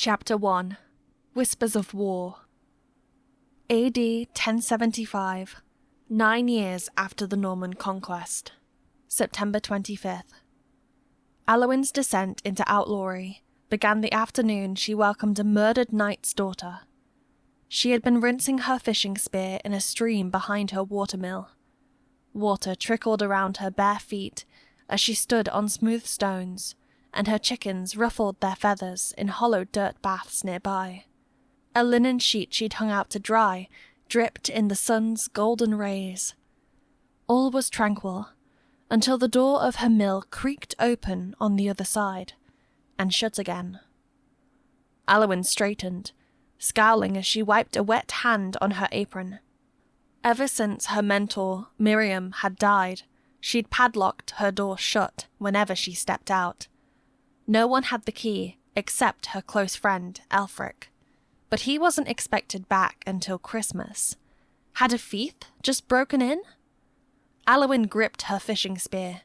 Chapter 1 Whispers of War. AD 1075, 9 years after the Norman conquest. September 25th. Aliwyn's descent into outlawry began the afternoon she welcomed a murdered knight's daughter. She had been rinsing her fishing spear in a stream behind her watermill. Water trickled around her bare feet as she stood on smooth stones, and her chickens ruffled their feathers in hollow dirt baths nearby. A linen sheet she'd hung out to dry dripped in the sun's golden rays. All was tranquil, until the door of her mill creaked open on the other side, and shut again. Aliwyn straightened, scowling as she wiped a wet hand on her apron. Ever since her mentor, Miriam, had died, she'd padlocked her door shut whenever she stepped out. No one had the key except her close friend, Aelfric. But he wasn't expected back until Christmas. Had a thief just broken in? Aliwyn gripped her fishing spear,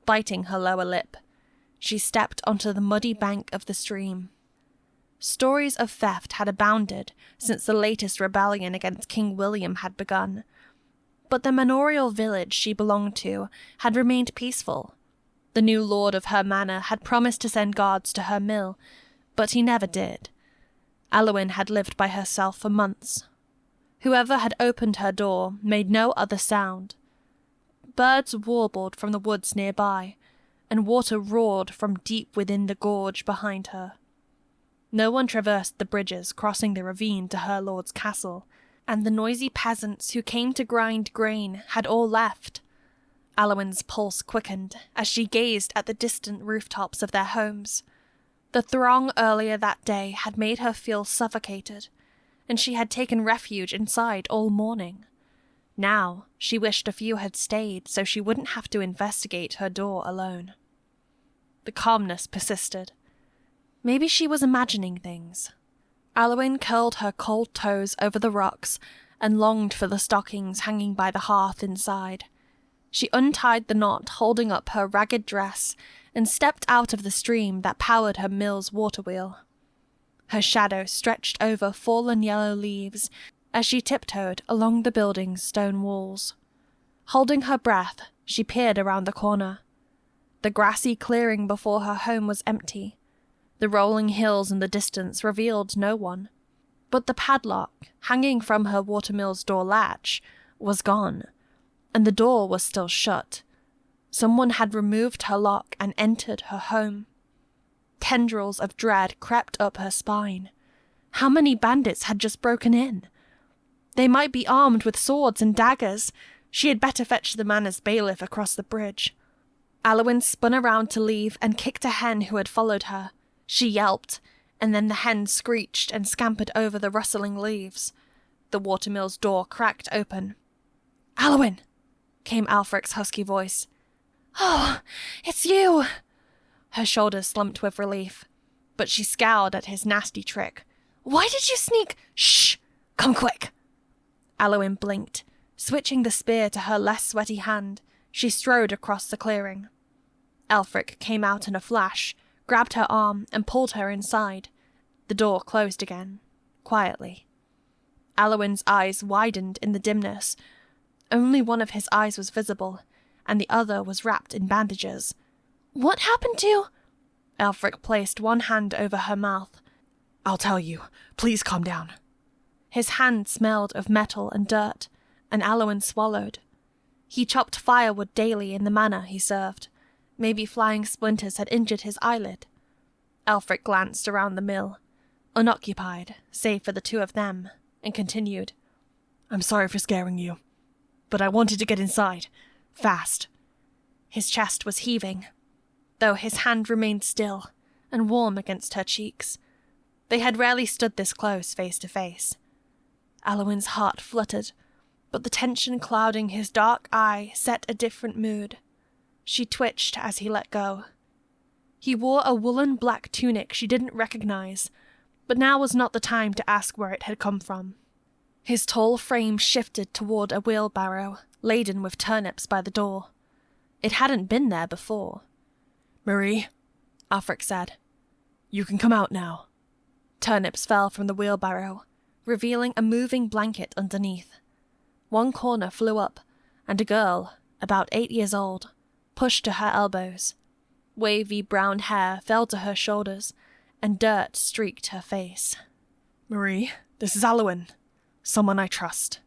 biting her lower lip. She stepped onto the muddy bank of the stream. Stories of theft had abounded since the latest rebellion against King William had begun. But the manorial village she belonged to had remained peaceful. The new lord of her manor had promised to send guards to her mill, but he never did. Aliwyn had lived by herself for months. Whoever had opened her door made no other sound. Birds warbled from the woods nearby, and water roared from deep within the gorge behind her. No one traversed the bridges crossing the ravine to her lord's castle, and the noisy peasants who came to grind grain had all left. Aliwyn's pulse quickened as she gazed at the distant rooftops of their homes. The throng earlier that day had made her feel suffocated, and she had taken refuge inside all morning. Now she wished a few had stayed so she wouldn't have to investigate her door alone. The calmness persisted. Maybe she was imagining things. Aliwyn curled her cold toes over the rocks and longed for the stockings hanging by the hearth inside. She untied the knot holding up her ragged dress and stepped out of the stream that powered her mill's water wheel. Her shadow stretched over fallen yellow leaves as she tiptoed along the building's stone walls. Holding her breath, she peered around the corner. The grassy clearing before her home was empty. The rolling hills in the distance revealed no one. But the padlock, hanging from her watermill's door latch, was gone, and the door was still shut. Someone had removed her lock and entered her home. Tendrils of dread crept up her spine. How many bandits had just broken in? They might be armed with swords and daggers. She had better fetch the manor's bailiff across the bridge. Aliwyn spun around to leave and kicked a hen who had followed her. She yelped, and then the hen screeched and scampered over the rustling leaves. The watermill's door cracked open. "Aliwyn!" came Aelfric's husky voice. "Oh, it's you!" Her shoulders slumped with relief, but she scowled at his nasty trick. "Why did you sneak? Shh! Come quick!" Aliwyn blinked. Switching the spear to her less sweaty hand, she strode across the clearing. Aelfric came out in a flash, grabbed her arm, and pulled her inside. The door closed again, quietly. Aliwyn's eyes widened in the dimness. Only one of his eyes was visible, and the other was wrapped in bandages. "What happened to—" Aelfric placed one hand over her mouth. "I'll tell you. Please calm down." His hand smelled of metal and dirt, and Aliwyn swallowed. He chopped firewood daily in the manor he served. Maybe flying splinters had injured his eyelid. Aelfric glanced around the mill, unoccupied, save for the two of them, and continued. "I'm sorry for scaring you, but I wanted to get inside. Fast." His chest was heaving, though his hand remained still and warm against her cheeks. They had rarely stood this close face to face. Aliwyn's heart fluttered, but the tension clouding his dark eye set a different mood. She twitched as he let go. He wore a woolen black tunic she didn't recognize, but now was not the time to ask where it had come from. His tall frame shifted toward a wheelbarrow, laden with turnips by the door. It hadn't been there before. "Marie," Aelfric said, "you can come out now." Turnips fell from the wheelbarrow, revealing a moving blanket underneath. One corner flew up, and a girl, about 8 years old, pushed to her elbows. Wavy brown hair fell to her shoulders, and dirt streaked her face. "Marie, this is Aliwyn. Someone I trust."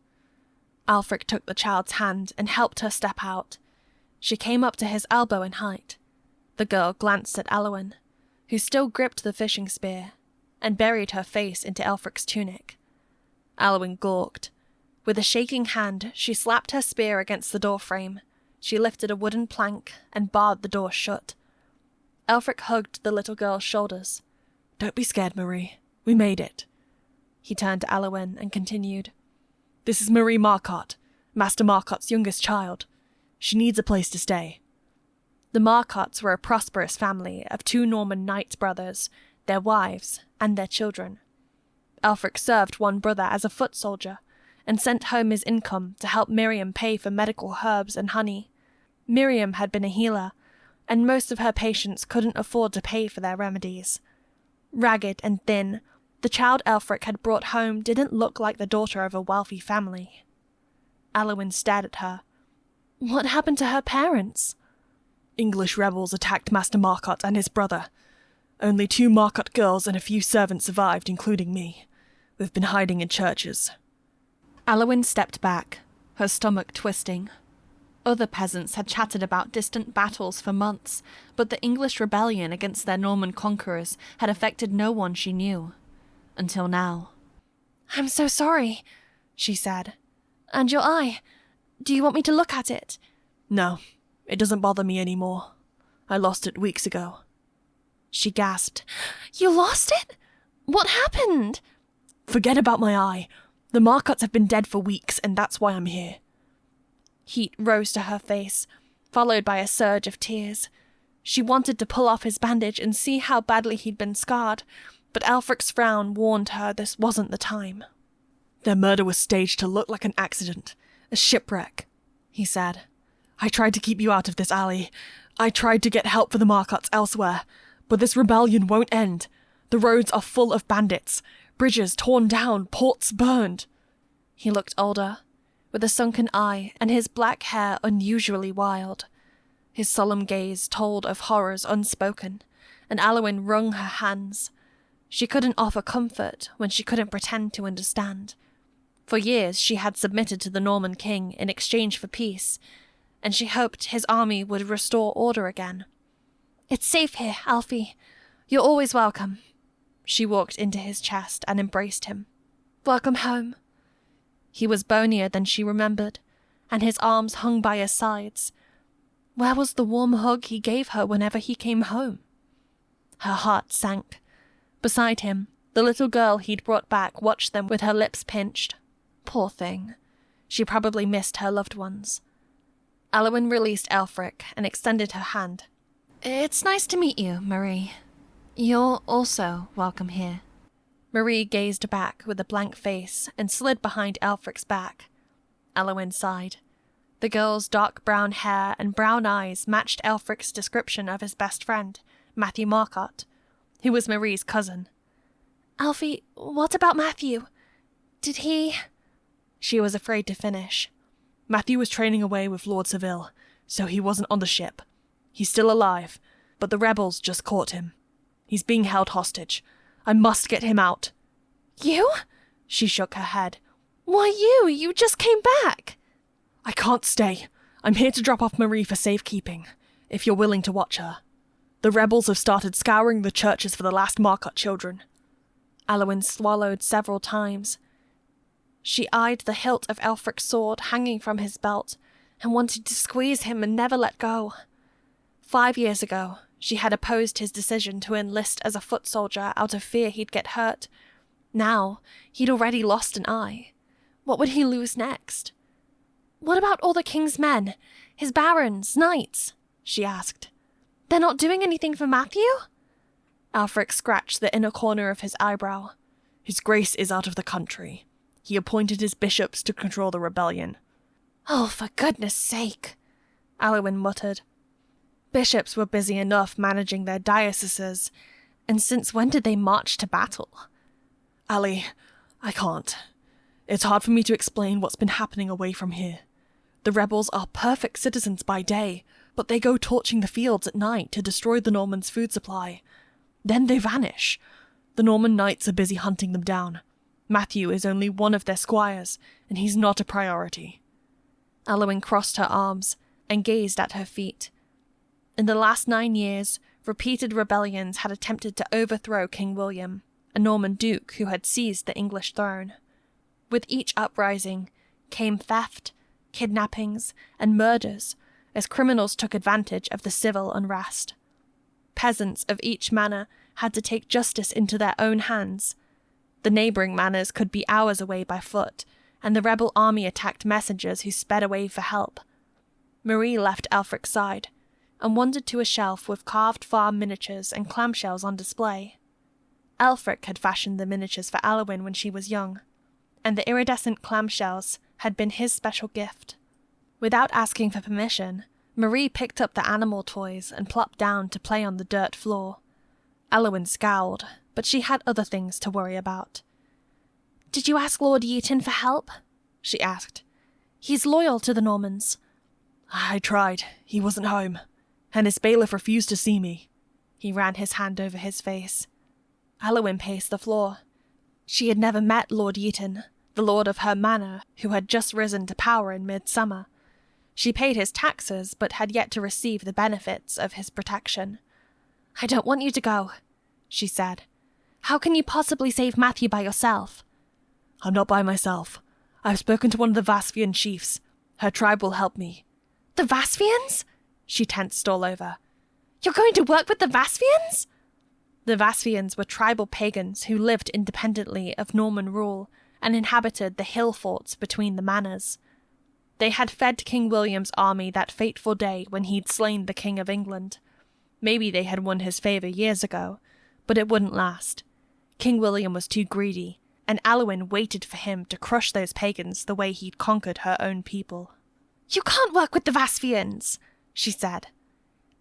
Aelfric took the child's hand and helped her step out. She came up to his elbow in height. The girl glanced at Aliwyn, who still gripped the fishing spear, and buried her face into Aelfric's tunic. Aliwyn gawked. With a shaking hand, she slapped her spear against the doorframe. She lifted a wooden plank and barred the door shut. Aelfric hugged the little girl's shoulders. "Don't be scared, Marie. We made it." He turned to Aliwyn and continued. "This is Marie Marcotte, Master Marcotte's youngest child. She needs a place to stay." The Marcottes were a prosperous family of 2 Norman knight brothers, their wives, and their children. Aelfric served one brother as a foot soldier, and sent home his income to help Miriam pay for medical herbs and honey. Miriam had been a healer, and most of her patients couldn't afford to pay for their remedies. Ragged and thin, the child Aelfric had brought home didn't look like the daughter of a wealthy family. Aliwyn stared at her. What happened to her parents? "English rebels attacked Master Marcotte and his brother. Only 2 Marcotte girls and a few servants survived, including me. We've been hiding in churches." Aliwyn stepped back, her stomach twisting. Other peasants had chatted about distant battles for months, but the English rebellion against their Norman conquerors had affected no one she knew. Until now. "I'm so sorry," she said. "And your eye. Do you want me to look at it?" "No, it doesn't bother me anymore. I lost it weeks ago." She gasped. "You lost it? What happened?" "Forget about my eye. The Marcottes have been dead for weeks, and that's why I'm here." Heat rose to her face, followed by a surge of tears. She wanted to pull off his bandage and see how badly he'd been scarred, but Aelfric's frown warned her this wasn't the time. "Their murder was staged to look like an accident, a shipwreck," he said. "I tried to keep you out of this alley. I tried to get help for the Marcottes elsewhere, but this rebellion won't end. The roads are full of bandits. Bridges torn down, ports burned." He looked older, with a sunken eye and his black hair unusually wild. His solemn gaze told of horrors unspoken, and Aliwyn wrung her hands. She couldn't offer comfort when she couldn't pretend to understand. For years she had submitted to the Norman king in exchange for peace, and she hoped his army would restore order again. "It's safe here, Alfie. You're always welcome." She walked into his chest and embraced him. "Welcome home." He was bonier than she remembered, and his arms hung by his sides. Where was the warm hug he gave her whenever he came home? Her heart sank. Beside him, the little girl he'd brought back watched them with her lips pinched. Poor thing. She probably missed her loved ones. Aliwyn released Aelfric and extended her hand. "It's nice to meet you, Marie. You're also welcome here." Marie gazed back with a blank face and slid behind Aelfric's back. Aliwyn sighed. The girl's dark brown hair and brown eyes matched Aelfric's description of his best friend, Matthew Marcotte, who was Marie's cousin. "Alfie, what about Matthew? Did he—" She was afraid to finish. "Matthew was training away with Lord Seville, so he wasn't on the ship. He's still alive, but the rebels just caught him. He's being held hostage. I must get him out." "You?" She shook her head. "Why you? You just came back." "I can't stay. I'm here to drop off Marie for safekeeping, if you're willing to watch her. The rebels have started scouring the churches for the last Marcotte children." Aliwyn swallowed several times. She eyed the hilt of Aelfric's sword hanging from his belt and wanted to squeeze him and never let go. 5 years ago, she had opposed his decision to enlist as a foot soldier out of fear he'd get hurt. Now, he'd already lost an eye. What would he lose next? "What about all the king's men? His barons, knights?" she asked. "They're not doing anything for Matthew?" Aelfric scratched the inner corner of his eyebrow. "His grace is out of the country. He appointed his bishops to control the rebellion." "Oh, for goodness sake," Aliwyn muttered. Bishops were busy enough managing their dioceses, and since when did they march to battle? Ali, I can't. It's hard for me to explain what's been happening away from here. The rebels are perfect citizens by day, but they go torching the fields at night to destroy the Normans' food supply. Then they vanish. The Norman knights are busy hunting them down. Matthew is only one of their squires, and he's not a priority. Aliwyn crossed her arms and gazed at her feet. In the last 9 years, repeated rebellions had attempted to overthrow King William, a Norman duke who had seized the English throne. With each uprising came theft, kidnappings, and murders, as criminals took advantage of the civil unrest. Peasants of each manor had to take justice into their own hands. The neighbouring manors could be hours away by foot, and the rebel army attacked messengers who sped away for help. Marie left Aelfric's side, and wandered to a shelf with carved farm miniatures and clamshells on display. Aelfric had fashioned the miniatures for Aliwyn when she was young, and the iridescent clamshells had been his special gift. Without asking for permission, Marie picked up the animal toys and plopped down to play on the dirt floor. Aliwyn scowled, but she had other things to worry about. "Did you ask Lord Yeaton for help?" she asked. "He's loyal to the Normans." "I tried. He wasn't home, and his bailiff refused to see me." He ran his hand over his face. Aliwyn paced the floor. She had never met Lord Yeaton, the lord of her manor, who had just risen to power in midsummer. She paid his taxes, but had yet to receive the benefits of his protection. "I don't want you to go," she said. "How can you possibly save Matthew by yourself?" "I'm not by myself. I've spoken to one of the Vasvian chiefs. Her tribe will help me." "The Vasvians?" She tensed all over. "You're going to work with the Vasvians?" The Vasvians were tribal pagans who lived independently of Norman rule and inhabited the hill forts between the manors. They had fed King William's army that fateful day when he'd slain the King of England. Maybe they had won his favour years ago, but it wouldn't last. King William was too greedy, and Aliwyn waited for him to crush those pagans the way he'd conquered her own people. "You can't work with the Vasvians," she said.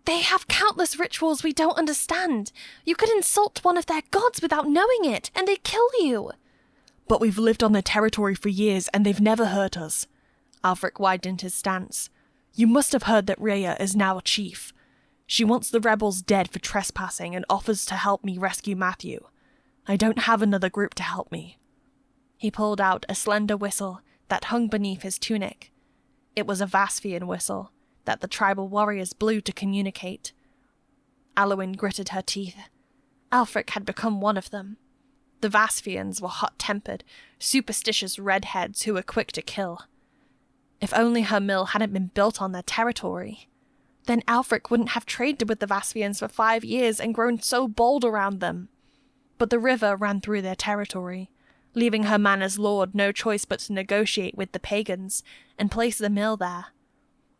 "They have countless rituals we don't understand. You could insult one of their gods without knowing it, and they'd kill you." "But we've lived on their territory for years, and they've never hurt us." Aelfric widened his stance. "You must have heard that Rhea is now a chief. She wants the rebels dead for trespassing and offers to help me rescue Matthew. I don't have another group to help me." He pulled out a slender whistle that hung beneath his tunic. It was a Vasvian whistle that the tribal warriors blew to communicate. Aliwyn gritted her teeth. Aelfric had become one of them. The Vasvians were hot-tempered, superstitious redheads who were quick to kill. If only her mill hadn't been built on their territory. Then Aelfric wouldn't have traded with the Vasvians for 5 years and grown so bold around them. But the river ran through their territory, leaving her manor's lord no choice but to negotiate with the pagans and place the mill there.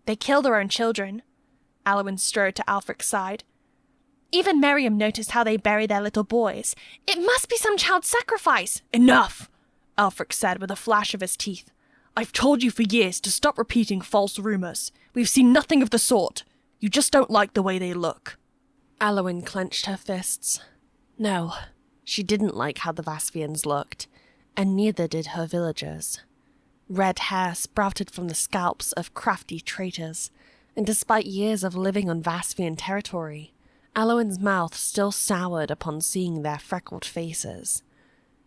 They kill their own children. Aliwyn strode to Aelfric's side. Even Miriam noticed how they bury their little boys. It must be some child sacrifice. "Enough!" Aelfric said with a flash of his teeth. "I've told you for years to stop repeating false rumours. We've seen nothing of the sort. You just don't like the way they look." Aliwyn clenched her fists. No, she didn't like how the Vasvians looked, and neither did her villagers. Red hair sprouted from the scalps of crafty traitors, and despite years of living on Vasvian territory, Aliwyn's mouth still soured upon seeing their freckled faces.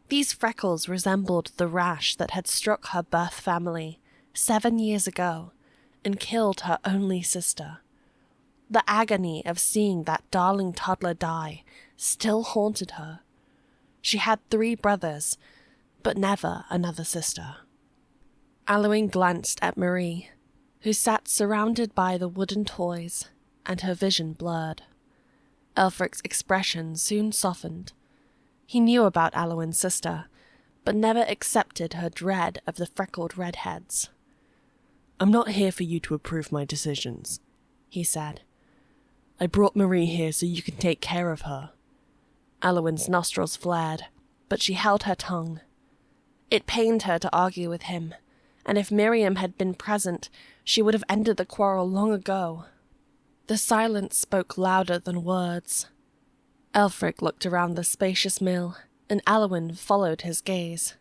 These freckles resembled the rash that had struck her birth family 7 years ago and killed her only sister. The agony of seeing that darling toddler die still haunted her. She had 3 brothers, but never another sister. Aliwyn glanced at Marie, who sat surrounded by the wooden toys, and her vision blurred. Aelfric's expression soon softened. He knew about Aliwyn's sister, but never accepted her dread of the freckled redheads. "I'm not here for you to approve my decisions," he said. "I brought Marie here so you can take care of her." Aliwyn's nostrils flared, but she held her tongue. It pained her to argue with him, and if Miriam had been present, she would have ended the quarrel long ago. The silence spoke louder than words. Aelfric looked around the spacious mill and Aliwyn followed his gaze.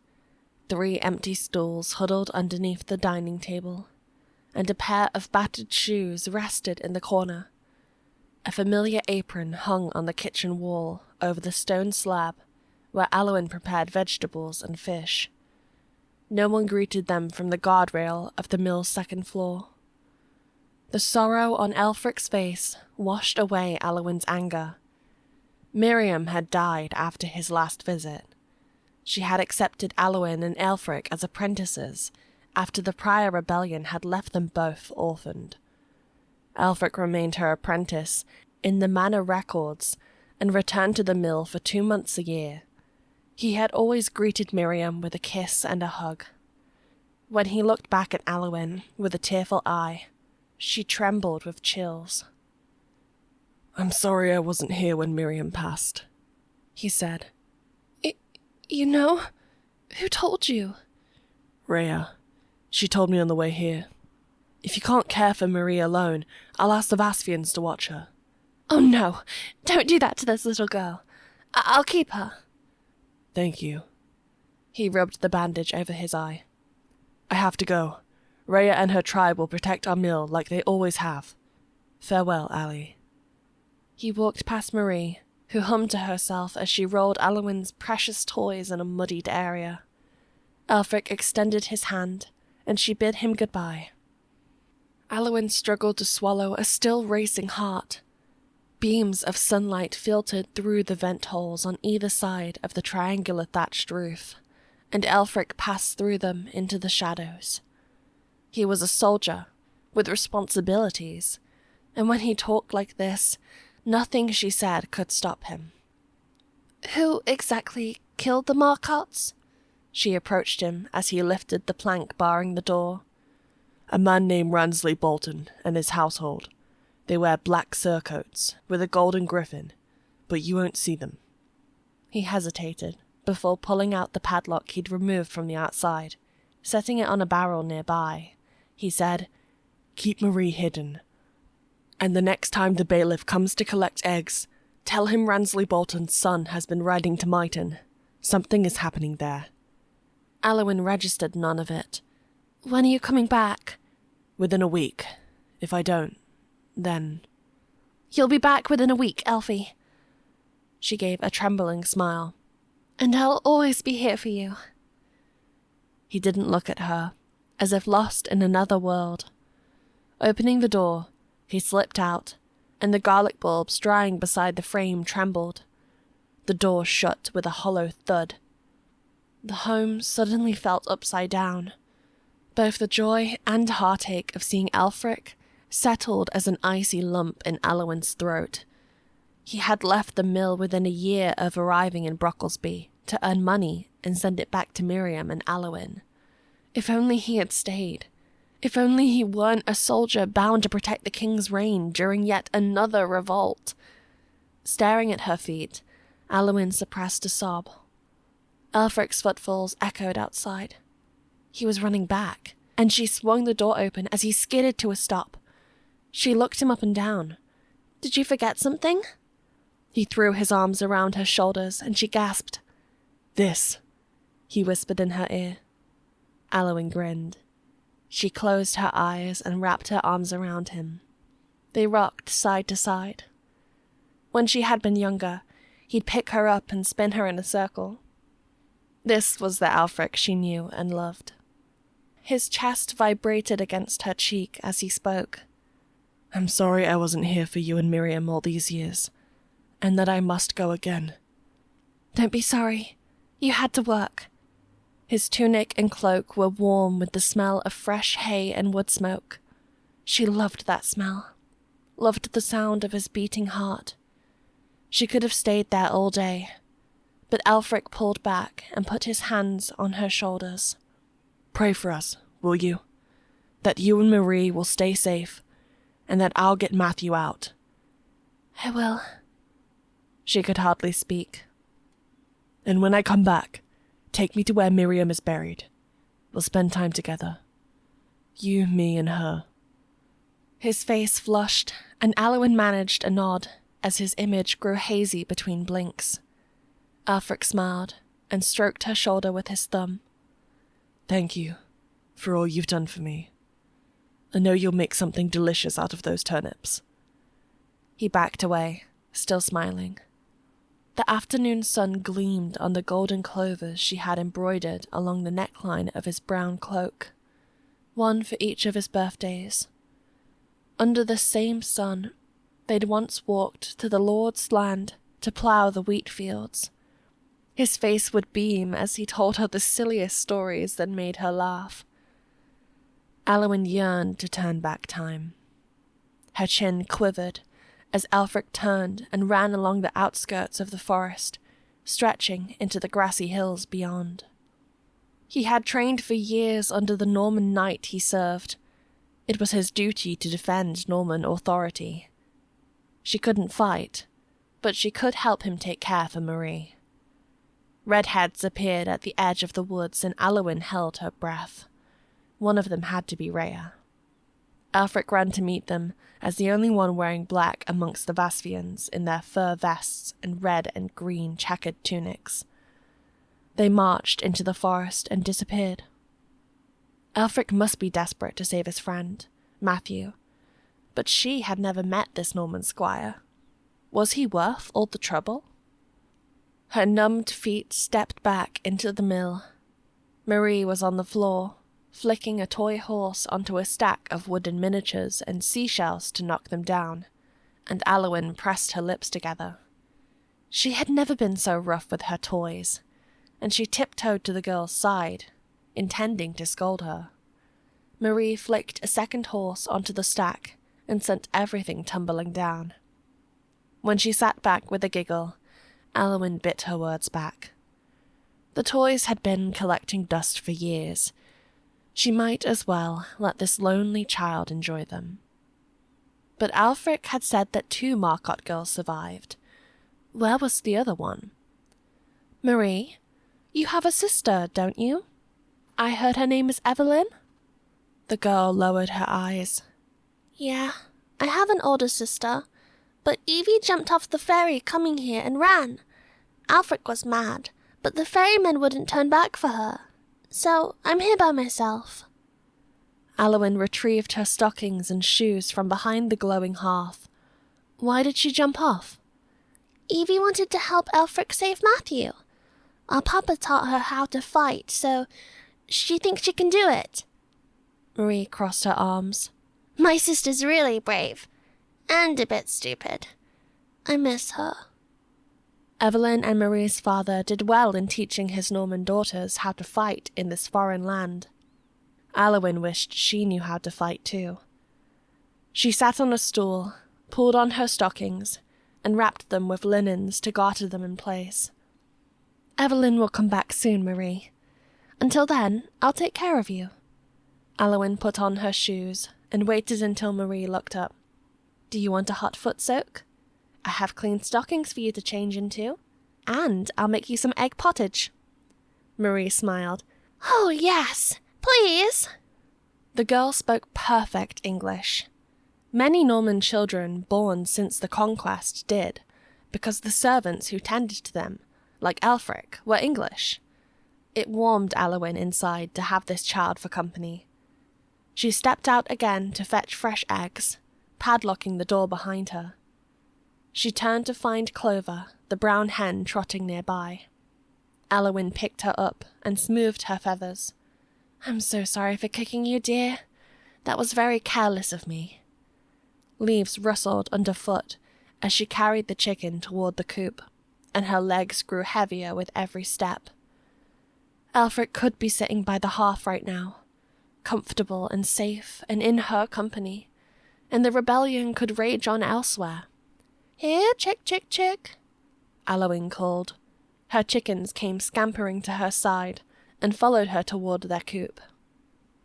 3 empty stools huddled underneath the dining table, and a pair of battered shoes rested in the corner. A familiar apron hung on the kitchen wall over the stone slab where Aliwyn prepared vegetables and fish. No one greeted them from the guardrail of the mill's 2nd floor. The sorrow on Aelfric's face washed away Aliwyn's anger. Miriam had died after his last visit. She had accepted Aliwyn and Aelfric as apprentices after the prior rebellion had left them both orphaned. Aelfric remained her apprentice in the manor records and returned to the mill for 2 months a year. He had always greeted Miriam with a kiss and a hug. When he looked back at Aliwyn with a tearful eye, she trembled with chills. "I'm sorry I wasn't here when Miriam passed," he said. You know? Who told you?" "Rhea. She told me on the way here. If you can't care for Marie alone, I'll ask the Vaspians to watch her." "Oh no, don't do that to this little girl. I'll keep her." "Thank you." He rubbed the bandage over his eye. "I have to go. Rhea and her tribe will protect our mill like they always have. Farewell, Ali." He walked past Marie, who hummed to herself as she rolled Aliwyn's precious toys in a muddied area. Aelfric extended his hand, and she bid him goodbye. Aliwyn struggled to swallow a still racing heart. Beams of sunlight filtered through the vent holes on either side of the triangular thatched roof, and Aelfric passed through them into the shadows. He was a soldier, with responsibilities, and when he talked like this, nothing she said could stop him. "Who exactly killed the Marcotts?" She approached him as he lifted the plank barring the door. "A man named Ransley Bolton and his household. They wear black surcoats with a golden griffin, but you won't see them." He hesitated before pulling out the padlock he'd removed from the outside. Setting it on a barrel nearby, he said, "Keep Marie hidden. And the next time the bailiff comes to collect eggs, tell him Ransley Bolton's son has been riding to Myton. Something is happening there." Aliwyn registered none of it. "When are you coming back?" "Within a week. If I don't, then—" "You'll be back within a week, Elfie." She gave a trembling smile. "And I'll always be here for you." He didn't look at her, as if lost in another world. Opening the door, he slipped out, and the garlic bulbs drying beside the frame trembled. The door shut with a hollow thud. The home suddenly felt upside down. Both the joy and heartache of seeing Aelfric settled as an icy lump in Aliwyn's throat. He had left the mill within a year of arriving in Brocklesby to earn money and send it back to Miriam and Aliwyn. If only he had stayed. If only he weren't a soldier bound to protect the king's reign during yet another revolt. Staring at her feet, Aliwyn suppressed a sob. Aelfric's footfalls echoed outside. He was running back, and she swung the door open as he skidded to a stop. She looked him up and down. "Did you forget something?" He threw his arms around her shoulders, and she gasped. "This," he whispered in her ear. Aliwyn grinned. She closed her eyes and wrapped her arms around him. They rocked side to side. When she had been younger, he'd pick her up and spin her in a circle. This was the Aelfric she knew and loved. His chest vibrated against her cheek as he spoke. "I'm sorry I wasn't here for you and Miriam all these years, and that I must go again." "Don't be sorry. You had to work." His tunic and cloak were warm with the smell of fresh hay and wood smoke. She loved that smell, loved the sound of his beating heart. She could have stayed there all day, but Aelfric pulled back and put his hands on her shoulders. "Pray for us, will you? That you and Marie will stay safe, and that I'll get Matthew out." "I will." She could hardly speak. "And when I come back, take me to where Miriam is buried. We'll spend time together. You, me, and her." His face flushed, and Aliwyn managed a nod as his image grew hazy between blinks. Aelfric smiled and stroked her shoulder with his thumb. Thank you for all you've done for me. I know you'll make something delicious out of those turnips. He backed away, still smiling. The afternoon sun gleamed on the golden clovers she had embroidered along the neckline of his brown cloak, one for each of his birthdays. Under the same sun, they'd once walked to the Lord's land to plough the wheat fields. His face would beam as he told her the silliest stories that made her laugh. Aliwyn yearned to turn back time. Her chin quivered as Aelfric turned and ran along the outskirts of the forest, stretching into the grassy hills beyond. He had trained for years under the Norman knight he served. It was his duty to defend Norman authority. She couldn't fight, but she could help him take care for Marie. Redheads appeared at the edge of the woods and Aliwyn held her breath. One of them had to be Rhea. Aelfric ran to meet them as the only one wearing black amongst the Vasvians in their fur vests and red and green checkered tunics. They marched into the forest and disappeared. Aelfric must be desperate to save his friend, Matthew, but she had never met this Norman squire. Was he worth all the trouble? Her numbed feet stepped back into the mill. Marie was on the floor, flicking a toy horse onto a stack of wooden miniatures and seashells to knock them down, and Aliwyn pressed her lips together. She had never been so rough with her toys, and she tiptoed to the girl's side, intending to scold her. Marie flicked a second horse onto the stack and sent everything tumbling down. When she sat back with a giggle, Aliwyn bit her words back. The toys had been collecting dust for years. She might as well let this lonely child enjoy them. But Aelfric had said that 2 Marcotte girls survived. Where was the other one? Marie, you have a sister, don't you? I heard her name is Evelyn? The girl lowered her eyes. Yeah, I have an older sister, but Evie jumped off the ferry coming here and ran. Aelfric was mad, but the ferryman wouldn't turn back for her. So I'm here by myself. Aliwyn retrieved her stockings and shoes from behind the glowing hearth. Why did she jump off? Evie wanted to help Aelfric save Matthew. Our papa taught her how to fight, so she thinks she can do it. Marie crossed her arms. My sister's really brave, and a bit stupid. I miss her. Evelyn and Marie's father did well in teaching his Norman daughters how to fight in this foreign land. Aliwyn wished she knew how to fight too. She sat on a stool, pulled on her stockings, and wrapped them with linens to garter them in place. Evelyn will come back soon, Marie. Until then, I'll take care of you. Aliwyn put on her shoes and waited until Marie looked up. Do you want a hot foot soak? I have clean stockings for you to change into, and I'll make you some egg pottage. Marie smiled. Oh, yes, please. The girl spoke perfect English. Many Norman children born since the conquest did, because the servants who tended to them, like Aelfric, were English. It warmed Aliwyn inside to have this child for company. She stepped out again to fetch fresh eggs, padlocking the door behind her. She turned to find Clover, the brown hen trotting nearby. Aliwyn picked her up and smoothed her feathers. I'm so sorry for kicking you, dear. That was very careless of me. Leaves rustled underfoot as she carried the chicken toward the coop, and her legs grew heavier with every step. Aelfric could be sitting by the hearth right now, comfortable and safe and in her company, and the rebellion could rage on elsewhere. Here, chick, chick, chick, Aliwyn called. Her chickens came scampering to her side and followed her toward their coop.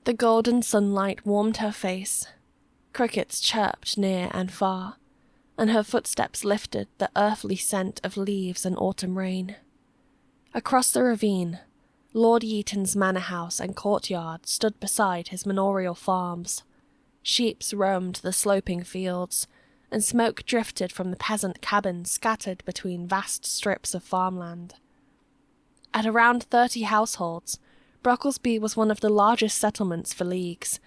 The golden sunlight warmed her face. Crickets chirped near and far, and her footsteps lifted the earthly scent of leaves and autumn rain. Across the ravine, Lord Yeaton's manor house and courtyard stood beside his manorial farms. Sheeps roamed the sloping fields, and smoke drifted from the peasant cabins scattered between vast strips of farmland. At around 30 households, Brocklesby was one of the largest settlements for leagues,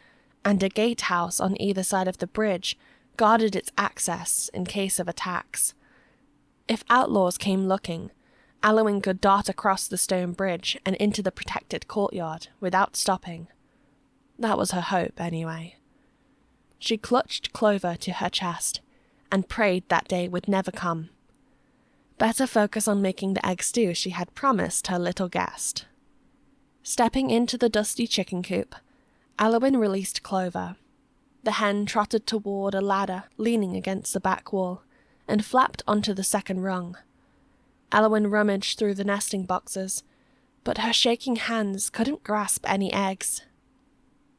and a gatehouse on either side of the bridge guarded its access in case of attacks. If outlaws came looking, Aliwyn could dart across the stone bridge and into the protected courtyard without stopping. That was her hope, anyway. She clutched Clover to her chest and prayed that day would never come. Better focus on making the egg stew she had promised her little guest. Stepping into the dusty chicken coop, Aliwyn released Clover. The hen trotted toward a ladder leaning against the back wall and flapped onto the second rung. Aliwyn rummaged through the nesting boxes, but her shaking hands couldn't grasp any eggs.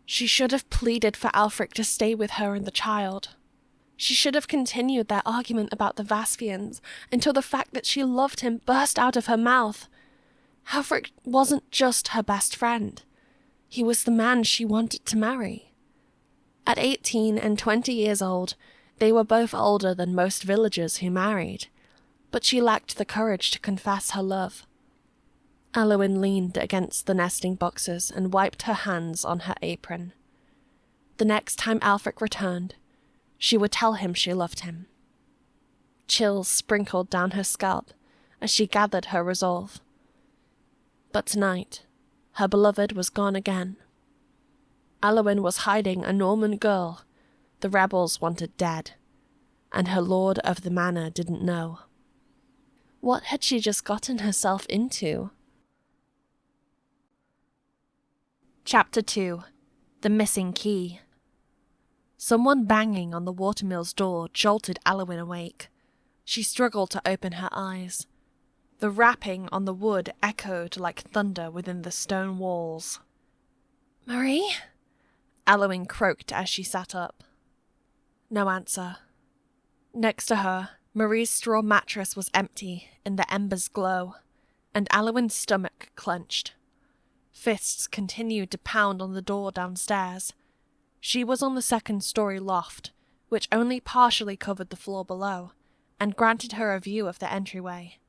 She should have pleaded for Aelfric to stay with her and the child. She should have continued their argument about the Vasfians until the fact that she loved him burst out of her mouth. Aelfric wasn't just her best friend. He was the man she wanted to marry. At 18 and 20 years old, they were both older than most villagers who married, but she lacked the courage to confess her love. Aliwyn leaned against the nesting boxes and wiped her hands on her apron. The next time Aelfric returned, she would tell him she loved him. Chills sprinkled down her scalp as she gathered her resolve. But tonight, her beloved was gone again. Aliwyn was hiding a Norman girl the rebels wanted dead, and her lord of the manor didn't know. What had she just gotten herself into? Chapter 2. The Missing Key. Someone banging on the watermill's door jolted Aliwyn awake. She struggled to open her eyes. The rapping on the wood echoed like thunder within the stone walls. "Marie?" Aliwyn croaked as she sat up. No answer. Next to her, Marie's straw mattress was empty in the embers' glow, and Aliwyn's stomach clenched. Fists continued to pound on the door downstairs. She was on the second-story loft, which only partially covered the floor below, and granted her a view of the entryway.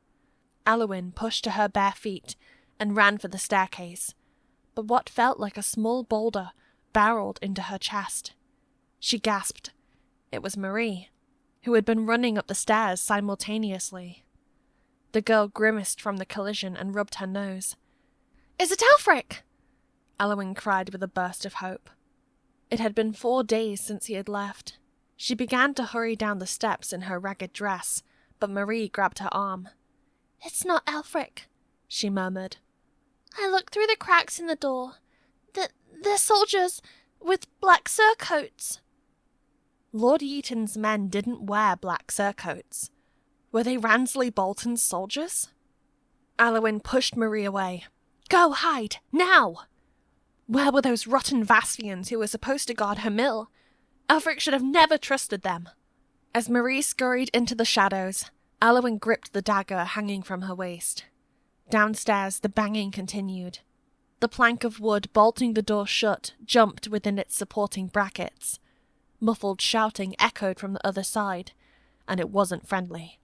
Aliwyn pushed to her bare feet and ran for the staircase, but what felt like a small boulder barreled into her chest. She gasped. It was Marie, who had been running up the stairs simultaneously. The girl grimaced from the collision and rubbed her nose. "Is it Aelfric?" Aliwyn cried with a burst of hope. It had been 4 days since he had left. She began to hurry down the steps in her ragged dress, but Marie grabbed her arm. "It's not Aelfric," she murmured. "I looked through the cracks in the door. They're soldiers with black surcoats." Lord Yeaton's men didn't wear black surcoats. Were they Ransley Bolton's soldiers? Aliwyn pushed Marie away. "Go hide, now!" Where were those rotten Vasfians who were supposed to guard her mill? Aelfric should have never trusted them. As Marie scurried into the shadows, Aliwyn gripped the dagger hanging from her waist. Downstairs, the banging continued. The plank of wood bolting the door shut jumped within its supporting brackets. Muffled shouting echoed from the other side, and it wasn't friendly.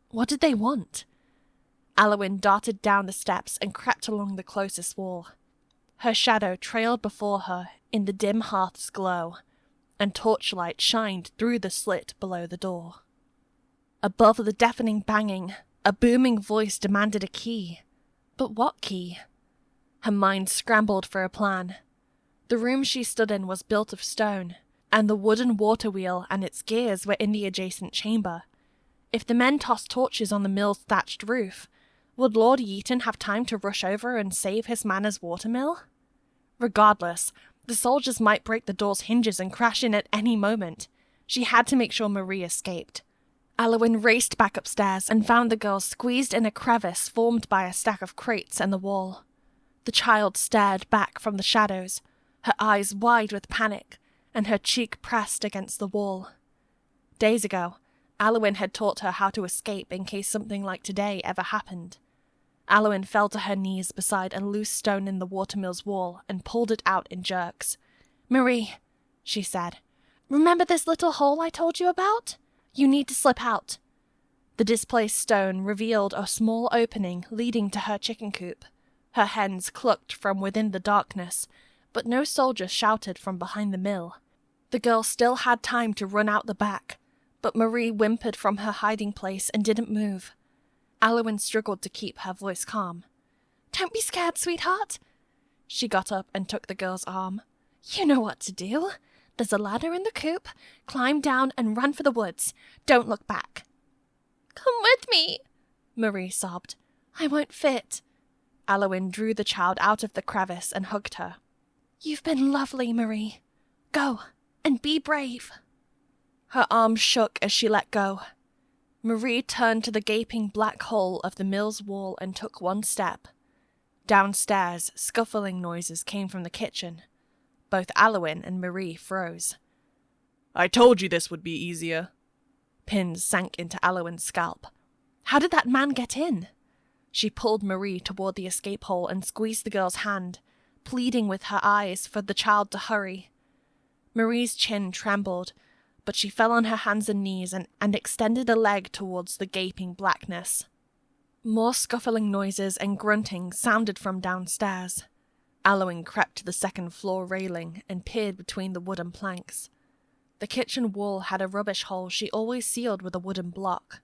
What did they want? Aliwyn darted down the steps and crept along the closest wall. Her shadow trailed before her in the dim hearth's glow, and torchlight shined through the slit below the door. Above the deafening banging, a booming voice demanded a key. But what key? Her mind scrambled for a plan. The room she stood in was built of stone, and the wooden water wheel and its gears were in the adjacent chamber. If the men tossed torches on the mill's thatched roof, would Lord Yeaton have time to rush over and save his manor's watermill? Regardless, the soldiers might break the door's hinges and crash in at any moment. She had to make sure Marie escaped. Aliwyn raced back upstairs and found the girl squeezed in a crevice formed by a stack of crates and the wall. The child stared back from the shadows, her eyes wide with panic, and her cheek pressed against the wall. Days ago, Aliwyn had taught her how to escape in case something like today ever happened. Aliwyn fell to her knees beside a loose stone in the watermill's wall and pulled it out in jerks. "Marie," she said, "remember this little hole I told you about? You need to slip out." The displaced stone revealed a small opening leading to her chicken coop. Her hens clucked from within the darkness, but no soldier shouted from behind the mill. The girl still had time to run out the back, but Marie whimpered from her hiding place and didn't move. Aliwyn struggled to keep her voice calm. "Don't be scared, sweetheart." She got up and took the girl's arm. "You know what to do. There's a ladder in the coop. Climb down and run for the woods. Don't look back." "Come with me," Marie sobbed. "I won't fit." Aliwyn drew the child out of the crevice and hugged her. "You've been lovely, Marie. Go, and be brave." Her arms shook as she let go. Marie turned to the gaping black hole of the mill's wall and took one step. Downstairs, scuffling noises came from the kitchen. Both Aliwyn and Marie froze. "I told you this would be easier." Pins sank into Aliwyn's scalp. How did that man get in? She pulled Marie toward the escape hole and squeezed the girl's hand, pleading with her eyes for the child to hurry. Marie's chin trembled, but she fell on her hands and knees and extended a leg towards the gaping blackness. More scuffling noises and grunting sounded from downstairs. Aliwyn crept to the second-floor railing and peered between the wooden planks. The kitchen wall had a rubbish hole she always sealed with a wooden block.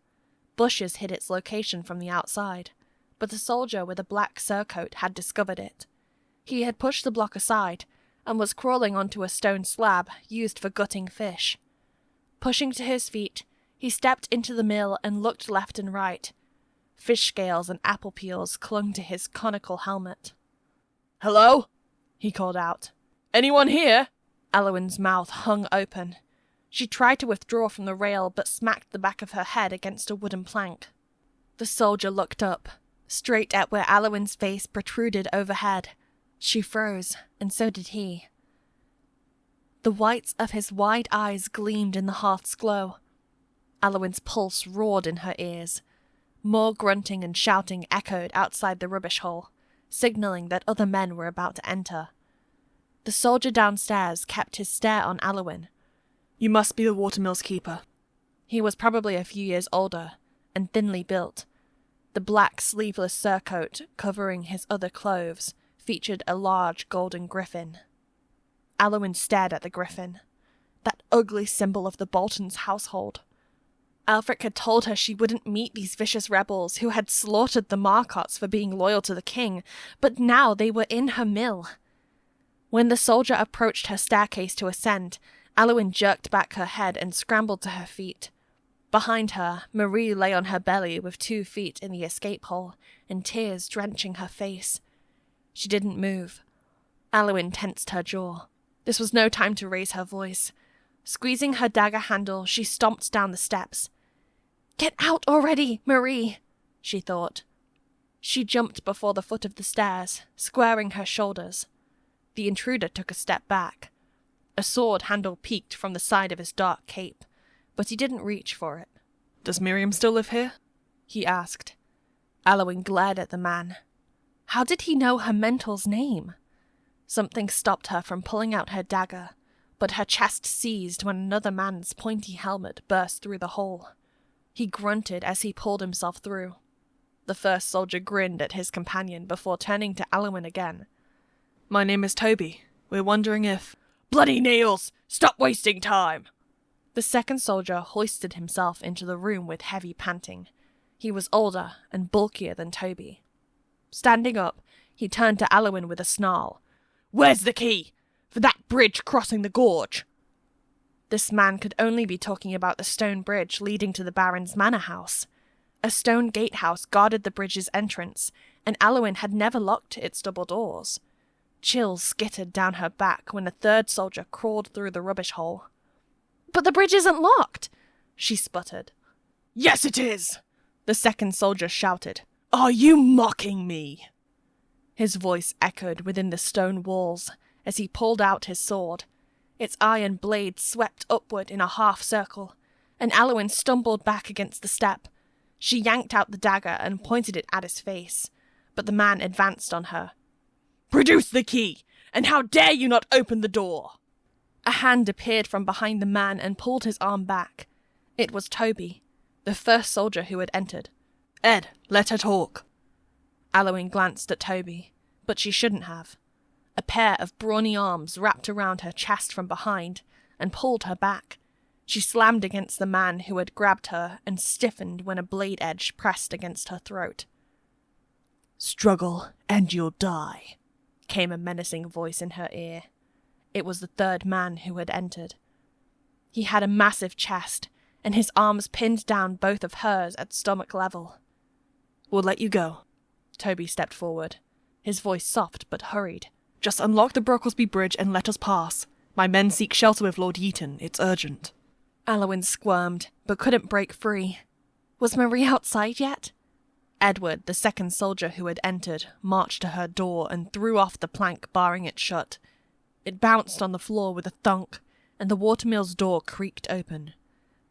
Bushes hid its location from the outside, but the soldier with a black surcoat had discovered it. He had pushed the block aside and was crawling onto a stone slab used for gutting fish. Pushing to his feet, he stepped into the mill and looked left and right. Fish scales and apple peels clung to his conical helmet. "Hello?" he called out. "Anyone here?" Aliwyn's mouth hung open. She tried to withdraw from the rail but smacked the back of her head against a wooden plank. The soldier looked up, straight at where Aliwyn's face protruded overhead. She froze, and so did he. The whites of his wide eyes gleamed in the hearth's glow. Aliwyn's pulse roared in her ears. More grunting and shouting echoed outside the rubbish hole, signaling that other men were about to enter. The soldier downstairs kept his stare on Aliwyn. "You must be the watermill's keeper." He was probably a few years older, and thinly built. The black sleeveless surcoat, covering his other clothes, featured a large golden griffin. Aliwyn stared at the griffin, that ugly symbol of the Boltons' household. Aelfric had told her she wouldn't meet these vicious rebels who had slaughtered the Marcotts for being loyal to the king, but now they were in her mill. When the soldier approached her staircase to ascend, Aliwyn jerked back her head and scrambled to her feet. Behind her, Marie lay on her belly with 2 feet in the escape hole, and tears drenching her face. She didn't move. Aliwyn tensed her jaw. This was no time to raise her voice. Squeezing her dagger handle, she stomped down the steps. "Get out already, Marie," she thought. She jumped before the foot of the stairs, squaring her shoulders. The intruder took a step back. A sword handle peeked from the side of his dark cape, but he didn't reach for it. "Does Miriam still live here?" he asked. Aliwyn glared at the man. How did he know her mentor's name? Something stopped her from pulling out her dagger, but her chest seized when another man's pointy helmet burst through the hole. He grunted as he pulled himself through. The first soldier grinned at his companion before turning to Aliwyn again. "My name is Toby. We're wondering if—" "Bloody nails! Stop wasting time!" The second soldier hoisted himself into the room with heavy panting. He was older and bulkier than Toby. Standing up, he turned to Aliwyn with a snarl. "Where's the key? For that bridge crossing the gorge?" This man could only be talking about the stone bridge leading to the Baron's manor house. A stone gatehouse guarded the bridge's entrance, and Aliwyn had never locked its double doors. Chills skittered down her back when a third soldier crawled through the rubbish hole. "But the bridge isn't locked," she sputtered. "Yes, it is!" the second soldier shouted. "Are you mocking me?" His voice echoed within the stone walls as he pulled out his sword. Its iron blade swept upward in a half-circle, and Aliwyn stumbled back against the step. She yanked out the dagger and pointed it at his face, but the man advanced on her. "Produce the key, and how dare you not open the door?" A hand appeared from behind the man and pulled his arm back. It was Toby. the first soldier who had entered. "Ed, let her talk." Aliwyn glanced at Toby, but she shouldn't have. A pair of brawny arms wrapped around her chest from behind and pulled her back. She slammed against the man who had grabbed her and stiffened when a blade edge pressed against her throat. "Struggle, and you'll die," came a menacing voice in her ear. It was the third man who had entered. He had a massive chest, and his arms pinned down both of hers at stomach level. "We'll let you go." Toby stepped forward, his voice soft but hurried. "Just unlock the Brocklesby Bridge and let us pass. My men seek shelter with Lord Yeaton. It's urgent." Aliwyn squirmed, but couldn't break free. Was Marie outside yet? Edward, the second soldier who had entered, marched to her door and threw off the plank barring it shut. It bounced on the floor with a thunk, and the watermill's door creaked open.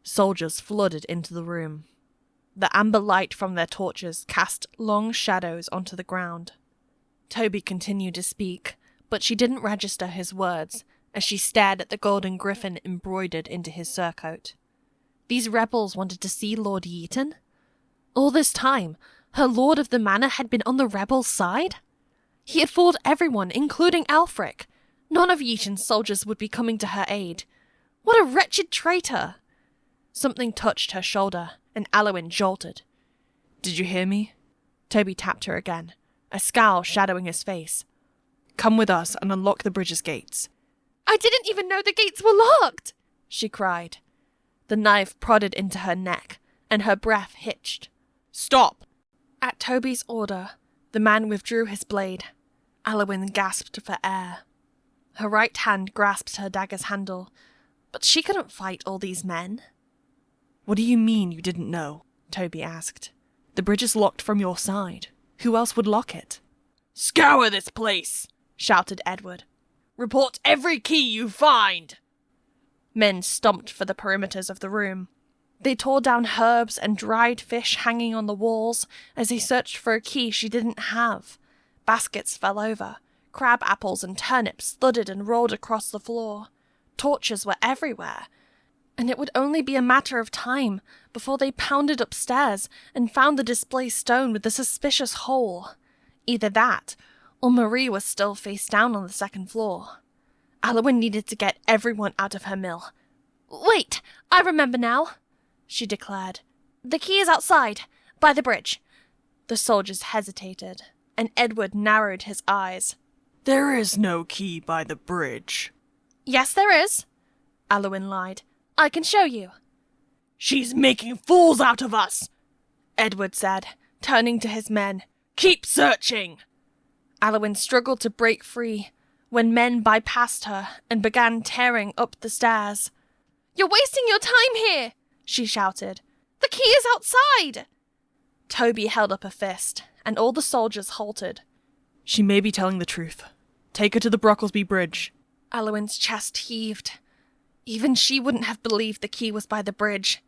Soldiers flooded into the room. The amber light from their torches cast long shadows onto the ground. Toby continued to speak, but she didn't register his words as she stared at the golden griffin embroidered into his surcoat. These rebels wanted to see Lord Yeaton? All this time, her lord of the manor had been on the rebels' side? He had fooled everyone, including Aelfric. None of Yeaton's soldiers would be coming to her aid. What a wretched traitor! Something touched her shoulder, and Aliwyn jolted. "Did you hear me?" Toby tapped her again, a scowl shadowing his face. "Come with us and unlock the bridge's gates." I didn't even know the gates were locked, she cried. The knife prodded into her neck, and her breath hitched. "Stop!" At Toby's order, the man withdrew his blade. Aliwyn gasped for air. Her right hand grasped her dagger's handle, but she couldn't fight all these men. "What do you mean you didn't know?" Toby asked. "The bridge is locked from your side. Who else would lock it?" "Scour this place!" shouted Edward. "Report every key you find!" Men stomped for the perimeters of the room. They tore down herbs and dried fish hanging on the walls as they searched for a key she didn't have. Baskets fell over. Crab apples and turnips thudded and rolled across the floor. Torches were everywhere. And it would only be a matter of time before they pounded upstairs and found the displaced stone with the suspicious hole. Either that, or Marie was still face down on the second floor. Aliwyn needed to get everyone out of her mill. "Wait, I remember now," she declared. "The key is outside, by the bridge." The soldiers hesitated, and Edward narrowed his eyes. "There is no key by the bridge." "Yes, there is," Aliwyn lied. "I can show you." "She's making fools out of us," Edward said, turning to his men. "Keep searching." Aliwyn struggled to break free when men bypassed her and began tearing up the stairs. "You're wasting your time here," she shouted. "The key is outside." Toby held up a fist, and all the soldiers halted. "She may be telling the truth. Take her to the Brocklesby Bridge." Aliwyn's chest heaved. Even she wouldn't have believed the key was by the bridge.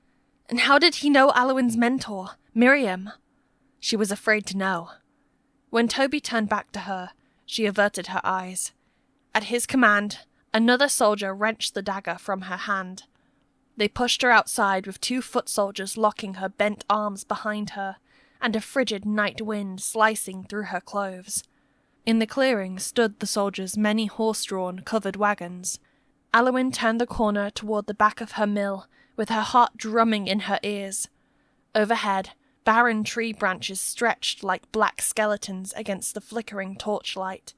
And how did he know Aliwyn's mentor, Miriam? She was afraid to know. When Toby turned back to her, she averted her eyes. At his command, another soldier wrenched the dagger from her hand. They pushed her outside with 2 foot soldiers locking her bent arms behind her, and a frigid night wind slicing through her clothes. In the clearing stood the soldiers' many horse-drawn, covered wagons. Aliwyn turned the corner toward the back of her mill, with her heart drumming in her ears. Overhead, barren tree branches stretched like black skeletons against the flickering torchlight.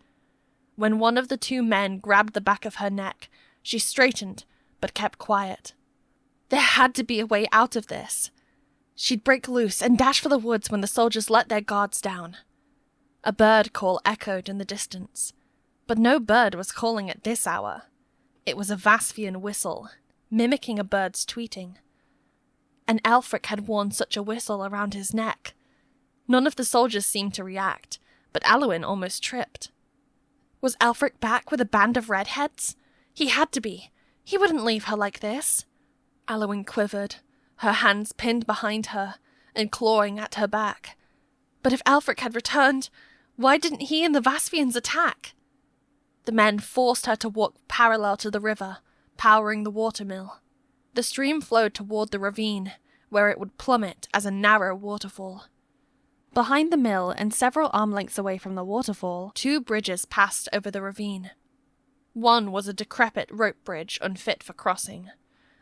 When one of the 2 men grabbed the back of her neck, she straightened, but kept quiet. There had to be a way out of this. She'd break loose and dash for the woods when the soldiers let their guards down. A bird call echoed in the distance, but no bird was calling at this hour. It was a Vasfian whistle, mimicking a bird's tweeting. And Aelfric had worn such a whistle around his neck. None of the soldiers seemed to react, but Aliwyn almost tripped. Was Aelfric back with a band of redheads? He had to be. He wouldn't leave her like this. Aliwyn quivered, her hands pinned behind her and clawing at her back. But if Aelfric had returned, why didn't he and the Vasfians attack? The men forced her to walk parallel to the river, powering the watermill. The stream flowed toward the ravine, where it would plummet as a narrow waterfall. Behind the mill and several arm lengths away from the waterfall, 2 bridges passed over the ravine. One was a decrepit rope bridge unfit for crossing,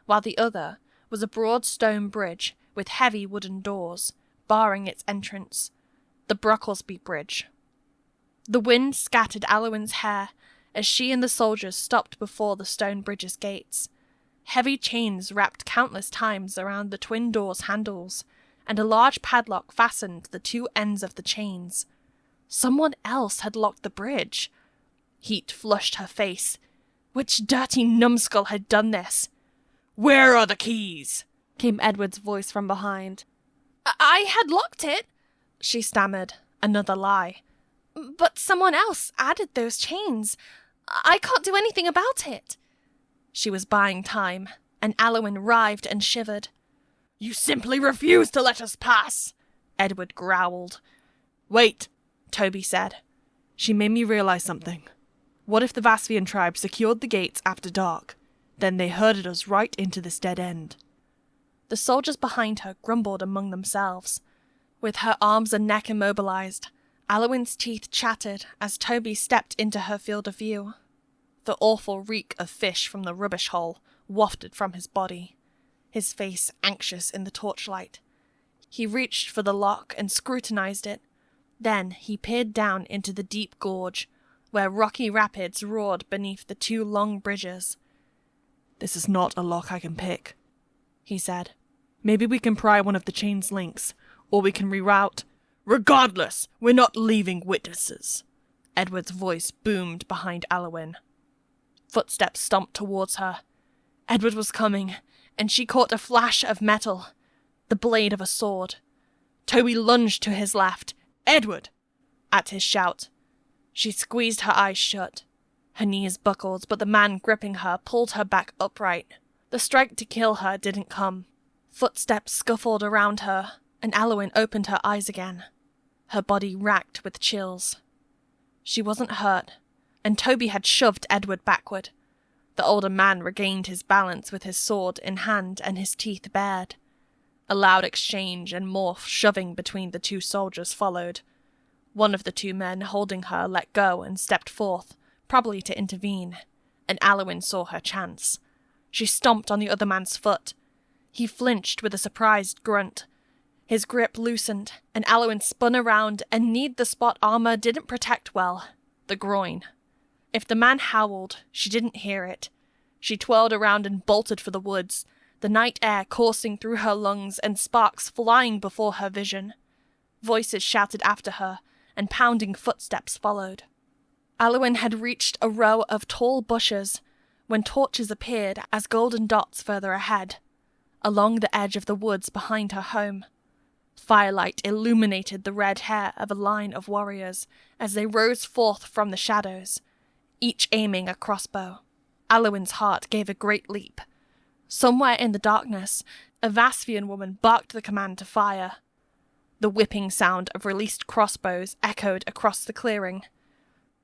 while the other was a broad stone bridge with heavy wooden doors, barring its entrance, the Brocklesby Bridge. The wind scattered Aliwyn's hair as she and the soldiers stopped before the stone bridge's gates. Heavy chains wrapped countless times around the twin doors' handles, and a large padlock fastened the 2 ends of the chains. Someone else had locked the bridge. Heat flushed her face. Which dirty numbskull had done this? "Where are the keys?" came Edward's voice from behind. I had locked it, she stammered, another lie. But someone else added those chains. I can't do anything about it. She was buying time, and Aliwyn writhed and shivered. "You simply refuse to let us pass," Edward growled. "Wait," Toby said. "She made me realize something. What if the Vasvian tribe secured the gates after dark? Then they herded us right into this dead end." The soldiers behind her grumbled among themselves. With her arms and neck immobilized, Aliwyn's teeth chattered as Toby stepped into her field of view. The awful reek of fish from the rubbish hole wafted from his body, his face anxious in the torchlight. He reached for the lock and scrutinized it. Then he peered down into the deep gorge, where rocky rapids roared beneath the 2 long bridges. "This is not a lock I can pick," he said. "Maybe we can pry one of the chain's links, or we can reroute—" "Regardless, we're not leaving witnesses," Edward's voice boomed behind Aliwyn. Footsteps stomped towards her. Edward was coming, and she caught a flash of metal, the blade of a sword. Toby lunged to his left. "Edward!" at his shout. She squeezed her eyes shut. Her knees buckled, but the man gripping her pulled her back upright. The strike to kill her didn't come. Footsteps scuffled around her, and Aliwyn opened her eyes again, her body racked with chills. She wasn't hurt, and Toby had shoved Edward backward. The older man regained his balance with his sword in hand and his teeth bared. A loud exchange and more shoving between the 2 soldiers followed. One of the 2 men holding her let go and stepped forth, probably to intervene, and Aliwyn saw her chance. She stomped on the other man's foot. He flinched with a surprised grunt. His grip loosened, and Aliwyn spun around and kneed the spot armor didn't protect well, the groin. If the man howled, she didn't hear it. She twirled around and bolted for the woods, the night air coursing through her lungs and sparks flying before her vision. Voices shouted after her, and pounding footsteps followed. Aliwyn had reached a row of tall bushes when torches appeared as golden dots further ahead, along the edge of the woods behind her home. Firelight illuminated the red hair of a line of warriors as they rose forth from the shadows, each aiming a crossbow. Aliwyn's heart gave a great leap. Somewhere in the darkness, a Vasvian woman barked the command to fire. The whipping sound of released crossbows echoed across the clearing.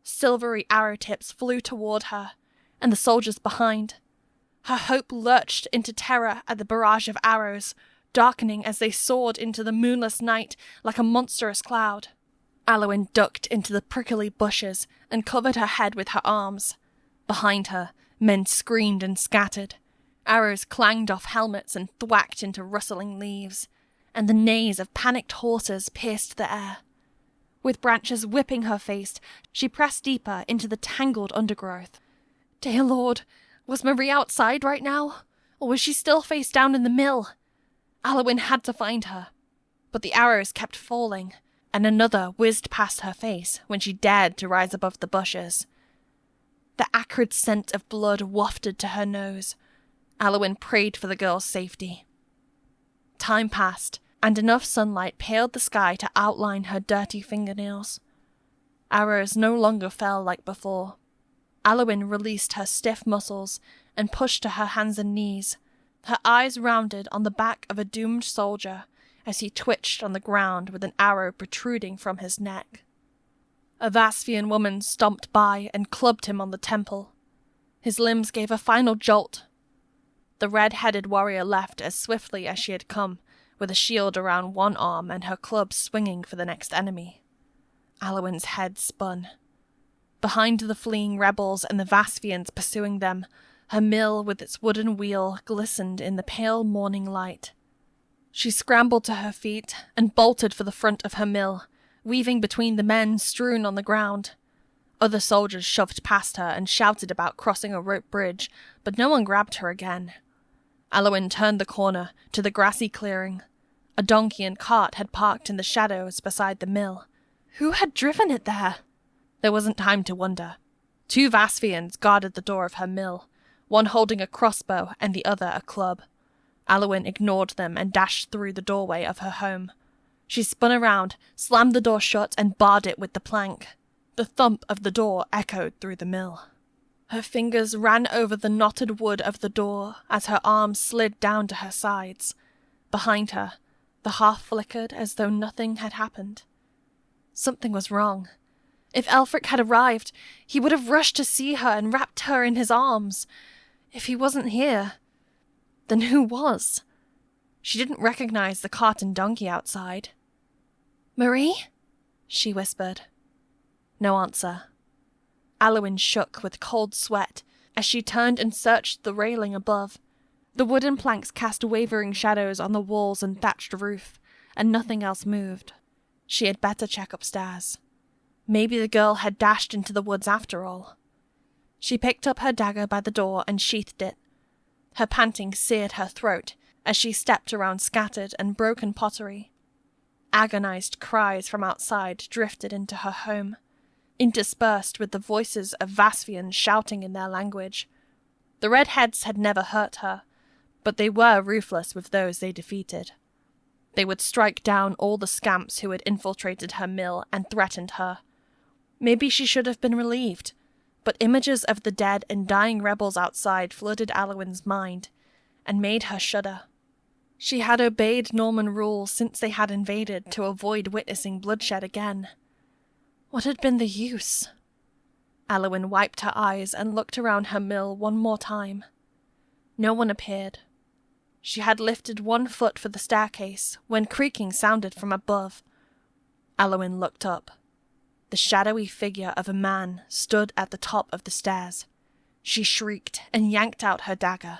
Silvery arrow tips flew toward her, and the soldiers behind. Her hope lurched into terror at the barrage of arrows, darkening as they soared into the moonless night like a monstrous cloud. Aliwyn ducked into the prickly bushes and covered her head with her arms. Behind her, men screamed and scattered. Arrows clanged off helmets and thwacked into rustling leaves, and the neighs of panicked horses pierced the air. With branches whipping her face, she pressed deeper into the tangled undergrowth. Dear Lord, was Marie outside right now? Or was she still face down in the mill? Aliwyn had to find her. But the arrows kept falling, and another whizzed past her face when she dared to rise above the bushes. The acrid scent of blood wafted to her nose. Aliwyn prayed for the girl's safety. Time passed, and enough sunlight paled the sky to outline her dirty fingernails. Arrows no longer fell like before. Aliwyn released her stiff muscles and pushed to her hands and knees, her eyes rounded on the back of a doomed soldier as he twitched on the ground with an arrow protruding from his neck. A Vasvian woman stomped by and clubbed him on the temple. His limbs gave a final jolt. The red-headed warrior left as swiftly as she had come, with a shield around one arm and her club swinging for the next enemy. Aliwyn's head spun. Behind the fleeing rebels and the Vasfians pursuing them, her mill with its wooden wheel glistened in the pale morning light. She scrambled to her feet and bolted for the front of her mill, weaving between the men strewn on the ground. Other soldiers shoved past her and shouted about crossing a rope bridge, but no one grabbed her again. Aliwyn turned the corner to the grassy clearing. A donkey and cart had parked in the shadows beside the mill. Who had driven it there? There wasn't time to wonder. 2 Vasfians guarded the door of her mill, one holding a crossbow and the other a club. Aliwyn ignored them and dashed through the doorway of her home. She spun around, slammed the door shut, and barred it with the plank. The thump of the door echoed through the mill. Her fingers ran over the knotted wood of the door as her arms slid down to her sides. Behind her, the hearth flickered as though nothing had happened. Something was wrong. If Aelfric had arrived, he would have rushed to see her and wrapped her in his arms. If he wasn't here, then who was? She didn't recognize the cart and donkey outside. "Marie?" she whispered. No answer. Aliwyn shook with cold sweat as she turned and searched the railing above. The wooden planks cast wavering shadows on the walls and thatched roof, and nothing else moved. She had better check upstairs. Maybe the girl had dashed into the woods after all. She picked up her dagger by the door and sheathed it. Her panting seared her throat as she stepped around scattered and broken pottery. Agonized cries from outside drifted into her home, interspersed with the voices of Vasfians shouting in their language. The redheads had never hurt her, but they were ruthless with those they defeated. They would strike down all the scamps who had infiltrated her mill and threatened her. Maybe she should have been relieved, but images of the dead and dying rebels outside flooded Aliwyn's mind and made her shudder. She had obeyed Norman rule since they had invaded to avoid witnessing bloodshed again. What had been the use? Aliwyn wiped her eyes and looked around her mill one more time. No one appeared. She had lifted one foot for the staircase when creaking sounded from above. Aliwyn looked up. The shadowy figure of a man stood at the top of the stairs. She shrieked and yanked out her dagger.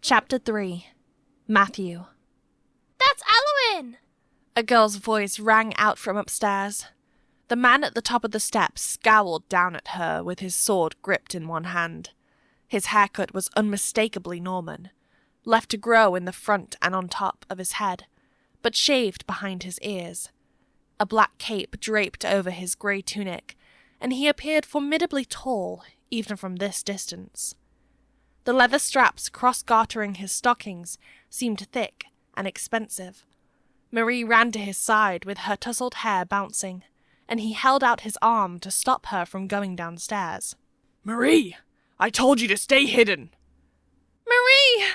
Chapter 3. Matthew. That's Aliwyn! A girl's voice rang out from upstairs. The man at the top of the steps scowled down at her with his sword gripped in one hand. His haircut was unmistakably Norman, left to grow in the front and on top of his head, but shaved behind his ears. A black cape draped over his grey tunic, and he appeared formidably tall, even from this distance. The leather straps cross-gartering his stockings seemed thick and expensive. Marie ran to his side with her tousled hair bouncing, and he held out his arm to stop her from going downstairs. "Marie! I told you to stay hidden!" "Marie!"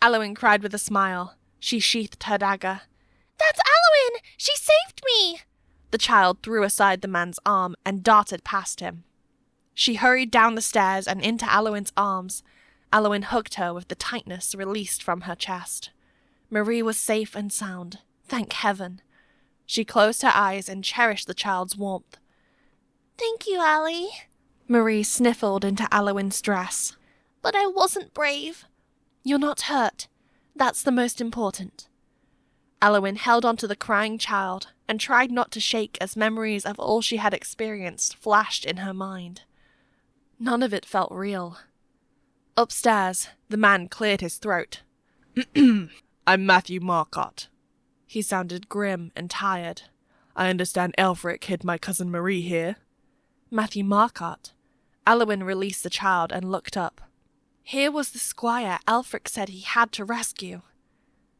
Aliwyn cried with a smile. She sheathed her dagger. That's Aliwyn! She saved me! The child threw aside the man's arm and darted past him. She hurried down the stairs and into Aliwyn's arms. Aliwyn hugged her with the tightness released from her chest. Marie was safe and sound. Thank heaven. She closed her eyes and cherished the child's warmth. Thank you, Ali. Marie sniffled into Aliwyn's dress. But I wasn't brave. You're not hurt. That's the most important. Aliwyn held onto the crying child and tried not to shake as memories of all she had experienced flashed in her mind. None of it felt real. Upstairs, the man cleared his throat. "I'm Matthew Marcotte." He sounded grim and tired. "I understand Aelfric hid my cousin Marie here." Matthew Marcotte. Aliwyn released the child and looked up. Here was the squire Aelfric said he had to rescue.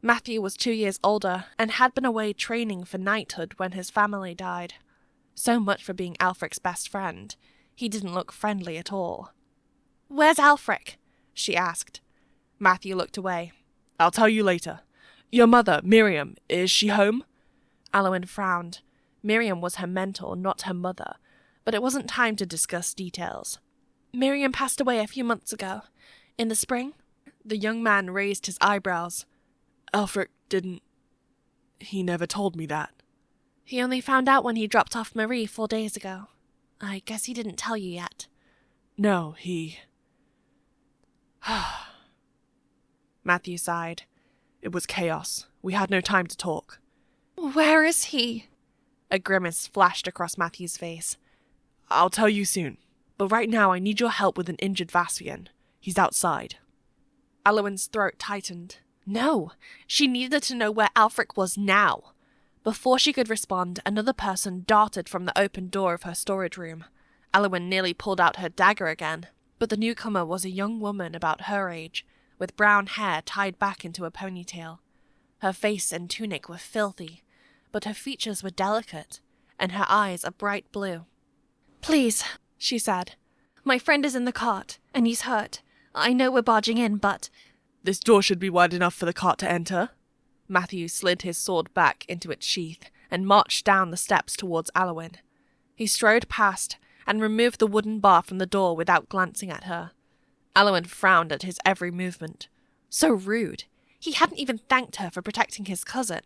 Matthew was 2 years older and had been away training for knighthood when his family died. So much for being Aelfric's best friend. He didn't look friendly at all. "Where's Aelfric?" she asked. Matthew looked away. "I'll tell you later. Your mother, Miriam, is she home?" Aliwyn frowned. Miriam was her mentor, not her mother, but it wasn't time to discuss details. Miriam passed away a few months ago. In the spring. The young man raised his eyebrows. Aelfric didn't... He never told me that. He only found out when he dropped off Marie 4 days ago. I guess he didn't tell you yet. No, he... Matthew sighed. It was chaos. We had no time to talk. Where is he? A grimace flashed across Matthew's face. I'll tell you soon, but right now I need your help with an injured Vaspian. He's outside. Aliwyn's throat tightened. No, she needed to know where Aelfric was now. Before she could respond, another person darted from the open door of her storage room. Aliwyn nearly pulled out her dagger again, but the newcomer was a young woman about her age, with brown hair tied back into a ponytail. Her face and tunic were filthy, but her features were delicate, and her eyes a bright blue. Please, she said. My friend is in the cart, and he's hurt. I know we're barging in, but... This door should be wide enough for the cart to enter. Matthew slid his sword back into its sheath and marched down the steps towards Aliwyn. He strode past and removed the wooden bar from the door without glancing at her. Aliwyn frowned at his every movement. So rude. He hadn't even thanked her for protecting his cousin.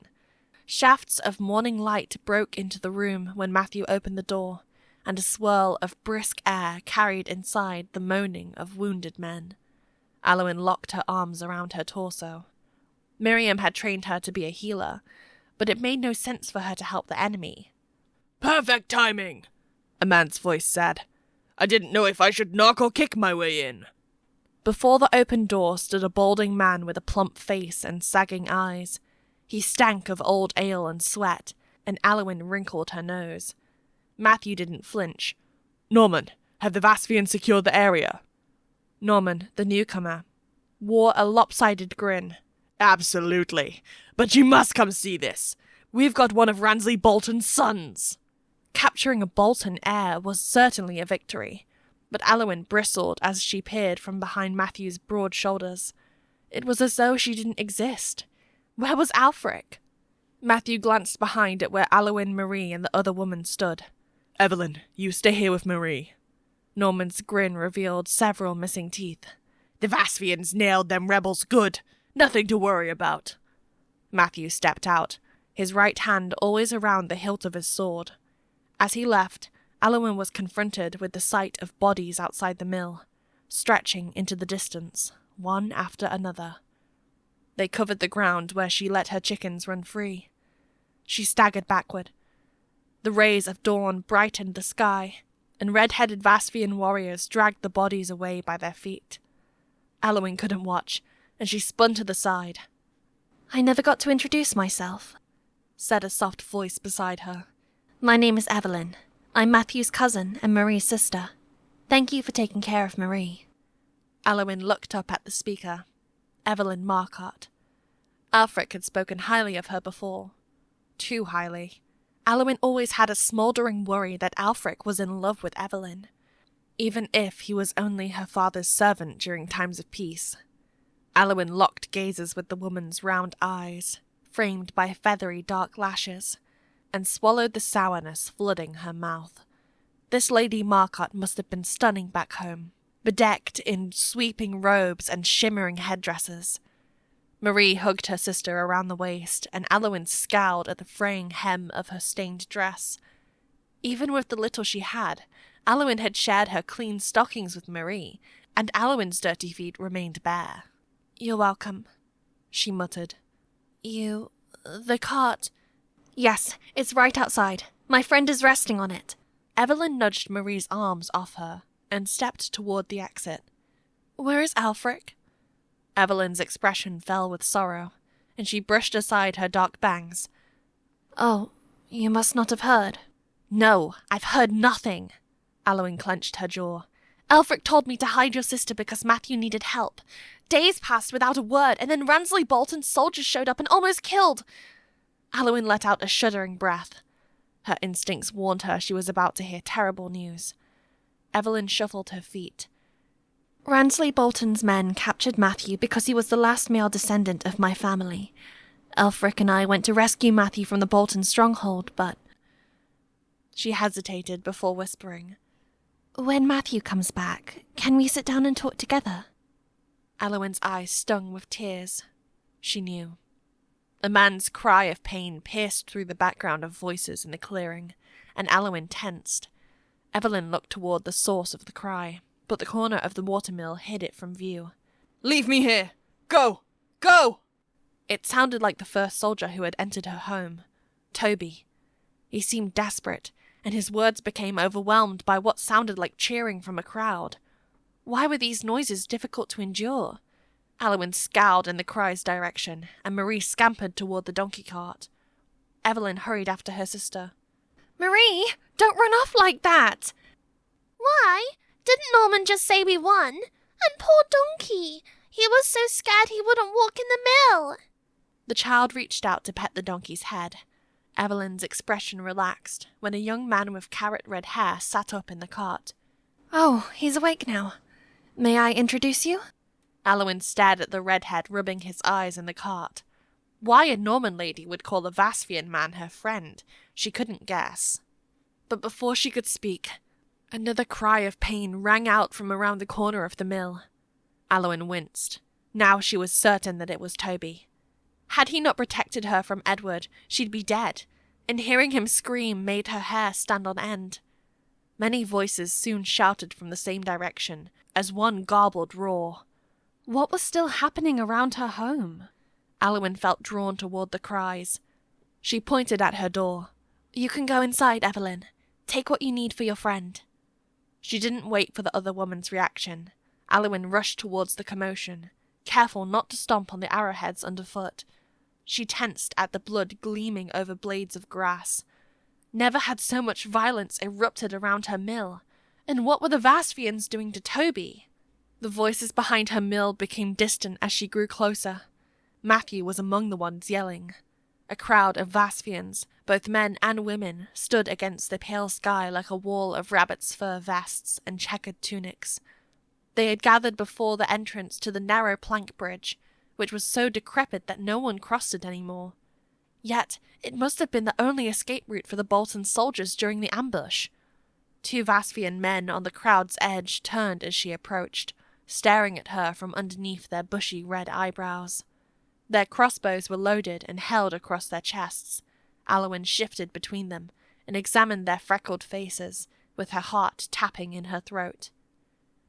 Shafts of morning light broke into the room when Matthew opened the door, and a swirl of brisk air carried inside the moaning of wounded men. Aliwyn locked her arms around her torso. Miriam had trained her to be a healer, but it made no sense for her to help the enemy. Perfect timing, a man's voice said. I didn't know if I should knock or kick my way in. Before the open door stood a balding man with a plump face and sagging eyes. He stank of old ale and sweat, and Aliwyn wrinkled her nose. Matthew didn't flinch. Norman, have the Vaspians secured the area? Norman, the newcomer, wore a lopsided grin. Absolutely. But you must come see this. We've got one of Ransley Bolton's sons. Capturing a Bolton heir was certainly a victory, but Aliwyn bristled as she peered from behind Matthew's broad shoulders. It was as though she didn't exist. Where was Aelfric? Matthew glanced behind at where Aliwyn, Marie, and the other woman stood. Evelyn, you stay here with Marie. Norman's grin revealed several missing teeth. The Vaspians nailed them rebels good. Nothing to worry about. Matthew stepped out, his right hand always around the hilt of his sword. As he left, Aliwyn was confronted with the sight of bodies outside the mill, stretching into the distance, one after another. They covered the ground where she let her chickens run free. She staggered backward. The rays of dawn brightened the sky, and red-headed Vaspian warriors dragged the bodies away by their feet. Aliwyn couldn't watch, and she spun to the side. I never got to introduce myself, said a soft voice beside her. My name is Evelyn. I'm Matthew's cousin and Marie's sister. Thank you for taking care of Marie. Aliwyn looked up at the speaker, Evelyn Marcotte. Aelfric had spoken highly of her before. Too highly. Aliwyn always had a smouldering worry that Aelfric was in love with Evelyn, even if he was only her father's servant during times of peace. Aliwyn locked gazes with the woman's round eyes, framed by feathery dark lashes, and swallowed the sourness flooding her mouth. This Lady Marcotte must have been stunning back home, bedecked in sweeping robes and shimmering headdresses. Marie hugged her sister around the waist, and Aliwyn scowled at the fraying hem of her stained dress. Even with the little she had, Aliwyn had shared her clean stockings with Marie, and Aliwyn's dirty feet remained bare. You're welcome, she muttered. The cart... Yes, it's right outside. My friend is resting on it. Evelyn nudged Marie's arms off her and stepped toward the exit. Where is Aelfric? Evelyn's expression fell with sorrow, and she brushed aside her dark bangs. Oh, you must not have heard. No, I've heard nothing. Aliwyn clenched her jaw. Aelfric told me to hide your sister because Matthew needed help. Days passed without a word, and then Ransley Bolton's soldiers showed up and almost killed. Aliwyn let out a shuddering breath. Her instincts warned her she was about to hear terrible news. Evelyn shuffled her feet. Ransley Bolton's men captured Matthew because he was the last male descendant of my family. Aelfric and I went to rescue Matthew from the Bolton stronghold, but... She hesitated before whispering. When Matthew comes back, can we sit down and talk together? Aliwyn's eyes stung with tears. She knew. A man's cry of pain pierced through the background of voices in the clearing, and Aliwyn tensed. Evelyn looked toward the source of the cry, but the corner of the watermill hid it from view. Leave me here! Go! Go! It sounded like the first soldier who had entered her home, Toby. He seemed desperate, and his words became overwhelmed by what sounded like cheering from a crowd. Why were these noises difficult to endure? Aliwyn scowled in the cry's direction, and Marie scampered toward the donkey cart. Evelyn hurried after her sister. Marie, don't run off like that! Why? Didn't Norman just say we won? And poor donkey! He was so scared he wouldn't walk in the mill! The child reached out to pet the donkey's head. Evelyn's expression relaxed when a young man with carrot-red hair sat up in the cart. Oh, he's awake now. May I introduce you? Aliwyn stared at the redhead rubbing his eyes in the cart. Why a Norman lady would call a Vaspian man her friend, she couldn't guess. But before she could speak, another cry of pain rang out from around the corner of the mill. Aliwyn winced. Now she was certain that it was Toby. Had he not protected her from Edward, she'd be dead, and hearing him scream made her hair stand on end. Many voices soon shouted from the same direction, as one garbled roar. What was still happening around her home? Aliwyn felt drawn toward the cries. She pointed at her door. You can go inside, Evelyn. Take what you need for your friend. She didn't wait for the other woman's reaction. Aliwyn rushed towards the commotion, careful not to stomp on the arrowheads underfoot. She tensed at the blood gleaming over blades of grass. Never had so much violence erupted around her mill. And what were the Vaspians doing to Toby? The voices behind her mill became distant as she grew closer. Matthew was among the ones yelling. A crowd of Vaspians, both men and women, stood against the pale sky like a wall of rabbit's fur vests and checkered tunics. They had gathered before the entrance to the narrow plank bridge, which was so decrepit that no one crossed it anymore. Yet it must have been the only escape route for the Bolton soldiers during the ambush. 2 Vaspian men on the crowd's edge turned as she approached, staring at her from underneath their bushy red eyebrows. Their crossbows were loaded and held across their chests. Aliwyn shifted between them and examined their freckled faces, with her heart tapping in her throat.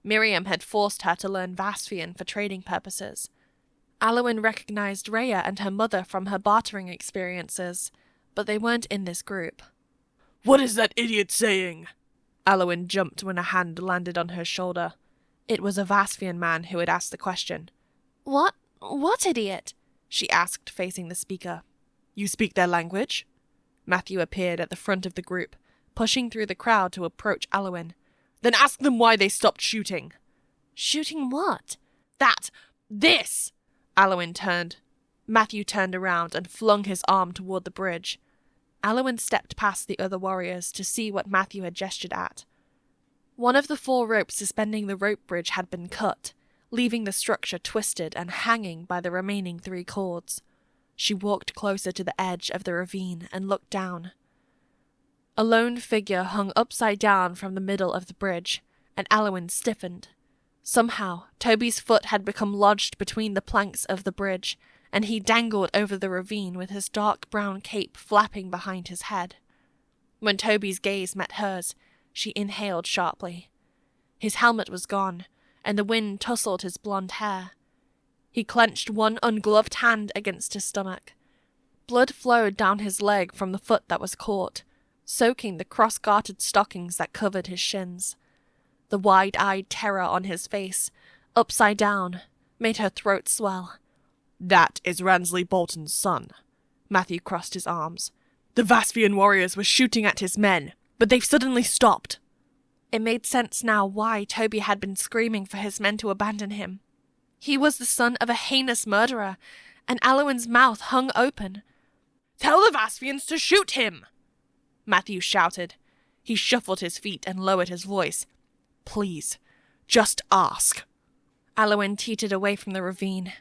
Miriam had forced her to learn Vaspian for trading purposes. Aliwyn recognized Rhea and her mother from her bartering experiences, but they weren't in this group. What is that idiot saying? Aliwyn jumped when a hand landed on her shoulder. It was a Vaspian man who had asked the question. What idiot? She asked, facing the speaker. You speak their language? Matthew appeared at the front of the group, pushing through the crowd to approach Aliwyn. Then ask them why they stopped shooting. Shooting what? This! Aliwyn turned. Matthew turned around and flung his arm toward the bridge. Aliwyn stepped past the other warriors to see what Matthew had gestured at. One of the 4 ropes suspending the rope bridge had been cut, leaving the structure twisted and hanging by the remaining 3 cords. She walked closer to the edge of the ravine and looked down. A lone figure hung upside down from the middle of the bridge, and Aliwyn stiffened. Somehow, Toby's foot had become lodged between the planks of the bridge, and he dangled over the ravine with his dark brown cape flapping behind his head. When Toby's gaze met hers, she inhaled sharply. His helmet was gone, and the wind tousled his blonde hair. He clenched one ungloved hand against his stomach. Blood flowed down his leg from the foot that was caught, soaking the cross-gartered stockings that covered his shins. The wide-eyed terror on his face, upside down, made her throat swell. That is Ransley Bolton's son. Matthew crossed his arms. The Vaspian warriors were shooting at his men, but they've suddenly stopped. It made sense now why Toby had been screaming for his men to abandon him. He was the son of a heinous murderer, and Aliwyn's mouth hung open. Tell the Vaspians to shoot him! Matthew shouted. He shuffled his feet and lowered his voice. Please, just ask. Aliwyn teetered away from the ravine.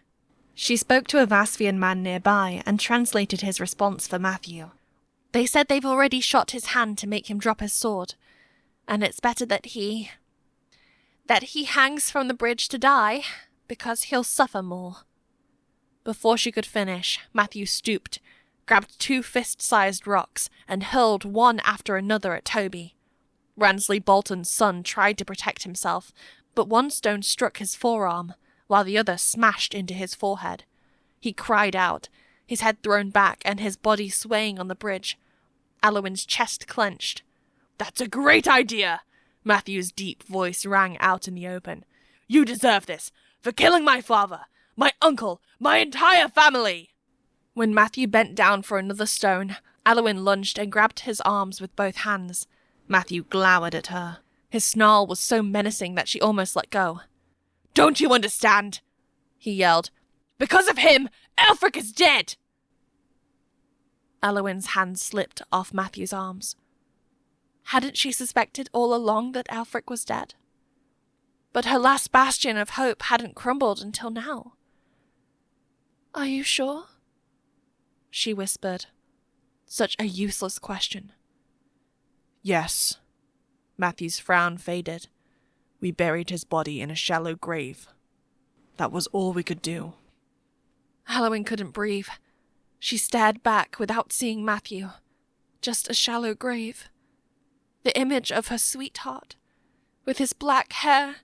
She spoke to a Vaspian man nearby and translated his response for Matthew. They said they've already shot his hand to make him drop his sword, and it's better that he hangs from the bridge to die. because he'll suffer more." Before she could finish, Matthew stooped, grabbed 2 fist-sized rocks, and hurled one after another at Toby. Ransley Bolton's son tried to protect himself, but one stone struck his forearm, while the other smashed into his forehead. He cried out, his head thrown back and his body swaying on the bridge. Aliwyn's chest clenched. "That's a great idea!" Matthew's deep voice rang out in the open. "You deserve this, for killing my father, my uncle, my entire family!" When Matthew bent down for another stone, Aliwyn lunged and grabbed his arms with both hands. Matthew glowered at her. His snarl was so menacing that she almost let go. "Don't you understand?" he yelled. "Because of him, Aelfric is dead!" Aliwyn's hand slipped off Matthew's arms. Hadn't she suspected all along that Aelfric was dead? But her last bastion of hope hadn't crumbled until now. "Are you sure?" she whispered. Such a useless question. "Yes." Matthew's frown faded. "We buried his body in a shallow grave. That was all we could do." Aliwyn couldn't breathe. She stared back without seeing Matthew. Just a shallow grave. The image of her sweetheart, with his black hair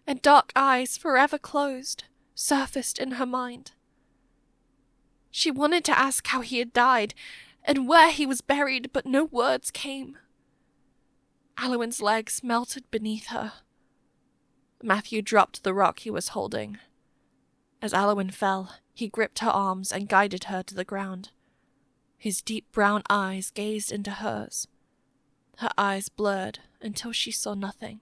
and dark eyes forever closed, surfaced in her mind. She wanted to ask how he had died and where he was buried, but no words came. Aliwyn's legs melted beneath her. Matthew dropped the rock he was holding. As Aliwyn fell, he gripped her arms and guided her to the ground. His deep brown eyes gazed into hers. Her eyes blurred until she saw nothing.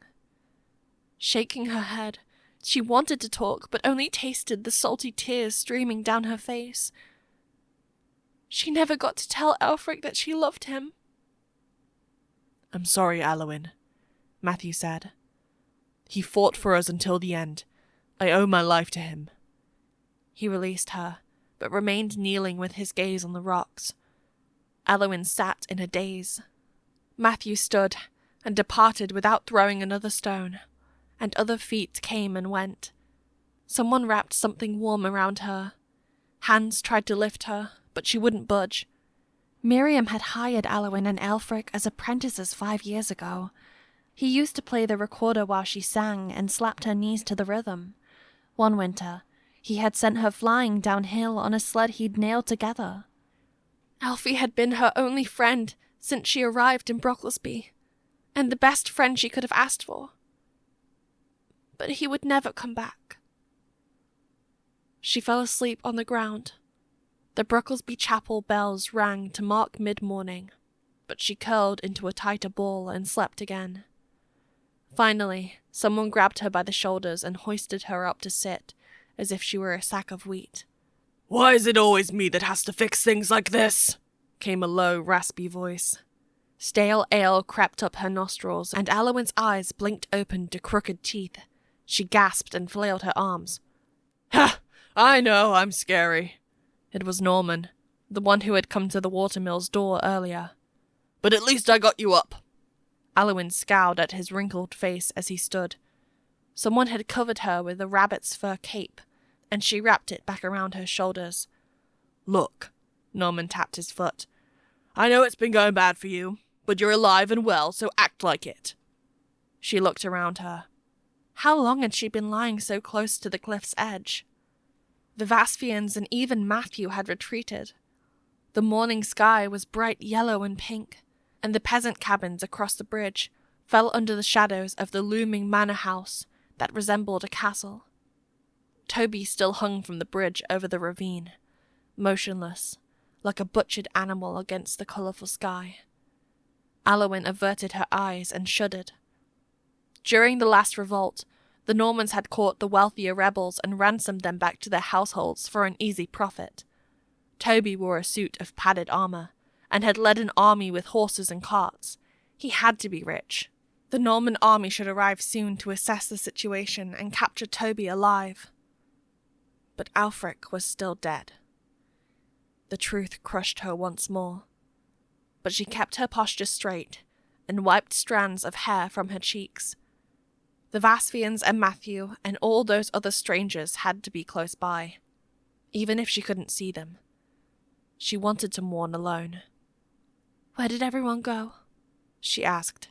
Shaking her head, she wanted to talk, but only tasted the salty tears streaming down her face. She never got to tell Aelfric that she loved him. "I'm sorry, Aliwyn," Matthew said. "He fought for us until the end. I owe my life to him." He released her, but remained kneeling with his gaze on the rocks. Aliwyn sat in a daze. Matthew stood and departed without throwing another stone, and other feet came and went. Someone wrapped something warm around her. Hands tried to lift her, but she wouldn't budge. Miriam had hired Aliwyn and Aelfric as apprentices 5 years ago. He used to play the recorder while she sang and slapped her knees to the rhythm. One winter, he had sent her flying downhill on a sled he'd nailed together. Alfie had been her only friend since she arrived in Brocklesby, and the best friend she could have asked for. But he would never come back. She fell asleep on the ground. The Brocklesby chapel bells rang to mark mid-morning, but she curled into a tighter ball and slept again. Finally, someone grabbed her by the shoulders and hoisted her up to sit, as if she were a sack of wheat. "Why is it always me that has to fix things like this?" came a low, raspy voice. Stale ale crept up her nostrils, and Aliwyn's eyes blinked open to crooked teeth. She gasped and flailed her arms. "Ha! I know, I'm scary." It was Norman, the one who had come to the watermill's door earlier. "But at least I got you up." Aliwyn scowled at his wrinkled face as he stood. Someone had covered her with a rabbit's fur cape, and she wrapped it back around her shoulders. "Look," Norman tapped his foot. "I know it's been going bad for you, but you're alive and well, so act like it." She looked around her. How long had she been lying so close to the cliff's edge? The Vasfians and even Matthew had retreated. The morning sky was bright yellow and pink, and the peasant cabins across the bridge fell under the shadows of the looming manor house that resembled a castle. Toby still hung from the bridge over the ravine, motionless, like a butchered animal against the colourful sky. Aliwyn averted her eyes and shuddered. During the last revolt, the Normans had caught the wealthier rebels and ransomed them back to their households for an easy profit. Toby wore a suit of padded armour, and had led an army with horses and carts. He had to be rich. The Norman army should arrive soon to assess the situation and capture Toby alive. But Aelfric was still dead. The truth crushed her once more. But she kept her posture straight, and wiped strands of hair from her cheeks. The Vaspians and Matthew and all those other strangers had to be close by, even if she couldn't see them. She wanted to mourn alone. "Where did everyone go?" she asked.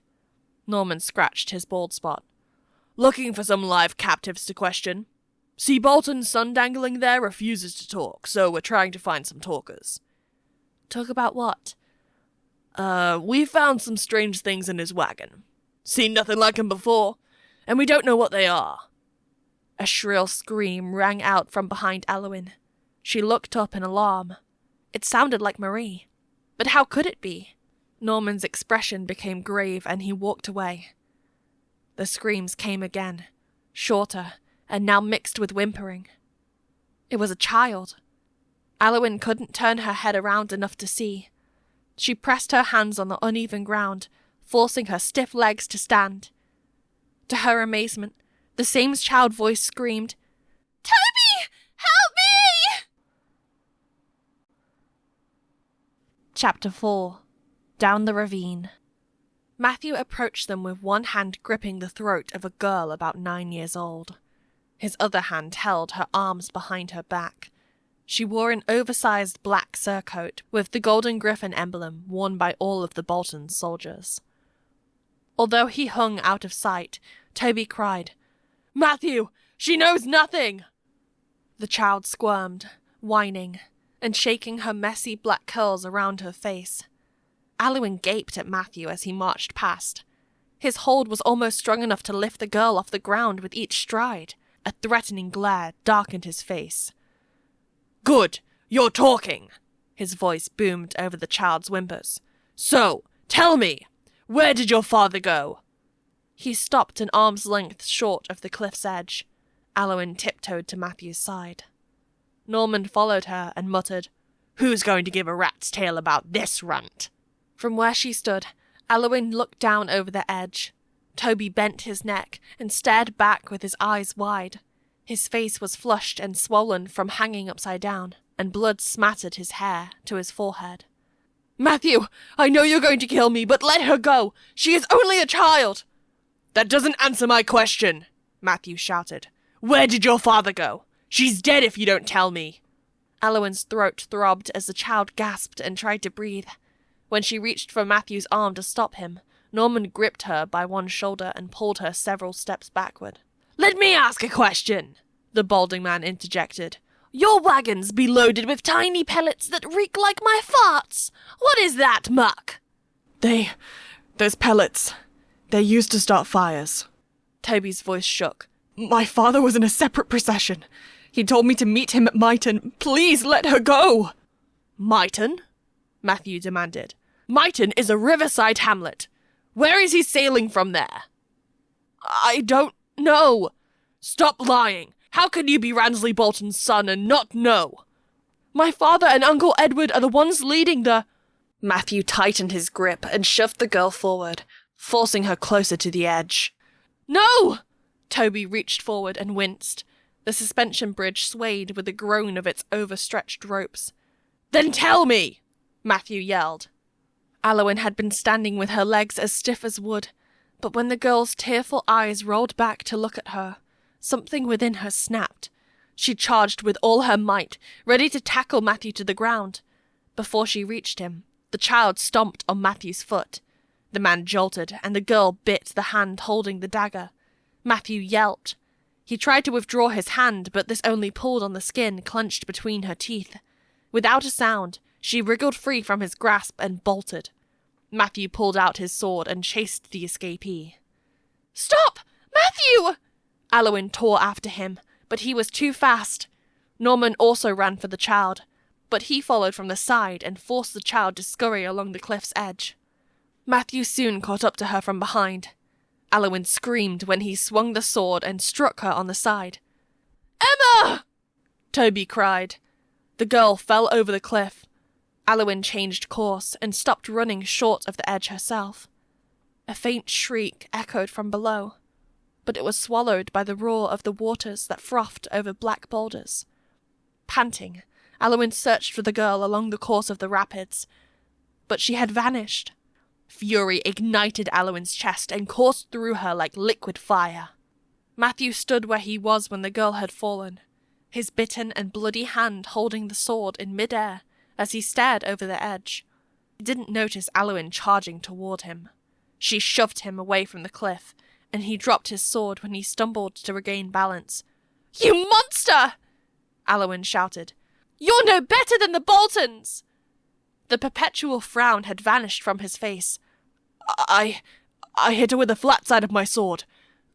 Norman scratched his bald spot. "Looking for some live captives to question. See Bolton's son dangling there refuses to talk, so we're trying to find some talkers." "Talk about what?" We found some strange things in his wagon. Seen nothing like 'em before, and we don't know what they are." A shrill scream rang out from behind Aliwyn. She looked up in alarm. It sounded like Marie. But how could it be? Norman's expression became grave and he walked away. The screams came again, shorter, and now mixed with whimpering. It was a child. Aliwyn couldn't turn her head around enough to see. She pressed her hands on the uneven ground, forcing her stiff legs to stand. To her amazement, the same child voice screamed, "Toby! Help me!" Chapter 4. Down the Ravine. Matthew approached them with one hand gripping the throat of a girl about 9 years old. His other hand held her arms behind her back. She wore an oversized black surcoat with the golden griffin emblem worn by all of the Bolton soldiers. Although he hung out of sight, Toby cried, "Matthew! She knows nothing!" The child squirmed, whining, and shaking her messy black curls around her face. Aliwyn gaped at Matthew as he marched past. His hold was almost strong enough to lift the girl off the ground with each stride. A threatening glare darkened his face. "Good! You're talking!" His voice boomed over the child's whimpers. "So, tell me, where did your father go?" He stopped an arm's length short of the cliff's edge. Aliwyn tiptoed to Matthew's side. Norman followed her and muttered, "Who's going to give a rat's tail about this runt?" From where she stood, Aliwyn looked down over the edge. Toby bent his neck and stared back with his eyes wide. His face was flushed and swollen from hanging upside down, and blood smattered his hair to his forehead. "Matthew, I know you're going to kill me, but let her go! She is only a child!" "That doesn't answer my question," Matthew shouted. "Where did your father go? She's dead if you don't tell me." Aliwyn's throat throbbed as the child gasped and tried to breathe. When she reached for Matthew's arm to stop him, Norman gripped her by one shoulder and pulled her several steps backward. "Let me ask a question," the balding man interjected. "Your wagons be loaded with tiny pellets that reek like my farts. What is that muck?" Those pellets, they're used to start fires." Toby's voice shook. "My father was in a separate procession. He told me to meet him at Myton. Please let her go." "Myton?" Matthew demanded. "Myton is a riverside hamlet. Where is he sailing from there?" "I don't know." "Stop lying. How can you be Ransley Bolton's son and not know?" "My father and Uncle Edward are the ones leading the—" Matthew tightened his grip and shoved the girl forward, forcing her closer to the edge. "No!" Toby reached forward and winced. The suspension bridge swayed with the groan of its overstretched ropes. "Then tell me!" Matthew yelled. Aliwyn had been standing with her legs as stiff as wood, but when the girl's tearful eyes rolled back to look at her, something within her snapped. She charged with all her might, ready to tackle Matthew to the ground. Before she reached him, the child stomped on Matthew's foot. The man jolted, and the girl bit the hand holding the dagger. Matthew yelped. He tried to withdraw his hand, but this only pulled on the skin clenched between her teeth. Without a sound, she wriggled free from his grasp and bolted. Matthew pulled out his sword and chased the escapee. "Stop! Matthew!" Aliwyn tore after him, but he was too fast. Norman also ran for the child, but he followed from the side and forced the child to scurry along the cliff's edge. Matthew soon caught up to her from behind. Aliwyn screamed when he swung the sword and struck her on the side. "Emma!" Toby cried. The girl fell over the cliff. Aliwyn changed course and stopped running short of the edge herself. A faint shriek echoed from below, but it was swallowed by the roar of the waters that frothed over black boulders. Panting, Aliwyn searched for the girl along the course of the rapids, but she had vanished. Fury ignited Aliwyn's chest and coursed through her like liquid fire. Matthew stood where he was when the girl had fallen, his bitten and bloody hand holding the sword in midair as he stared over the edge. He didn't notice Aliwyn charging toward him. She shoved him away from the cliff, and he dropped his sword when he stumbled to regain balance. "You monster!" Aliwyn shouted. "You're no better than the Boltons!" The perpetual frown had vanished from his face. I hit her with the flat side of my sword.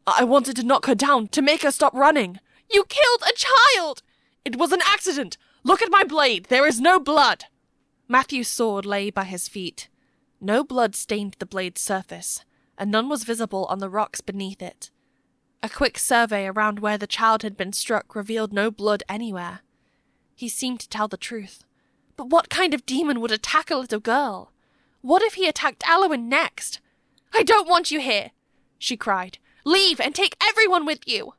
I wanted to knock her down, to make her stop running. "You killed a child!" It was an accident. Look at my blade. There is no blood. Matthew's sword lay by his feet. No blood stained the blade's surface, and none was visible on the rocks beneath it. A quick survey around where the child had been struck revealed no blood anywhere. He seemed to tell the truth. But what kind of demon would attack a little girl? What if he attacked Aliwyn next? "I don't want you here," she cried. "Leave and take everyone with you."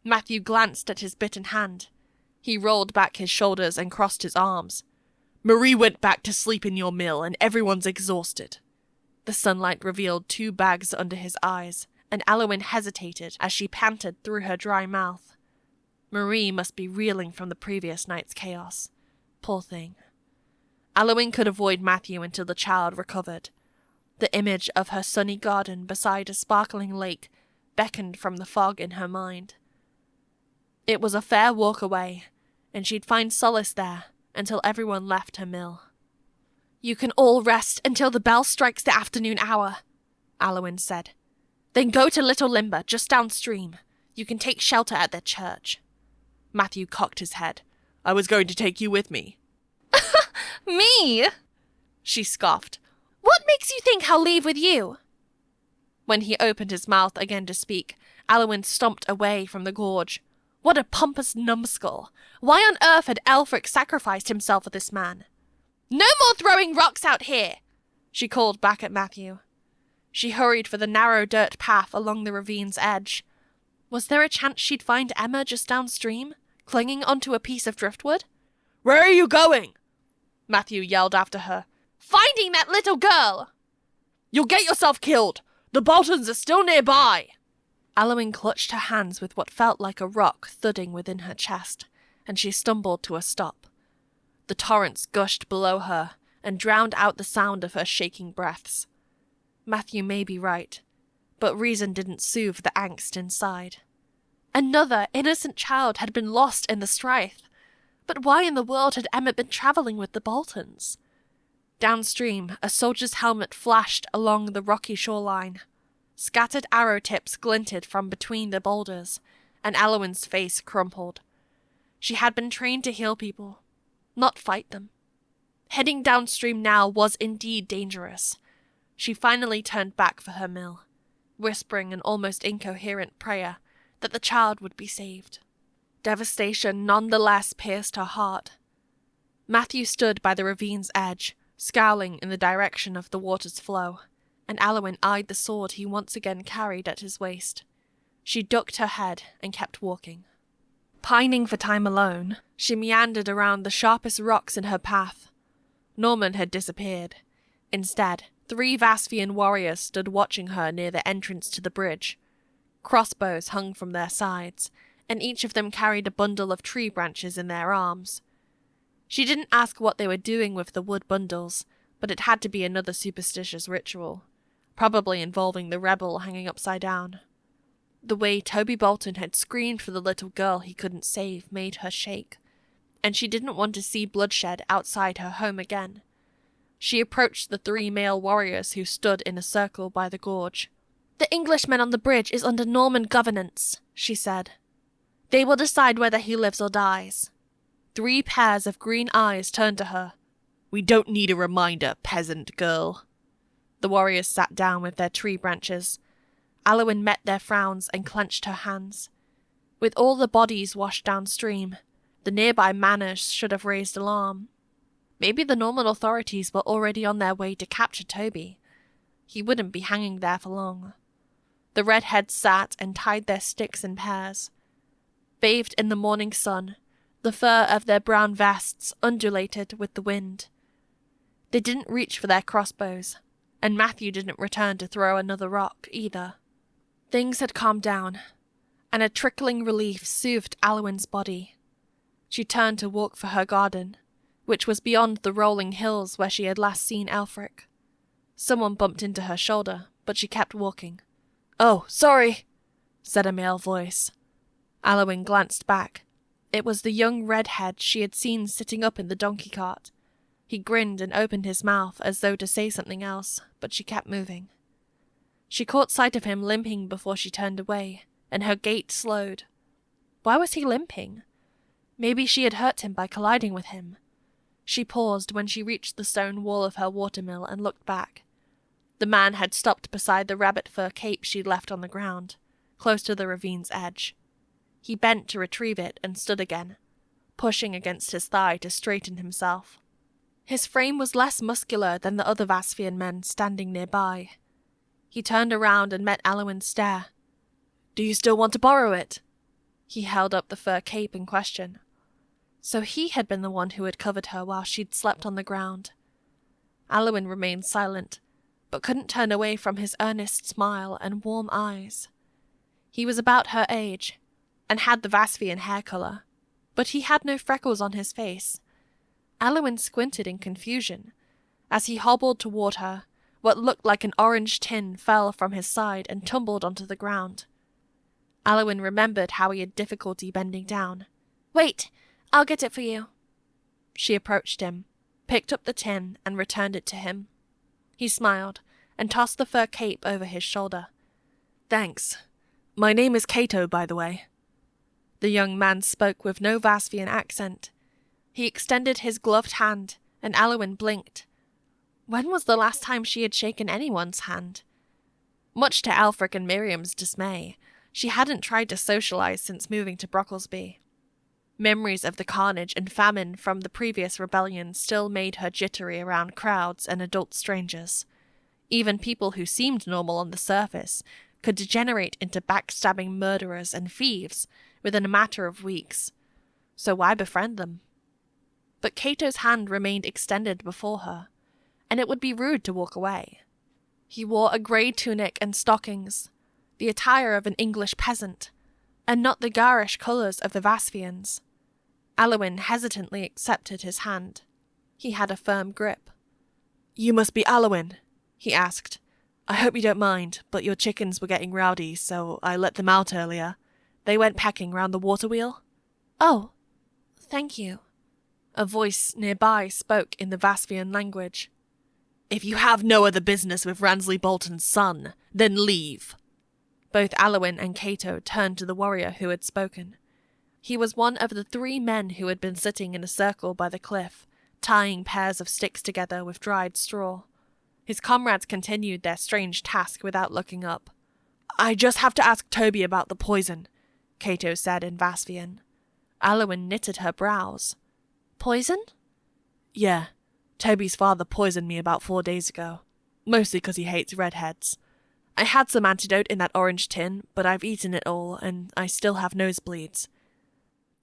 Matthew glanced at his bitten hand. He rolled back his shoulders and crossed his arms. "Marie went back to sleep in your mill, and everyone's exhausted." The sunlight revealed 2 bags under his eyes, and Aliwyn hesitated as she panted through her dry mouth. Marie must be reeling from the previous night's chaos. Poor thing. Aliwyn could avoid Matthew until the child recovered. The image of her sunny garden beside a sparkling lake beckoned from the fog in her mind. It was a fair walk away, and she'd find solace there until everyone left her mill. "You can all rest until the bell strikes the afternoon hour," Aliwyn said. "Then go to Little Limber, just downstream. You can take shelter at their church." Matthew cocked his head. "I was going to take you with me." "Me?" she scoffed. "What makes you think I'll leave with you?" When he opened his mouth again to speak, Aliwyn stomped away from the gorge. What a pompous numbskull! Why on earth had Aelfric sacrificed himself for this man? "No more throwing rocks out here!" she called back at Matthew. She hurried for the narrow dirt path along the ravine's edge. Was there a chance she'd find Emma just downstream, clinging onto a piece of driftwood? "Where are you going?" Matthew yelled after her. "Finding that little girl!" "You'll get yourself killed! The Boltons are still nearby!" Aliwyn clutched her hands with what felt like a rock thudding within her chest, and she stumbled to a stop. The torrents gushed below her and drowned out the sound of her shaking breaths. Matthew may be right, but reason didn't soothe the angst inside. Another innocent child had been lost in the strife. But why in the world had Emma been travelling with the Boltons? Downstream, a soldier's helmet flashed along the rocky shoreline. Scattered arrow tips glinted from between the boulders, and Aliwyn's face crumpled. She had been trained to heal people, not fight them. Heading downstream now was indeed dangerous. She finally turned back for her mill, whispering an almost incoherent prayer that the child would be saved. Devastation nonetheless pierced her heart. Matthew stood by the ravine's edge, scowling in the direction of the water's flow, and Aliwyn eyed the sword he once again carried at his waist. She ducked her head and kept walking. Pining for time alone, she meandered around the sharpest rocks in her path. Norman had disappeared. Instead, 3 Vasfian warriors stood watching her near the entrance to the bridge. Crossbows hung from their sides, and each of them carried a bundle of tree branches in their arms. She didn't ask what they were doing with the wood bundles, but it had to be another superstitious ritual, probably involving the rebel hanging upside down. The way Toby Bolton had screamed for the little girl he couldn't save made her shake, and she didn't want to see bloodshed outside her home again. She approached the 3 male warriors who stood in a circle by the gorge. "The Englishman on the bridge is under Norman governance," she said. "They will decide whether he lives or dies." 3 pairs of green eyes turned to her. "We don't need a reminder, peasant girl." The warriors sat down with their tree branches. Aliwyn met their frowns and clenched her hands. With all the bodies washed downstream, the nearby manors should have raised alarm. Maybe the Norman authorities were already on their way to capture Toby. He wouldn't be hanging there for long. The redheads sat and tied their sticks in pairs. Bathed in the morning sun, the fur of their brown vests undulated with the wind. They didn't reach for their crossbows, and Matthew didn't return to throw another rock either. Things had calmed down. and a trickling relief soothed Aliwyn's body. She turned to walk for her garden, which was beyond the rolling hills where she had last seen Aelfric. Someone bumped into her shoulder, but she kept walking. "Oh, sorry," said a male voice. Aliwyn glanced back. It was the young redhead she had seen sitting up in the donkey cart. He grinned and opened his mouth as though to say something else, but she kept moving. She caught sight of him limping before she turned away, and her gait slowed. Why was he limping? Maybe she had hurt him by colliding with him. She paused when she reached the stone wall of her watermill and looked back. The man had stopped beside the rabbit fur cape she'd left on the ground, close to the ravine's edge. He bent to retrieve it and stood again, pushing against his thigh to straighten himself. His frame was less muscular than the other Vasfian men standing nearby. He turned around and met Aliwyn's stare. "Do you still want to borrow it?" He held up the fur cape in question. So he had been the one who had covered her while she'd slept on the ground. Aliwyn remained silent, but couldn't turn away from his earnest smile and warm eyes. He was about her age, and had the Vasfian hair colour, but he had no freckles on his face. Aliwyn squinted in confusion. As he hobbled toward her, what looked like an orange tin fell from his side and tumbled onto the ground. Aliwyn remembered how he had difficulty bending down. "Wait, I'll get it for you." She approached him, picked up the tin, and returned it to him. He smiled, and tossed the fur cape over his shoulder. "Thanks. My name is Cato, by the way." The young man spoke with no Vasfian accent. He extended his gloved hand, and Aliwyn blinked. When was the last time she had shaken anyone's hand? Much to Aelfric and Miriam's dismay, she hadn't tried to socialize since moving to Brocklesby. Memories of the carnage and famine from the previous rebellion still made her jittery around crowds and adult strangers. Even people who seemed normal on the surface could degenerate into backstabbing murderers and thieves within a matter of weeks. So why befriend them? But Cato's hand remained extended before her, and it would be rude to walk away. He wore a grey tunic and stockings, the attire of an English peasant, and not the garish colours of the Vasfians. Aliwyn hesitantly accepted his hand. He had a firm grip. "You must be Aliwyn," he asked. "I hope you don't mind, but your chickens were getting rowdy, so I let them out earlier. They went pecking round the water wheel." "Oh, thank you." A voice nearby spoke in the Vasfian language. "If you have no other business with Ransley Bolton's son, then leave." Both Aliwyn and Cato turned to the warrior who had spoken. He was one of the 3 men who had been sitting in a circle by the cliff, tying pairs of sticks together with dried straw. His comrades continued their strange task without looking up. "I just have to ask Toby about the poison," Cato said in Vasfian. Aliwyn knitted her brows. "Poison?" "Yeah. Toby's father poisoned me about 4 days ago. Mostly because he hates redheads. I had some antidote in that orange tin, but I've eaten it all, and I still have nosebleeds."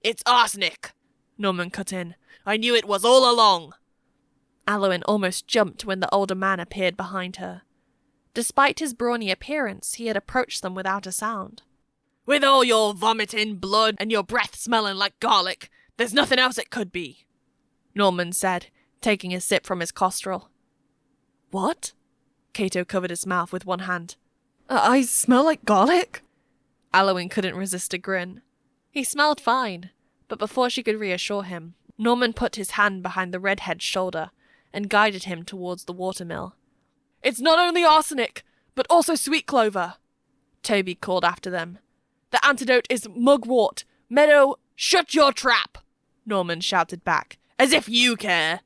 "It's arsenic," Norman cut in. "I knew it was all along." Aliwyn almost jumped when the older man appeared behind her. Despite his brawny appearance, he had approached them without a sound. "With all your vomiting blood and your breath smelling like garlic, there's nothing else it could be," Norman said, taking a sip from his costrel. "What?" Cato covered his mouth with one hand. I smell like garlic?" Aliwyn couldn't resist a grin. He smelled fine, but before she could reassure him, Norman put his hand behind the redhead's shoulder and guided him towards the watermill. "It's not only arsenic, but also sweet clover," Toby called after them. "The antidote is mugwort. Meadow, shut your trap," Norman shouted back. "As if you care."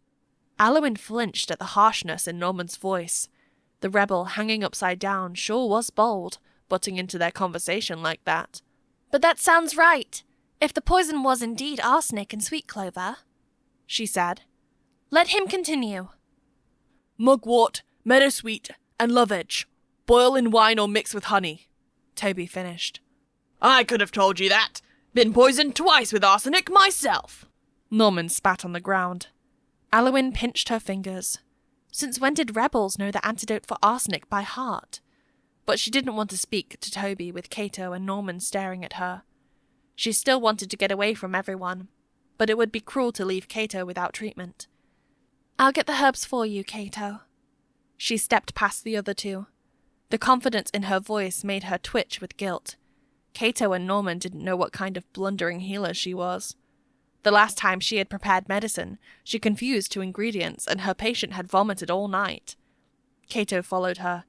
Aliwyn flinched at the harshness in Norman's voice. The rebel hanging upside down sure was bold, butting into their conversation like that. "But that sounds right. If the poison was indeed arsenic and sweet clover," she said. "Let him continue." "Mugwort, meadowsweet, and lovage. Boil in wine or mix with honey," Toby finished. "I could have told you that. Been poisoned twice with arsenic myself." Norman spat on the ground. Aliwyn pinched her fingers. Since when did rebels know the antidote for arsenic by heart? But she didn't want to speak to Toby with Cato and Norman staring at her. She still wanted to get away from everyone, but it would be cruel to leave Cato without treatment. "I'll get the herbs for you, Cato." She stepped past the other two. The confidence in her voice made her twitch with guilt. Cato and Norman didn't know what kind of blundering healer she was. The last time she had prepared medicine, she confused 2 ingredients and her patient had vomited all night. Cato followed her.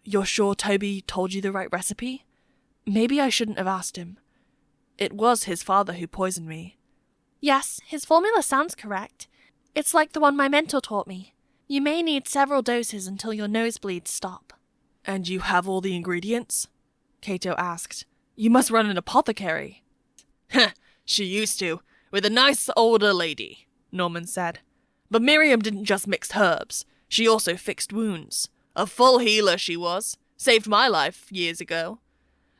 "You're sure Toby told you the right recipe? Maybe I shouldn't have asked him. It was his father who poisoned me." Yes, his formula sounds correct. It's like the one my mentor taught me. You may need several doses until your nosebleeds stop. "And you have all the ingredients?" Cato asked. "You must run an apothecary." "Heh, she used to, with a nice older lady," Norman said. "But Miriam didn't just mix herbs, she also fixed wounds. A full healer she was, saved my life years ago.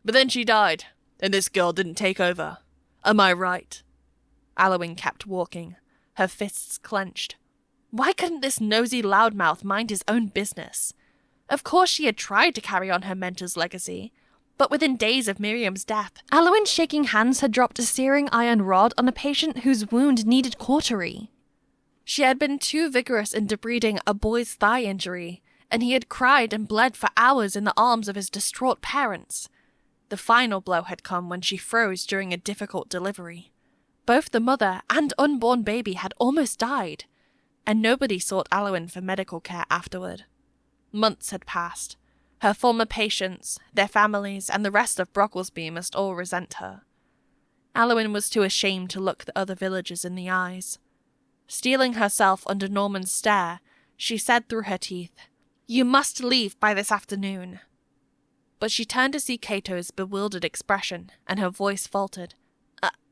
But then she died, and this girl didn't take over. Am I right?" Aliwyn kept walking, her fists clenched. Why couldn't this nosy loudmouth mind his own business? Of course she had tried to carry on her mentor's legacy, but within days of Miriam's death, Aliwyn's shaking hands had dropped a searing iron rod on a patient whose wound needed cautery. She had been too vigorous in debriding a boy's thigh injury, and he had cried and bled for hours in the arms of his distraught parents. The final blow had come when she froze during a difficult delivery. Both the mother and unborn baby had almost died, and nobody sought Aliwyn for medical care afterward. Months had passed. Her former patients, their families, and the rest of Brocklesby must all resent her. Aliwyn was too ashamed to look the other villagers in the eyes. Steeling herself under Norman's stare, she said through her teeth, "You must leave by this afternoon." But she turned to see Cato's bewildered expression, and her voice faltered.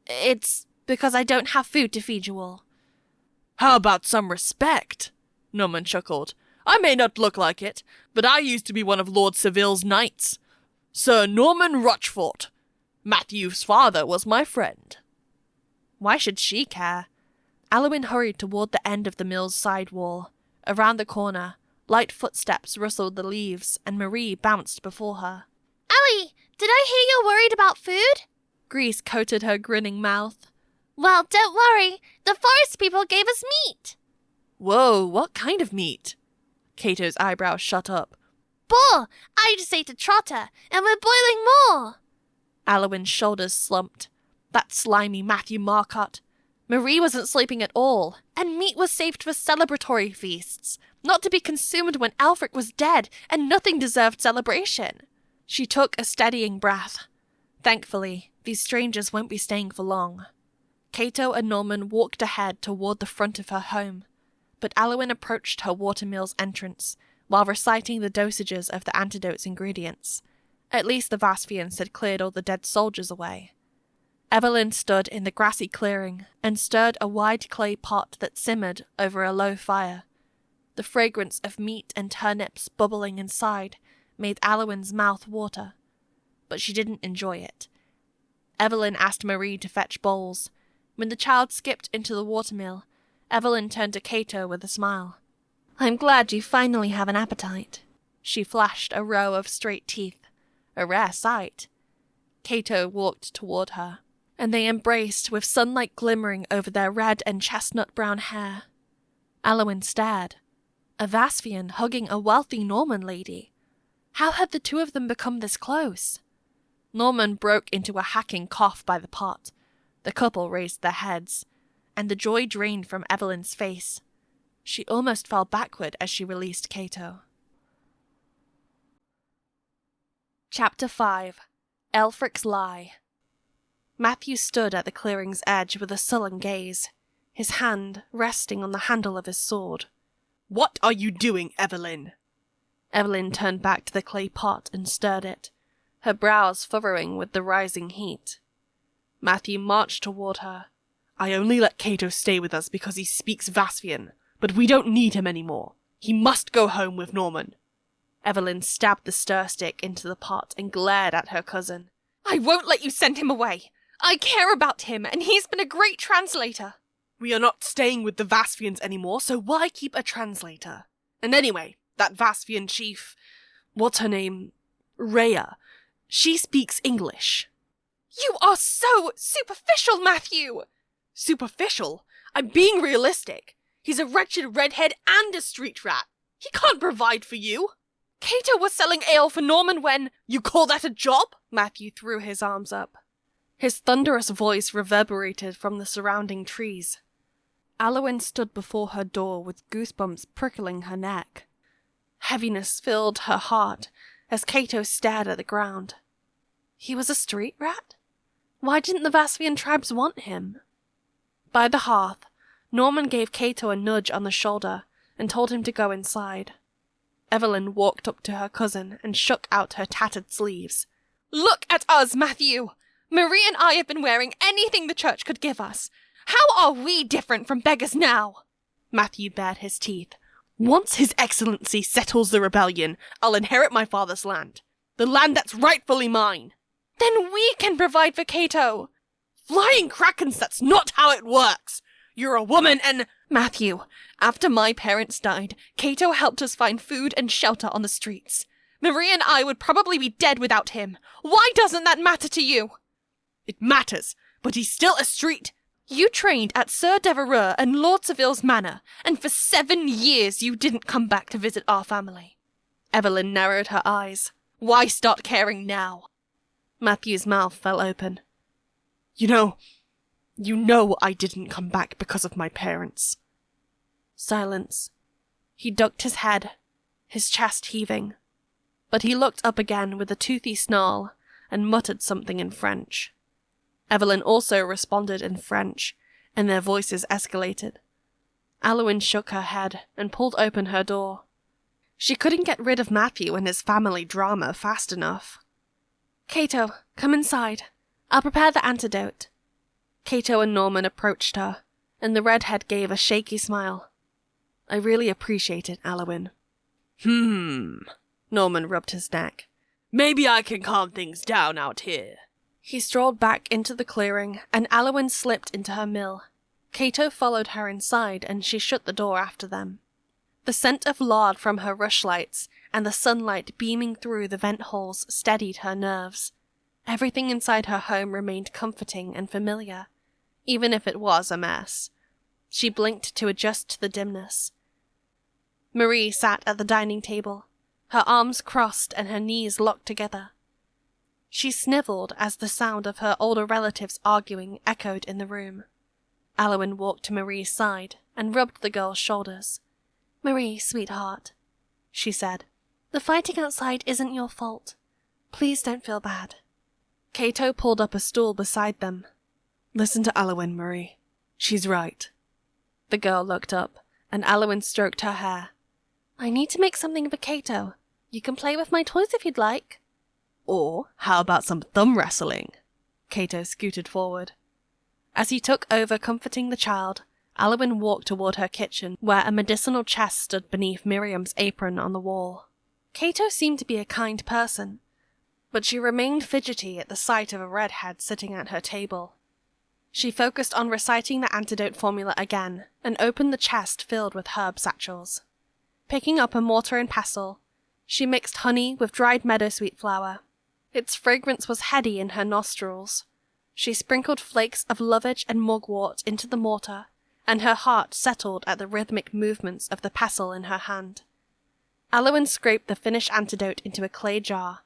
It's because I don't have food to feed you all." "How about some respect?" Norman chuckled. "I may not look like it, but I used to be one of Lord Seville's knights. Sir Norman Rochfort. Matthew's father was my friend." Why should she care? Aliwyn hurried toward the end of the mill's side wall. Around the corner, light footsteps rustled the leaves, and Marie bounced before her. Ellie, did I hear you're worried about food? Grease coated her grinning mouth. Well, don't worry. The forest people gave us meat. Whoa, what kind of meat? Cato's eyebrows shut up. Boar! I just ate a trotter, and we're boiling more. Aliwyn's shoulders slumped. That slimy Matthew Marcotte. Marie wasn't sleeping at all, and meat was saved for celebratory feasts, not to be consumed when Aelfric was dead, and nothing deserved celebration. She took a steadying breath. Thankfully, these strangers won't be staying for long. Cato and Norman walked ahead toward the front of her home, but Aliwyn approached her watermill's entrance, while reciting the dosages of the antidote's ingredients. At least the Vasfians had cleared all the dead soldiers away. Evelyn stood in the grassy clearing and stirred a wide clay pot that simmered over a low fire. The fragrance of meat and turnips bubbling inside made Aliwyn's mouth water, but she didn't enjoy it. Evelyn asked Marie to fetch bowls. When the child skipped into the watermill, Evelyn turned to Cato with a smile. "I'm glad you finally have an appetite." She flashed a row of straight teeth, a rare sight. Cato walked toward her, and they embraced with sunlight glimmering over their red and chestnut-brown hair. Aliwyn stared. A Vasfian hugging a wealthy Norman lady. How had the two of them become this close? Norman broke into a hacking cough by the pot. The couple raised their heads, and the joy drained from Evelyn's face. She almost fell backward as she released Cato. Chapter 5. Aelfric's Lie. Matthew stood at the clearing's edge with a sullen gaze, his hand resting on the handle of his sword. "What are you doing, Evelyn?" Evelyn turned back to the clay pot and stirred it, her brows furrowing with the rising heat. Matthew marched toward her. "I only let Cato stay with us because he speaks Vasfian, but we don't need him anymore. He must go home with Norman." Evelyn stabbed the stir stick into the pot and glared at her cousin. "I won't let you send him away. I care about him, and he's been a great translator." "We are not staying with the Vasfians anymore, so why keep a translator? And anyway, that Vasfian chief, what's her name? Rhea. She speaks English. You are so superficial, Matthew! Superficial? I'm being realistic. He's a wretched redhead and a street rat. He can't provide for you. Cato was selling ale for Norman when— You call that a job? Matthew threw his arms up. His thunderous voice reverberated from the surrounding trees. Aliwyn stood before her door with goosebumps prickling her neck. Heaviness filled her heart as Cato stared at the ground. He was a street rat? Why didn't the Vasvian tribes want him? By the hearth, Norman gave Cato a nudge on the shoulder and told him to go inside. Evelyn walked up to her cousin and shook out her tattered sleeves. Look at us, Matthew! Marie and I have been wearing anything the church could give us. How are we different from beggars now? Matthew bared his teeth. Once His Excellency settles the rebellion, I'll inherit my father's land. The land that's rightfully mine. Then we can provide for Cato. Flying krakens, that's not how it works. You're a woman and— Matthew, after my parents died, Cato helped us find food and shelter on the streets. Marie and I would probably be dead without him. Why doesn't that matter to you? It matters, but he's still a street— You trained at Sir Devereux and Lord Seville's manor, and for 7 years you didn't come back to visit our family. Evelyn narrowed her eyes. Why start caring now? Matthew's mouth fell open. You know I didn't come back because of my parents. Silence. He ducked his head, his chest heaving. But he looked up again with a toothy snarl and muttered something in French. Evelyn also responded in French, and their voices escalated. Aliwyn shook her head and pulled open her door. She couldn't get rid of Matthew and his family drama fast enough. Cato, come inside. I'll prepare the antidote. Cato and Norman approached her, and the redhead gave a shaky smile. I really appreciate it, Aliwyn. Norman rubbed his neck. Maybe I can calm things down out here. He strolled back into the clearing, and Aliwyn slipped into her mill. Cato followed her inside, and she shut the door after them. The scent of lard from her rushlights and the sunlight beaming through the vent holes steadied her nerves. Everything inside her home remained comforting and familiar, even if it was a mess. She blinked to adjust to the dimness. Marie sat at the dining table, her arms crossed and her knees locked together. She snivelled as the sound of her older relatives arguing echoed in the room. Aliwyn walked to Marie's side and rubbed the girl's shoulders. Marie, sweetheart, she said, the fighting outside isn't your fault. Please don't feel bad. Cato pulled up a stool beside them. Listen to Aliwyn, Marie. She's right. The girl looked up, and Aliwyn stroked her hair. I need to make something for Cato. You can play with my toys if you'd like. Or how about some thumb wrestling? Cato scooted forward. As he took over comforting the child, Aliwyn walked toward her kitchen, where a medicinal chest stood beneath Miriam's apron on the wall. Cato seemed to be a kind person, but she remained fidgety at the sight of a redhead sitting at her table. She focused on reciting the antidote formula again, and opened the chest filled with herb satchels. Picking up a mortar and pestle, she mixed honey with dried meadowsweet flower. Its fragrance was heady in her nostrils. She sprinkled flakes of lovage and mugwort into the mortar, and her heart settled at the rhythmic movements of the pestle in her hand. Aliwyn scraped the finished antidote into a clay jar.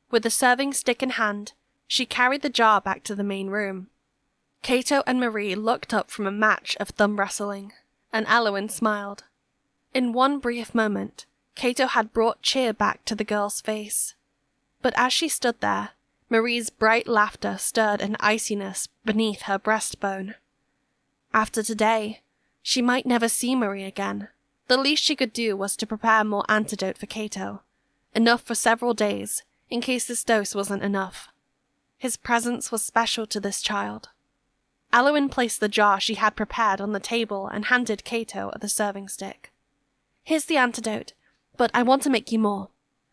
With the serving stick in hand, she carried the jar back to the main room. Cato and Marie looked up from a match of thumb wrestling, and Aliwyn smiled. In one brief moment, Cato had brought cheer back to the girl's face. But as she stood there, Marie's bright laughter stirred an iciness beneath her breastbone. After today, she might never see Marie again. The least she could do was to prepare more antidote for Cato, enough for several days, in case this dose wasn't enough. His presence was special to this child. Aliwyn placed the jar she had prepared on the table and handed Cato the serving stick. Here's the antidote, but I want to make you more.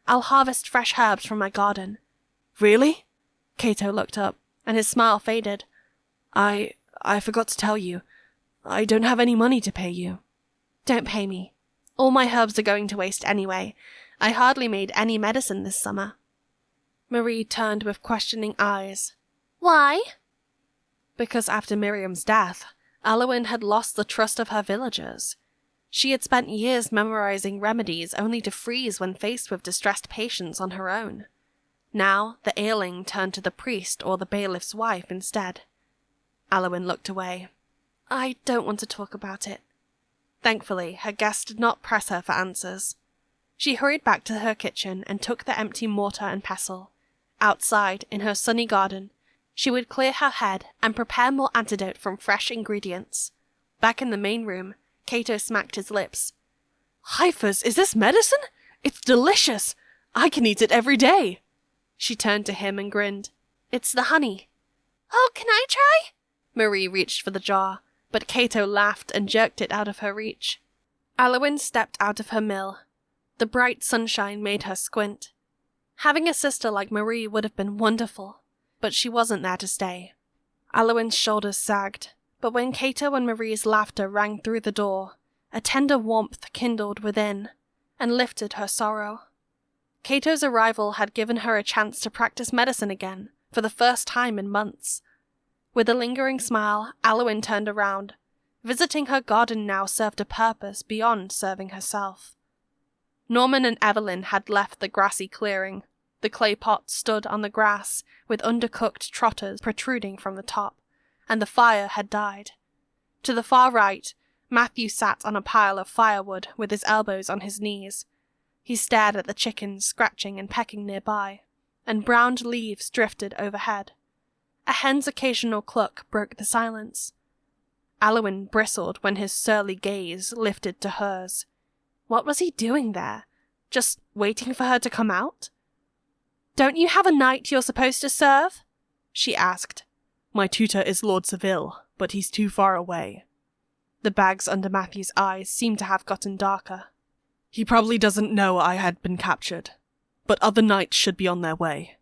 I'll harvest fresh herbs from my garden. Really? Cato looked up, and his smile faded. I forgot to tell you. I don't have any money to pay you. Don't pay me. All my herbs are going to waste anyway. I hardly made any medicine this summer. Marie turned with questioning eyes. Why? Because after Miriam's death, Aliwyn had lost the trust of her villagers. She had spent years memorizing remedies only to freeze when faced with distressed patients on her own. Now, the ailing turned to the priest or the bailiff's wife instead. Aliwyn looked away. I don't want to talk about it. Thankfully, her guest did not press her for answers. She hurried back to her kitchen and took the empty mortar and pestle. Outside, in her sunny garden, she would clear her head and prepare more antidote from fresh ingredients. Back in the main room, Cato smacked his lips. Heifers, is this medicine? It's delicious! I can eat it every day! She turned to him and grinned. It's the honey. Oh, can I try? Marie reached for the jar, but Cato laughed and jerked it out of her reach. Aliwyn stepped out of her mill. The bright sunshine made her squint. Having a sister like Marie would have been wonderful, but she wasn't there to stay. Aliwyn's shoulders sagged, but when Cato and Marie's laughter rang through the door, a tender warmth kindled within, and lifted her sorrow. Cato's arrival had given her a chance to practice medicine again, for the first time in months. With a lingering smile, Aliwyn turned around. Visiting her garden now served a purpose beyond serving herself. Norman and Evelyn had left the grassy clearing. The clay pot stood on the grass, with undercooked trotters protruding from the top, and the fire had died. To the far right, Matthew sat on a pile of firewood with his elbows on his knees. He stared at the chickens scratching and pecking nearby, and browned leaves drifted overhead. A hen's occasional cluck broke the silence. Aliwyn bristled when his surly gaze lifted to hers. What was he doing there? Just waiting for her to come out? Don't you have a knight you're supposed to serve? She asked. My tutor is Lord Seville, but he's too far away. The bags under Matthew's eyes seemed to have gotten darker. He probably doesn't know I had been captured, but other knights should be on their way.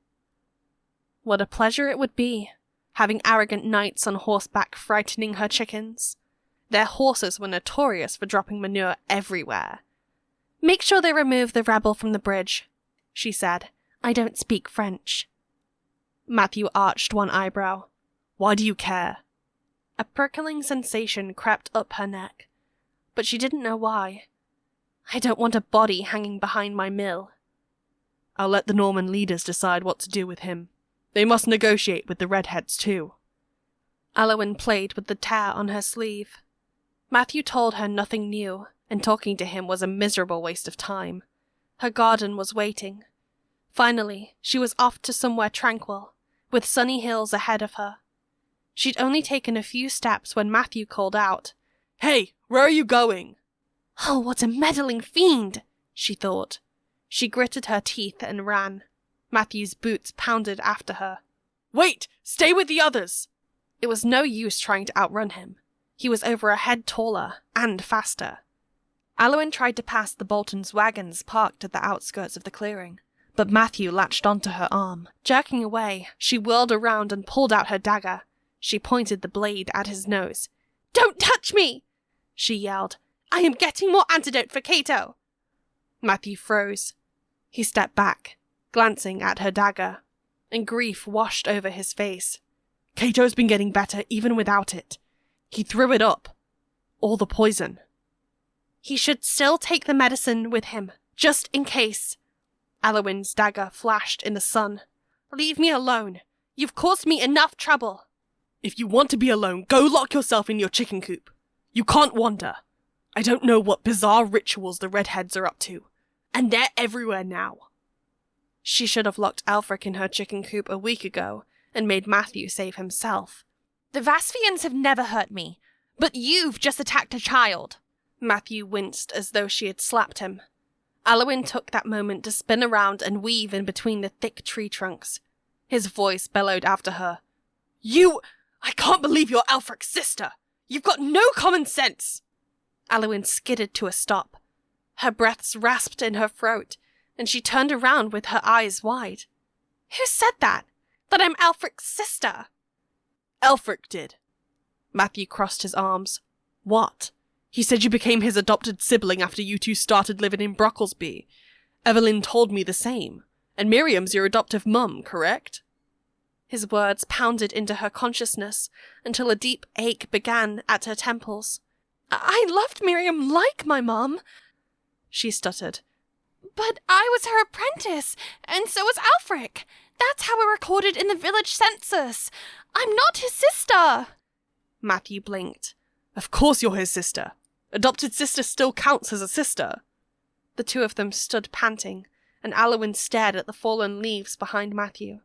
What a pleasure it would be, having arrogant knights on horseback frightening her chickens. Their horses were notorious for dropping manure everywhere. Make sure they remove the rebel from the bridge, she said. I don't speak French. Matthew arched one eyebrow. Why do you care? A prickling sensation crept up her neck, but she didn't know why. I don't want a body hanging behind my mill. I'll let the Norman leaders decide what to do with him. They must negotiate with the redheads too. Aliwyn played with the tear on her sleeve. Matthew told her nothing new, and talking to him was a miserable waste of time. Her garden was waiting. Finally, she was off to somewhere tranquil, with sunny hills ahead of her. She'd only taken a few steps when Matthew called out, Hey, where are you going? Oh, what a meddling fiend, she thought. She gritted her teeth and ran. Matthew's boots pounded after her. Wait! Stay with the others! It was no use trying to outrun him. He was over a head taller and faster. Aliwyn tried to pass the Boltons' wagons parked at the outskirts of the clearing, but Matthew latched onto her arm. Jerking away, she whirled around and pulled out her dagger. She pointed the blade at his nose. Don't touch me! She yelled. I am getting more antidote for Cato! Matthew froze. He stepped back, glancing at her dagger, and grief washed over his face. Cato's been getting better even without it. He threw it up. All the poison. He should still take the medicine with him, just in case. Aliwyn's dagger flashed in the sun. Leave me alone. You've caused me enough trouble. If you want to be alone, go lock yourself in your chicken coop. You can't wander. I don't know what bizarre rituals the redheads are up to, and they're everywhere now. She should have locked Aelfric in her chicken coop a week ago and made Matthew save himself. The Vasfians have never hurt me, but you've just attacked a child. Matthew winced as though she had slapped him. Aliwyn took that moment to spin around and weave in between the thick tree trunks. His voice bellowed after her. I can't believe you're Aelfric's sister! You've got no common sense! Aliwyn skidded to a stop. Her breaths rasped in her throat, and she turned around with her eyes wide. Who said that? That I'm Aelfric's sister? Aelfric did. Matthew crossed his arms. What? He said you became his adopted sibling after you two started living in Brocklesby. Evelyn told me the same. And Miriam's your adoptive mum, correct? His words pounded into her consciousness until a deep ache began at her temples. I loved Miriam like my mom, she stuttered. But I was her apprentice, and so was Aelfric. That's how we're recorded in the village census. I'm not his sister. Matthew blinked. Of course you're his sister. Adopted sister still counts as a sister. The two of them stood panting, and Aliwyn stared at the fallen leaves behind Matthew.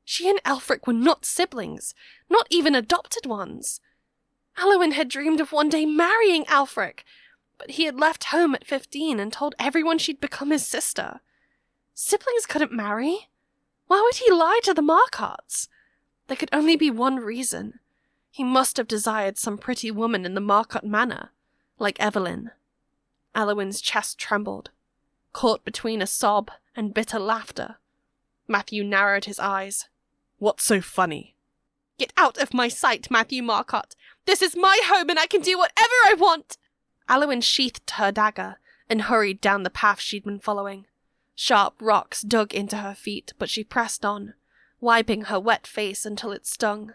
She and Aelfric were not siblings, not even adopted ones. Aliwyn had dreamed of one day marrying Aelfric, but he had left home at 15 and told everyone she'd become his sister. Siblings couldn't marry. Why would he lie to the Markotts? There could only be one reason. He must have desired some pretty woman in the Markott manor, like Evelyn. Aliwyn's chest trembled, caught between a sob and bitter laughter. Matthew narrowed his eyes. What's so funny? Get out of my sight, Matthew Markott. This is my home and I can do whatever I want. Aliwyn sheathed her dagger and hurried down the path she'd been following. Sharp rocks dug into her feet, but she pressed on, wiping her wet face until it stung.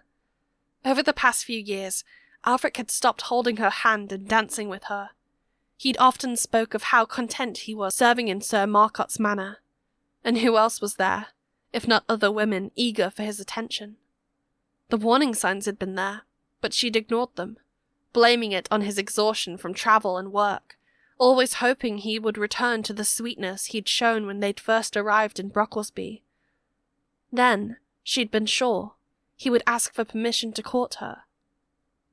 Over the past few years, Aelfric had stopped holding her hand and dancing with her. He'd often spoke of how content he was serving in Sir Marcott's manor. And who else was there, if not other women eager for his attention? The warning signs had been there, but she'd ignored them, blaming it on his exhaustion from travel and work, always hoping he would return to the sweetness he'd shown when they'd first arrived in Brocklesby. Then, she'd been sure, he would ask for permission to court her.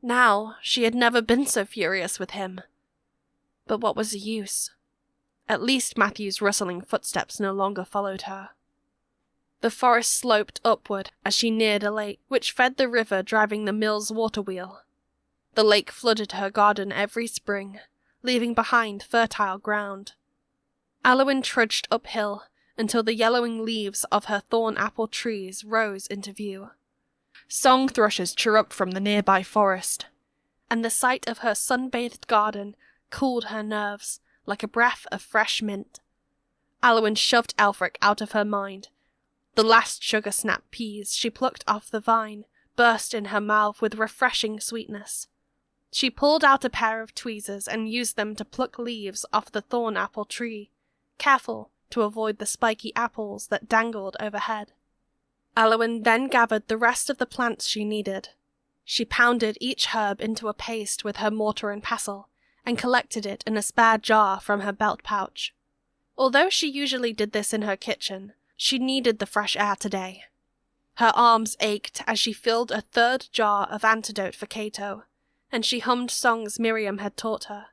Now, she had never been so furious with him. But what was the use? At least Matthew's rustling footsteps no longer followed her. The forest sloped upward as she neared a lake, which fed the river driving the mill's water wheel. The lake flooded her garden every spring, leaving behind fertile ground. Aliwyn trudged uphill until the yellowing leaves of her thorn apple trees rose into view. Song thrushes chirruped from the nearby forest, and the sight of her sun-bathed garden cooled her nerves like a breath of fresh mint. Aliwyn shoved Aelfric out of her mind. The last sugar-snap peas she plucked off the vine burst in her mouth with refreshing sweetness. She pulled out a pair of tweezers and used them to pluck leaves off the thorn apple tree, careful to avoid the spiky apples that dangled overhead. Aliwyn then gathered the rest of the plants she needed. She pounded each herb into a paste with her mortar and pestle, and collected it in a spare jar from her belt pouch. Although she usually did this in her kitchen, she needed the fresh air today. Her arms ached as she filled a third jar of antidote for Cato, and she hummed songs Miriam had taught her.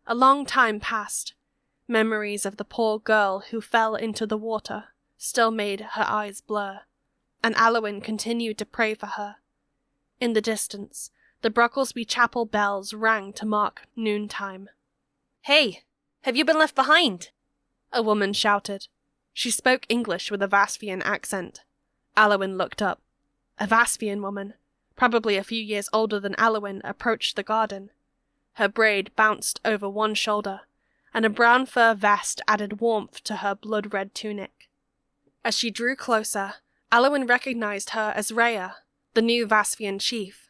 A long time passed. Memories of the poor girl who fell into the water still made her eyes blur, and Aliwyn continued to pray for her. In the distance, the Brocklesby chapel bells rang to mark noontime. "Hey, have you been left behind?" a woman shouted. She spoke English with a Vaspian accent. Aliwyn looked up. A Vaspian woman, probably a few years older than Aliwyn, approached the garden. Her braid bounced over one shoulder, and a brown fur vest added warmth to her blood-red tunic. As she drew closer, Aliwyn recognized her as Rhea, the new Vaspian chief.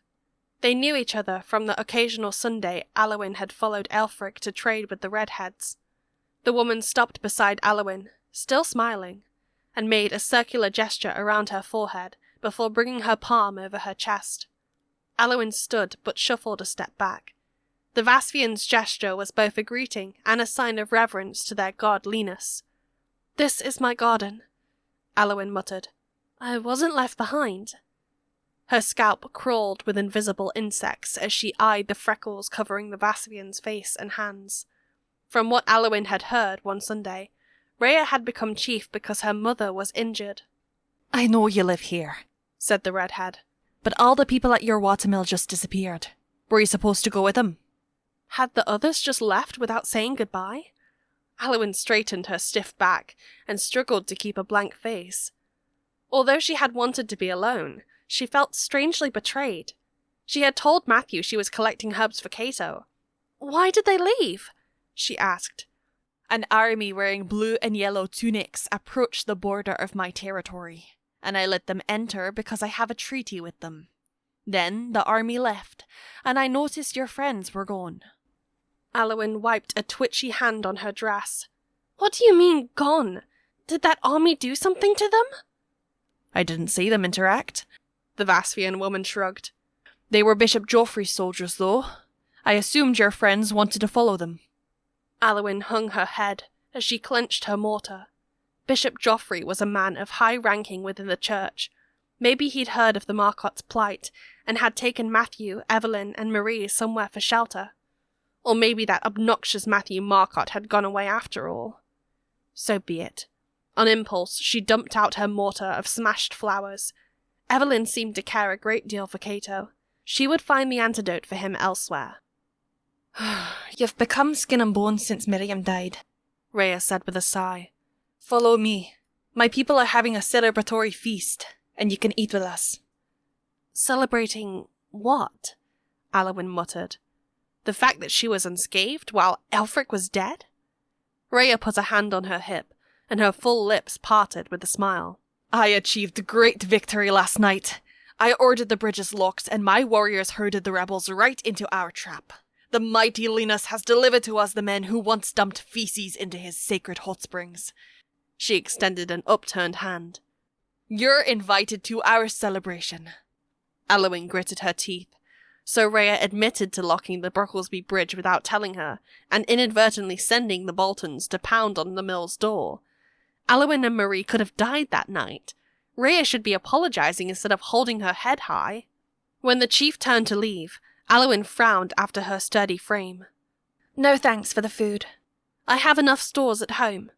They knew each other from the occasional Sunday Aliwyn had followed Aelfric to trade with the Redheads. The woman stopped beside Aliwyn, still smiling, and made a circular gesture around her forehead before bringing her palm over her chest. Aliwyn stood but shuffled a step back. The Vaspian's gesture was both a greeting and a sign of reverence to their god Linus. "This is my garden," Aliwyn muttered. "I wasn't left behind." Her scalp crawled with invisible insects as she eyed the freckles covering the Vaspian's face and hands. From what Aliwyn had heard one Sunday, Rhea had become chief because her mother was injured. "I know you live here," said the redhead, "but all the people at your watermill just disappeared. Were you supposed to go with them?" Had the others just left without saying goodbye? Aliwyn straightened her stiff back and struggled to keep a blank face. Although she had wanted to be alone, she felt strangely betrayed. She had told Matthew she was collecting herbs for Cato. "Why did they leave?" she asked. An army wearing blue and yellow tunics approached the border of my territory, and I let them enter because I have a treaty with them. Then the army left, and I noticed your friends were gone." Aliwyn wiped a twitchy hand on her dress. "What do you mean, gone? Did that army do something to them?" "I didn't see them interact," the Vaspian woman shrugged. "They were Bishop Joffrey's soldiers, though. I assumed your friends wanted to follow them." Aliwyn hung her head as she clenched her mortar. Bishop Joffrey was a man of high ranking within the church. Maybe he'd heard of the Marcot's plight and had taken Matthew, Evelyn, and Marie somewhere for shelter. Or maybe that obnoxious Matthew Marcot had gone away after all. So be it. On impulse, she dumped out her mortar of smashed flowers. Evelyn seemed to care a great deal for Cato. She would find the antidote for him elsewhere. "You've become skin and bones since Miriam died," Rhea said with a sigh. "Follow me. My people are having a celebratory feast, and you can eat with us." "Celebrating what?" Aliwyn muttered. The fact that she was unscathed while Aelfric was dead? Rhea put a hand on her hip, and her full lips parted with a smile. "I achieved great victory last night. I ordered the bridges locked, and my warriors herded the rebels right into our trap. The mighty Linus has delivered to us the men who once dumped feces into his sacred hot springs." She extended an upturned hand. "You're invited to our celebration." Aliwyn gritted her teeth. So Rhea admitted to locking the Brocklesby Bridge without telling her, and inadvertently sending the Boltons to pound on the mill's door. Aliwyn and Marie could have died that night. Rhea should be apologizing instead of holding her head high. When the chief turned to leave, Aliwyn frowned after her sturdy frame. "No thanks for the food. I have enough stores at home."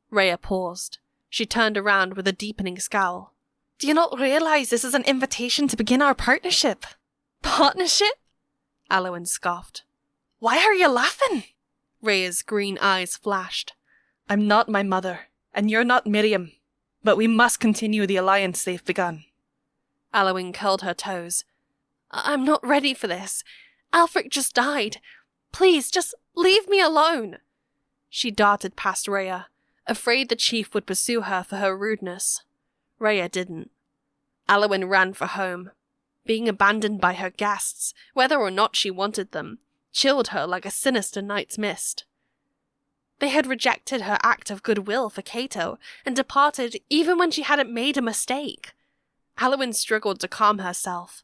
Rhea paused. She turned around with a deepening scowl. "Do you not realize this is an invitation to begin our partnership?" "Partnership?" Aliwyn scoffed. "Why are you laughing?" Rhea's green eyes flashed. "I'm not my mother, and you're not Miriam, but we must continue the alliance they've begun." Aliwyn curled her toes. "I'm not ready for this. Aelfric just died. Please, just leave me alone." She darted past Rhea, afraid the chief would pursue her for her rudeness. Rhea didn't. Aliwyn ran for home. Being abandoned by her guests, whether or not she wanted them, chilled her like a sinister night's mist. They had rejected her act of goodwill for Cato, and departed even when she hadn't made a mistake. Aliwyn struggled to calm herself.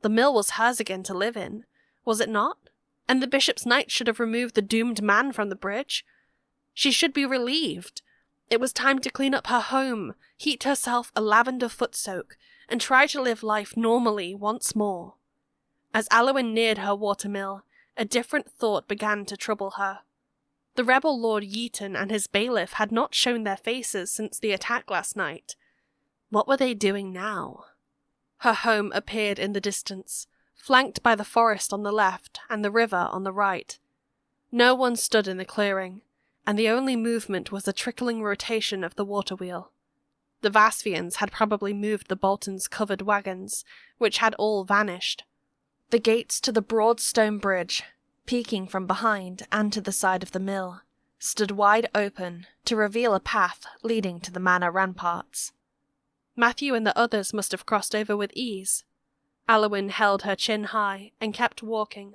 The mill was hers again to live in, was it not? And the bishop's knight should have removed the doomed man from the bridge. She should be relieved. It was time to clean up her home, heat herself a lavender foot soak, and try to live life normally once more. As Aliwyn neared her watermill, a different thought began to trouble her. The rebel Lord Yeaton and his bailiff had not shown their faces since the attack last night. What were they doing now? Her home appeared in the distance, flanked by the forest on the left and the river on the right. No one stood in the clearing, and the only movement was the trickling rotation of the water wheel. The Vaspians had probably moved the Boltons' covered wagons, which had all vanished. The gates to the broad stone bridge, peeking from behind and to the side of the mill, stood wide open to reveal a path leading to the manor ramparts. Matthew and the others must have crossed over with ease. Aliwyn held her chin high and kept walking.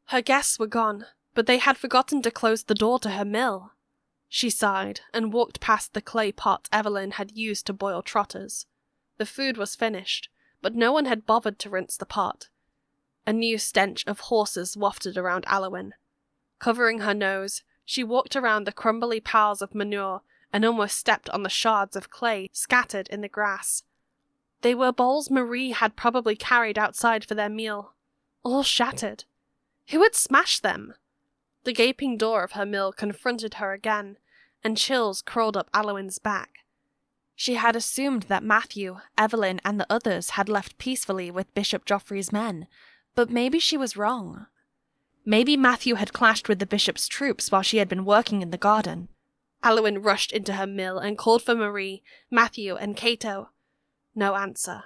Her guests were gone, but they had forgotten to close the door to her mill. She sighed and walked past the clay pot Evelyn had used to boil trotters. The food was finished, but no one had bothered to rinse the pot. A new stench of horses wafted around Aliwyn. Covering her nose, she walked around the crumbly piles of manure and almost stepped on the shards of clay scattered in the grass. They were bowls Marie had probably carried outside for their meal, all shattered. Who had smashed them? The gaping door of her mill confronted her again, and chills crawled up Aliwyn's back. She had assumed that Matthew, Evelyn, and the others had left peacefully with Bishop Joffrey's men, but maybe she was wrong. Maybe Matthew had clashed with the bishop's troops while she had been working in the garden. Aliwyn rushed into her mill and called for Marie, Matthew, and Cato. No answer.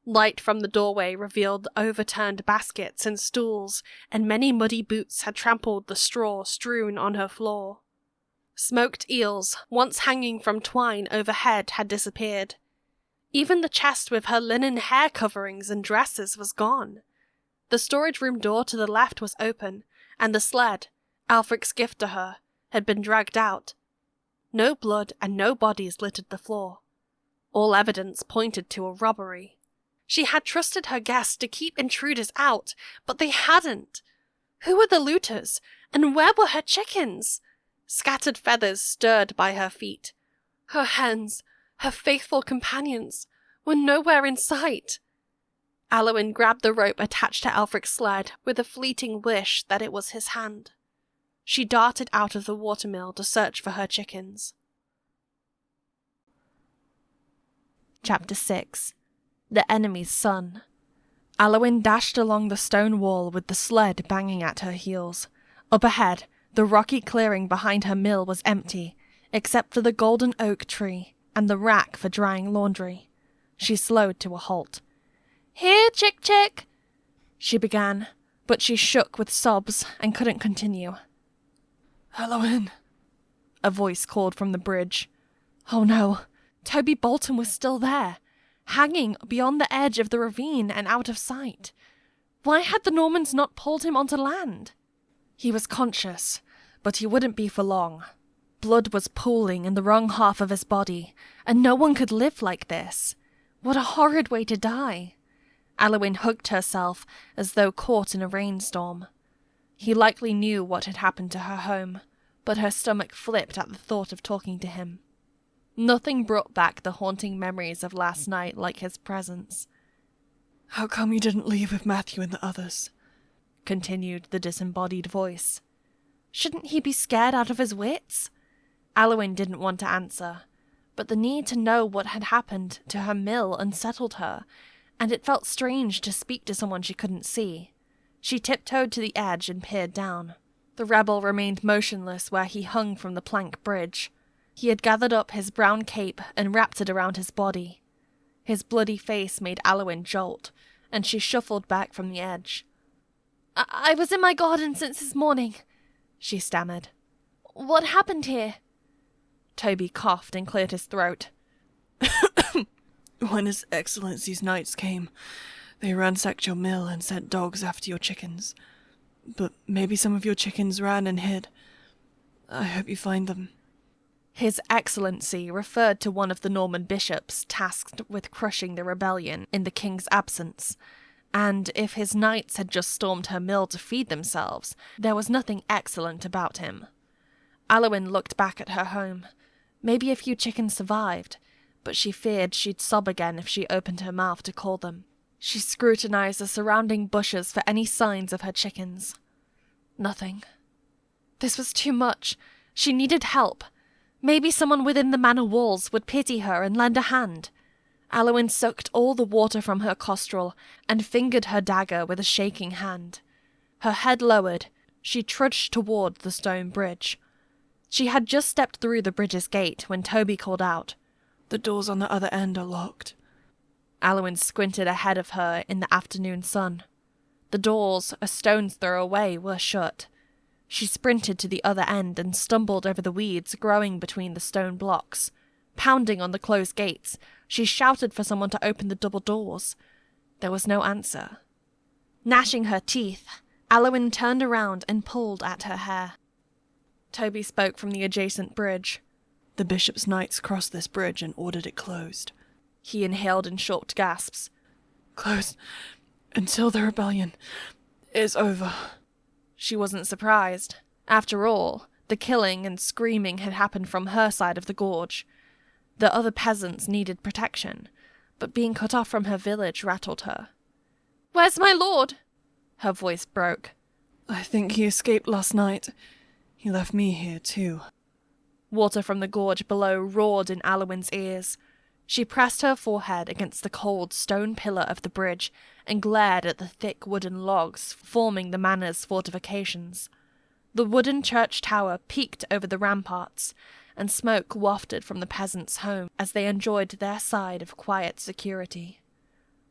Light from the doorway revealed overturned baskets and stools, and many muddy boots had trampled the straw strewn on her floor. Smoked eels, once hanging from twine overhead, had disappeared. Even the chest with her linen hair coverings and dresses was gone. The storage room door to the left was open, and the sled, Aelfric's gift to her, had been dragged out. No blood and no bodies littered the floor. All evidence pointed to a robbery. She had trusted her guests to keep intruders out, but they hadn't. Who were the looters, and where were her chickens? Scattered feathers stirred by her feet. Her hens, her faithful companions, were nowhere in sight. Aliwyn grabbed the rope attached to Aelfric's sled with a fleeting wish that it was his hand. She darted out of the watermill to search for her chickens. Chapter 6. The Enemy's Son. Aliwyn dashed along the stone wall with the sled banging at her heels. Up ahead, the rocky clearing behind her mill was empty, except for the golden oak tree and the rack for drying laundry. She slowed to a halt. "Here, Chick-Chick," she began, but she shook with sobs and couldn't continue. Aliwyn, a voice called from the bridge. Oh no, Toby Bolton was still there, hanging beyond the edge of the ravine and out of sight. Why had the Normans not pulled him onto land? He was conscious, but he wouldn't be for long. Blood was pooling in the wrong half of his body, and no one could live like this. What a horrid way to die. Aliwyn hugged herself as though caught in a rainstorm. He likely knew what had happened to her home, but her stomach flipped at the thought of talking to him. Nothing brought back the haunting memories of last night like his presence. "How come you didn't leave with Matthew and the others?" continued the disembodied voice. Shouldn't he be scared out of his wits? Aliwyn didn't want to answer, but the need to know what had happened to her mill unsettled her, and it felt strange to speak to someone she couldn't see. She tiptoed to the edge and peered down. The rebel remained motionless where he hung from the plank bridge. He had gathered up his brown cape and wrapped it around his body. His bloody face made Aliwyn jolt, and she shuffled back from the edge. I was in my garden since this morning, she stammered. What happened here? Toby coughed and cleared his throat. When His Excellency's knights came, they ransacked your mill and sent dogs after your chickens. But maybe some of your chickens ran and hid. I hope you find them. His Excellency referred to one of the Norman bishops tasked with crushing the rebellion in the king's absence, and if his knights had just stormed her mill to feed themselves, there was nothing excellent about him. Aliwyn looked back at her home. Maybe a few chickens survived, but she feared she'd sob again if she opened her mouth to call them. She scrutinized the surrounding bushes for any signs of her chickens. Nothing. This was too much. She needed help. Maybe someone within the manor walls would pity her and lend a hand. Aliwyn sucked all the water from her costrel and fingered her dagger with a shaking hand. Her head lowered, she trudged toward the stone bridge. She had just stepped through the bridge's gate when Toby called out, "The doors on the other end are locked." Aliwyn squinted ahead of her in the afternoon sun. The doors, a stone's throw away, were shut. She sprinted to the other end and stumbled over the weeds growing between the stone blocks. Pounding on the closed gates, she shouted for someone to open the double doors. There was no answer. Gnashing her teeth, Aliwyn turned around and pulled at her hair. Toby spoke from the adjacent bridge. "The bishop's knights crossed this bridge and ordered it closed." He inhaled in short gasps. "Closed until the rebellion is over." She wasn't surprised. After all, the killing and screaming had happened from her side of the gorge. The other peasants needed protection, but being cut off from her village rattled her. "Where's my lord?" Her voice broke. "I think he escaped last night. He left me here too." Water from the gorge below roared in Aliwyn's ears. She pressed her forehead against the cold stone pillar of the bridge and glared at the thick wooden logs forming the manor's fortifications. The wooden church tower peeked over the ramparts, and smoke wafted from the peasants' home as they enjoyed their side of quiet security.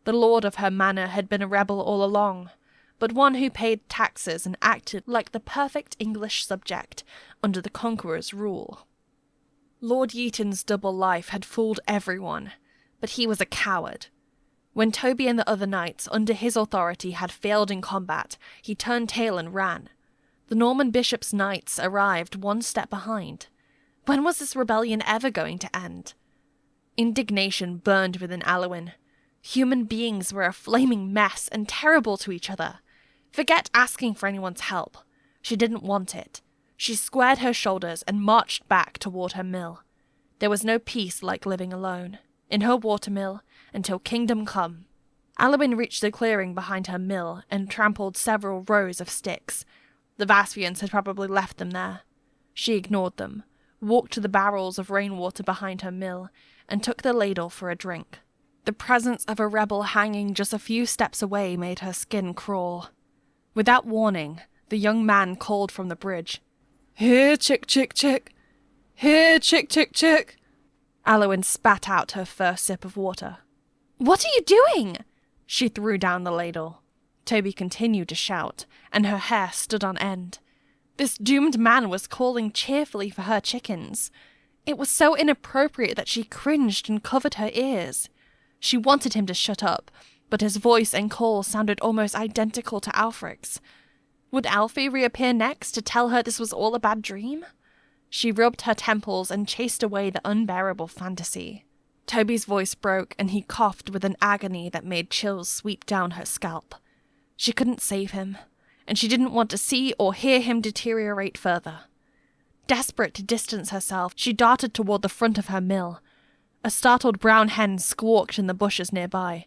The lord of her manor had been a rebel all along, but one who paid taxes and acted like the perfect English subject under the Conqueror's rule. Lord Yeaton's double life had fooled everyone, but he was a coward. When Toby and the other knights under his authority had failed in combat, he turned tail and ran. The Norman bishop's knights arrived one step behind. When was this rebellion ever going to end? Indignation burned within Aliwyn. Human beings were a flaming mess and terrible to each other. Forget asking for anyone's help. She didn't want it. She squared her shoulders and marched back toward her mill. There was no peace like living alone, in her watermill, until kingdom come. Aliwyn reached the clearing behind her mill and trampled several rows of sticks. The Vasvians had probably left them there. She ignored them, walked to the barrels of rainwater behind her mill, and took the ladle for a drink. The presence of a rebel hanging just a few steps away made her skin crawl. Without warning, the young man called from the bridge. "Here, chick, chick, chick! Here, chick, chick, chick!" Aliwyn spat out her first sip of water. "What are you doing?" She threw down the ladle. Toby continued to shout, and her hair stood on end. This doomed man was calling cheerfully for her chickens. It was so inappropriate that she cringed and covered her ears. She wanted him to shut up, but his voice and call sounded almost identical to Aelfric's. Would Alfie reappear next to tell her this was all a bad dream? She rubbed her temples and chased away the unbearable fantasy. Toby's voice broke, and he coughed with an agony that made chills sweep down her scalp. She couldn't save him, and she didn't want to see or hear him deteriorate further. Desperate to distance herself, she darted toward the front of her mill. A startled brown hen squawked in the bushes nearby.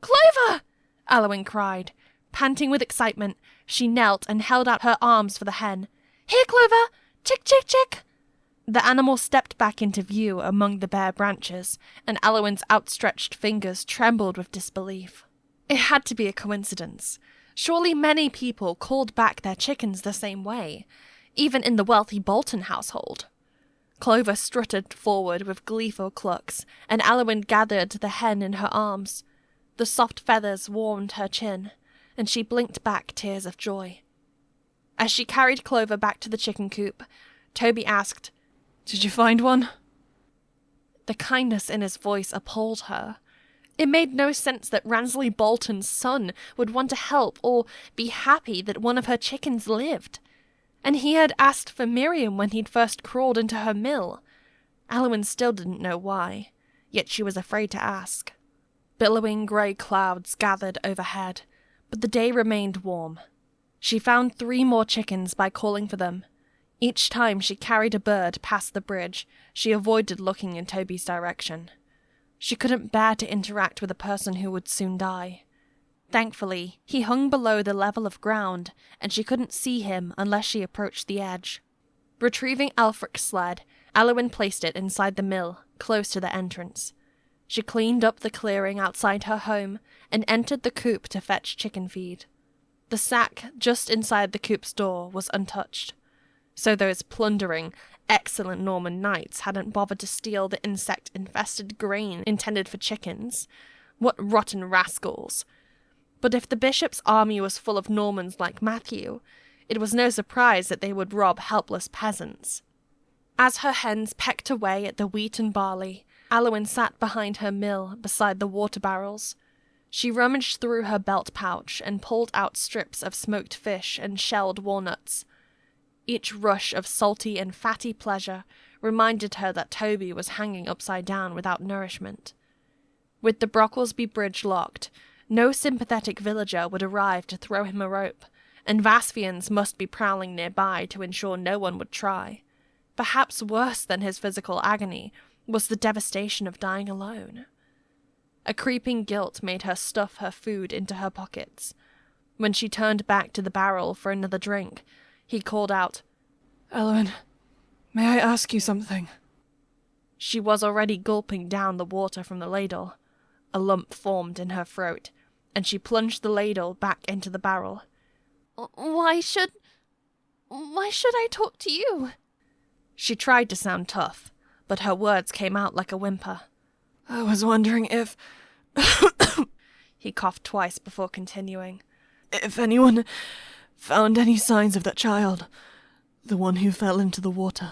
"Clover!" Aliwyn cried. Panting with excitement, she knelt and held out her arms for the hen. "Here, Clover! Chick, chick, chick!" The animal stepped back into view among the bare branches, and Aliwyn's outstretched fingers trembled with disbelief. It had to be a coincidence. Surely many people called back their chickens the same way, even in the wealthy Bolton household. Clover strutted forward with gleeful clucks, and Aliwyn gathered the hen in her arms. The soft feathers warmed her chin, and she blinked back tears of joy. As she carried Clover back to the chicken coop, Toby asked, "Did you find one?" The kindness in his voice appalled her. It made no sense that Ransley Bolton's son would want to help or be happy that one of her chickens lived. And he had asked for Miriam when he'd first crawled into her mill. Aliwyn still didn't know why, yet she was afraid to ask. Billowing grey clouds gathered overhead, but the day remained warm. She found 3 more chickens by calling for them. Each time she carried a bird past the bridge, she avoided looking in Toby's direction. She couldn't bear to interact with a person who would soon die. Thankfully, he hung below the level of ground, and she couldn't see him unless she approached the edge. Retrieving Aelfric's sled, Aliwyn placed it inside the mill, close to the entrance. She cleaned up the clearing outside her home and entered the coop to fetch chicken feed. The sack just inside the coop's door was untouched, so those plundering, excellent Norman knights hadn't bothered to steal the insect-infested grain intended for chickens. What rotten rascals! But if the bishop's army was full of Normans like Matthew, it was no surprise that they would rob helpless peasants. As her hens pecked away at the wheat and barley, Aliwyn sat behind her mill beside the water barrels. She rummaged through her belt pouch and pulled out strips of smoked fish and shelled walnuts. Each rush of salty and fatty pleasure reminded her that Toby was hanging upside down without nourishment. With the Brocklesby bridge locked, no sympathetic villager would arrive to throw him a rope, and Vasvians must be prowling nearby to ensure no one would try. Perhaps worse than his physical agony was the devastation of dying alone. A creeping guilt made her stuff her food into her pockets. When she turned back to the barrel for another drink, he called out, "Aliwyn, may I ask you something?" She was already gulping down the water from the ladle. A lump formed in her throat, and she plunged the ladle back into the barrel. Why should I talk to you?" She tried to sound tough, but her words came out like a whimper. "I was wondering if..." He coughed twice before continuing. If anyone found any signs of that child, the one who fell into the water,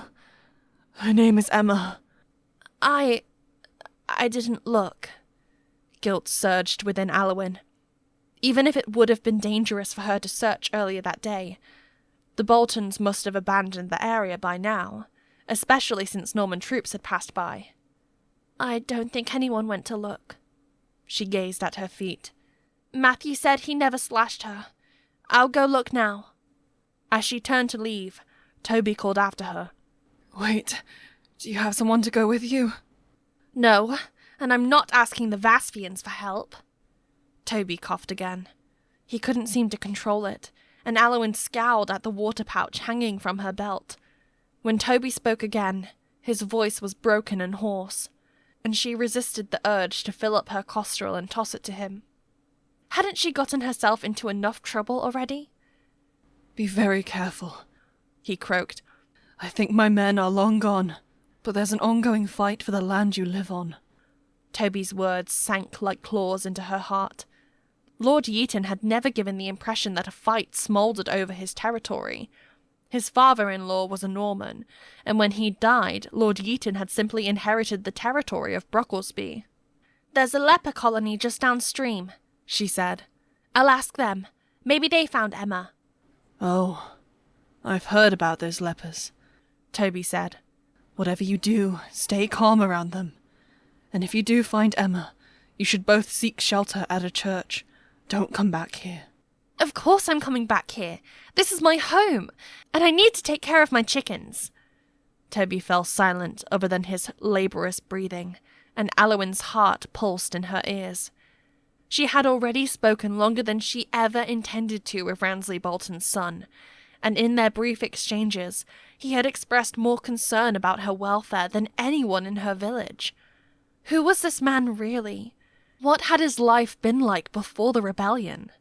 her name is Emma. I didn't look. Guilt surged within Aliwyn. Even if it would have been dangerous for her to search earlier that day, the Boltons must have abandoned the area by now, especially since Norman troops had passed by. I don't think anyone went to look. She gazed at her feet. Matthew said he never slashed her. I'll go look now. As she turned to leave, Toby called after her. Wait, do you have someone to go with you? No, and I'm not asking the Vaspians for help. Toby coughed again. He couldn't seem to control it, and Aliwyn scowled at the water pouch hanging from her belt. When Toby spoke again, his voice was broken and hoarse, and she resisted the urge to fill up her costrel and toss it to him. Hadn't she gotten herself into enough trouble already? Be very careful, he croaked. I think my men are long gone, but there's an ongoing fight for the land you live on. Toby's words sank like claws into her heart. Lord Yeaton had never given the impression that a fight smouldered over his territory. His father-in-law was a Norman, and when he died, Lord Yeaton had simply inherited the territory of Brocklesby. There's a leper colony just downstream, she said. I'll ask them. Maybe they found Emma. Oh, I've heard about those lepers, Toby said. Whatever you do, stay calm around them. And if you do find Emma, you should both seek shelter at a church. Don't come back here. Of course I'm coming back here. This is my home, and I need to take care of my chickens. Toby fell silent other than his laborious breathing, and Aliwyn's heart pulsed in her ears. She had already spoken longer than she ever intended to with Ransley Bolton's son, and in their brief exchanges, he had expressed more concern about her welfare than anyone in her village. Who was this man really? What had his life been like before the rebellion?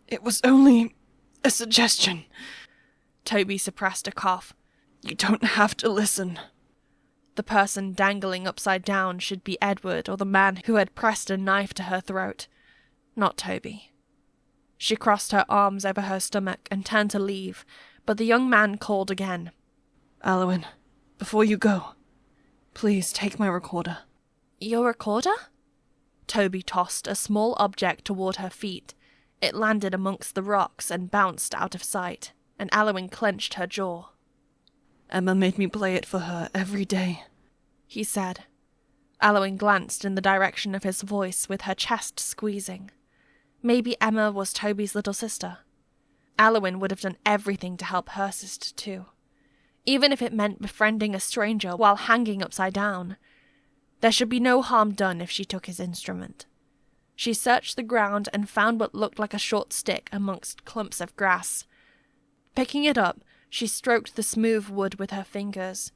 It was only a suggestion. Toby suppressed a cough. You don't have to listen. The person dangling upside down should be Edward or the man who had pressed a knife to her throat, not Toby. She crossed her arms over her stomach and turned to leave, but the young man called again. Aliwyn, before you go, please take my recorder. Your recorder? Toby tossed a small object toward her feet. It landed amongst the rocks and bounced out of sight, and Aliwyn clenched her jaw. Emma made me play it for her every day, he said. Aliwyn glanced in the direction of his voice with her chest squeezing. Maybe Emma was Toby's little sister. Aliwyn would have done everything to help her sister too, even if it meant befriending a stranger while hanging upside down. There should be no harm done if she took his instrument. She searched the ground and found what looked like a short stick amongst clumps of grass. Picking it up, she stroked the smooth wood with her fingers.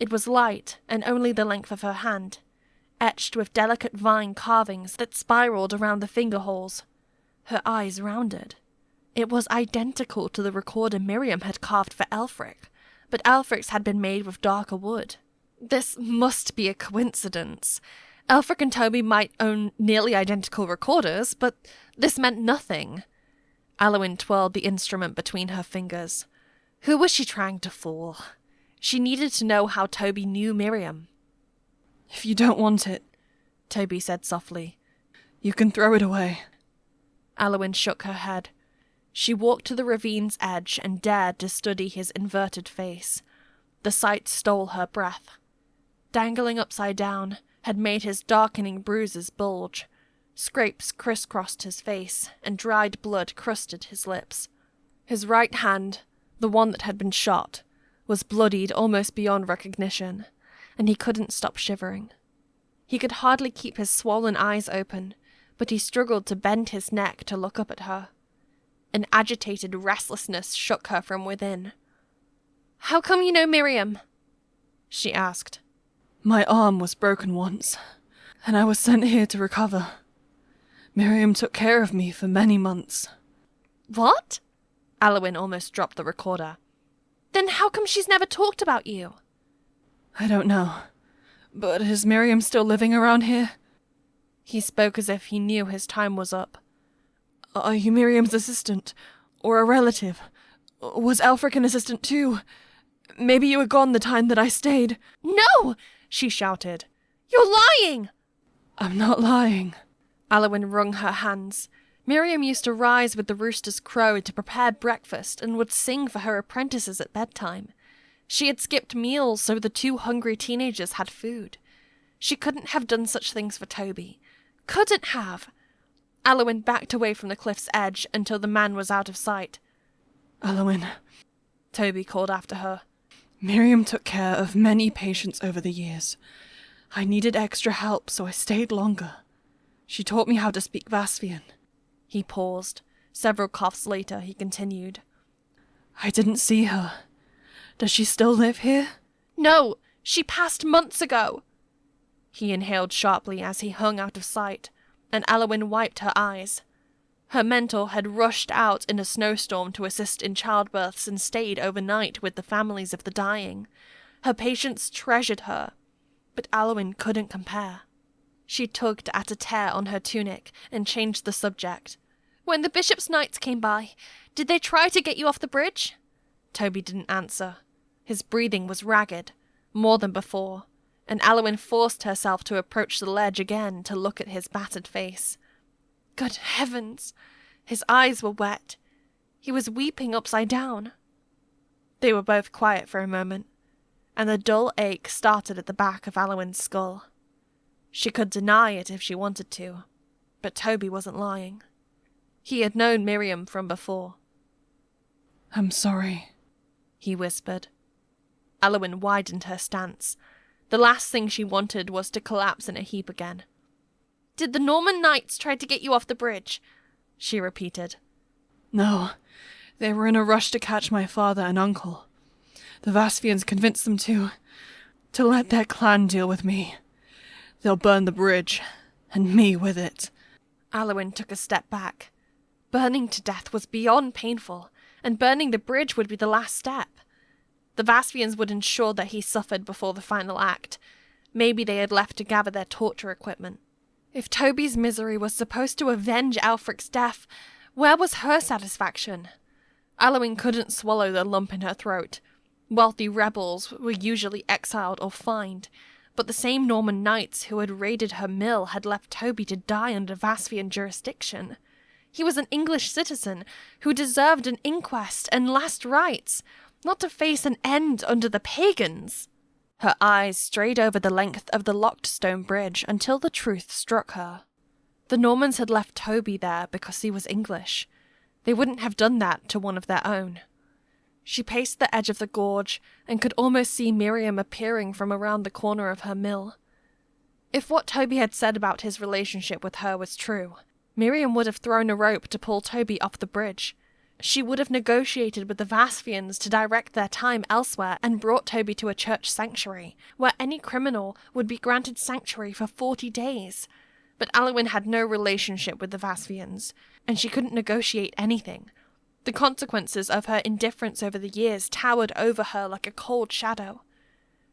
It was light and only the length of her hand, etched with delicate vine carvings that spiraled around the finger holes. Her eyes rounded. It was identical to the recorder Miriam had carved for Aelfric, but Aelfric's had been made with darker wood. This must be a coincidence. Aelfric and Toby might own nearly identical recorders, but this meant nothing. Aliwyn twirled the instrument between her fingers. Who was she trying to fool? She needed to know how Toby knew Miriam. If you don't want it, Toby said softly, you can throw it away. Aliwyn shook her head. She walked to the ravine's edge and dared to study his inverted face. The sight stole her breath. Dangling upside down, had made his darkening bruises bulge. Scrapes crisscrossed his face, and dried blood crusted his lips. His right hand, the one that had been shot, was bloodied almost beyond recognition, and he couldn't stop shivering. He could hardly keep his swollen eyes open, but he struggled to bend his neck to look up at her. An agitated restlessness shook her from within. "How come you know Miriam?" she asked. My arm was broken once, and I was sent here to recover. Miriam took care of me for many months. What? Aliwyn almost dropped the recorder. Then how come she's never talked about you? I don't know. But is Miriam still living around here? He spoke as if he knew his time was up. Are you Miriam's assistant? Or a relative? Was Aelfric an assistant too? Maybe you were gone the time that I stayed." "No!" she shouted. "You're lying!" "I'm not lying." Aliwyn wrung her hands. Miriam used to rise with the rooster's crow to prepare breakfast and would sing for her apprentices at bedtime. She had skipped meals so the two hungry teenagers had food. She couldn't have done such things for Toby. Couldn't have! Aliwyn backed away from the cliff's edge until the man was out of sight. "Aliwyn," Toby called after her. "Miriam took care of many patients over the years. I needed extra help, so I stayed longer. She taught me how to speak Vasvian." He paused. Several coughs later, he continued. "I didn't see her. Does she still live here?" "No! She passed months ago!" He inhaled sharply as he hung out of sight, and Aliwyn wiped her eyes. Her mentor had rushed out in a snowstorm to assist in childbirths and stayed overnight with the families of the dying. Her patients treasured her, but Aliwyn couldn't compare. She tugged at a tear on her tunic and changed the subject. "When the bishop's knights came by, did they try to get you off the bridge?" Toby didn't answer. His breathing was ragged, more than before, and Aliwyn forced herself to approach the ledge again to look at his battered face. Good heavens! His eyes were wet. He was weeping upside down. They were both quiet for a moment, and the dull ache started at the back of Aliwyn's skull. She could deny it if she wanted to, but Toby wasn't lying. He had known Miriam from before. "I'm sorry," he whispered. Aliwyn widened her stance. The last thing she wanted was to collapse in a heap again. "Did the Norman knights try to get you off the bridge?" she repeated. "No, they were in a rush to catch my father and uncle. The Vasvians convinced them to let their clan deal with me. They'll burn the bridge, and me with it." Aliwyn took a step back. Burning to death was beyond painful, and burning the bridge would be the last step. The Vasvians would ensure that he suffered before the final act. Maybe they had left to gather their torture equipment. If Toby's misery was supposed to avenge Aelfric's death, where was her satisfaction? Aliwyn couldn't swallow the lump in her throat. Wealthy rebels were usually exiled or fined, but the same Norman knights who had raided her mill had left Toby to die under Vasvian jurisdiction. He was an English citizen who deserved an inquest and last rites, not to face an end under the pagans. Her eyes strayed over the length of the locked stone bridge until the truth struck her. The Normans had left Toby there because he was English. They wouldn't have done that to one of their own. She paced the edge of the gorge and could almost see Miriam appearing from around the corner of her mill. If what Toby had said about his relationship with her was true, Miriam would have thrown a rope to pull Toby off the bridge. She would have negotiated with the Vasvians to direct their time elsewhere and brought Toby to a church sanctuary, where any criminal would be granted sanctuary for 40 days. But Aliwyn had no relationship with the Vasvians, and she couldn't negotiate anything. The consequences of her indifference over the years towered over her like a cold shadow.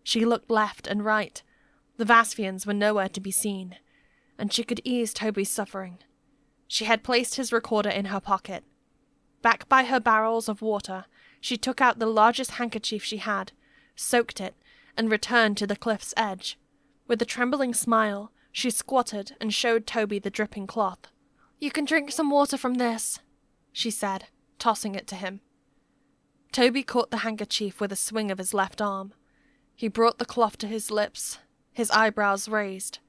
She looked left and right. The Vasvians were nowhere to be seen, and she could ease Toby's suffering. She had placed his recorder in her pocket. Back by her barrels of water, she took out the largest handkerchief she had, soaked it, and returned to the cliff's edge. With a trembling smile, she squatted and showed Toby the dripping cloth. "You can drink some water from this," she said, tossing it to him. Toby caught the handkerchief with a swing of his left arm. He brought the cloth to his lips, his eyebrows raised,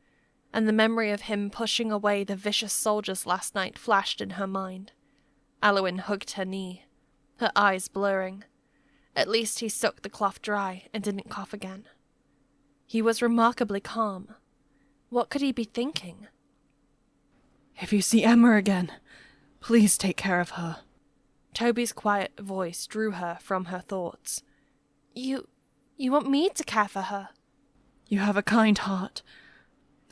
and the memory of him pushing away the vicious soldiers last night flashed in her mind. Aliwyn hugged her knee, her eyes blurring. At least he soaked the cloth dry and didn't cough again. He was remarkably calm. What could he be thinking? "If you see Emma again, please take care of her." Toby's quiet voice drew her from her thoughts. You want me to care for her?" "You have a kind heart.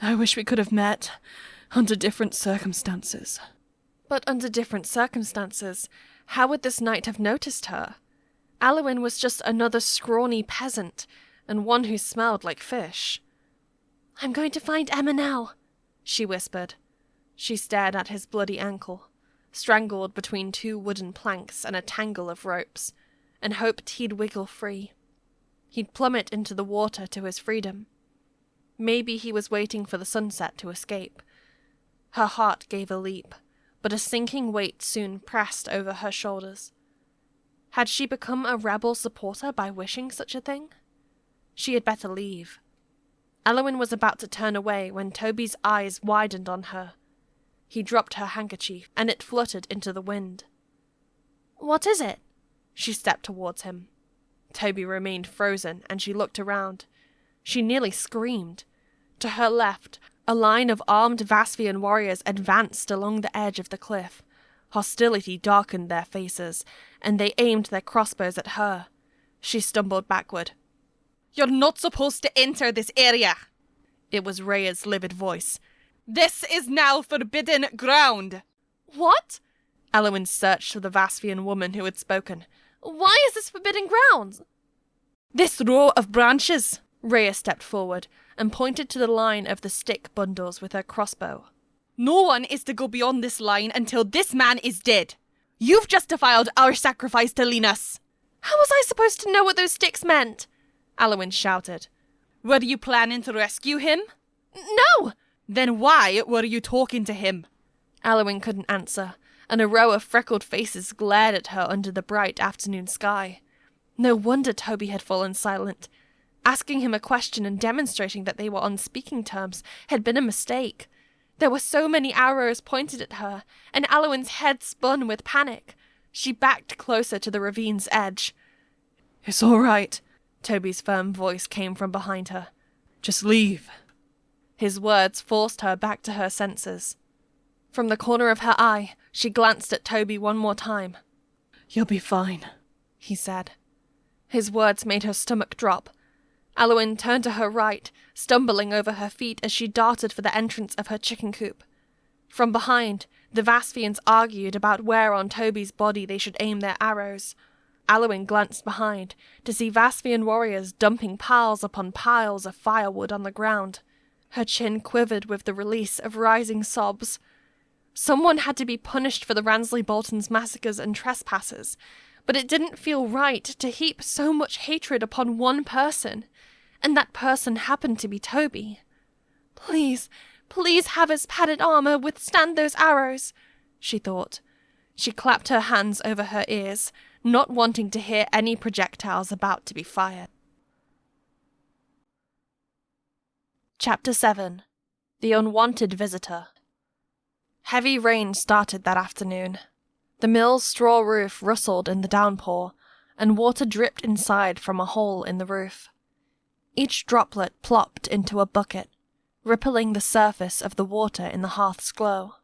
I wish we could have met under different circumstances." But under different circumstances, how would this knight have noticed her? Aliwyn was just another scrawny peasant, and one who smelled like fish. "I'm going to find Emma now," she whispered. She stared at his bloody ankle. strangled between two wooden planks and a tangle of ropes, and hoped he'd wiggle free. He'd plummet into the water to his freedom. Maybe he was waiting for the sunset to escape. Her heart gave a leap, but a sinking weight soon pressed over her shoulders. Had she become a rebel supporter by wishing such a thing? She had better leave. Aliwyn was about to turn away when Toby's eyes widened on her. He dropped her handkerchief, and it fluttered into the wind. What is it? She stepped towards him. Toby remained frozen, and she looked around. She nearly screamed. To her left, a line of armed Vasvian warriors advanced along the edge of the cliff. Hostility darkened their faces, and they aimed their crossbows at her. She stumbled backward. "You're not supposed to enter this area," It was Rhea's livid voice. "This is now forbidden ground." What? Aliwyn searched for the Vasvian woman who had spoken. Why is this forbidden ground? "This row of branches," Rhea stepped forward and pointed to the line of the stick bundles with her crossbow. "No one is to go beyond this line until this man is dead. You've just defiled our sacrifice to Linus." How was I supposed to know what those sticks meant? Aliwyn shouted. "Were you planning to rescue him?" No! "Then why were you talking to him?" Aliwyn couldn't answer, and a row of freckled faces glared at her under the bright afternoon sky. No wonder Toby had fallen silent. Asking him a question and demonstrating that they were on speaking terms had been a mistake. There were so many arrows pointed at her, and Aliwyn's head spun with panic. She backed closer to the ravine's edge. "It's all right," Toby's firm voice came from behind her. "Just leave." His words forced her back to her senses. From the corner of her eye, she glanced at Toby one more time. "You'll be fine," he said. His words made her stomach drop. Aliwyn turned to her right, stumbling over her feet as she darted for the entrance of her chicken coop. From behind, the Vasvians argued about where on Toby's body they should aim their arrows. Aliwyn glanced behind to see Vasvian warriors dumping piles upon piles of firewood on the ground. Her chin quivered with the release of rising sobs. Someone had to be punished for the Ransley Bolton's massacres and trespasses, but it didn't feel right to heap so much hatred upon one person, and that person happened to be Toby. Please, please have his padded armor withstand those arrows, she thought. She clapped her hands over her ears, not wanting to hear any projectiles about to be fired. Chapter 7. The Unwanted Visitor. Heavy rain started that afternoon. The mill's straw roof rustled in the downpour, and water dripped inside from a hole in the roof. Each droplet plopped into a bucket, rippling the surface of the water in the hearth's glow.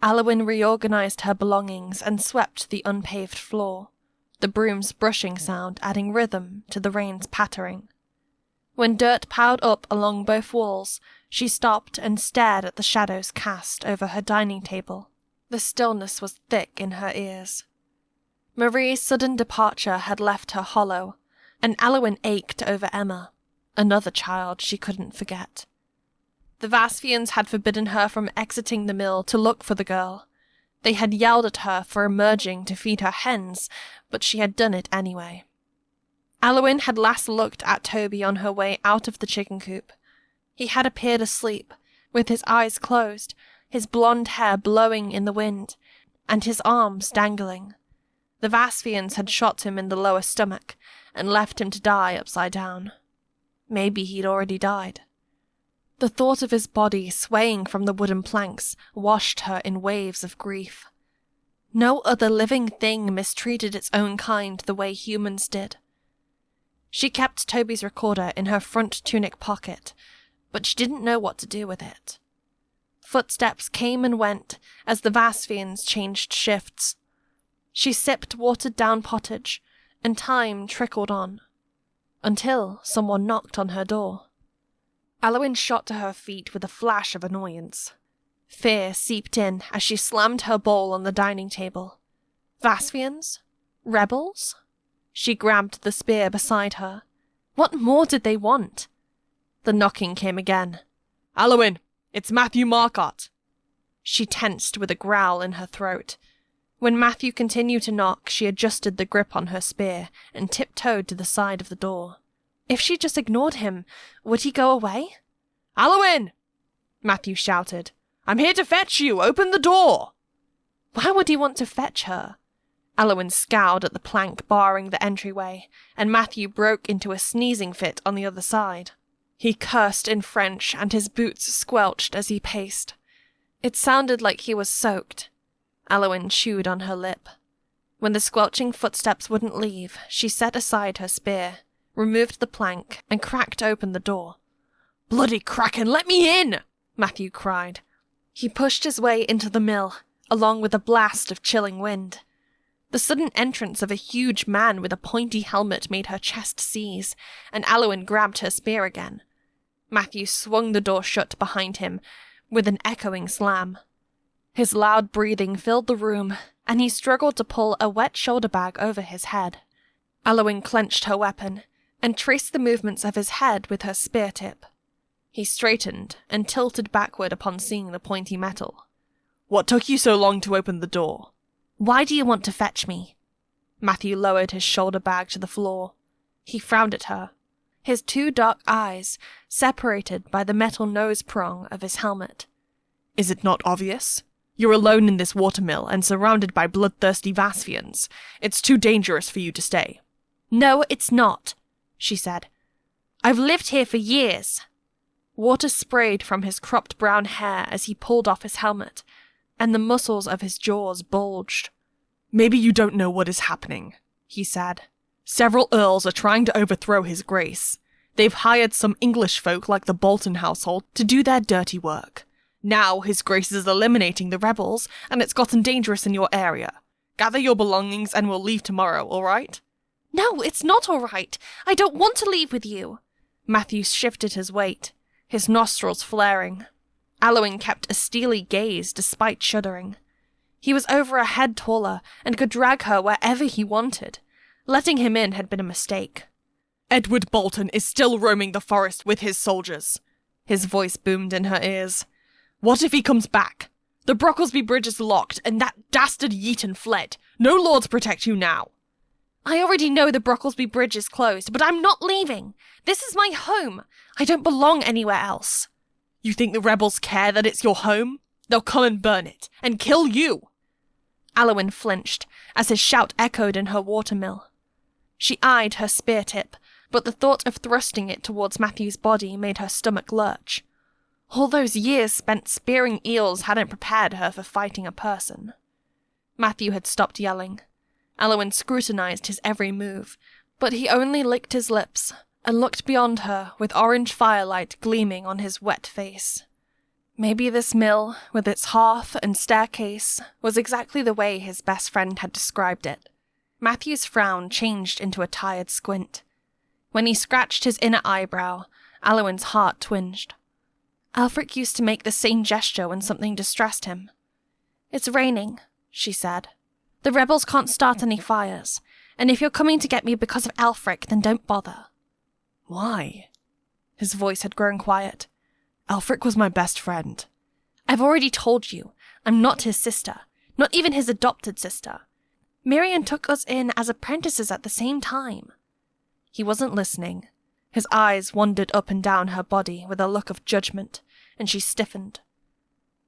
Aliwyn reorganized her belongings and swept the unpaved floor, the broom's brushing sound adding rhythm to the rain's pattering. When dirt piled up along both walls, she stopped and stared at the shadows cast over her dining table. The stillness was thick in her ears. Marie's sudden departure had left her hollow, and Aliwyn ached over Emma, another child she couldn't forget. The Vasvians had forbidden her from exiting the mill to look for the girl. They had yelled at her for emerging to feed her hens, but she had done it anyway. Aliwyn had last looked at Toby on her way out of the chicken coop. He had appeared asleep, with his eyes closed, his blonde hair blowing in the wind, and his arms dangling. The Vasvians had shot him in the lower stomach, and left him to die upside down. Maybe he'd already died. The thought of his body swaying from the wooden planks washed her in waves of grief. No other living thing mistreated its own kind the way humans did. She kept Toby's recorder in her front tunic pocket, but she didn't know what to do with it. Footsteps came and went as the Vasvians changed shifts. She sipped watered-down pottage, and time trickled on, until someone knocked on her door. Aliwyn shot to her feet with a flash of annoyance. Fear seeped in as she slammed her bowl on the dining table. Vasvians? Rebels? She grabbed the spear beside her. What more did they want? The knocking came again. "Aliwyn, it's Matthew Marcotte." She tensed with a growl in her throat. When Matthew continued to knock, she adjusted the grip on her spear and tiptoed to the side of the door. If she just ignored him, would he go away? Aliwyn! Matthew shouted. I'm here to fetch you! Open the door! Why would he want to fetch her? Aliwyn scowled at the plank barring the entryway, and Matthew broke into a sneezing fit on the other side. He cursed in French, and his boots squelched as he paced. It sounded like he was soaked. Aliwyn chewed on her lip. When the squelching footsteps wouldn't leave, she set aside her spear, removed the plank, and cracked open the door. Bloody kraken, let me in! Matthew cried. He pushed his way into the mill, along with a blast of chilling wind. The sudden entrance of a huge man with a pointy helmet made her chest seize, and Aliwyn grabbed her spear again. Matthew swung the door shut behind him with an echoing slam. His loud breathing filled the room, and he struggled to pull a wet shoulder bag over his head. Aliwyn clenched her weapon, and traced the movements of his head with her spear tip. He straightened and tilted backward upon seeing the pointy metal. What took you so long to open the door? Why do you want to fetch me? Matthew lowered his shoulder bag to the floor. He frowned at her, his two dark eyes separated by the metal nose prong of his helmet. Is it not obvious? You're alone in this watermill and surrounded by bloodthirsty Vasfians. It's too dangerous for you to stay. No, it's not, she said. I've lived here for years. Water sprayed from his cropped brown hair as he pulled off his helmet, and the muscles of his jaws bulged. Maybe you don't know what is happening, he said. Several earls are trying to overthrow his grace. They've hired some English folk like the Bolton household to do their dirty work. Now his grace is eliminating the rebels, and it's gotten dangerous in your area. Gather your belongings and we'll leave tomorrow, all right? No, it's not all right. I don't want to leave with you. Matthew shifted his weight, his nostrils flaring. Aliwyn kept a steely gaze despite shuddering. He was over a head taller and could drag her wherever he wanted. Letting him in had been a mistake. Edward Bolton is still roaming the forest with his soldiers. His voice boomed in her ears. What if he comes back? The Brocklesby Bridge is locked, and that dastard Yeaton fled. No lords protect you now. I already know the Brocklesby Bridge is closed, but I'm not leaving. This is my home. I don't belong anywhere else. You think the rebels care that it's your home? They'll come and burn it, and kill you. Aliwyn flinched as his shout echoed in her watermill. She eyed her spear tip, but the thought of thrusting it towards Matthew's body made her stomach lurch. All those years spent spearing eels hadn't prepared her for fighting a person. Matthew had stopped yelling. Aliwyn scrutinized his every move, but he only licked his lips and looked beyond her with orange firelight gleaming on his wet face. Maybe this mill, with its hearth and staircase, was exactly the way his best friend had described it. Matthew's frown changed into a tired squint. When he scratched his inner eyebrow, Aliwyn's heart twinged. Aelfric used to make the same gesture when something distressed him. It's raining, she said. The rebels can't start any fires, and if you're coming to get me because of Aelfric, then don't bother. Why? His voice had grown quiet. Aelfric was my best friend. I've already told you, I'm not his sister, not even his adopted sister. Miriam took us in as apprentices at the same time. He wasn't listening. His eyes wandered up and down her body with a look of judgment, and she stiffened.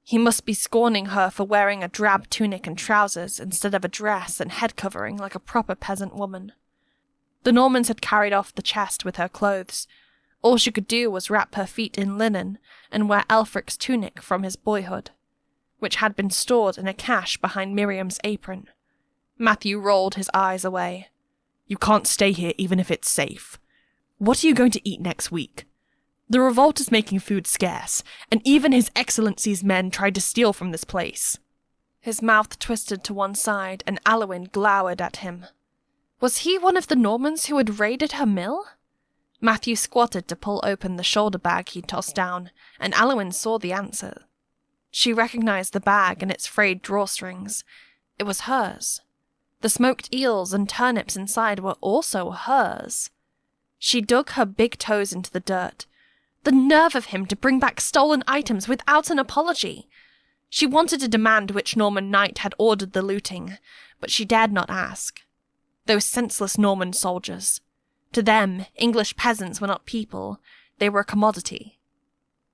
He must be scorning her for wearing a drab tunic and trousers instead of a dress and head covering like a proper peasant woman. The Normans had carried off the chest with her clothes. All she could do was wrap her feet in linen and wear Aelfric's tunic from his boyhood, which had been stored in a cache behind Miriam's apron. Matthew rolled his eyes away. You can't stay here even if it's safe. What are you going to eat next week? The revolt is making food scarce, and even His Excellency's men tried to steal from this place. His mouth twisted to one side, and Aliwyn glowered at him. Was he one of the Normans who had raided her mill? Matthew squatted to pull open the shoulder bag he'd tossed down, and Aliwyn saw the answer. She recognized the bag and its frayed drawstrings. It was hers. The smoked eels and turnips inside were also hers. She dug her big toes into the dirt. The nerve of him to bring back stolen items without an apology. She wanted to demand which Norman knight had ordered the looting, but she dared not ask. Those senseless Norman soldiers. To them, English peasants were not people, they were a commodity.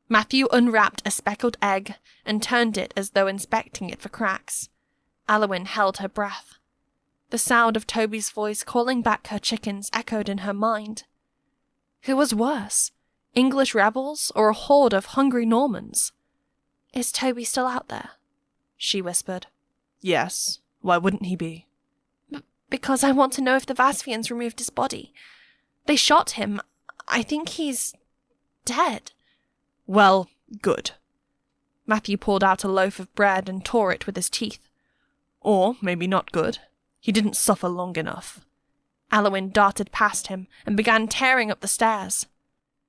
Matthew unwrapped a speckled egg and turned it as though inspecting it for cracks. Aliwyn held her breath. The sound of Toby's voice calling back her chickens echoed in her mind. Who was worse, English rebels or a horde of hungry Normans? "Is Toby still out there?" she whispered. Yes, why wouldn't he be? Because I want to know if the Vasfians removed his body. They shot him. I think he's dead. Well, good. Matthew pulled out a loaf of bread and tore it with his teeth. Or maybe not good. He didn't suffer long enough. Aliwyn darted past him and began tearing up the stairs.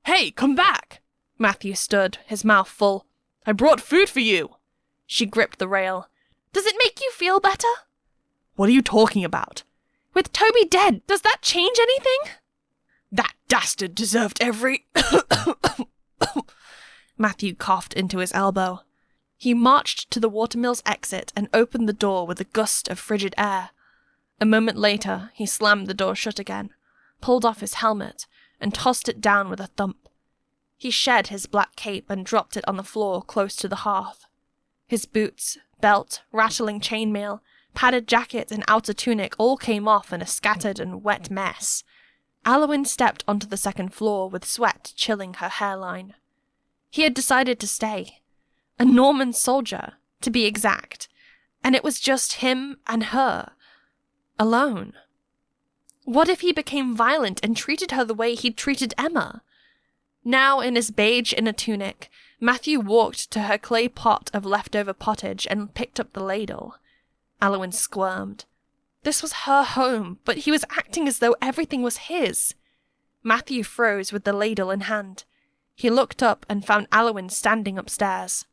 Hey, come back! Matthew stood, his mouth full. I brought food for you! She gripped the rail. Does it make you feel better? What are you talking about? With Toby dead, does that change anything? That dastard deserved every... Matthew coughed into his elbow. He marched to the watermill's exit and opened the door with a gust of frigid air. A moment later, he slammed the door shut again, pulled off his helmet, and tossed it down with a thump. He shed his black cape and dropped it on the floor close to the hearth. His boots, belt, rattling chainmail, padded jacket, and outer tunic all came off in a scattered and wet mess. Aliwyn stepped onto the second floor with sweat chilling her hairline. He had decided to stay. A Norman soldier, to be exact, and it was just him and her. Alone. What if he became violent and treated her the way he'd treated Emma? Now, in his beige inner tunic, Matthew walked to her clay pot of leftover pottage and picked up the ladle. Aliwyn squirmed. This was her home, but he was acting as though everything was his. Matthew froze with the ladle in hand. He looked up and found Aliwyn standing upstairs.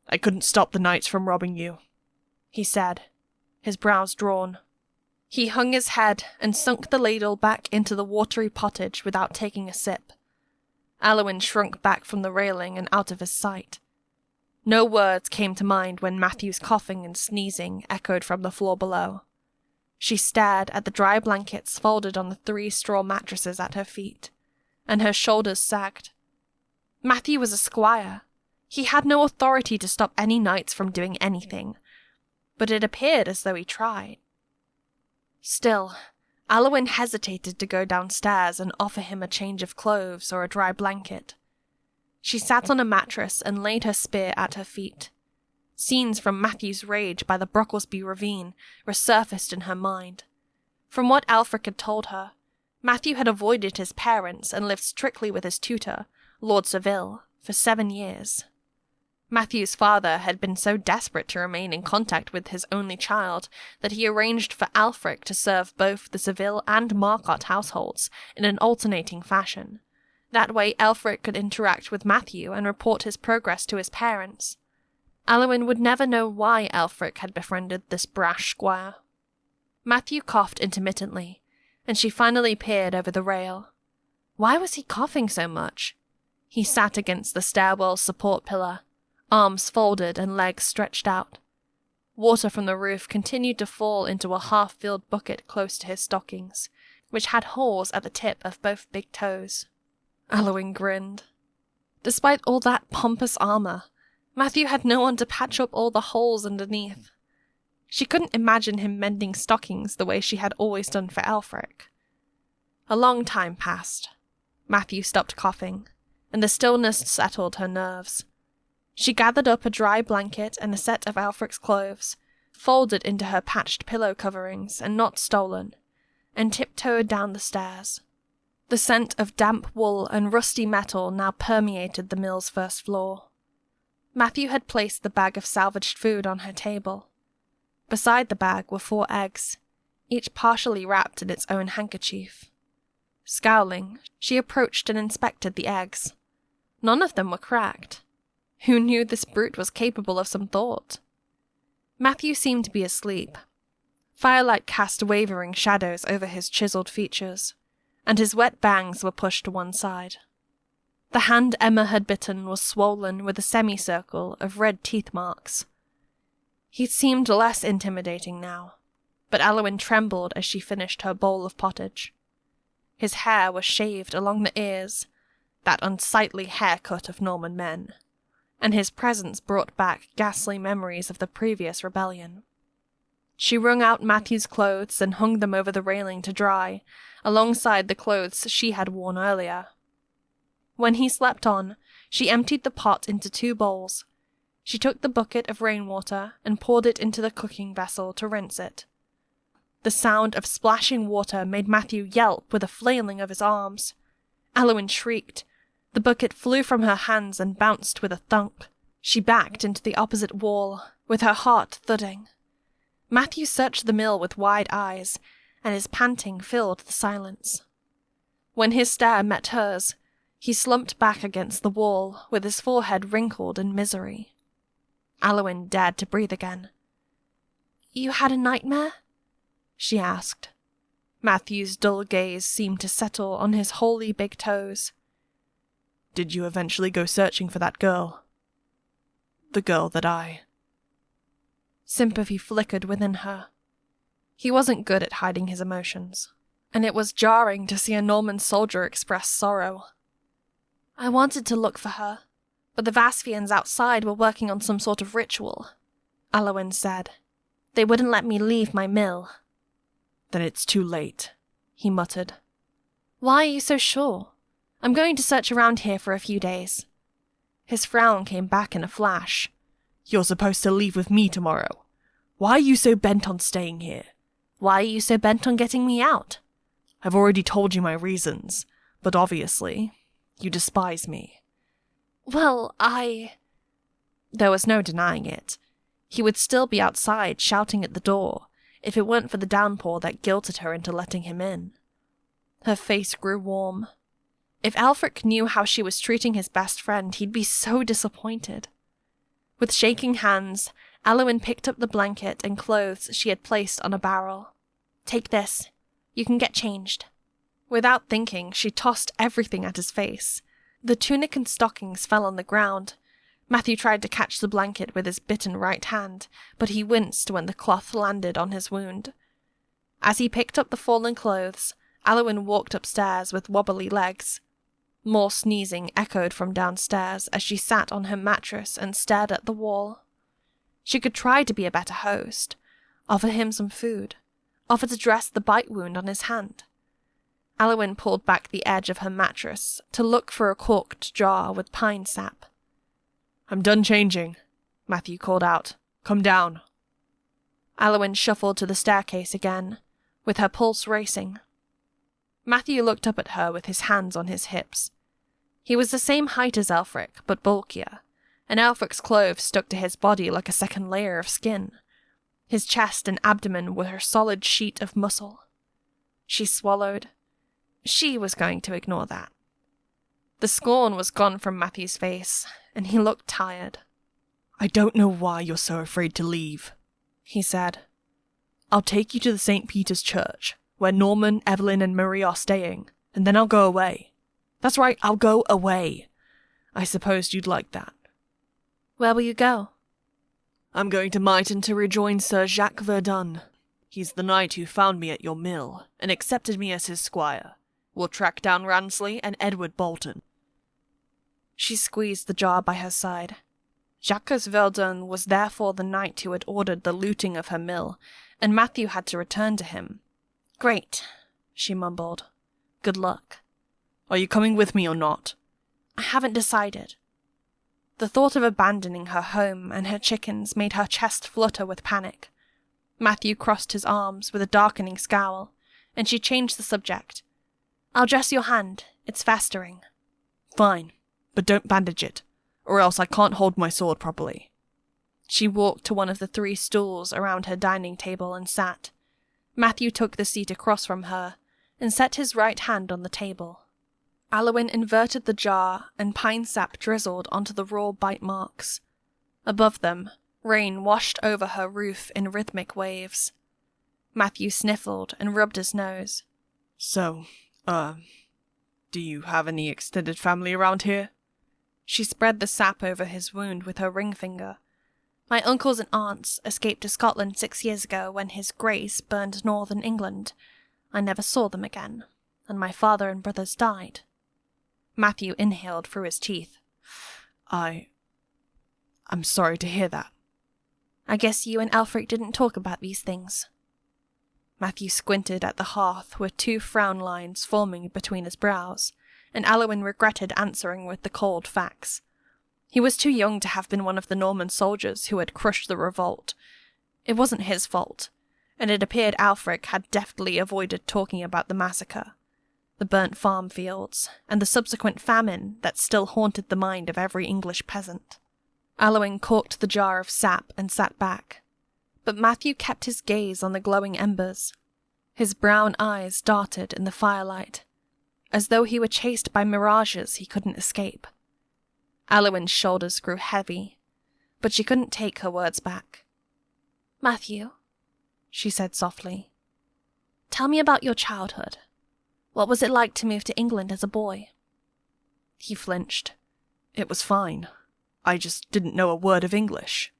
I couldn't stop the knights from robbing you, he said, his brows drawn. He hung his head and sunk the ladle back into the watery pottage without taking a sip. Aliwyn shrunk back from the railing and out of his sight. No words came to mind when Matthew's coughing and sneezing echoed from the floor below. She stared at the dry blankets folded on the 3 straw mattresses at her feet, and her shoulders sagged. Matthew was a squire. He had no authority to stop any knights from doing anything, but it appeared as though he tried. Still, Aliwyn hesitated to go downstairs and offer him a change of clothes or a dry blanket. She sat on a mattress and laid her spear at her feet. Scenes from Matthew's rage by the Brocklesby ravine resurfaced in her mind. From what Aelfric had told her, Matthew had avoided his parents and lived strictly with his tutor, Lord Seville, for 7 years. Matthew's father had been so desperate to remain in contact with his only child that he arranged for Aelfric to serve both the Seville and Marcotte households in an alternating fashion. That way Aelfric could interact with Matthew and report his progress to his parents. Aliwyn would never know why Aelfric had befriended this brash squire. Matthew coughed intermittently, and she finally peered over the rail. Why was he coughing so much? He sat against the stairwell's support pillar, arms folded and legs stretched out. Water from the roof continued to fall into a half-filled bucket close to his stockings, which had holes at the tip of both big toes. Aliwyn grinned. Despite all that pompous armor, Matthew had no one to patch up all the holes underneath. She couldn't imagine him mending stockings the way she had always done for Aelfric. A long time passed. Matthew stopped coughing, and the stillness settled her nerves. She gathered up a dry blanket and a set of Aelfric's clothes, folded into her patched pillow coverings and not stolen, and tiptoed down the stairs. The scent of damp wool and rusty metal now permeated the mill's first floor. Matthew had placed the bag of salvaged food on her table. Beside the bag were 4 eggs, each partially wrapped in its own handkerchief. Scowling, she approached and inspected the eggs. None of them were cracked. Who knew this brute was capable of some thought? Matthew seemed to be asleep. Firelight cast wavering shadows over his chiseled features, and his wet bangs were pushed to one side. The hand Emma had bitten was swollen with a semicircle of red teeth marks. He seemed less intimidating now, but Aliwyn trembled as she finished her bowl of pottage. His hair was shaved along the ears, that unsightly haircut of Norman men, and his presence brought back ghastly memories of the previous rebellion. She wrung out Matthew's clothes and hung them over the railing to dry, alongside the clothes she had worn earlier. When he slept on, she emptied the pot into 2 bowls. She took the bucket of rainwater and poured it into the cooking vessel to rinse it. The sound of splashing water made Matthew yelp with a flailing of his arms. Aliwyn shrieked. The bucket flew from her hands and bounced with a thunk. She backed into the opposite wall, with her heart thudding. Matthew searched the mill with wide eyes, and his panting filled the silence. When his stare met hers, he slumped back against the wall, with his forehead wrinkled in misery. Aliwyn dared to breathe again. "You had a nightmare?" she asked. Matthew's dull gaze seemed to settle on his wholly big toes. Did you eventually go searching for that girl? The girl that I... Sympathy flickered within her. He wasn't good at hiding his emotions, and it was jarring to see a Norman soldier express sorrow. "I wanted to look for her, but the Vasfians outside were working on some sort of ritual," Aliwyn said. "They wouldn't let me leave my mill." "Then it's too late," he muttered. "Why are you so sure? I'm going to search around here for a few days." His frown came back in a flash. "You're supposed to leave with me tomorrow. Why are you so bent on staying here?" "Why are you so bent on getting me out?" "I've already told you my reasons, but obviously, you despise me." "Well, There was no denying it. He would still be outside shouting at the door, if it weren't for the downpour that guilted her into letting him in. Her face grew warm. If Aelfric knew how she was treating his best friend, he'd be so disappointed. With shaking hands, Aliwyn picked up the blanket and clothes she had placed on a barrel. "Take this. You can get changed." Without thinking, she tossed everything at his face. The tunic and stockings fell on the ground. Matthew tried to catch the blanket with his bitten right hand, but he winced when the cloth landed on his wound. As he picked up the fallen clothes, Aliwyn walked upstairs with wobbly legs. More sneezing echoed from downstairs as she sat on her mattress and stared at the wall. She could try to be a better host, offer him some food, offer to dress the bite wound on his hand. Aliwyn pulled back the edge of her mattress to look for a corked jar with pine sap. "I'm done changing," Matthew called out. "Come down." Aliwyn shuffled to the staircase again, with her pulse racing. Matthew looked up at her with his hands on his hips. He was the same height as Aelfric, but bulkier, and Aelfric's clothes stuck to his body like a second layer of skin. His chest and abdomen were a solid sheet of muscle. She swallowed. She was going to ignore that. The scorn was gone from Matthew's face, and he looked tired. "I don't know why you're so afraid to leave," he said. "I'll take you to the St. Peter's Church, where Norman, Evelyn, and Marie are staying, and then I'll go away. That's right, I'll go away. I supposed you'd like that." "Where will you go?" "I'm going to Myton to rejoin Sir Jacques Verdun. He's the knight who found me at your mill, and accepted me as his squire. We'll track down Ransley and Edward Bolton." She squeezed the jar by her side. Jacques Verdun was therefore the knight who had ordered the looting of her mill, and Matthew had to return to him. "Great," she mumbled. "Good luck." "Are you coming with me or not?" "I haven't decided." The thought of abandoning her home and her chickens made her chest flutter with panic. Matthew crossed his arms with a darkening scowl, and she changed the subject. "I'll dress your hand. It's festering." "Fine, but don't bandage it, or else I can't hold my sword properly." She walked to one of the 3 stools around her dining table and sat. Matthew took the seat across from her and set his right hand on the table. Aliwyn inverted the jar, and pine sap drizzled onto the raw bite marks. Above them, rain washed over her roof in rhythmic waves. Matthew sniffled and rubbed his nose. So, Do you have any extended family around here? She spread the sap over his wound with her ring finger. My uncles and aunts escaped to Scotland 6 years ago when His Grace burned northern England. I never saw them again, and my father and brothers died. Matthew inhaled through his teeth. I'm sorry to hear that. I guess you and Aelfric didn't talk about these things. Matthew squinted at the hearth with 2 frown lines forming between his brows, and Aliwyn regretted answering with the cold facts. He was too young to have been one of the Norman soldiers who had crushed the revolt. It wasn't his fault, and it appeared Aelfric had deftly avoided talking about the massacre, the burnt farm fields, and the subsequent famine that still haunted the mind of every English peasant. Aliwyn corked the jar of sap and sat back, but Matthew kept his gaze on the glowing embers. His brown eyes darted in the firelight, as though he were chased by mirages he couldn't escape. Aliwyn's shoulders grew heavy, but she couldn't take her words back. "Matthew," she said softly, "tell me about your childhood. What was it like to move to England as a boy?" He flinched. It was fine. I just didn't know a word of English.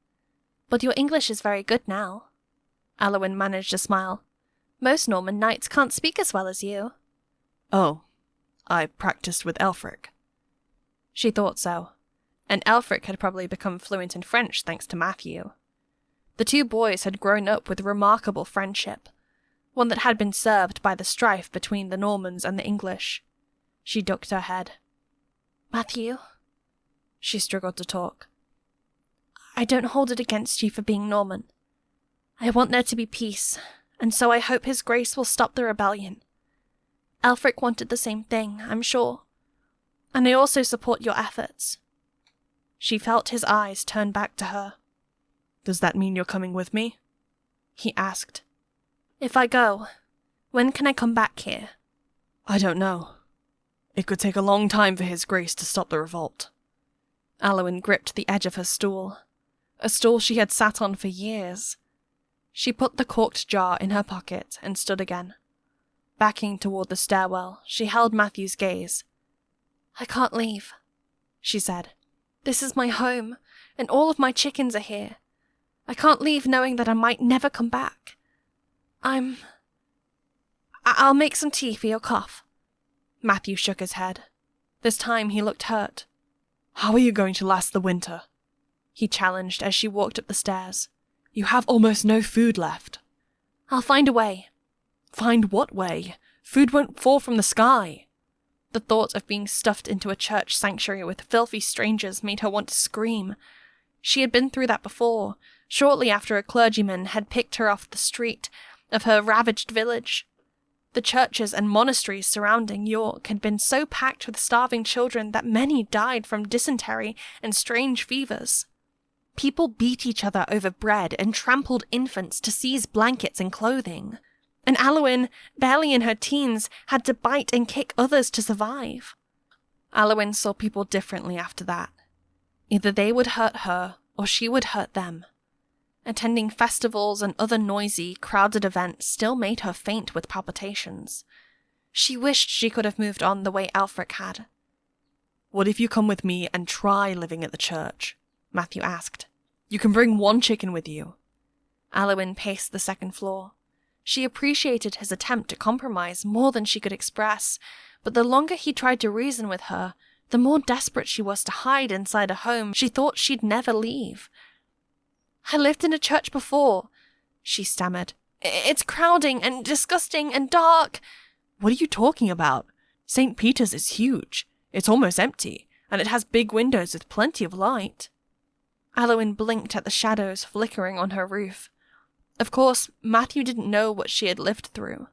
"But your English is very good now." Aliwyn managed a smile. "Most Norman knights can't speak as well as you." "Oh, I practiced with Aelfric." She thought so, and Aelfric had probably become fluent in French thanks to Matthew. The 2 boys had grown up with remarkable friendship, one that had been served by the strife between the Normans and the English. She ducked her head. "Matthew," she struggled to talk, "I don't hold it against you for being Norman. I want there to be peace, and so I hope His Grace will stop the rebellion. Aelfric wanted the same thing, I'm sure. And I also support your efforts." She felt his eyes turn back to her. "Does that mean you're coming with me?" he asked. "If I go, when can I come back here?" "I don't know. It could take a long time for His Grace to stop the revolt." Aliwyn gripped the edge of her stool, a stool she had sat on for years. She put the corked jar in her pocket and stood again. Backing toward the stairwell, she held Matthew's gaze. "I can't leave," she said. "This is my home, and all of my chickens are here. I can't leave knowing that I might never come back. I'll make some tea for your cough." Matthew shook his head. This time he looked hurt. "How are you going to last the winter?" he challenged as she walked up the stairs. "You have almost no food left." "I'll find a way." "Find what way? Food won't fall from the sky." The thought of being stuffed into a church sanctuary with filthy strangers made her want to scream. She had been through that before, shortly after a clergyman had picked her off the street of her ravaged village. The churches and monasteries surrounding York had been so packed with starving children that many died from dysentery and strange fevers. People beat each other over bread and trampled infants to seize blankets and clothing. And Aliwyn, barely in her teens, had to bite and kick others to survive. Aliwyn saw people differently after that. Either they would hurt her, or she would hurt them. Attending festivals and other noisy, crowded events still made her faint with palpitations. She wished she could have moved on the way Aelfric had. "What if you come with me and try living at the church?" Matthew asked. "You can bring 1 chicken with you." Aliwyn paced the 2nd floor. She appreciated his attempt to compromise more than she could express, but the longer he tried to reason with her, the more desperate she was to hide inside a home she thought she'd never leave. "I lived in a church before," she stammered. "It's crowding and disgusting and dark." "What are you talking about? St. Peter's is huge. It's almost empty, and it has big windows with plenty of light." Aliwyn blinked at the shadows flickering on her roof. Of course, Matthew didn't know what she had lived through.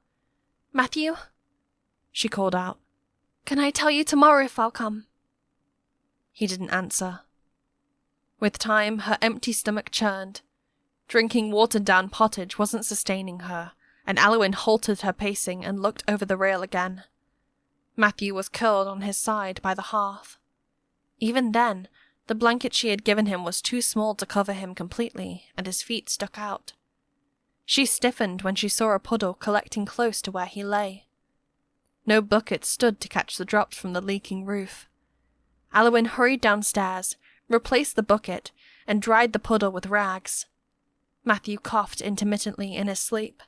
"Matthew?" she called out. "Can I tell you tomorrow if I'll come?" He didn't answer. With time, her empty stomach churned. Drinking watered-down pottage wasn't sustaining her, and Aliwyn halted her pacing and looked over the rail again. Matthew was curled on his side by the hearth. Even then, the blanket she had given him was too small to cover him completely, and his feet stuck out. She stiffened when she saw a puddle collecting close to where he lay. No bucket stood to catch the drops from the leaking roof. Aliwyn hurried downstairs, replaced the bucket, and dried the puddle with rags. Matthew coughed intermittently in his sleep,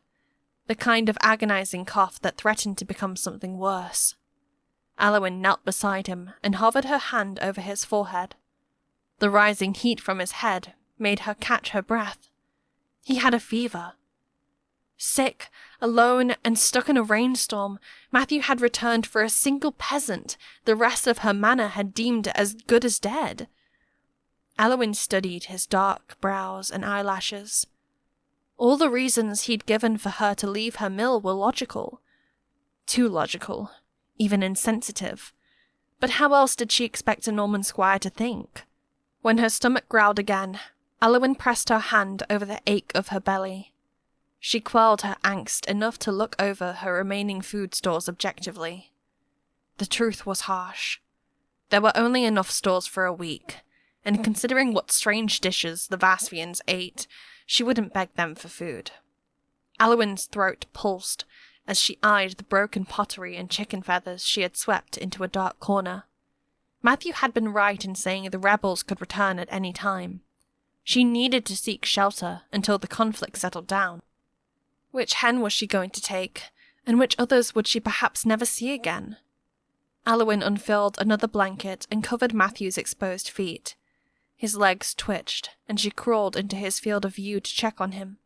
the kind of agonizing cough that threatened to become something worse. Aliwyn knelt beside him and hovered her hand over his forehead. The rising heat from his head made her catch her breath. He had a fever. Sick, alone, and stuck in a rainstorm, Matthew had returned for a single peasant the rest of her manor had deemed as good as dead. Aliwyn studied his dark brows and eyelashes. All the reasons he'd given for her to leave her mill were logical. Too logical, even insensitive. But how else did she expect a Norman squire to think? When her stomach growled again, Aliwyn pressed her hand over the ache of her belly. She quelled her angst enough to look over her remaining food stores objectively. The truth was harsh. There were only enough stores for a week, and considering what strange dishes the Vasvians ate, she wouldn't beg them for food. Aliwyn's throat pulsed as she eyed the broken pottery and chicken feathers she had swept into a dark corner. Matthew had been right in saying the rebels could return at any time. She needed to seek shelter until the conflict settled down. Which hen was she going to take, and which others would she perhaps never see again? Aliwyn unfurled another blanket and covered Matthew's exposed feet. His legs twitched, and she crawled into his field of view to check on him.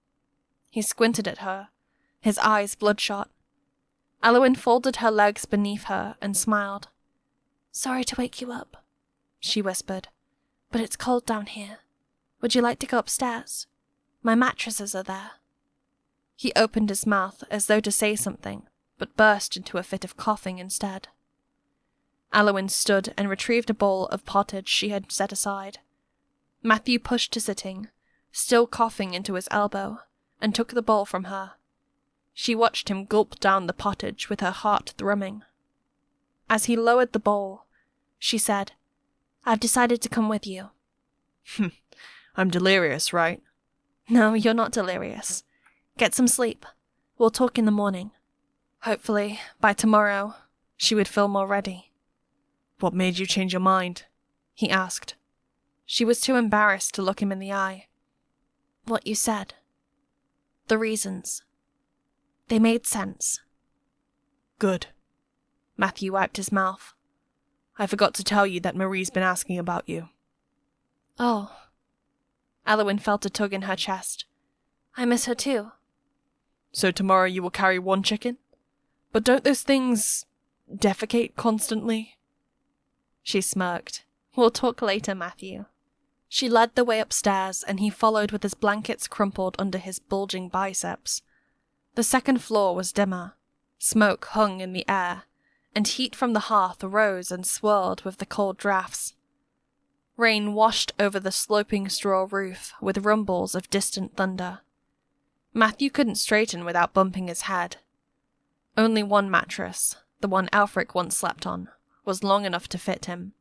He squinted at her, his eyes bloodshot. Aliwyn folded her legs beneath her and smiled. "Sorry to wake you up," she whispered, "but it's cold down here. Would you like to go upstairs? My mattresses are there." He opened his mouth as though to say something, but burst into a fit of coughing instead. Aliwyn stood and retrieved a bowl of pottage she had set aside. Matthew pushed to sitting, still coughing into his elbow, and took the bowl from her. She watched him gulp down the pottage with her heart thrumming. As he lowered the bowl, she said, "I've decided to come with you." I'm delirious, right? No, you're not delirious. Get some sleep. We'll talk in the morning. Hopefully, by tomorrow, she would feel more ready. What made you change your mind? He asked. She was too embarrassed to look him in the eye. What you said. The reasons. They made sense. Good. Matthew wiped his mouth. I forgot to tell you that Marie's been asking about you. Oh. Aliwyn felt a tug in her chest. I miss her too. So tomorrow you will carry one chicken? But don't those things defecate constantly? She smirked. We'll talk later, Matthew. She led the way upstairs, and he followed with his blankets crumpled under his bulging biceps. The second floor was dimmer. Smoke hung in the air, and heat from the hearth rose and swirled with the cold draughts. Rain washed over the sloping straw roof with rumbles of distant thunder. Matthew couldn't straighten without bumping his head. Only one mattress, the one Aelfric once slept on, was long enough to fit him.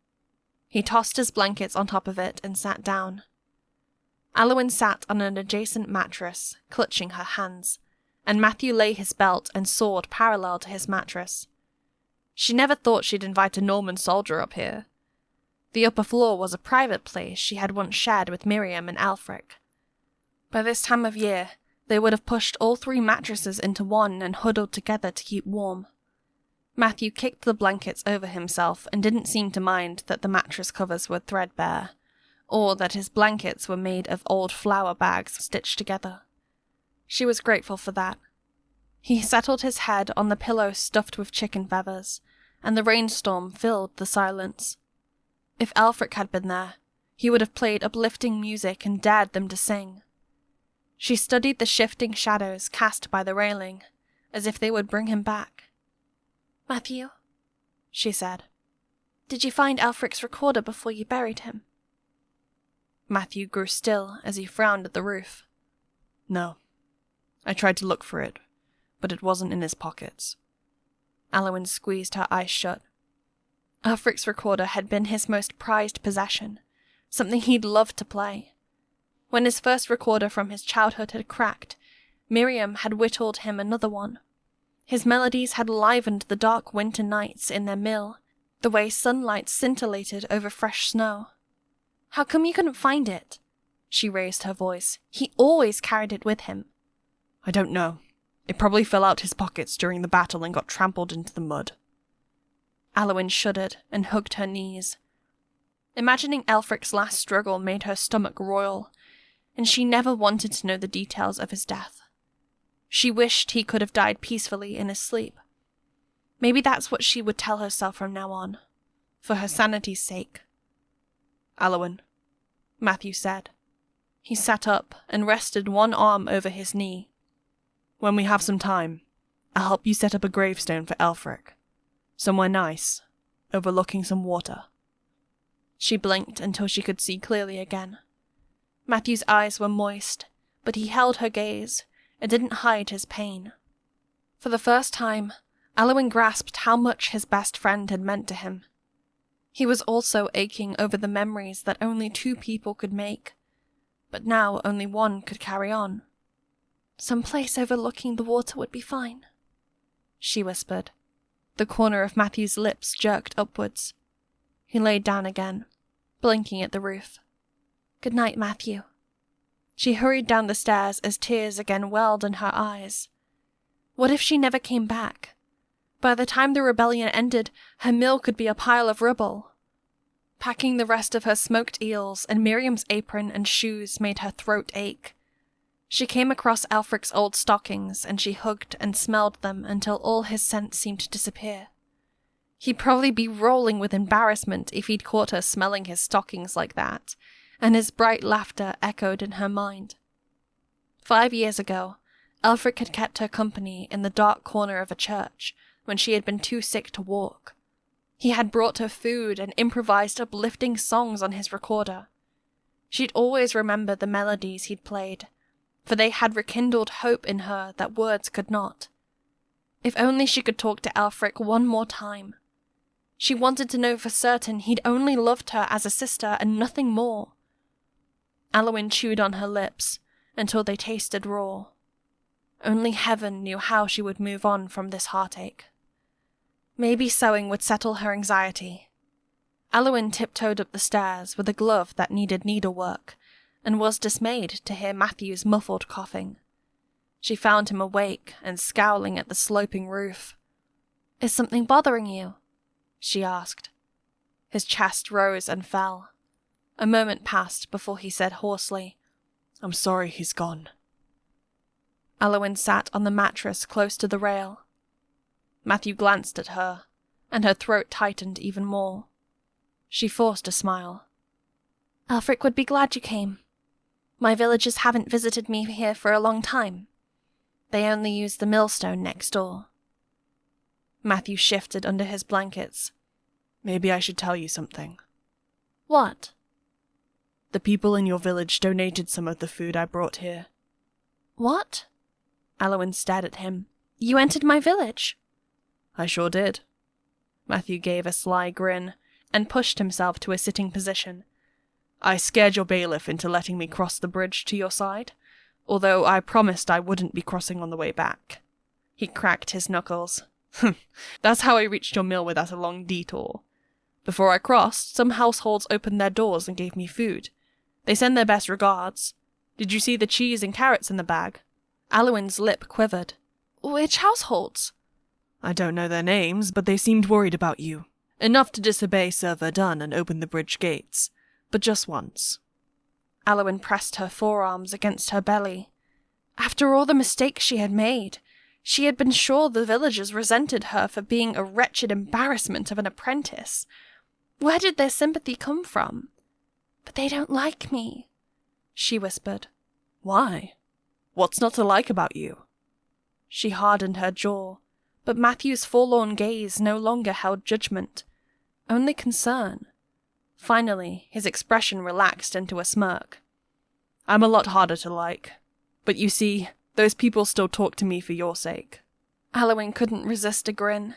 He tossed his blankets on top of it and sat down. Aliwyn sat on an adjacent mattress, clutching her hands, and Matthew lay his belt and sword parallel to his mattress. She never thought she'd invite a Norman soldier up here. The upper floor was a private place she had once shared with Miriam and Aelfric. By this time of year, they would have pushed all 3 mattresses into one and huddled together to keep warm. Matthew kicked the blankets over himself and didn't seem to mind that the mattress covers were threadbare, or that his blankets were made of old flour bags stitched together. She was grateful for that. He settled his head on the pillow stuffed with chicken feathers, and the rainstorm filled the silence. If Aelfric had been there, he would have played uplifting music and dared them to sing. She studied the shifting shadows cast by the railing, as if they would bring him back. "Matthew," she said, "did you find Aelfric's recorder before you buried him?" Matthew grew still as he frowned at the roof. No. I tried to look for it, but it wasn't in his pockets. Aliwyn squeezed her eyes shut. Aelfric's recorder had been his most prized possession, something he'd loved to play. When his first recorder from his childhood had cracked, Miriam had whittled him another one. His melodies had livened the dark winter nights in their mill, the way sunlight scintillated over fresh snow. How come you couldn't find it? She raised her voice. He always carried it with him. I don't know. It probably fell out his pockets during the battle and got trampled into the mud. Aliwyn shuddered and hugged her knees. Imagining Aelfric's last struggle made her stomach roil, and she never wanted to know the details of his death. She wished he could have died peacefully in his sleep. Maybe that's what she would tell herself from now on, for her sanity's sake. Aliwyn, Matthew said. He sat up and rested one arm over his knee. When we have some time, I'll help you set up a gravestone for Aelfric. Somewhere nice, overlooking some water. She blinked until she could see clearly again. Matthew's eyes were moist, but he held her gaze and didn't hide his pain. For the first time, Aliwyn grasped how much his best friend had meant to him. He was also aching over the memories that only two people could make, but now only one could carry on. Some place overlooking the water would be fine, she whispered. The corner of Matthew's lips jerked upwards. He laid down again, blinking at the roof. Good night, Matthew. She hurried down the stairs as tears again welled in her eyes. What if she never came back? By the time the rebellion ended, her mill could be a pile of rubble. Packing the rest of her smoked eels and Miriam's apron and shoes made her throat ache. She came across Aelfric's old stockings, and she hugged and smelled them until all his scent seemed to disappear. He'd probably be rolling with embarrassment if he'd caught her smelling his stockings like that, and his bright laughter echoed in her mind. 5 years ago, Aelfric had kept her company in the dark corner of a church when she had been too sick to walk. He had brought her food and improvised uplifting songs on his recorder. She'd always remember the melodies he'd played, for they had rekindled hope in her that words could not. If only she could talk to Aelfric one more time. She wanted to know for certain he'd only loved her as a sister and nothing more. Aliwyn chewed on her lips until they tasted raw. Only heaven knew how she would move on from this heartache. Maybe sewing would settle her anxiety. Aliwyn tiptoed up the stairs with a glove that needed needlework, and was dismayed to hear Matthew's muffled coughing. She found him awake and scowling at the sloping roof. Is something bothering you? She asked. His chest rose and fell. A moment passed before he said hoarsely, I'm sorry he's gone. Aliwyn sat on the mattress close to the rail. Matthew glanced at her, and her throat tightened even more. She forced a smile. Aelfric would be glad you came. My villagers haven't visited me here for a long time. They only use the millstone next door. Matthew shifted under his blankets. Maybe I should tell you something. What? The people in your village donated some of the food I brought here. What? Aliwyn stared at him. You entered my village? I sure did. Matthew gave a sly grin and pushed himself to a sitting position. I scared your bailiff into letting me cross the bridge to your side, although I promised I wouldn't be crossing on the way back. He cracked his knuckles. That's how I reached your mill without a long detour. Before I crossed, some households opened their doors and gave me food. They send their best regards. Did you see the cheese and carrots in the bag? Aliwyn's lip quivered. Which households? I don't know their names, but they seemed worried about you. Enough to disobey Sir Verdun and open the bridge gates. But just once. Aliwyn pressed her forearms against her belly. After all the mistakes she had made, she had been sure the villagers resented her for being a wretched embarrassment of an apprentice. Where did their sympathy come from? But they don't like me, she whispered. Why? What's not to like about you? She hardened her jaw, but Matthew's forlorn gaze no longer held judgment, only concern. Finally, his expression relaxed into a smirk. I'm a lot harder to like. But you see, those people still talk to me for your sake. Aliwyn couldn't resist a grin.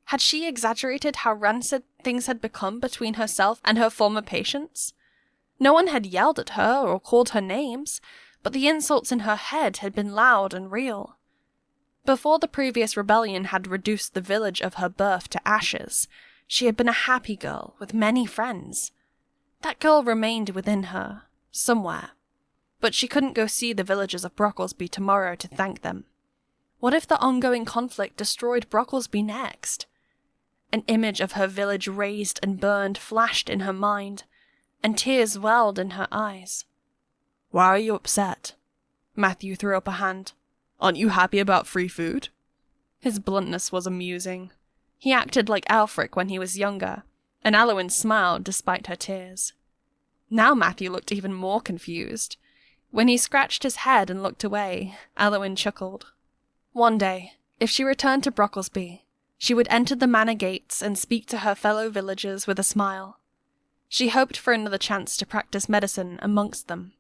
Had she exaggerated how rancid things had become between herself and her former patients? No one had yelled at her or called her names, but the insults in her head had been loud and real. Before the previous rebellion had reduced the village of her birth to ashes, she had been a happy girl with many friends. That girl remained within her, somewhere. But she couldn't go see the villagers of Brocklesby tomorrow to thank them. What if the ongoing conflict destroyed Brocklesby next? An image of her village razed and burned flashed in her mind, and tears welled in her eyes. Why are you upset? Matthew threw up a hand. Aren't you happy about free food? His bluntness was amusing. He acted like Aelfric when he was younger, and Aliwyn smiled despite her tears. Now Matthew looked even more confused. When he scratched his head and looked away, Aliwyn chuckled. One day, if she returned to Brocklesby, she would enter the manor gates and speak to her fellow villagers with a smile. She hoped for another chance to practice medicine amongst them.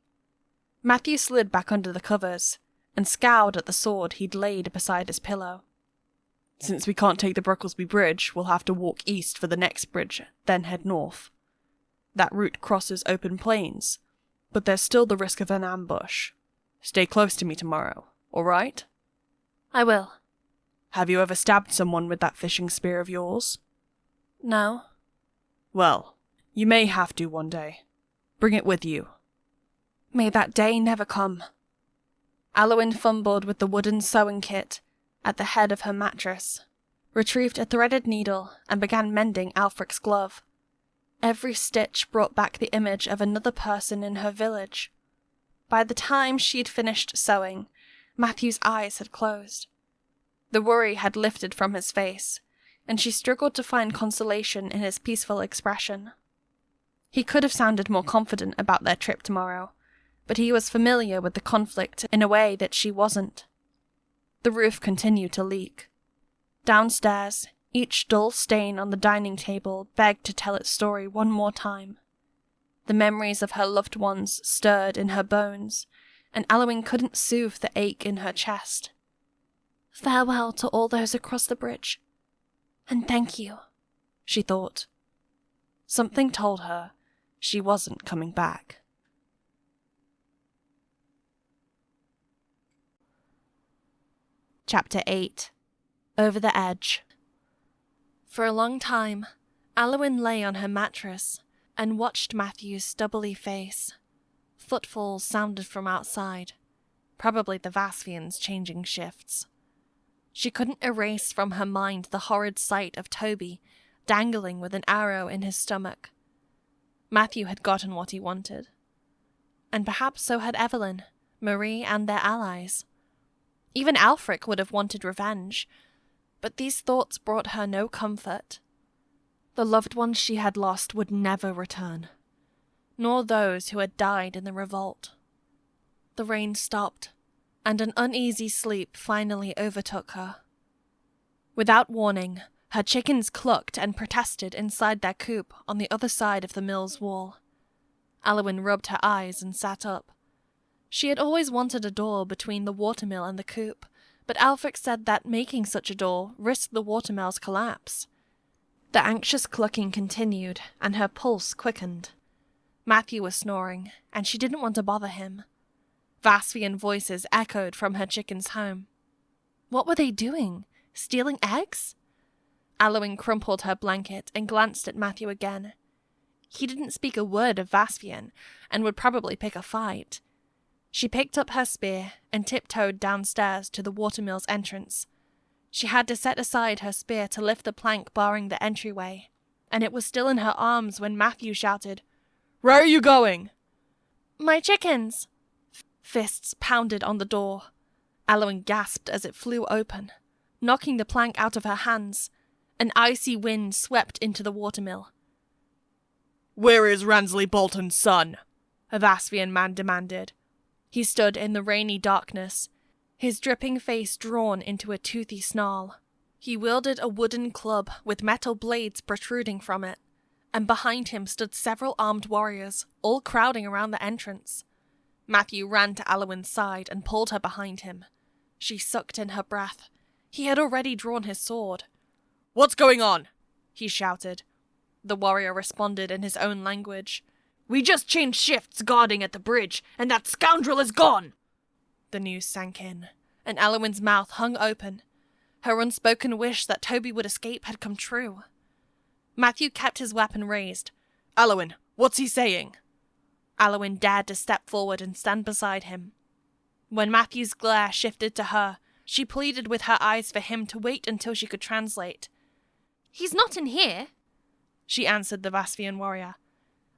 Matthew slid back under the covers and scowled at the sword he'd laid beside his pillow. Since we can't take the Brocklesby Bridge, we'll have to walk east for the next bridge, then head north. That route crosses open plains, but there's still the risk of an ambush. Stay close to me tomorrow, all right? I will. Have you ever stabbed someone with that fishing spear of yours? No. Well, you may have to one day. Bring it with you. May that day never come. Aliwyn fumbled with the wooden sewing kit at the head of her mattress, retrieved a threaded needle, and began mending Aelfric's glove. Every stitch brought back the image of another person in her village. By the time she'd finished sewing, Matthew's eyes had closed. The worry had lifted from his face, and she struggled to find consolation in his peaceful expression. He could have sounded more confident about their trip tomorrow, but he was familiar with the conflict in a way that she wasn't. The roof continued to leak. Downstairs, each dull stain on the dining table begged to tell its story one more time. The memories of her loved ones stirred in her bones, and Aliwyn couldn't soothe the ache in her chest. Farewell to all those across the bridge. And thank you, she thought. Something told her she wasn't coming back. Chapter 8. Over the Edge. For a long time, Aliwyn lay on her mattress and watched Matthew's stubbly face. Footfalls sounded from outside, probably the Vasvians changing shifts. She couldn't erase from her mind the horrid sight of Toby dangling with an arrow in his stomach. Matthew had gotten what he wanted. And perhaps so had Evelyn, Marie, and their allies. Even Aelfric would have wanted revenge, but these thoughts brought her no comfort. The loved ones she had lost would never return, nor those who had died in the revolt. The rain stopped, and an uneasy sleep finally overtook her. Without warning, her chickens clucked and protested inside their coop on the other side of the mill's wall. Aliwyn rubbed her eyes and sat up. She had always wanted a door between the watermill and the coop, but Aelfric said that making such a door risked the watermill's collapse. The anxious clucking continued, and her pulse quickened. Matthew was snoring, and she didn't want to bother him. Vasvian voices echoed from her chickens' home. What were they doing? Stealing eggs? Aliwyn crumpled her blanket and glanced at Matthew again. He didn't speak a word of Vasvian, and would probably pick a fight. She picked up her spear and tiptoed downstairs to the watermill's entrance. She had to set aside her spear to lift the plank barring the entryway, and it was still in her arms when Matthew shouted, "Where are you going?" "My chickens!" Fists pounded on the door. Aliwyn gasped as it flew open, knocking the plank out of her hands. An icy wind swept into the watermill. "Where is Ransley Bolton's son?" a Vasvian man demanded. He stood in the rainy darkness, his dripping face drawn into a toothy snarl. He wielded a wooden club with metal blades protruding from it, and behind him stood several armed warriors, all crowding around the entrance. Matthew ran to Aliwyn's side and pulled her behind him. She sucked in her breath. He had already drawn his sword. "What's going on?" he shouted. The warrior responded in his own language. "We just changed shifts guarding at the bridge, and that scoundrel is gone!" The news sank in, and Aliwyn's mouth hung open. Her unspoken wish that Toby would escape had come true. Matthew kept his weapon raised. Aliwyn, what's he saying? Aliwyn dared to step forward and stand beside him. When Matthew's glare shifted to her, she pleaded with her eyes for him to wait until she could translate. "He's not in here," she answered the Vasvian warrior.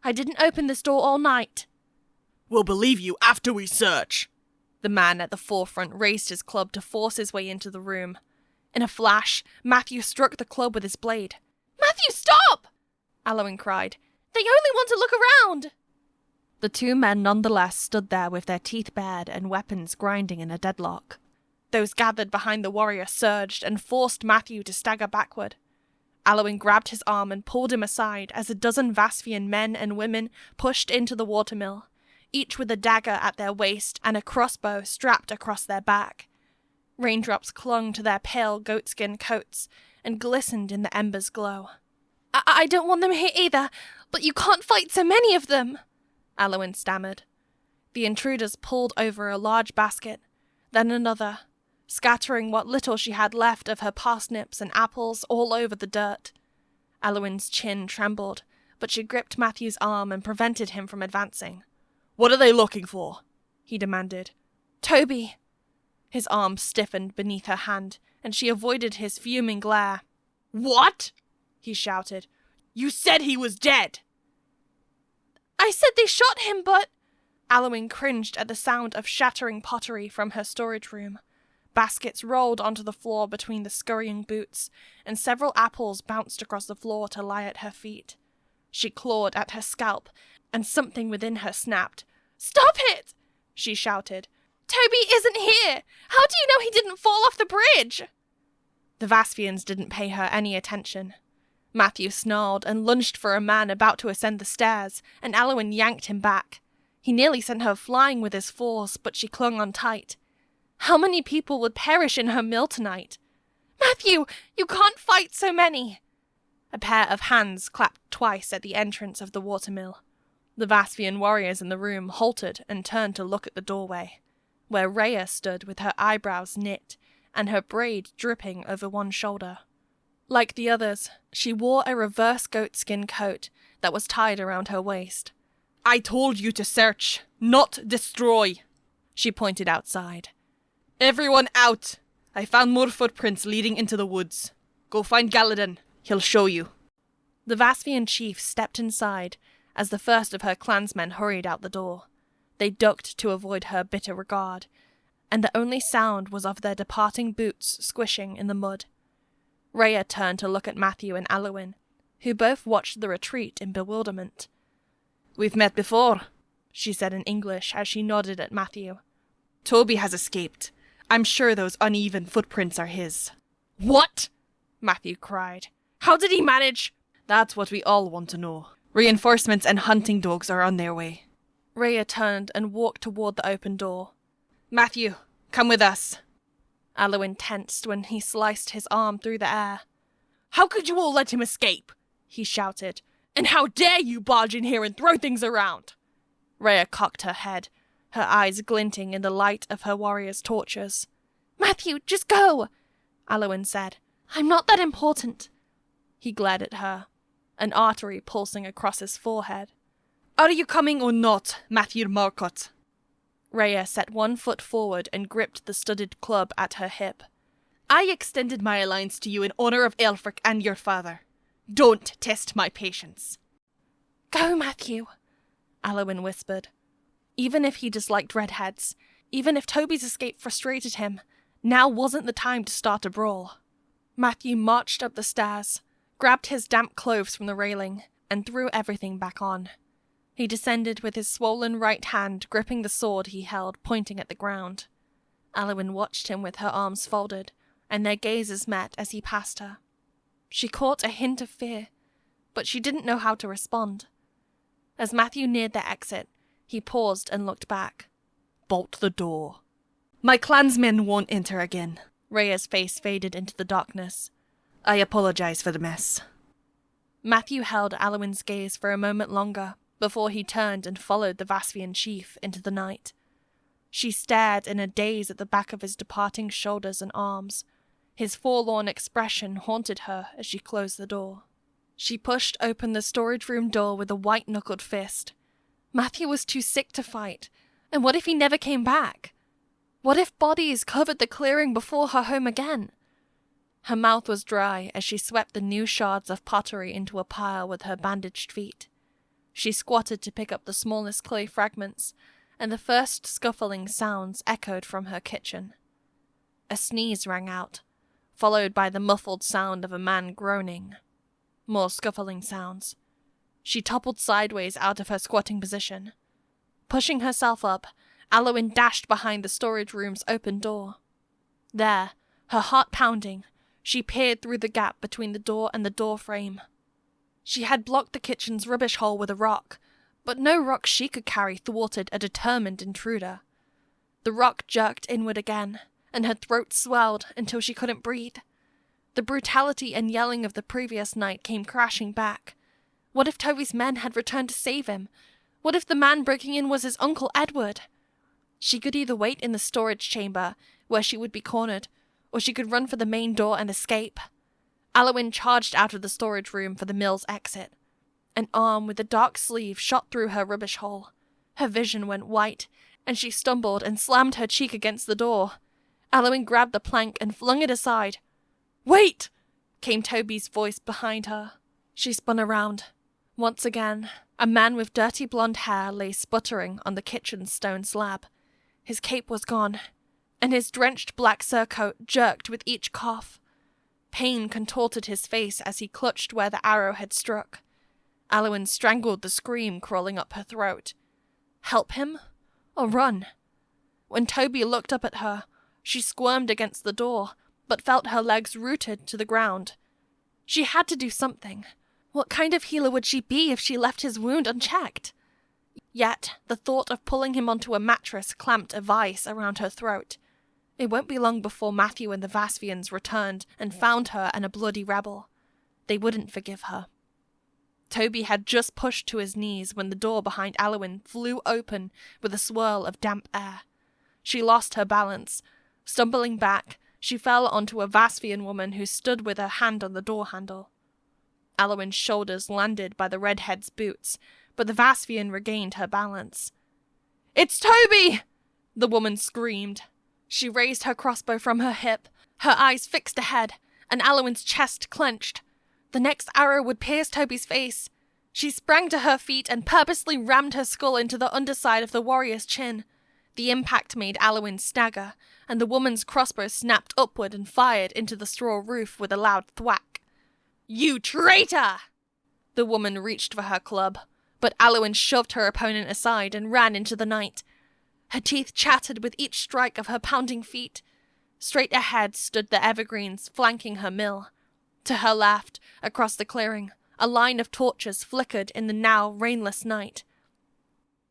"I didn't open this door all night." "We'll believe you after we search." The man at the forefront raised his club to force his way into the room. In a flash, Matthew struck the club with his blade. "Matthew, stop!" Aliwyn cried. "They only want to look around!" The two men nonetheless stood there with their teeth bared and weapons grinding in a deadlock. Those gathered behind the warrior surged and forced Matthew to stagger backward. Aliwyn grabbed his arm and pulled him aside as a dozen Vasvian men and women pushed into the watermill, each with a dagger at their waist and a crossbow strapped across their back. Raindrops clung to their pale goatskin coats and glistened in the embers' glow. I don't want them here either, but you can't fight so many of them," Aliwyn stammered. The intruders pulled over a large basket, then another, scattering what little she had left of her parsnips and apples all over the dirt. Aliwyn's chin trembled, but she gripped Matthew's arm and prevented him from advancing. "What are they looking for?" he demanded. "Toby." His arm stiffened beneath her hand, and she avoided his fuming glare. "What?" he shouted. "You said he was dead!" "I said they shot him, but—" Aliwyn cringed at the sound of shattering pottery from her storage room. Baskets rolled onto the floor between the scurrying boots, and several apples bounced across the floor to lie at her feet. She clawed at her scalp, and something within her snapped. "Stop it!" she shouted. "Toby isn't here! How do you know he didn't fall off the bridge?" The Vasvians didn't pay her any attention. Matthew snarled and lunged for a man about to ascend the stairs, and Aliwyn yanked him back. He nearly sent her flying with his force, but she clung on tight. How many people would perish in her mill tonight? "Matthew, you can't fight so many!" A pair of hands clapped twice at the entrance of the watermill. The Vasvian warriors in the room halted and turned to look at the doorway, where Rhea stood with her eyebrows knit and her braid dripping over one shoulder. Like the others, she wore a reverse goatskin coat that was tied around her waist. "I told you to search, not destroy," she pointed outside. "Everyone out! I found more footprints leading into the woods. Go find Galladon. He'll show you." The Vasvian chief stepped inside as the first of her clansmen hurried out the door. They ducked to avoid her bitter regard, and the only sound was of their departing boots squishing in the mud. Rhea turned to look at Matthew and Aliwyn, who both watched the retreat in bewilderment. "We've met before," she said in English as she nodded at Matthew. "Toby has escaped. I'm sure those uneven footprints are his." "What?" Matthew cried. "How did he manage—" "That's what we all want to know. Reinforcements and hunting dogs are on their way." Rhea turned and walked toward the open door. "Matthew, come with us." Aliwyn tensed when he sliced his arm through the air. "How could you all let him escape?" he shouted. "And how dare you barge in here and throw things around?" Rhea cocked her head, her eyes glinting in the light of her warrior's torches. "Matthew, just go," Aliwyn said. "I'm not that important." He glared at her, an artery pulsing across his forehead. "Are you coming or not, Matthew Marcotte?" Rhea set one foot forward and gripped the studded club at her hip. "I extended my alliance to you in honor of Aelfric and your father. Don't test my patience." "Go, Matthew," Aliwyn whispered. Even if he disliked redheads, even if Toby's escape frustrated him, now wasn't the time to start a brawl. Matthew marched up the stairs, grabbed his damp clothes from the railing, and threw everything back on. He descended with his swollen right hand gripping the sword he held, pointing at the ground. Aliwyn watched him with her arms folded, and their gazes met as he passed her. She caught a hint of fear, but she didn't know how to respond. As Matthew neared the exit, he paused and looked back. "Bolt the door. My clansmen won't enter again." Rhea's face faded into the darkness. "I apologize for the mess." Matthew held Aliwyn's gaze for a moment longer, before he turned and followed the Vasvian chief into the night. She stared in a daze at the back of his departing shoulders and arms. His forlorn expression haunted her as she closed the door. She pushed open the storage room door with a white-knuckled fist. Matthew was too sick to fight, and what if he never came back? What if bodies covered the clearing before her home again? Her mouth was dry as she swept the new shards of pottery into a pile with her bandaged feet. She squatted to pick up the smallest clay fragments, and the first scuffling sounds echoed from her kitchen. A sneeze rang out, followed by the muffled sound of a man groaning. More scuffling sounds. She toppled sideways out of her squatting position. Pushing herself up, Aliwyn dashed behind the storage room's open door. There, her heart pounding, she peered through the gap between the door and the door frame. She had blocked the kitchen's rubbish hole with a rock, but no rock she could carry thwarted a determined intruder. The rock jerked inward again, and her throat swelled until she couldn't breathe. The brutality and yelling of the previous night came crashing back. What if Toby's men had returned to save him? What if the man breaking in was his Uncle Edward? She could either wait in the storage chamber, where she would be cornered, or she could run for the main door and escape. Aliwyn charged out of the storage room for the mill's exit. An arm with a dark sleeve shot through her rubbish hole. Her vision went white, and she stumbled and slammed her cheek against the door. Aliwyn grabbed the plank and flung it aside. "Wait!" came Toby's voice behind her. She spun around. Once again, a man with dirty blonde hair lay sputtering on the kitchen's stone slab. His cape was gone, and his drenched black surcoat jerked with each cough. Pain contorted his face as he clutched where the arrow had struck. Aliwyn strangled the scream crawling up her throat. Help him? Or run? When Toby looked up at her, she squirmed against the door, but felt her legs rooted to the ground. She had to do something. What kind of healer would she be if she left his wound unchecked? Yet, the thought of pulling him onto a mattress clamped a vice around her throat. It won't be long before Matthew and the Vasvians returned and found her and a bloody rebel. They wouldn't forgive her. Toby had just pushed to his knees when the door behind Aliwyn flew open with a swirl of damp air. She lost her balance. Stumbling back, she fell onto a Vasvian woman who stood with her hand on the door handle. Aliwyn's shoulders landed by the redhead's boots, but the Vasvian regained her balance. "It's Toby!" the woman screamed. She raised her crossbow from her hip, her eyes fixed ahead, and Aliwyn's chest clenched. The next arrow would pierce Toby's face. She sprang to her feet and purposely rammed her skull into the underside of the warrior's chin. The impact made Aliwyn stagger, and the woman's crossbow snapped upward and fired into the straw roof with a loud thwack. "You traitor!" The woman reached for her club, but Aliwyn shoved her opponent aside and ran into the night. Her teeth chattered with each strike of her pounding feet. Straight ahead stood the evergreens flanking her mill. To her left, across the clearing, a line of torches flickered in the now rainless night.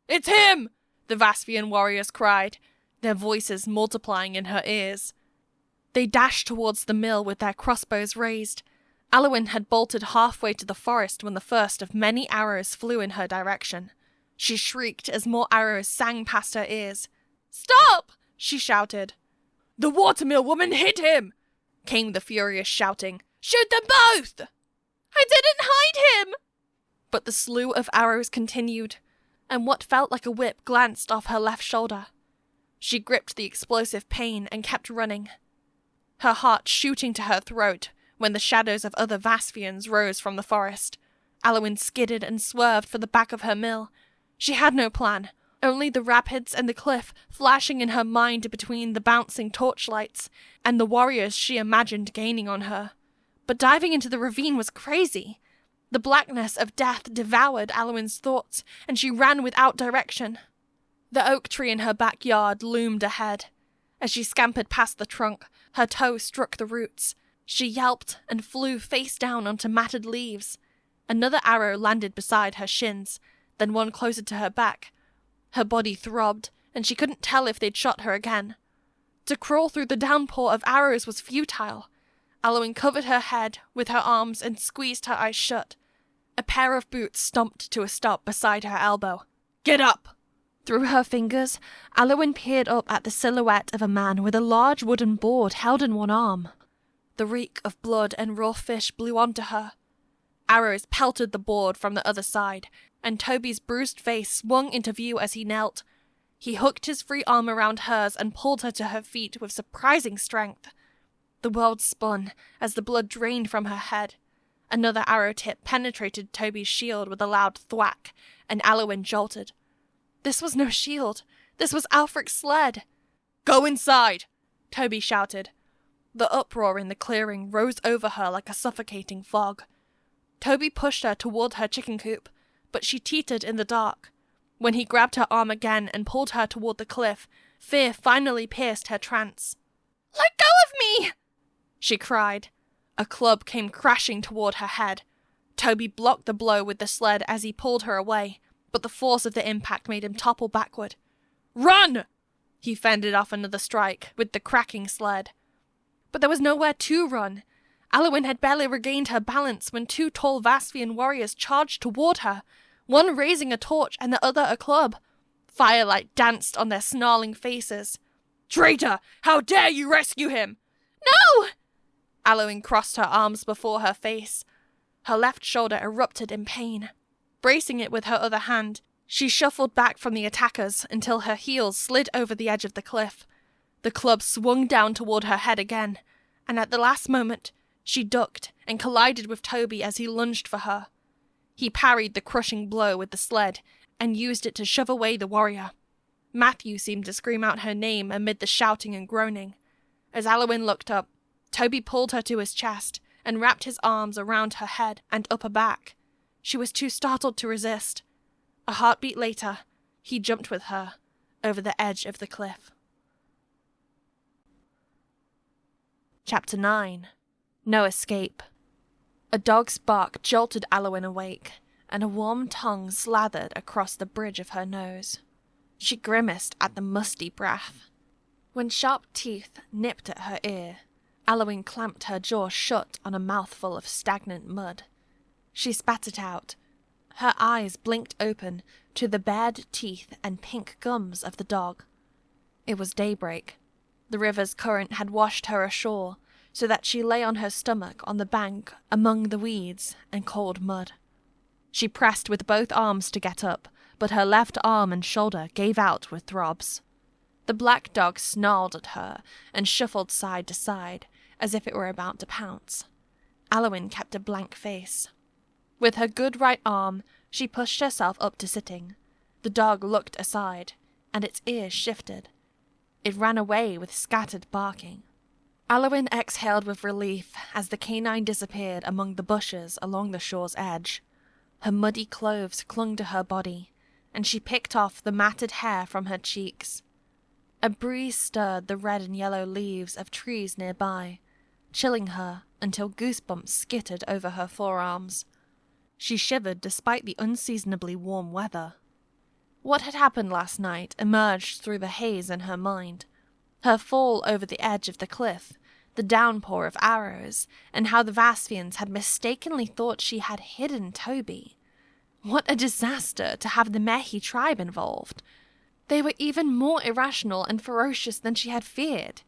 "It's him!" the Vasvian warriors cried, their voices multiplying in her ears. They dashed towards the mill with their crossbows raised. Aliwyn had bolted halfway to the forest when the first of many arrows flew in her direction. She shrieked as more arrows sang past her ears. "Stop!" she shouted. "The watermill woman hit him!" came the furious shouting. "Shoot them both!" "I didn't hide him!" But the slew of arrows continued, and what felt like a whip glanced off her left shoulder. She gripped the explosive pain and kept running, her heart shooting to her throat when the shadows of other Vasvians rose from the forest. Aliwyn skidded and swerved for the back of her mill. She had no plan, only the rapids and the cliff flashing in her mind between the bouncing torchlights and the warriors she imagined gaining on her. But diving into the ravine was crazy. The blackness of death devoured Aliwyn's thoughts, and she ran without direction. The oak tree in her backyard loomed ahead. As she scampered past the trunk, her toe struck the roots. She yelped and flew face down onto matted leaves. Another arrow landed beside her shins, then one closer to her back. Her body throbbed, and she couldn't tell if they'd shot her again. To crawl through the downpour of arrows was futile. Aliwyn covered her head with her arms and squeezed her eyes shut. A pair of boots stomped to a stop beside her elbow. "Get up!" Through her fingers, Aliwyn peered up at the silhouette of a man with a large wooden board held in one arm. The reek of blood and raw fish blew onto her. Arrows pelted the board from the other side, and Toby's bruised face swung into view as he knelt. He hooked his free arm around hers and pulled her to her feet with surprising strength. The world spun as the blood drained from her head. Another arrow tip penetrated Toby's shield with a loud thwack, and Aliwyn jolted. This was no shield. This was Aelfric's sled. "Go inside!" Toby shouted. The uproar in the clearing rose over her like a suffocating fog. Toby pushed her toward her chicken coop, but she teetered in the dark. When he grabbed her arm again and pulled her toward the cliff, fear finally pierced her trance. "Let go of me!" she cried. A club came crashing toward her head. Toby blocked the blow with the sled as he pulled her away, but the force of the impact made him topple backward. "Run!" He fended off another strike with the cracking sled. But there was nowhere to run. Aliwyn had barely regained her balance when two tall Vaspian warriors charged toward her, one raising a torch and the other a club. Firelight danced on their snarling faces. "Traitor! How dare you rescue him?" "No!" Aliwyn crossed her arms before her face. Her left shoulder erupted in pain. Bracing it with her other hand, she shuffled back from the attackers until her heels slid over the edge of the cliff. The club swung down toward her head again, and at the last moment, she ducked and collided with Toby as he lunged for her. He parried the crushing blow with the sled and used it to shove away the warrior. Matthew seemed to scream out her name amid the shouting and groaning. As Aliwyn looked up, Toby pulled her to his chest and wrapped his arms around her head and upper back. She was too startled to resist. A heartbeat later, he jumped with her over the edge of the cliff. Chapter 9. No Escape. A dog's bark jolted Aliwyn awake, and a warm tongue slathered across the bridge of her nose. She grimaced at the musty breath. When sharp teeth nipped at her ear, Aliwyn clamped her jaw shut on a mouthful of stagnant mud. She spat it out. Her eyes blinked open to the bared teeth and pink gums of the dog. It was daybreak. The river's current had washed her ashore, so that she lay on her stomach on the bank among the weeds and cold mud. She pressed with both arms to get up, but her left arm and shoulder gave out with throbs. The black dog snarled at her and shuffled side to side, as if it were about to pounce. Aliwyn kept a blank face. With her good right arm, she pushed herself up to sitting. The dog looked aside, and its ears shifted. It ran away with scattered barking. Aliwyn exhaled with relief as the canine disappeared among the bushes along the shore's edge. Her muddy clothes clung to her body, and she picked off the matted hair from her cheeks. A breeze stirred the red and yellow leaves of trees nearby, chilling her until goosebumps skittered over her forearms. She shivered despite the unseasonably warm weather. What had happened last night emerged through the haze in her mind. Her fall over the edge of the cliff, the downpour of arrows, and how the Vaspians had mistakenly thought she had hidden Toby. What a disaster to have the Mehi tribe involved. They were even more irrational and ferocious than she had feared.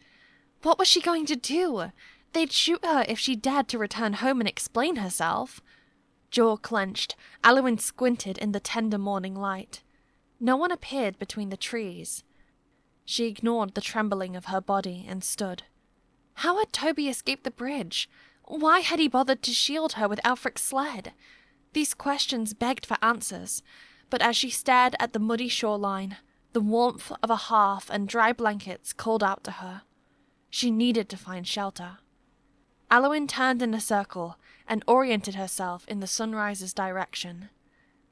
What was she going to do? They'd shoot her if she dared to return home and explain herself. Jaw clenched, Aliwyn squinted in the tender morning light. No one appeared between the trees. She ignored the trembling of her body and stood. How had Toby escaped the bridge? Why had he bothered to shield her with Aelfric's sled? These questions begged for answers, but as she stared at the muddy shoreline, the warmth of a hearth and dry blankets called out to her. She needed to find shelter. Aliwyn turned in a circle and oriented herself in the sunrise's direction.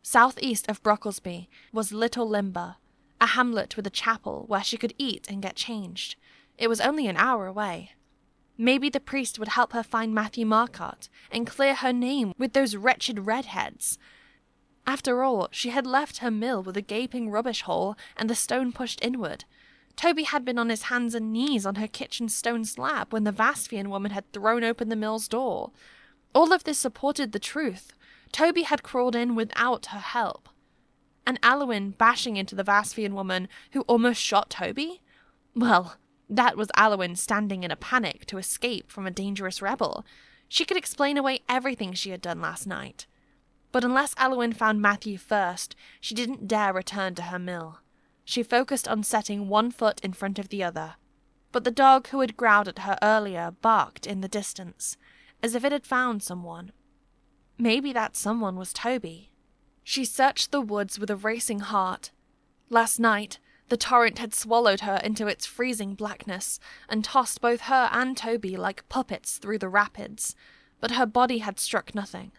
Southeast of Brocklesby was Little Limber, a hamlet with a chapel where she could eat and get changed. It was only an hour away. Maybe the priest would help her find Matthew Marcotte and clear her name with those wretched redheads. After all, she had left her mill with a gaping rubbish hole and the stone pushed inward. Toby had been on his hands and knees on her kitchen stone slab when the Vaspian woman had thrown open the mill's door. All of this supported the truth. Toby had crawled in without her help. and Aliwyn bashing into the Vaspian woman who almost shot Toby? Well, that was Aliwyn standing in a panic to escape from a dangerous rebel. She could explain away everything she had done last night. But unless Aliwyn found Matthew first, she didn't dare return to her mill. She focused on setting one foot in front of the other. But the dog who had growled at her earlier barked in the distance, as if it had found someone. Maybe that someone was Toby. She searched the woods with a racing heart. Last night, the torrent had swallowed her into its freezing blackness and tossed both her and Toby like puppets through the rapids, but her body had struck nothing.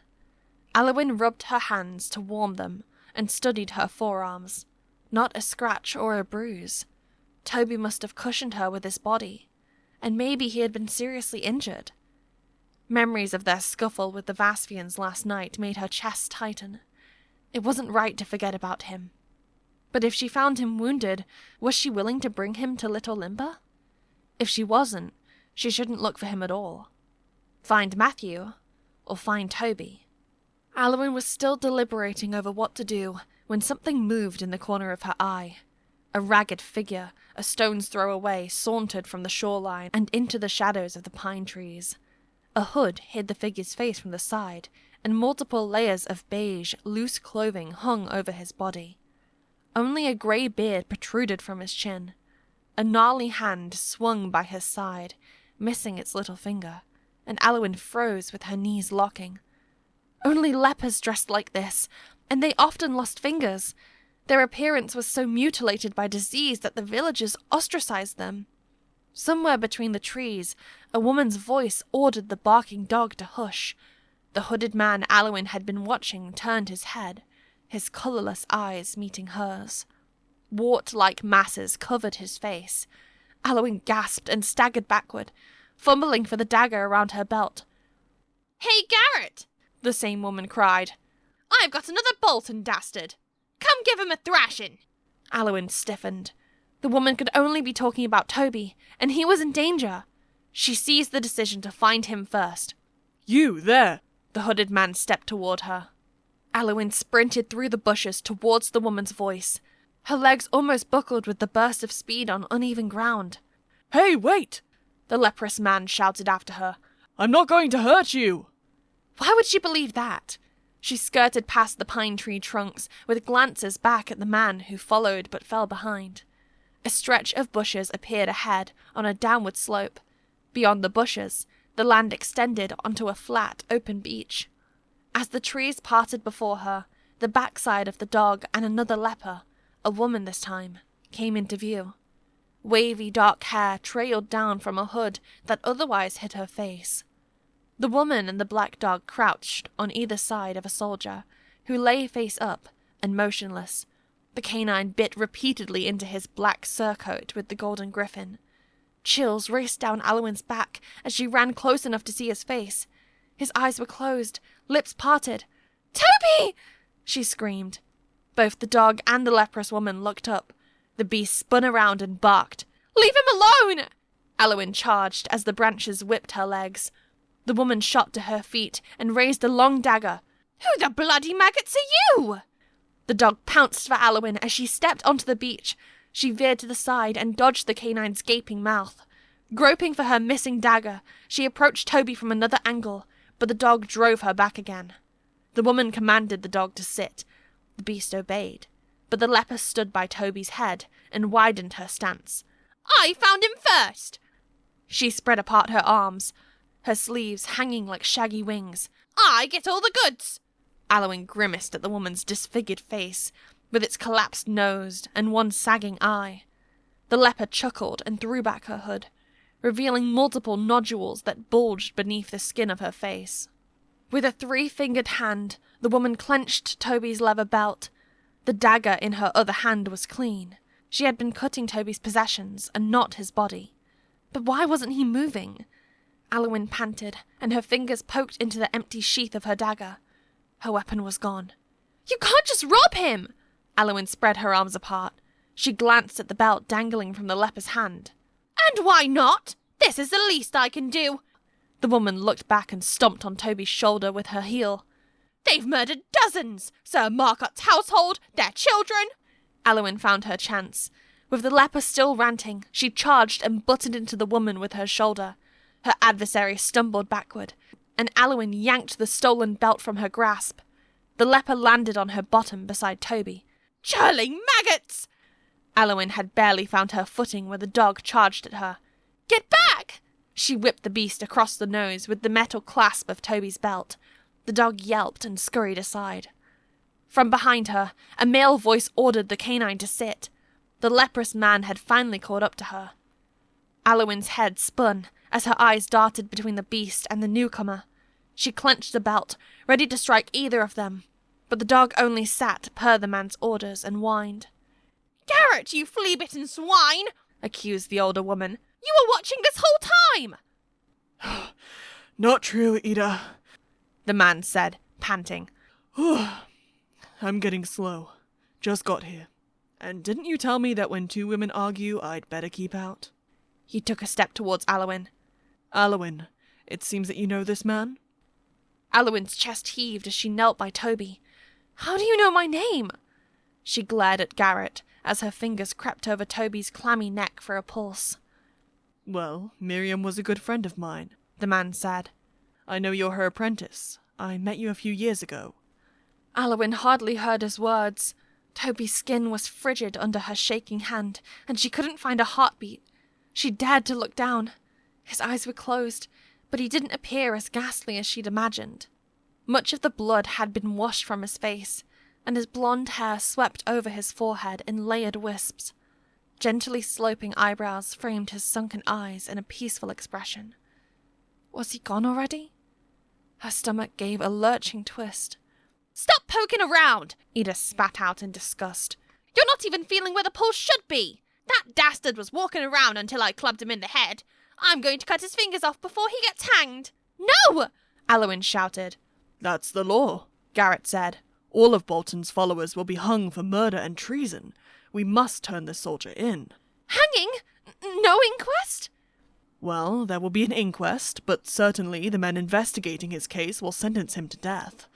Aliwyn rubbed her hands to warm them and studied her forearms. Not a scratch or a bruise. Toby must have cushioned her with his body, and maybe he had been seriously injured. Memories of their scuffle with the Vaspians last night made her chest tighten. It wasn't right to forget about him. But if she found him wounded, was she willing to bring him to Little Limber? If she wasn't, she shouldn't look for him at all. Find Matthew, or find Toby. Aliwyn was still deliberating over what to do when something moved in the corner of her eye. A ragged figure, a stone's throw away, sauntered from the shoreline and into the shadows of the pine trees. A hood hid the figure's face from the side, and multiple layers of beige, loose clothing hung over his body. Only a grey beard protruded from his chin. A gnarly hand swung by his side, missing its little finger, and Aliwyn froze with her knees locking. Only lepers dressed like this, and they often lost fingers. Their appearance was so mutilated by disease that the villagers ostracized them. Somewhere between the trees, a woman's voice ordered the barking dog to hush. The hooded man Aliwyn had been watching turned his head, his colourless eyes meeting hers. Wart-like masses covered his face. Aliwyn gasped and staggered backward, fumbling for the dagger around her belt. "Hey, Garrett!" the same woman cried. "I've got another Bolton dastard. Come give him a thrashing." Aliwyn stiffened. The woman could only be talking about Toby, and he was in danger. She seized the decision to find him first. "You, there!" The hooded man stepped toward her. Aliwyn sprinted through the bushes towards the woman's voice. Her legs almost buckled with the burst of speed on uneven ground. "Hey, wait!" The leprous man shouted after her. "I'm not going to hurt you!" Why would she believe that? She skirted past the pine tree trunks, with glances back at the man who followed but fell behind. A stretch of bushes appeared ahead on a downward slope. Beyond the bushes, the land extended onto a flat, open beach. As the trees parted before her, the backside of the dog and another leper, a woman this time, came into view. Wavy dark hair trailed down from a hood that otherwise hid her face. The woman and the black dog crouched on either side of a soldier, who lay face up and motionless. The canine bit repeatedly into his black surcoat with the golden griffin. Chills raced down Aliwyn's back as she ran close enough to see his face. His eyes were closed, lips parted. "Toby!" she screamed. Both the dog and the leprous woman looked up. The beast spun around and barked. "Leave him alone!" Aliwyn charged as the branches whipped her legs. The woman shot to her feet and raised a long dagger. "Who the bloody maggots are you?" The dog pounced for Aliwyn as she stepped onto the beach. She veered to the side and dodged the canine's gaping mouth. Groping for her missing dagger, she approached Toby from another angle, but the dog drove her back again. The woman commanded the dog to sit. The beast obeyed, but the leper stood by Toby's head and widened her stance. "I found him first!" She spread apart her arms, her sleeves hanging like shaggy wings. "I get all the goods!" Aliwyn grimaced at the woman's disfigured face, with its collapsed nose and one sagging eye. The leper chuckled and threw back her hood, revealing multiple nodules that bulged beneath the skin of her face. With a 3-fingered hand, the woman clenched Toby's leather belt. The dagger in her other hand was clean. She had been cutting Toby's possessions and not his body. But why wasn't he moving? Aliwyn panted, and her fingers poked into the empty sheath of her dagger. Her weapon was gone. "You can't just rob him!" Aliwyn spread her arms apart. She glanced at the belt dangling from the leper's hand. "And why not? This is the least I can do." The woman looked back and stomped on Toby's shoulder with her heel. They've murdered dozens! Sir Marcot's household, their children! Aliwyn found her chance. With the leper still ranting, she charged and butted into the woman with her shoulder. Her adversary stumbled backward, and Aliwyn yanked the stolen belt from her grasp. The leper landed on her bottom beside Toby. Churling maggots! Aliwyn had barely found her footing when the dog charged at her. Get back! She whipped the beast across the nose with the metal clasp of Toby's belt. The dog yelped and scurried aside. From behind her, a male voice ordered the canine to sit. The leprous man had finally caught up to her. Aliwyn's head spun as her eyes darted between the beast and the newcomer. She clenched the belt, ready to strike either of them, but the dog only sat per the man's orders and whined. Garrett, you flea-bitten swine! Accused the older woman. You were watching this whole time! Not true, Ida, the man said, panting. I'm getting slow. Just got here. And didn't you tell me that when two women argue, I'd better keep out? He took a step towards Aliwyn. Aliwyn, it seems that you know this man? Aliwyn's chest heaved as she knelt by Toby. How do you know my name? She glared at Garrett as her fingers crept over Toby's clammy neck for a pulse. Well, Miriam was a good friend of mine, the man said. I know you're her apprentice. I met you a few years ago. Aliwyn hardly heard his words. Toby's skin was frigid under her shaking hand, and she couldn't find a heartbeat. She dared to look down. His eyes were closed, but he didn't appear as ghastly as she'd imagined. Much of the blood had been washed from his face, and his blonde hair swept over his forehead in layered wisps. Gently sloping eyebrows framed his sunken eyes in a peaceful expression. Was he gone already? Her stomach gave a lurching twist. Stop poking around! Ida spat out in disgust. You're not even feeling where the pulse should be! That dastard was walking around until I clubbed him in the head. I'm going to cut his fingers off before he gets hanged. No! Aliwyn shouted. That's the law, Garrett said. All of Bolton's followers will be hung for murder and treason. We must turn this soldier in. Hanging? No inquest? Well, there will be an inquest, but certainly the men investigating his case will sentence him to death.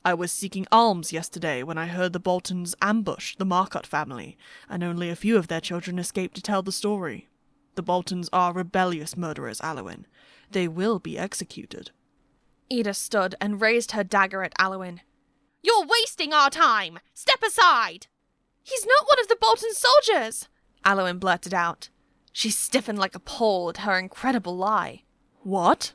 I was seeking alms yesterday when I heard the Boltons ambush the Marcotte family, and only a few of their children escaped to tell the story. The Boltons are rebellious murderers, Aliwyn. They will be executed. Ida stood and raised her dagger at Aliwyn. You're wasting our time! Step aside! He's not one of the Bolton soldiers! Aliwyn blurted out. She stiffened like a pole at her incredible lie. What?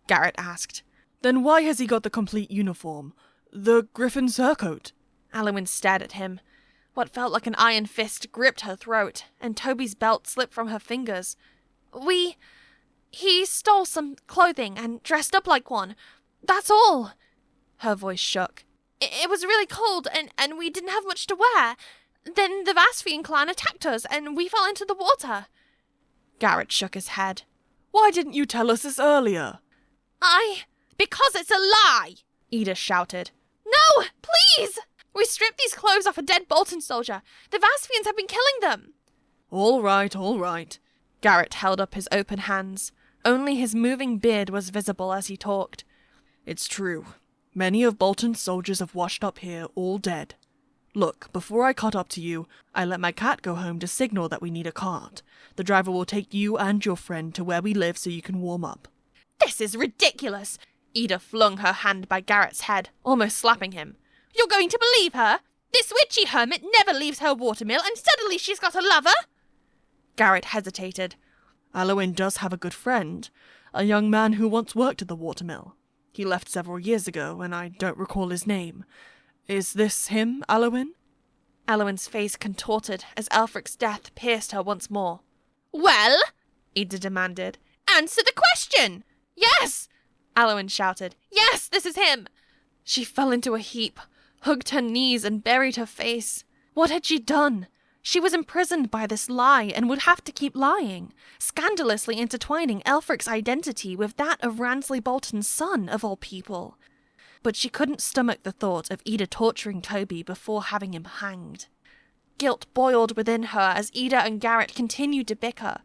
Garrett asked. Then why has he got the complete uniform? The Griffin surcoat? Aliwyn stared at him. What felt like an iron fist gripped her throat, and Toby's belt slipped from her fingers. He stole some clothing and dressed up like one. That's all. Her voice shook. It was really cold, and we didn't have much to wear. Then the Vasfian clan attacked us, and we fell into the water. Garrett shook his head. Why didn't you tell us this earlier? Because it's a lie! Ida shouted. No! Please! We stripped these clothes off a dead Bolton soldier. The Vasfians have been killing them. All right. Garrett held up his open hands. Only his moving beard was visible as he talked. It's true. Many of Bolton's soldiers have washed up here, all dead. Look, before I caught up to you, I let my cat go home to signal that we need a cart. The driver will take you and your friend to where we live so you can warm up. This is ridiculous! Ida flung her hand by Garrett's head, almost slapping him. You're going to believe her? This witchy hermit never leaves her watermill, and suddenly she's got a lover? Garrett hesitated. Aliwyn does have a good friend, a young man who once worked at the watermill. He left several years ago, and I don't recall his name. Is this him, Aliwyn? Aliwyn's face contorted as Aelfric's death pierced her once more. Well? Ida demanded. Answer the question! Yes! Aliwyn shouted. Yes, this is him! She fell into a heap, hugged her knees and buried her face. What had she done? She was imprisoned by this lie and would have to keep lying, scandalously intertwining Aelfric's identity with that of Ransley Bolton's son, of all people. But she couldn't stomach the thought of Ida torturing Toby before having him hanged. Guilt boiled within her as Ida and Garrett continued to bicker.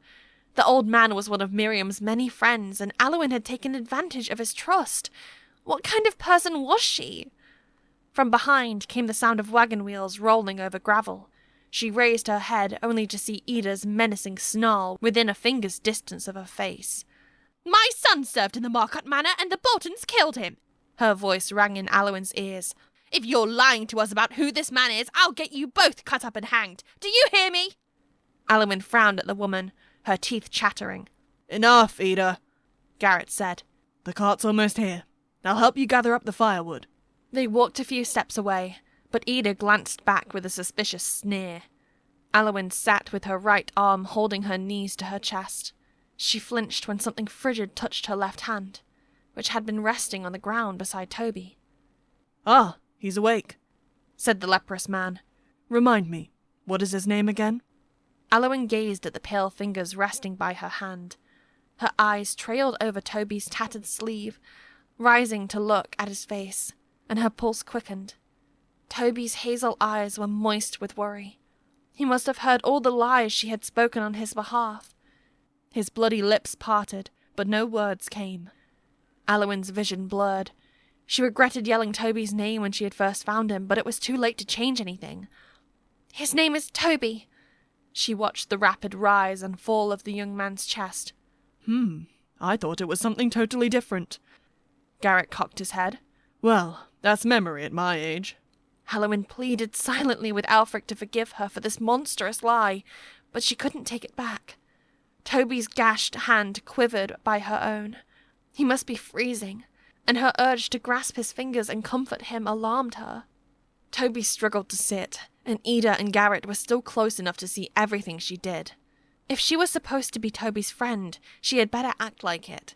The old man was one of Miriam's many friends, and Aliwyn had taken advantage of his trust. What kind of person was she? From behind came the sound of wagon wheels rolling over gravel. She raised her head only to see Ida's menacing snarl within a finger's distance of her face. "My son served in the Marcotte Manor and the Boltons killed him!" Her voice rang in Aliwyn's ears. "If you're lying to us about who this man is, I'll get you both cut up and hanged. Do you hear me?" Aliwyn frowned at the woman, her teeth chattering. "Enough, Ida," Garrett said. "The cart's almost here. I'll help you gather up the firewood." They walked a few steps away, but Ida glanced back with a suspicious sneer. Aliwyn sat with her right arm holding her knees to her chest. She flinched when something frigid touched her left hand, which had been resting on the ground beside Toby. "Ah, he's awake," said the leprous man. "Remind me, what is his name again?" Aliwyn gazed at the pale fingers resting by her hand. Her eyes trailed over Toby's tattered sleeve, rising to look at his face, and her pulse quickened. Toby's hazel eyes were moist with worry. He must have heard all the lies she had spoken on his behalf. His bloody lips parted, but no words came. Aliwyn's vision blurred. She regretted yelling Toby's name when she had first found him, but it was too late to change anything. "His name is Toby." She watched the rapid rise and fall of the young man's chest. I thought it was something totally different." Garrett cocked his head. "Well, that's memory at my age." Aliwyn pleaded silently with Aelfric to forgive her for this monstrous lie, but she couldn't take it back. Toby's gashed hand quivered by her own. He must be freezing, and her urge to grasp his fingers and comfort him alarmed her. Toby struggled to sit, and Ida and Garrett were still close enough to see everything she did. If she was supposed to be Toby's friend, she had better act like it.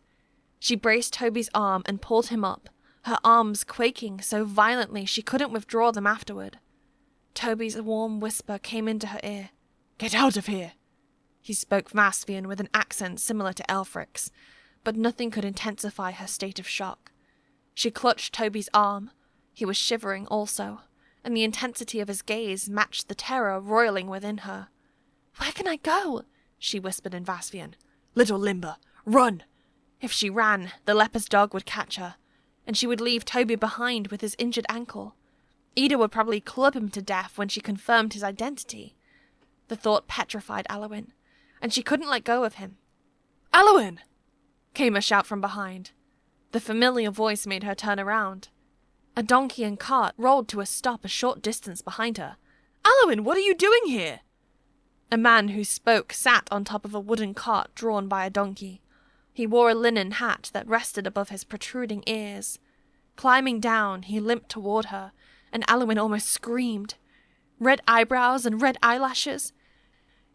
She braced Toby's arm and pulled him up, her arms quaking so violently she couldn't withdraw them afterward. Toby's warm whisper came into her ear. "Get out of here!" He spoke Vaspian with an accent similar to Aelfric's, but nothing could intensify her state of shock. She clutched Toby's arm. He was shivering also, and the intensity of his gaze matched the terror roiling within her. "Where can I go?" she whispered in Vaspian. "Little Limber, run!" If she ran, the leper's dog would catch her, and she would leave Toby behind with his injured ankle. Ida would probably club him to death when she confirmed his identity. The thought petrified Aliwyn, and she couldn't let go of him. "Aliwyn!" came a shout from behind. The familiar voice made her turn around. A donkey and cart rolled to a stop a short distance behind her. "Aliwyn, what are you doing here?" A man who spoke sat on top of a wooden cart drawn by a donkey. He wore a linen hat that rested above his protruding ears. Climbing down, he limped toward her, and Aliwyn almost screamed. Red eyebrows and red eyelashes.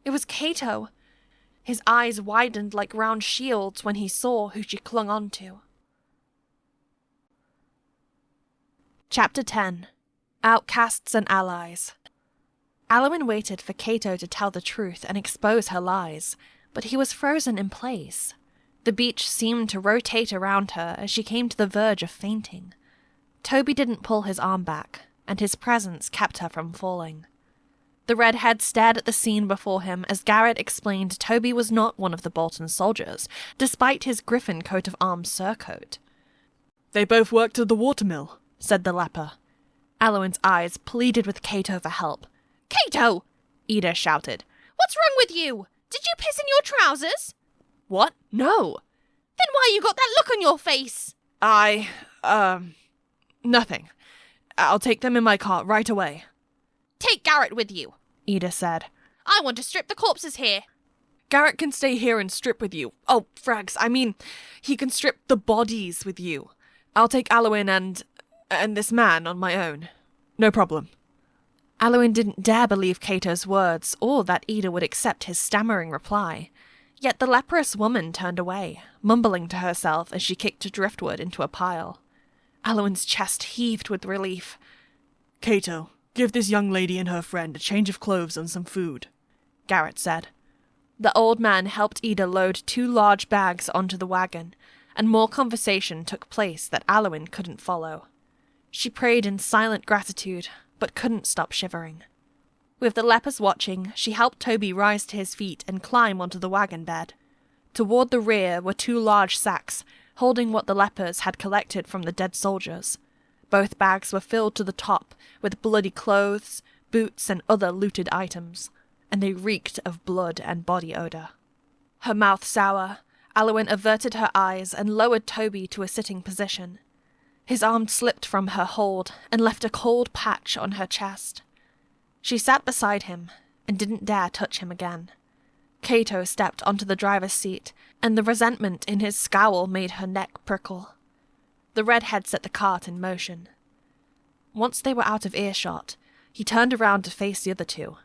It was Cato. His eyes widened like round shields when he saw who she clung on to. Chapter 10. Outcasts and Allies. Aliwyn waited for Cato to tell the truth and expose her lies, but he was frozen in place. The beach seemed to rotate around her as she came to the verge of fainting. Toby didn't pull his arm back, and his presence kept her from falling. The redhead stared at the scene before him as Garrett explained Toby was not one of the Bolton soldiers, despite his griffin coat of arms surcoat. "They both worked at the watermill," said the leper. Aliwyn's eyes pleaded with Cato for help. "Cato!" Ida shouted. "What's wrong with you? Did you piss in your trousers?" "What? No." "Then why you got that look on your face?" Nothing. I'll take them in my cart right away." "Take Garrett with you," Ida said. "I want to strip the corpses here." "Garrett can stay here and strip with you. Oh, frags, I mean, he can strip the bodies with you. I'll take Aliwyn and this man on my own. No problem." Aliwyn didn't dare believe Cato's words, or that Ida would accept his stammering reply. Yet the leprous woman turned away, mumbling to herself as she kicked driftwood into a pile. Aliwyn's chest heaved with relief. "Cato, give this young lady and her friend a change of clothes and some food," Garrett said. The old man helped Ida load 2 large bags onto the wagon, and more conversation took place that Aliwyn couldn't follow. She prayed in silent gratitude, but couldn't stop shivering. With the lepers watching, she helped Toby rise to his feet and climb onto the wagon bed. Toward the rear were 2 large sacks, holding what the lepers had collected from the dead soldiers. Both bags were filled to the top with bloody clothes, boots, and other looted items, and they reeked of blood and body odour. Her mouth sour, Aliwyn averted her eyes and lowered Toby to a sitting position. His arm slipped from her hold and left a cold patch on her chest. She sat beside him and didn't dare touch him again. Cato stepped onto the driver's seat, and the resentment in his scowl made her neck prickle. The redhead set the cart in motion. Once they were out of earshot, he turned around to face the other two.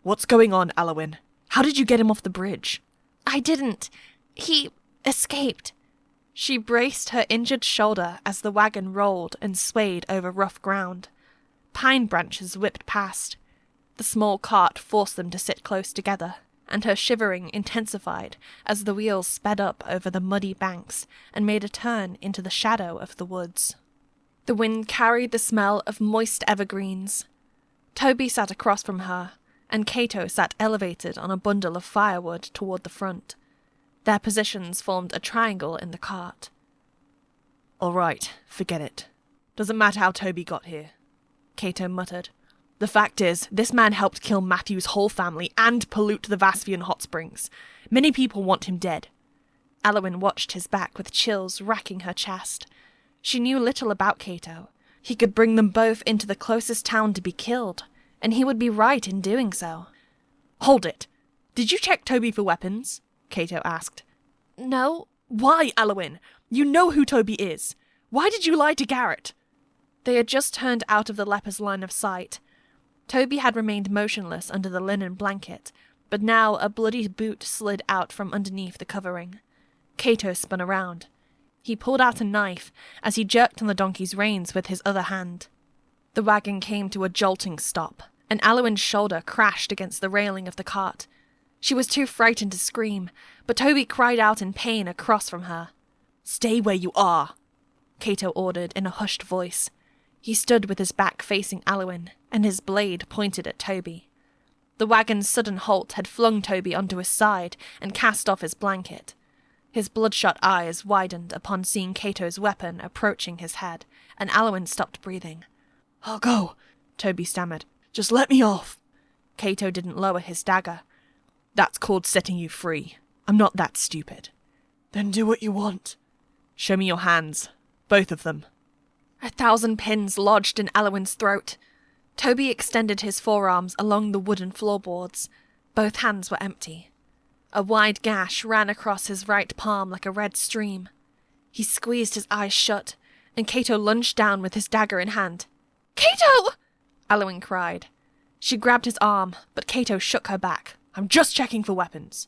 "What's going on, Aliwyn? How did you get him off the bridge?" "I didn't. He escaped." She braced her injured shoulder as the wagon rolled and swayed over rough ground. Pine branches whipped past. The small cart forced them to sit close together, and her shivering intensified as the wheels sped up over the muddy banks and made a turn into the shadow of the woods. The wind carried the smell of moist evergreens. Toby sat across from her, and Cato sat elevated on a bundle of firewood toward the front. Their positions formed a triangle in the cart. "All right, forget it. Doesn't matter how Toby got here," Cato muttered. "The fact is, this man helped kill Matthew's whole family and pollute the Vaspian hot springs. Many people want him dead." Aliwyn watched his back with chills racking her chest. She knew little about Cato. He could bring them both into the closest town to be killed, and he would be right in doing so. "Hold it! Did you check Toby for weapons?" Cato asked. "No." "Why, Aliwyn? You know who Toby is. Why did you lie to Garrett?" They had just turned out of the leper's line of sight. Toby had remained motionless under the linen blanket, but now a bloody boot slid out from underneath the covering. Cato spun around. He pulled out a knife as he jerked on the donkey's reins with his other hand. The wagon came to a jolting stop, and Aliwyn's shoulder crashed against the railing of the cart. She was too frightened to scream, but Toby cried out in pain across from her. "Stay where you are," Cato ordered in a hushed voice. He stood with his back facing Aliwyn, and his blade pointed at Toby. The wagon's sudden halt had flung Toby onto his side and cast off his blanket. His bloodshot eyes widened upon seeing Cato's weapon approaching his head, and Aliwyn stopped breathing. "I'll go," Toby stammered. "Just let me off." Cato didn't lower his dagger. "That's called setting you free. I'm not that stupid." "Then do what you want." "Show me your hands. Both of them." 1,000 pins lodged in Aliwyn's throat. Toby extended his forearms along the wooden floorboards. Both hands were empty. A wide gash ran across his right palm like a red stream. He squeezed his eyes shut, and Cato lunged down with his dagger in hand. "Cato!" Aliwyn cried. She grabbed his arm, but Cato shook her back. "I'm just checking for weapons."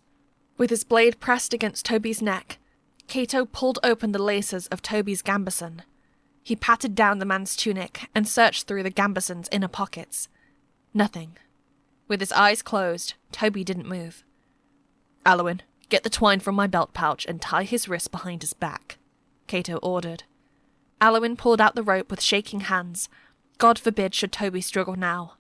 With his blade pressed against Toby's neck, Cato pulled open the laces of Toby's gambeson. He patted down the man's tunic and searched through the gambeson's inner pockets. Nothing. With his eyes closed, Toby didn't move. "Aliwyn, get the twine from my belt pouch and tie his wrists behind his back," Cato ordered. Aliwyn pulled out the rope with shaking hands. God forbid should Toby struggle now.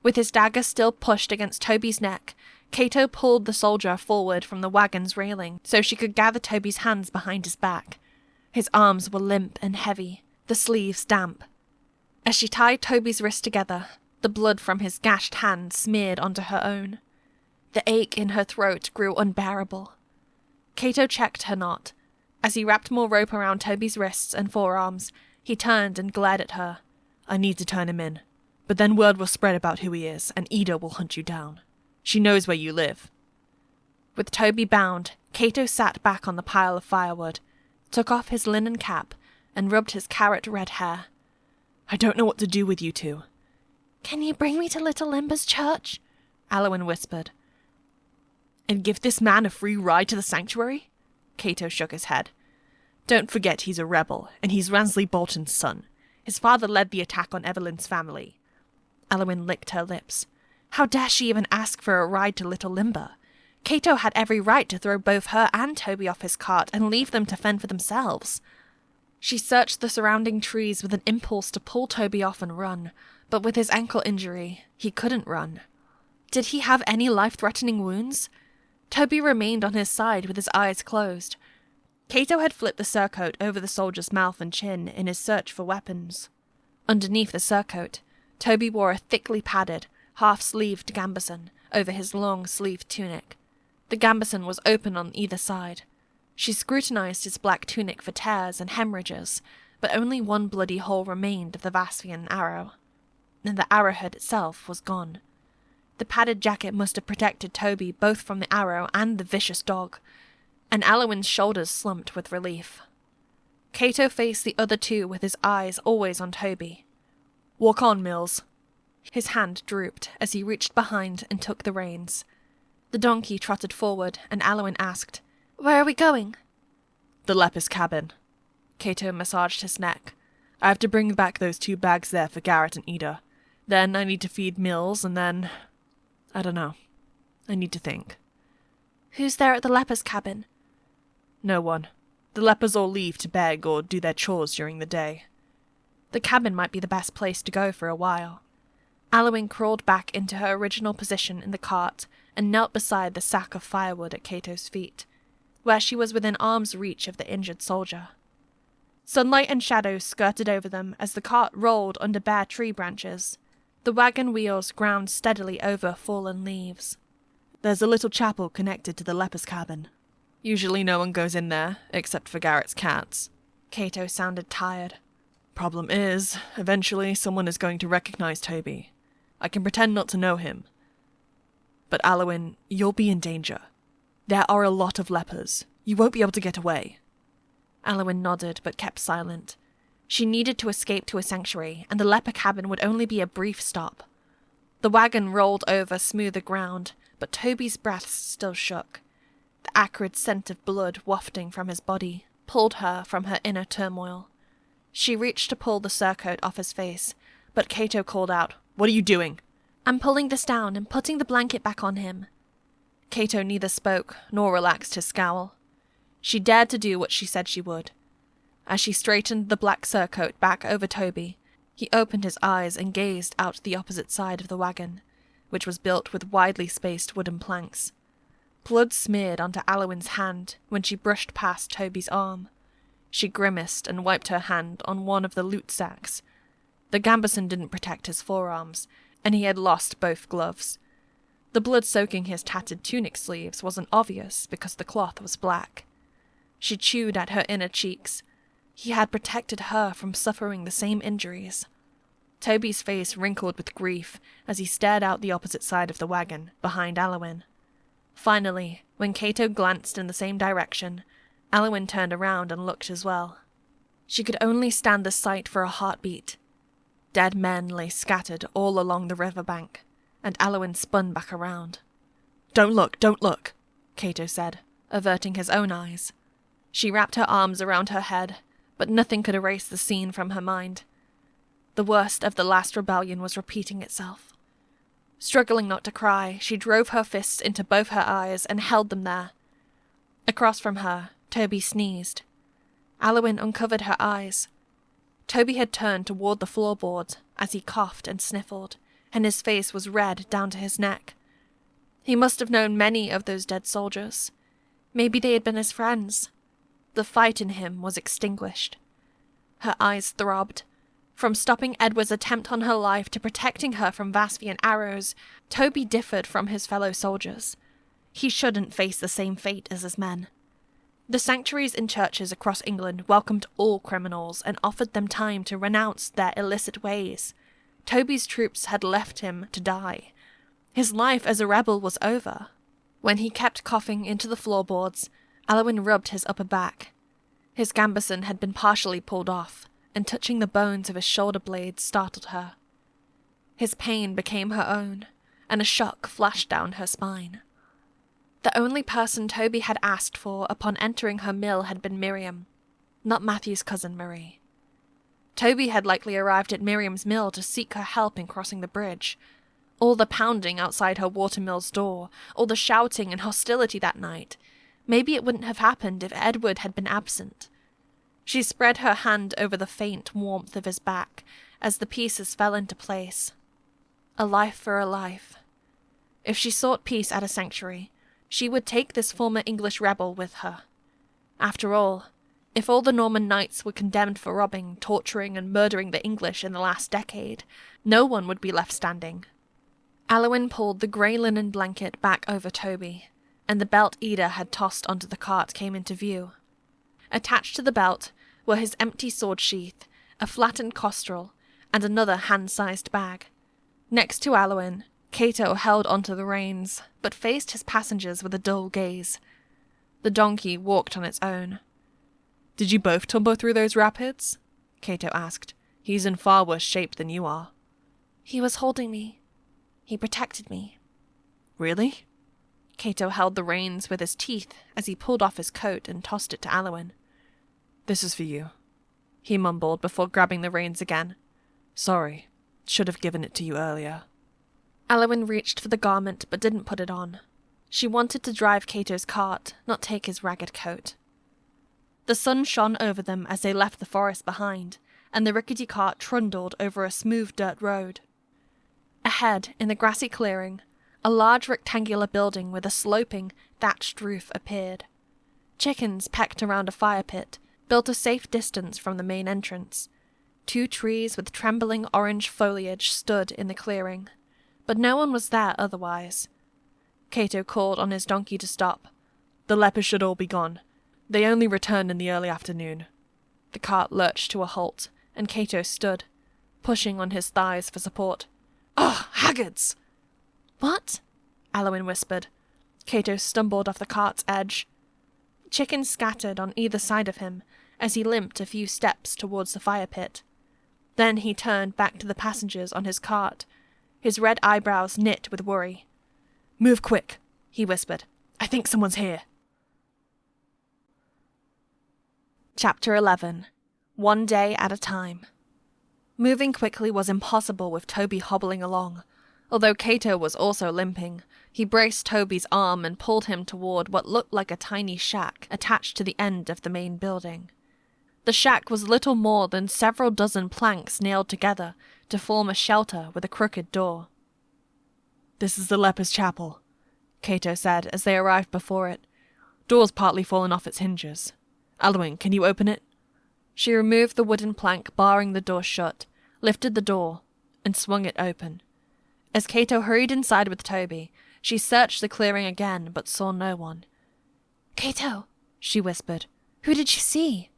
With his dagger still pushed against Toby's neck, Cato pulled the soldier forward from the wagon's railing so she could gather Toby's hands behind his back. His arms were limp and heavy, the sleeves damp. As she tied Toby's wrists together, the blood from his gashed hand smeared onto her own. The ache in her throat grew unbearable. Cato checked her not. As he wrapped more rope around Toby's wrists and forearms, he turned and glared at her. "I need to turn him in. But then word will spread about who he is, and Ida will hunt you down. She knows where you live." With Toby bound, Cato sat back on the pile of firewood, took off his linen cap, and rubbed his carrot-red hair. "I don't know what to do with you two." "Can you bring me to Little Limber's church?" Aliwyn whispered. "And give this man a free ride to the sanctuary?" Cato shook his head. "Don't forget he's a rebel, and he's Ransley Bolton's son. His father led the attack on Evelyn's family." Aliwyn licked her lips. How dare she even ask for a ride to Little Limber? Cato had every right to throw both her and Toby off his cart and leave them to fend for themselves. She searched the surrounding trees with an impulse to pull Toby off and run, but with his ankle injury, he couldn't run. Did he have any life-threatening wounds? Toby remained on his side with his eyes closed. Cato had flipped the surcoat over the soldier's mouth and chin in his search for weapons. Underneath the surcoat, Toby wore a thickly padded, half-sleeved gambeson over his long-sleeved tunic. The gambeson was open on either side. She scrutinized his black tunic for tears and hemorrhages, but only one bloody hole remained of the Vaspian arrow, and the arrowhead itself was gone. The padded jacket must have protected Toby both from the arrow and the vicious dog, and Aliwyn's shoulders slumped with relief. Cato faced the other two with his eyes always on Toby. "Walk on, Mills." His hand drooped as he reached behind and took the reins. The donkey trotted forward, and Aliwyn asked, "Where are we going?" "The leper's cabin." Cato massaged his neck. "I have to bring back those 2 bags there for Garrett and Ida. Then I need to feed Mills, and then... I don't know. I need to think." "Who's there at the leper's cabin?" "No one. The lepers all leave to beg or do their chores during the day." The cabin might be the best place to go for a while. Aliwyn crawled back into her original position in the cart and knelt beside the sack of firewood at Cato's feet, where she was within arm's reach of the injured soldier. Sunlight and shadows skirted over them as the cart rolled under bare tree branches. The wagon wheels ground steadily over fallen leaves. "There's a little chapel connected to the leper's cabin. Usually no one goes in there, except for Garrett's cats." Cato sounded tired. "Problem is, eventually someone is going to recognize Toby. I can pretend not to know him. But Aliwyn, you'll be in danger. There are a lot of lepers. You won't be able to get away." Aliwyn nodded but kept silent. She needed to escape to a sanctuary, and the leper cabin would only be a brief stop. The wagon rolled over smoother ground, but Toby's breath still shook. The acrid scent of blood wafting from his body pulled her from her inner turmoil. She reached to pull the surcoat off his face, but Cato called out, "What are you doing?" "I'm pulling this down and putting the blanket back on him." Cato neither spoke nor relaxed his scowl. She dared to do what she said she would. As she straightened the black surcoat back over Toby, he opened his eyes and gazed out the opposite side of the wagon, which was built with widely spaced wooden planks. Blood smeared onto Aliwyn's hand when she brushed past Toby's arm. She grimaced and wiped her hand on one of the loot sacks. The gambeson didn't protect his forearms, and he had lost both gloves. The blood soaking his tattered tunic sleeves wasn't obvious because the cloth was black. She chewed at her inner cheeks. He had protected her from suffering the same injuries. Toby's face wrinkled with grief as he stared out the opposite side of the wagon, behind Aliwyn. Finally, when Cato glanced in the same direction, Aliwyn turned around and looked as well. She could only stand the sight for a heartbeat. Dead men lay scattered all along the riverbank, and Aliwyn spun back around. Don't look, Cato said, averting his own eyes. She wrapped her arms around her head, but nothing could erase the scene from her mind. The worst of the last rebellion was repeating itself. Struggling not to cry, she drove her fists into both her eyes and held them there. Across from her, Toby sneezed. Aliwyn uncovered her eyes. Toby had turned toward the floorboards as he coughed and sniffled, and his face was red down to his neck. He must have known many of those dead soldiers. Maybe they had been his friends. The fight in him was extinguished. Her eyes throbbed. From stopping Edward's attempt on her life to protecting her from Vaspian arrows, Toby differed from his fellow soldiers. He shouldn't face the same fate as his men. The sanctuaries in churches across England welcomed all criminals and offered them time to renounce their illicit ways. Toby's troops had left him to die. His life as a rebel was over. When he kept coughing into the floorboards, Aliwyn rubbed his upper back. His gambeson had been partially pulled off, and touching the bones of his shoulder blades startled her. His pain became her own, and a shock flashed down her spine. The only person Toby had asked for upon entering her mill had been Miriam, not Matthew's cousin Marie. Toby had likely arrived at Miriam's mill to seek her help in crossing the bridge. All the pounding outside her watermill's door, all the shouting and hostility that night, maybe it wouldn't have happened if Edward had been absent. She spread her hand over the faint warmth of his back as the pieces fell into place. A life for a life. If she sought peace at a sanctuary, she would take this former English rebel with her. After all, If all the Norman knights were condemned for robbing, torturing, and murdering the English in the last decade, no one would be left standing. Aliwyn pulled the grey linen blanket back over Toby, and the belt Ida had tossed onto the cart came into view. Attached to the belt were his empty sword sheath, a flattened costrel, and another hand-sized bag. Next to Aliwyn, Cato held onto the reins, but faced his passengers with a dull gaze. The donkey walked on its own. "Did you both tumble through those rapids?" Cato asked. "He's in far worse shape than you are." He was holding me. He protected me. "Really?" Cato held the reins with his teeth as he pulled off his coat and tossed it to Aliwyn. "This is for you," he mumbled before grabbing the reins again. "Sorry, should have given it to you earlier." Aliwyn reached for the garment but didn't put it on. She wanted to drive Cato's cart, not take his ragged coat. The sun shone over them as they left the forest behind, and the rickety cart trundled over a smooth dirt road. Ahead, in the grassy clearing, a large rectangular building with a sloping, thatched roof appeared. Chickens pecked around a fire pit, built a safe distance from the main entrance. 2 trees with trembling orange foliage stood in the clearing, but no one was there otherwise. Cato called on his donkey to stop. "The lepers should all be gone. They only returned in the early afternoon." The cart lurched to a halt, and Cato stood, pushing on his thighs for support. "Ugh, haggards!" "What?" Aliwyn whispered. Cato stumbled off the cart's edge. Chickens scattered on either side of him as he limped a few steps towards the fire pit. Then he turned back to the passengers on his cart, his red eyebrows knit with worry. "Move quick," he whispered. "I think someone's here." Chapter 11. One Day at a Time. Moving quickly was impossible with Toby hobbling along. Although Cato was also limping, he braced Toby's arm and pulled him toward what looked like a tiny shack attached to the end of the main building. The shack was little more than several dozen planks nailed together to form a shelter with a crooked door. "This is the lepers' chapel," Cato said as they arrived before it. "Door's partly fallen off its hinges. Aliwyn, can you open it?" She removed the wooden plank barring the door shut, lifted the door, and swung it open. As Cato hurried inside with Toby, she searched the clearing again but saw no one. "Cato," she whispered, "who did you see?"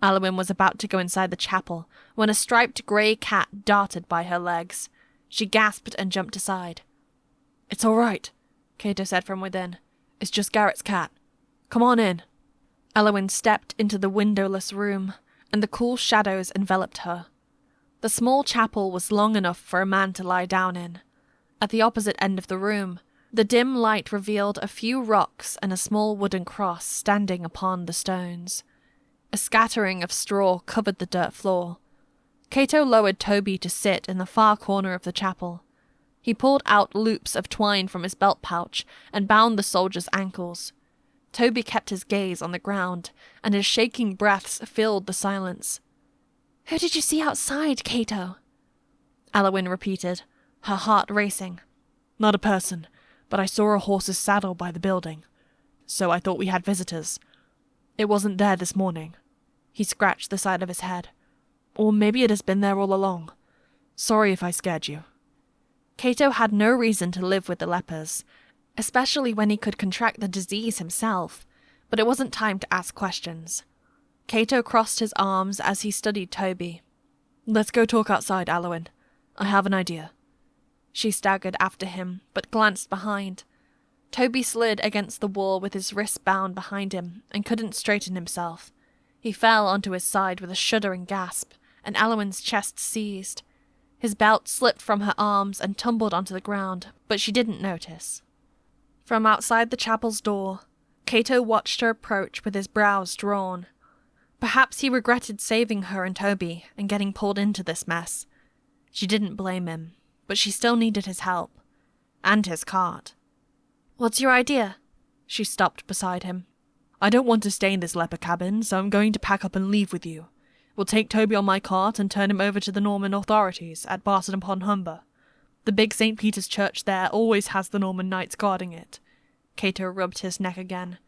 Aliwyn was about to go inside the chapel when a striped grey cat darted by her legs. She gasped and jumped aside. "It's all right," Cato said from within. "It's just Garrett's cat. Come on in." Aliwyn stepped into the windowless room, and the cool shadows enveloped her. The small chapel was long enough for a man to lie down in. At the opposite end of the room, the dim light revealed a few rocks and a small wooden cross standing upon the stones. A scattering of straw covered the dirt floor. Cato lowered Toby to sit in the far corner of the chapel. He pulled out loops of twine from his belt pouch and bound the soldier's ankles. Toby kept his gaze on the ground, and his shaking breaths filled the silence. "Who did you see outside, Cato?" Aliwyn repeated, her heart racing. "Not a person, but I saw a horse's saddle by the building. So I thought we had visitors. It wasn't there this morning." He scratched the side of his head. "Or maybe it has been there all along. Sorry if I scared you." Cato had no reason to live with the lepers, especially when he could contract the disease himself, but it wasn't time to ask questions. Cato crossed his arms as he studied Toby. "Let's go talk outside, Aliwyn. I have an idea." She staggered after him, but glanced behind. Toby slid against the wall with his wrists bound behind him and couldn't straighten himself. He fell onto his side with a shuddering gasp, and Aliwyn's chest seized. His belt slipped from her arms and tumbled onto the ground, but she didn't notice. From outside the chapel's door, Cato watched her approach with his brows drawn. Perhaps he regretted saving her and Toby and getting pulled into this mess. She didn't blame him, but she still needed his help. And his cart. "What's your idea?" She stopped beside him. "I don't want to stay in this leper cabin, so I'm going to pack up and leave with you. We'll take Toby on my cart and turn him over to the Norman authorities at Barton-upon-Humber. The big St. Peter's church there always has the Norman knights guarding it." Cato rubbed his neck again.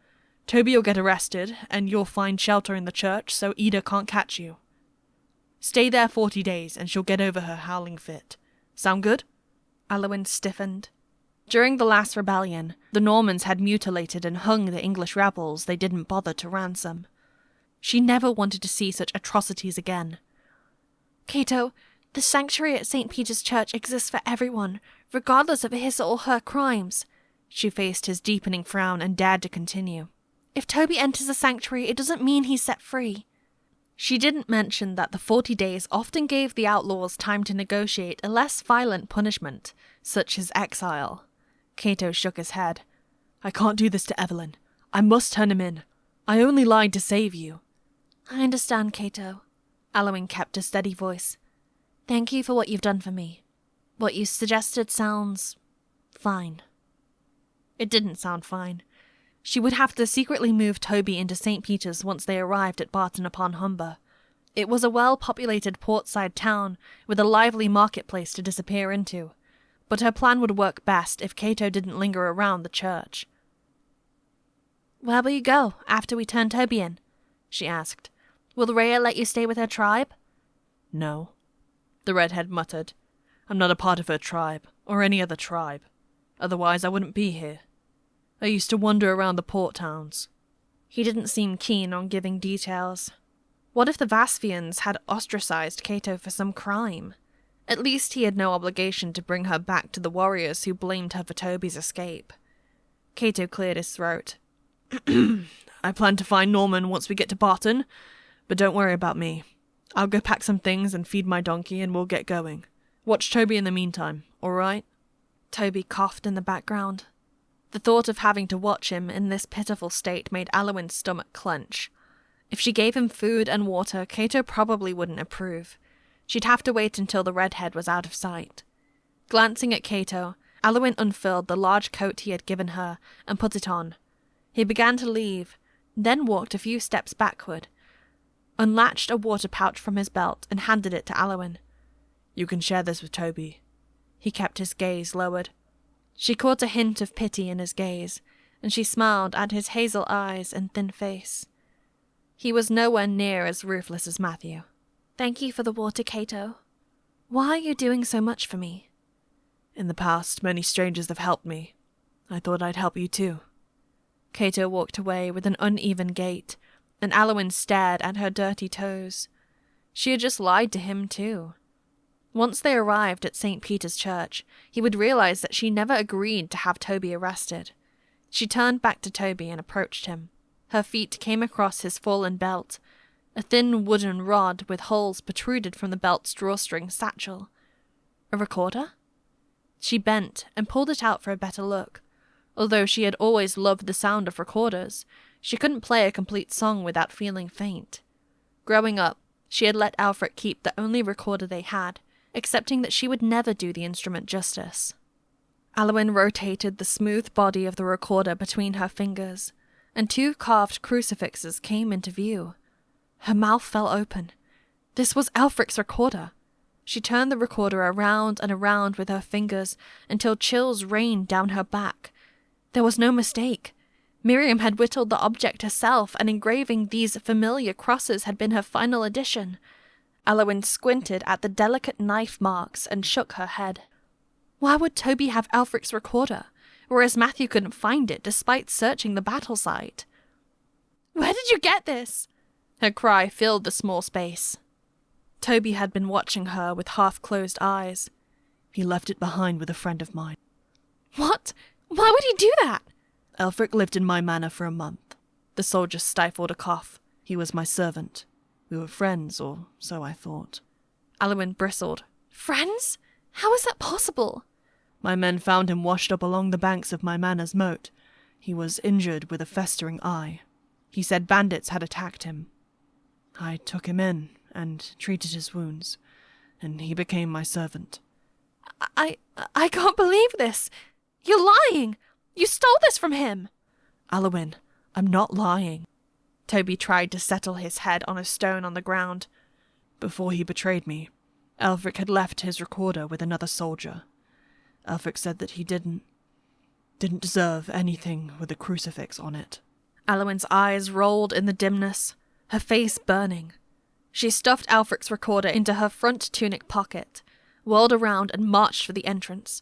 Toby will get arrested, and you'll find shelter in the church so Ida can't catch you. Stay there 40 days, and she'll get over her howling fit. Sound good? Aliwyn stiffened. During the last rebellion, the Normans had mutilated and hung the English rebels they didn't bother to ransom. She never wanted to see such atrocities again. Cato, the sanctuary at St. Peter's Church exists for everyone, regardless of his or her crimes. She faced his deepening frown and dared to continue. If Toby enters the sanctuary, it doesn't mean he's set free. She didn't mention that the 40 days often gave the outlaws time to negotiate a less violent punishment, such as exile. Cato shook his head. I can't do this to Evelyn. I must turn him in. I only lied to save you. I understand, Cato. Aliwyn kept a steady voice. Thank you for what you've done for me. What you suggested sounds fine. It didn't sound fine. She would have to secretly move Toby into St. Peter's once they arrived at Barton upon Humber. It was a well-populated portside town with a lively marketplace to disappear into, but her plan would work best if Cato didn't linger around the church. Where will you go after we turn Toby in? She asked. Will Rhea let you stay with her tribe? No, the redhead muttered. I'm not a part of her tribe, or any other tribe. Otherwise I wouldn't be here. I used to wander around the port towns. He didn't seem keen on giving details. What if the Vasvians had ostracized Cato for some crime? At least he had no obligation to bring her back to the warriors who blamed her for Toby's escape. Cato cleared his throat. I plan to find Norman once we get to Barton, but don't worry about me. I'll go pack some things and feed my donkey and we'll get going. Watch Toby in the meantime, all right? Toby coughed in the background. The thought of having to watch him in this pitiful state made Aliwyn's stomach clench. If she gave him food and water, Cato probably wouldn't approve. She'd have to wait until the redhead was out of sight. Glancing at Cato, Aliwyn unfurled the large coat he had given her and put it on. He began to leave, then walked a few steps backward, unlatched a water pouch from his belt and handed it to Aliwyn. You can share this with Toby. He kept his gaze lowered. She caught a hint of pity in his gaze, and she smiled at his hazel eyes and thin face. He was nowhere near as ruthless as Matthew. Thank you for the water, Cato. Why are you doing so much for me? In the past, many strangers have helped me. I thought I'd help you too. Cato walked away with an uneven gait, and Aliwyn stared at her dirty toes. She had just lied to him too. Once they arrived at St. Peter's Church, he would realize that she never agreed to have Toby arrested. She turned back to Toby and approached him. Her feet came across his fallen belt. A thin wooden rod with holes protruded from the belt's drawstring satchel. A recorder? She bent and pulled it out for a better look. Although she had always loved the sound of recorders, she couldn't play a complete song without feeling faint. Growing up, she had let Aelfric keep the only recorder they had, accepting that she would never do the instrument justice. Aliwyn rotated the smooth body of the recorder between her fingers, and 2 carved crucifixes came into view. Her mouth fell open. This was Aelfric's recorder. She turned the recorder around and around with her fingers until chills rained down her back. There was no mistake. Miriam had whittled the object herself, and engraving these familiar crosses had been her final addition. Aliwyn squinted at the delicate knife marks and shook her head. Why would Toby have Aelfric's recorder, whereas Matthew couldn't find it despite searching the battle site? "Where did you get this?" Her cry filled the small space. Toby had been watching her with half-closed eyes. He left it behind with a friend of mine. What? Why would he do that? Aelfric lived in my manor for a month. The soldier stifled a cough. He was my servant. We were friends, or so I thought. Aliwyn bristled. Friends? How is that possible? My men found him washed up along the banks of my manor's moat. He was injured with a festering eye. He said bandits had attacked him. I took him in and treated his wounds, and he became my servant. I can't believe this. You're lying. You stole this from him. Aliwyn, I'm not lying. Toby tried to settle his head on a stone on the ground. Before he betrayed me, Aelfric had left his recorder with another soldier. Aelfric said that he didn't deserve anything with a crucifix on it. Aliwyn's eyes rolled in the dimness, her face burning. She stuffed Aelfric's recorder into her front tunic pocket, whirled around and marched for the entrance.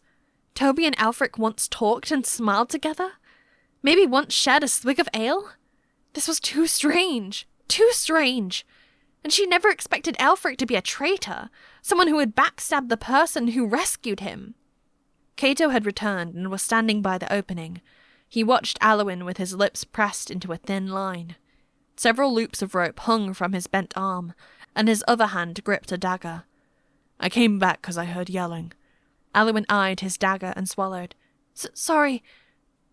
Toby and Aelfric once talked and smiled together? Maybe once shared a swig of ale? This was too strange. Too strange. And she never expected Aelfric to be a traitor, someone who had backstabbed the person who rescued him. Cato had returned and was standing by the opening. He watched Aliwyn with his lips pressed into a thin line. Several loops of rope hung from his bent arm, and his other hand gripped a dagger. I came back because I heard yelling. Aliwyn eyed his dagger and swallowed. Sorry,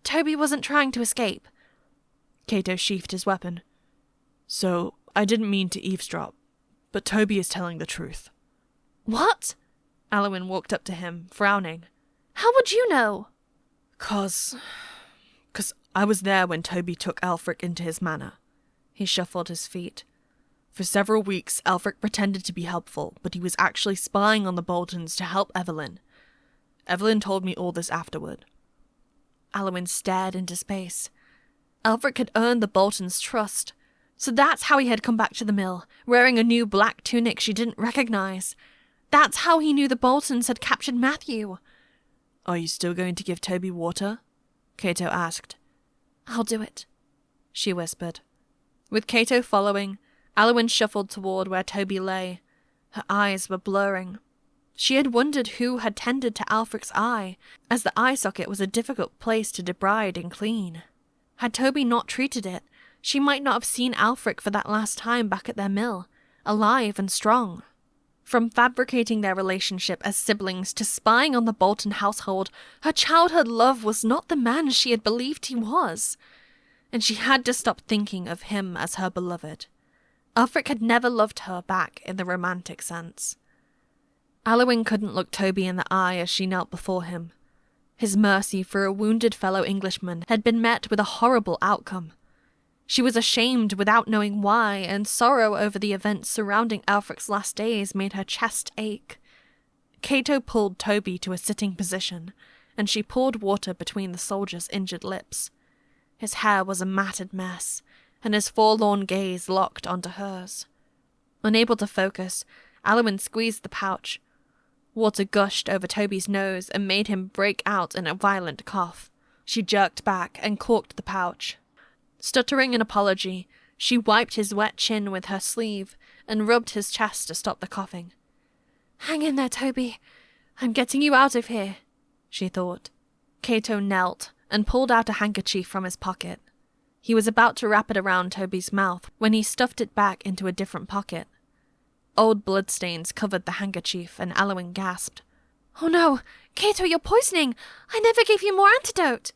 Toby wasn't trying to escape. Cato sheathed his weapon. So, I didn't mean to eavesdrop, but Toby is telling the truth. What? Aliwyn walked up to him, frowning. How would you know? 'Cause I was there when Toby took Aelfric into his manor. He shuffled his feet. For several weeks, Aelfric pretended to be helpful, but he was actually spying on the Boltons to help Evelyn. Evelyn told me all this afterward. Aliwyn stared into space. Aelfric had earned the Boltons' trust. So that's how he had come back to the mill, wearing a new black tunic she didn't recognize. That's how he knew the Boltons had captured Matthew. Are you still going to give Toby water? Cato asked. I'll do it, she whispered. With Cato following, Aliwyn shuffled toward where Toby lay. Her eyes were blurring. She had wondered who had tended to Aelfric's eye, as the eye socket was a difficult place to debride and clean. Had Toby not treated it, she might not have seen Aelfric for that last time back at their mill, alive and strong. From fabricating their relationship as siblings to spying on the Bolton household, her childhood love was not the man she had believed he was. And she had to stop thinking of him as her beloved. Aelfric had never loved her back in the romantic sense. Aliwyn couldn't look Toby in the eye as she knelt before him. His mercy for a wounded fellow Englishman had been met with a horrible outcome. She was ashamed without knowing why, and sorrow over the events surrounding Aelfric's last days made her chest ache. Cato pulled Toby to a sitting position, and she poured water between the soldier's injured lips. His hair was a matted mess, and his forlorn gaze locked onto hers. Unable to focus, Aliwyn squeezed the pouch. Water gushed over Toby's nose and made him break out in a violent cough. She jerked back and corked the pouch. Stuttering an apology, she wiped his wet chin with her sleeve and rubbed his chest to stop the coughing. Hang in there, Toby. I'm getting you out of here, she thought. Cato knelt and pulled out a handkerchief from his pocket. He was about to wrap it around Toby's mouth when he stuffed it back into a different pocket. Old bloodstains covered the handkerchief, and Aliwyn gasped. Oh no! Cato, you're poisoning! I never gave you more antidote!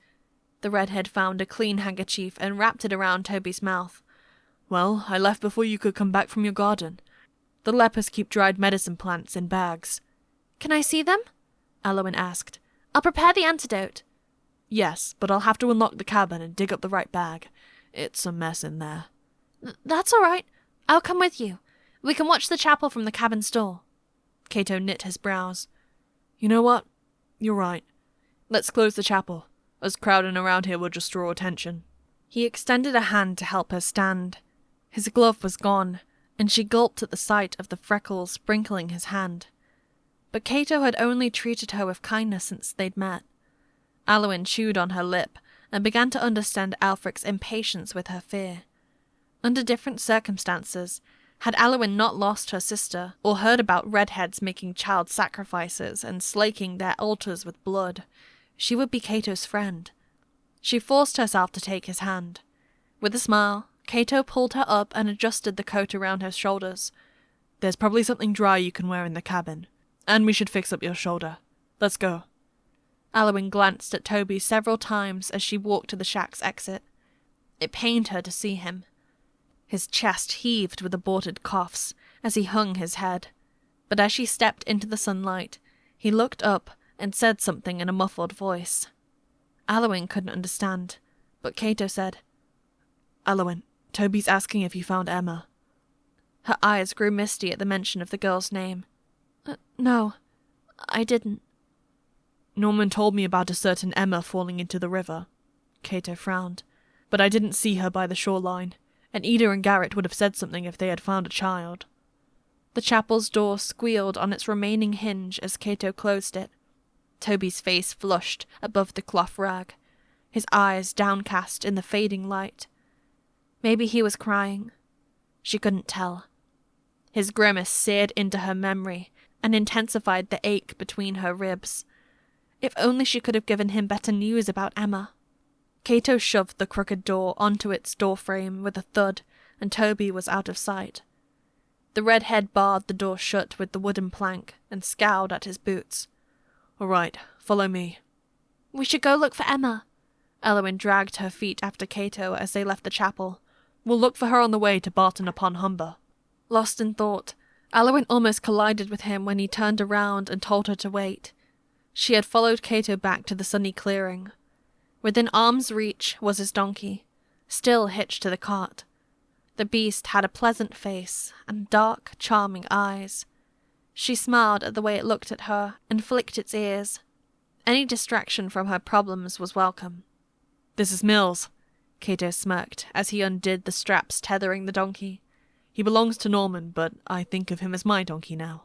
The redhead found a clean handkerchief and wrapped it around Toby's mouth. Well, I left before you could come back from your garden. The lepers keep dried medicine plants in bags. Can I see them? Aliwyn asked. I'll prepare the antidote. Yes, but I'll have to unlock the cabin and dig up the right bag. It's a mess in there. That's all right. I'll come with you. We can watch the chapel from the cabin's door. Cato knit his brows. You know what? You're right. Let's close the chapel. Us crowding around here will just draw attention. He extended a hand to help her stand. His glove was gone, and she gulped at the sight of the freckles sprinkling his hand. But Cato had only treated her with kindness since they'd met. Aliwyn chewed on her lip and began to understand Aelfric's impatience with her fear. Under different circumstances, had Aliwyn not lost her sister, or heard about redheads making child sacrifices and slaking their altars with blood, she would be Cato's friend. She forced herself to take his hand. With a smile, Cato pulled her up and adjusted the coat around her shoulders. There's probably something dry you can wear in the cabin, and we should fix up your shoulder. Let's go. Aliwyn glanced at Toby several times as she walked to the shack's exit. It pained her to see him. His chest heaved with aborted coughs as he hung his head, but as she stepped into the sunlight, he looked up and said something in a muffled voice. Aliwyn couldn't understand, but Cato said, Aliwyn, Toby's asking if you found Emma. Her eyes grew misty at the mention of the girl's name. No, I didn't. Norman told me about a certain Emma falling into the river. Cato frowned. but I didn't see her by the shoreline, and Ida and Garrett would have said something if they had found a child. The chapel's door squealed on its remaining hinge as Cato closed it. Toby's face flushed above the cloth rag, his eyes downcast in the fading light. Maybe he was crying. She couldn't tell. His grimace seared into her memory and intensified the ache between her ribs. If only she could have given him better news about Emma. Cato shoved the crooked door onto its doorframe with a thud, and Toby was out of sight. The redhead barred the door shut with the wooden plank and scowled at his boots. "All right, follow me." "We should go look for Emma." Aliwyn dragged her feet after Cato as they left the chapel. "We'll look for her on the way to Barton upon Humber." Lost in thought, Aliwyn almost collided with him when he turned around and told her to wait. She had followed Cato back to the sunny clearing. Within arm's reach was his donkey, still hitched to the cart. The beast had a pleasant face and dark, charming eyes. She smiled at the way it looked at her and flicked its ears. Any distraction from her problems was welcome. "This is Mills," Cato smirked as he undid the straps tethering the donkey. "He belongs to Norman, but I think of him as my donkey now."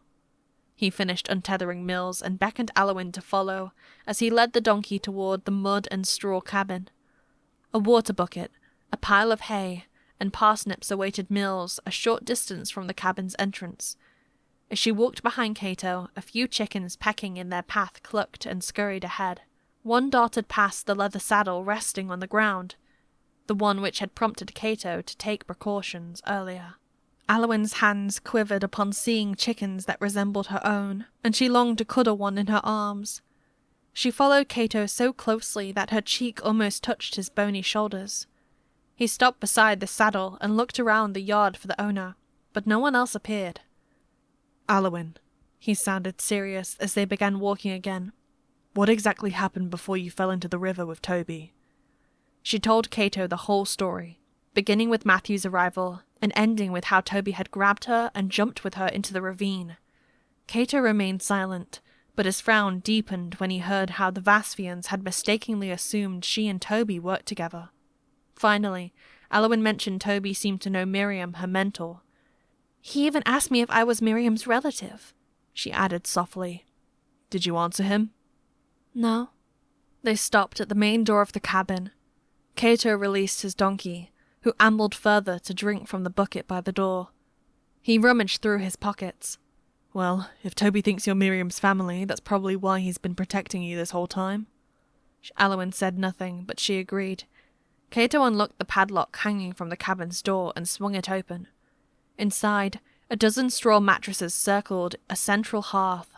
He finished untethering Mills and beckoned Aliwyn to follow as he led the donkey toward the mud and straw cabin. A water bucket, a pile of hay, and parsnips awaited Mills a short distance from the cabin's entrance. As she walked behind Cato, a few chickens pecking in their path clucked and scurried ahead. One darted past the leather saddle resting on the ground, the one which had prompted Cato to take precautions earlier. Aliwyn's hands quivered upon seeing chickens that resembled her own, and she longed to cuddle one in her arms. She followed Cato so closely that her cheek almost touched his bony shoulders. He stopped beside the saddle and looked around the yard for the owner, but no one else appeared. "Aliwyn," he sounded serious as they began walking again. "What exactly happened before you fell into the river with Toby?" She told Cato the whole story, beginning with Matthew's arrival and ending with how Toby had grabbed her and jumped with her into the ravine. Cato remained silent, but his frown deepened when he heard how the Vasfians had mistakenly assumed she and Toby worked together. Finally, Aliwyn mentioned Toby seemed to know Miriam, her mentor. "He even asked me if I was Miriam's relative," she added softly. "Did you answer him?" "No." They stopped at the main door of the cabin. Cato released his donkey, who ambled further to drink from the bucket by the door. He rummaged through his pockets. "Well, if Toby thinks you're Miriam's family, that's probably why he's been protecting you this whole time." Aliwyn said nothing, but she agreed. Cato unlocked the padlock hanging from the cabin's door and swung it open. Inside, a dozen straw mattresses circled a central hearth.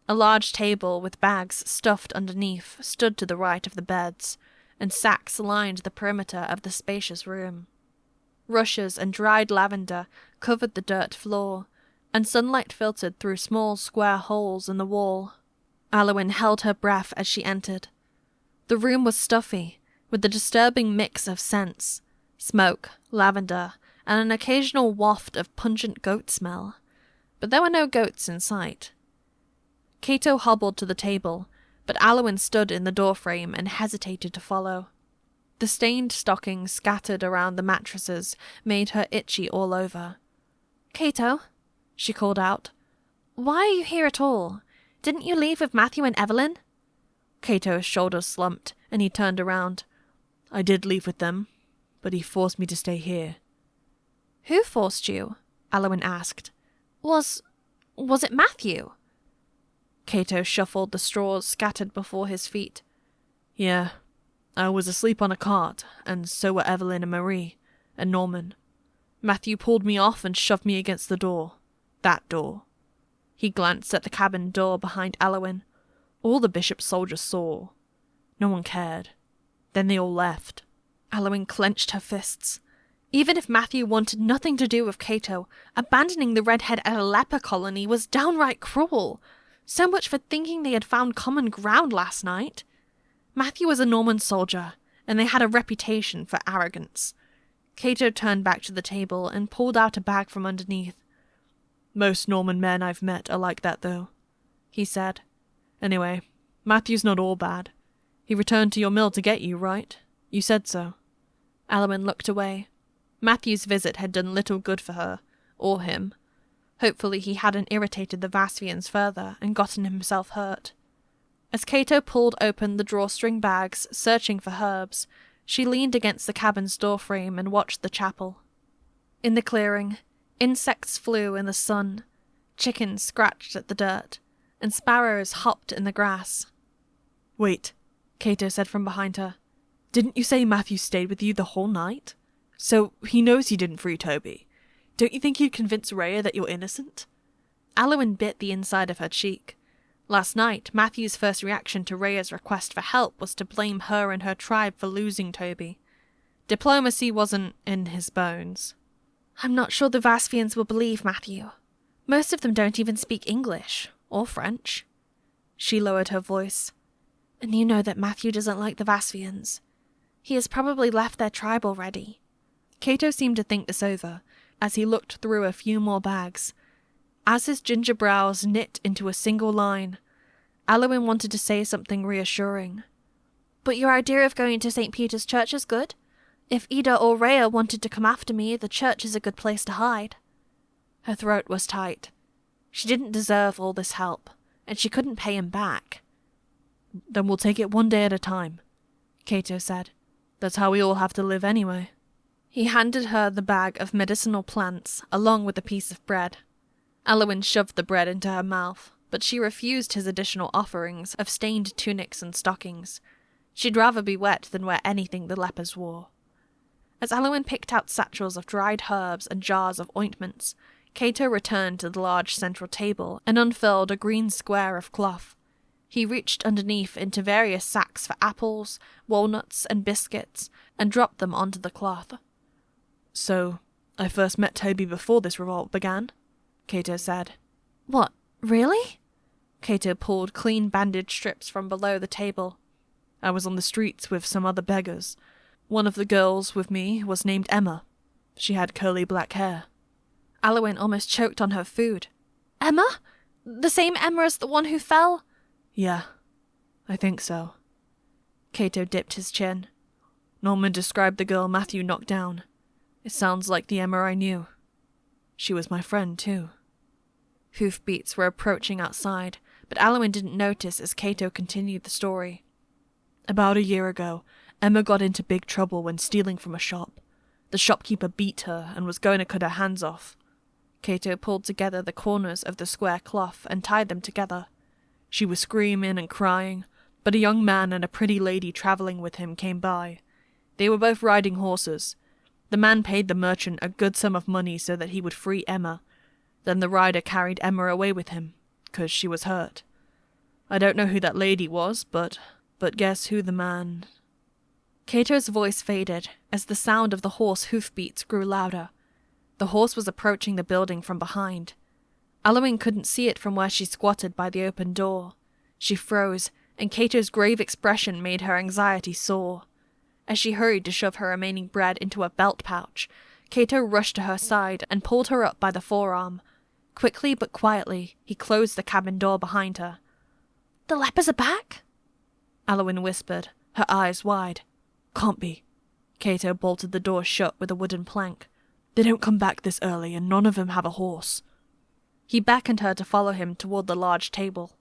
A large table with bags stuffed underneath stood to the right of the beds, and sacks lined the perimeter of the spacious room. Rushes and dried lavender covered the dirt floor, and sunlight filtered through small square holes in the wall. Aliwyn held her breath as she entered. The room was stuffy, with a disturbing mix of scents, smoke, lavender, and an occasional waft of pungent goat smell. But there were no goats in sight. Cato hobbled to the table, but Aliwyn stood in the doorframe and hesitated to follow. The stained stockings scattered around the mattresses made her itchy all over. "Cato," she called out, "why are you here at all? Didn't you leave with Matthew and Evelyn?" Cato's shoulders slumped, and he turned around. "I did leave with them, but he forced me to stay here." "Who forced you?" Aliwyn asked. Was it Matthew?" Cato shuffled the straws scattered before his feet. "Yeah, I was asleep on a cart, and so were Evelyn and Marie, and Norman. Matthew pulled me off and shoved me against the door. That door." He glanced at the cabin door behind Aliwyn. "All the bishop's soldiers saw. No one cared. Then they all left." Aliwyn clenched her fists. Even if Matthew wanted nothing to do with Cato, abandoning the redhead at a leper colony was downright cruel. So much for thinking they had found common ground last night. Matthew was a Norman soldier, and they had a reputation for arrogance. Cato turned back to the table and pulled out a bag from underneath. "Most Norman men I've met are like that, though," he said. "Anyway, Matthew's not all bad. He returned to your mill to get you, right? You said so." Aliwyn looked away. Matthew's visit had done little good for her, or him. Hopefully he hadn't irritated the Vasvians further and gotten himself hurt. As Cato pulled open the drawstring bags, searching for herbs, she leaned against the cabin's doorframe and watched the chapel. In the clearing, insects flew in the sun, chickens scratched at the dirt, and sparrows hopped in the grass. Wait, Cato said from behind her. Didn't you say Matthew stayed with you the whole night? So he knows you didn't free Toby. Don't you think he'd convince Rhea that you're innocent? Aliwyn bit the inside of her cheek. Last night, Matthew's first reaction to Rhea's request for help was to blame her and her tribe for losing Toby. Diplomacy wasn't in his bones. I'm not sure the Vasvians will believe Matthew. Most of them don't even speak English, or French. She lowered her voice. And you know that Matthew doesn't like the Vasvians. He has probably left their tribe already. Cato seemed to think this over, as he looked through a few more bags. As his ginger brows knit into a single line, Aliwyn wanted to say something reassuring. But your idea of going to St. Peter's Church is good. If Ida or Rhea wanted to come after me, the church is a good place to hide. Her throat was tight. She didn't deserve all this help, and she couldn't pay him back. Then we'll take it one day at a time, Cato said. That's how we all have to live anyway. He handed her the bag of medicinal plants, along with a piece of bread. Aliwyn shoved the bread into her mouth, but she refused his additional offerings of stained tunics and stockings. She'd rather be wet than wear anything the lepers wore. As Aliwyn picked out satchels of dried herbs and jars of ointments, Cato returned to the large central table and unfurled a green square of cloth. He reached underneath into various sacks for apples, walnuts, and biscuits, and dropped them onto the cloth. So, I first met Toby before this revolt began, Cato said. What, really? Cato pulled clean bandage strips from below the table. I was on the streets with some other beggars. One of the girls with me was named Emma. She had curly black hair. Aliwyn almost choked on her food. Emma? The same Emma as the one who fell? Yeah, I think so. Cato dipped his chin. Norman described the girl Matthew knocked down. It sounds like the Emma I knew. She was my friend, too. Hoofbeats were approaching outside, but Aliwyn didn't notice as Cato continued the story. About a year ago, Emma got into big trouble when stealing from a shop. The shopkeeper beat her and was going to cut her hands off. Cato pulled together the corners of the square cloth and tied them together. She was screaming and crying, but a young man and a pretty lady travelling with him came by. They were both riding horses. The man paid the merchant a good sum of money so that he would free Emma. Then the rider carried Emma away with him, 'cause she was hurt. I don't know who that lady was, but guess who the man... Cato's voice faded as the sound of the horse hoofbeats grew louder. The horse was approaching the building from behind. Aliwyn couldn't see it from where she squatted by the open door. She froze, and Cato's grave expression made her anxiety soar. As she hurried to shove her remaining bread into a belt pouch, Cato rushed to her side and pulled her up by the forearm. Quickly but quietly, he closed the cabin door behind her. "The lepers are back?" Aliwyn whispered, her eyes wide. "Can't be." Cato bolted the door shut with a wooden plank. "They don't come back this early, and none of them have a horse." He beckoned her to follow him toward the large table.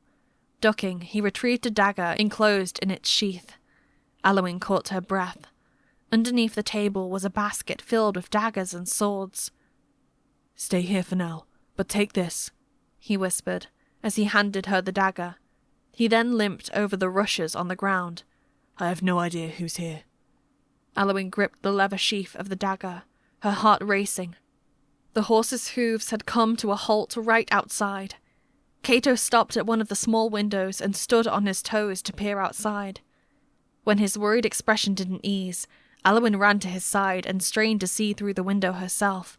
Ducking, he retrieved a dagger enclosed in its sheath. Aliwyn caught her breath. Underneath the table was a basket filled with daggers and swords. "Stay here for now, but take this," he whispered, as he handed her the dagger. He then limped over the rushes on the ground. "I have no idea who's here." Aliwyn gripped the leather sheath of the dagger, her heart racing. The horse's hooves had come to a halt right outside. Cato stopped at one of the small windows and stood on his toes to peer outside. When his worried expression didn't ease, Aliwyn ran to his side and strained to see through the window herself.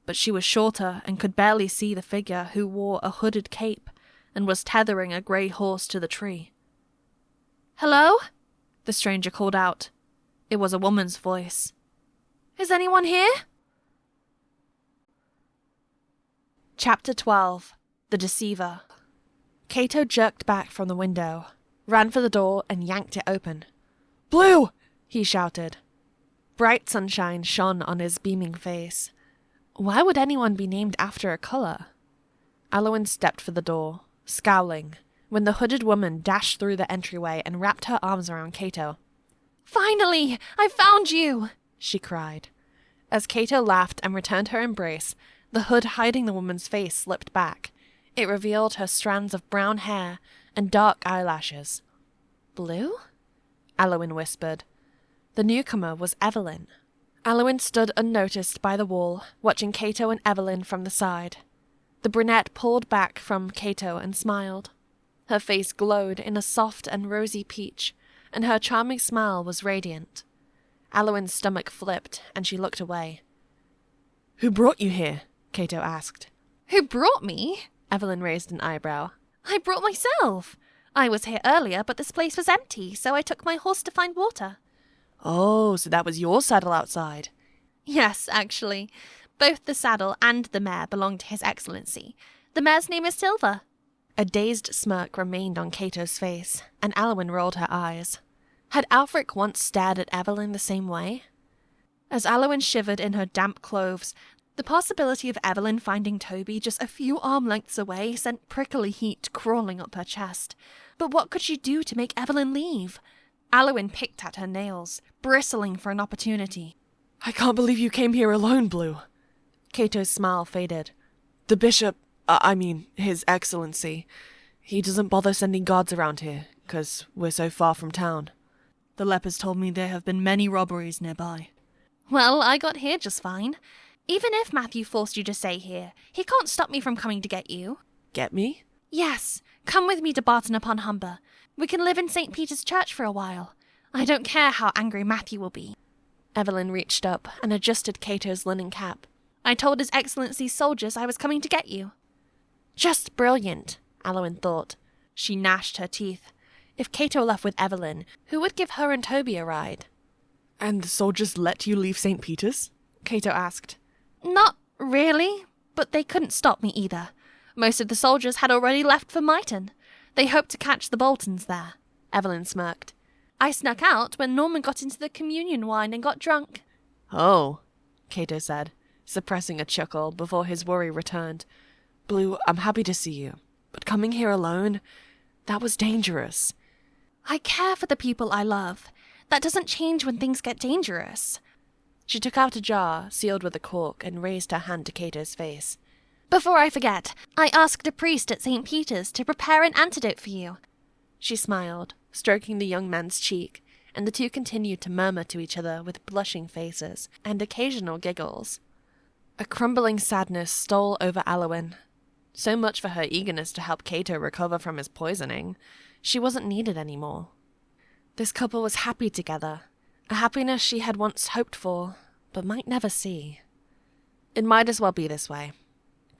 But she was shorter and could barely see the figure who wore a hooded cape and was tethering a grey horse to the tree. "Hello?" the stranger called out. It was a woman's voice. "Is anyone here?" Chapter 12. The Deceiver. Cato jerked back from the window, ran for the door and yanked it open. "Blue!" he shouted. Bright sunshine shone on his beaming face. Why would anyone be named after a colour? Aliwyn stepped for the door, scowling, when the hooded woman dashed through the entryway and wrapped her arms around Cato. "Finally! I found you!" she cried. As Cato laughed and returned her embrace, the hood hiding the woman's face slipped back. It revealed her strands of brown hair and dark eyelashes. "Blue?" Aliwyn whispered. The newcomer was Evelyn. Aliwyn stood unnoticed by the wall, watching Cato and Evelyn from the side. The brunette pulled back from Cato and smiled. Her face glowed in a soft and rosy peach, and her charming smile was radiant. Aliwyn's stomach flipped, and she looked away. "Who brought you here?" Cato asked. "Who brought me?" Evelyn raised an eyebrow. "I brought myself. I was here earlier, but this place was empty, so I took my horse to find water." "Oh, so that was your saddle outside?" "Yes, actually. Both the saddle and the mare belong to His Excellency. The mare's name is Silver." A dazed smirk remained on Cato's face, and Aliwyn rolled her eyes. Had Aelfric once stared at Evelyn the same way? As Aliwyn shivered in her damp clothes, the possibility of Evelyn finding Toby just a few arm lengths away sent prickly heat crawling up her chest. But what could she do to make Evelyn leave? Aliwyn picked at her nails, bristling for an opportunity. "I can't believe you came here alone, Blue." Cato's smile faded. "The bishop, His Excellency, he doesn't bother sending guards around here, 'cause we're so far from town. The lepers told me there have been many robberies nearby." "Well, I got here just fine. Even if Matthew forced you to stay here, he can't stop me from coming to get you." "Get me?" "Yes, come with me to Barton upon Humber. We can live in St. Peter's Church for a while. I don't care how angry Matthew will be." Evelyn reached up and adjusted Cato's linen cap. "I told His Excellency's soldiers I was coming to get you." Just brilliant, Aliwyn thought. She gnashed her teeth. If Cato left with Evelyn, who would give her and Toby a ride? "And the soldiers let you leave St. Peter's?" Cato asked. "Not really, but they couldn't stop me either. Most of the soldiers had already left for Myton. They hoped to catch the Boltons there." Evelyn smirked. "I snuck out when Norman got into the communion wine and got drunk." "Oh," Cato said, suppressing a chuckle before his worry returned. "Blue, I'm happy to see you, but coming here alone, that was dangerous." "I care for the people I love. That doesn't change when things get dangerous." She took out a jar, sealed with a cork, and raised her hand to Cato's face. "Before I forget, I asked a priest at St. Peter's to prepare an antidote for you." She smiled, stroking the young man's cheek, and the two continued to murmur to each other with blushing faces and occasional giggles. A crumbling sadness stole over Aliwyn. So much for her eagerness to help Cato recover from his poisoning. She wasn't needed anymore. This couple was happy together, a happiness she had once hoped for, but might never see. It might as well be this way.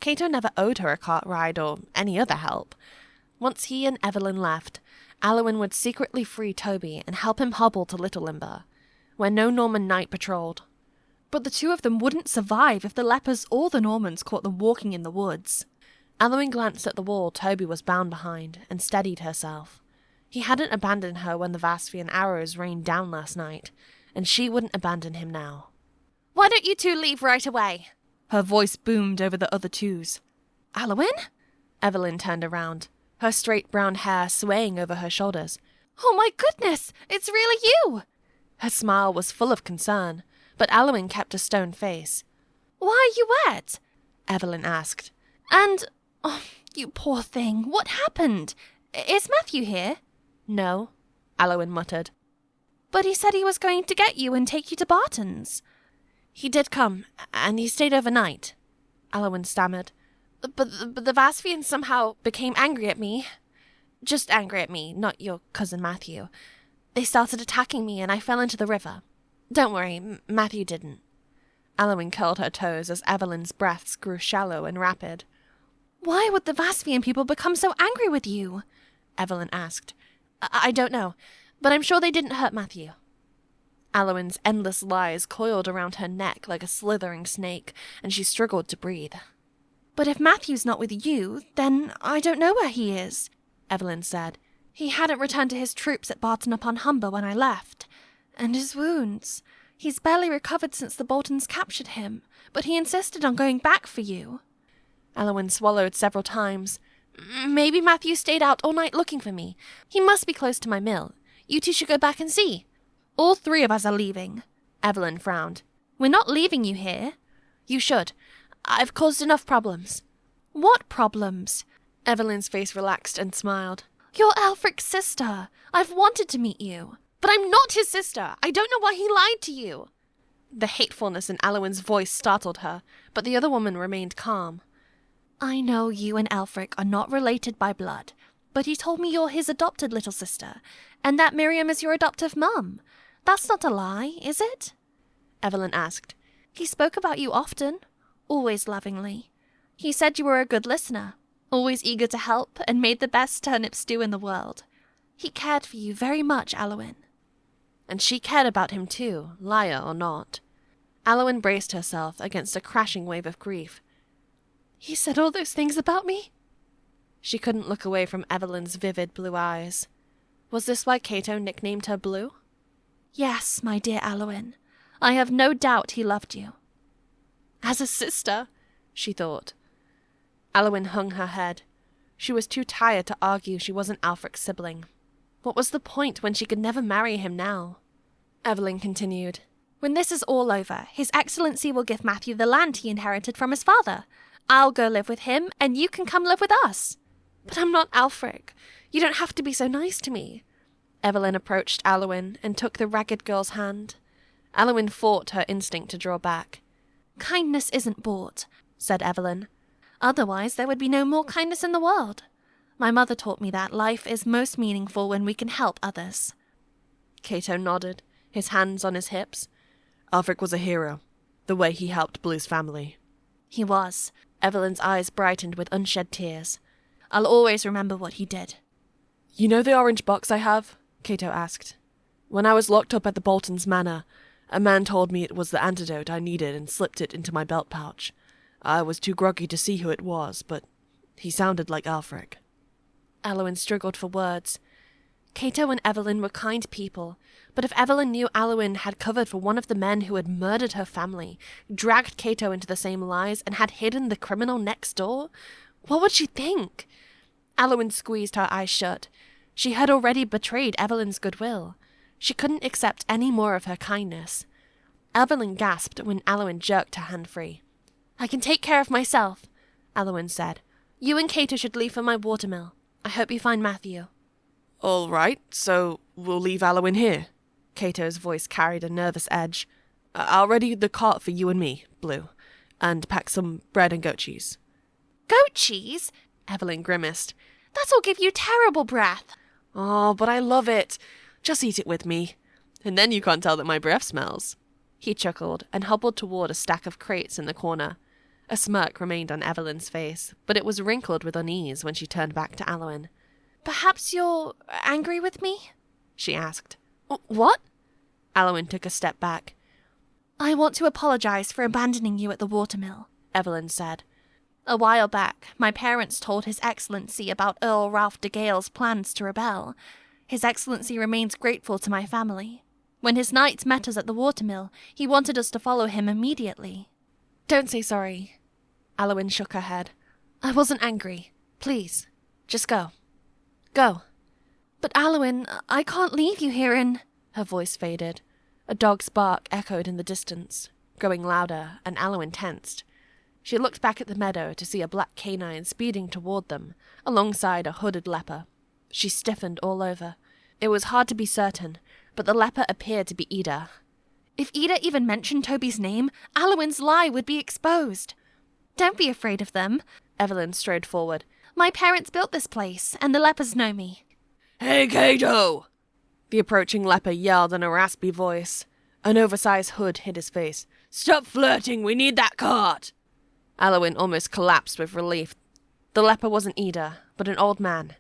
Cato never owed her a cart ride or any other help. Once he and Evelyn left, Aliwyn would secretly free Toby and help him hobble to Little Limber, where no Norman knight patrolled. But the two of them wouldn't survive if the lepers or the Normans caught them walking in the woods. Aliwyn glanced at the wall Toby was bound behind and steadied herself. He hadn't abandoned her when the Vaspian arrows rained down last night, and she wouldn't abandon him now. "Why don't you two leave right away?" Her voice boomed over the other twos. "Aliwyn?" Evelyn turned around, her straight brown hair swaying over her shoulders. "Oh my goodness, it's really you!" Her smile was full of concern, but Aliwyn kept a stone face. "Why are you wet?" Evelyn asked. "And, oh, you poor thing, what happened? Is Matthew here?" "No," Aliwyn muttered. "But he said he was going to get you and take you to Barton's." "He did come, and he stayed overnight," Aliwyn stammered. But the Vaspians somehow became angry at me. Just angry at me, not your cousin Matthew. They started attacking me and I fell into the river. Don't worry, Matthew didn't." Aliwyn curled her toes as Evelyn's breaths grew shallow and rapid. "Why would the Vaspian people become so angry with you?" Evelyn asked. I don't know, but I'm sure they didn't hurt Matthew." Aliwyn's endless lies coiled around her neck like a slithering snake, and she struggled to breathe. "But if Matthew's not with you, then I don't know where he is," Evelyn said. "He hadn't returned to his troops at Barton upon Humber when I left. And his wounds. He's barely recovered since the Boltons captured him, but he insisted on going back for you. Aliwyn swallowed several times. Maybe Matthew stayed out all night looking for me. He must be close to my mill. You two should go back and see. All three of us are leaving. Evelyn frowned. We're not leaving you here. You should. I've caused enough problems. What problems? Evelyn's face relaxed and smiled. You're Aelfric's sister. I've wanted to meet you. But I'm not his sister. I don't know why he lied to you. The hatefulness in Aliwyn's voice startled her, but the other woman remained calm. I know you and Aelfric are not related by blood, but he told me you're his adopted little sister, and that Miriam is your adoptive mum. That's not a lie, is it? Evelyn asked. He spoke about you often, always lovingly. He said you were a good listener, always eager to help, and made the best turnip stew in the world. He cared for you very much, Aliwyn. And she cared about him too, liar or not. Aliwyn braced herself against a crashing wave of grief. He said all those things about me? She couldn't look away from Evelyn's vivid blue eyes. Was this why Cato nicknamed her Blue? Yes, my dear Aliwyn. I have no doubt he loved you. As a sister, she thought. Aliwyn hung her head. She was too tired to argue she wasn't Aelfric's sibling. What was the point when she could never marry him now? Evelyn continued. When this is all over, His Excellency will give Matthew the land he inherited from his father. I'll go live with him, and you can come live with us. But I'm not Aelfric. You don't have to be so nice to me. Evelyn approached Aliwyn and took the ragged girl's hand. Aliwyn fought her instinct to draw back. Kindness isn't bought, said Evelyn. Otherwise there would be no more kindness in the world. My mother taught me that life is most meaningful when we can help others. Cato nodded, his hands on his hips. Aelfric was a hero, the way he helped Blue's family. He was. Evelyn's eyes brightened with unshed tears. I'll always remember what he did. You know the orange box I have? Cato asked. When I was locked up at the Boltons' manor, a man told me it was the antidote I needed and slipped it into my belt pouch. I was too groggy to see who it was, but he sounded like Aelfric. Aliwyn struggled for words. Cato and Evelyn were kind people, but if Evelyn knew Aliwyn had covered for one of the men who had murdered her family, dragged Cato into the same lies, and had hidden the criminal next door, what would she think? Aliwyn squeezed her eyes shut. She had already betrayed Evelyn's goodwill. She couldn't accept any more of her kindness. Evelyn gasped when Aliwyn jerked her hand free. I can take care of myself, Aliwyn said. You and Cato should leave for my watermill. I hope you find Matthew. All right, so we'll leave Aliwyn here. Cato's voice carried a nervous edge. I'll ready the cart for you and me, Blue, and pack some bread and goat cheese. Goat cheese? Evelyn grimaced. That'll give you terrible breath. Oh, but I love it. Just eat it with me. And then you can't tell that my breath smells. He chuckled and hobbled toward a stack of crates in the corner. A smirk remained on Evelyn's face, but it was wrinkled with unease when she turned back to Aliwyn. Perhaps you're angry with me? She asked. What? Aliwyn took a step back. I want to apologize for abandoning you at the watermill, Evelyn said. A while back, my parents told His Excellency about Earl Ralph de Gale's plans to rebel. His Excellency remains grateful to my family. When his knights met us at the watermill, he wanted us to follow him immediately. Don't say sorry. Aliwyn shook her head. I wasn't angry. Please, just go. Go. But Aliwyn, I can't leave you here in... Her voice faded. A dog's bark echoed in the distance, growing louder, and Aliwyn tensed. She looked back at the meadow to see a black canine speeding toward them, alongside a hooded leper. She stiffened all over. It was hard to be certain, but the leper appeared to be Ida. If Ida even mentioned Toby's name, Aliwyn's lie would be exposed. Don't be afraid of them. Evelyn strode forward. My parents built this place, and the lepers know me. Hey, Cato! The approaching leper yelled in a raspy voice. An oversized hood hid his face. Stop flirting, we need that cart! Aliwyn almost collapsed with relief. The leper wasn't Ida, but an old man.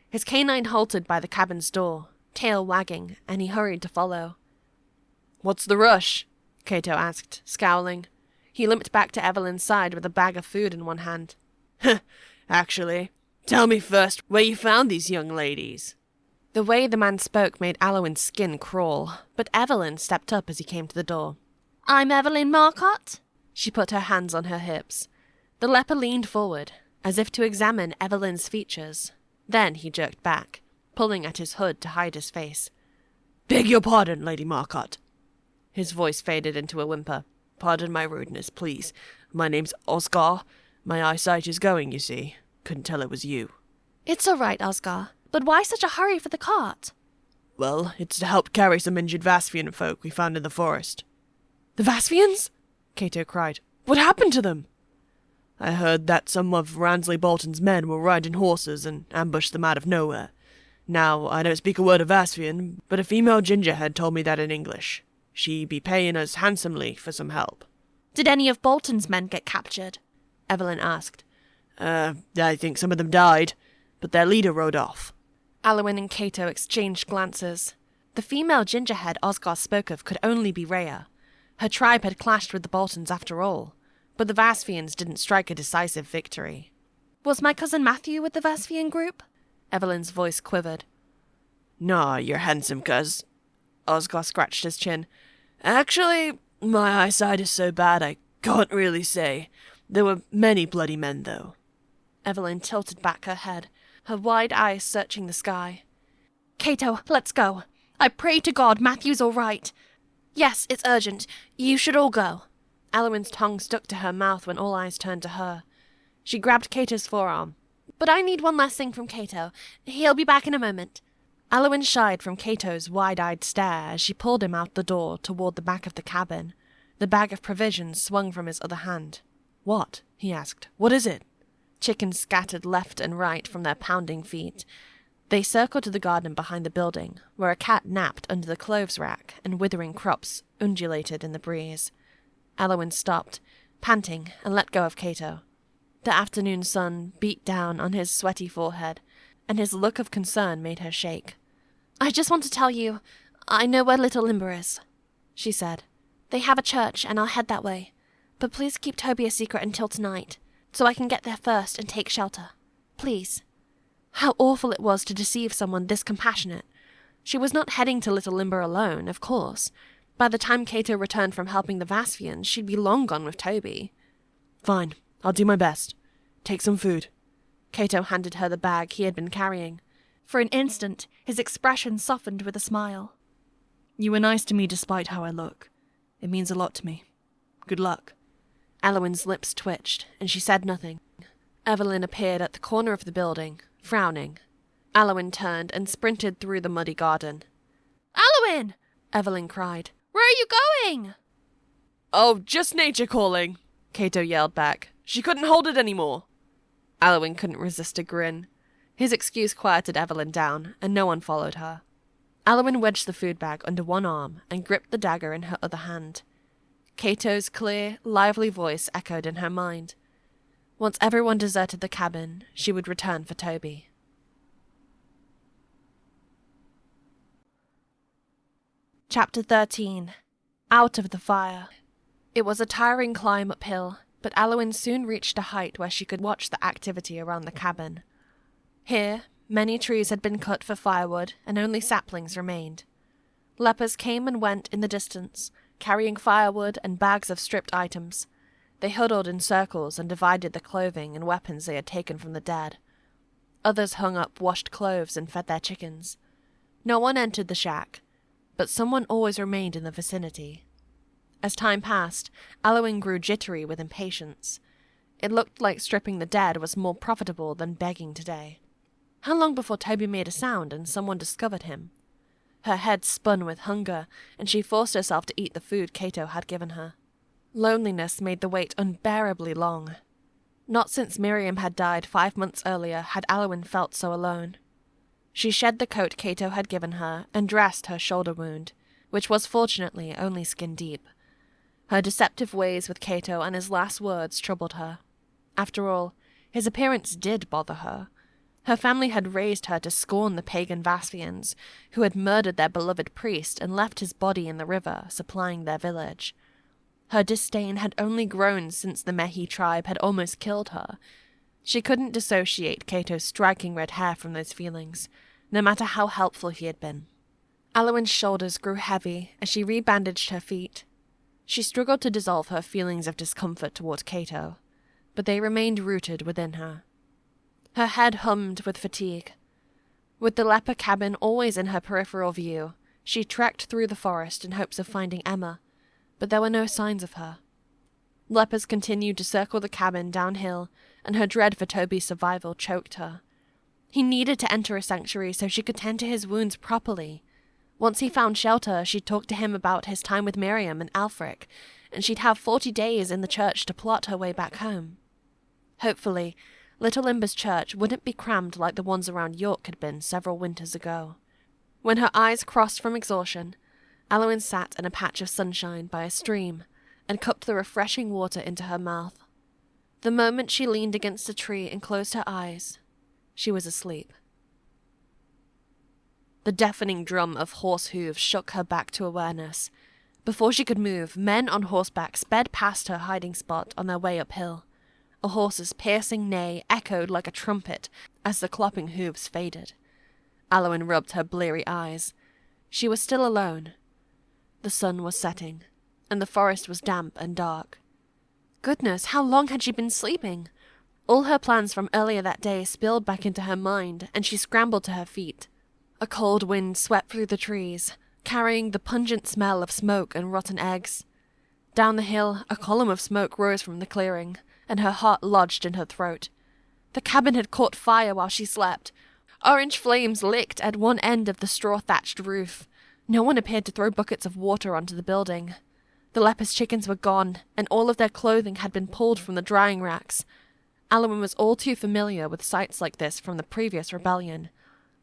His canine halted by the cabin's door, tail wagging, and he hurried to follow. What's the rush? Cato asked, scowling. He limped back to Evelyn's side with a bag of food in one hand. Actually, tell me first where you found these young ladies. The way the man spoke made Aliwyn's skin crawl, but Evelyn stepped up as he came to the door. I'm Evelyn Marcotte. She put her hands on her hips. The leper leaned forward, as if to examine Evelyn's features. Then he jerked back, pulling at his hood to hide his face. "Beg your pardon, Lady Marcotte." His voice faded into a whimper. "Pardon my rudeness, please. My name's Oscar. My eyesight is going, you see. Couldn't tell it was you." It's all right, Oscar. But why such a hurry for the cart? "Well, it's to help carry some injured Vasfian folk we found in the forest." "The Vasfians?" Cato cried. "What happened to them?" "I heard that some of Ransley Bolton's men were riding horses and ambushed them out of nowhere. Now, I don't speak a word of Vasfian, but a female gingerhead told me that in English. She be paying us handsomely for some help." Did any of Bolton's men get captured? Evelyn asked. I think some of them died, but their leader rode off." Aliwyn and Cato exchanged glances. The female gingerhead Osgar spoke of could only be Rhea. Her tribe had clashed with the Boltons after all, but the Vasfians didn't strike a decisive victory. Was my cousin Matthew with the Vasfian group? Evelyn's voice quivered. "No, your handsome cuz." Osgar scratched his chin. "Actually, my eyesight is so bad I can't really say. There were many bloody men, though." Evelyn tilted back her head, her wide eyes searching the sky. Cato, let's go. I pray to God Matthew's all right. Yes, it's urgent. You should all go. Aliwyn's tongue stuck to her mouth when all eyes turned to her. She grabbed Cato's forearm. But I need one last thing from Cato. He'll be back in a moment. Aliwyn shied from Cato's wide-eyed stare as she pulled him out the door toward the back of the cabin. The bag of provisions swung from his other hand. "What?" he asked. "What is it?" Chickens scattered left and right from their pounding feet. They circled to the garden behind the building, where a cat napped under the clothes rack and withering crops undulated in the breeze. Aliwyn stopped, panting, and let go of Cato. The afternoon sun beat down on his sweaty forehead, and his look of concern made her shake. I just want to tell you, I know where Little Limber is, she said. They have a church, and I'll head that way. But please keep Toby a secret until tonight, so I can get there first and take shelter. Please. How awful it was to deceive someone this compassionate. She was not heading to Little Limber alone, of course. By the time Cato returned from helping the Vasfians, she'd be long gone with Toby. "Fine, I'll do my best. Take some food." Cato handed her the bag he had been carrying. For an instant, his expression softened with a smile. "You were nice to me despite how I look. It means a lot to me. Good luck." Aliwyn's lips twitched, and she said nothing. Evelyn appeared at the corner of the building, frowning. Aliwyn turned and sprinted through the muddy garden. Aliwyn! Evelyn cried. Where are you going? "Oh, just nature calling," Cato yelled back. "She couldn't hold it anymore." Aliwyn couldn't resist a grin. His excuse quieted Evelyn down, and no one followed her. Aliwyn wedged the food bag under one arm and gripped the dagger in her other hand. Cato's clear, lively voice echoed in her mind. Once everyone deserted the cabin, she would return for Toby. Chapter 13. Out of the Fire. It was a tiring climb uphill, but Aliwyn soon reached a height where she could watch the activity around the cabin. Here, many trees had been cut for firewood, and only saplings remained. Lepers came and went in the distance, carrying firewood and bags of stripped items. They huddled in circles and divided the clothing and weapons they had taken from the dead. Others hung up washed clothes and fed their chickens. No one entered the shack, but someone always remained in the vicinity. As time passed, Aliwyn grew jittery with impatience. It looked like stripping the dead was more profitable than begging today. How long before Toby made a sound and someone discovered him? Her head spun with hunger, and she forced herself to eat the food Cato had given her. Loneliness made the wait unbearably long. Not since Miriam had died 5 months earlier had Aliwyn felt so alone. She shed the coat Cato had given her and dressed her shoulder wound, which was fortunately only skin deep. Her deceptive ways with Cato and his last words troubled her. After all, his appearance did bother her. Her family had raised her to scorn the pagan Vasfians, who had murdered their beloved priest and left his body in the river, supplying their village. Her disdain had only grown since the Mehi tribe had almost killed her. She couldn't dissociate Cato's striking red hair from those feelings, no matter how helpful he had been. Aliwyn's shoulders grew heavy as she rebandaged her feet. She struggled to dissolve her feelings of discomfort toward Cato, but they remained rooted within her. Her head hummed with fatigue. With the leper cabin always in her peripheral view, she trekked through the forest in hopes of finding Emma, but there were no signs of her. Lepers continued to circle the cabin downhill, and her dread for Toby's survival choked her. He needed to enter a sanctuary so she could tend to his wounds properly. Once he found shelter, she'd talk to him about his time with Miriam and Aelfric, and she'd have 40 days in the church to plot her way back home. Hopefully, Little Imber's church wouldn't be crammed like the ones around York had been several winters ago. When her eyes crossed from exhaustion, Aliwyn sat in a patch of sunshine by a stream and cupped the refreshing water into her mouth. The moment she leaned against a tree and closed her eyes, she was asleep. The deafening drum of horse hooves shook her back to awareness. Before she could move, men on horseback sped past her hiding spot on their way uphill. A horse's piercing neigh echoed like a trumpet as the clopping hooves faded. Aliwyn rubbed her bleary eyes. She was still alone. The sun was setting, and the forest was damp and dark. Goodness, how long had she been sleeping? All her plans from earlier that day spilled back into her mind, and she scrambled to her feet. A cold wind swept through the trees, carrying the pungent smell of smoke and rotten eggs. Down the hill, a column of smoke rose from the clearing, and her heart lodged in her throat. The cabin had caught fire while she slept. Orange flames licked at one end of the straw-thatched roof. No one appeared to throw buckets of water onto the building. The lepers' chickens were gone, and all of their clothing had been pulled from the drying racks. Aliwyn was all too familiar with sights like this from the previous rebellion.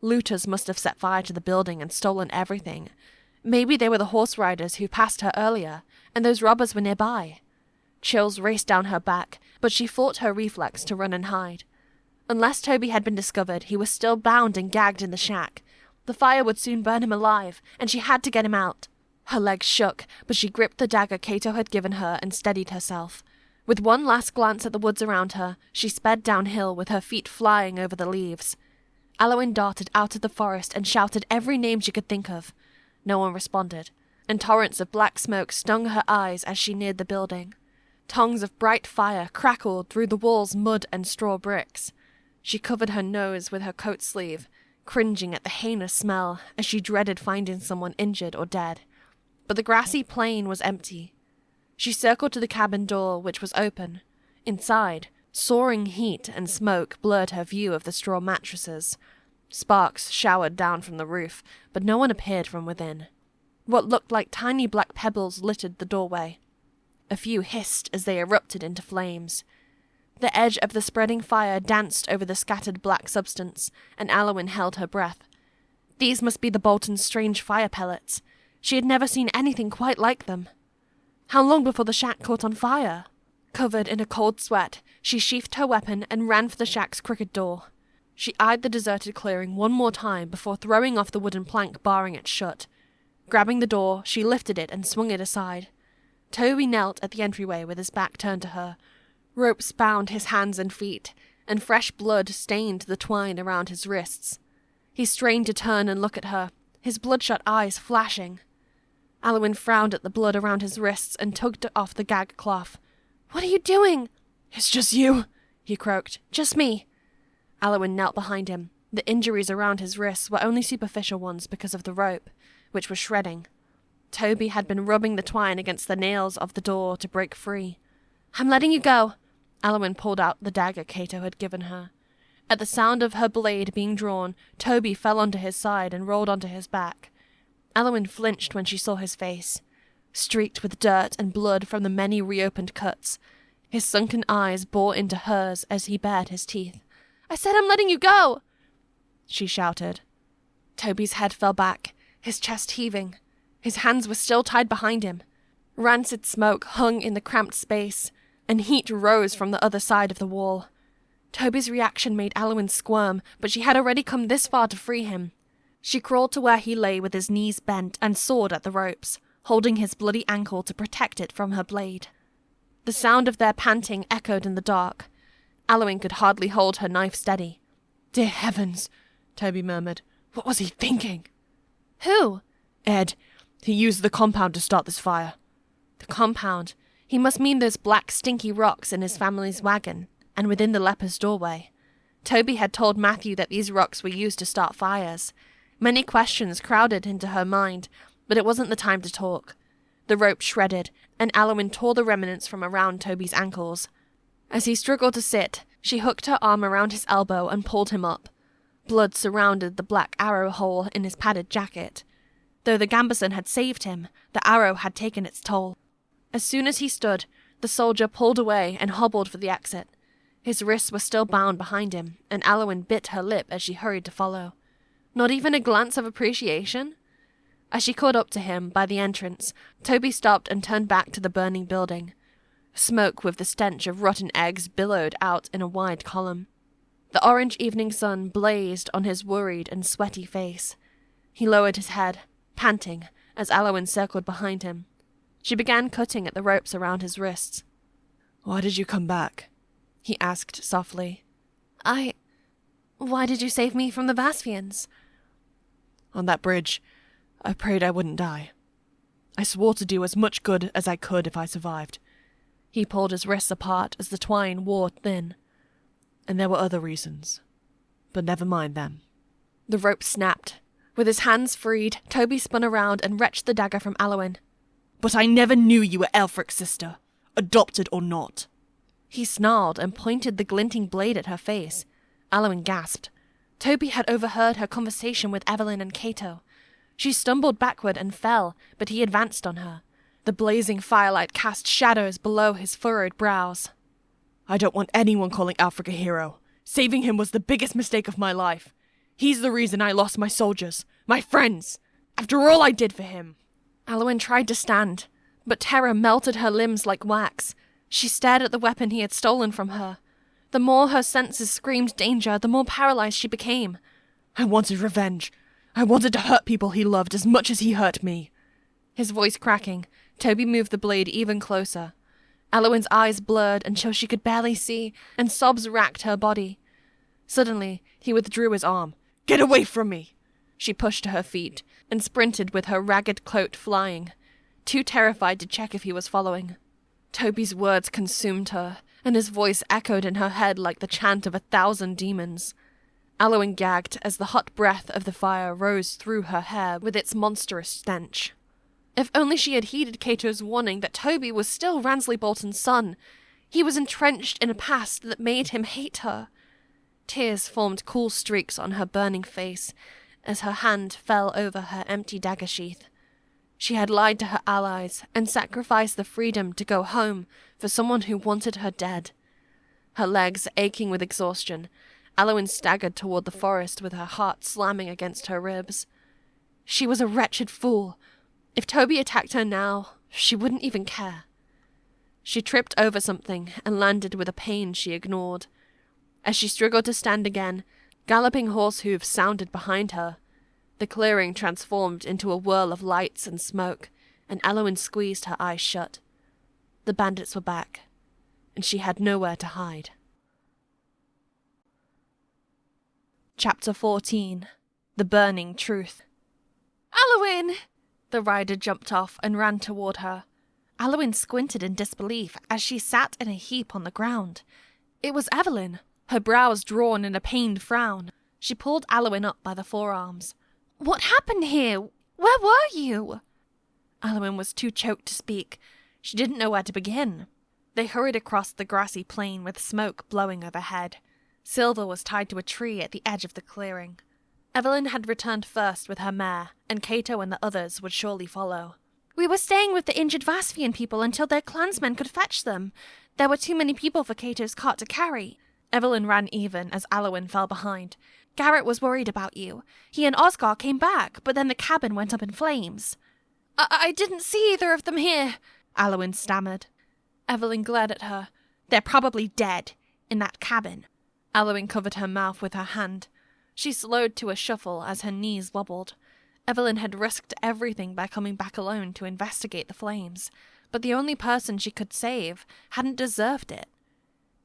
Looters must have set fire to the building and stolen everything. Maybe they were the horse riders who passed her earlier, and those robbers were nearby. Chills raced down her back, but she fought her reflex to run and hide. Unless Toby had been discovered, he was still bound and gagged in the shack. The fire would soon burn him alive, and she had to get him out. Her legs shook, but she gripped the dagger Cato had given her and steadied herself. With one last glance at the woods around her, she sped downhill with her feet flying over the leaves. Aliwyn darted out of the forest and shouted every name she could think of. No one responded, and torrents of black smoke stung her eyes as she neared the building. Tongues of bright fire crackled through the wall's mud and straw bricks. She covered her nose with her coat sleeve, cringing at the heinous smell as she dreaded finding someone injured or dead. But the grassy plain was empty. She circled to the cabin door, which was open. Inside, soaring heat and smoke blurred her view of the straw mattresses. Sparks showered down from the roof, but no one appeared from within. What looked like tiny black pebbles littered the doorway. A few hissed as they erupted into flames. The edge of the spreading fire danced over the scattered black substance, and Aliwyn held her breath. These must be the Bolton's strange fire pellets. She had never seen anything quite like them. How long before the shack caught on fire? Covered in a cold sweat, she sheathed her weapon and ran for the shack's crooked door. She eyed the deserted clearing one more time before throwing off the wooden plank barring it shut. Grabbing the door, she lifted it and swung it aside. Toby knelt at the entryway with his back turned to her. Ropes bound his hands and feet, and fresh blood stained the twine around his wrists. He strained to turn and look at her, his bloodshot eyes flashing. Aliwyn frowned at the blood around his wrists and tugged off the gag cloth. "What are you doing?" "It's just you," he croaked. "Just me." Aliwyn knelt behind him. The injuries around his wrists were only superficial ones because of the rope, which was shredding. Toby had been rubbing the twine against the nails of the door to break free. "I'm letting you go." Aliwyn pulled out the dagger Cato had given her. At the sound of her blade being drawn, Toby fell onto his side and rolled onto his back. Aliwyn flinched when she saw his face, streaked with dirt and blood from the many reopened cuts. His sunken eyes bore into hers as he bared his teeth. "I said I'm letting you go!" she shouted. Toby's head fell back, his chest heaving. His hands were still tied behind him. Rancid smoke hung in the cramped space, and heat rose from the other side of the wall. Toby's reaction made Aliwyn squirm, but she had already come this far to free him. She crawled to where he lay with his knees bent and sawed at the ropes, holding his bloody ankle to protect it from her blade. The sound of their panting echoed in the dark. Aliwyn could hardly hold her knife steady. "Dear heavens," Toby murmured. What was he thinking? Who? Ed. He used the compound to start this fire. The compound. He must mean those black, stinky rocks in his family's wagon, and within the leper's doorway. Toby had told Matthew that these rocks were used to start fires. Many questions crowded into her mind, but it wasn't the time to talk. The rope shredded, and Aliwyn tore the remnants from around Toby's ankles. As he struggled to sit, she hooked her arm around his elbow and pulled him up. Blood surrounded the black arrow hole in his padded jacket. Though the gambeson had saved him, the arrow had taken its toll. As soon as he stood, the soldier pulled away and hobbled for the exit. His wrists were still bound behind him, and Aliwyn bit her lip as she hurried to follow. Not even a glance of appreciation? As she caught up to him by the entrance, Toby stopped and turned back to the burning building. Smoke with the stench of rotten eggs billowed out in a wide column. The orange evening sun blazed on his worried and sweaty face. He lowered his head, panting, as Aliwyn circled behind him. She began cutting at the ropes around his wrists. Why did you come back? He asked softly. Why did you save me from the Vasfians? On that bridge, I prayed I wouldn't die. I swore to do as much good as I could if I survived. He pulled his wrists apart as the twine wore thin. And there were other reasons. But never mind them. The rope snapped. With his hands freed, Toby spun around and wrenched the dagger from Aliwyn. But I never knew you were Aelfric's sister, adopted or not. He snarled and pointed the glinting blade at her face. Aliwyn gasped. Toby had overheard her conversation with Evelyn and Cato. She stumbled backward and fell, but he advanced on her. The blazing firelight cast shadows below his furrowed brows. I don't want anyone calling Aelfric a hero. Saving him was the biggest mistake of my life. He's the reason I lost my soldiers, my friends, after all I did for him. Aliwyn tried to stand, but terror melted her limbs like wax. She stared at the weapon he had stolen from her. The more her senses screamed danger, the more paralyzed she became. I wanted revenge. I wanted to hurt people he loved as much as he hurt me. His voice cracking, Toby moved the blade even closer. Aliwyn's eyes blurred until she could barely see, and sobs racked her body. Suddenly, he withdrew his arm. Get away from me! She pushed to her feet, and sprinted with her ragged cloak flying, too terrified to check if he was following. Toby's words consumed her, and his voice echoed in her head like the chant of 1,000 demons. Aliwyn gagged as the hot breath of the fire rose through her hair with its monstrous stench. If only she had heeded Cato's warning that Toby was still Ransley Bolton's son. He was entrenched in a past that made him hate her. Tears formed cool streaks on her burning face as her hand fell over her empty dagger sheath. She had lied to her allies and sacrificed the freedom to go home for someone who wanted her dead. Her legs aching with exhaustion, Aliwyn staggered toward the forest with her heart slamming against her ribs. She was a wretched fool. If Toby attacked her now, she wouldn't even care. She tripped over something and landed with a pain she ignored. As she struggled to stand again, galloping horse hooves sounded behind her. The clearing transformed into a whirl of lights and smoke, and Aliwyn squeezed her eyes shut. The bandits were back, and she had nowhere to hide. Chapter 14. The Burning Truth. Aliwyn! The rider jumped off and ran toward her. Aliwyn squinted in disbelief as she sat in a heap on the ground. It was Evelyn, her brows drawn in a pained frown. She pulled Aliwyn up by the forearms. "What happened here? Where were you?" Aliwyn was too choked to speak. She didn't know where to begin. They hurried across the grassy plain with smoke blowing overhead. Silver was tied to a tree at the edge of the clearing. Evelyn had returned first with her mare, and Cato and the others would surely follow. "We were staying with the injured Vasfian people until their clansmen could fetch them. There were too many people for Cato's cart to carry." Evelyn ran even as Aliwyn fell behind. "Garrett was worried about you. He and Oscar came back, but then the cabin went up in flames." I didn't see either of them here," Aliwyn stammered. Evelyn glared at her. "They're probably dead, in that cabin." Aliwyn covered her mouth with her hand. She slowed to a shuffle as her knees wobbled. Evelyn had risked everything by coming back alone to investigate the flames, but the only person she could save hadn't deserved it.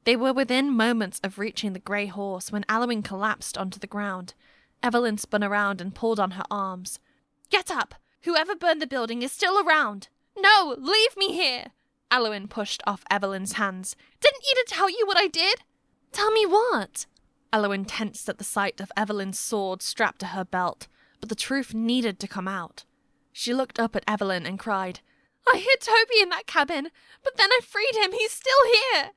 They were within moments of reaching the grey horse when Aliwyn collapsed onto the ground. Evelyn spun around and pulled on her arms. Get up! Whoever burned the building is still around! No! Leave me here! Aliwyn pushed off Evelyn's hands. Didn't Eda tell you what I did? Tell me what? Aliwyn tensed at the sight of Evelyn's sword strapped to her belt, but the truth needed to come out. She looked up at Evelyn and cried, I hid Toby in that cabin, but then I freed him. He's still here.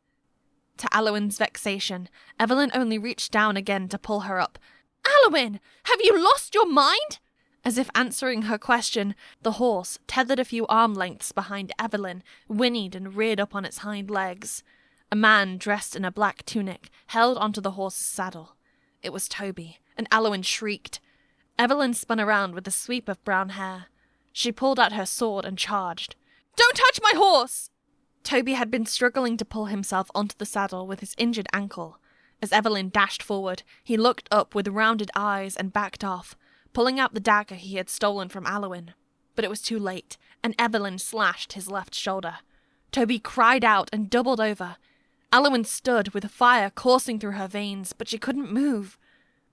To Aliwyn's vexation, Evelyn only reached down again to pull her up. Aliwyn, have you lost your mind? As if answering her question, the horse, tethered a few arm lengths behind Evelyn, whinnied and reared up on its hind legs. A man dressed in a black tunic held onto the horse's saddle. It was Toby, and Aliwyn shrieked. Evelyn spun around with a sweep of brown hair. She pulled out her sword and charged. Don't touch my horse! Toby had been struggling to pull himself onto the saddle with his injured ankle. As Evelyn dashed forward, he looked up with rounded eyes and backed off, pulling out the dagger he had stolen from Aliwyn. But it was too late, and Evelyn slashed his left shoulder. Toby cried out and doubled over. Aliwyn stood with fire coursing through her veins, but she couldn't move.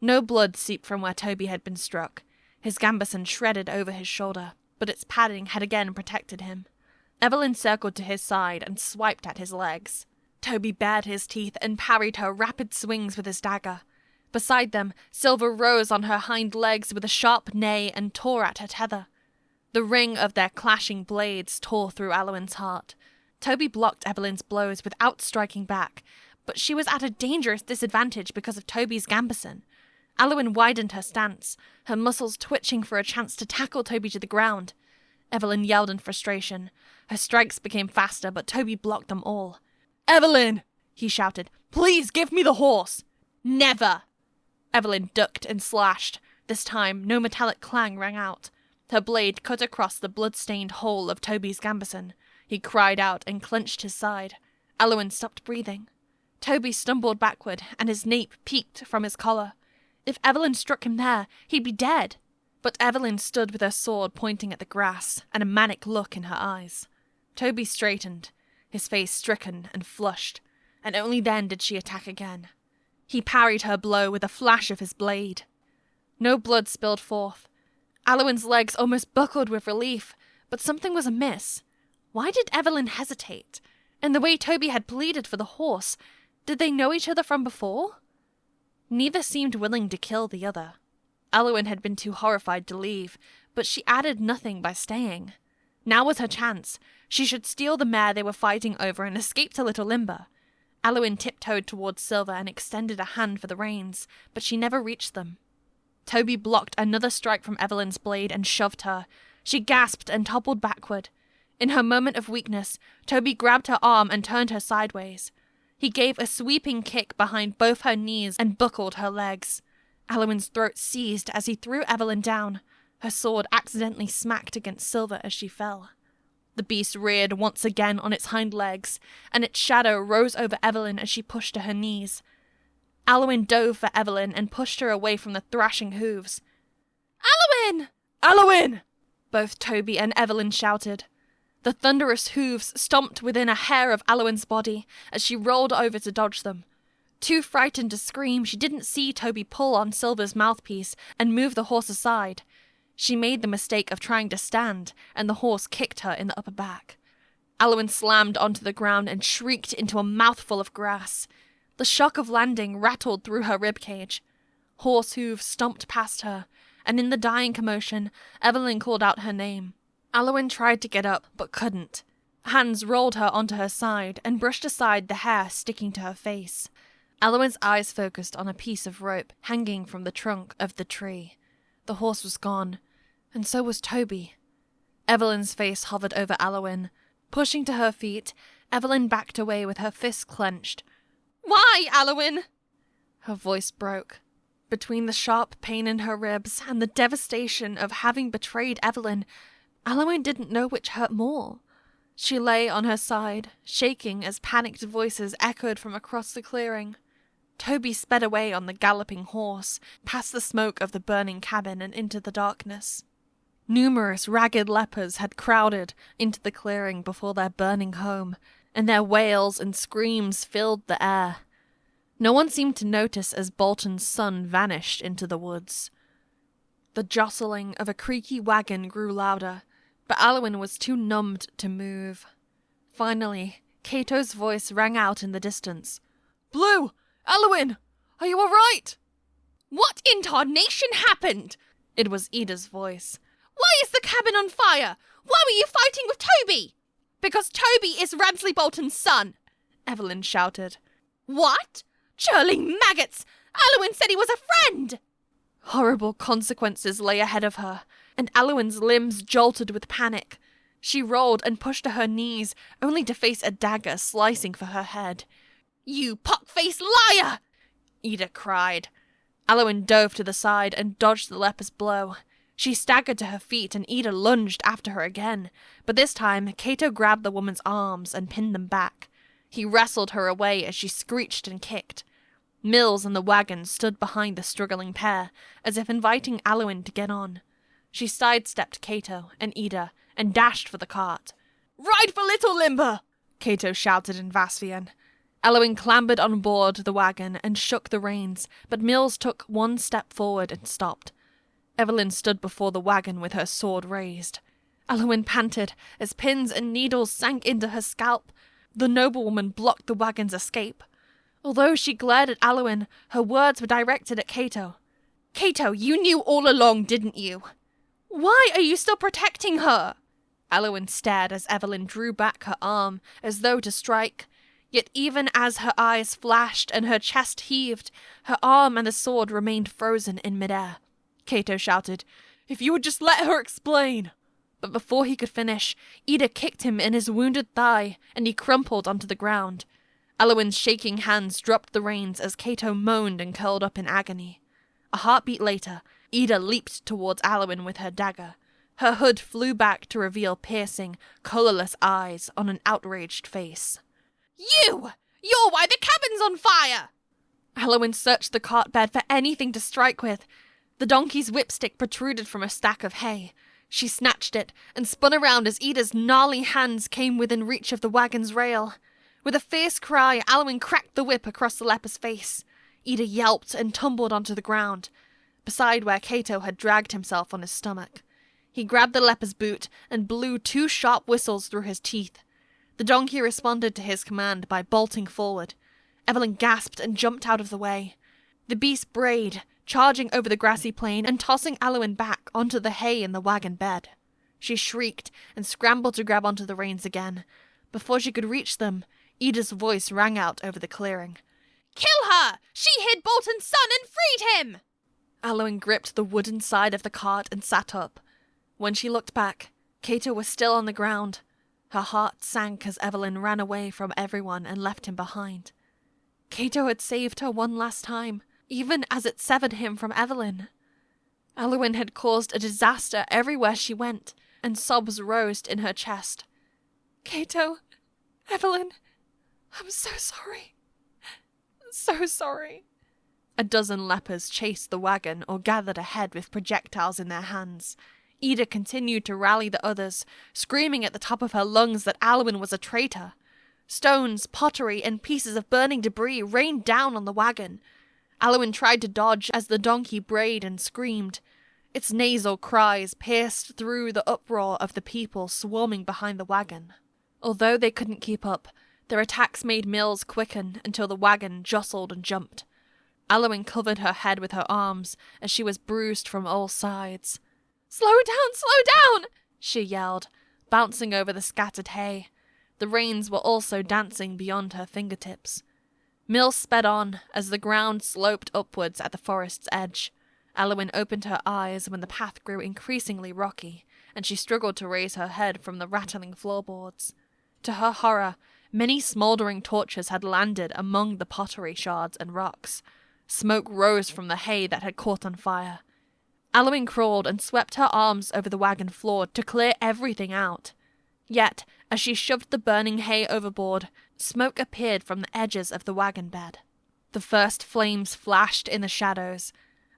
No blood seeped from where Toby had been struck. His gambeson shredded over his shoulder, but its padding had again protected him. Evelyn circled to his side and swiped at his legs. Toby bared his teeth and parried her rapid swings with his dagger. Beside them, Silver rose on her hind legs with a sharp neigh and tore at her tether. The ring of their clashing blades tore through Aliwyn's heart. Toby blocked Evelyn's blows without striking back, but she was at a dangerous disadvantage because of Toby's gambeson. Aliwyn widened her stance, her muscles twitching for a chance to tackle Toby to the ground. Evelyn yelled in frustration. Her strikes became faster, but Toby blocked them all. Evelyn! He shouted. Please give me the horse! Never! Evelyn ducked and slashed. This time, no metallic clang rang out. Her blade cut across the blood-stained hole of Toby's gambeson. He cried out and clenched his side. Aliwyn stopped breathing. Toby stumbled backward, and his nape peeked from his collar. If Evelyn struck him there, he'd be dead. But Evelyn stood with her sword pointing at the grass, and a manic look in her eyes. Toby straightened, his face stricken and flushed, and only then did she attack again. He parried her blow with a flash of his blade. No blood spilled forth. Aliwyn's legs almost buckled with relief, but something was amiss. Why did Evelyn hesitate? And the way Toby had pleaded for the horse, did they know each other from before? Neither seemed willing to kill the other. Aliwyn had been too horrified to leave, but she added nothing by staying. Now was her chance. She should steal the mare they were fighting over and escape to Little Limber. Aliwyn tiptoed towards Silver and extended a hand for the reins, but she never reached them. Toby blocked another strike from Evelyn's blade and shoved her. She gasped and toppled backward. In her moment of weakness, Toby grabbed her arm and turned her sideways. He gave a sweeping kick behind both her knees and buckled her legs. Aliwyn's throat seized as he threw Evelyn down. Her sword accidentally smacked against Silver as she fell. The beast reared once again on its hind legs, and its shadow rose over Evelyn as she pushed to her knees. Aliwyn dove for Evelyn and pushed her away from the thrashing hooves. Aliwyn! Aliwyn! Both Toby and Evelyn shouted. The thunderous hooves stomped within a hair of Aliwyn's body as she rolled over to dodge them. Too frightened to scream, she didn't see Toby pull on Silver's mouthpiece and move the horse aside. She made the mistake of trying to stand, and the horse kicked her in the upper back. Aliwyn slammed onto the ground and shrieked into a mouthful of grass. The shock of landing rattled through her ribcage. Horse hooves stomped past her, and in the dying commotion, Evelyn called out her name. Aliwyn tried to get up, but couldn't. Hands rolled her onto her side and brushed aside the hair sticking to her face. Aliwyn's eyes focused on a piece of rope hanging from the trunk of the tree. The horse was gone, and so was Toby. Evelyn's face hovered over Aliwyn. Pushing to her feet, Evelyn backed away with her fists clenched. Why, Aliwyn? Her voice broke. Between the sharp pain in her ribs and the devastation of having betrayed Evelyn, Aliwyn didn't know which hurt more. She lay on her side, shaking as panicked voices echoed from across the clearing. Toby sped away on the galloping horse, past the smoke of the burning cabin and into the darkness. Numerous ragged lepers had crowded into the clearing before their burning home, and their wails and screams filled the air. No one seemed to notice as Bolton's son vanished into the woods. The jostling of a creaky wagon grew louder, but Aliwyn was too numbed to move. Finally, Cato's voice rang out in the distance. Blue! Aliwyn! Are you alright? What in tarnation happened? It was Ida's voice. Why is the cabin on fire? Why were you fighting with Toby? Because Toby is Ramsley Bolton's son, Evelyn shouted. What? Churling maggots! Aliwyn said he was a friend! Horrible consequences lay ahead of her, and Aliwyn's limbs jolted with panic. She rolled and pushed to her knees, only to face a dagger slicing for her head. You pock-faced liar! Ida cried. Aliwyn dove to the side and dodged the leper's blow. She staggered to her feet and Ida lunged after her again, but this time Cato grabbed the woman's arms and pinned them back. He wrestled her away as she screeched and kicked. Mills and the wagon stood behind the struggling pair, as if inviting Aliwyn to get on. She sidestepped Cato and Ida and dashed for the cart. Ride for Little Limber! Cato shouted in Vasvian. Aliwyn clambered on board the wagon and shook the reins, but Mills took one step forward and stopped. Evelyn stood before the wagon with her sword raised. Aliwyn panted as pins and needles sank into her scalp. The noblewoman blocked the wagon's escape. Although she glared at Aliwyn, her words were directed at Cato. Cato, you knew all along, didn't you? Why are you still protecting her? Aliwyn stared as Evelyn drew back her arm as though to strike. Yet even as her eyes flashed and her chest heaved, her arm and the sword remained frozen in midair. Cato shouted, If you would just let her explain! But before he could finish, Ida kicked him in his wounded thigh, and he crumpled onto the ground. Aliwyn's shaking hands dropped the reins as Cato moaned and curled up in agony. A heartbeat later, Ida leaped towards Aliwyn with her dagger. Her hood flew back to reveal piercing, colourless eyes on an outraged face. You! You're why the cabin's on fire! Aliwyn searched the cart bed for anything to strike with. The donkey's whipstick protruded from a stack of hay. She snatched it and spun around as Ida's gnarly hands came within reach of the wagon's rail. With a fierce cry, Aliwyn cracked the whip across the leper's face. Ida yelped and tumbled onto the ground, beside where Cato had dragged himself on his stomach. He grabbed the leper's boot and blew 2 sharp whistles through his teeth. The donkey responded to his command by bolting forward. Evelyn gasped and jumped out of the way. The beast brayed, charging over the grassy plain and tossing Aliwyn back onto the hay in the wagon bed. She shrieked and scrambled to grab onto the reins again. Before she could reach them, Ida's voice rang out over the clearing. Kill her! She hid Bolton's son and freed him! Aliwyn gripped the wooden side of the cart and sat up. When she looked back, Cato was still on the ground. Her heart sank as Evelyn ran away from everyone and left him behind. Cato had saved her one last time, even as it severed him from Evelyn. Aliwyn had caused a disaster everywhere she went, and sobs rose in her chest. Cato, Evelyn, I'm so sorry. So sorry. A dozen lepers chased the wagon or gathered ahead with projectiles in their hands. Ida continued to rally the others, screaming at the top of her lungs that Aliwyn was a traitor. Stones, pottery, and pieces of burning debris rained down on the wagon. Aliwyn tried to dodge as the donkey brayed and screamed. Its nasal cries pierced through the uproar of the people swarming behind the wagon. Although they couldn't keep up, their attacks made Mills quicken until the wagon jostled and jumped. Aliwyn covered her head with her arms as she was bruised from all sides. Slow down, she yelled, bouncing over the scattered hay. The reins were also dancing beyond her fingertips. Mills sped on as the ground sloped upwards at the forest's edge. Aliwyn opened her eyes when the path grew increasingly rocky, and she struggled to raise her head from the rattling floorboards. To her horror, many smouldering torches had landed among the pottery shards and rocks. Smoke rose from the hay that had caught on fire. Aliwyn crawled and swept her arms over the wagon floor to clear everything out. Yet, as she shoved the burning hay overboard, smoke appeared from the edges of the wagon bed. The first flames flashed in the shadows.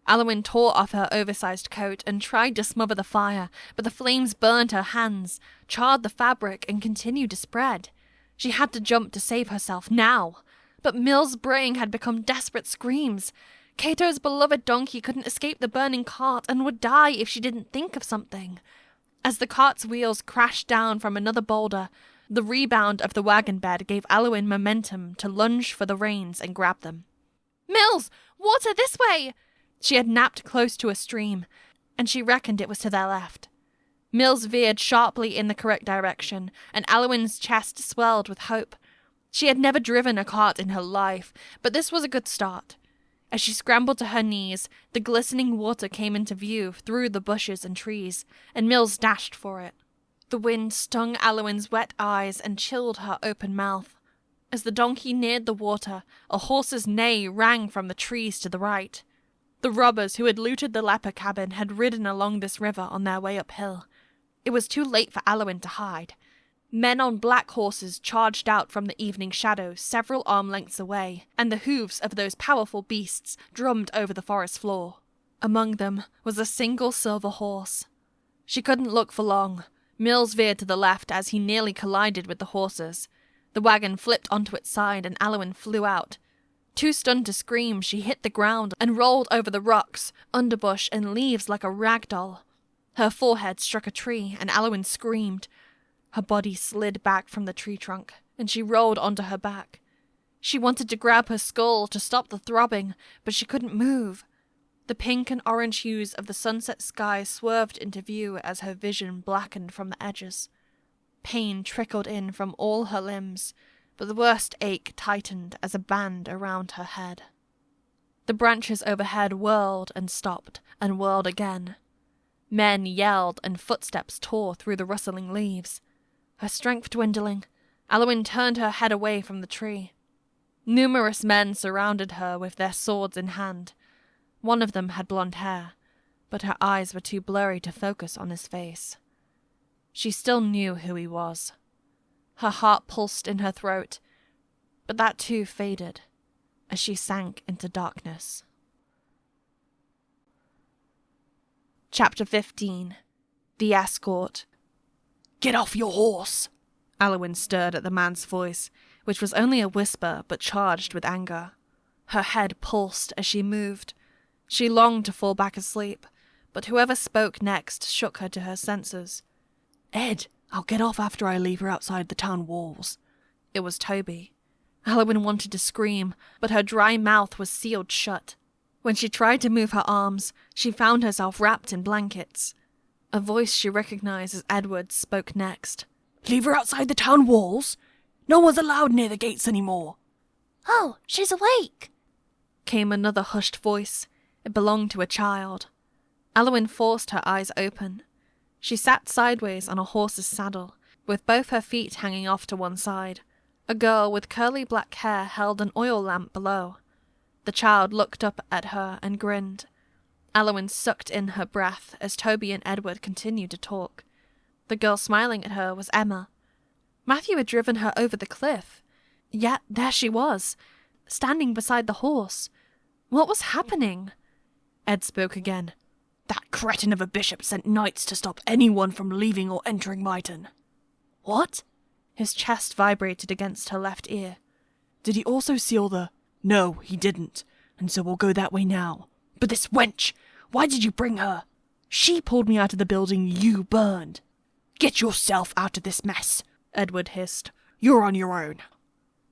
Aliwyn tore off her oversized coat and tried to smother the fire, but the flames burned her hands, charred the fabric, and continued to spread. She had to jump to save herself, now. But Mill's braying had become desperate screams. Cato's beloved donkey couldn't escape the burning cart and would die if she didn't think of something. As the cart's wheels crashed down from another boulder, the rebound of the wagon bed gave Aliwyn momentum to lunge for the reins and grab them. "Mills! Water this way!" She had napped close to a stream, and she reckoned it was to their left. Mills veered sharply in the correct direction, and Aliwyn's chest swelled with hope. She had never driven a cart in her life, but this was a good start. As she scrambled to her knees, the glistening water came into view through the bushes and trees, and Mills dashed for it. The wind stung Aliwyn's wet eyes and chilled her open mouth. As the donkey neared the water, a horse's neigh rang from the trees to the right. The robbers who had looted the leper cabin had ridden along this river on their way uphill. It was too late for Aliwyn to hide. Men on black horses charged out from the evening shadows several arm lengths away, and the hooves of those powerful beasts drummed over the forest floor. Among them was a single silver horse. She couldn't look for long. Mills veered to the left as he nearly collided with the horses. The wagon flipped onto its side and Aliwyn flew out. Too stunned to scream, she hit the ground and rolled over the rocks, underbush, and leaves like a rag doll. Her forehead struck a tree, and Aliwyn screamed. Her body slid back from the tree trunk, and she rolled onto her back. She wanted to grab her skull to stop the throbbing, but she couldn't move. The pink and orange hues of the sunset sky swerved into view as her vision blackened from the edges. Pain trickled in from all her limbs, but the worst ache tightened as a band around her head. The branches overhead whirled and stopped, and whirled again. Men yelled and footsteps tore through the rustling leaves. Her strength dwindling, Aliwyn turned her head away from the tree. Numerous men surrounded her with their swords in hand. One of them had blonde hair, but her eyes were too blurry to focus on his face. She still knew who he was. Her heart pulsed in her throat, but that too faded as she sank into darkness. Chapter 15. The Escort. "Get off your horse!" Aliwyn stirred at the man's voice, which was only a whisper but charged with anger. Her head pulsed as she moved. She longed to fall back asleep, but whoever spoke next shook her to her senses. "Ed, I'll get off after I leave her outside the town walls." It was Toby. Aliwyn wanted to scream, but her dry mouth was sealed shut. When she tried to move her arms, she found herself wrapped in blankets. A voice she recognized as Edward's spoke next. "Leave her outside the town walls? No one's allowed near the gates anymore." "Oh, she's awake!" came another hushed voice. It belonged to a child. Aliwyn forced her eyes open. She sat sideways on a horse's saddle, with both her feet hanging off to one side. A girl with curly black hair held an oil lamp below. The child looked up at her and grinned. Aliwyn sucked in her breath as Toby and Edward continued to talk. The girl smiling at her was Emma. Matthew had driven her over the cliff. Yet there she was, standing beside the horse. What was happening? Ed spoke again. "That cretin of a bishop sent knights to stop anyone from leaving or entering Myton." "What?" His chest vibrated against her left ear. "Did he also seal the—" "No, he didn't, and so we'll go that way now. But this wench, why did you bring her? She pulled me out of the building you burned. Get yourself out of this mess," Edward hissed. "You're on your own."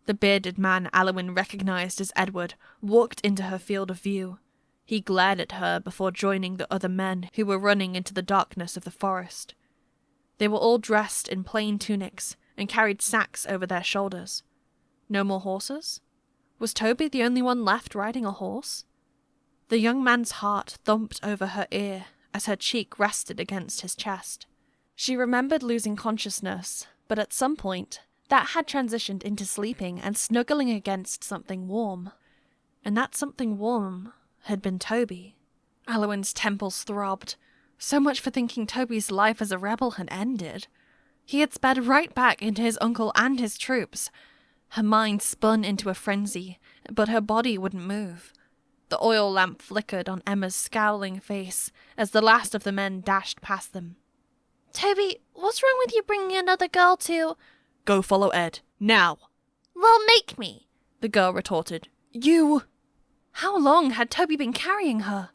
The bearded man Aliwyn recognized as Edward walked into her field of view. He glared at her before joining the other men who were running into the darkness of the forest. They were all dressed in plain tunics and carried sacks over their shoulders. No more horses? Was Toby the only one left riding a horse? The young man's heart thumped over her ear as her cheek rested against his chest. She remembered losing consciousness, but at some point, that had transitioned into sleeping and snuggling against something warm. And that something warm had been Toby. Aliwyn's temples throbbed. So much for thinking Toby's life as a rebel had ended. He had sped right back into his uncle and his troops. Her mind spun into a frenzy, but her body wouldn't move. The oil lamp flickered on Emma's scowling face as the last of the men dashed past them. "Toby, what's wrong with you bringing another girl to—" "Go follow Ed, now." "Well, make me," the girl retorted. "You—" How long had Toby been carrying her?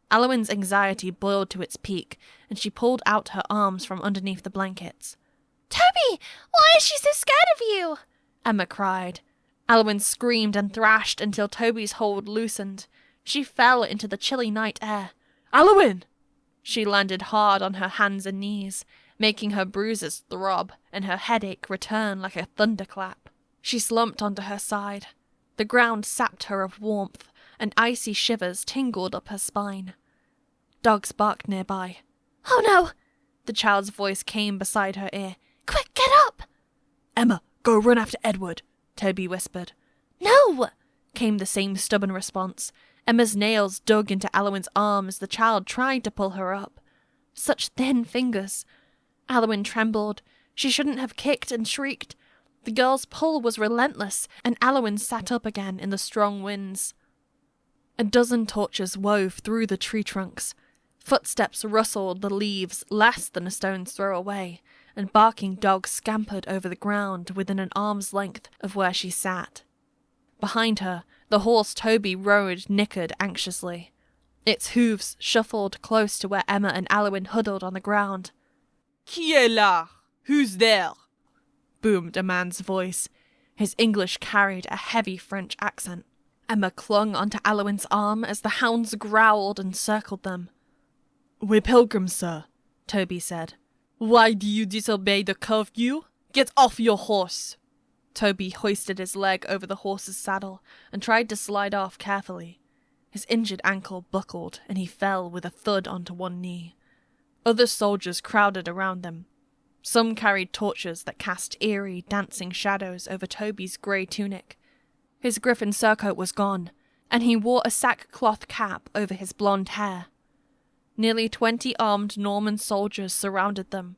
Aliwyn's anxiety boiled to its peak, and she pulled out her arms from underneath the blankets. Toby, why is she so scared of you? Emma cried. Aliwyn screamed and thrashed until Toby's hold loosened. She fell into the chilly night air. Aliwyn! She landed hard on her hands and knees, making her bruises throb and her headache return like a thunderclap. She slumped onto her side. The ground sapped her of warmth, and icy shivers tingled up her spine. Dogs barked nearby. Oh no! The child's voice came beside her ear. Quick, get up! Emma, go run after Edward, Toby whispered. No! Came the same stubborn response. Emma's nails dug into Aliwyn's arm as the child tried to pull her up. Such thin fingers. Aliwyn trembled. She shouldn't have kicked and shrieked. The girl's pull was relentless, and Aliwyn sat up again in the strong winds. A dozen torches wove through the tree trunks. Footsteps rustled the leaves less than a stone's throw away, and barking dogs scampered over the ground within an arm's length of where she sat. Behind her, the horse Toby rode nickered anxiously. Its hooves shuffled close to where Emma and Aliwyn huddled on the ground. Qui est là? Who's there? Boomed a man's voice. His English carried a heavy French accent. Emma clung onto Aliwyn's arm as the hounds growled and circled them. We're pilgrims, sir, Toby said. Why do you disobey the curfew? Get off your horse! Toby hoisted his leg over the horse's saddle and tried to slide off carefully. His injured ankle buckled, and he fell with a thud onto one knee. Other soldiers crowded around them. Some carried torches that cast eerie, dancing shadows over Toby's grey tunic. His griffin surcoat was gone, and he wore a sackcloth cap over his blonde hair. Nearly 20 armed Norman soldiers surrounded them.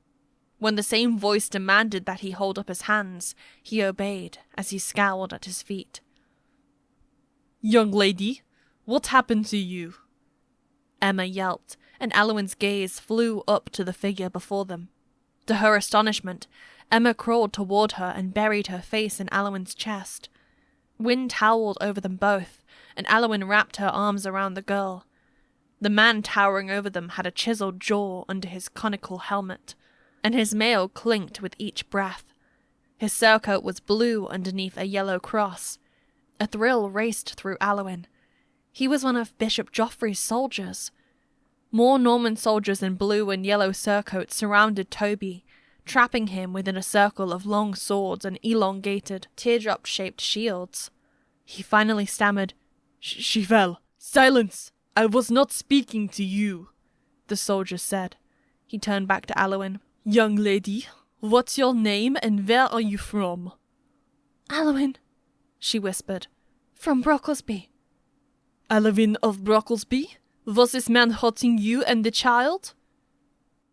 When the same voice demanded that he hold up his hands, he obeyed as he scowled at his feet. Young lady, what happened to you? Emma yelped, and Aliwyn's gaze flew up to the figure before them. To her astonishment, Emma crawled toward her and buried her face in Aliwyn's chest. Wind howled over them both, and Aliwyn wrapped her arms around the girl. The man towering over them had a chiseled jaw under his conical helmet, and his mail clinked with each breath. His surcoat was blue underneath a yellow cross. A thrill raced through Aliwyn. He was one of Bishop Joffrey's soldiers. More Norman soldiers in blue and yellow surcoats surrounded Toby, trapping him within a circle of long swords and elongated, teardrop-shaped shields. He finally stammered, She fell. Silence! I was not speaking to you, the soldier said. He turned back to Aliwyn. Young lady, what's your name and where are you from? Aliwyn, she whispered. From Brocklesby. Aliwyn of Brocklesby? Was this man hurting you and the child?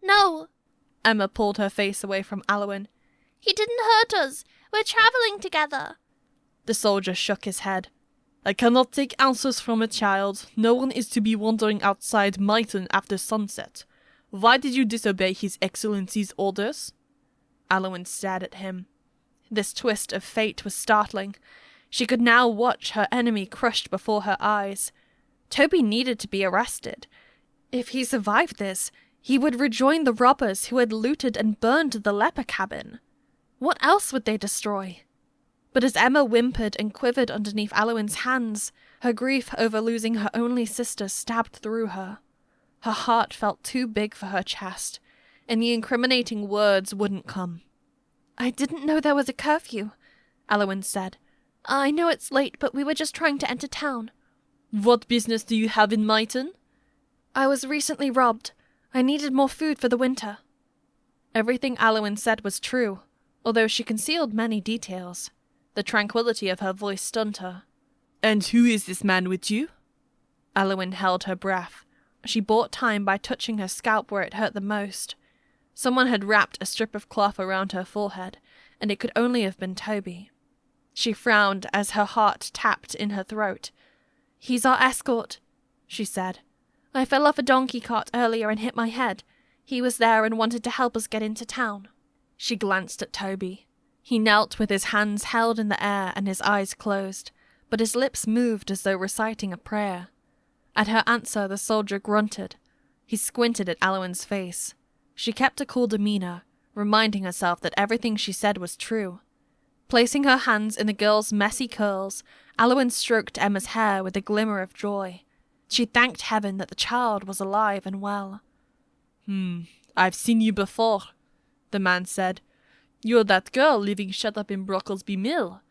No. Emma pulled her face away from Aliwyn. He didn't hurt us. We're travelling together. The soldier shook his head. I cannot take answers from a child. No one is to be wandering outside Myton after sunset. Why did you disobey His Excellency's orders? Aliwyn stared at him. This twist of fate was startling. She could now watch her enemy crushed before her eyes. Toby needed to be arrested. If he survived this, he would rejoin the robbers who had looted and burned the leper cabin. What else would they destroy? But as Emma whimpered and quivered underneath Aliwyn's hands, her grief over losing her only sister stabbed through her. Her heart felt too big for her chest, and the incriminating words wouldn't come. I didn't know there was a curfew, Aliwyn said. I know it's late, but we were just trying to enter town. What business do you have in Myton? I was recently robbed. I needed more food for the winter. Everything Aliwyn said was true, although she concealed many details. The tranquility of her voice stunned her. And who is this man with you? Aliwyn held her breath. She bought time by touching her scalp where it hurt the most. Someone had wrapped a strip of cloth around her forehead, and it could only have been Toby. She frowned as her heart tapped in her throat. He's our escort, she said. I fell off a donkey cart earlier and hit my head. He was there and wanted to help us get into town. She glanced at Toby. He knelt with his hands held in the air and his eyes closed, but his lips moved as though reciting a prayer. At her answer, the soldier grunted. He squinted at Aliwyn's face. She kept a cool demeanor, reminding herself that everything she said was true. Placing her hands in the girl's messy curls, Aliwyn stroked Emma's hair with a glimmer of joy. She thanked heaven that the child was alive and well. I've seen you before, the man said. You're that girl living shut up in Brocklesby Mill.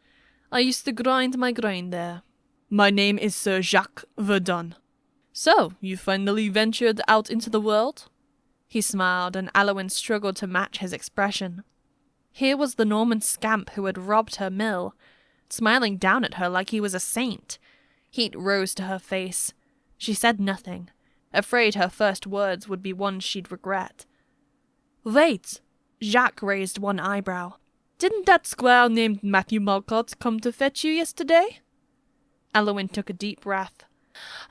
I used to grind my grain there. My name is Sir Jacques Verdun. So, you finally ventured out into the world? He smiled, and Aliwyn struggled to match his expression. Here was the Norman scamp who had robbed her mill, smiling down at her like he was a saint. Heat rose to her face. She said nothing, afraid her first words would be ones she'd regret. Wait! Jacques raised one eyebrow. Didn't that squire named Matthew Malcott come to fetch you yesterday? Aliwyn took a deep breath.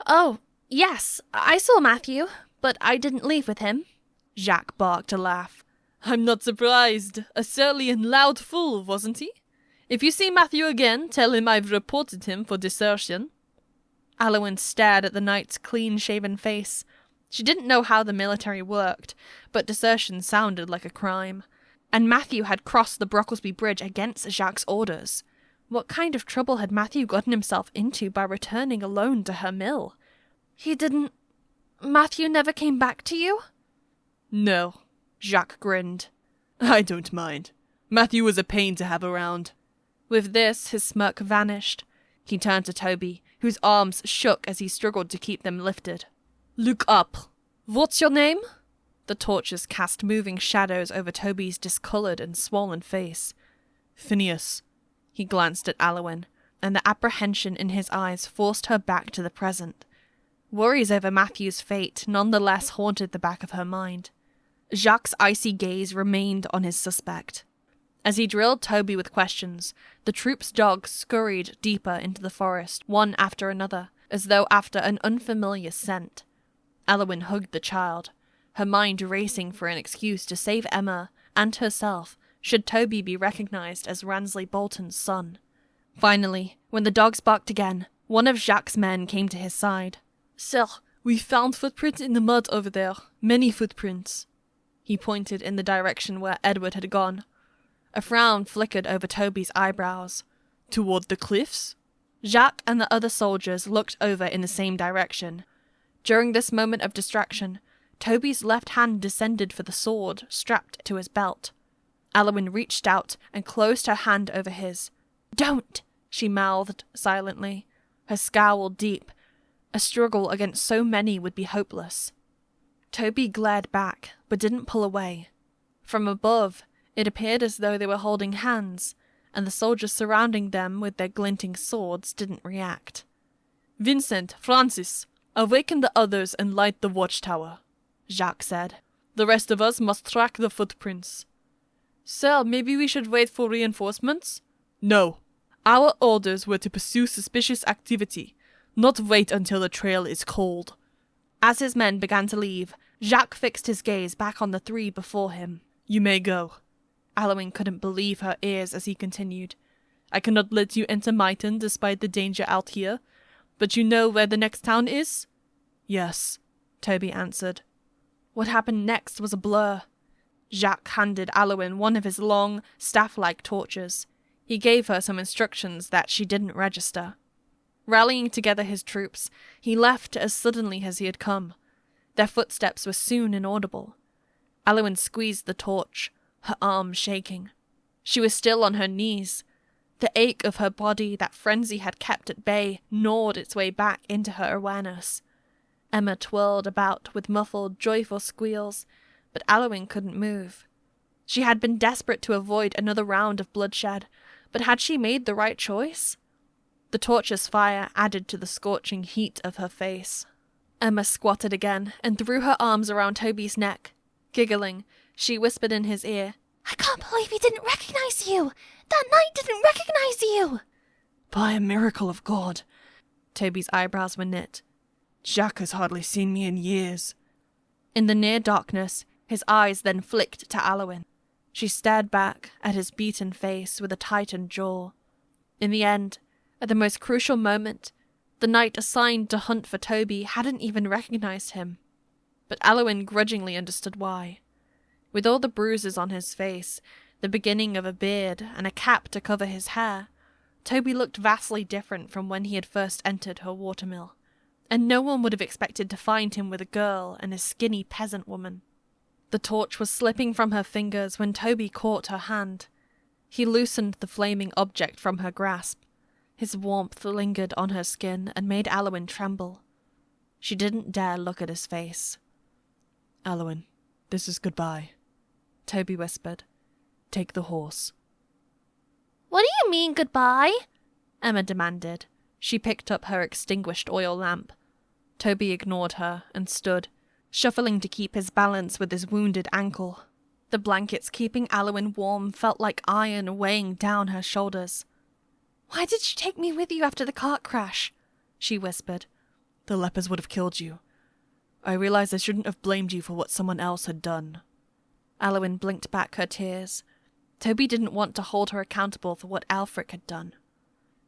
Oh, yes, I saw Matthew, but I didn't leave with him. Jacques barked a laugh. I'm not surprised. A surly and loud fool, wasn't he? If you see Matthew again, tell him I've reported him for desertion. Aliwyn stared at the knight's clean-shaven face. She didn't know how the military worked, but desertion sounded like a crime. And Matthew had crossed the Brocklesby Bridge against Jacques' orders. What kind of trouble had Matthew gotten himself into by returning alone to her mill? Matthew never came back to you? No, Jacques grinned. I don't mind. Matthew was a pain to have around. With this, his smirk vanished. He turned to Toby, whose arms shook as he struggled to keep them lifted. Look up. What's your name? The torches cast moving shadows over Toby's discoloured and swollen face. Phineas. He glanced at Aliwyn, and the apprehension in his eyes forced her back to the present. Worries over Matthew's fate nonetheless haunted the back of her mind. Jacques' icy gaze remained on his suspect. As he drilled Toby with questions, the troop's dogs scurried deeper into the forest, one after another, as though after an unfamiliar scent. Aliwyn hugged the child, her mind racing for an excuse to save Emma and herself should Toby be recognized as Ransley Bolton's son. Finally, when the dogs barked again, one of Jacques' men came to his side. Sir, we found footprints in the mud over there. Many footprints. He pointed in the direction where Edward had gone. A frown flickered over Toby's eyebrows. Toward the cliffs? Jacques and the other soldiers looked over in the same direction. During this moment of distraction, Toby's left hand descended for the sword strapped to his belt. Aliwyn reached out and closed her hand over his. Don't, she mouthed silently, her scowl deep. A struggle against so many would be hopeless. Toby glared back, but didn't pull away. From above, it appeared as though they were holding hands, and the soldiers surrounding them with their glinting swords didn't react. Vincent, Francis, awaken the others and light the watchtower, Jacques said. The rest of us must track the footprints. Sir, maybe we should wait for reinforcements? No. Our orders were to pursue suspicious activity, not wait until the trail is cold. As his men began to leave, Jacques fixed his gaze back on the three before him. You may go. Aliwyn couldn't believe her ears as he continued. I cannot let you enter Myton despite the danger out here, but you know where the next town is? Yes, Toby answered. What happened next was a blur. Jacques handed Aliwyn one of his long, staff-like torches. He gave her some instructions that she didn't register. Rallying together his troops, he left as suddenly as he had come. Their footsteps were soon inaudible. Aliwyn squeezed the torch, her arms shaking. She was still on her knees. The ache of her body that frenzy had kept at bay gnawed its way back into her awareness. Emma twirled about with muffled, joyful squeals, but Aliwyn couldn't move. She had been desperate to avoid another round of bloodshed, but had she made the right choice? The torch's fire added to the scorching heat of her face. Emma squatted again and threw her arms around Toby's neck. Giggling, she whispered in his ear, I can't believe he didn't recognize you! That knight didn't recognize you! By a miracle of God. Toby's eyebrows were knit. Jacques has hardly seen me in years. In the near darkness, his eyes then flicked to Aliwyn. She stared back at his beaten face with a tightened jaw. In the end, At the most crucial moment, the knight assigned to hunt for Toby hadn't even recognized him. But Aliwyn grudgingly understood why. With all the bruises on his face, the beginning of a beard, and a cap to cover his hair, Toby looked vastly different from when he had first entered her watermill, and no one would have expected to find him with a girl and a skinny peasant woman. The torch was slipping from her fingers when Toby caught her hand. He loosened the flaming object from her grasp. His warmth lingered on her skin and made Aliwyn tremble. She didn't dare look at his face. Aliwyn, this is goodbye, Toby whispered. Take the horse. What do you mean, goodbye? Emma demanded. She picked up her extinguished oil lamp. Toby ignored her and stood, shuffling to keep his balance with his wounded ankle. The blankets keeping Aliwyn warm felt like iron weighing down her shoulders. "Why did you take me with you after the cart crash?" she whispered. The lepers would have killed you. I realized I shouldn't have blamed you for what someone else had done. Aliwyn blinked back her tears. Toby didn't want to hold her accountable for what Aelfric had done.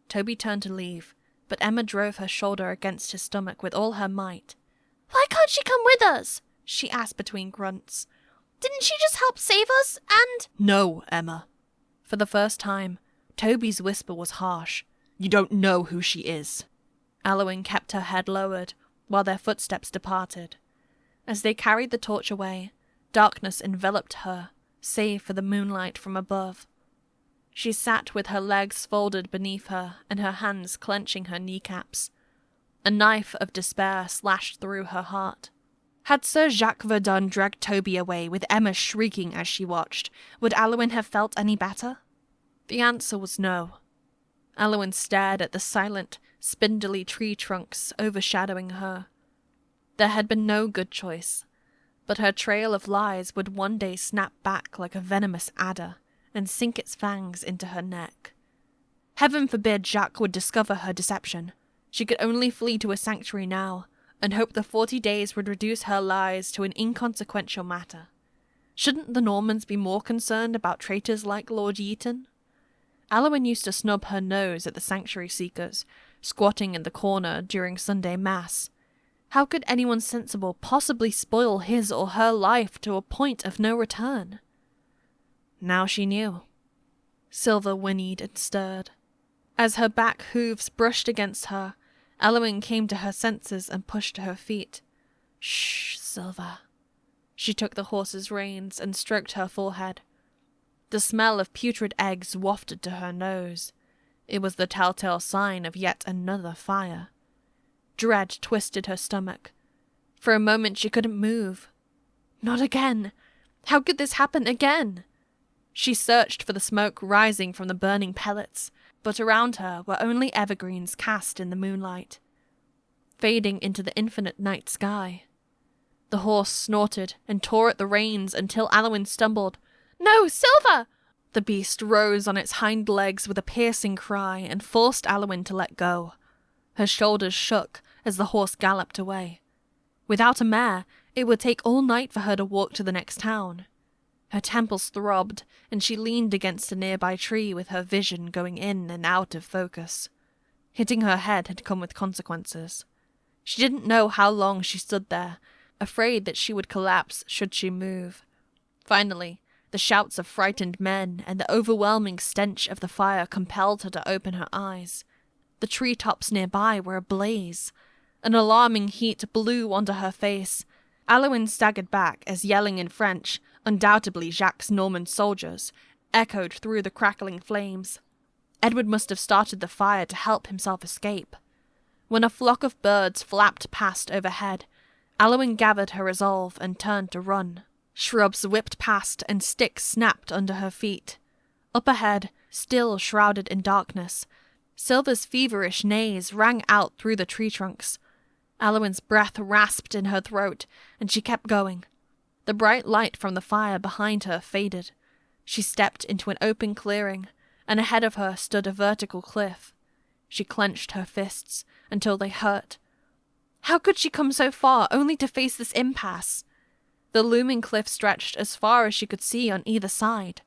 Toby turned to leave, but Emma drove her shoulder against his stomach with all her might. Why can't she come with us? She asked between grunts. Didn't she just help save us, and— No, Emma. For the first time, Toby's whisper was harsh. You don't know who she is. Aliwyn kept her head lowered, while their footsteps departed. As they carried the torch away, darkness enveloped her, save for the moonlight from above. She sat with her legs folded beneath her and her hands clenching her kneecaps. A knife of despair slashed through her heart. Had Sir Jacques Verdun dragged Toby away with Emma shrieking as she watched, would Aliwyn have felt any better? The answer was no. Aliwyn stared at the silent, spindly tree trunks overshadowing her. There had been no good choice, but her trail of lies would one day snap back like a venomous adder and sink its fangs into her neck. Heaven forbid Jacques would discover her deception. She could only flee to a sanctuary now, and hope the 40 days would reduce her lies to an inconsequential matter. Shouldn't the Normans be more concerned about traitors like Lord Yeaton? Aliwyn used to snub her nose at the sanctuary seekers, squatting in the corner during Sunday Mass. How could anyone sensible possibly spoil his or her life to a point of no return? Now she knew. Silver whinnied and stirred. As her back hooves brushed against her, Aliwyn came to her senses and pushed to her feet. "Shh, Silver." She took the horse's reins and stroked her forehead. The smell of putrid eggs wafted to her nose. It was the telltale sign of yet another fire. Dread twisted her stomach. For a moment she couldn't move. Not again! How could this happen again? She searched for the smoke rising from the burning pellets, but around her were only evergreens cast in the moonlight, fading into the infinite night sky. The horse snorted and tore at the reins until Aliwyn stumbled. "No, Silver!" The beast rose on its hind legs with a piercing cry and forced Aliwyn to let go. Her shoulders shook as the horse galloped away. Without a mare, it would take all night for her to walk to the next town. Her temples throbbed, and she leaned against a nearby tree with her vision going in and out of focus. Hitting her head had come with consequences. She didn't know how long she stood there, afraid that she would collapse should she move. Finally, the shouts of frightened men and the overwhelming stench of the fire compelled her to open her eyes. The treetops nearby were ablaze. An alarming heat blew onto her face. Aliwyn staggered back as yelling in French, undoubtedly Jacques' Norman soldiers, echoed through the crackling flames. Edward must have started the fire to help himself escape. When a flock of birds flapped past overhead, Aliwyn gathered her resolve and turned to run. Shrubs whipped past and sticks snapped under her feet. Up ahead, still shrouded in darkness, Silver's feverish neighs rang out through the tree trunks. Aliwyn's breath rasped in her throat, and she kept going. The bright light from the fire behind her faded. She stepped into an open clearing, and ahead of her stood a vertical cliff. She clenched her fists until they hurt. How could she come so far only to face this impasse? The looming cliff stretched as far as she could see on either side.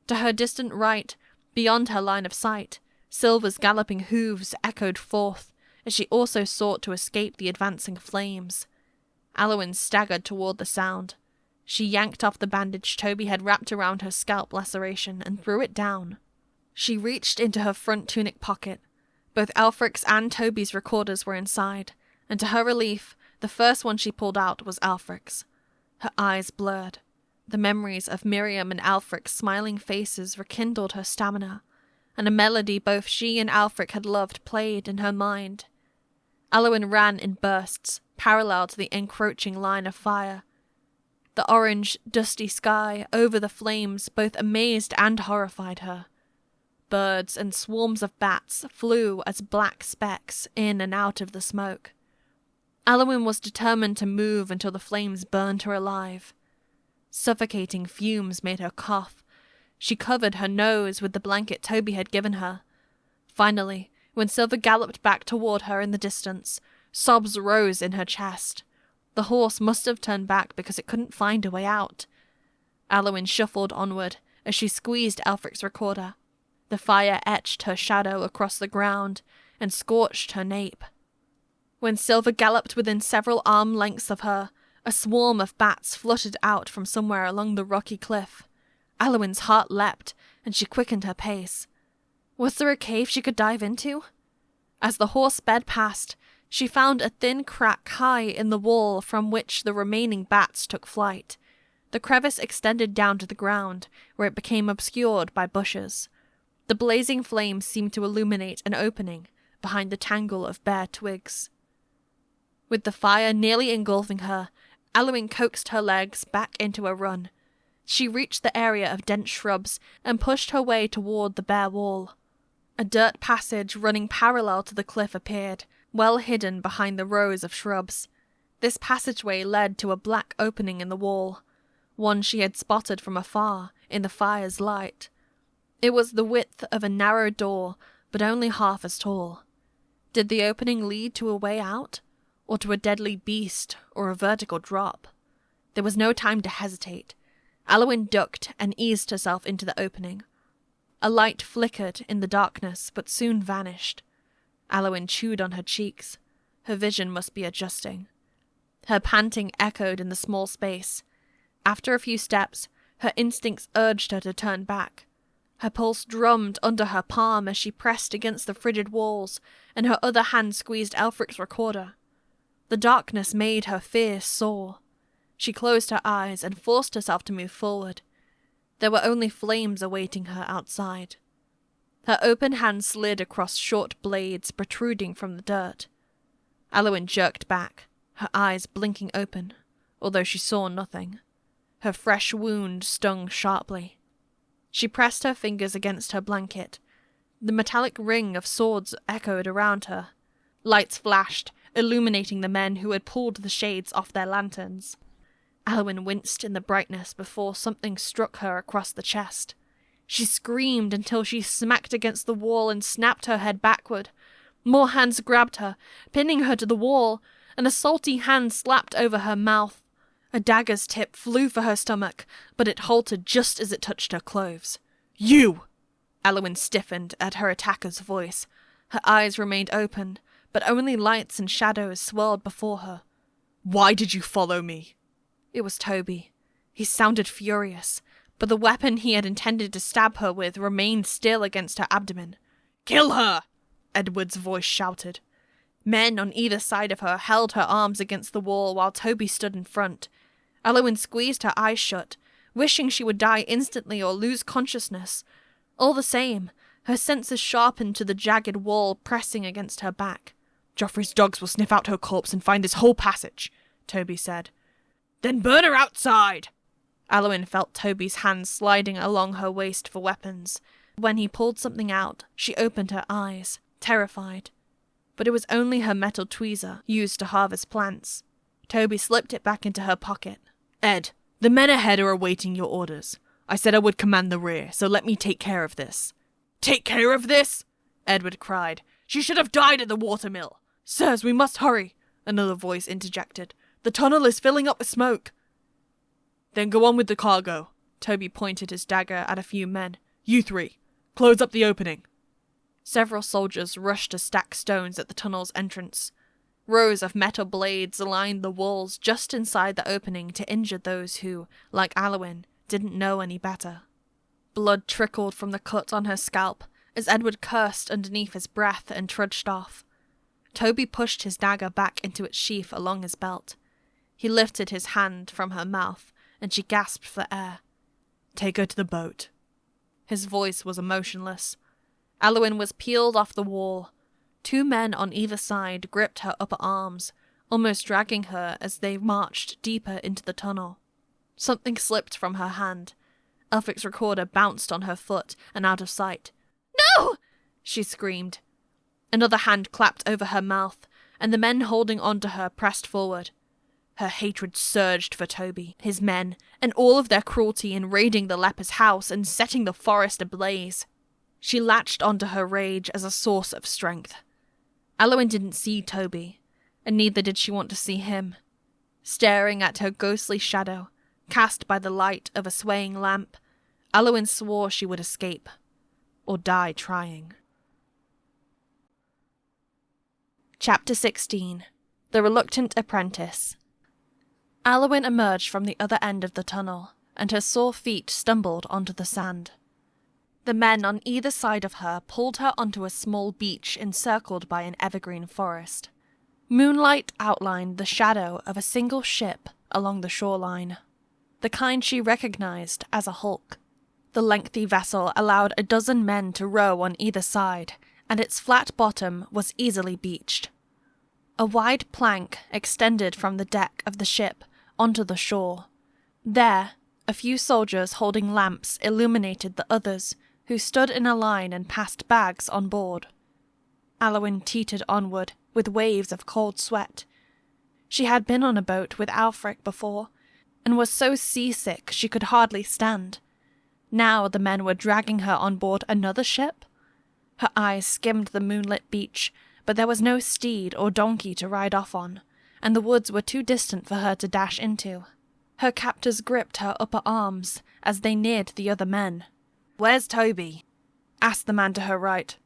To her distant right, beyond her line of sight, Silver's galloping hooves echoed forth as she also sought to escape the advancing flames. Aliwyn staggered toward the sound. She yanked off the bandage Toby had wrapped around her scalp laceration and threw it down. She reached into her front tunic pocket. Both Aelfric's and Toby's recorders were inside, and to her relief, the first one she pulled out was Aelfric's. Her eyes blurred. The memories of Miriam and Aelfric's smiling faces rekindled her stamina, and a melody both she and Aelfric had loved played in her mind. Aliwyn ran in bursts, parallel to the encroaching line of fire. The orange, dusty sky over the flames both amazed and horrified her. Birds and swarms of bats flew as black specks in and out of the smoke. Aliwyn was determined to move until the flames burned her alive. Suffocating fumes made her cough. She covered her nose with the blanket Toby had given her. Finally, when Silver galloped back toward her in the distance, sobs rose in her chest. The horse must have turned back because it couldn't find a way out. Aliwyn shuffled onward as she squeezed Aelfric's recorder. The fire etched her shadow across the ground and scorched her nape. When Silver galloped within several arm lengths of her, a swarm of bats fluttered out from somewhere along the rocky cliff. Aliwyn's heart leapt, and she quickened her pace. Was there a cave she could dive into? As the horse sped past, she found a thin crack high in the wall from which the remaining bats took flight. The crevice extended down to the ground, where it became obscured by bushes. The blazing flames seemed to illuminate an opening behind the tangle of bare twigs. With the fire nearly engulfing her, Aliwyn coaxed her legs back into a run. She reached the area of dense shrubs and pushed her way toward the bare wall. A dirt passage running parallel to the cliff appeared, well hidden behind the rows of shrubs. This passageway led to a black opening in the wall, one she had spotted from afar in the fire's light. It was the width of a narrow door, but only half as tall. Did the opening lead to a way out, or to a deadly beast, or a vertical drop? There was no time to hesitate. Aliwyn ducked and eased herself into the opening. A light flickered in the darkness, but soon vanished. Aliwyn chewed on her cheeks. Her vision must be adjusting. Her panting echoed in the small space. After a few steps, her instincts urged her to turn back. Her pulse drummed under her palm as she pressed against the frigid walls, and her other hand squeezed Aelfric's recorder. The darkness made her fear soar. She closed her eyes and forced herself to move forward. There were only flames awaiting her outside. Her open hand slid across short blades protruding from the dirt. Aliwyn jerked back, her eyes blinking open, although she saw nothing. Her fresh wound stung sharply. She pressed her fingers against her blanket. The metallic ring of swords echoed around her. Lights flashed, illuminating the men who had pulled the shades off their lanterns. Aliwyn winced in the brightness before something struck her across the chest. She screamed until she smacked against the wall and snapped her head backward. More hands grabbed her, pinning her to the wall, and a salty hand slapped over her mouth. A dagger's tip flew for her stomach, but it halted just as it touched her cloves. "You!" Aliwyn stiffened at her attacker's voice. Her eyes remained open, but only lights and shadows swirled before her. "Why did you follow me?" It was Toby. He sounded furious, but the weapon he had intended to stab her with remained still against her abdomen. "Kill her!" Edward's voice shouted. Men on either side of her held her arms against the wall while Toby stood in front. Aliwyn squeezed her eyes shut, wishing she would die instantly or lose consciousness. All the same, her senses sharpened to the jagged wall pressing against her back. "Joffrey's dogs will sniff out her corpse and find this whole passage," Toby said. "Then burn her outside!" Aliwyn felt Toby's hand sliding along her waist for weapons. When he pulled something out, she opened her eyes, terrified. But it was only her metal tweezer, used to harvest plants. Toby slipped it back into her pocket. "Ed, the men ahead are awaiting your orders. I said I would command the rear, so let me take care of this." "Take care of this?" Edward cried. "She should have died at the watermill." "Sirs, we must hurry," another voice interjected. "The tunnel is filling up with smoke." "Then go on with the cargo." Toby pointed his dagger at a few men. "You three, close up the opening." Several soldiers rushed to stack stones at the tunnel's entrance. Rows of metal blades lined the walls just inside the opening to injure those who, like Aliwyn, didn't know any better. Blood trickled from the cut on her scalp as Edward cursed underneath his breath and trudged off. Toby pushed his dagger back into its sheath along his belt. He lifted his hand from her mouth, and she gasped for air. "Take her to the boat." His voice was emotionless. Aliwyn was peeled off the wall. 2 men on either side gripped her upper arms, almost dragging her as they marched deeper into the tunnel. Something slipped from her hand. Aelfric's recorder bounced on her foot and out of sight. "No!" she screamed. Another hand clapped over her mouth, and the men holding on to her pressed forward. Her hatred surged for Toby, his men, and all of their cruelty in raiding the leper's house and setting the forest ablaze. She latched onto her rage as a source of strength. Aliwyn didn't see Toby, and neither did she want to see him. Staring at her ghostly shadow, cast by the light of a swaying lamp, Aliwyn swore she would escape, or die trying. Chapter 16. The Reluctant Apprentice. Aliwyn emerged from the other end of the tunnel, and her sore feet stumbled onto the sand. The men on either side of her pulled her onto a small beach encircled by an evergreen forest. Moonlight outlined the shadow of a single ship along the shoreline, the kind she recognized as a hulk. The lengthy vessel allowed a dozen men to row on either side, and its flat bottom was easily beached. A wide plank extended from the deck of the ship onto the shore. There, a few soldiers holding lamps illuminated the others, who stood in a line and passed bags on board. Aliwyn teetered onward, with waves of cold sweat. She had been on a boat with Aelfric before, and was so seasick she could hardly stand. Now the men were dragging her on board another ship? Her eyes skimmed the moonlit beach, but there was no steed or donkey to ride off on, and the woods were too distant for her to dash into. Her captors gripped her upper arms as they neared the other men. "Where's Toby?" asked the man to her right.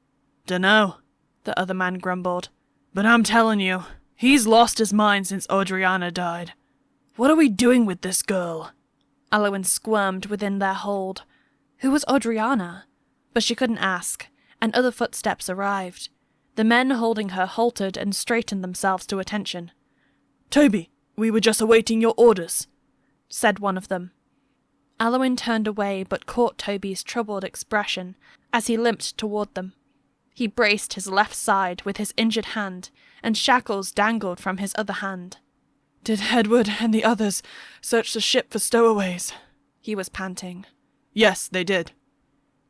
"Dunno," the other man grumbled. "But I'm telling you, he's lost his mind since Adriana died. What are we doing with this girl?" Aliwyn squirmed within their hold. Who was Adriana? But she couldn't ask, and other footsteps arrived. The men holding her halted and straightened themselves to attention. "Toby, we were just awaiting your orders," said one of them. Aliwyn turned away but caught Toby's troubled expression as he limped toward them. He braced his left side with his injured hand, and shackles dangled from his other hand. "Did Edward and the others search the ship for stowaways?" he was panting. "Yes, they did."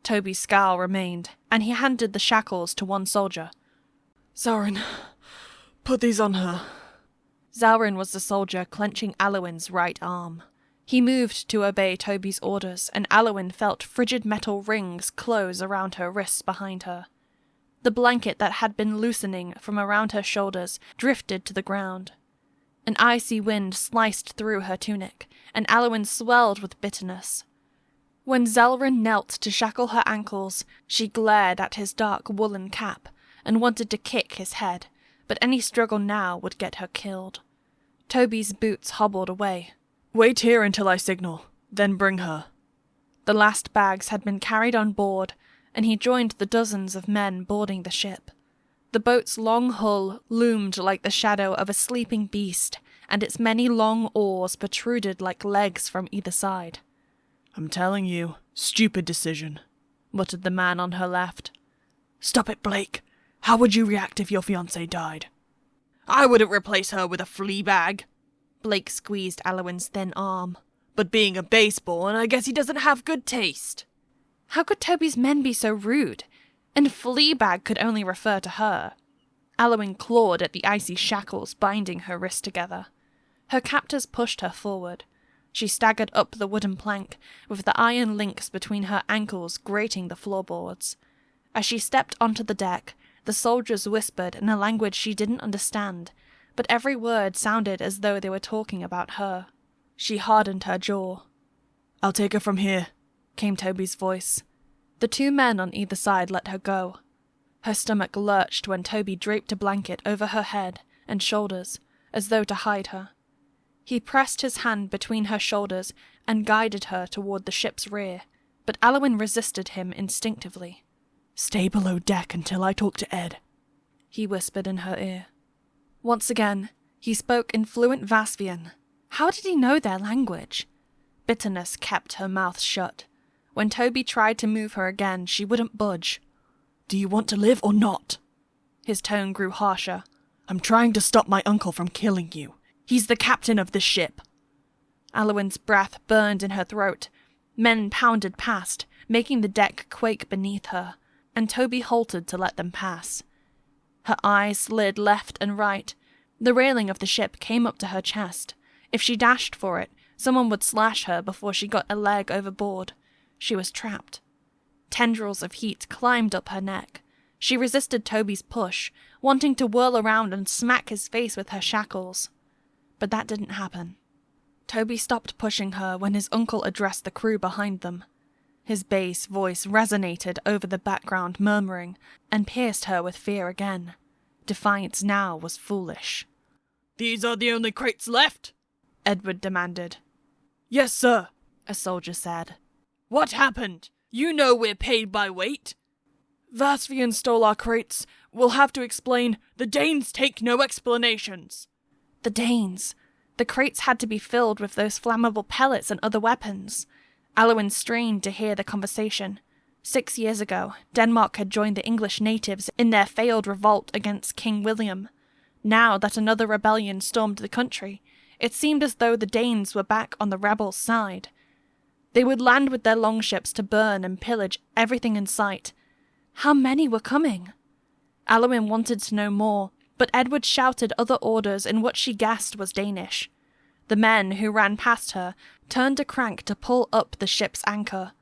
Toby's scowl remained, and he handed the shackles to one soldier. "Zalrin, put these on her." Zalrin was the soldier clenching Aliwyn's right arm. He moved to obey Toby's orders, and Aliwyn felt frigid metal rings close around her wrists behind her. The blanket that had been loosening from around her shoulders drifted to the ground. An icy wind sliced through her tunic, and Aliwyn swelled with bitterness. When Zalrin knelt to shackle her ankles, she glared at his dark woolen cap and wanted to kick his head, but any struggle now would get her killed. Toby's boots hobbled away. "Wait here until I signal, then bring her." The last bags had been carried on board, and he joined the dozens of men boarding the ship. The boat's long hull loomed like the shadow of a sleeping beast, and its many long oars protruded like legs from either side. "I'm telling you, stupid decision," muttered the man on her left. "Stop it, Blake. How would you react if your fiancé died?" "I wouldn't replace her with a flea bag." Blake squeezed Aliwyn's thin arm. "But being a baseborn, I guess he doesn't have good taste." How could Toby's men be so rude? And Fleabag could only refer to her. Aliwyn clawed at the icy shackles binding her wrists together. Her captors pushed her forward. She staggered up the wooden plank, with the iron links between her ankles grating the floorboards. As she stepped onto the deck, the soldiers whispered in a language she didn't understand, but every word sounded as though they were talking about her. She hardened her jaw. "I'll take her from here," came Toby's voice. The 2 men on either side let her go. Her stomach lurched when Toby draped a blanket over her head and shoulders, as though to hide her. He pressed his hand between her shoulders and guided her toward the ship's rear, but Aliwyn resisted him instinctively. "Stay below deck until I talk to Ed," he whispered in her ear. Once again, he spoke in fluent Vasvian. How did he know their language? Bitterness kept her mouth shut. When Toby tried to move her again, she wouldn't budge. "Do you want to live or not?" His tone grew harsher. "I'm trying to stop my uncle from killing you. He's the captain of this ship." Aliwyn's breath burned in her throat. Men pounded past, making the deck quake beneath her, and Toby halted to let them pass. Her eyes slid left and right. The railing of the ship came up to her chest. If she dashed for it, someone would slash her before she got a leg overboard. She was trapped. Tendrils of heat climbed up her neck. She resisted Toby's push, wanting to whirl around and smack his face with her shackles. But that didn't happen. Toby stopped pushing her when his uncle addressed the crew behind them. His bass voice resonated over the background murmuring and pierced her with fear again. Defiance now was foolish. "These are the only crates left?" Edward demanded. "Yes, sir," A soldier said. "What happened? You know we're paid by weight." "Vasvian stole our crates. We'll have to explain." "The Danes take no explanations." The Danes. The crates had to be filled with those flammable pellets and other weapons. Aliwyn strained to hear the conversation. 6 years ago, Denmark had joined the English natives in their failed revolt against King William. Now that another rebellion stormed the country, it seemed as though the Danes were back on the rebels' side. They would land with their longships to burn and pillage everything in sight. How many were coming? Aliwyn wanted to know more, but Edward shouted other orders in what she guessed was Danish. The men who ran past her turned a crank to pull up the ship's anchor,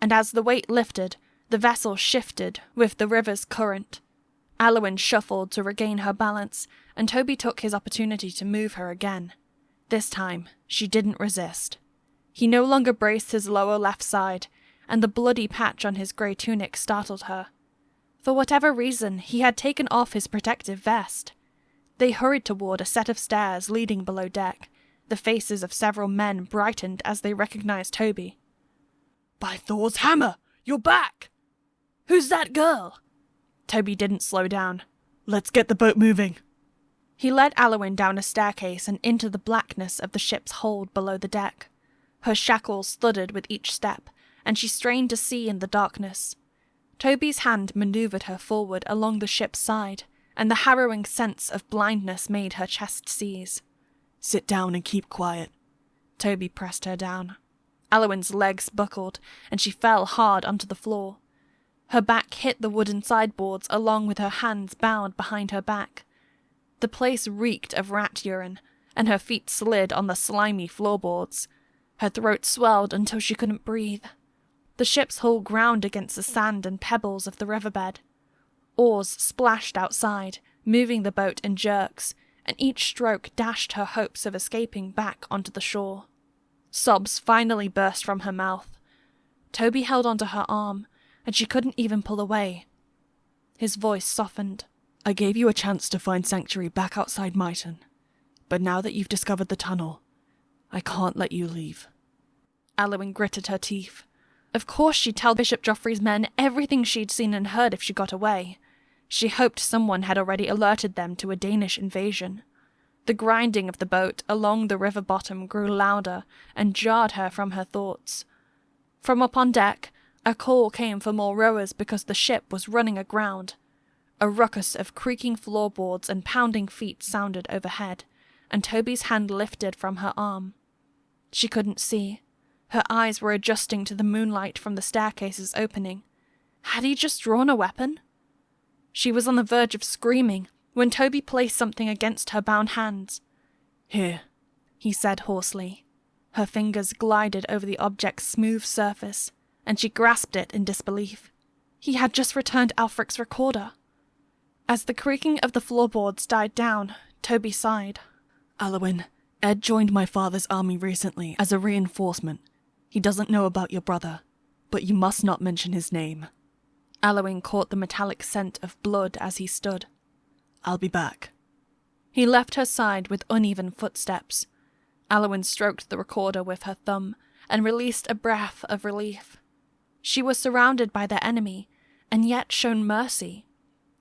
and as the weight lifted, the vessel shifted with the river's current. Aliwyn shuffled to regain her balance, and Toby took his opportunity to move her again. This time, she didn't resist. He no longer braced his lower left side, and the bloody patch on his grey tunic startled her. For whatever reason, he had taken off his protective vest. They hurried toward a set of stairs leading below deck. The faces of several men brightened as they recognized Toby. "By Thor's hammer! You're back! Who's that girl?" Toby didn't slow down. "Let's get the boat moving." He led Aliwyn down a staircase and into the blackness of the ship's hold below the deck. Her shackles thudded with each step, and she strained to see in the darkness. Toby's hand maneuvered her forward along the ship's side, and the harrowing sense of blindness made her chest seize. "Sit down and keep quiet." Toby pressed her down. Aliwyn's legs buckled, and she fell hard onto the floor. Her back hit the wooden sideboards along with her hands bound behind her back. The place reeked of rat urine, and her feet slid on the slimy floorboards. Her throat swelled until she couldn't breathe. The ship's hull ground against the sand and pebbles of the riverbed. Oars splashed outside, moving the boat in jerks, and each stroke dashed her hopes of escaping back onto the shore. Sobs finally burst from her mouth. Toby held onto her arm, and she couldn't even pull away. His voice softened. "I gave you a chance to find sanctuary back outside Myton, but now that you've discovered the tunnel, I can't let you leave." Aliwyn gritted her teeth. Of course she'd tell Bishop Joffrey's men everything she'd seen and heard if she got away. She hoped someone had already alerted them to a Danish invasion. The grinding of the boat along the river bottom grew louder and jarred her from her thoughts. From up on deck, a call came for more rowers because the ship was running aground. A ruckus of creaking floorboards and pounding feet sounded overhead, and Toby's hand lifted from her arm. She couldn't see. Her eyes were adjusting to the moonlight from the staircase's opening. Had he just drawn a weapon? She was on the verge of screaming when Toby placed something against her bound hands. "Here," he said hoarsely. Her fingers glided over the object's smooth surface, and she grasped it in disbelief. He had just returned Aelfric's recorder. As the creaking of the floorboards died down, Toby sighed. "Aliwyn, Ed joined my father's army recently as a reinforcement. He doesn't know about your brother, but you must not mention his name." Aliwyn caught the metallic scent of blood as he stood. I'll be back. He left her side with uneven footsteps. Aliwyn stroked the recorder with her thumb and released a breath of relief. She was surrounded by their enemy, and yet shown mercy.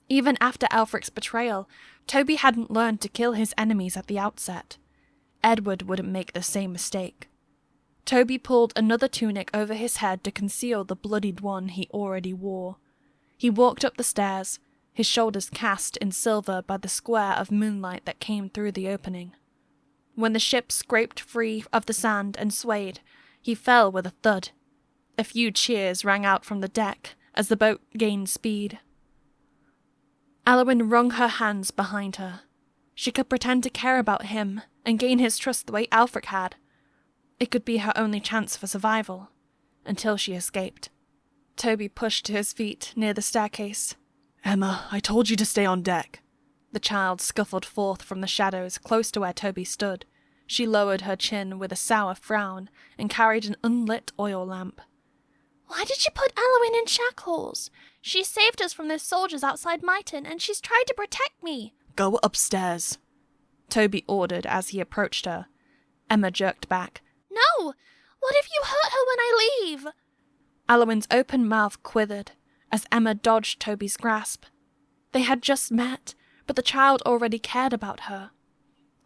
Even after Aelfric's betrayal, Toby hadn't learned to kill his enemies at the outset. Edward wouldn't make the same mistake. Toby pulled another tunic over his head to conceal the bloodied one he already wore. He walked up the stairs, his shoulders cast in silver by the square of moonlight that came through the opening. When the ship scraped free of the sand and swayed, he fell with a thud. A few cheers rang out from the deck as the boat gained speed. Aliwyn wrung her hands behind her. She could pretend to care about him and gain his trust the way Aelfric had. It could be her only chance for survival, until she escaped. Toby pushed to his feet near the staircase. Emma, I told you to stay on deck. The child scuffled forth from the shadows close to where Toby stood. She lowered her chin with a sour frown and carried an unlit oil lamp. Why did you put Aliwyn in shackles? She saved us from those soldiers outside Myton, and she's tried to protect me. Go upstairs, Toby ordered as he approached her. Emma jerked back. No! What if you hurt her when I leave? Aliwyn's open mouth quivered as Emma dodged Toby's grasp. They had just met, but the child already cared about her.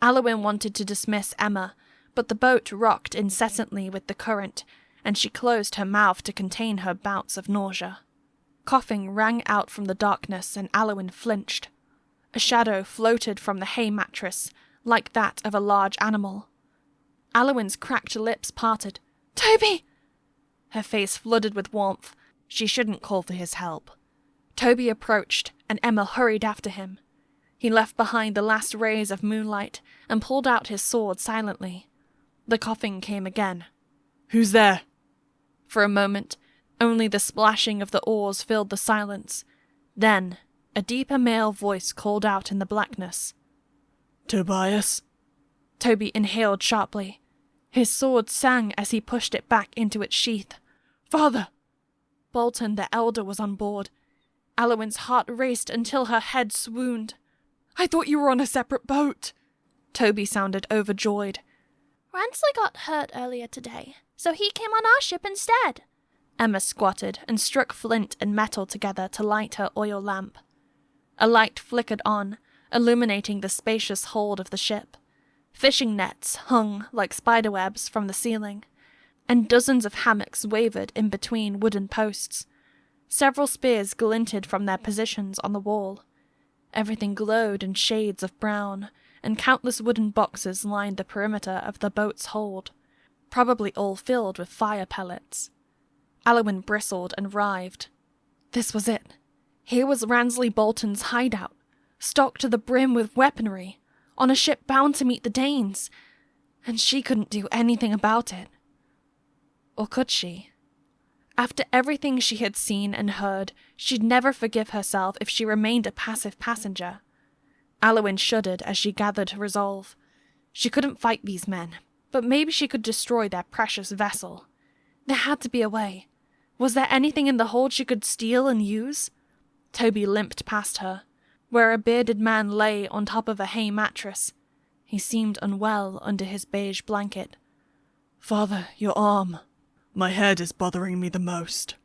Aliwyn wanted to dismiss Emma, but the boat rocked incessantly with the current, and she closed her mouth to contain her bouts of nausea. Coughing rang out from the darkness, and Aliwyn flinched. A shadow floated from the hay mattress, like that of a large animal. Aliwyn's cracked lips parted. "Toby!" Her face flooded with warmth. She shouldn't call for his help. Toby approached, and Emma hurried after him. He left behind the last rays of moonlight and pulled out his sword silently. The coughing came again. "Who's there?" For a moment, only the splashing of the oars filled the silence. Then, a deeper male voice called out in the blackness. "Tobias?" Toby inhaled sharply. His sword sang as he pushed it back into its sheath. "Father!" Bolton the elder was on board. Aliwyn's heart raced until her head swooned. "I thought you were on a separate boat." Toby sounded overjoyed. Ransley got hurt earlier today, so he came on our ship instead. Emma squatted and struck flint and metal together to light her oil lamp. A light flickered on, illuminating the spacious hold of the ship. Fishing nets hung like spiderwebs from the ceiling, and dozens of hammocks wavered in between wooden posts. Several spears glinted from their positions on the wall. Everything glowed in shades of brown, and countless wooden boxes lined the perimeter of the boat's hold, probably all filled with fire pellets. Aliwyn bristled and writhed. This was it. Here was Ransley Bolton's hideout, stocked to the brim with weaponry, on a ship bound to meet the Danes, and she couldn't do anything about it. Or could she? After everything she had seen and heard, she'd never forgive herself if she remained a passive passenger. Aliwyn shuddered as she gathered her resolve. She couldn't fight these men, but maybe she could destroy their precious vessel. There had to be a way. Was there anything in the hold she could steal and use? Toby limped past her, where a bearded man lay on top of a hay mattress. He seemed unwell under his beige blanket. "Father, your arm. My head is bothering me the most."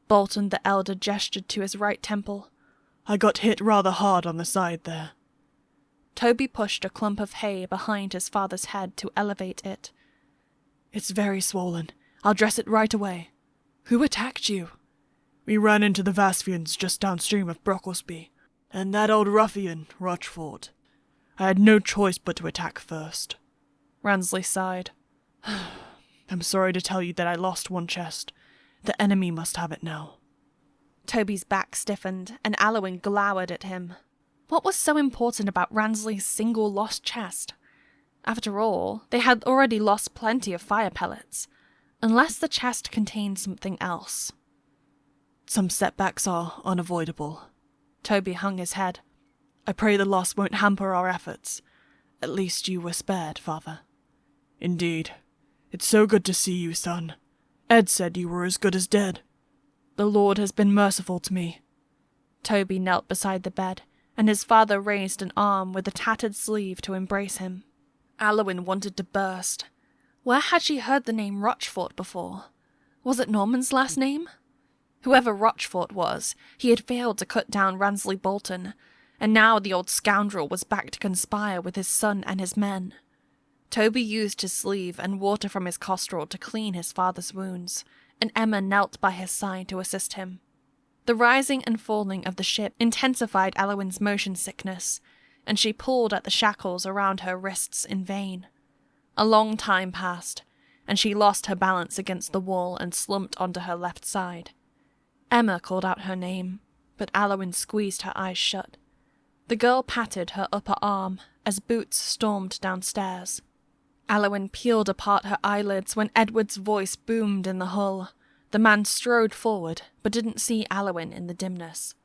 Bolton the elder gestured to his right temple. "I got hit rather hard on the side there." Toby pushed a clump of hay behind his father's head to elevate it. "It's very swollen. I'll dress it right away. Who attacked you?" "We ran into the Vasfians just downstream of Brocklesby, and that old ruffian, Rochford. I had no choice but to attack first." Ransley sighed. "I'm sorry to tell you that I lost one chest. The enemy must have it now." Toby's back stiffened, and Aliwyn glowered at him. What was so important about Ransley's single lost chest? After all, they had already lost plenty of fire pellets, unless the chest contained something else. "Some setbacks are unavoidable." Toby hung his head. "I pray the loss won't hamper our efforts. At least you were spared, Father." "Indeed. It's so good to see you, son. Ed said you were as good as dead." The Lord has been merciful to me. Toby knelt beside the bed, and his father raised an arm with a tattered sleeve to embrace him. Aliwyn wanted to burst. Where had she heard the name Rochfort before? Was it Norman's last name? Whoever Rochfort was, he had failed to cut down Ransley Bolton, and now the old scoundrel was back to conspire with his son and his men. Toby used his sleeve and water from his costrol to clean his father's wounds, and Emma knelt by his side to assist him. The rising and falling of the ship intensified Aliwyn's motion sickness, and she pulled at the shackles around her wrists in vain. A long time passed, and she lost her balance against the wall and slumped onto her left side. Emma called out her name, but Aliwyn squeezed her eyes shut. The girl patted her upper arm as Boots stormed downstairs. Aliwyn peeled apart her eyelids when Edward's voice boomed in the hull. The man strode forward, but didn't see Aliwyn in the dimness.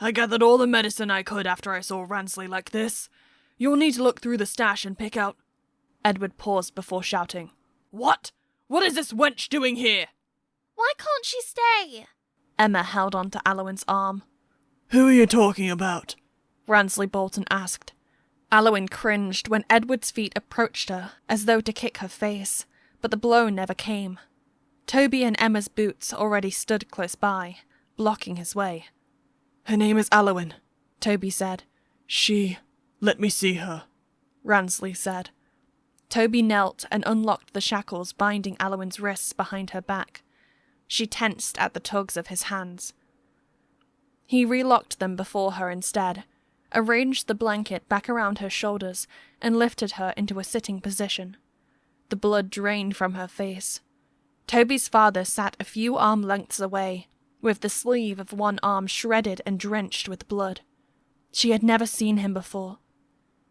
I gathered all the medicine I could after I saw Ransley like this. You'll need to look through the stash and pick out... Edward paused before shouting. What? What is this wench doing here? Why can't she stay? Emma held on to Aliwyn's arm. Who are you talking about? Ransley Bolton asked. Aliwyn cringed when Edward's feet approached her, as though to kick her face, but the blow never came. Toby and Emma's boots already stood close by, blocking his way. Her name is Aliwyn, Toby said. Let me see her, Ransley said. Toby knelt and unlocked the shackles binding Aliwyn's wrists behind her back. She tensed at the tugs of his hands. He relocked them before her instead, arranged the blanket back around her shoulders, and lifted her into a sitting position. The blood drained from her face. Toby's father sat a few arm lengths away, with the sleeve of one arm shredded and drenched with blood. She had never seen him before.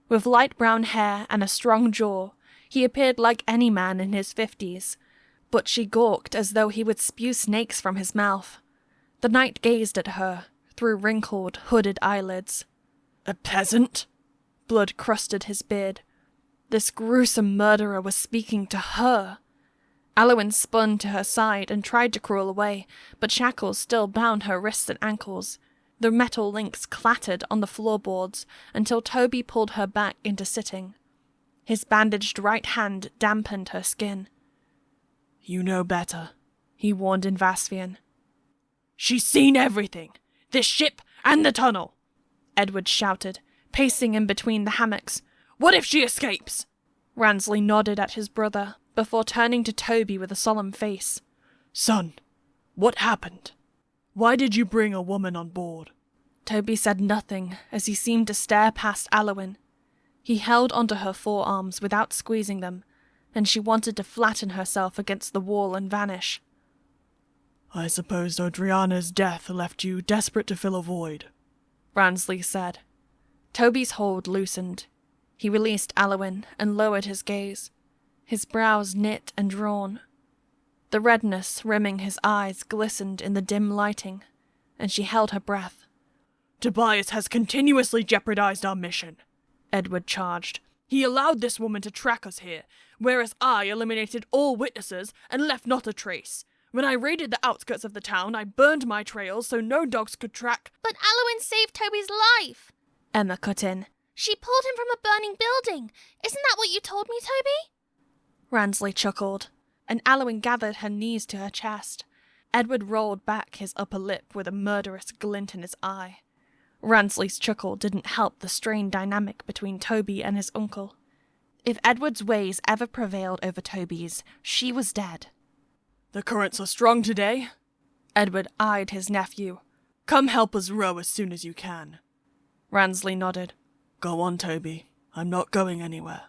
With light brown hair and a strong jaw, he appeared like any man in his 50s, but she gawked as though he would spew snakes from his mouth. The knight gazed at her, through wrinkled, hooded eyelids. A peasant? Blood crusted his beard. This gruesome murderer was speaking to her. Aliwyn spun to her side and tried to crawl away, but shackles still bound her wrists and ankles. The metal links clattered on the floorboards until Toby pulled her back into sitting. His bandaged right hand dampened her skin. You know better, he warned in Vasvian. She's seen everything! This ship and the tunnel! Edward shouted, pacing in between the hammocks. What if she escapes? Ransley nodded at his brother, before turning to Toby with a solemn face. Son, what happened? Why did you bring a woman on board? Toby said nothing as he seemed to stare past Aliwyn. He held onto her forearms without squeezing them, and she wanted to flatten herself against the wall and vanish. I suppose Odriana's death left you desperate to fill a void, Ransley said. Toby's hold loosened. He released Aliwyn and lowered his gaze, his brows knit and drawn. The redness rimming his eyes glistened in the dim lighting, and she held her breath. Tobias has continuously jeopardized our mission, Edward charged. He allowed this woman to track us here, whereas I eliminated all witnesses and left not a trace. When I raided the outskirts of the town, I burned my trails so no dogs could track... But Aliwyn saved Toby's life, Emma cut in. She pulled him from a burning building. Isn't that what you told me, Toby? Ransley chuckled, and Aliwyn gathered her knees to her chest. Edward rolled back his upper lip with a murderous glint in his eye. Ransley's chuckle didn't help the strained dynamic between Toby and his uncle. If Edward's ways ever prevailed over Toby's, she was dead. The currents are strong today. Edward eyed his nephew. Come help us row as soon as you can. Ransley nodded. Go on, Toby. I'm not going anywhere.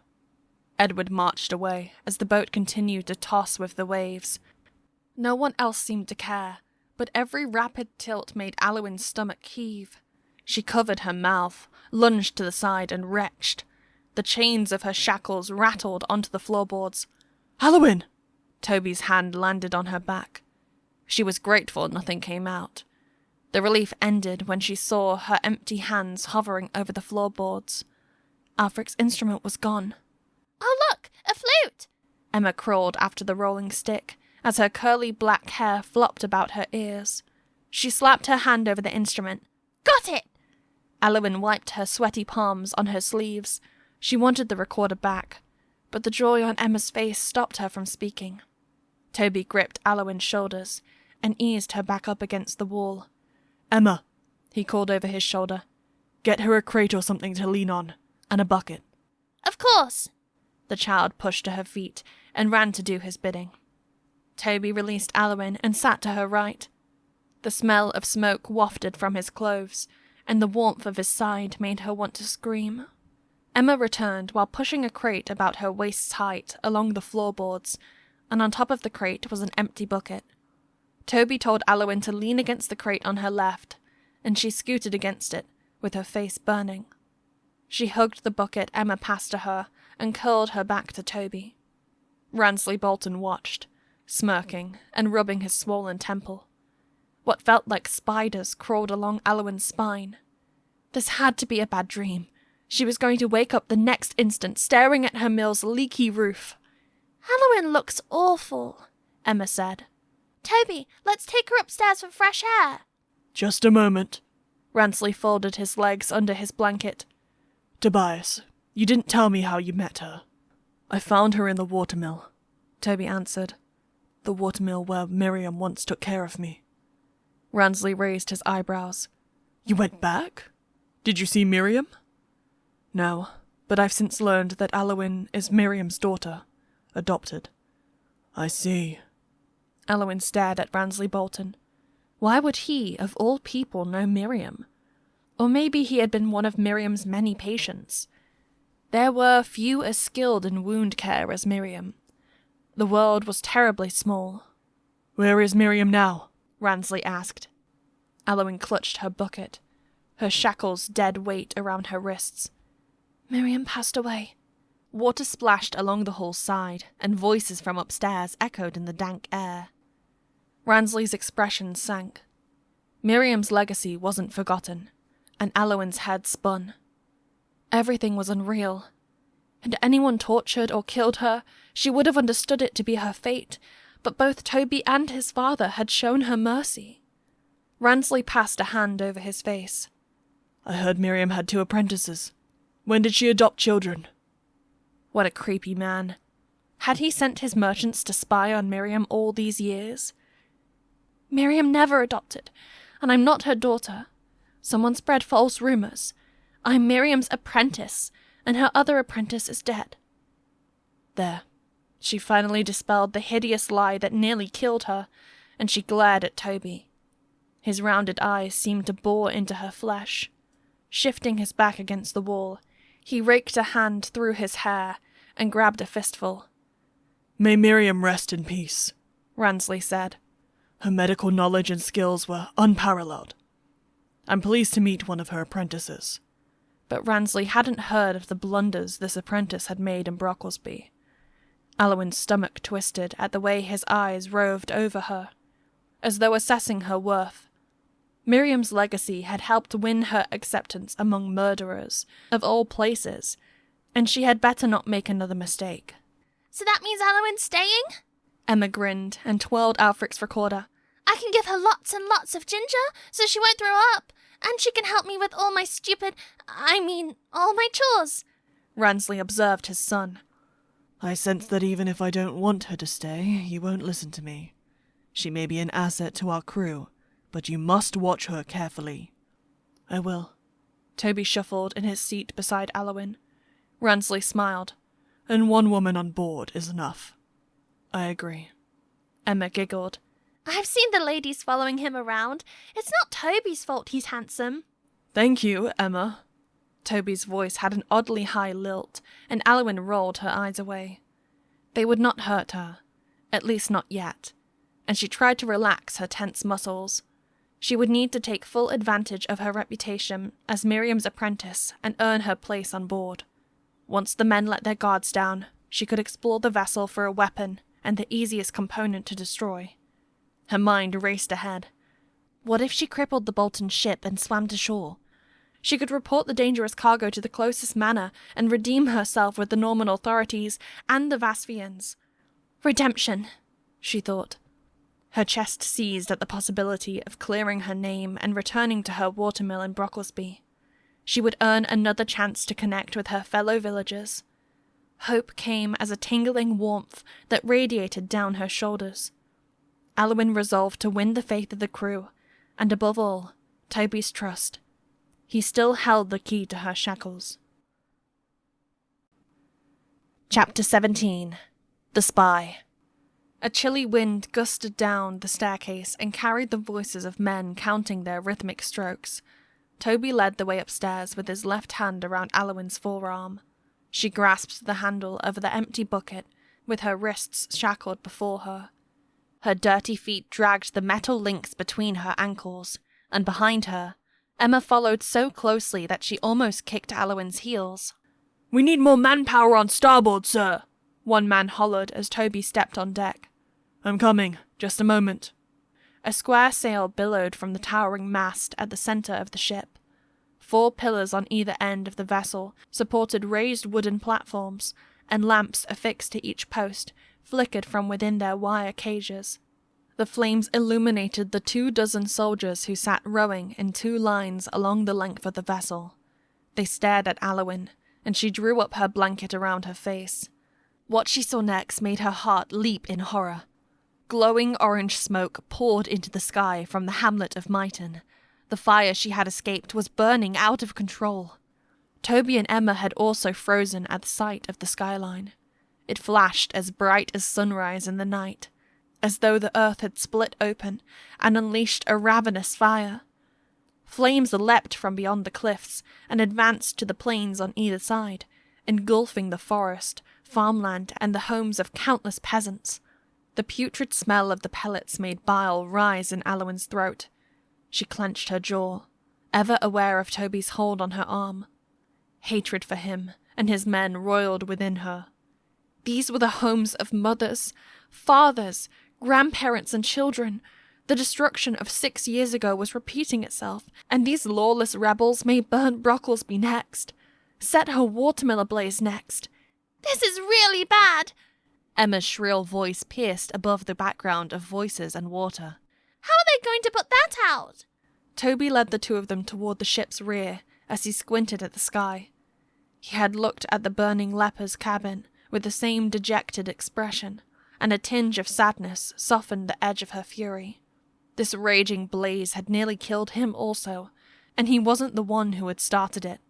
Edward marched away as the boat continued to toss with the waves. No one else seemed to care, but every rapid tilt made Aliwyn's stomach heave. She covered her mouth, lunged to the side, and retched. The chains of her shackles rattled onto the floorboards. Aliwyn! Toby's hand landed on her back. She was grateful nothing came out. The relief ended when she saw her empty hands hovering over the floorboards. Aelfric's instrument was gone. Oh, look! A flute! Emma crawled after the rolling stick, as her curly black hair flopped about her ears. She slapped her hand over the instrument. Got it! Aliwyn wiped her sweaty palms on her sleeves. She wanted the recorder back, but the joy on Emma's face stopped her from speaking. Toby gripped Aliwyn's shoulders and eased her back up against the wall. Emma, He called over his shoulder. get her a crate or something to lean on, and a bucket. Of course. The child pushed to her feet and ran to do his bidding. Toby released Aliwyn and sat to her right. The smell of smoke wafted from his clothes, and the warmth of his side made her want to scream. Emma returned while pushing a crate about her waist's height along the floorboards, and on top of the crate was an empty bucket. Toby told Aliwyn to lean against the crate on her left, and she scooted against it, with her face burning. She hugged the bucket Emma passed to her and curled her back to Toby. Ransley Bolton watched, smirking and rubbing his swollen temple. What felt like spiders crawled along Aliwyn's spine. This had to be a bad dream. She was going to wake up the next instant staring at her mill's leaky roof. Aliwyn looks awful, Emma said. Toby, let's take her upstairs for fresh air. Just a moment. Ransley folded his legs under his blanket. Tobias, you didn't tell me how you met her. I found her in the watermill, Toby answered. the watermill where Miriam once took care of me. Ransley raised his eyebrows. You went back? Did you see Miriam? No, but I've since learned that Aliwyn is Miriam's daughter, adopted. I see. Aliwyn stared at Ransley Bolton. Why would he, of all people, know Miriam? Or maybe he had been one of Miriam's many patients. There were few as skilled in wound care as Miriam. The world was terribly small. Where is Miriam now? Ransley asked. Aliwyn clutched her bucket, her shackles dead weight around her wrists. Miriam passed away. Water splashed along the hall's side, and voices from upstairs echoed in the dank air. Ransley's expression sank. Miriam's legacy wasn't forgotten, and Aliwyn's head spun. Everything was unreal. Had anyone tortured or killed her, she would have understood it to be her fate, but both Toby and his father had shown her mercy. Ransley passed a hand over his face. I heard Miriam had 2 apprentices. When did she adopt children? What a creepy man. Had he sent his merchants to spy on Miriam all these years? Miriam never adopted, and I'm not her daughter. Someone spread false rumors. I'm Miriam's apprentice, and her other apprentice is dead. There. She finally dispelled the hideous lie that nearly killed her, and she glared at Toby. His rounded eyes seemed to bore into her flesh. Shifting his back against the wall, he raked a hand through his hair and grabbed a fistful. May Miriam rest in peace, Ransley said. Her medical knowledge and skills were unparalleled. I'm pleased to meet one of her apprentices. But Ransley hadn't heard of the blunders this apprentice had made in Brocklesby. Aliwyn's stomach twisted at the way his eyes roved over her, as though assessing her worth. Miriam's legacy had helped win her acceptance among murderers, of all places, and she had better not make another mistake. So that means Aliwyn's staying? Emma grinned and twirled Aelfric's recorder. I can give her lots and lots of ginger, so she won't throw up, and she can help me with all my all my chores. Ransley observed his son. I sense that even if I don't want her to stay, you won't listen to me. She may be an asset to our crew, but you must watch her carefully. I will. Toby shuffled in his seat beside Aliwyn. Ransley smiled. And 1 woman on board is enough. I agree. Emma giggled. I've seen the ladies following him around. It's not Toby's fault he's handsome. Thank you, Emma. Toby's voice had an oddly high lilt, and Aliwyn rolled her eyes away. They would not hurt her, at least not yet, and she tried to relax her tense muscles. She would need to take full advantage of her reputation as Miriam's apprentice and earn her place on board. Once the men let their guards down, she could explore the vessel for a weapon and the easiest component to destroy. Her mind raced ahead. What if she crippled the Bolton ship and swam to shore? She could report the dangerous cargo to the closest manor and redeem herself with the Norman authorities and the Vasvians. Redemption, she thought. Her chest seized at the possibility of clearing her name and returning to her watermill in Brocklesby. She would earn another chance to connect with her fellow villagers. Hope came as a tingling warmth that radiated down her shoulders. Aliwyn resolved to win the faith of the crew, and above all, Toby's trust. He still held the key to her shackles. Chapter 17. The Spy. A chilly wind gusted down the staircase and carried the voices of men counting their rhythmic strokes. Toby led the way upstairs with his left hand around Aliwyn's forearm. She grasped the handle over the empty bucket, with her wrists shackled before her. Her dirty feet dragged the metal links between her ankles, and behind her, Emma followed so closely that she almost kicked Aliwyn's heels. "We need more manpower on starboard, sir," one man hollered as Toby stepped on deck. "I'm coming. Just a moment." A square sail billowed from the towering mast at the centre of the ship. 4 pillars on either end of the vessel supported raised wooden platforms, and lamps affixed to each post flickered from within their wire cages. The flames illuminated the 24 soldiers who sat rowing in 2 lines along the length of the vessel. They stared at Aliwyn, and she drew up her blanket around her face. What she saw next made her heart leap in horror. Glowing orange smoke poured into the sky from the hamlet of Myton. The fire she had escaped was burning out of control. Toby and Emma had also frozen at the sight of the skyline. It flashed as bright as sunrise in the night, as though the earth had split open and unleashed a ravenous fire. Flames leapt from beyond the cliffs and advanced to the plains on either side, engulfing the forest, farmland, and the homes of countless peasants. The putrid smell of the pellets made bile rise in Aliwyn's throat. She clenched her jaw, ever aware of Toby's hold on her arm. Hatred for him and his men roiled within her. These were the homes of mothers, fathers, grandparents, and children. The destruction of 6 years ago was repeating itself, and these lawless rebels may burn Brocklesby next. Set her watermill ablaze next. This is really bad. Emma's shrill voice pierced above the background of voices and water. How are they going to put that out? Toby led the 2 of them toward the ship's rear as he squinted at the sky. He had looked at the burning leper's cabin with the same dejected expression, and a tinge of sadness softened the edge of her fury. This raging blaze had nearly killed him also, and he wasn't the one who had started it.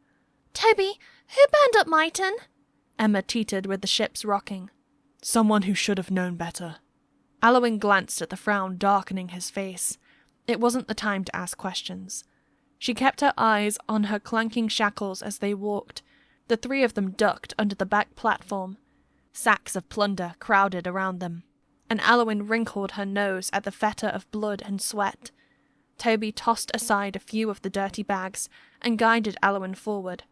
Toby, who burned up Myton? Emma teetered with the ship's rocking. "Someone who should have known better." Aliwyn glanced at the frown darkening his face. It wasn't the time to ask questions. She kept her eyes on her clanking shackles as they walked. The 3 of them ducked under the back platform. Sacks of plunder crowded around them, and Aliwyn wrinkled her nose at the fetor of blood and sweat. Toby tossed aside a few of the dirty bags and guided Aliwyn forward.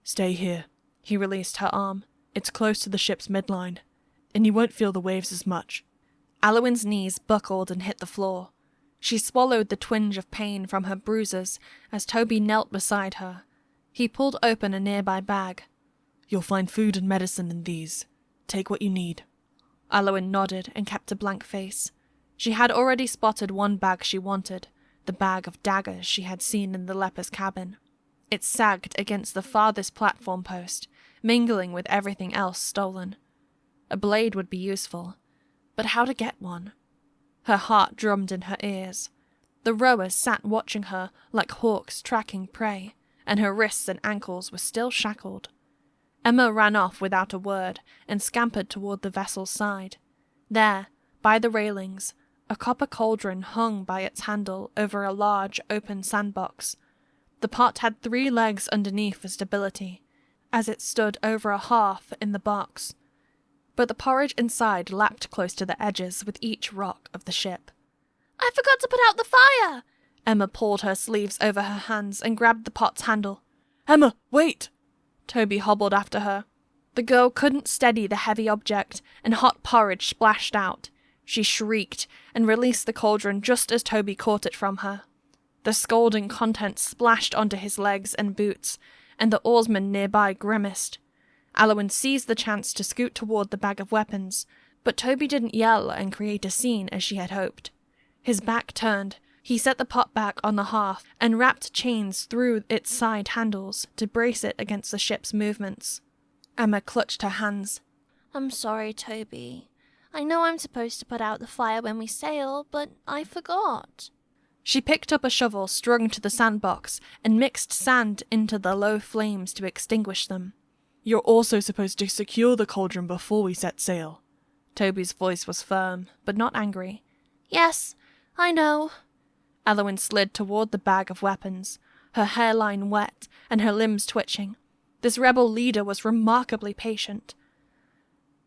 "Stay here." He released her arm. "It's close to the ship's midline, and you won't feel the waves as much." Aliwyn's knees buckled and hit the floor. She swallowed the twinge of pain from her bruises as Toby knelt beside her. He pulled open a nearby bag. "You'll find food and medicine in these. Take what you need." Aliwyn nodded and kept a blank face. She had already spotted one bag she wanted, the bag of daggers she had seen in the leper's cabin. It sagged against the farthest platform post, mingling with everything else stolen. A blade would be useful, but how to get one? Her heart drummed in her ears. The rowers sat watching her like hawks tracking prey, and her wrists and ankles were still shackled. Emma ran off without a word and scampered toward the vessel's side. There, by the railings, a copper cauldron hung by its handle over a large open sandbox. The pot had 3 legs underneath for stability, as it stood over a hearth in the box. But the porridge inside lapped close to the edges with each rock of the ship. I forgot to put out the fire! Emma pulled her sleeves over her hands and grabbed the pot's handle. "Emma, wait!" Toby hobbled after her. The girl couldn't steady the heavy object, and hot porridge splashed out. She shrieked and released the cauldron just as Toby caught it from her. The scalding contents splashed onto his legs and boots, and the oarsman nearby grimaced. Aliwyn seized the chance to scoot toward the bag of weapons, But Toby didn't yell and create a scene as she had hoped. His back turned, he set the pot back on the hearth and wrapped chains through its side handles to brace it against the ship's movements. Emma clutched her hands. I'm sorry, Toby. I know I'm supposed to put out the fire when we sail, but I forgot. She picked up a shovel strung to the sandbox and mixed sand into the low flames to extinguish them. You're also supposed to secure the cauldron before we set sail. Toby's voice was firm, but not angry. Yes, I know. Aliwyn slid toward the bag of weapons, her hairline wet and her limbs twitching. This rebel leader was remarkably patient.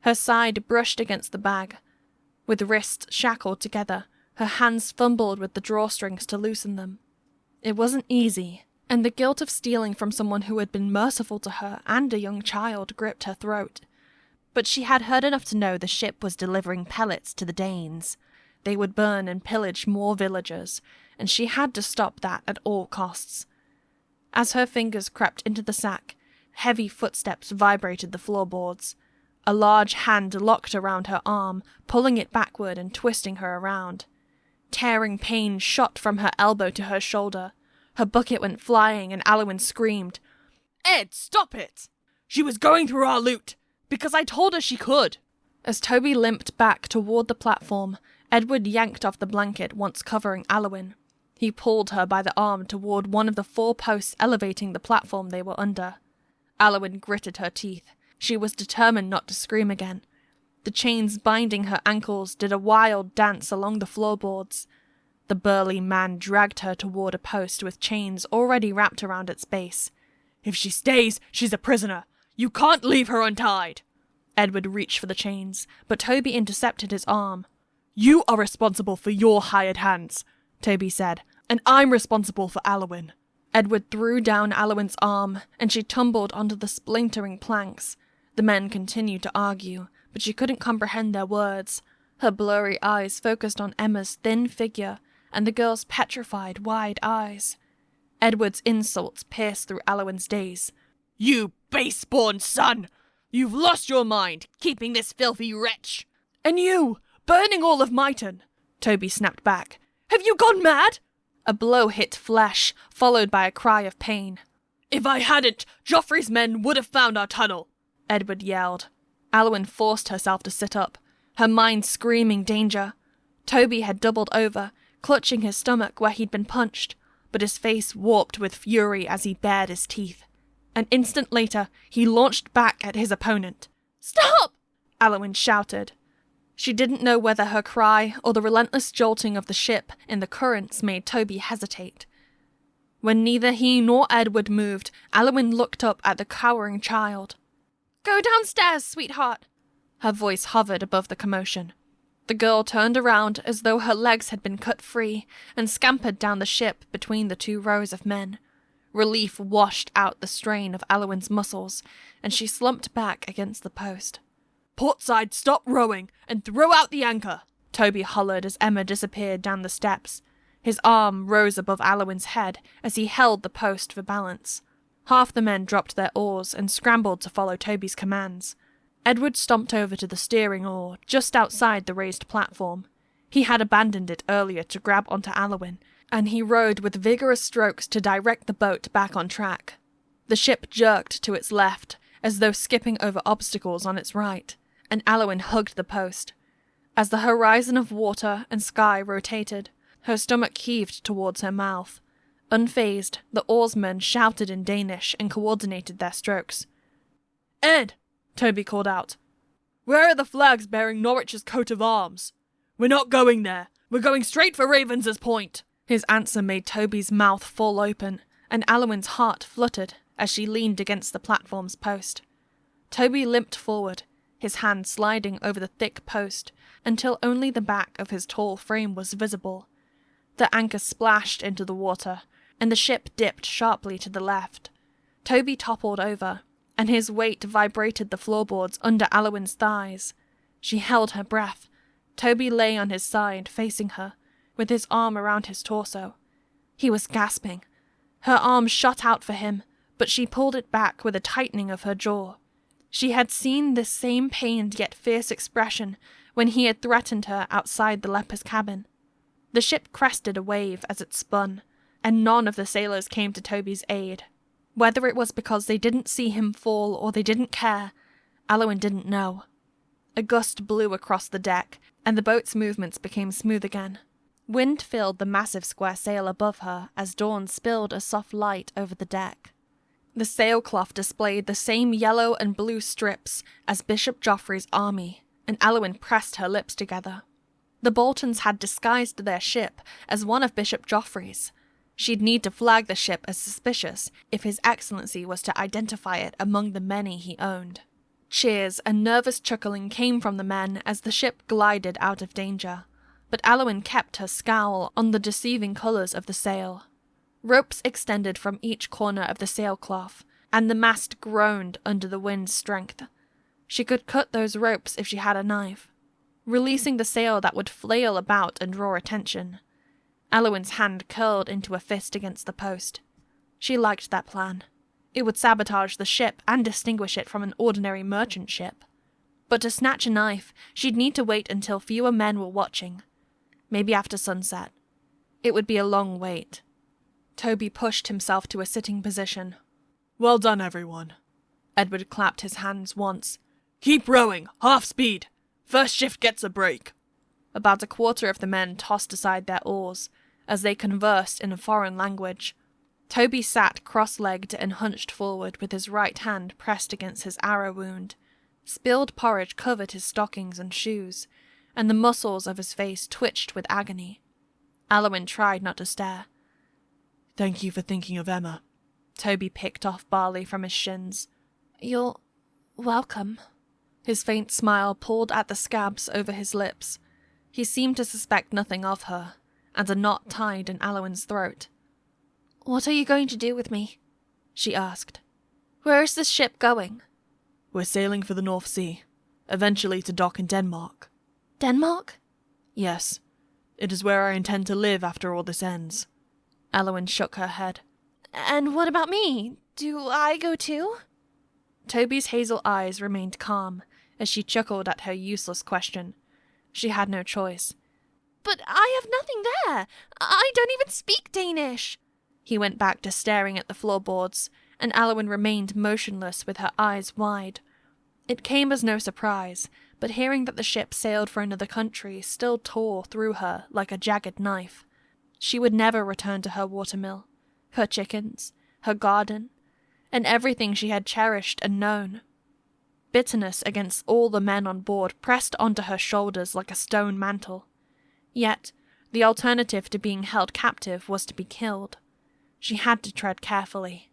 Her side brushed against the bag. With wrists shackled together, her hands fumbled with the drawstrings to loosen them. It wasn't easy, and the guilt of stealing from someone who had been merciful to her and a young child gripped her throat. But she had heard enough to know the ship was delivering pellets to the Danes. They would burn and pillage more villagers, and she had to stop that at all costs. As her fingers crept into the sack, heavy footsteps vibrated the floorboards. A large hand locked around her arm, pulling it backward and twisting her around. Tearing pain shot from her elbow to her shoulder. Her bucket went flying and Aliwyn screamed. Ed, stop it! She was going through our loot, because I told her she could. As Toby limped back toward the platform, Edward yanked off the blanket once covering Aliwyn. He pulled her by the arm toward one of the 4 posts elevating the platform they were under. Aliwyn gritted her teeth. She was determined not to scream again. The chains binding her ankles did a wild dance along the floorboards. The burly man dragged her toward a post with chains already wrapped around its base. If she stays, she's a prisoner. You can't leave her untied. Edward reached for the chains, but Toby intercepted his arm. You are responsible for your hired hands, Toby said, and I'm responsible for Aliwyn. Edward threw down Aliwyn's arm, and she tumbled onto the splintering planks. The men continued to argue, but she couldn't comprehend their words. Her blurry eyes focused on Emma's thin figure and the girl's petrified, wide eyes. Edward's insults pierced through Aliwyn's daze. You base-born son! You've lost your mind, keeping this filthy wretch! And you, burning all of Myton! Toby snapped back. Have you gone mad? A blow hit flesh, followed by a cry of pain. If I hadn't, Joffrey's men would have found our tunnel, Edward yelled. Aliwyn forced herself to sit up, her mind screaming danger. Toby had doubled over, clutching his stomach where he'd been punched, but his face warped with fury as he bared his teeth. An instant later, he launched back at his opponent. Stop! Aliwyn shouted. She didn't know whether her cry or the relentless jolting of the ship in the currents made Toby hesitate. When neither he nor Edward moved, Aliwyn looked up at the cowering child. Go downstairs, sweetheart. Her voice hovered above the commotion. The girl turned around as though her legs had been cut free and scampered down the ship between the 2 rows of men. Relief washed out the strain of Aliwyn's muscles, and she slumped back against the post. Portside, stop rowing, and throw out the anchor, Toby hollered as Emma disappeared down the steps. His arm rose above Aliwyn's head as he held the post for balance. Half the men dropped their oars and scrambled to follow Toby's commands. Edward stomped over to the steering oar, just outside the raised platform. He had abandoned it earlier to grab onto Aliwyn, and he rowed with vigorous strokes to direct the boat back on track. The ship jerked to its left, as though skipping over obstacles on its right, and Aliwyn hugged the post. As the horizon of water and sky rotated, her stomach heaved towards her mouth. Unfazed, the oarsmen shouted in Danish and coordinated their strokes. Ed! Toby called out. Where are the flags bearing Norwich's coat of arms? We're not going there. We're going straight for Ravens's Point. His answer made Toby's mouth fall open, and Aliwyn's heart fluttered as she leaned against the platform's post. Toby limped forward, his hand sliding over the thick post until only the back of his tall frame was visible. The anchor splashed into the water, and the ship dipped sharply to the left. Toby toppled over, and his weight vibrated the floorboards under Aliwyn's thighs. She held her breath. Toby lay on his side, facing her, with his arm around his torso. He was gasping. Her arm shot out for him, but she pulled it back with a tightening of her jaw. She had seen this same pained yet fierce expression when he had threatened her outside the leper's cabin. The ship crested a wave as it spun, and none of the sailors came to Toby's aid. Whether it was because they didn't see him fall or they didn't care, Aliwyn didn't know. A gust blew across the deck, and the boat's movements became smooth again. Wind filled the massive square sail above her as dawn spilled a soft light over the deck. The sailcloth displayed the same yellow and blue strips as Bishop Joffrey's army, and Aliwyn pressed her lips together. The Boltons had disguised their ship as one of Bishop Joffrey's. She'd need to flag the ship as suspicious if His Excellency was to identify it among the many he owned. Cheers and nervous chuckling came from the men as the ship glided out of danger, but Aliwyn kept her scowl on the deceiving colours of the sail. Ropes extended from each corner of the sailcloth, and the mast groaned under the wind's strength. She could cut those ropes if she had a knife, releasing the sail that would flail about and draw attention. Aliwyn's hand curled into a fist against the post. She liked that plan. It would sabotage the ship and distinguish it from an ordinary merchant ship. But to snatch a knife, she'd need to wait until fewer men were watching. Maybe after sunset. It would be a long wait. Toby pushed himself to a sitting position. Well done, everyone. Edward clapped his hands once. Keep rowing, half speed. First shift gets a break. About a quarter of the men tossed aside their oars, as they conversed in a foreign language. Toby sat cross-legged and hunched forward with his right hand pressed against his arrow wound. Spilled porridge covered his stockings and shoes, and the muscles of his face twitched with agony. Aliwyn tried not to stare. Thank you for thinking of Emma. Toby picked off barley from his shins. You're welcome. His faint smile pulled at the scabs over his lips. He seemed to suspect nothing of her, and a knot tied in Aliwyn's throat. What are you going to do with me? She asked. Where is this ship going? We're sailing for the North Sea, eventually to dock in Denmark. Denmark? Yes. It is where I intend to live after all this ends. Aliwyn shook her head. And what about me? Do I go too? Toby's hazel eyes remained calm as she chuckled at her useless question. She had no choice. But I have nothing there. I don't even speak Danish. He went back to staring at the floorboards, and Aliwyn remained motionless with her eyes wide. It came as no surprise, but hearing that the ship sailed for another country still tore through her like a jagged knife. She would never return to her watermill, her chickens, her garden, and everything she had cherished and known. Bitterness against all the men on board pressed onto her shoulders like a stone mantle. Yet, the alternative to being held captive was to be killed. She had to tread carefully.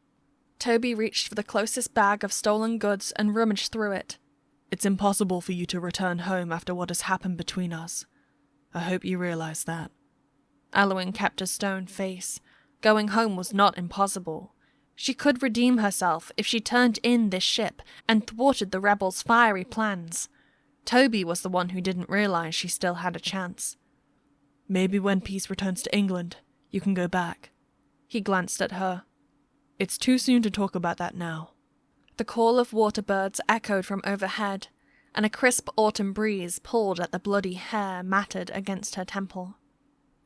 Toby reached for the closest bag of stolen goods and rummaged through it. It's impossible for you to return home after what has happened between us. I hope you realize that. Aliwyn kept a stone face. Going home was not impossible. She could redeem herself if she turned in this ship and thwarted the rebels' fiery plans. Toby was the one who didn't realize she still had a chance. Maybe when peace returns to England, you can go back. He glanced at her. It's too soon to talk about that now. The call of water birds echoed from overhead, and a crisp autumn breeze pulled at the bloody hair matted against her temple.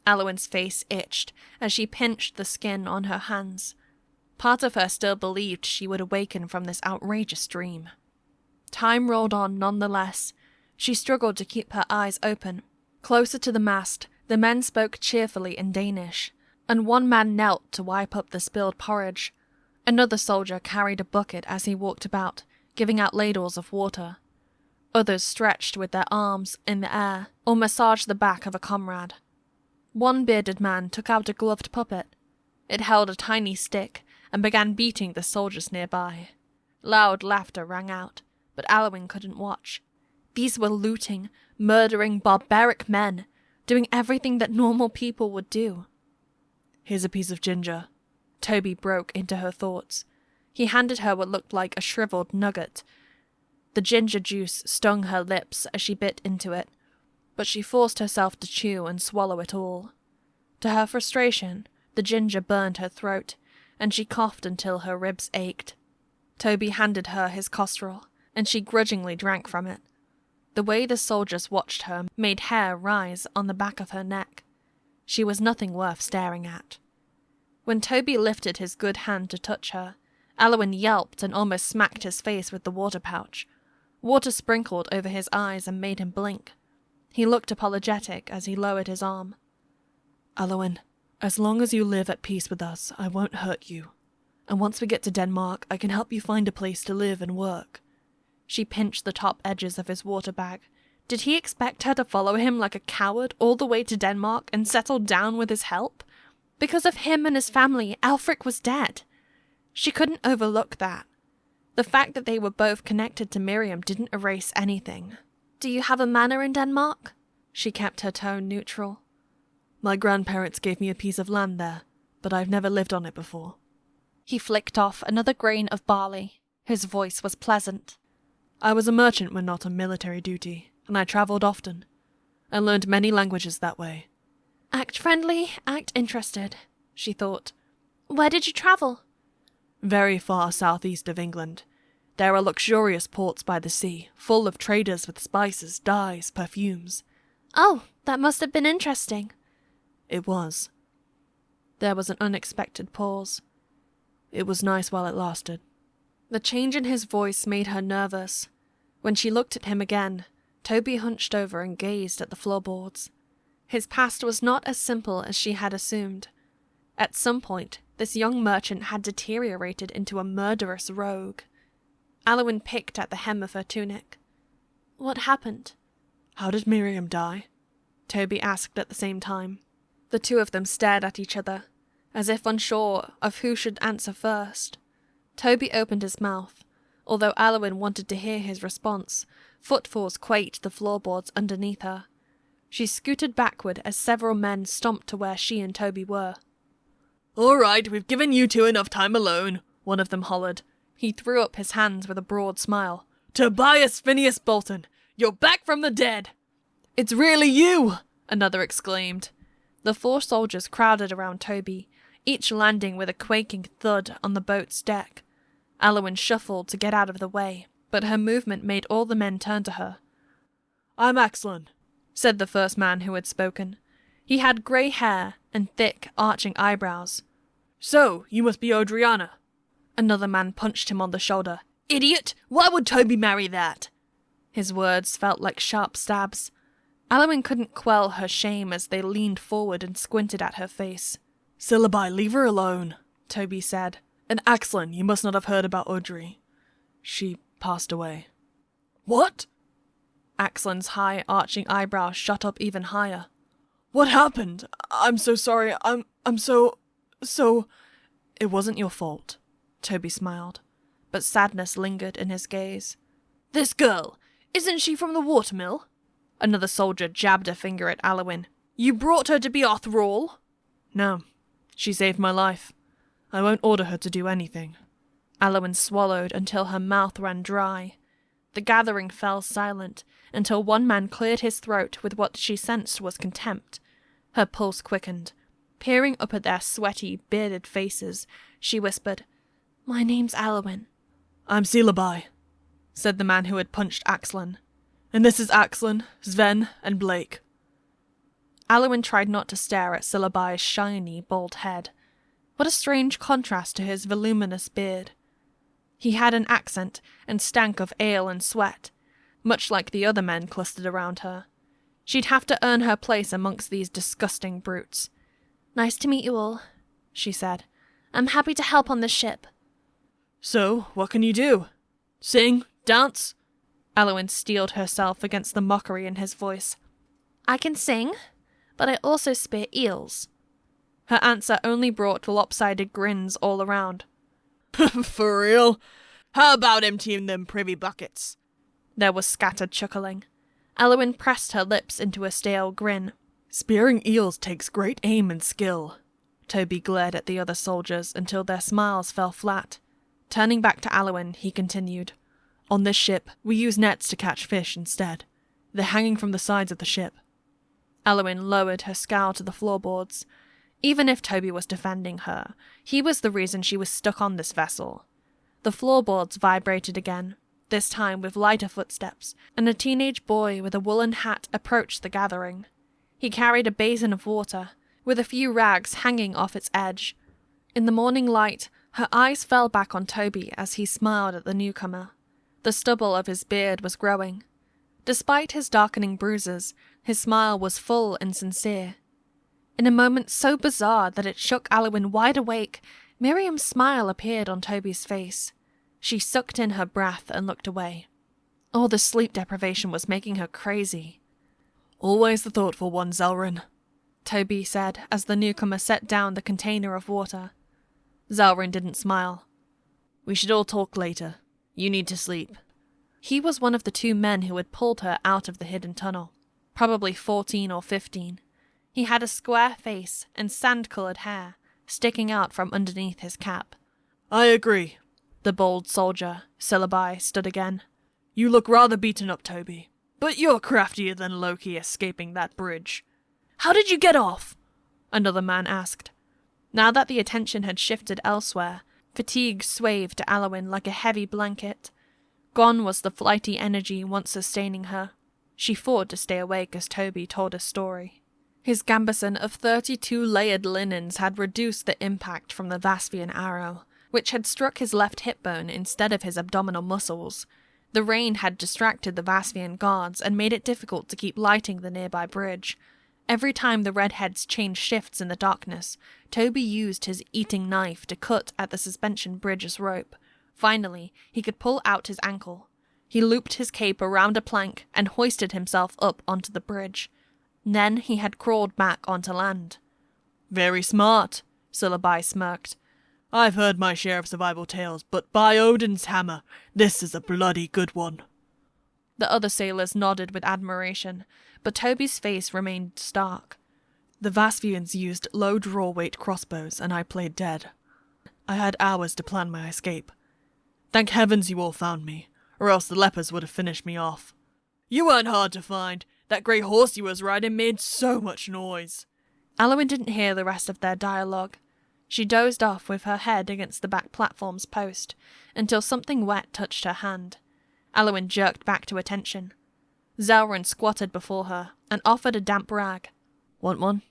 Aliwyn's face itched as she pinched the skin on her hands. Part of her still believed she would awaken from this outrageous dream. Time rolled on nonetheless. She struggled to keep her eyes open. Closer to the mast, the men spoke cheerfully in Danish, and one man knelt to wipe up the spilled porridge. Another soldier carried a bucket as he walked about, giving out ladles of water. Others stretched with their arms in the air, or massaged the back of a comrade. One bearded man took out a gloved puppet. It held a tiny stick, and began beating the soldiers nearby. Loud laughter rang out, but Aliwyn couldn't watch. These were looting, murdering, barbaric men, doing everything that normal people would do. Here's a piece of ginger. Toby broke into her thoughts. He handed her what looked like a shriveled nugget. The ginger juice stung her lips as she bit into it, but she forced herself to chew and swallow it all. To her frustration, the ginger burned her throat, and she coughed until her ribs ached. Toby handed her his costrol, and she grudgingly drank from it. The way the soldiers watched her made hair rise on the back of her neck. She was nothing worth staring at. When Toby lifted his good hand to touch her, Aliwyn yelped and almost smacked his face with the water pouch. Water sprinkled over his eyes and made him blink. He looked apologetic as he lowered his arm. Aliwyn, as long as you live at peace with us, I won't hurt you. And once we get to Denmark, I can help you find a place to live and work. She pinched the top edges of his water bag. Did he expect her to follow him like a coward all the way to Denmark and settle down with his help? Because of him and his family, Aelfric was dead. She couldn't overlook that. The fact that they were both connected to Miriam didn't erase anything. Do you have a manor in Denmark? She kept her tone neutral. My grandparents gave me a piece of land there, but I've never lived on it before. He flicked off another grain of barley. His voice was pleasant. I was a merchant when not on military duty, and I travelled often. I learned many languages that way. Act friendly, act interested, she thought. Where did you travel? Very far southeast of England. There are luxurious ports by the sea, full of traders with spices, dyes, perfumes. Oh, that must have been interesting. It was. There was an unexpected pause. It was nice while it lasted. The change in his voice made her nervous. When she looked at him again, Toby hunched over and gazed at the floorboards. His past was not as simple as she had assumed. At some point, this young merchant had deteriorated into a murderous rogue. Aliwyn picked at the hem of her tunic. What happened? How did Miriam die? Toby asked at the same time. The two of them stared at each other, as if unsure of who should answer first. Toby opened his mouth. Although Aliwyn wanted to hear his response, footfalls quaked the floorboards underneath her. She scooted backward as several men stomped to where she and Toby were. "All right, we've given you two enough time alone," one of them hollered. He threw up his hands with a broad smile. "Tobias Phineas Bolton, you're back from the dead!" "It's really you!" another exclaimed. The four soldiers crowded around Toby, each landing with a quaking thud on the boat's deck. Aliwyn shuffled to get out of the way, but her movement made all the men turn to her. "I'm Axlin," said the first man who had spoken. He had grey hair and thick, arching eyebrows. "So, you must be Adriana." Another man punched him on the shoulder. "Idiot! Why would Toby marry that?" His words felt like sharp stabs. Aliwyn couldn't quell her shame as they leaned forward and squinted at her face. "Syllabi, leave her alone," Toby said. "And Axlin, you must not have heard about Audrey. She passed away." "What?" Axlin's high, arching eyebrows shot up even higher. "What happened? I'm so sorry. I'm so... It wasn't your fault," Toby smiled, but sadness lingered in his gaze. "This girl, isn't she from the watermill?" Another soldier jabbed a finger at Aliwyn. "You brought her to be our thrall?" "No. She saved my life. I won't order her to do anything." Aliwyn swallowed until her mouth ran dry. The gathering fell silent until one man cleared his throat with what she sensed was contempt. Her pulse quickened. Peering up at their sweaty, bearded faces, she whispered, "My name's Aliwyn." "I'm Syllabi," said the man who had punched Axlin. "And this is Axlin, Sven, and Blake." Aliwyn tried not to stare at Syllabi's shiny, bald head. What a strange contrast to his voluminous beard. He had an accent and stank of ale and sweat, much like the other men clustered around her. She'd have to earn her place amongst these disgusting brutes. "Nice to meet you all," she said. "I'm happy to help on this ship." "So, what can you do? Sing? Dance?" Aliwyn steeled herself against the mockery in his voice. "I can sing, but I also spear eels." Her answer only brought lopsided grins all around. "For real? How about emptying them privy buckets?" There was scattered chuckling. Aliwyn pressed her lips into a stale grin. "Spearing eels takes great aim and skill." Toby glared at the other soldiers until their smiles fell flat. Turning back to Aliwyn, he continued, "On this ship, we use nets to catch fish instead. They're hanging from the sides of the ship." Aliwyn lowered her scowl to the floorboards. Even if Toby was defending her, he was the reason she was stuck on this vessel. The floorboards vibrated again. this time with lighter footsteps, and a teenage boy with a woolen hat approached the gathering. He carried a basin of water, with a few rags hanging off its edge. In the morning light, her eyes fell back on Toby as he smiled at the newcomer. The stubble of his beard was growing. Despite his darkening bruises, his smile was full and sincere. In a moment so bizarre that it shook Aliwyn wide awake, Miriam's smile appeared on Toby's face. She sucked in her breath and looked away. All the sleep deprivation was making her crazy. "Always the thoughtful one, Zelryn," Toby said as the newcomer set down the container of water. Zelryn didn't smile. "We should all talk later. You need to sleep." He was one of the two men who had pulled her out of the hidden tunnel, probably 14 or 15. He had a square face and sand-coloured hair sticking out from underneath his cap. "I agree." The bold soldier, Syllabi, stood again. "You look rather beaten up, Toby, but you're craftier than Loki escaping that bridge." "How did you get off?" another man asked. Now that the attention had shifted elsewhere, fatigue swathed Aliwyn like a heavy blanket. Gone was the flighty energy once sustaining her. She fought to stay awake as Toby told a story. His gambeson of 32 layered linens had reduced the impact from the Vaspian arrow, which had struck his left hip bone instead of his abdominal muscles. The rain had distracted the Vaspian guards and made it difficult to keep lighting the nearby bridge. Every time the redheads changed shifts in the darkness, Toby used his eating knife to cut at the suspension bridge's rope. Finally, he could pull out his ankle. He looped his cape around a plank and hoisted himself up onto the bridge. Then he had crawled back onto land. "Very smart," Syllabi smirked. "I've heard my share of survival tales, but by Odin's hammer, this is a bloody good one." The other sailors nodded with admiration, but Toby's face remained stark. "The Vaspians used low draw-weight crossbows, and I played dead. I had hours to plan my escape. Thank heavens you all found me, or else the lepers would have finished me off. You weren't hard to find. That grey horse you was riding made so much noise." Aliwyn didn't hear the rest of their dialogue. She dozed off with her head against the back platform's post, until something wet touched her hand. Aliwyn jerked back to attention. Zelryn squatted before her and offered a damp rag. "Want one?"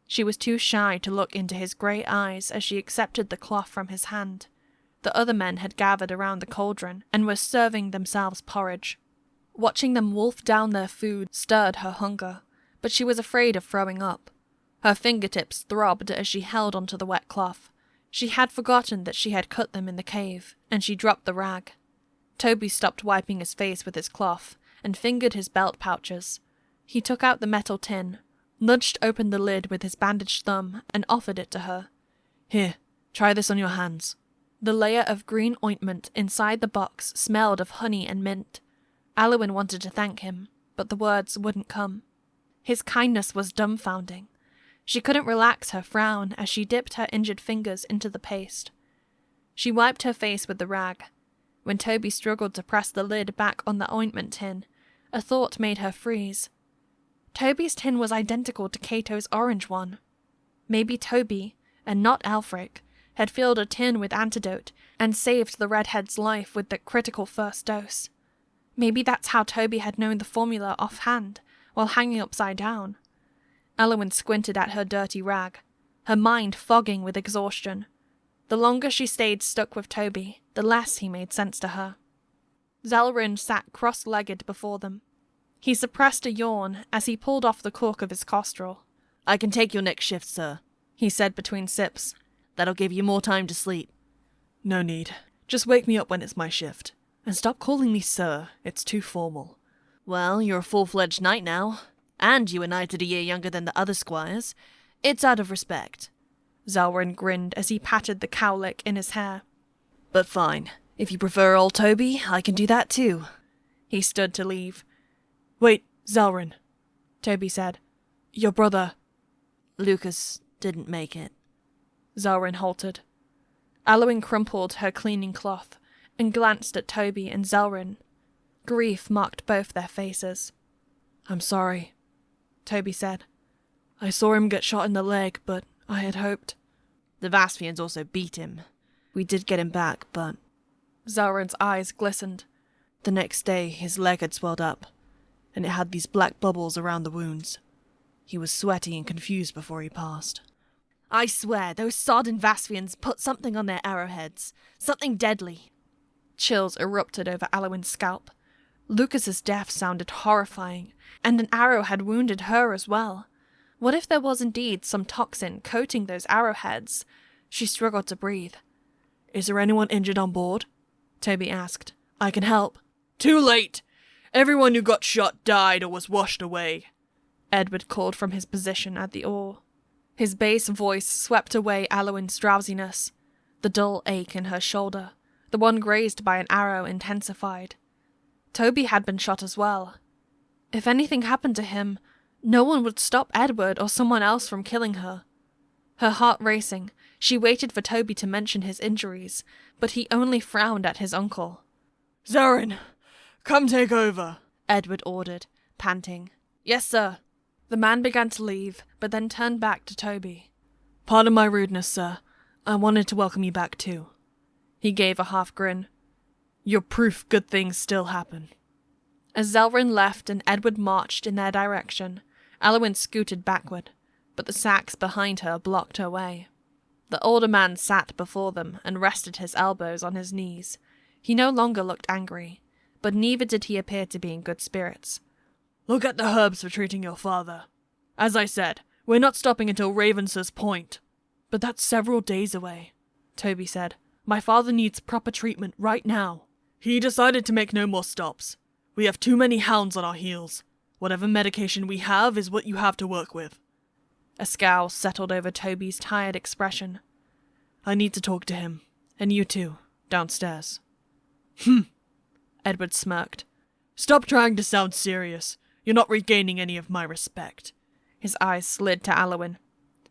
She was too shy to look into his grey eyes as she accepted the cloth from his hand. The other men had gathered around the cauldron and were serving themselves porridge. Watching them wolf down their food stirred her hunger, but she was afraid of throwing up. Her fingertips throbbed as she held onto the wet cloth. She had forgotten that she had cut them in the cave, and she dropped the rag. Toby stopped wiping his face with his cloth and fingered his belt pouches. He took out the metal tin, nudged open the lid with his bandaged thumb, and offered it to her. "Here, try this on your hands." The layer of green ointment inside the box smelled of honey and mint. Aliwyn wanted to thank him, but the words wouldn't come. His kindness was dumbfounding. She couldn't relax her frown as she dipped her injured fingers into the paste. She wiped her face with the rag. When Toby struggled to press the lid back on the ointment tin, a thought made her freeze. Toby's tin was identical to Cato's orange one. Maybe Toby, and not Aelfric, had filled a tin with antidote and saved the redhead's life with the critical first dose. Maybe that's how Toby had known the formula offhand, while hanging upside down. Aliwyn squinted at her dirty rag, her mind fogging with exhaustion. The longer she stayed stuck with Toby, the less he made sense to her. Zelryn sat cross-legged before them. He suppressed a yawn as he pulled off the cork of his costrel. "I can take your next shift, sir," he said between sips. "That'll give you more time to sleep." "No need. Just wake me up when it's my shift. And stop calling me sir. It's too formal." "Well, you're a full-fledged knight now. And you were knighted a year younger than the other squires. It's out of respect." Zelryn grinned as he patted the cowlick in his hair. "But fine. If you prefer old Toby, I can do that too." He stood to leave. "Wait, Zelryn," Toby said. "Your brother—" "Lucas didn't make it." Zelryn halted. Aliwyn crumpled her cleaning cloth and glanced at Toby and Zelryn. Grief marked both their faces. "I'm sorry," Toby said. "I saw him get shot in the leg, but I had hoped—" "The Vaspians also beat him. We did get him back, but—" Zelryn's eyes glistened. The next day, his leg had swelled up, and it had these black bubbles around the wounds. He was sweaty and confused before he passed. I swear, those sodden Vaspians put something on their arrowheads. Something deadly. Chills erupted over Aliwyn's scalp. Lucas's death sounded horrifying, and an arrow had wounded her as well. What if there was indeed some toxin coating those arrowheads? She struggled to breathe. Is there anyone injured on board? Toby asked. I can help. Too late! Everyone who got shot died or was washed away. Edward called from his position at the oar. His bass voice swept away Aliwyn's drowsiness. The dull ache in her shoulder, the one grazed by an arrow, intensified. Toby had been shot as well. If anything happened to him, no one would stop Edward or someone else from killing her. Her heart racing, she waited for Toby to mention his injuries, but he only frowned at his uncle. Zarin, come take over, Edward ordered, panting. Yes, sir. The man began to leave, but then turned back to Toby. Pardon my rudeness, sir. I wanted to welcome you back too. He gave a half grin. You're proof good things still happen. As Zelryn left and Edward marched in their direction, Aliwyn scooted backward, but the sacks behind her blocked her way. The older man sat before them and rested his elbows on his knees. He no longer looked angry, but neither did he appear to be in good spirits. Look at the herbs for treating your father. As I said, we're not stopping until Ravens's Point. But that's several days away, Toby said. My father needs proper treatment right now. He decided to make no more stops. We have too many hounds on our heels. Whatever medication we have is what you have to work with. A scowl settled over Toby's tired expression. I need to talk to him. And you too, downstairs. Edward smirked. Stop trying to sound serious. You're not regaining any of my respect. His eyes slid to Aliwyn.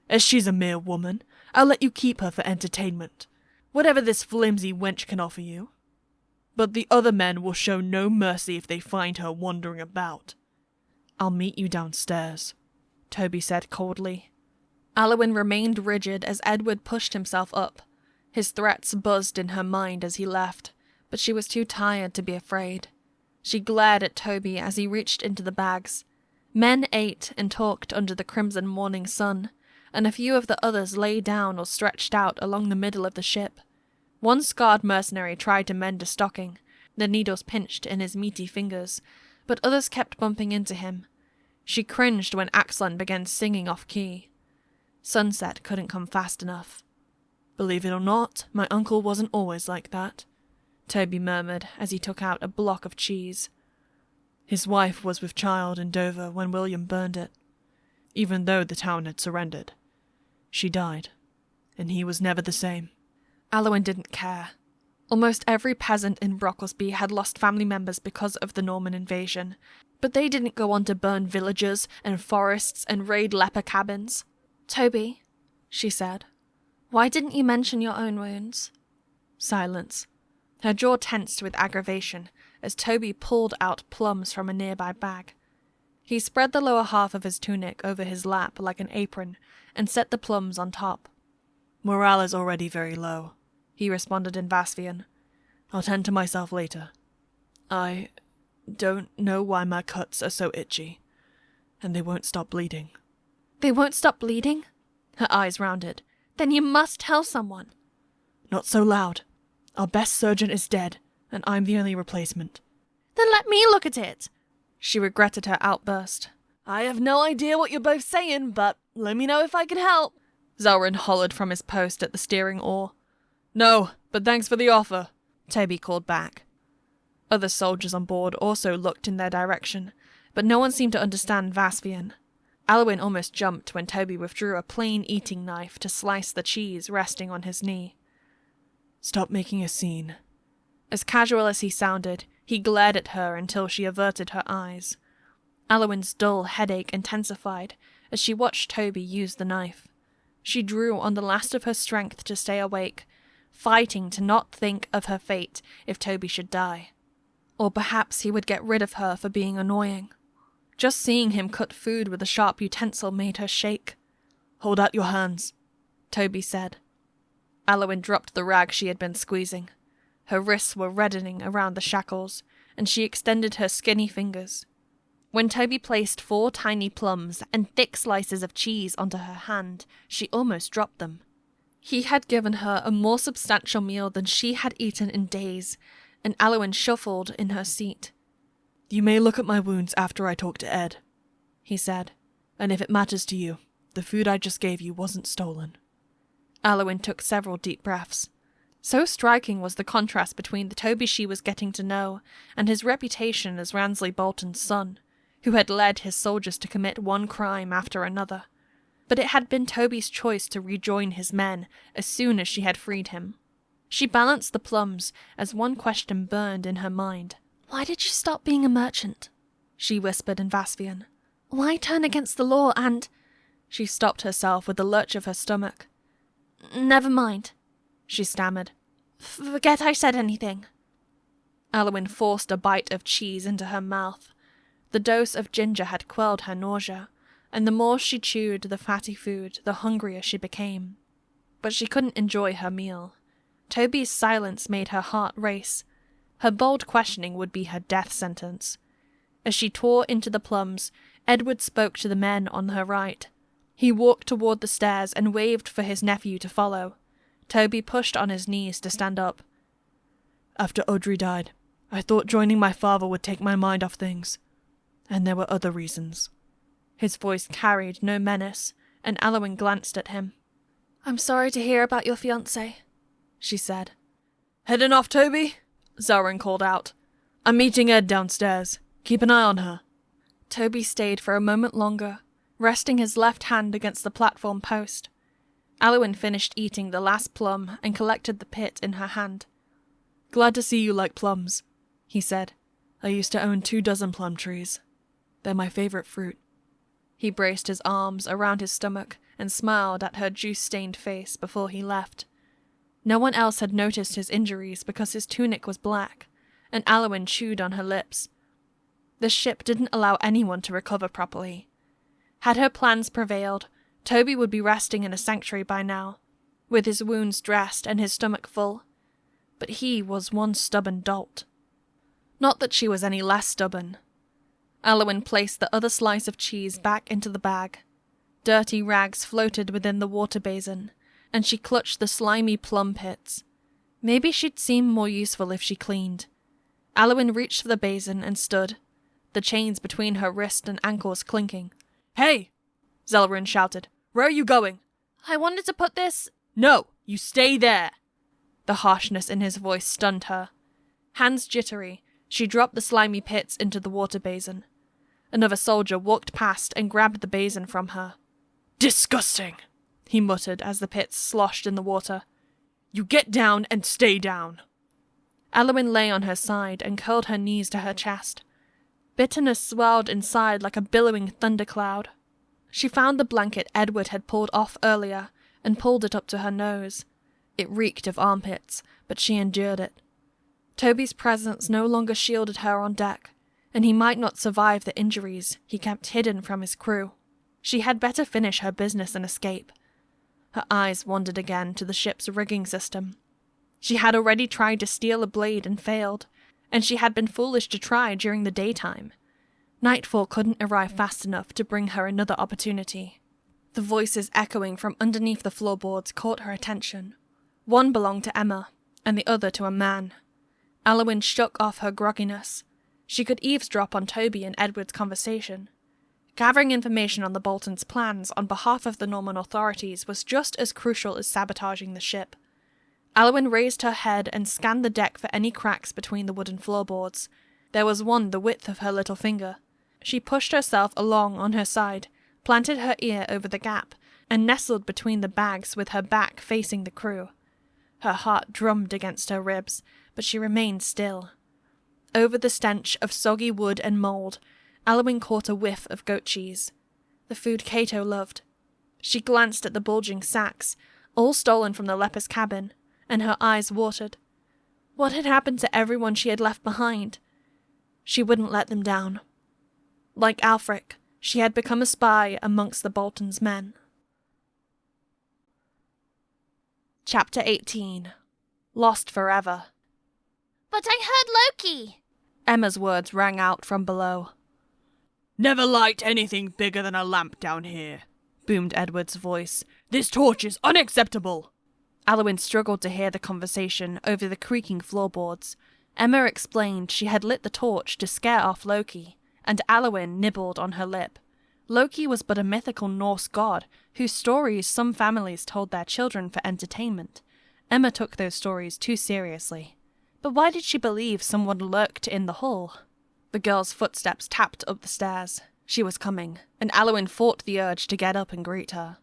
As she's a mere woman, I'll let you keep her for entertainment. Whatever this flimsy wench can offer you. But the other men will show no mercy if they find her wandering about. I'll meet you downstairs, Toby said coldly. Aliwyn remained rigid as Edward pushed himself up. His threats buzzed in her mind as he left, but she was too tired to be afraid. She glared at Toby as he reached into the bags. Men ate and talked under the crimson morning sun, and a few of the others lay down or stretched out along the middle of the ship. One scarred mercenary tried to mend a stocking. The needles pinched in his meaty fingers, but others kept bumping into him. She cringed when Axlon began singing off-key. Sunset couldn't come fast enough. Believe it or not, my uncle wasn't always like that, Toby murmured as he took out a block of cheese. His wife was with child in Dover when William burned it. Even though the town had surrendered, she died, and he was never the same. Aliwyn didn't care. Almost every peasant in Brocklesby had lost family members because of the Norman invasion, but they didn't go on to burn villages and forests and raid leper cabins. Toby, she said, why didn't you mention your own wounds? Silence. Her jaw tensed with aggravation as Toby pulled out plums from a nearby bag. He spread the lower half of his tunic over his lap like an apron and set the plums on top. Morale is already very low, he responded in Vaspian. I'll tend to myself later. I don't know why my cuts are so itchy, and they won't stop bleeding. They won't stop bleeding? Her eyes rounded. Then you must tell someone. Not so loud. Our best surgeon is dead, and I'm the only replacement. Then let me look at it! She regretted her outburst. I have no idea what you're both saying, but let me know if I can help. Zelryn hollered from his post at the steering oar. No, but thanks for the offer, Toby called back. Other soldiers on board also looked in their direction, but no one seemed to understand Vaspian. Aliwyn almost jumped when Toby withdrew a plain eating knife to slice the cheese resting on his knee. Stop making a scene. As casual as he sounded, he glared at her until she averted her eyes. Aliwyn's dull headache intensified as she watched Toby use the knife. She drew on the last of her strength to stay awake, fighting to not think of her fate if Toby should die. Or perhaps he would get rid of her for being annoying. Just seeing him cut food with a sharp utensil made her shake. Hold out your hands, Toby said. Aliwyn dropped the rag she had been squeezing. Her wrists were reddening around the shackles, and she extended her skinny fingers. When Toby placed 4 tiny plums and thick slices of cheese onto her hand, she almost dropped them. He had given her a more substantial meal than she had eaten in days, and Aliwyn shuffled in her seat. "You may look at my wounds after I talk to Ed," he said, "and if it matters to you, the food I just gave you wasn't stolen." Aliwyn took several deep breaths. So striking was the contrast between the Toby she was getting to know and his reputation as Ransley Bolton's son, who had led his soldiers to commit one crime after another. But it had been Toby's choice to rejoin his men as soon as she had freed him. She balanced the plums as one question burned in her mind. Why did you stop being a merchant? She whispered in Vaspian. Why turn against the law and... She stopped herself with a lurch of her stomach. Never mind, she stammered. Forget I said anything. Aliwyn forced a bite of cheese into her mouth. The dose of ginger had quelled her nausea, and the more she chewed the fatty food, the hungrier she became. But she couldn't enjoy her meal. Toby's silence made her heart race. Her bold questioning would be her death sentence. As she tore into the plums, Edward spoke to the men on her right. He walked toward the stairs and waved for his nephew to follow. Toby pushed on his knees to stand up. "After Audrey died, I thought joining my father would take my mind off things. And there were other reasons." His voice carried no menace, and Aliwyn glanced at him. "I'm sorry to hear about your fiancé," she said. "Heading off, Toby?" Zelryn called out. "I'm meeting Ed downstairs. Keep an eye on her." Toby stayed for a moment longer, resting his left hand against the platform post. Aliwyn finished eating the last plum and collected the pit in her hand. "Glad to see you like plums," he said. "I used to own 24 plum trees. They're my favorite fruit." He braced his arms around his stomach and smiled at her juice-stained face before he left. No one else had noticed his injuries because his tunic was black, and Aliwyn chewed on her lips. The ship didn't allow anyone to recover properly. Had her plans prevailed, Toby would be resting in a sanctuary by now, with his wounds dressed and his stomach full. But he was one stubborn dolt. Not that she was any less stubborn. Aliwyn placed the other slice of cheese back into the bag. Dirty rags floated within the water basin, and she clutched the slimy plum pits. Maybe she'd seem more useful if she cleaned. Aliwyn reached for the basin and stood, the chains between her wrist and ankles clinking. "Hey!" Zelryn shouted. "Where are you going?" "I wanted to put this..." "No, you stay there!" The harshness in his voice stunned her. Hands jittery, she dropped the slimy pits into the water basin. Another soldier walked past and grabbed the basin from her. "Disgusting!" he muttered as the pits sloshed in the water. "You get down and stay down." Aliwyn lay on her side and curled her knees to her chest. Bitterness swelled inside like a billowing thundercloud. She found the blanket Edward had pulled off earlier and pulled it up to her nose. It reeked of armpits, but she endured it. Toby's presence no longer shielded her on deck, and he might not survive the injuries he kept hidden from his crew. She had better finish her business and escape. Her eyes wandered again to the ship's rigging system. She had already tried to steal a blade and failed, and she had been foolish to try during the daytime. Nightfall couldn't arrive fast enough to bring her another opportunity. The voices echoing from underneath the floorboards caught her attention. One belonged to Emma, and the other to a man. Aliwyn shook off her grogginess. She could eavesdrop on Toby and Edward's conversation. Gathering information on the Boltons' plans on behalf of the Norman authorities was just as crucial as sabotaging the ship. Aliwyn raised her head and scanned the deck for any cracks between the wooden floorboards. There was one the width of her little finger. She pushed herself along on her side, planted her ear over the gap, and nestled between the bags with her back facing the crew. Her heart drummed against her ribs, but she remained still. Over the stench of soggy wood and mould, Aliwyn caught a whiff of goat cheese, the food Cato loved. She glanced at the bulging sacks, all stolen from the leper's cabin, and her eyes watered. What had happened to everyone she had left behind? She wouldn't let them down. Like Aelfric, she had become a spy amongst the Boltons' men. Chapter 18. Lost Forever. "But I heard Loki!" Emma's words rang out from below. "Never light anything bigger than a lamp down here," boomed Edward's voice. "This torch is unacceptable." Aliwyn struggled to hear the conversation over the creaking floorboards. Emma explained she had lit the torch to scare off Loki, and Aliwyn nibbled on her lip. Loki was but a mythical Norse god whose stories some families told their children for entertainment. Emma took those stories too seriously. But why did she believe someone lurked in the hall? The girl's footsteps tapped up the stairs. She was coming, and Aliwyn fought the urge to get up and greet her.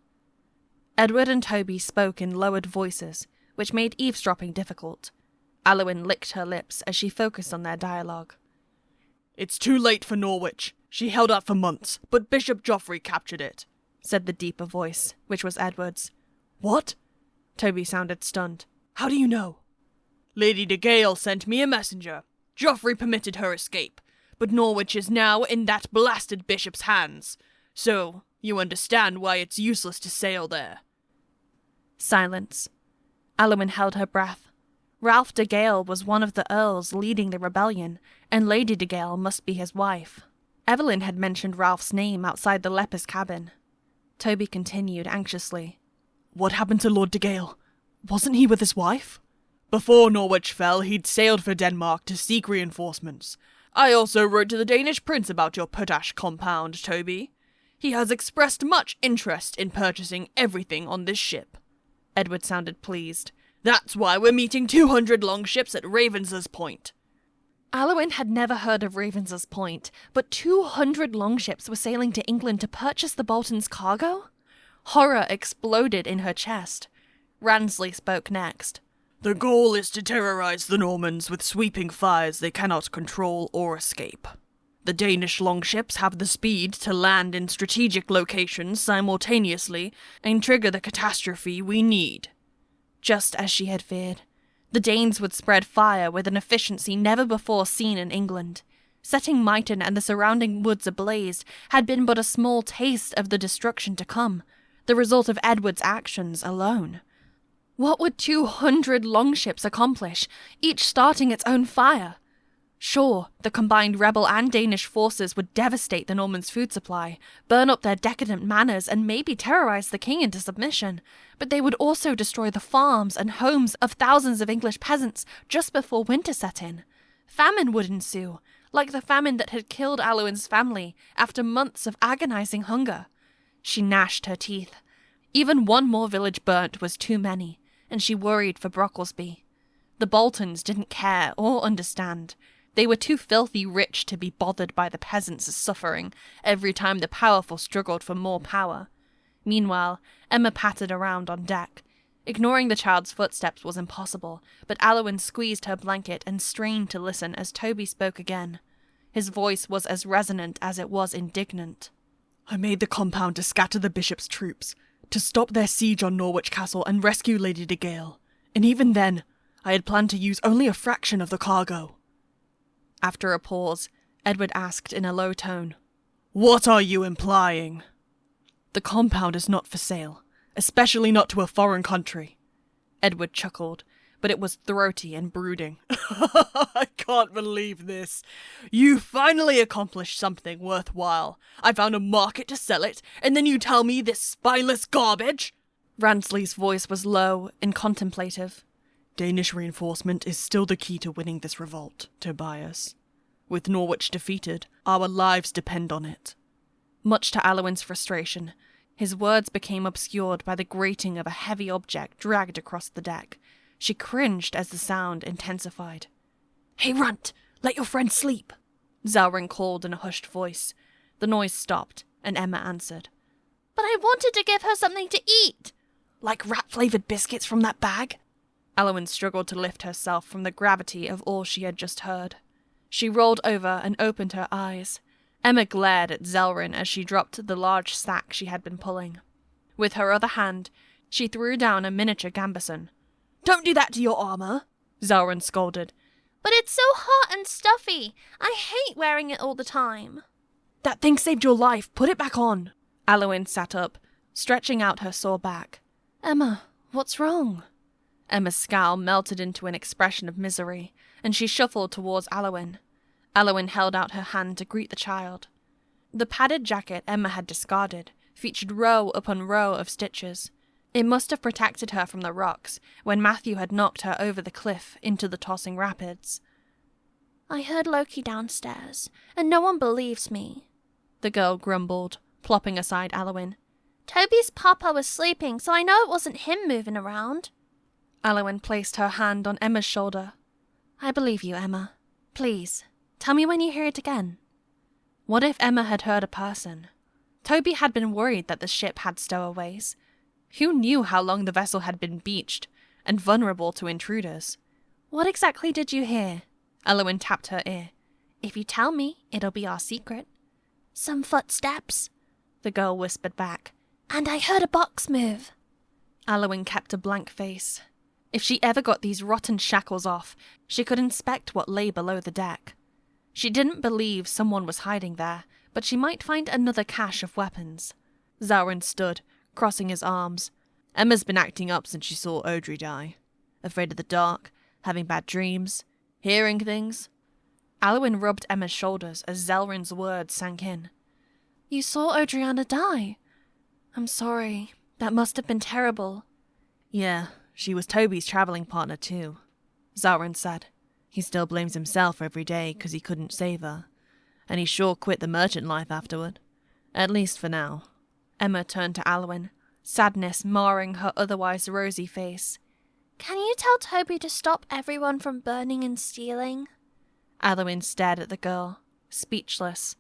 Edward and Toby spoke in lowered voices, which made eavesdropping difficult. Aliwyn licked her lips as she focused on their dialogue. "It's too late for Norwich. She held out for months, but Bishop Joffrey captured it," said the deeper voice, which was Edward's. "What?" Toby sounded stunned. "How do you know?" "Lady de Gale sent me a messenger. Joffrey permitted her escape, but Norwich is now in that blasted bishop's hands. So, you understand why it's useless to sail there." Silence. Aliwyn held her breath. Ralph de Gale was one of the earls leading the rebellion, and Lady de Gale must be his wife. Evelyn had mentioned Ralph's name outside the leper's cabin. Toby continued anxiously. "What happened to Lord de Gale? Wasn't he with his wife?" "Before Norwich fell, he'd sailed for Denmark to seek reinforcements. I also wrote to the Danish prince about your potash compound, Toby. He has expressed much interest in purchasing everything on this ship." Edward sounded pleased. "That's why we're meeting 200 longships at Ravens's Point." Aliwyn had never heard of Ravens's Point, but 200 longships were sailing to England to purchase the Bolton's cargo? Horror exploded in her chest. Ransley spoke next. "The goal is to terrorize the Normans with sweeping fires they cannot control or escape. The Danish longships have the speed to land in strategic locations simultaneously and trigger the catastrophe we need." Just as she had feared. The Danes would spread fire with an efficiency never before seen in England. Setting Myton and the surrounding woods ablaze had been but a small taste of the destruction to come, the result of Edward's actions alone. What would 200 longships accomplish, each starting its own fire? Sure, the combined rebel and Danish forces would devastate the Normans' food supply, burn up their decadent manners, and maybe terrorize the king into submission, but they would also destroy the farms and homes of thousands of English peasants just before winter set in. Famine would ensue, like the famine that had killed Aliwyn's family after months of agonizing hunger. She gnashed her teeth. Even one more village burnt was too many, and she worried for Brocklesby. The Boltons didn't care or understand. They were too filthy rich to be bothered by the peasants' suffering every time the powerful struggled for more power. Meanwhile, Emma pattered around on deck. Ignoring the child's footsteps was impossible, but Aliwyn squeezed her blanket and strained to listen as Toby spoke again. His voice was as resonant as it was indignant. "I made the compound to scatter the bishop's troops, to stop their siege on Norwich Castle and rescue Lady de Gale. And even then, I had planned to use only a fraction of the cargo." After a pause, Edward asked in a low tone, "What are you implying?" "The compound is not for sale, especially not to a foreign country." Edward chuckled, but it was throaty and brooding. "I can't believe this. You finally accomplished something worthwhile. I found a market to sell it, and then you tell me this spineless garbage?" Ransley's voice was low and contemplative. "Danish reinforcement is still the key to winning this revolt, Tobias. With Norwich defeated, our lives depend on it." Much to Aliwyn's frustration, his words became obscured by the grating of a heavy object dragged across the deck. She cringed as the sound intensified. "Hey, Runt! Let your friend sleep!" Zelryn called in a hushed voice. The noise stopped, and Emma answered. "But I wanted to give her something to eat." "Like rat-flavoured biscuits from that bag?" Aliwyn struggled to lift herself from the gravity of all she had just heard. She rolled over and opened her eyes. Emma glared at Zelryn as she dropped the large sack she had been pulling. With her other hand, she threw down a miniature gambeson. "Don't do that to your armour," Zelryn scolded. "But it's so hot and stuffy. I hate wearing it all the time." "That thing saved your life. Put it back on." Aliwyn sat up, stretching out her sore back. "Emma, what's wrong?" Emma's scowl melted into an expression of misery, and she shuffled towards Aliwyn. Aliwyn held out her hand to greet the child. The padded jacket Emma had discarded featured row upon row of stitches. It must have protected her from the rocks when Matthew had knocked her over the cliff into the tossing rapids. I heard Loki downstairs, and no one believes me, the girl grumbled, plopping aside Aliwyn. Toby's papa was sleeping, so I know it wasn't him moving around. Aliwyn placed her hand on Emma's shoulder. I believe you, Emma. Please, tell me when you hear it again. What if Emma had heard a person? Toby had been worried that the ship had stowaways. Who knew how long the vessel had been beached and vulnerable to intruders? What exactly did you hear? Aliwyn tapped her ear. If you tell me, it'll be our secret. Some footsteps, the girl whispered back. And I heard a box move. Aliwyn kept a blank face. If she ever got these rotten shackles off, she could inspect what lay below the deck. She didn't believe someone was hiding there, but she might find another cache of weapons. Zaurin stood, crossing his arms. Emma's been acting up since she saw Audrey die. Afraid of the dark, having bad dreams, hearing things. Aliwyn rubbed Emma's shoulders as Zelrin's words sank in. You saw Adriana die? I'm sorry. That must have been terrible. Yeah, she was Toby's travelling partner too, Zaurin said. He still blames himself every day because he couldn't save her. And he sure quit the merchant life afterward. At least for now. Emma turned to Aliwyn, sadness marring her otherwise rosy face. Can you tell Toby to stop everyone from burning and stealing? Aliwyn stared at the girl, speechless.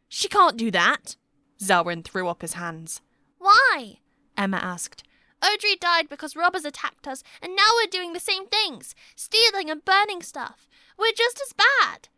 She can't do that! Zaurin threw up his hands. Why? Emma asked. Audrey died because robbers attacked us, and now we're doing the same things, stealing and burning stuff. We're just as bad.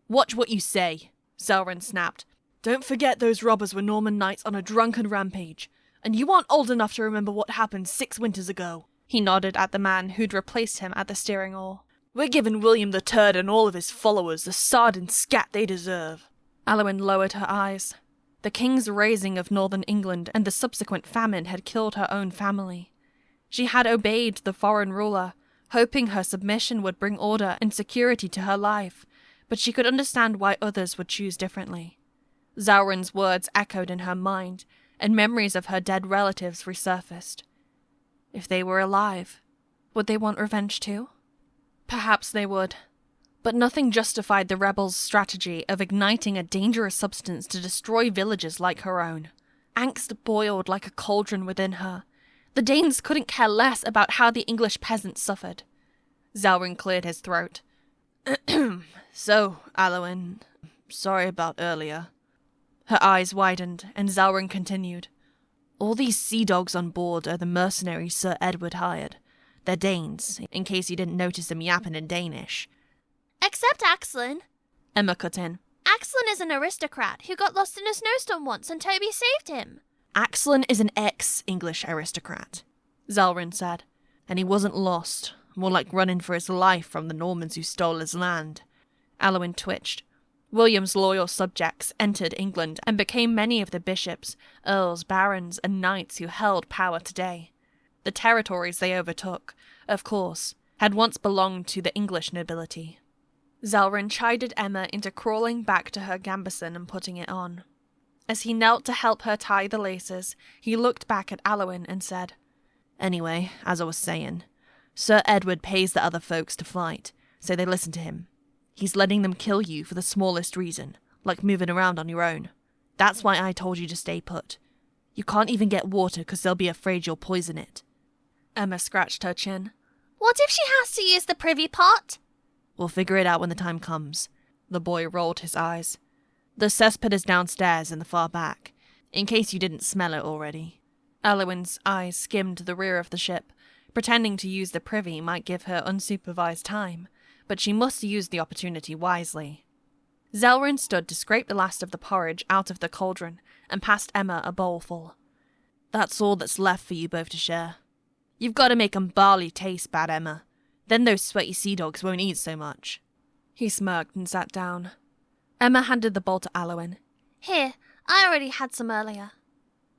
Watch what you say, Zaurin snapped. Don't forget those robbers were Norman knights on a drunken rampage, and you aren't old enough to remember what happened 6 winters ago. He nodded at the man who'd replaced him at the steering oar. We're giving William the Turd and all of his followers the sod and scat they deserve. Aliwyn lowered her eyes. The king's raising of northern England and the subsequent famine had killed her own family. She had obeyed the foreign ruler, hoping her submission would bring order and security to her life, but she could understand why others would choose differently. Zaurin's words echoed in her mind, and memories of her dead relatives resurfaced. If they were alive, would they want revenge too? Perhaps they would. But nothing justified the rebels' strategy of igniting a dangerous substance to destroy villages like her own. Angst boiled like a cauldron within her. The Danes couldn't care less about how the English peasants suffered. Zaurin cleared his throat. So, Aliwyn, sorry about earlier. Her eyes widened, and Zaurin continued. All these sea dogs on board are the mercenaries Sir Edward hired. They're Danes, in case you didn't notice them yapping in Danish. Except Axlin, Emma cut in. Axlin is an aristocrat who got lost in a snowstorm once and Toby saved him. Axlin is an ex-English aristocrat, Zaurin said. And he wasn't lost, more like running for his life from the Normans who stole his land. Aliwyn twitched. William's loyal subjects entered England and became many of the bishops, earls, barons, and knights who held power today. The territories they overtook, of course, had once belonged to the English nobility. Zaurin chided Emma into crawling back to her gambeson and putting it on. As he knelt to help her tie the laces, he looked back at Aliwyn and said, Anyway, as I was saying, Sir Edward pays the other folks to fight, so they listen to him. He's letting them kill you for the smallest reason, like moving around on your own. That's why I told you to stay put. You can't even get water because they'll be afraid you'll poison it. Emma scratched her chin. What if she has to use the privy pot? We'll figure it out when the time comes. The boy rolled his eyes. The cesspit is downstairs in the far back, in case you didn't smell it already. Aliwyn's eyes skimmed the rear of the ship, pretending to use the privy might give her unsupervised time, but she must use the opportunity wisely. Zaurin stood to scrape the last of the porridge out of the cauldron and passed Emma a bowlful. That's all that's left for you both to share. You've got to make 'em barley taste bad, Emma. Then those sweaty sea dogs won't eat so much. He smirked and sat down. Emma handed the bowl to Aliwyn. Here, I already had some earlier.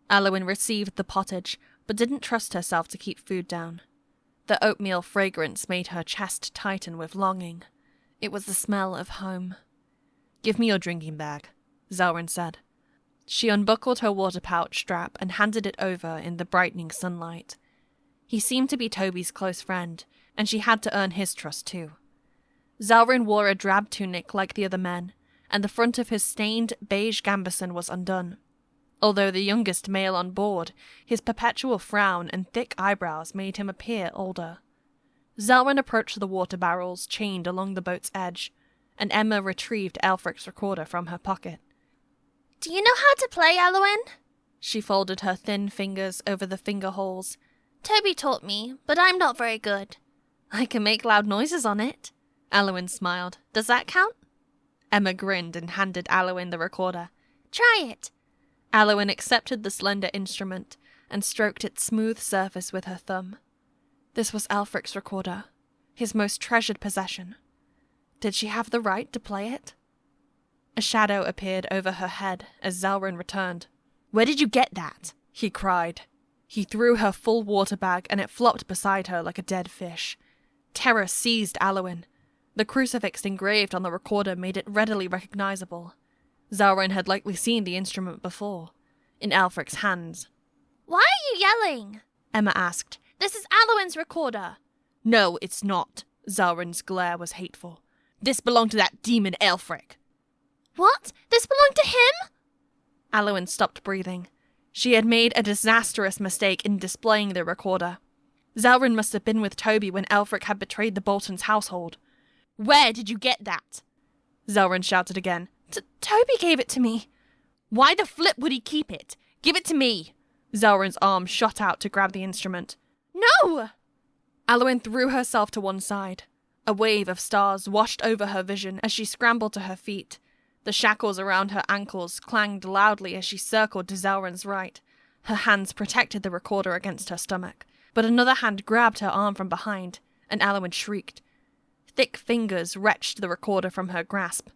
Aliwyn received the pottage, but didn't trust herself to keep food down. The oatmeal fragrance made her chest tighten with longing. It was the smell of home. Give me your drinking bag, Zelryn said. She unbuckled her water pouch strap and handed it over in the brightening sunlight. He seemed to be Toby's close friend, and she had to earn his trust too. Zelryn wore a drab tunic like the other men, and the front of his stained beige gambeson was undone. Although the youngest male on board, his perpetual frown and thick eyebrows made him appear older. Zelryn approached the water barrels chained along the boat's edge, and Emma retrieved Aelfric's recorder from her pocket. Do you know how to play, Aliwyn? She folded her thin fingers over the finger holes. Toby taught me, but I'm not very good. I can make loud noises on it. Aliwyn smiled. Does that count? Emma grinned and handed Aliwyn the recorder. Try it. Aliwyn accepted the slender instrument and stroked its smooth surface with her thumb. This was Aelfric's recorder, his most treasured possession. Did she have the right to play it? A shadow appeared over her head as Zelryn returned. Where did you get that? He cried. He threw her full water bag and it flopped beside her like a dead fish. Terror seized Aliwyn. The crucifix engraved on the recorder made it readily recognizable. Zelryn had likely seen the instrument before, in Aelfric's hands. Why are you yelling? Emma asked. This is Aliwyn's recorder. No, it's not. Zelryn's glare was hateful. This belonged to that demon Aelfric. What? This belonged to him? Aliwyn stopped breathing. She had made a disastrous mistake in displaying the recorder. Zelryn must have been with Toby when Aelfric had betrayed the Boltons' household. Where did you get that? Zelryn shouted again. Toby gave it to me. Why the flip would he keep it? Give it to me. Zelryn's arm shot out to grab the instrument. No! Aliwyn threw herself to one side. A wave of stars washed over her vision as she scrambled to her feet. The shackles around her ankles clanged loudly as she circled to Zelryn's right. Her hands protected the recorder against her stomach, but another hand grabbed her arm from behind, and Aliwyn shrieked. Thick fingers wrenched the recorder from her grasp.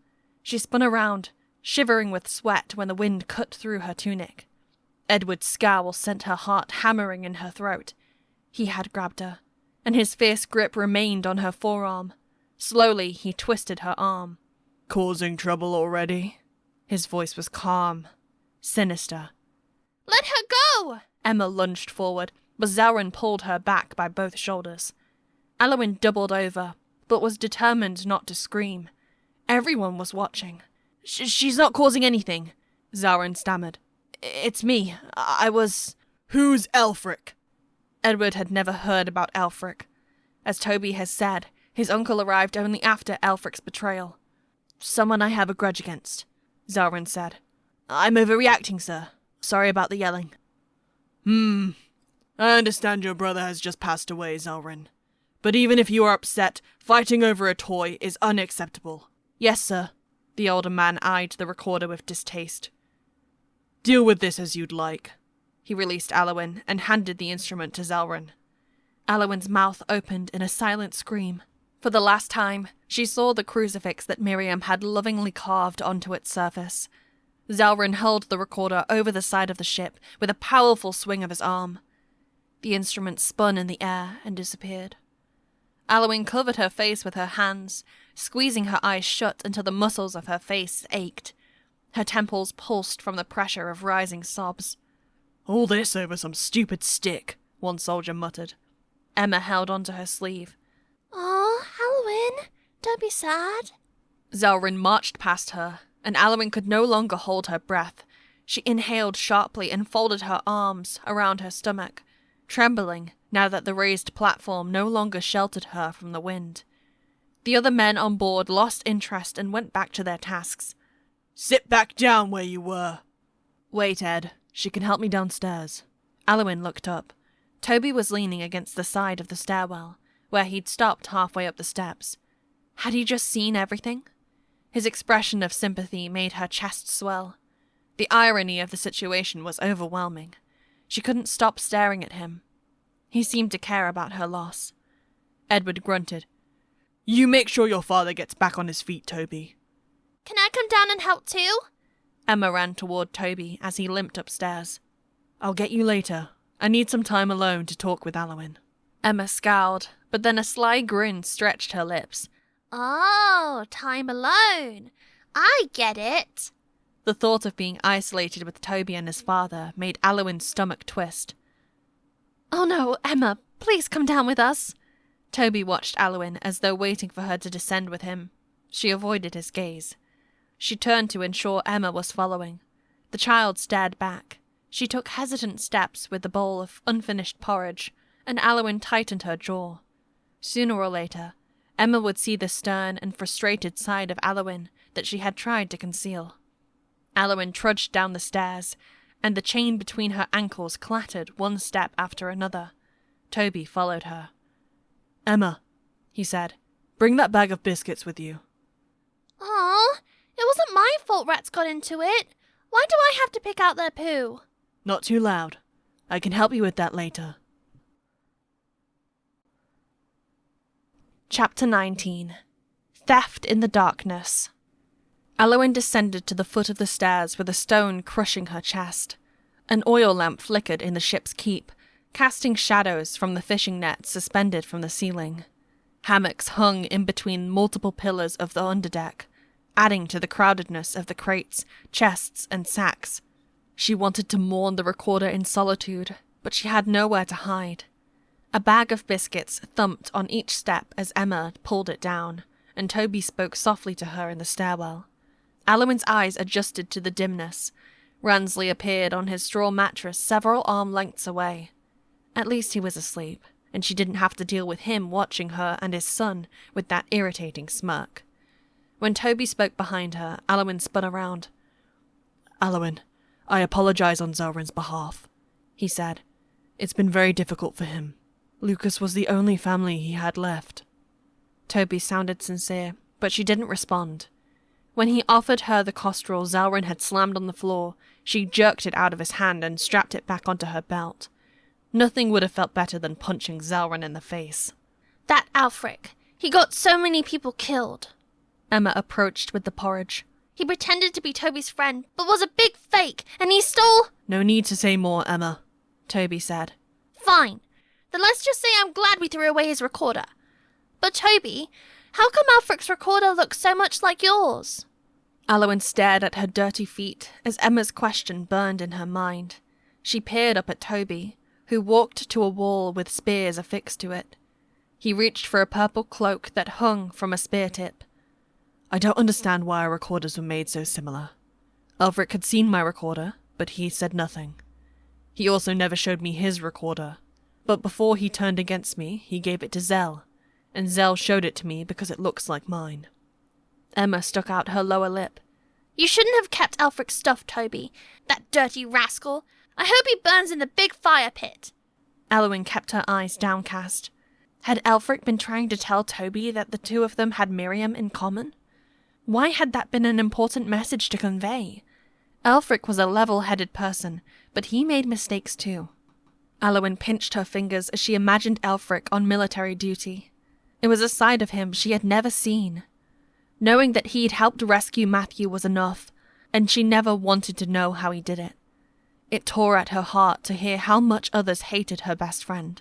She spun around, shivering with sweat when the wind cut through her tunic. Edward's scowl sent her heart hammering in her throat. He had grabbed her, and his fierce grip remained on her forearm. Slowly, he twisted her arm. Causing trouble already? His voice was calm, sinister. Let her go! Emma lunged forward, but Zelryn pulled her back by both shoulders. Aliwyn doubled over, but was determined not to scream. Everyone was watching. She's not causing anything, Zelryn stammered. It's me. I was... Who's Aelfric? Edward had never heard about Aelfric. As Toby has said, his uncle arrived only after Aelfric's betrayal. Someone I have a grudge against, Zelryn said. I'm overreacting, sir. Sorry about the yelling. I understand your brother has just passed away, Zelryn. But even if you are upset, fighting over a toy is unacceptable. Yes, sir. The older man eyed the recorder with distaste. Deal with this as you'd like. He released Aliwyn and handed the instrument to Zelryn. Aliwyn's mouth opened in a silent scream. For the last time, she saw the crucifix that Miriam had lovingly carved onto its surface. Zelryn hurled the recorder over the side of the ship with a powerful swing of his arm. The instrument spun in the air and disappeared. Aliwyn covered her face with her hands, squeezing her eyes shut until the muscles of her face ached. Her temples pulsed from the pressure of rising sobs. All this over some stupid stick, one soldier muttered. Emma held onto her sleeve. Oh, Aliwyn, don't be sad. Zelryn marched past her, and Aliwyn could no longer hold her breath. She inhaled sharply and folded her arms around her stomach, trembling now that the raised platform no longer sheltered her from the wind. The other men on board lost interest and went back to their tasks. Sit back down where you were. Wait, Ed. She can help me downstairs. Aliwyn looked up. Toby was leaning against the side of the stairwell, where he'd stopped halfway up the steps. Had he just seen everything? His expression of sympathy made her chest swell. The irony of the situation was overwhelming. She couldn't stop staring at him. He seemed to care about her loss. Edward grunted. You make sure your father gets back on his feet, Toby. Can I come down and help too? Emma ran toward Toby as he limped upstairs. I'll get you later. I need some time alone to talk with Aliwyn. Emma scowled, but then a sly grin stretched her lips. Oh, time alone. I get it. The thought of being isolated with Toby and his father made Aliwyn's stomach twist. Oh no, Emma, please come down with us. Toby watched Aliwyn as though waiting for her to descend with him. She avoided his gaze. She turned to ensure Emma was following. The child stared back. She took hesitant steps with the bowl of unfinished porridge, and Aliwyn tightened her jaw. Sooner or later, Emma would see the stern and frustrated side of Aliwyn that she had tried to conceal. Aliwyn trudged down the stairs, and the chain between her ankles clattered one step after another. Toby followed her. Emma, he said, bring that bag of biscuits with you. Aw, it wasn't my fault rats got into it. Why do I have to pick out their poo? Not too loud. I can help you with that later. Chapter 19. Theft in the Darkness. Aliwyn descended to the foot of the stairs with a stone crushing her chest. An oil lamp flickered in the ship's keep, casting shadows from the fishing nets suspended from the ceiling. Hammocks hung in between multiple pillars of the underdeck, adding to the crowdedness of the crates, chests, and sacks. She wanted to mourn the recorder in solitude, but she had nowhere to hide. A bag of biscuits thumped on each step as Emma pulled it down, and Toby spoke softly to her in the stairwell. Aliwyn's eyes adjusted to the dimness. Ransley appeared on his straw mattress several arm lengths away. At least he was asleep, and she didn't have to deal with him watching her and his son with that irritating smirk. When Toby spoke behind her, Aliwyn spun around. Aliwyn, I apologize on Zelryn's behalf, he said. It's been very difficult for him. Lucas was the only family he had left. Toby sounded sincere, but she didn't respond. When he offered her the costrol Zelryn had slammed on the floor, she jerked it out of his hand and strapped it back onto her belt. Nothing would have felt better than punching Zelryn in the face. That Aelfric. He got so many people killed. Emma approached with the porridge. He pretended to be Toby's friend, but was a big fake, and he stole— No need to say more, Emma, Toby said. Fine. Then let's just say I'm glad we threw away his recorder. But Toby, how come Aelfric's recorder looks so much like yours? Aliwyn stared at her dirty feet as Emma's question burned in her mind. She peered up at Toby, who walked to a wall with spears affixed to it. He reached for a purple cloak that hung from a spear tip. I don't understand why our recorders were made so similar. Aelfric had seen my recorder, but he said nothing. He also never showed me his recorder, but before he turned against me, he gave it to Zell, and Zell showed it to me because it looks like mine. Emma stuck out her lower lip. You shouldn't have kept Aelfric's stuff, Toby. That dirty rascal. I hope he burns in the big fire pit. Aliwyn kept her eyes downcast. Had Aelfric been trying to tell Toby that the two of them had Miriam in common? Why had that been an important message to convey? Aelfric was a level-headed person, but he made mistakes too. Aliwyn pinched her fingers as she imagined Aelfric on military duty. It was a side of him she had never seen. Knowing that he'd helped rescue Matthew was enough, and she never wanted to know how he did it. It tore at her heart to hear how much others hated her best friend.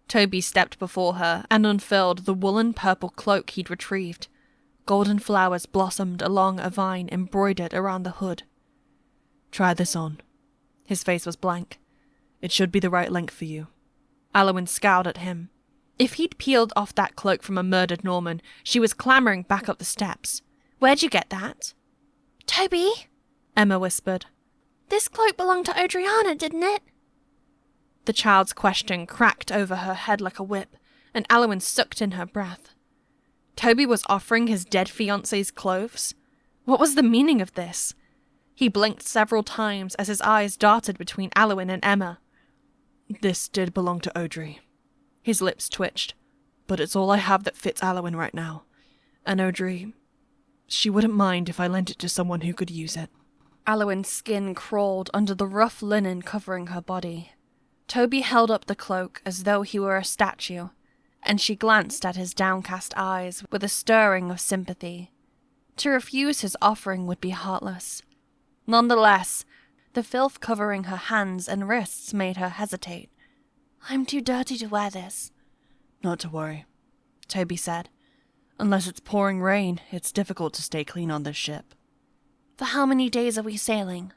Toby stepped before her and unfurled the woolen purple cloak he'd retrieved. Golden flowers blossomed along a vine embroidered around the hood. Try this on. His face was blank. It should be the right length for you. Aliwyn scowled at him. If he'd peeled off that cloak from a murdered Norman, she was clambering back up the steps. Where'd you get that? Toby, Emma whispered. This cloak belonged to Adriana, didn't it? The child's question cracked over her head like a whip, and Aliwyn sucked in her breath. Toby was offering his dead fiancé's clothes? What was the meaning of this? He blinked several times as his eyes darted between Aliwyn and Emma. This did belong to Audrey. His lips twitched. But it's all I have that fits Aliwyn right now. And Audrey, she wouldn't mind if I lent it to someone who could use it. Aliwyn's skin crawled under the rough linen covering her body. Toby held up the cloak as though he were a statue, and she glanced at his downcast eyes with a stirring of sympathy. To refuse his offering would be heartless. Nonetheless, the filth covering her hands and wrists made her hesitate. I'm too dirty to wear this. Not to worry, Toby said. Unless it's pouring rain, it's difficult to stay clean on this ship. For how many days are we sailing?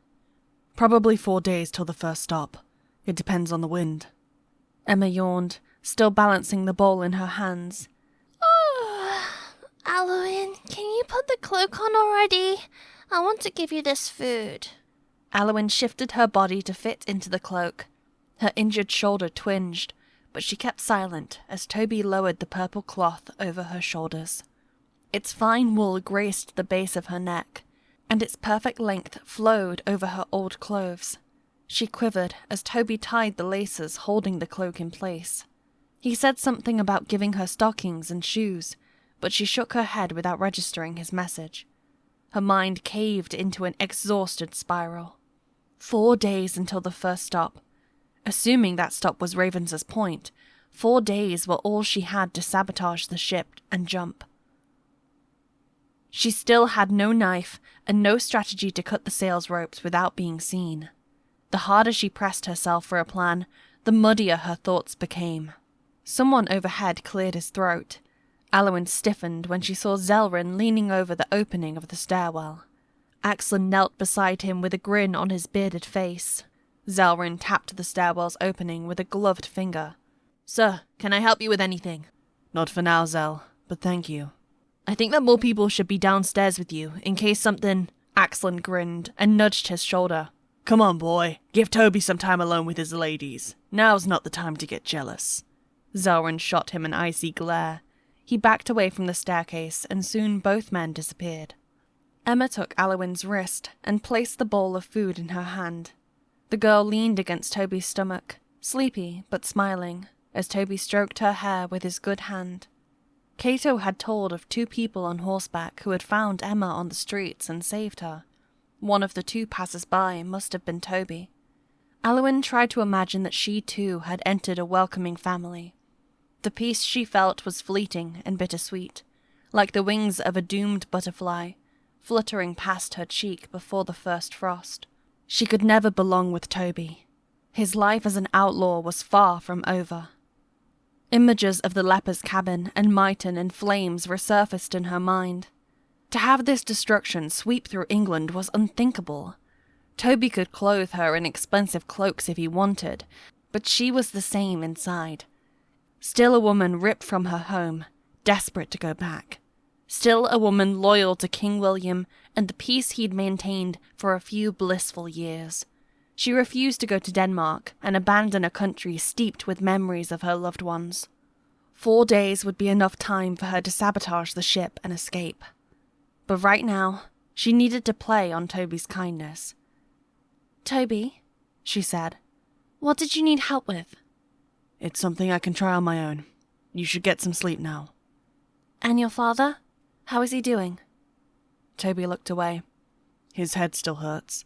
Probably 4 days till the first stop. It depends on the wind. Emma yawned, still balancing the bowl in her hands. Aliwyn, can you put the cloak on already? I want to give you this food. Aliwyn shifted her body to fit into the cloak. Her injured shoulder twinged, but she kept silent as Toby lowered the purple cloth over her shoulders. Its fine wool graced the base of her neck, and its perfect length flowed over her old clothes. She quivered as Toby tied the laces holding the cloak in place. He said something about giving her stockings and shoes, but she shook her head without registering his message. Her mind caved into an exhausted spiral. 4 days until the first stop. Assuming that stop was Ravens's point, 4 days were all she had to sabotage the ship and jump. She still had no knife and no strategy to cut the sails ropes without being seen. The harder she pressed herself for a plan, the muddier her thoughts became. Someone overhead cleared his throat. Aliwyn stiffened when she saw Zelryn leaning over the opening of the stairwell. Axlin knelt beside him with a grin on his bearded face. Zelryn tapped the stairwell's opening with a gloved finger. "Sir, can I help you with anything?" Not for now, Zel, but thank you. "I think that more people should be downstairs with you, in case something—" Axlin grinned and nudged his shoulder. Come on, boy. Give Toby some time alone with his ladies. Now's not the time to get jealous. Zelryn shot him an icy glare. He backed away from the staircase, and soon both men disappeared. Emma took Aliwyn's wrist and placed the bowl of food in her hand. The girl leaned against Toby's stomach, sleepy but smiling, as Toby stroked her hair with his good hand. Cato had told of 2 people on horseback who had found Emma on the streets and saved her. One of the 2 passers-by must have been Toby. Aliwyn tried to imagine that she too had entered a welcoming family. The peace she felt was fleeting and bittersweet, like the wings of a doomed butterfly, fluttering past her cheek before the first frost. She could never belong with Toby. His life as an outlaw was far from over. Images of the leper's cabin and Myton in flames resurfaced in her mind. To have this destruction sweep through England was unthinkable. Toby could clothe her in expensive cloaks if he wanted, but she was the same inside. Still a woman ripped from her home, desperate to go back. Still a woman loyal to King William and the peace he'd maintained for a few blissful years. She refused to go to Denmark and abandon a country steeped with memories of her loved ones. 4 days would be enough time for her to sabotage the ship and escape. But right now, she needed to play on Toby's kindness. Toby, she said, what did you need help with? It's something I can try on my own. You should get some sleep now. And your father? How is he doing? Toby looked away. His head still hurts,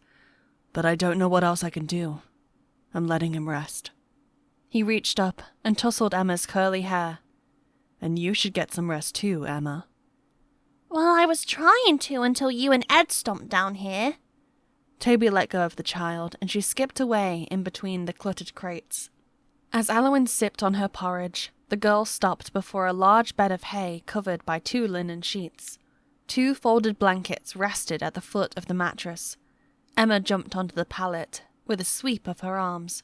but I don't know what else I can do. I'm letting him rest. He reached up and tousled Emma's curly hair. And you should get some rest too, Emma. Well, I was trying to until you and Ed stomped down here. Toby let go of the child, and she skipped away in between the cluttered crates. As Aliwyn sipped on her porridge, the girl stopped before a large bed of hay covered by 2 linen sheets. 2 folded blankets rested at the foot of the mattress. Emma jumped onto the pallet with a sweep of her arms.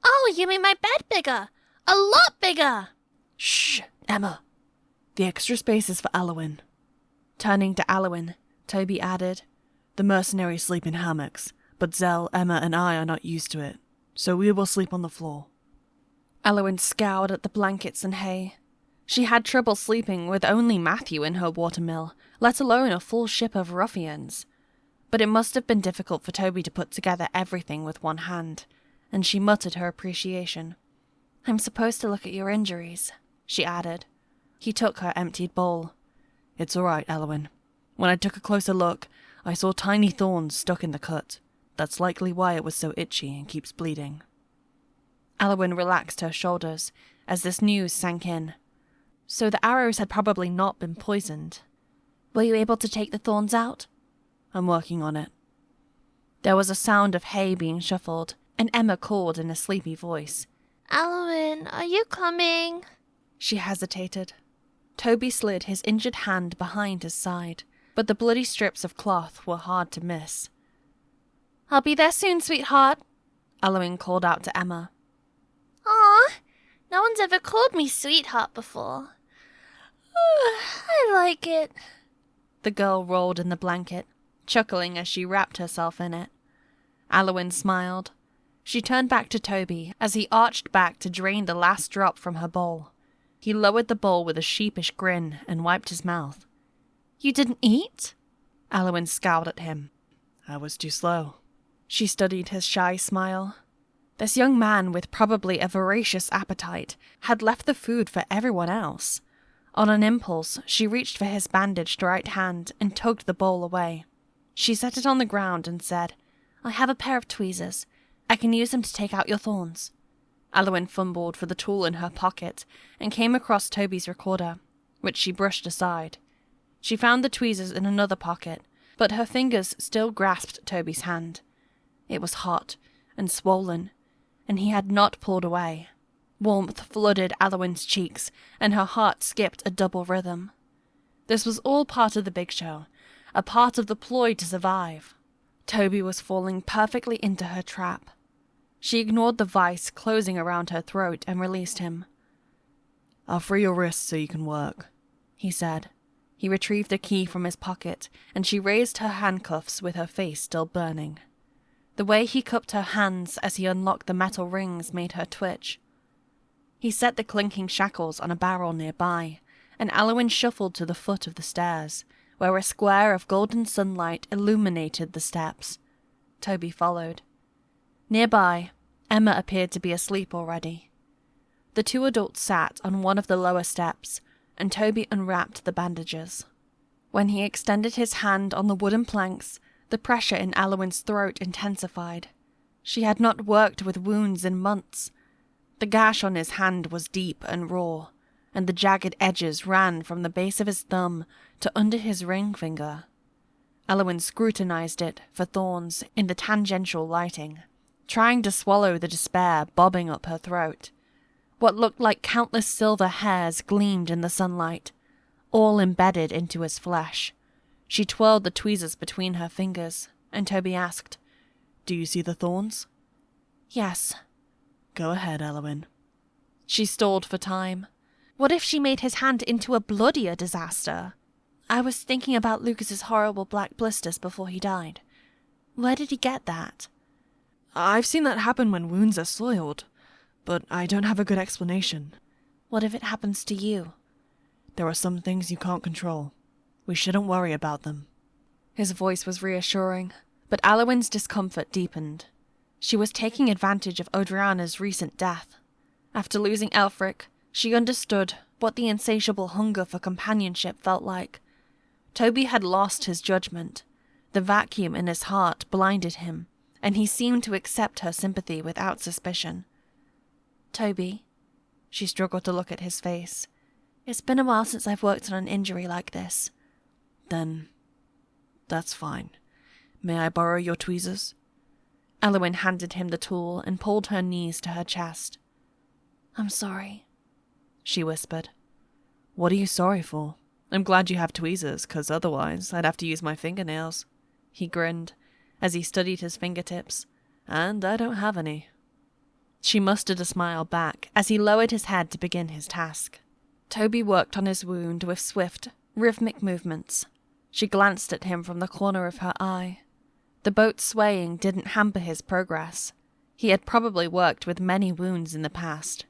Oh, you made my bed bigger! A lot bigger! Shh, Emma. The extra space is for Aliwyn. Turning to Aliwyn, Toby added, The mercenaries sleep in hammocks, but Zell, Emma, and I are not used to it, so we will sleep on the floor. Aliwyn scowled at the blankets and hay. She had trouble sleeping with only Matthew in her watermill, let alone a full ship of ruffians. But it must have been difficult for Toby to put together everything with one hand, and she muttered her appreciation. I'm supposed to look at your injuries, she added. He took her emptied bowl. It's all right, Aliwyn. When I took a closer look, I saw tiny thorns stuck in the cut. That's likely why it was so itchy and keeps bleeding. Aliwyn relaxed her shoulders as this news sank in. So the arrows had probably not been poisoned. Were you able to take the thorns out? I'm working on it. There was a sound of hay being shuffled, and Emma called in a sleepy voice. Aliwyn, are you coming? She hesitated. Toby slid his injured hand behind his side, but the bloody strips of cloth were hard to miss. "I'll be there soon, sweetheart," Aliwyn called out to Emma. Aw, no one's ever called me sweetheart before. I like it. The girl rolled in the blanket, chuckling as she wrapped herself in it. Aliwyn smiled. She turned back to Toby as he arched back to drain the last drop from her bowl. He lowered the bowl with a sheepish grin and wiped his mouth. "You didn't eat?" Aliwyn scowled at him. "I was too slow." She studied his shy smile. This young man with probably a voracious appetite had left the food for everyone else. On an impulse, she reached for his bandaged right hand and tugged the bowl away. She set it on the ground and said, "I have a pair of tweezers. I can use them to take out your thorns." Aliwyn fumbled for the tool in her pocket and came across Toby's recorder, which she brushed aside. She found the tweezers in another pocket, but her fingers still grasped Toby's hand. It was hot and swollen, and he had not pulled away. Warmth flooded Aliwyn's cheeks, and her heart skipped a double rhythm. This was all part of the big show, a part of the ploy to survive. Toby was falling perfectly into her trap. She ignored the vice closing around her throat and released him. "I'll free your wrists so you can work," he said. He retrieved a key from his pocket, and she raised her handcuffs with her face still burning. The way he cupped her hands as he unlocked the metal rings made her twitch. He set the clinking shackles on a barrel nearby, and Aliwyn shuffled to the foot of the stairs, where a square of golden sunlight illuminated the steps. Toby followed. Nearby, Emma appeared to be asleep already. The two adults sat on one of the lower steps, and Toby unwrapped the bandages. When he extended his hand on the wooden planks, the pressure in Aliwyn's throat intensified. She had not worked with wounds in months. The gash on his hand was deep and raw, and the jagged edges ran from the base of his thumb to under his ring finger. Aliwyn scrutinized it for thorns in the tangential lighting, trying to swallow the despair bobbing up her throat. What looked like countless silver hairs gleamed in the sunlight, all embedded into his flesh. She twirled the tweezers between her fingers, and Toby asked, "Do you see the thorns?" "Yes." "Go ahead, Aliwyn." She stalled for time. What if she made his hand into a bloodier disaster? I was thinking about Lucas's horrible black blisters before he died. Where did he get that? "I've seen that happen when wounds are soiled, but I don't have a good explanation." What if it happens to you? "There are some things you can't control. We shouldn't worry about them." His voice was reassuring, but Aliwyn's discomfort deepened. She was taking advantage of Odriana's recent death. After losing Aelfric, she understood what the insatiable hunger for companionship felt like. Toby had lost his judgment. The vacuum in his heart blinded him, and he seemed to accept her sympathy without suspicion. "Toby," she struggled to look at his face. "It's been a while since I've worked on an injury like this." "Then that's fine. May I borrow your tweezers?" Aliwyn handed him the tool and pulled her knees to her chest. "I'm sorry," she whispered. "What are you sorry for? I'm glad you have tweezers, 'cause otherwise I'd have to use my fingernails." He grinned as he studied his fingertips. "And I don't have any." She mustered a smile back as he lowered his head to begin his task. Toby worked on his wound with swift, rhythmic movements. She glanced at him from the corner of her eye. The boat swaying didn't hamper his progress. He had probably worked with many wounds in the past.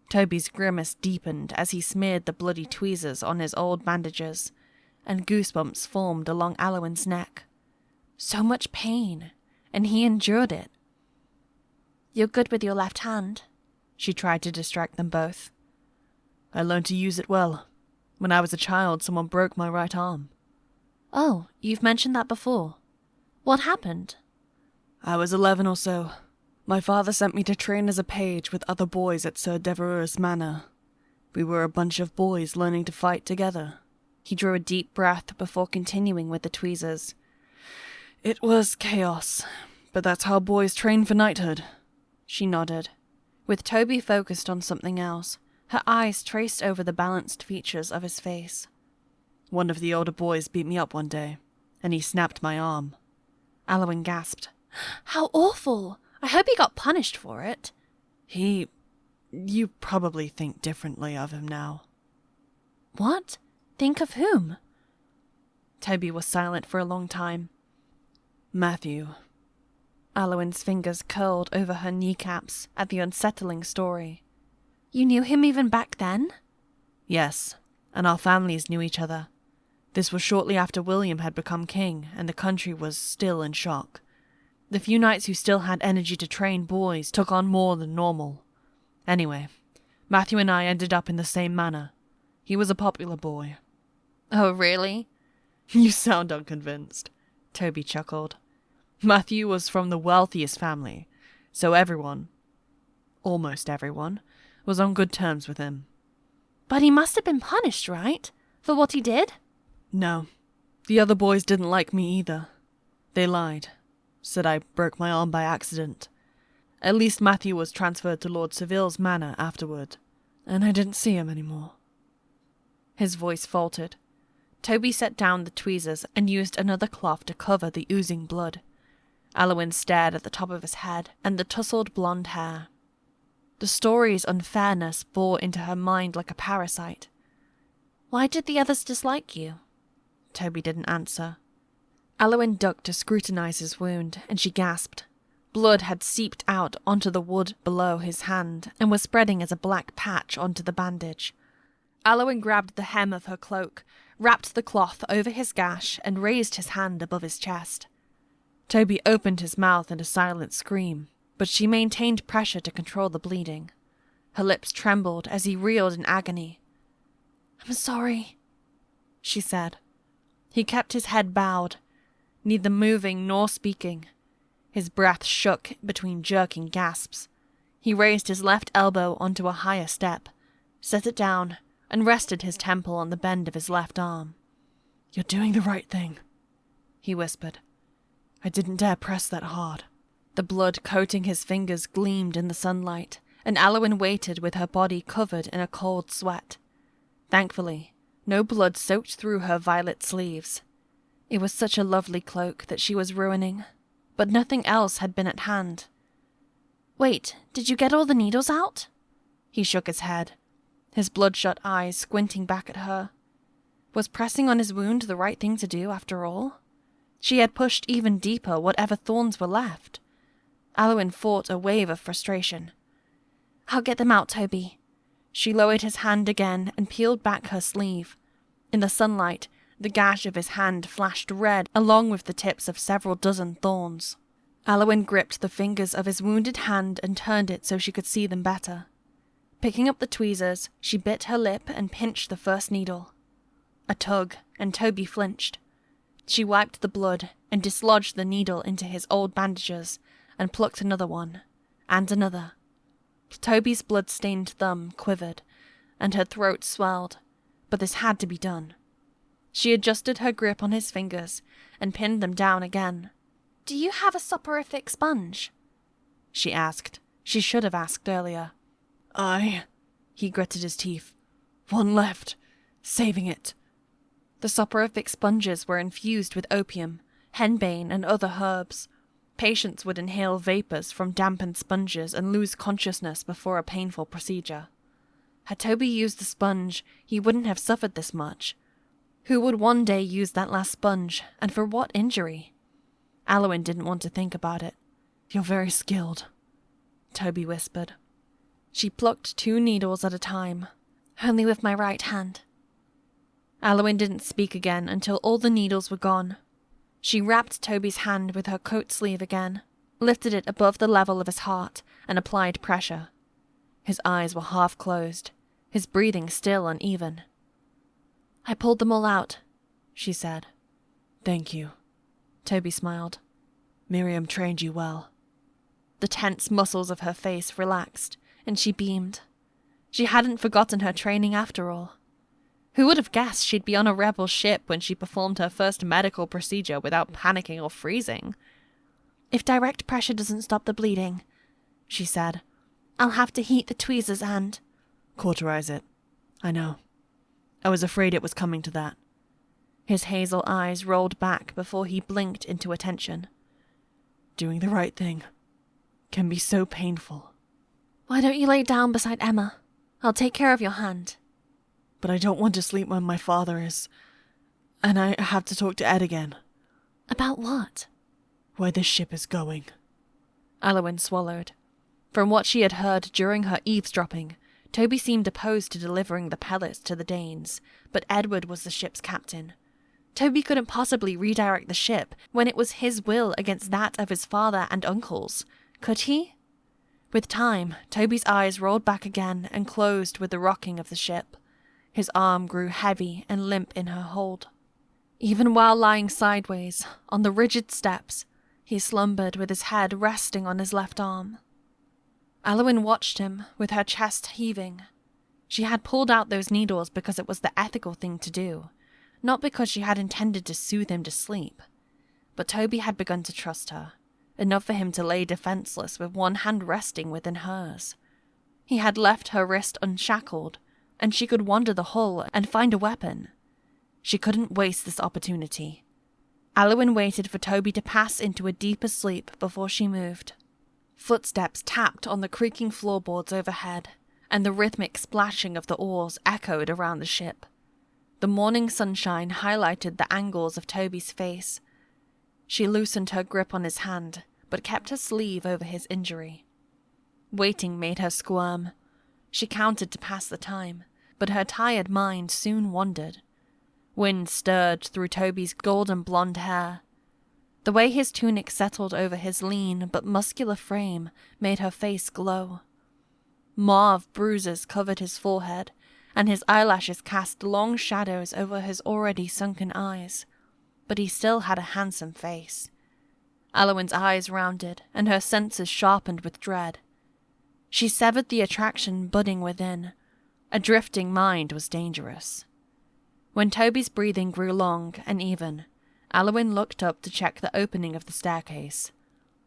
Toby's grimace deepened as he smeared the bloody tweezers on his old bandages, and goosebumps formed along Aliwyn's neck. So much pain, and he endured it. "You're good with your left hand," she tried to distract them both. "I learned to use it well. When I was a child, someone broke my right arm." "Oh, you've mentioned that before. What happened?" "I was 11 or so. My father sent me to train as a page with other boys at Sir Devereux's manor. We were a bunch of boys learning to fight together." He drew a deep breath before continuing with the tweezers. "It was chaos, but that's how boys train for knighthood." She nodded. With Toby focused on something else, Her eyes traced over the balanced features of his face. One of the older boys beat me up one day, and he snapped my arm. Aliwyn gasped. How awful! I hope he got punished for it. You probably think differently of him now. What? Think of whom? Toby was silent for a long time. Matthew. Aliwyn's fingers curled over her kneecaps at the unsettling story. You knew him even back then? Yes, and our families knew each other. This was shortly after William had become king, and the country was still in shock. The few knights who still had energy to train boys took on more than normal. Anyway, Matthew and I ended up in the same manor. He was a popular boy. Oh, really? You sound unconvinced, Toby chuckled. Matthew was from the wealthiest family, so everyone, almost everyone, was on good terms with him. But he must have been punished, right? For what he did? No. The other boys didn't like me either. They lied. Said I broke my arm by accident. At least Matthew was transferred to Lord Seville's manor afterward, and I didn't see him anymore. His voice faltered. Toby set down the tweezers and used another cloth to cover the oozing blood. Aliwyn stared at the top of his head and the tousled blonde hair. The story's unfairness bore into her mind like a parasite. Why did the others dislike you? Toby didn't answer. Aliwyn ducked to scrutinize his wound, and she gasped. Blood had seeped out onto the wood below his hand and was spreading as a black patch onto the bandage. Aliwyn grabbed the hem of her cloak, wrapped the cloth over his gash, and raised his hand above his chest. Toby opened his mouth in a silent scream, but she maintained pressure to control the bleeding. Her lips trembled as he reeled in agony. "I'm sorry," she said. He kept his head bowed, neither moving nor speaking. His breath shook between jerking gasps. He raised his left elbow onto a higher step, set it down, and rested his temple on the bend of his left arm. "You're doing the right thing," he whispered. "I didn't dare press that hard." The blood coating his fingers gleamed in the sunlight, and Aliwyn waited with her body covered in a cold sweat. Thankfully, no blood soaked through her violet sleeves. It was such a lovely cloak that she was ruining, but nothing else had been at hand. "Wait, did you get all the needles out?" He shook his head, his bloodshot eyes squinting back at her. Was pressing on his wound the right thing to do, after all? She had pushed even deeper whatever thorns were left. Aliwyn fought a wave of frustration. "I'll get them out, Toby." She lowered his hand again and peeled back her sleeve. In the sunlight, the gash of his hand flashed red along with the tips of several dozen thorns. Aliwyn gripped the fingers of his wounded hand and turned it so she could see them better. Picking up the tweezers, she bit her lip and pinched the first needle. A tug, and Toby flinched. She wiped the blood and dislodged the needle into his old bandages and plucked another one, and another. Toby's blood-stained thumb quivered, and her throat swelled, but this had to be done. She adjusted her grip on his fingers and pinned them down again. "Do you have a soporific sponge?" she asked. She should have asked earlier. He gritted his teeth. "One left. Saving it." The soporific sponges were infused with opium, henbane, and other herbs. Patients would inhale vapors from dampened sponges and lose consciousness before a painful procedure. Had Toby used the sponge, he wouldn't have suffered this much. Who would one day use that last sponge, and for what injury? Aliwyn didn't want to think about it. "You're very skilled," Toby whispered. She plucked 2 needles at a time, only with my right hand. Aliwyn didn't speak again until all the needles were gone. She wrapped Toby's hand with her coat sleeve again, lifted it above the level of his heart, and applied pressure. His eyes were half closed, his breathing still uneven. "I pulled them all out," she said. "Thank you." Toby smiled. "Miriam trained you well." The tense muscles of her face relaxed, and she beamed. She hadn't forgotten her training after all. Who would have guessed she'd be on a rebel ship when she performed her first medical procedure without panicking or freezing? "If direct pressure doesn't stop the bleeding," she said, "I'll have to heat the tweezers and—" Cauterize it. I know. I was afraid it was coming to that. His hazel eyes rolled back before he blinked into attention. Doing the right thing can be so painful. Why don't you lay down beside Emma? I'll take care of your hand. But I don't want to sleep when my father is... And I have to talk to Ed again. About what? Where this ship is going. Aliwyn swallowed. From what she had heard during her eavesdropping, Toby seemed opposed to delivering the pellets to the Danes, but Edward was the ship's captain. Toby couldn't possibly redirect the ship when it was his will against that of his father and uncles. Could he? With time, Toby's eyes rolled back again and closed with the rocking of the ship. His arm grew heavy and limp in her hold. Even while lying sideways, on the rigid steps, he slumbered with his head resting on his left arm. Aliwyn watched him, with her chest heaving. She had pulled out those needles because it was the ethical thing to do, not because she had intended to soothe him to sleep. But Toby had begun to trust her, enough for him to lay defenseless with one hand resting within hers. He had left her wrist unshackled, and she could wander the hull and find a weapon. She couldn't waste this opportunity. Aliwyn waited for Toby to pass into a deeper sleep before she moved. Footsteps tapped on the creaking floorboards overhead, and the rhythmic splashing of the oars echoed around the ship. The morning sunshine highlighted the angles of Toby's face. She loosened her grip on his hand, but kept her sleeve over his injury. Waiting made her squirm. She counted to pass the time, but her tired mind soon wandered. Wind stirred through Toby's golden blonde hair. The way his tunic settled over his lean but muscular frame made her face glow. Mauve bruises covered his forehead, and his eyelashes cast long shadows over his already sunken eyes. But he still had a handsome face. Aliwyn's eyes rounded, and her senses sharpened with dread. She severed the attraction budding within. A drifting mind was dangerous. When Toby's breathing grew long and even, Aliwyn looked up to check the opening of the staircase.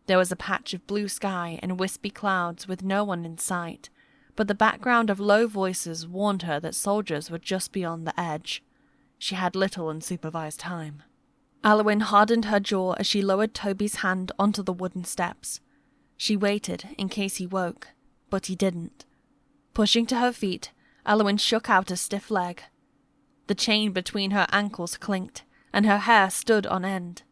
There was a patch of blue sky and wispy clouds with no one in sight, but the background of low voices warned her that soldiers were just beyond the edge. She had little unsupervised time. Aliwyn hardened her jaw as she lowered Toby's hand onto the wooden steps. She waited in case he woke, but he didn't. Pushing to her feet, Aliwyn shook out a stiff leg. The chain between her ankles clinked, and her hair stood on end.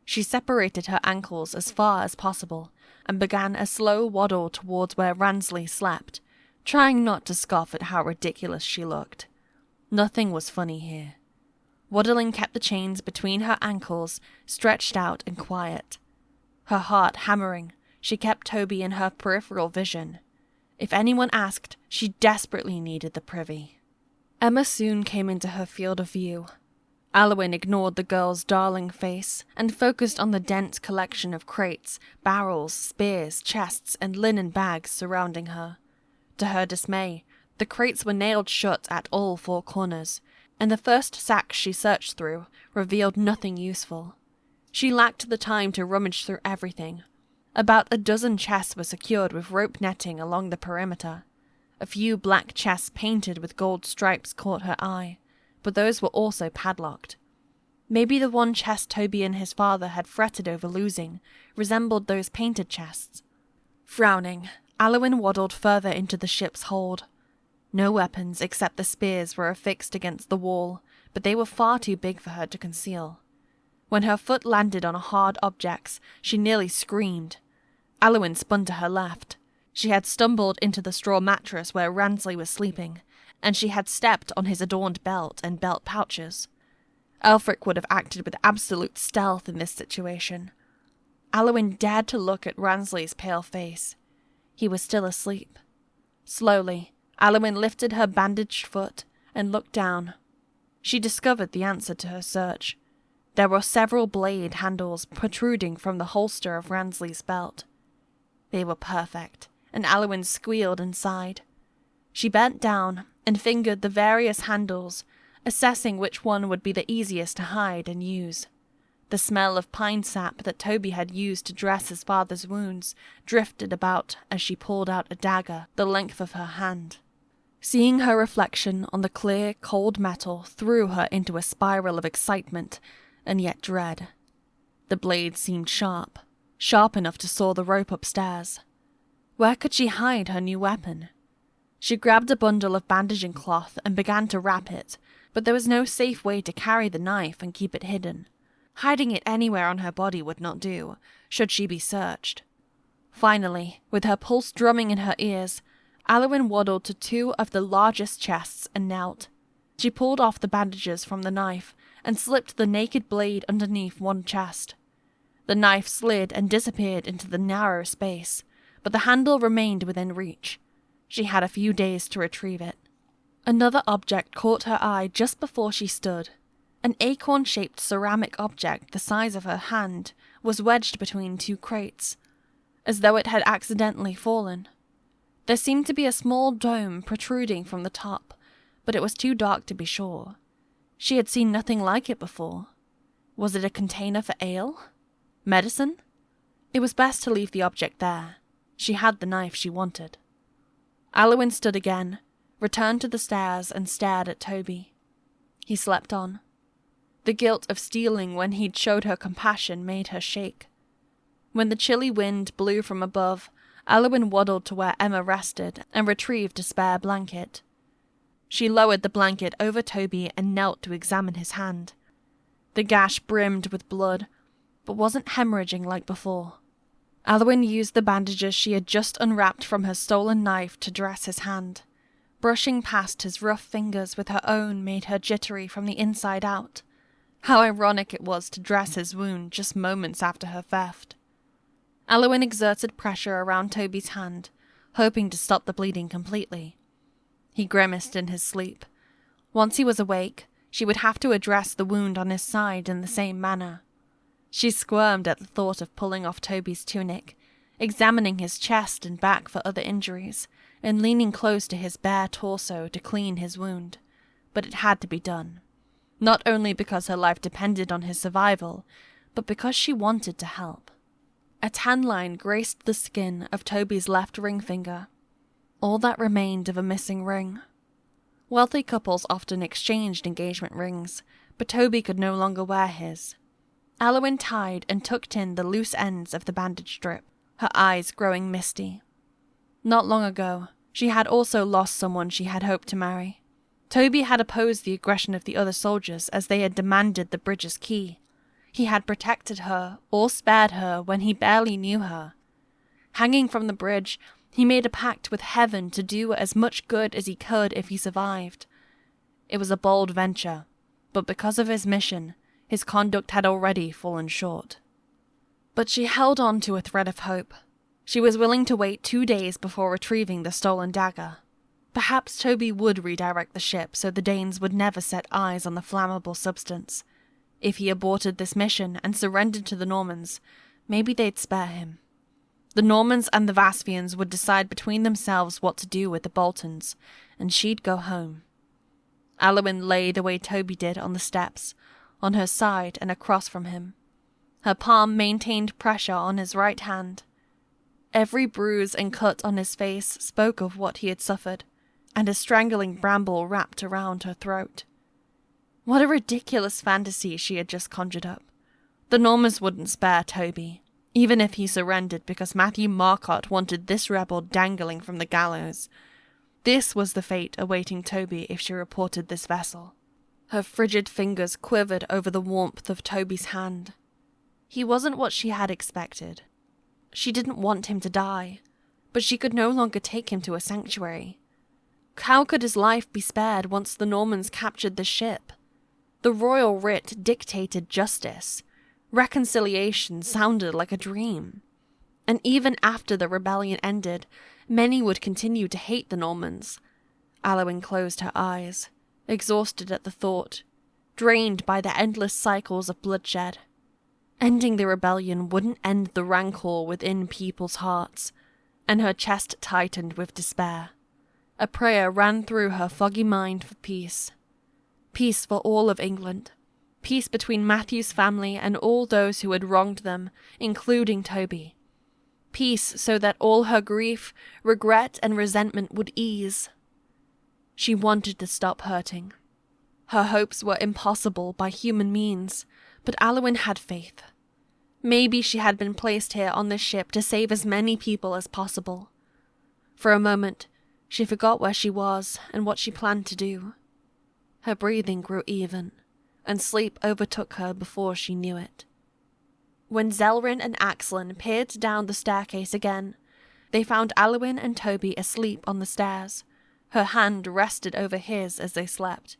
She separated her ankles as far as possible, and began a slow waddle towards where Ransley slept, trying not to scoff at how ridiculous she looked. Nothing was funny here. Waddling kept the chains between her ankles stretched out and quiet. Her heart hammering, she kept Toby in her peripheral vision. If anyone asked, she desperately needed the privy. Emma soon came into her field of view. Aliwyn ignored the girl's darling face and focused on the dense collection of crates, barrels, spears, chests, and linen bags surrounding her. To her dismay, the crates were nailed shut at all four corners, and the first sacks she searched through revealed nothing useful. She lacked the time to rummage through everything. About a dozen chests were secured with rope netting along the perimeter. A few black chests painted with gold stripes caught her eye, but those were also padlocked. Maybe the one chest Toby and his father had fretted over losing resembled those painted chests. Frowning, Aliwyn waddled further into the ship's hold. No weapons except the spears were affixed against the wall, but they were far too big for her to conceal. When her foot landed on a hard object, she nearly screamed. Aliwyn spun to her left. She had stumbled into the straw mattress where Ransley was sleeping, and she had stepped on his adorned belt and belt pouches. Aelfric would have acted with absolute stealth in this situation. Aliwyn dared to look at Ransley's pale face. He was still asleep. Slowly, Aliwyn lifted her bandaged foot and looked down. She discovered the answer to her search. There were several blade handles protruding from the holster of Ransley's belt. They were perfect, and Aliwyn squealed and sighed. She bent down and fingered the various handles, assessing which one would be the easiest to hide and use. The smell of pine sap that Toby had used to dress his father's wounds drifted about as she pulled out a dagger the length of her hand. Seeing her reflection on the clear, cold metal threw her into a spiral of excitement and yet dread. The blade seemed sharp, sharp enough to saw the rope upstairs. Where could she hide her new weapon? She grabbed a bundle of bandaging cloth and began to wrap it, but there was no safe way to carry the knife and keep it hidden. Hiding it anywhere on her body would not do, should she be searched. Finally, with her pulse drumming in her ears, Aliwyn waddled to two of the largest chests and knelt. She pulled off the bandages from the knife and slipped the naked blade underneath one chest. The knife slid and disappeared into the narrow space, but the handle remained within reach. She had a few days to retrieve it. Another object caught her eye just before she stood. An acorn-shaped ceramic object the size of her hand was wedged between two crates, as though it had accidentally fallen. There seemed to be a small dome protruding from the top, but it was too dark to be sure. She had seen nothing like it before. Was it a container for ale? Medicine? It was best to leave the object there. She had the knife she wanted. Aliwyn stood again, returned to the stairs and stared at Toby. He slept on. The guilt of stealing when he'd showed her compassion made her shake. When the chilly wind blew from above, Aliwyn waddled to where Emma rested and retrieved a spare blanket. She lowered the blanket over Toby and knelt to examine his hand. The gash brimmed with blood, but wasn't hemorrhaging like before. Aliwyn used the bandages she had just unwrapped from her stolen knife to dress his hand. Brushing past his rough fingers with her own made her jittery from the inside out. How ironic it was to dress his wound just moments after her theft. Aliwyn exerted pressure around Toby's hand, hoping to stop the bleeding completely. He grimaced in his sleep. Once he was awake, she would have to address the wound on his side in the same manner. She squirmed at the thought of pulling off Toby's tunic, examining his chest and back for other injuries, and leaning close to his bare torso to clean his wound. But it had to be done. Not only because her life depended on his survival, but because she wanted to help. A tan line graced the skin of Toby's left ring finger, all that remained of a missing ring. Wealthy couples often exchanged engagement rings, but Toby could no longer wear his. Aliwyn tied and tucked in the loose ends of the bandage strip, her eyes growing misty. Not long ago, she had also lost someone she had hoped to marry. Toby had opposed the aggression of the other soldiers as they had demanded the bridge's key. He had protected her, or spared her when he barely knew her. Hanging from the bridge, he made a pact with heaven to do as much good as he could if he survived. It was a bold venture, but because of his mission, his conduct had already fallen short. But she held on to a thread of hope. She was willing to wait 2 days before retrieving the stolen dagger. Perhaps Toby would redirect the ship so the Danes would never set eyes on the flammable substance. If he aborted this mission and surrendered to the Normans, maybe they'd spare him. The Normans and the Vaspians would decide between themselves what to do with the Boltons, and she'd go home. Aliwyn lay the way Toby did on the steps, on her side and across from him. Her palm maintained pressure on his right hand. Every bruise and cut on his face spoke of what he had suffered, and a strangling bramble wrapped around her throat. What a ridiculous fantasy she had just conjured up. The Normans wouldn't spare Toby, even if he surrendered because Matthew Marcotte wanted this rebel dangling from the gallows. This was the fate awaiting Toby if she reported this vessel. Her frigid fingers quivered over the warmth of Toby's hand. He wasn't what she had expected. She didn't want him to die, but she could no longer take him to a sanctuary. How could his life be spared once the Normans captured the ship? The royal writ dictated justice. Reconciliation sounded like a dream. And even after the rebellion ended, many would continue to hate the Normans. Aliwyn closed her eyes, exhausted at the thought, drained by the endless cycles of bloodshed. Ending the rebellion wouldn't end the rancor within people's hearts, and her chest tightened with despair. A prayer ran through her foggy mind for peace. Peace for all of England. Peace between Matthew's family and all those who had wronged them, including Toby. Peace so that all her grief, regret, and resentment would ease. She wanted to stop hurting. Her hopes were impossible by human means, but Aliwyn had faith. Maybe she had been placed here on this ship to save as many people as possible. For a moment, she forgot where she was and what she planned to do. Her breathing grew even, and sleep overtook her before she knew it. When Zelryn and Axlin peered down the staircase again, they found Aliwyn and Toby asleep on the stairs. Her hand rested over his as they slept.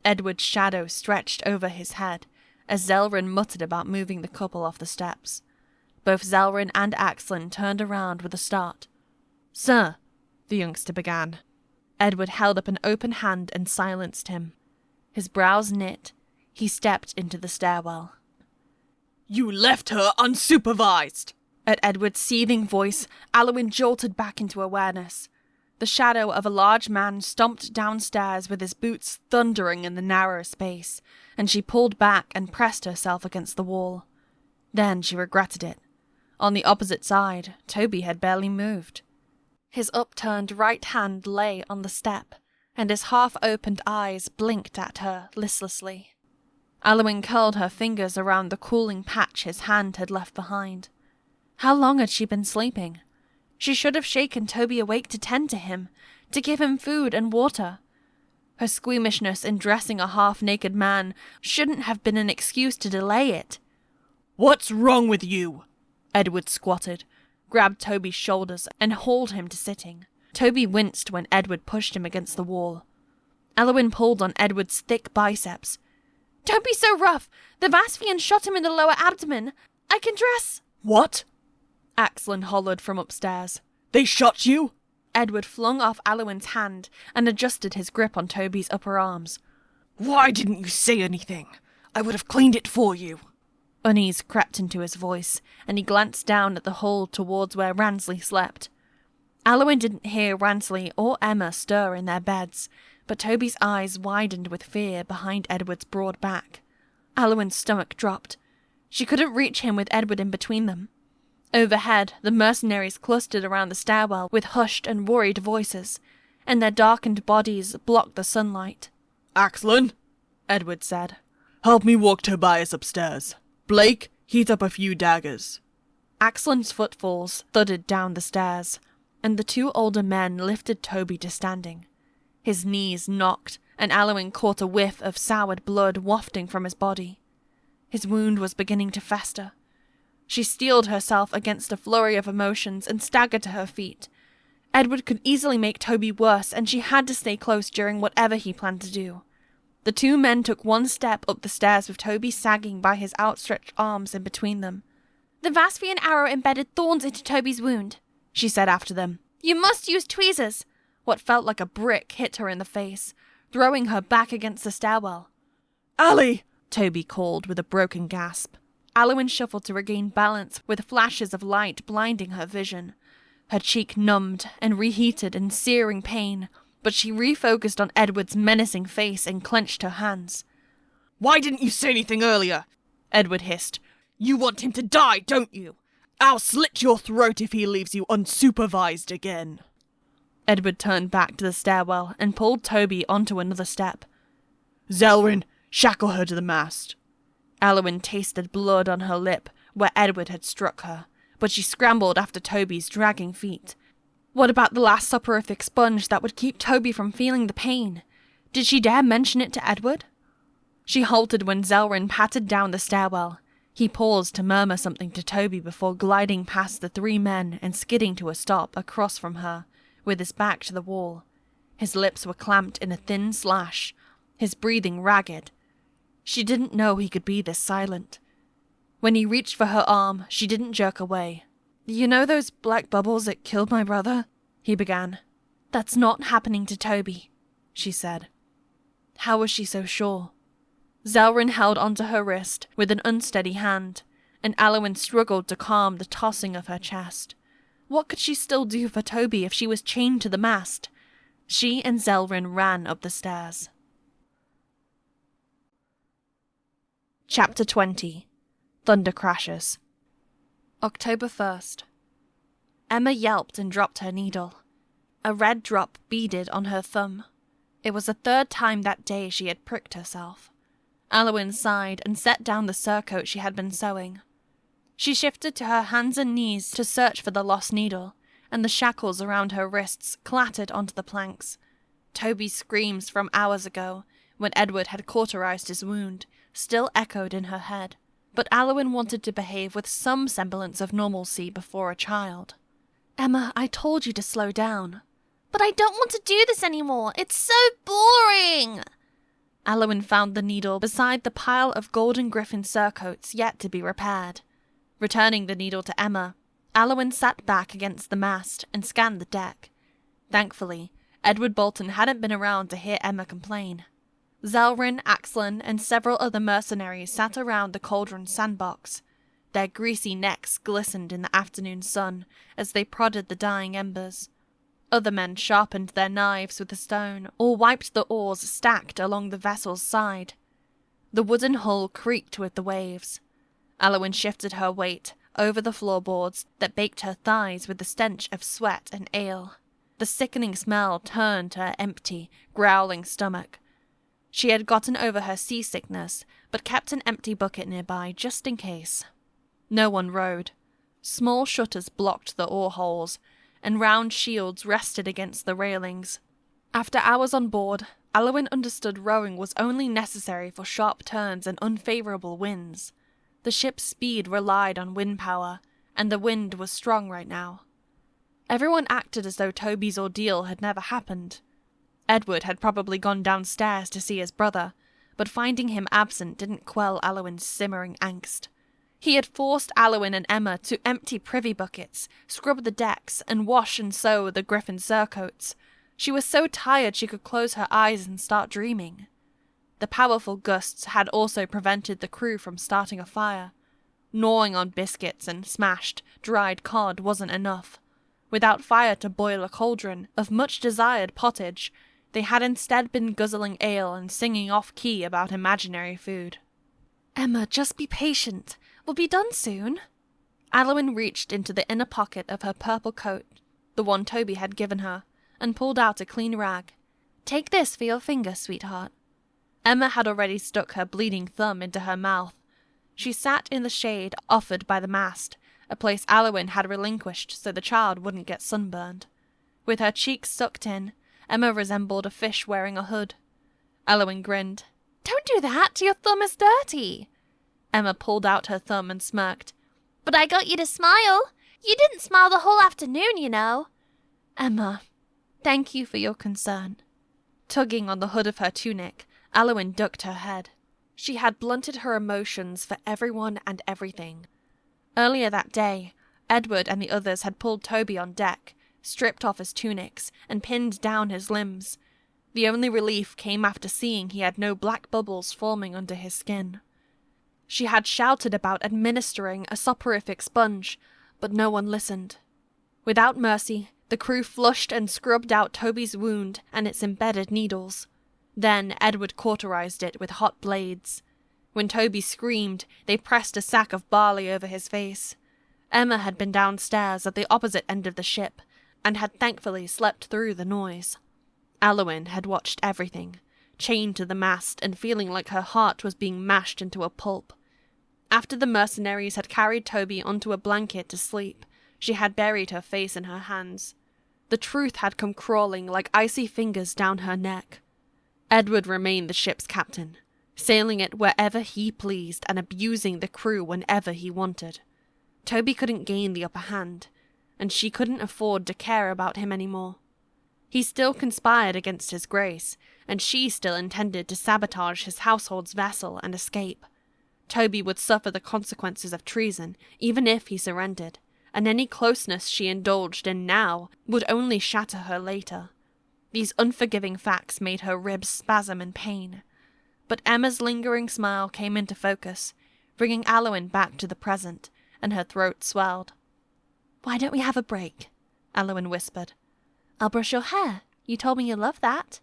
Edward's shadow stretched over his head as Zelryn muttered about moving the couple off the steps. Both Zelryn and Axlin turned around with a start. "Sir," the youngster began. Edward held up an open hand and silenced him. His brows knit. He stepped into the stairwell. "You left her unsupervised!" At Edward's seething voice, Aliwyn jolted back into awareness. The shadow of a large man stomped downstairs with his boots thundering in the narrow space, and she pulled back and pressed herself against the wall. Then she regretted it. On the opposite side, Toby had barely moved. His upturned right hand lay on the step, and his half-opened eyes blinked at her listlessly. Aliwyn curled her fingers around the cooling patch his hand had left behind. How long had she been sleeping? She should have shaken Toby awake to tend to him, to give him food and water. Her squeamishness in dressing a half-naked man shouldn't have been an excuse to delay it. "What's wrong with you?" Edward squatted, grabbed Toby's shoulders, and hauled him to sitting. Toby winced when Edward pushed him against the wall. Aliwyn pulled on Edward's thick biceps. "Don't be so rough! The Vasvian shot him in the lower abdomen. I can dress—" "What?" Axlin hollered from upstairs. "They shot you?" Edward flung off Aliwyn's hand and adjusted his grip on Toby's upper arms. "Why didn't you say anything? I would have cleaned it for you." Unease crept into his voice, and he glanced down at the hole towards where Ransley slept. Aliwyn didn't hear Ransley or Emma stir in their beds, but Toby's eyes widened with fear behind Edward's broad back. Aliwyn's stomach dropped. She couldn't reach him with Edward in between them. Overhead, the mercenaries clustered around the stairwell with hushed and worried voices, and their darkened bodies blocked the sunlight. "Axlin," Edward said. "Help me walk Tobias upstairs. Blake, heat up a few daggers." Axlin's footfalls thudded down the stairs, and the two older men lifted Toby to standing. His knees knocked, and Aliwyn caught a whiff of soured blood wafting from his body. His wound was beginning to fester. She steeled herself against a flurry of emotions and staggered to her feet. Edward could easily make Toby worse, and she had to stay close during whatever he planned to do. The two men took one step up the stairs with Toby sagging by his outstretched arms in between them. "The Vasvian arrow embedded thorns into Toby's wound," she said after them. "You must use tweezers." What felt like a brick hit her in the face, throwing her back against the stairwell. "Ali!" Toby called with a broken gasp. Aliwyn shuffled to regain balance, with flashes of light blinding her vision. Her cheek numbed and reheated in searing pain, but she refocused on Edward's menacing face and clenched her hands. "Why didn't you say anything earlier?" Edward hissed. "You want him to die, don't you? I'll slit your throat if he leaves you unsupervised again." Edward turned back to the stairwell and pulled Toby onto another step. "Zelryn, shackle her to the mast." Aliwyn tasted blood on her lip where Edward had struck her, but she scrambled after Toby's dragging feet. What about the last soporific sponge that would keep Toby from feeling the pain? Did she dare mention it to Edward? She halted when Zelryn pattered down the stairwell. He paused to murmur something to Toby before gliding past the three men and skidding to a stop across from her, with his back to the wall. His lips were clamped in a thin slash, his breathing ragged. She didn't know he could be this silent. When he reached for her arm, she didn't jerk away. "You know those black bubbles that killed my brother?" he began. "That's not happening to Toby," she said. How was she so sure? Zelryn held onto her wrist with an unsteady hand, and Aliwyn struggled to calm the tossing of her chest. What could she still do for Toby if she was chained to the mast? She and Zelryn ran up the stairs. Chapter 20. Thundercrashers. October 1st. Emma yelped and dropped her needle. A red drop beaded on her thumb. It was the third time that day she had pricked herself. Aliwyn sighed and set down the surcoat she had been sewing. She shifted to her hands and knees to search for the lost needle, and the shackles around her wrists clattered onto the planks. Toby's screams from hours ago, when Edward had cauterized his wound, still echoed in her head, but Aliwyn wanted to behave with some semblance of normalcy before a child. Emma, I told you to slow down. But I don't want to do this anymore. It's so boring. Aliwyn found the needle beside the pile of golden griffin surcoats yet to be repaired. Returning the needle to Emma, Aliwyn sat back against the mast and scanned the deck. Thankfully, Edward Bolton hadn't been around to hear Emma complain. Zelryn, Axlin, and several other mercenaries sat around the cauldron sandbox. Their greasy necks glistened in the afternoon sun as they prodded the dying embers. Other men sharpened their knives with the stone or wiped the oars stacked along the vessel's side. The wooden hull creaked with the waves. Aliwyn shifted her weight over the floorboards that baked her thighs with the stench of sweat and ale. The sickening smell turned to her empty, growling stomach. She had gotten over her seasickness, but kept an empty bucket nearby just in case. No one rowed. Small shutters blocked the oar holes, and round shields rested against the railings. After hours on board, Aliwyn understood rowing was only necessary for sharp turns and unfavourable winds. The ship's speed relied on wind power, and the wind was strong right now. Everyone acted as though Toby's ordeal had never happened. Edward had probably gone downstairs to see his brother, but finding him absent didn't quell Aliwyn's simmering angst. He had forced Aliwyn and Emma to empty privy buckets, scrub the decks, and wash and sew the griffin surcoats. She was so tired she could close her eyes and start dreaming. The powerful gusts had also prevented the crew from starting a fire. Gnawing on biscuits and smashed, dried cod wasn't enough. Without fire to boil a cauldron of much-desired pottage, they had instead been guzzling ale and singing off-key about imaginary food. Emma, just be patient. We'll be done soon. Aliwyn reached into the inner pocket of her purple coat, the one Toby had given her, and pulled out a clean rag. Take this for your finger, sweetheart. Emma had already stuck her bleeding thumb into her mouth. She sat in the shade offered by the mast, a place Aliwyn had relinquished so the child wouldn't get sunburned. With her cheeks sucked in, Emma resembled a fish wearing a hood. Aliwyn grinned. Don't do that, your thumb is dirty. Emma pulled out her thumb and smirked. But I got you to smile. You didn't smile the whole afternoon, you know. Emma, thank you for your concern. Tugging on the hood of her tunic, Aliwyn ducked her head. She had blunted her emotions for everyone and everything. Earlier that day, Edward and the others had pulled Toby on deck, stripped off his tunics, and pinned down his limbs. The only relief came after seeing he had no black bubbles forming under his skin. She had shouted about administering a soporific sponge, but no one listened. Without mercy, the crew flushed and scrubbed out Toby's wound and its embedded needles. Then Edward cauterized it with hot blades. When Toby screamed, they pressed a sack of barley over his face. Emma had been downstairs at the opposite end of the ship, and had thankfully slept through the noise. Aliwyn had watched everything, chained to the mast and feeling like her heart was being mashed into a pulp. After the mercenaries had carried Toby onto a blanket to sleep, she had buried her face in her hands. The truth had come crawling like icy fingers down her neck. Edward remained the ship's captain, sailing it wherever he pleased and abusing the crew whenever he wanted. Toby couldn't gain the upper hand, and she couldn't afford to care about him anymore. He still conspired against his grace, and she still intended to sabotage his household's vessel and escape. Toby would suffer the consequences of treason, even if he surrendered, and any closeness she indulged in now would only shatter her later. These unforgiving facts made her ribs spasm in pain. But Emma's lingering smile came into focus, bringing Aliwyn back to the present, and her throat swelled. Why don't we have a break? Aliwyn whispered. I'll brush your hair. You told me you loved that.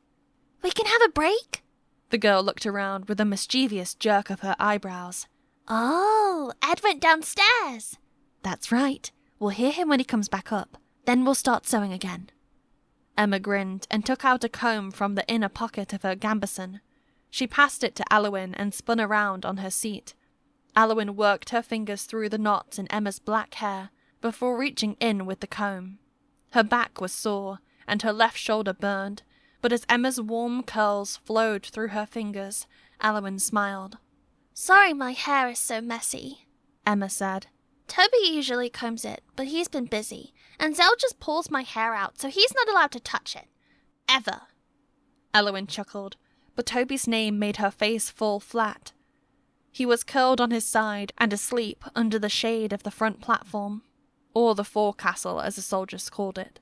We can have a break? The girl looked around with a mischievous jerk of her eyebrows. Oh, Ed went downstairs. That's right. We'll hear him when he comes back up. Then we'll start sewing again. Emma grinned and took out a comb from the inner pocket of her gambeson. She passed it to Aliwyn and spun around on her seat. Aliwyn worked her fingers through the knots in Emma's black hair before reaching in with the comb. Her back was sore and her left shoulder burned, but as Emma's warm curls flowed through her fingers, Aliwyn smiled. Sorry my hair is so messy, Emma said. Toby usually combs it, but he's been busy, and Zell just pulls my hair out, so he's not allowed to touch it. Ever. Aliwyn chuckled, but Toby's name made her face fall flat. He was curled on his side and asleep under the shade of the front platform, or the forecastle as the soldiers called it.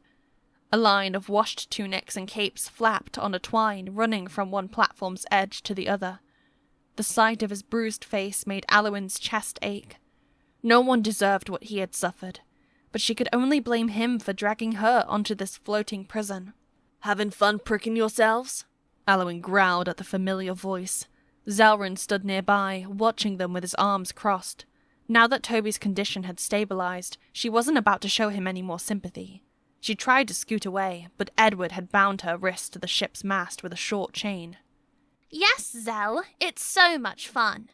A line of washed tunics and capes flapped on a twine running from one platform's edge to the other. The sight of his bruised face made Aliwyn's chest ache. No one deserved what he had suffered, but she could only blame him for dragging her onto this floating prison. Having fun pricking yourselves? Aliwyn growled at the familiar voice. Zelryn stood nearby, watching them with his arms crossed. Now that Toby's condition had stabilized, she wasn't about to show him any more sympathy. She tried to scoot away, but Edward had bound her wrist to the ship's mast with a short chain. Yes, Zell, it's so much fun.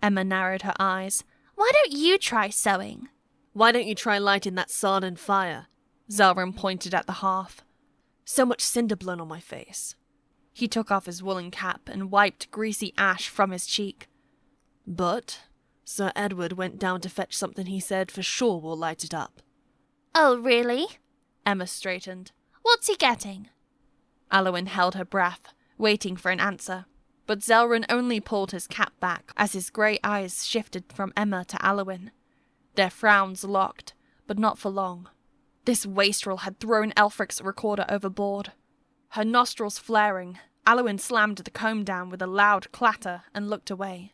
Emma narrowed her eyes. Why don't you try sewing? Why don't you try lighting that sardine fire? Zelryn pointed at the hearth. So much cinder blown on my face. He took off his woolen cap and wiped greasy ash from his cheek. But Sir Edward went down to fetch something he said for sure will light it up. Oh, really? Emma straightened. What's he getting? Aliwyn held her breath, waiting for an answer, but Zelryn only pulled his cap back as his grey eyes shifted from Emma to Aliwyn. Their frowns locked, but not for long. This wastrel had thrown Aelfric's recorder overboard. Her nostrils flaring, Aliwyn slammed the comb down with a loud clatter and looked away.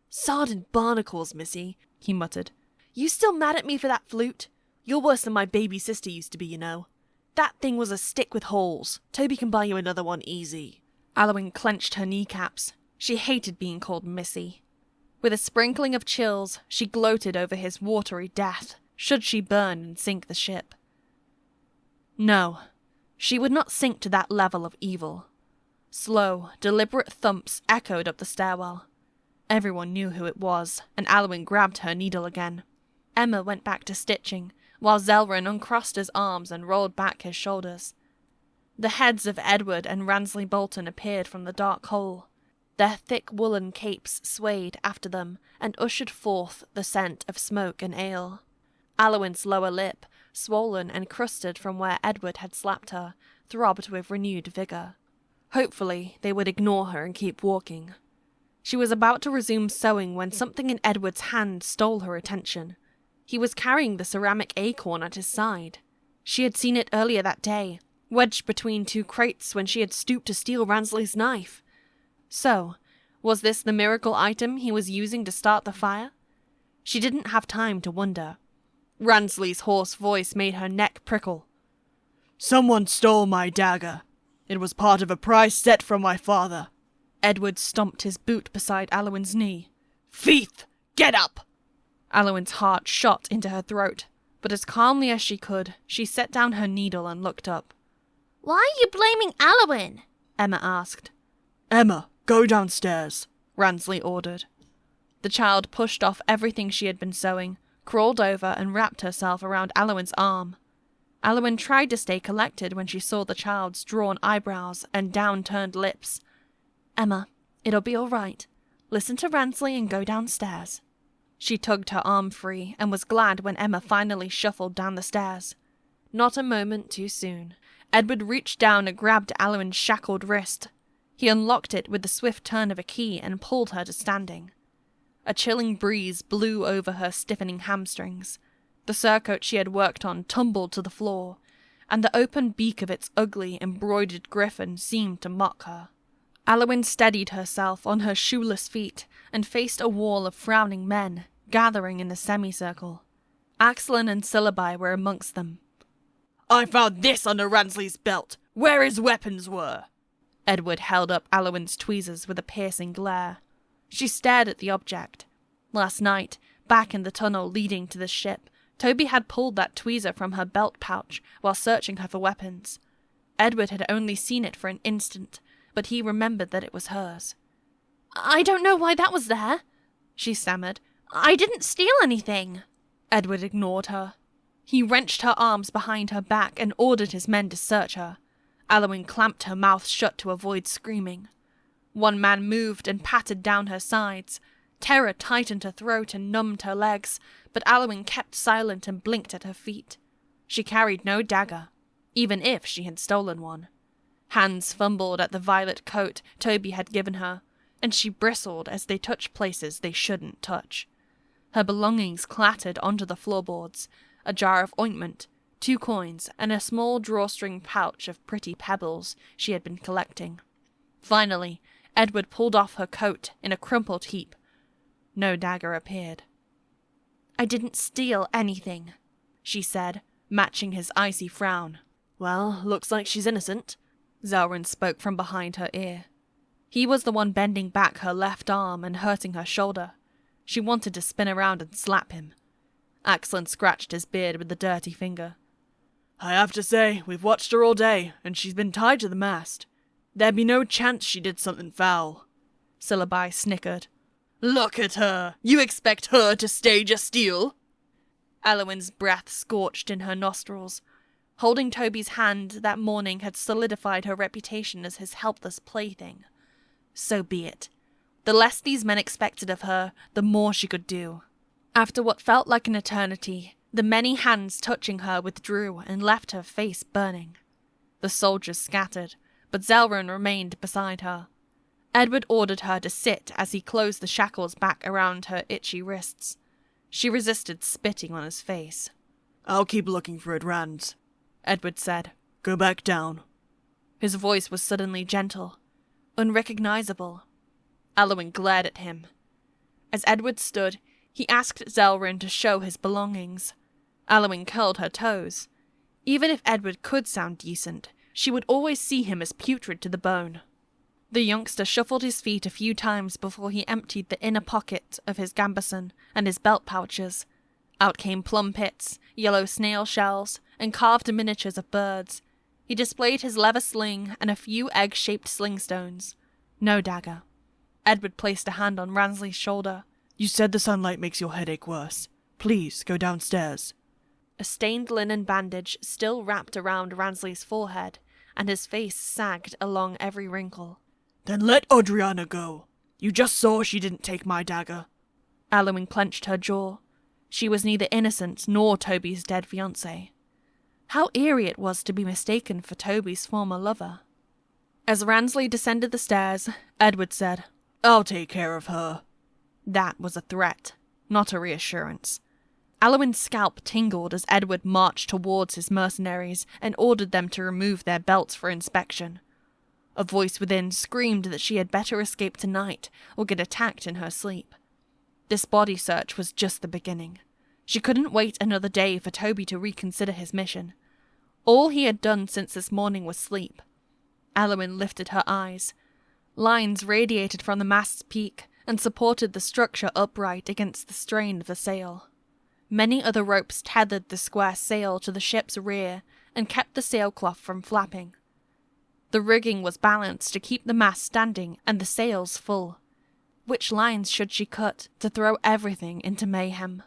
Sardine barnacles, missy, he muttered. You still mad at me for that flute? You're worse than my baby sister used to be, you know. That thing was a stick with holes. Toby can buy you another one easy. Aliwyn clenched her kneecaps. She hated being called Missy. With a sprinkling of chills, she gloated over his watery death, should she burn and sink the ship. No, she would not sink to that level of evil. Slow, deliberate thumps echoed up the stairwell. Everyone knew who it was, and Aliwyn grabbed her needle again. Emma went back to stitching, while Zelryn uncrossed his arms and rolled back his shoulders. The heads of Edward and Ransley Bolton appeared from the dark hole. Their thick woolen capes swayed after them and ushered forth the scent of smoke and ale. Aliwyn's lower lip, swollen and crusted from where Edward had slapped her, throbbed with renewed vigour. Hopefully, they would ignore her and keep walking. She was about to resume sewing when something in Edward's hand stole her attention. He was carrying the ceramic acorn at his side. She had seen it earlier that day, wedged between two crates when she had stooped to steal Ransley's knife. So, was this the miracle item he was using to start the fire? She didn't have time to wonder. Ransley's hoarse voice made her neck prickle. Someone stole my dagger. It was part of a prize set from my father. Edward stomped his boot beside Aliwyn's knee. Fieth, get up! Aliwyn's heart shot into her throat, but as calmly as she could, she set down her needle and looked up. Why are you blaming Aliwyn? Emma asked. Emma, go downstairs, Ransley ordered. The child pushed off everything she had been sewing, crawled over and wrapped herself around Aliwyn's arm. Aliwyn tried to stay collected when she saw the child's drawn eyebrows and down-turned lips. Emma, it'll be all right. Listen to Ransley and go downstairs. She tugged her arm free and was glad when Emma finally shuffled down the stairs. Not a moment too soon. Edward reached down and grabbed Aliwyn's shackled wrist. He unlocked it with the swift turn of a key and pulled her to standing. A chilling breeze blew over her stiffening hamstrings. The surcoat she had worked on tumbled to the floor, and the open beak of its ugly, embroidered griffin seemed to mock her. Aliwyn steadied herself on her shoeless feet and faced a wall of frowning men, gathering in a semicircle. Axelin and Syllabi were amongst them. I found this under Ransley's belt, where his weapons were. Edward held up Aliwyn's tweezers with a piercing glare. She stared at the object. Last night, back in the tunnel leading to the ship, Toby had pulled that tweezer from her belt pouch while searching her for weapons. Edward had only seen it for an instant, but he remembered that it was hers. "I don't know why that was there," she stammered. "I didn't steal anything." Edward ignored her. He wrenched her arms behind her back and ordered his men to search her. Aliwyn clamped her mouth shut to avoid screaming. One man moved and patted down her sides. Terror tightened her throat and numbed her legs, but Aliwyn kept silent and blinked at her feet. She carried no dagger, even if she had stolen one. Hands fumbled at the violet coat Toby had given her, and she bristled as they touched places they shouldn't touch. Her belongings clattered onto the floorboards, a jar of ointment, 2 coins, and a small drawstring pouch of pretty pebbles she had been collecting. Finally, Edward pulled off her coat in a crumpled heap. No dagger appeared. "I didn't steal anything," she said, matching his icy frown. "Well, looks like she's innocent," Zelryn spoke from behind her ear. He was the one bending back her left arm and hurting her shoulder. She wanted to spin around and slap him. Axlin scratched his beard with a dirty finger. "I have to say, we've watched her all day, and she's been tied to the mast. There'd be no chance she did something foul." Syllabi snickered. "Look at her! You expect her to stage a steal?" Aliwyn's breath scorched in her nostrils. Holding Toby's hand that morning had solidified her reputation as his helpless plaything. So be it. The less these men expected of her, the more she could do. After what felt like an eternity, the many hands touching her withdrew and left her face burning. The soldiers scattered, but Zelryn remained beside her. Edward ordered her to sit as he closed the shackles back around her itchy wrists. She resisted spitting on his face. "I'll keep looking for it, Rand," Edward said. "Go back down." His voice was suddenly gentle, unrecognizable. Aliwyn glared at him. As Edward stood, he asked Zelryn to show his belongings. Aliwyn curled her toes. Even if Edward could sound decent, she would always see him as putrid to the bone. The youngster shuffled his feet a few times before he emptied the inner pocket of his gambeson and his belt pouches. Out came plum pits, yellow snail shells, and carved miniatures of birds. He displayed his leather sling and a few egg-shaped sling stones. No dagger. Edward placed a hand on Ransley's shoulder. "You said the sunlight makes your headache worse. Please, go downstairs." A stained linen bandage still wrapped around Ransley's forehead, and his face sagged along every wrinkle. "Then let Adriana go. You just saw she didn't take my dagger." Aliwyn clenched her jaw. She was neither innocent nor Toby's dead fiancé. How eerie it was to be mistaken for Toby's former lover. As Ransley descended the stairs, Edward said, "I'll take care of her." That was a threat, not a reassurance. Aliwyn's scalp tingled as Edward marched towards his mercenaries and ordered them to remove their belts for inspection. A voice within screamed that she had better escape tonight or get attacked in her sleep. This body search was just the beginning. She couldn't wait another day for Toby to reconsider his mission. All he had done since this morning was sleep. Aliwyn lifted her eyes. Lines radiated from the mast's peak and supported the structure upright against the strain of the sail. Many other ropes tethered the square sail to the ship's rear and kept the sailcloth from flapping. The rigging was balanced to keep the mast standing and the sails full. Which lines should she cut to throw everything into mayhem?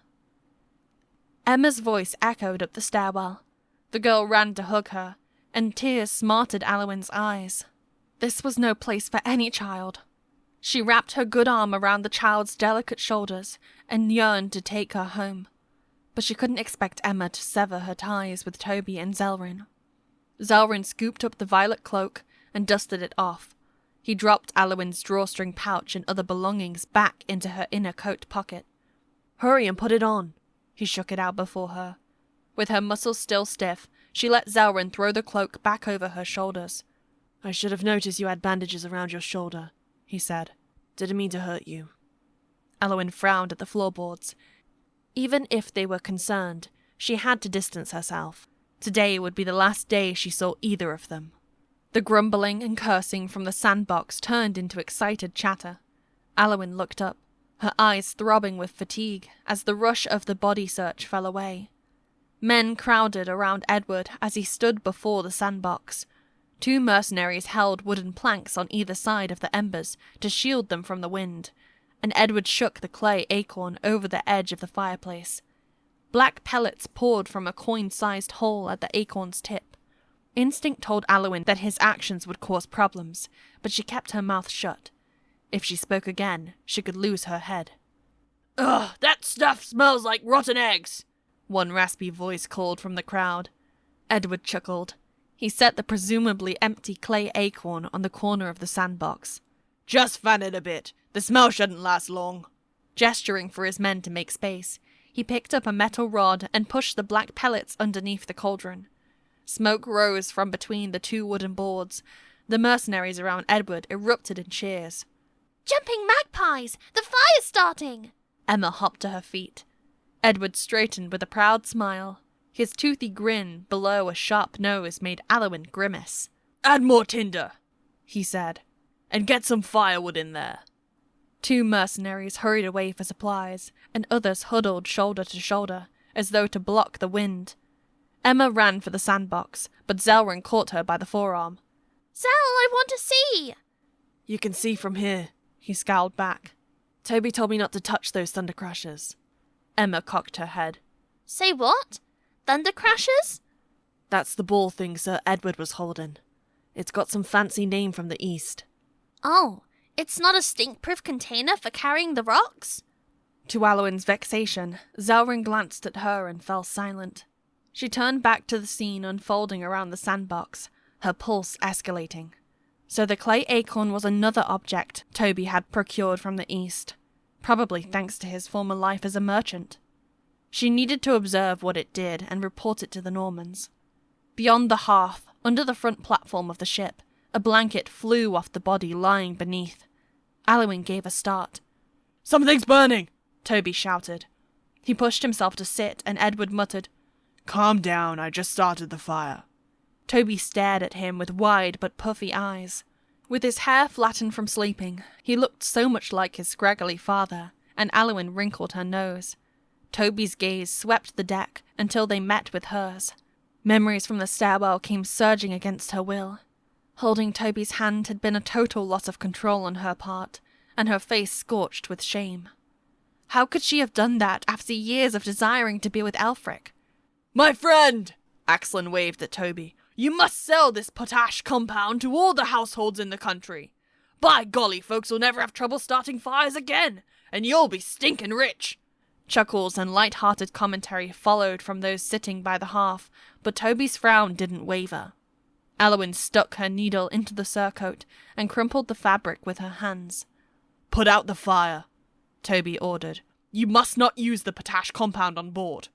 Emma's voice echoed up the stairwell. The girl ran to hug her, and tears smarted Aliwyn's eyes. This was no place for any child. She wrapped her good arm around the child's delicate shoulders and yearned to take her home. But she couldn't expect Emma to sever her ties with Toby and Zelryn. Zelryn scooped up the violet cloak and dusted it off. He dropped Aliwyn's drawstring pouch and other belongings back into her inner coat pocket. "Hurry and put it on." He shook it out before her. With her muscles still stiff, she let Zelryn throw the cloak back over her shoulders. "I should have noticed you had bandages around your shoulder," he said. "Didn't mean to hurt you." Aliwyn frowned at the floorboards. Even if they were concerned, she had to distance herself. Today would be the last day she saw either of them. The grumbling and cursing from the sandbox turned into excited chatter. Aliwyn looked up, her eyes throbbing with fatigue as the rush of the body search fell away. Men crowded around Edward as he stood before the sandbox. 2 mercenaries held wooden planks on either side of the embers to shield them from the wind, and Edward shook the clay acorn over the edge of the fireplace. Black pellets poured from a coin-sized hole at the acorn's tip. Instinct told Aliwyn that his actions would cause problems, but she kept her mouth shut. If she spoke again, she could lose her head. Ugh, that stuff smells like rotten eggs, one raspy voice called from the crowd. Edward chuckled. He set the presumably empty clay acorn on the corner of the sandbox. Just fan it a bit. The smell shouldn't last long. Gesturing for his men to make space, he picked up a metal rod and pushed the black pellets underneath the cauldron. Smoke rose from between the 2 wooden boards. The mercenaries around Edward erupted in cheers. Jumping magpies! The fire's starting! Emma hopped to her feet. Edward straightened with a proud smile. His toothy grin below a sharp nose made Aliwyn grimace. Add more tinder, he said, and get some firewood in there. 2 mercenaries hurried away for supplies, and others huddled shoulder to shoulder, as though to block the wind. Emma ran for the sandbox, but Zelryn caught her by the forearm. Zel, I want to see! You can see from here, he scowled back. Toby told me not to touch those Thundercrashers. Emma cocked her head. Say what? Thundercrashers? That's the ball thing Sir Edward was holding. It's got some fancy name from the east. Oh, it's not a stink-proof container for carrying the rocks? To Aliwyn's vexation, Zelryn glanced at her and fell silent. She turned back to the scene unfolding around the sandbox, her pulse escalating. So the clay acorn was another object Toby had procured from the east, probably thanks to his former life as a merchant. She needed to observe what it did and report it to the Normans. Beyond the hearth, under the front platform of the ship, a blanket flew off the body lying beneath. Aliwyn gave a start. Something's burning, Toby shouted. He pushed himself to sit, and Edward muttered, Calm down, I just started the fire. Toby stared at him with wide but puffy eyes. With his hair flattened from sleeping, he looked so much like his scraggly father, and Aliwyn wrinkled her nose. Toby's gaze swept the deck until they met with hers. Memories from the stairwell came surging against her will. Holding Toby's hand had been a total loss of control on her part, and her face scorched with shame. How could she have done that after years of desiring to be with Aelfric? My friend, Axlin waved at Toby, you must sell this potash compound to all the households in the country. By golly, folks will never have trouble starting fires again, and you'll be stinking rich. Chuckles and light-hearted commentary followed from those sitting by the hearth, but Toby's frown didn't waver. Aliwyn stuck her needle into the surcoat and crumpled the fabric with her hands. Put out the fire, Toby ordered. You must not use the potash compound on board.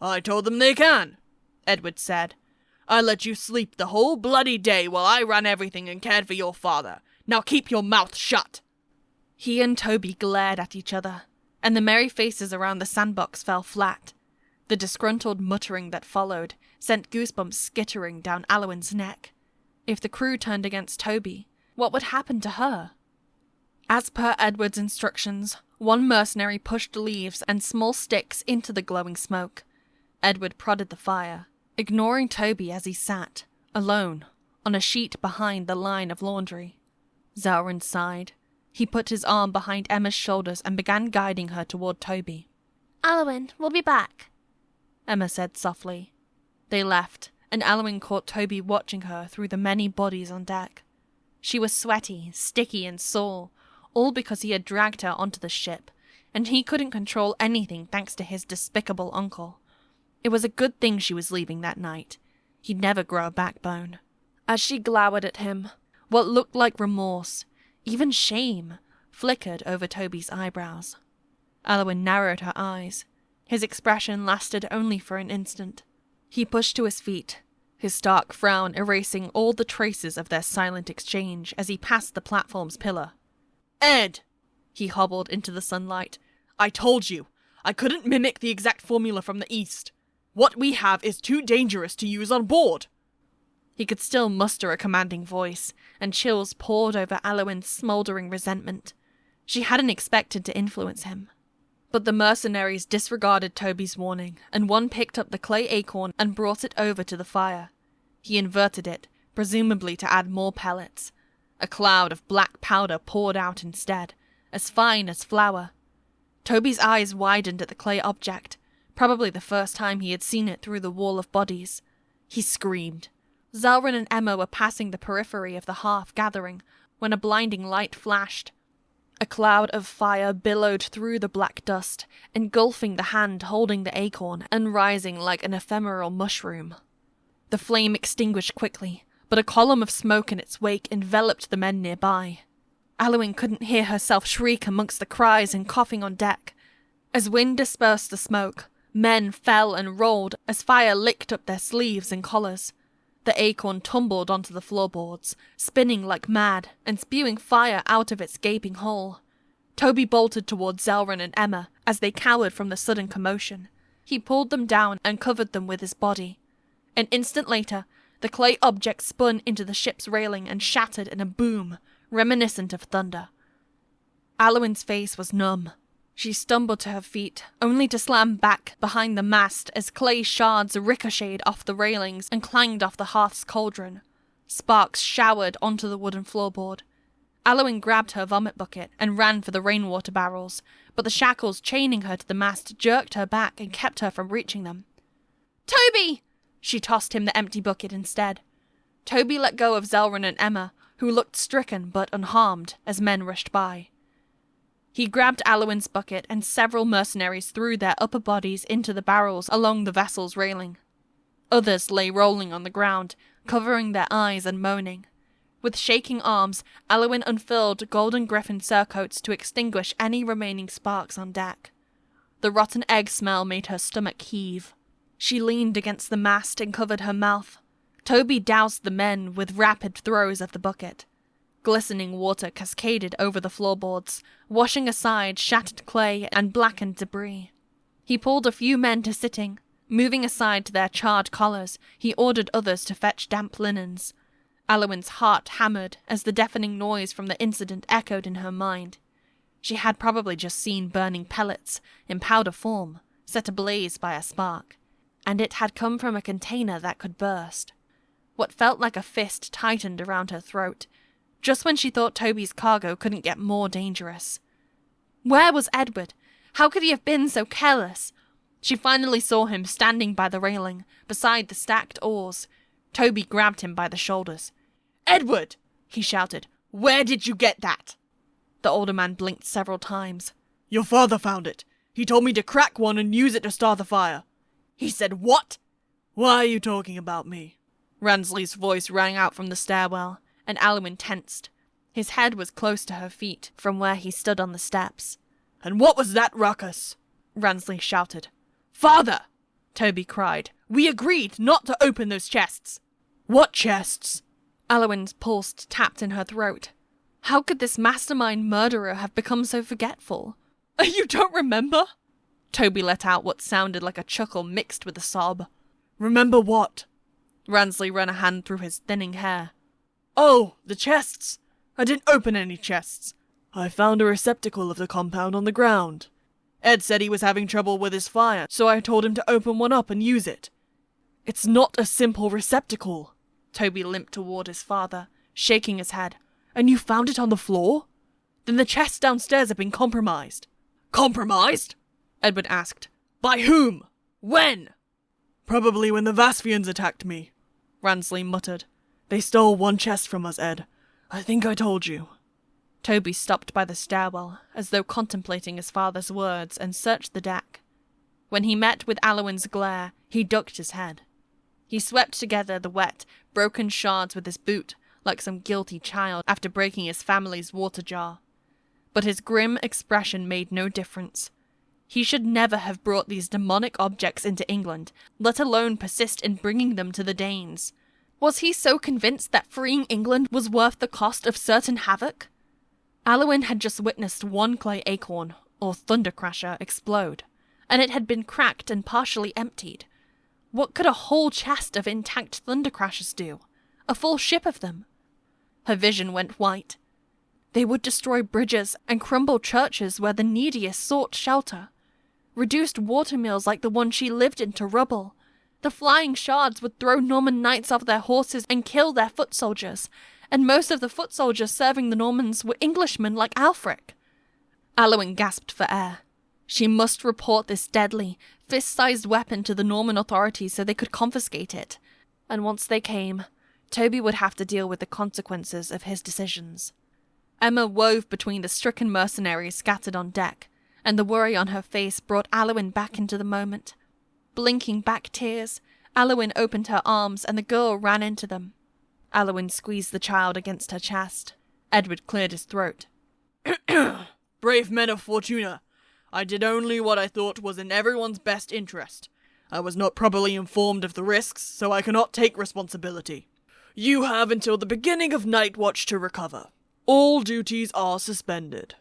I told them they can, Edward said. I let you sleep the whole bloody day while I ran everything and cared for your father. Now keep your mouth shut. He and Toby glared at each other, and the merry faces around the sandbox fell flat. The disgruntled muttering that followed sent goosebumps skittering down Aliwyn's neck. If the crew turned against Toby, what would happen to her? As per Edward's instructions, one mercenary pushed leaves and small sticks into the glowing smoke. Edward prodded the fire, ignoring Toby as he sat, alone, on a sheet behind the line of laundry. Zelryn sighed. He put his arm behind Emma's shoulders and began guiding her toward Toby. Aliwyn, we'll be back, Emma said softly. They left, and Aliwyn caught Toby watching her through the many bodies on deck. She was sweaty, sticky, and sore, all because he had dragged her onto the ship, and he couldn't control anything thanks to his despicable uncle. It was a good thing she was leaving that night. He'd never grow a backbone. As she glowered at him, what looked like remorse, even shame, flickered over Toby's eyebrows. Aliwyn narrowed her eyes. His expression lasted only for an instant. He pushed to his feet, his stark frown erasing all the traces of their silent exchange as he passed the platform's pillar. Ed! He hobbled into the sunlight. I told you, I couldn't mimic the exact formula from the East. What we have is too dangerous to use on board. He could still muster a commanding voice, and chills poured over Aliwyn's smouldering resentment. She hadn't expected to influence him. But the mercenaries disregarded Toby's warning, and one picked up the clay acorn and brought it over to the fire. He inverted it, presumably to add more pellets. A cloud of black powder poured out instead, as fine as flour. Toby's eyes widened at the clay object, probably the first time he had seen it through the wall of bodies. He screamed. Zelryn and Emma were passing the periphery of the hearth gathering when a blinding light flashed. A cloud of fire billowed through the black dust, engulfing the hand holding the acorn and rising like an ephemeral mushroom. The flame extinguished quickly, but a column of smoke in its wake enveloped the men nearby. Aliwyn couldn't hear herself shriek amongst the cries and coughing on deck. As wind dispersed the smoke, men fell and rolled as fire licked up their sleeves and collars. The acorn tumbled onto the floorboards, spinning like mad and spewing fire out of its gaping hole. Toby bolted towards Zelryn and Emma as they cowered from the sudden commotion. He pulled them down and covered them with his body. An instant later, the clay object spun into the ship's railing and shattered in a boom, reminiscent of thunder. Aliwyn's face was numb. She stumbled to her feet, only to slam back behind the mast as clay shards ricocheted off the railings and clanged off the hearth's cauldron. Sparks showered onto the wooden floorboard. Aliwyn grabbed her vomit bucket and ran for the rainwater barrels, but the shackles chaining her to the mast jerked her back and kept her from reaching them. "Toby!" She tossed him the empty bucket instead. Toby let go of Zelryn and Emma, who looked stricken but unharmed as men rushed by. He grabbed Aliwyn's bucket and several mercenaries threw their upper bodies into the barrels along the vessel's railing. Others lay rolling on the ground, covering their eyes and moaning. With shaking arms, Aliwyn unfurled golden griffin surcoats to extinguish any remaining sparks on deck. The rotten egg smell made her stomach heave. She leaned against the mast and covered her mouth. Toby doused the men with rapid throws of the bucket. Glistening water cascaded over the floorboards, washing aside shattered clay and blackened debris. He pulled a few men to sitting. Moving aside to their charred collars, he ordered others to fetch damp linens. Aliwyn's heart hammered as the deafening noise from the incident echoed in her mind. She had probably just seen burning pellets, in powder form, set ablaze by a spark, and it had come from a container that could burst. What felt like a fist tightened around her throat, just when she thought Toby's cargo couldn't get more dangerous. Where was Edward? How could he have been so careless? She finally saw him standing by the railing, beside the stacked oars. Toby grabbed him by the shoulders. "Edward!" he shouted. "Where did you get that?" The older man blinked several times. "Your father found it. He told me to crack one and use it to start the fire." He said, "What?" "Why are you talking about me?" Ransley's voice rang out from the stairwell, and Aliwyn tensed. His head was close to her feet, from where he stood on the steps. "And what was that ruckus?" Ransley shouted. "Father!" Toby cried. "We agreed not to open those chests." "What chests?" Aliwyn's pulse tapped in her throat. How could this mastermind murderer have become so forgetful? "You don't remember?" Toby let out what sounded like a chuckle mixed with a sob. "Remember what?" Ransley ran a hand through his thinning hair. "Oh, the chests. I didn't open any chests. I found a receptacle of the compound on the ground. Ed said he was having trouble with his fire, so I told him to open one up and use it. It's not a simple receptacle." Toby limped toward his father, shaking his head. "And you found it on the floor? Then the chests downstairs have been compromised." "Compromised?" Edward asked. "By whom? When?" "Probably when the Vasfians attacked me," Ransley muttered. "They stole one chest from us, Ed. I think I told you." Toby stopped by the stairwell, as though contemplating his father's words, and searched the deck. When he met with Aliwyn's glare, he ducked his head. He swept together the wet, broken shards with his boot, like some guilty child after breaking his family's water jar. But his grim expression made no difference. He should never have brought these demonic objects into England, let alone persist in bringing them to the Danes. Was he so convinced that freeing England was worth the cost of certain havoc? Aliwyn had just witnessed one clay acorn, or Thundercrasher, explode, and it had been cracked and partially emptied. What could a whole chest of intact Thundercrashers do? A full ship of them? Her vision went white. They would destroy bridges and crumble churches where the neediest sought shelter, reduced water mills like the one she lived in to rubble, The flying shards would throw Norman knights off their horses and kill their foot soldiers, and most of the foot soldiers serving the Normans were Englishmen like Aelfric. Aliwyn gasped for air. She must report this deadly, fist-sized weapon to the Norman authorities so they could confiscate it. And once they came, Toby would have to deal with the consequences of his decisions. Emma wove between the stricken mercenaries scattered on deck, and the worry on her face brought Aliwyn back into the moment. Blinking back tears, Aliwyn opened her arms and the girl ran into them. Aliwyn squeezed the child against her chest. Edward cleared his throat. Brave men of Fortuna, I did only what I thought was in everyone's best interest. I was not properly informed of the risks, so I cannot take responsibility. You have until the beginning of Night Watch to recover. All duties are suspended.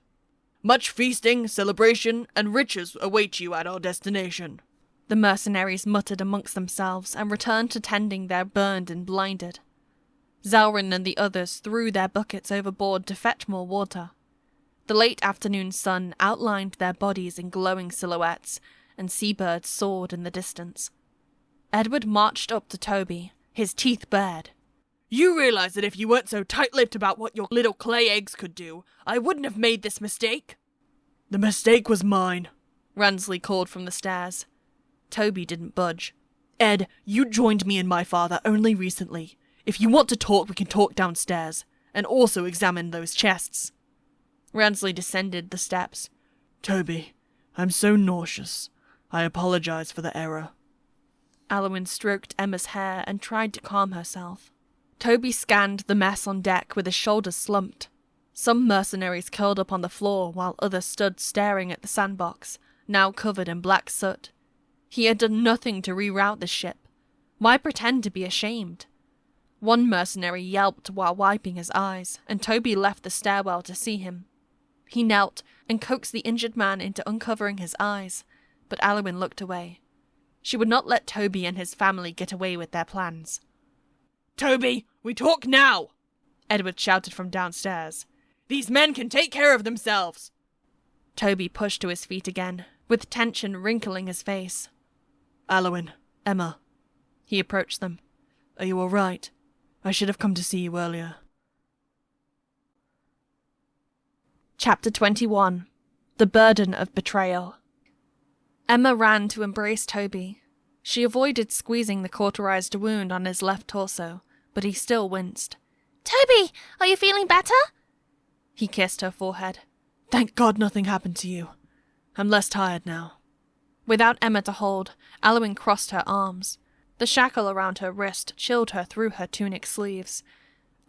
Much feasting, celebration, and riches await you at our destination. The mercenaries muttered amongst themselves and returned to tending their burned and blinded. Zelryn and the others threw their buckets overboard to fetch more water. The late afternoon sun outlined their bodies in glowing silhouettes, and seabirds soared in the distance. Edward marched up to Toby, his teeth bared. You realize that if you weren't so tight-lipped about what your little clay eggs could do, I wouldn't have made this mistake? The mistake was mine, Ransley called from the stairs. Toby didn't budge. Ed, you joined me and my father only recently. If you want to talk, we can talk downstairs, and also examine those chests. Ransley descended the steps. Toby, I'm so nauseous. I apologize for the error. Aliwyn stroked Emma's hair and tried to calm herself. Toby scanned the mess on deck with his shoulders slumped. Some mercenaries curled up on the floor while others stood staring at the sandbox, now covered in black soot. He had done nothing to reroute the ship. Why pretend to be ashamed? One mercenary yelped while wiping his eyes, and Toby left the stairwell to see him. He knelt and coaxed the injured man into uncovering his eyes, but Aliwyn looked away. She would not let Toby and his family get away with their plans. Toby, we talk now! Edward shouted from downstairs. These men can take care of themselves! Toby pushed to his feet again, with tension wrinkling his face. Aliwyn, Emma. He approached them. Are you all right? I should have come to see you earlier. Chapter 21. The Burden of Betrayal. Emma ran to embrace Toby. She avoided squeezing the cauterized wound on his left torso, but he still winced. Toby, are you feeling better? He kissed her forehead. Thank God nothing happened to you. I'm less tired now. Without Emma to hold, Aliwyn crossed her arms. The shackle around her wrist chilled her through her tunic sleeves.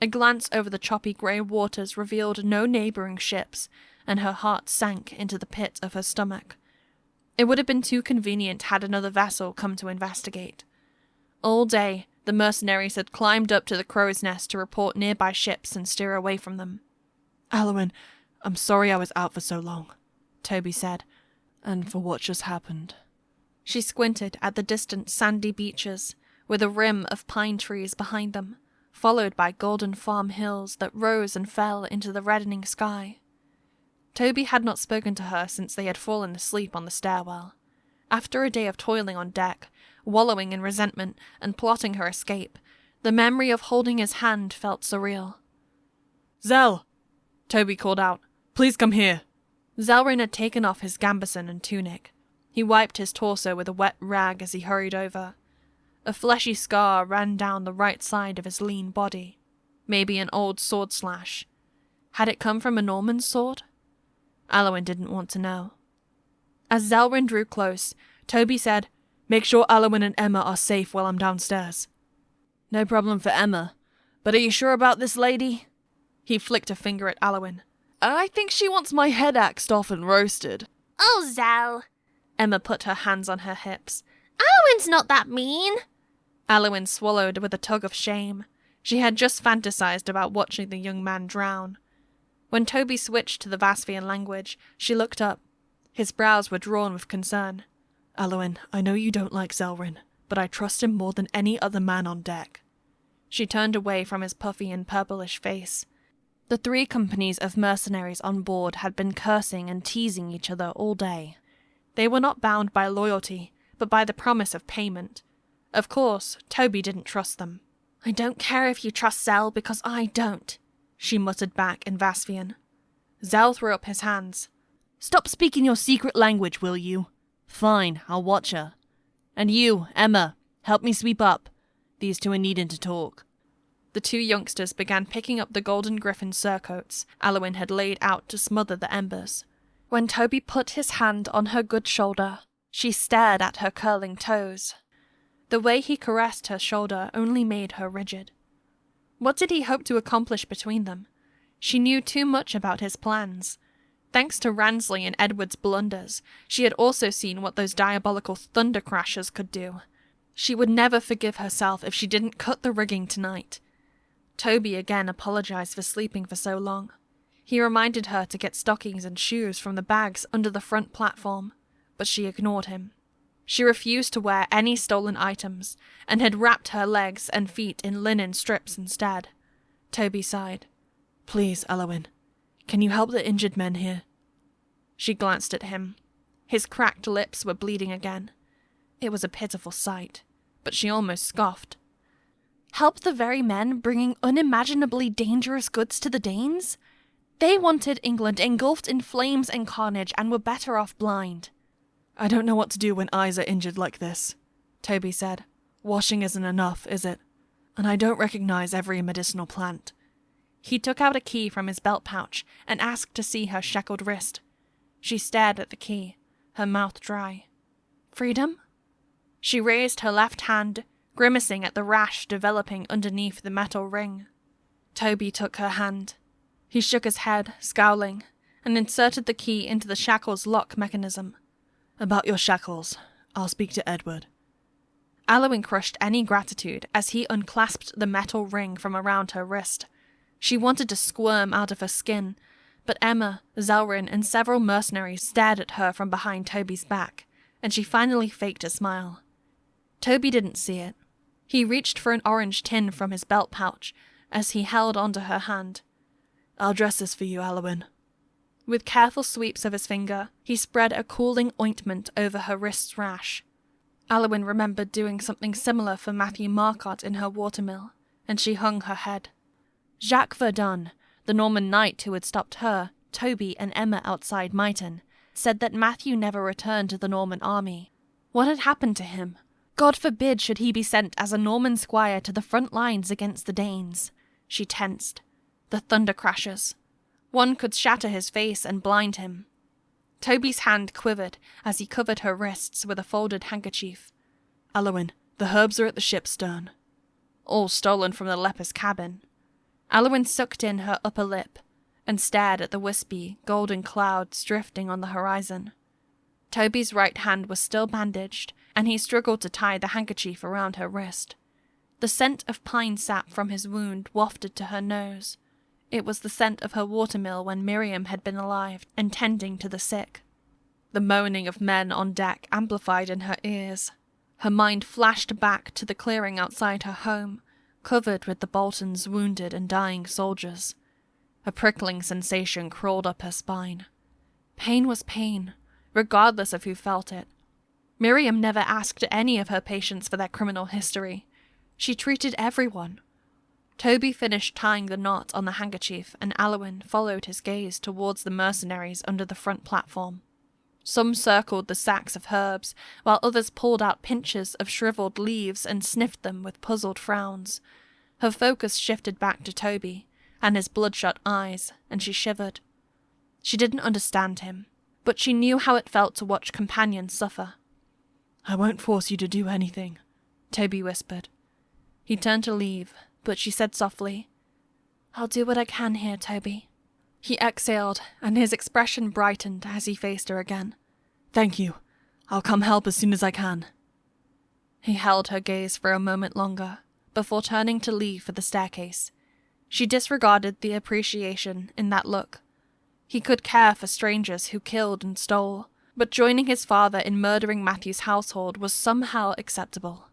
A glance over the choppy grey waters revealed no neighbouring ships, and her heart sank into the pit of her stomach. It would have been too convenient had another vessel come to investigate. All day, the mercenaries had climbed up to the crow's nest to report nearby ships and steer away from them. Aliwyn, I'm sorry I was out for so long, Toby said, and for what just happened. She squinted at the distant sandy beaches, with a rim of pine trees behind them, followed by golden farm hills that rose and fell into the reddening sky. Toby had not spoken to her since they had fallen asleep on the stairwell. After a day of toiling on deck, wallowing in resentment and plotting her escape, the memory of holding his hand felt surreal. Zell! Toby called out. Please come here. Zelryn had taken off his gambeson and tunic. He wiped his torso with a wet rag as he hurried over. A fleshy scar ran down the right side of his lean body. Maybe an old sword slash. Had it come from a Norman's sword? Aliwyn didn't want to know. As Zelryn drew close, Toby said, Make sure Aliwyn and Emma are safe while I'm downstairs. No problem for Emma. But are you sure about this lady? He flicked a finger at Aliwyn. I think she wants my head axed off and roasted. Oh, Zal. Emma put her hands on her hips. Aliwyn's not that mean. Aliwyn swallowed with a tug of shame. She had just fantasized about watching the young man drown. When Toby switched to the Vasvian language, she looked up. His brows were drawn with concern. Aliwyn, I know you don't like Zelryn, but I trust him more than any other man on deck. She turned away from his puffy and purplish face. The 3 companies of mercenaries on board had been cursing and teasing each other all day. They were not bound by loyalty, but by the promise of payment. Of course, Toby didn't trust them. "I don't care if you trust Zell, because I don't," she muttered back in Vaspian. Zell threw up his hands. "Stop speaking your secret language, will you? Fine, I'll watch her. And you, Emma, help me sweep up. These two are needing to talk." The two youngsters began picking up the golden griffin surcoats Aliwyn had laid out to smother the embers. When Toby put his hand on her good shoulder, she stared at her curling toes. The way he caressed her shoulder only made her rigid. What did he hope to accomplish between them? She knew too much about his plans. Thanks to Ransley and Edward's blunders, she had also seen what those diabolical Thundercrashers could do. She would never forgive herself if she didn't cut the rigging tonight. Toby again apologized for sleeping for so long. He reminded her to get stockings and shoes from the bags under the front platform, but she ignored him. She refused to wear any stolen items, and had wrapped her legs and feet in linen strips instead. Toby sighed. "Please, Aliwyn, can you help the injured men here?" She glanced at him. His cracked lips were bleeding again. It was a pitiful sight, but she almost scoffed. Help the very men bringing unimaginably dangerous goods to the Danes? They wanted England engulfed in flames and carnage and were better off blind. "I don't know what to do when eyes are injured like this," Toby said. "Washing isn't enough, is it? And I don't recognize every medicinal plant." He took out a key from his belt pouch and asked to see her shackled wrist. She stared at the key, her mouth dry. "Freedom?" She raised her left hand, grimacing at the rash developing underneath the metal ring. Toby took her hand. He shook his head, scowling, and inserted the key into the shackle's lock mechanism. "About your shackles, I'll speak to Edward." Aliwyn crushed any gratitude as he unclasped the metal ring from around her wrist. She wanted to squirm out of her skin, but Emma, Zelryn, and several mercenaries stared at her from behind Toby's back, and she finally faked a smile. Toby didn't see it. He reached for an orange tin from his belt pouch as he held onto her hand. "I'll dress this for you, Aliwyn." With careful sweeps of his finger, he spread a cooling ointment over her wrist's rash. Aliwyn remembered doing something similar for Matthew Marcotte in her watermill, and she hung her head. Jacques Verdun, the Norman knight who had stopped her, Toby, and Emma outside Myton, said that Matthew never returned to the Norman army. What had happened to him? God forbid should he be sent as a Norman squire to the front lines against the Danes. She tensed. The Thundercrashers. One could shatter his face and blind him. Toby's hand quivered as he covered her wrists with a folded handkerchief. "Aliwyn, the herbs are at the ship's stern." All stolen from the leper's cabin. Aliwyn sucked in her upper lip and stared at the wispy, golden clouds drifting on the horizon. Toby's right hand was still bandaged, and he struggled to tie the handkerchief around her wrist. The scent of pine sap from his wound wafted to her nose. It was the scent of her watermill when Miriam had been alive and tending to the sick. The moaning of men on deck amplified in her ears. Her mind flashed back to the clearing outside her home, covered with the Boltons' wounded and dying soldiers. A prickling sensation crawled up her spine. Pain was pain, regardless of who felt it. Miriam never asked any of her patients for their criminal history. She treated everyone. Toby finished tying the knot on the handkerchief, and Aliwyn followed his gaze towards the mercenaries under the front platform. Some circled the sacks of herbs, while others pulled out pinches of shriveled leaves and sniffed them with puzzled frowns. Her focus shifted back to Toby, and his bloodshot eyes, and she shivered. She didn't understand him, but she knew how it felt to watch companions suffer. "I won't force you to do anything," Toby whispered. He turned to leave, but she said softly, "I'll do what I can here, Toby." He exhaled, and his expression brightened as he faced her again. "Thank you. I'll come help as soon as I can." He held her gaze for a moment longer, before turning to leave for the staircase. She disregarded the appreciation in that look. He could care for strangers who killed and stole, but joining his father in murdering Matthew's household was somehow acceptable.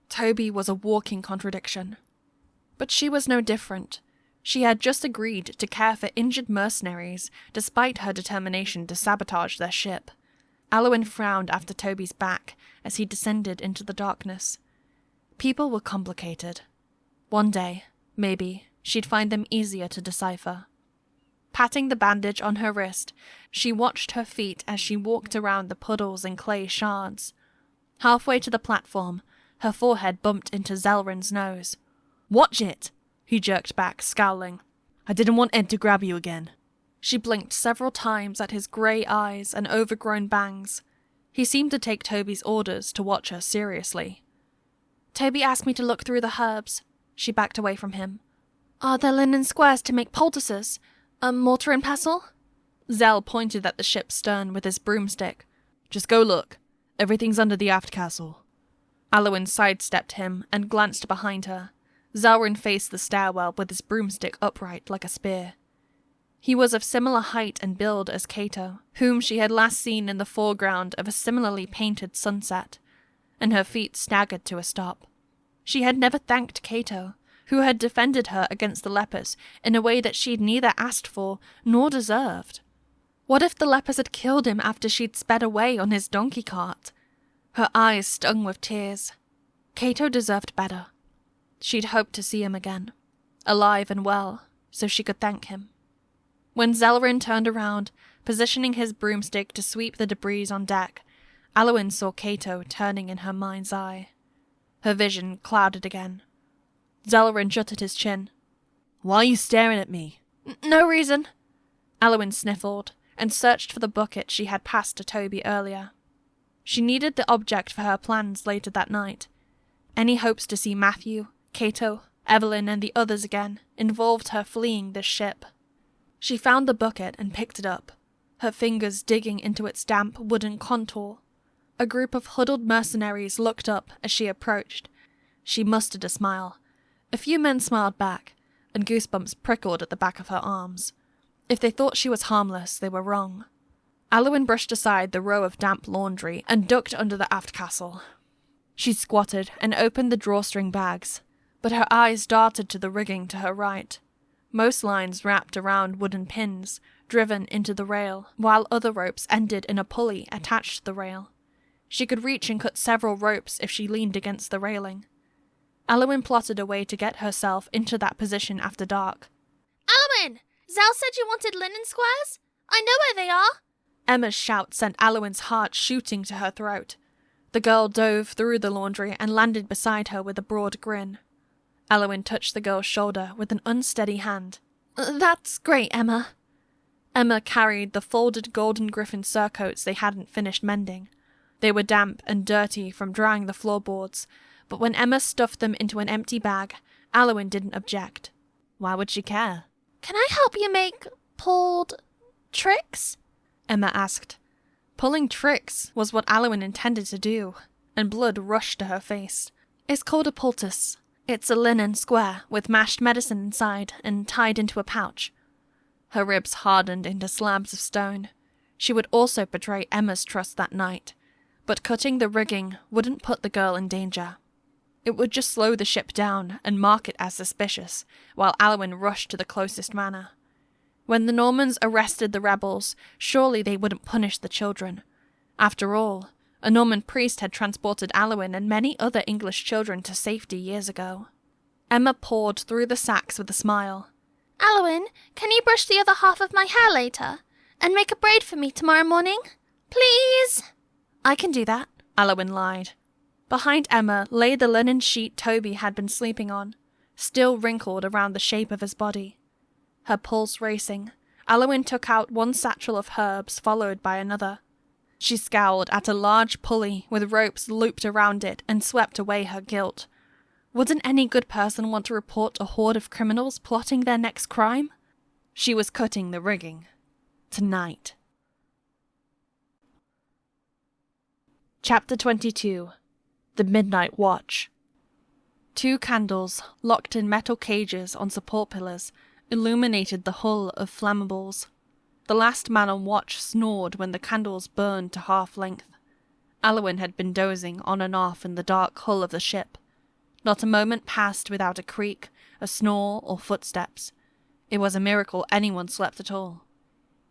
Toby was a walking contradiction. But she was no different. She had just agreed to care for injured mercenaries, despite her determination to sabotage their ship. Aliwyn frowned after Toby's back as he descended into the darkness. People were complicated. One day, maybe, she'd find them easier to decipher. Patting the bandage on her wrist, she watched her feet as she walked around the puddles and clay shards. Halfway to the platform, her forehead bumped into Zelryn's nose. "Watch it!" he jerked back, scowling. "I didn't want Ed to grab you again." She blinked several times at his grey eyes and overgrown bangs. He seemed to take Toby's orders to watch her seriously. "Toby asked me to look through the herbs." She backed away from him. "Are there linen squares to make poultices? A mortar and pestle?" Zell pointed at the ship's stern with his broomstick. "Just go look. Everything's under the aft castle." Aliwyn sidestepped him and glanced behind her. Zelryn faced the stairwell with his broomstick upright like a spear. He was of similar height and build as Cato, whom she had last seen in the foreground of a similarly painted sunset, and her feet staggered to a stop. She had never thanked Cato, who had defended her against the lepers in a way that she'd neither asked for nor deserved. What if the lepers had killed him after she'd sped away on his donkey cart? Her eyes stung with tears. Cato deserved better. She'd hoped to see him again, alive and well, so she could thank him. When Zelryn turned around, positioning his broomstick to sweep the debris on deck, Aliwyn saw Cato turning in her mind's eye. Her vision clouded again. Zelryn jutted his chin. "Why are you staring at me?" No reason." Aliwyn sniffled and searched for the bucket she had passed to Toby earlier. She needed the object for her plans later that night. Any hopes to see Matthew, Cato, Evelyn, and the others again involved her fleeing this ship. She found the bucket and picked it up, her fingers digging into its damp wooden contour. A group of huddled mercenaries looked up as she approached. She mustered a smile. A few men smiled back, and goosebumps prickled at the back of her arms. If they thought she was harmless, they were wrong. Aliwyn brushed aside the row of damp laundry and ducked under the aft castle. She squatted and opened the drawstring bags, but her eyes darted to the rigging to her right. Most lines wrapped around wooden pins, driven into the rail, while other ropes ended in a pulley attached to the rail. She could reach and cut several ropes if she leaned against the railing. Aliwyn plotted a way to get herself into that position after dark. "Aliwyn! Zal said you wanted linen squares? I know where they are." Emma's shout sent Aliwyn's heart shooting to her throat. The girl dove through the laundry and landed beside her with a broad grin. Aliwyn touched the girl's shoulder with an unsteady hand. "That's great, Emma." Emma carried the folded golden griffin surcoats they hadn't finished mending. They were damp and dirty from drying the floorboards, but when Emma stuffed them into an empty bag, Aliwyn didn't object. Why would she care? "Can I help you make pulled tricks?" Emma asked. Pulling tricks was what Aliwyn intended to do, and blood rushed to her face. "It's called a poultice. It's a linen square with mashed medicine inside and tied into a pouch." Her ribs hardened into slabs of stone. She would also betray Emma's trust that night, but cutting the rigging wouldn't put the girl in danger. It would just slow the ship down and mark it as suspicious, while Aliwyn rushed to the closest manor. When the Normans arrested the rebels, surely they wouldn't punish the children. After all, a Norman priest had transported Aliwyn and many other English children to safety years ago. Emma poured through the sacks with a smile. "Aliwyn, can you brush the other half of my hair later? And make a braid for me tomorrow morning? Please?" "I can do that," Aliwyn lied. Behind Emma lay the linen sheet Toby had been sleeping on, still wrinkled around the shape of his body. Her pulse racing, Aliwyn took out one satchel of herbs, followed by another. She scowled at a large pulley with ropes looped around it and swept away her guilt. Wouldn't any good person want to report a horde of criminals plotting their next crime? She was cutting the rigging. Tonight. Chapter 22. The Midnight Watch. 2 candles, locked in metal cages on support pillars, illuminated the hull of flammables. The last man on watch snored when the candles burned to half length. Aliwyn had been dozing on and off in the dark hull of the ship. Not a moment passed without a creak, a snore, or footsteps. It was a miracle anyone slept at all.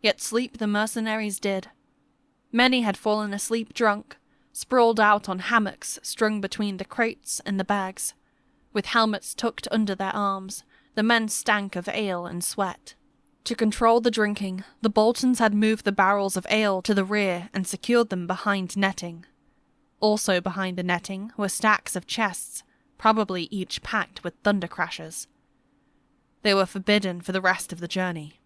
Yet sleep the mercenaries did. Many had fallen asleep drunk, sprawled out on hammocks strung between the crates and the bags. With helmets tucked under their arms, the men stank of ale and sweat. To control the drinking, the Boltons had moved the barrels of ale to the rear and secured them behind netting. Also behind the netting were stacks of chests, probably each packed with Thundercrashers. They were forbidden for the rest of the journey.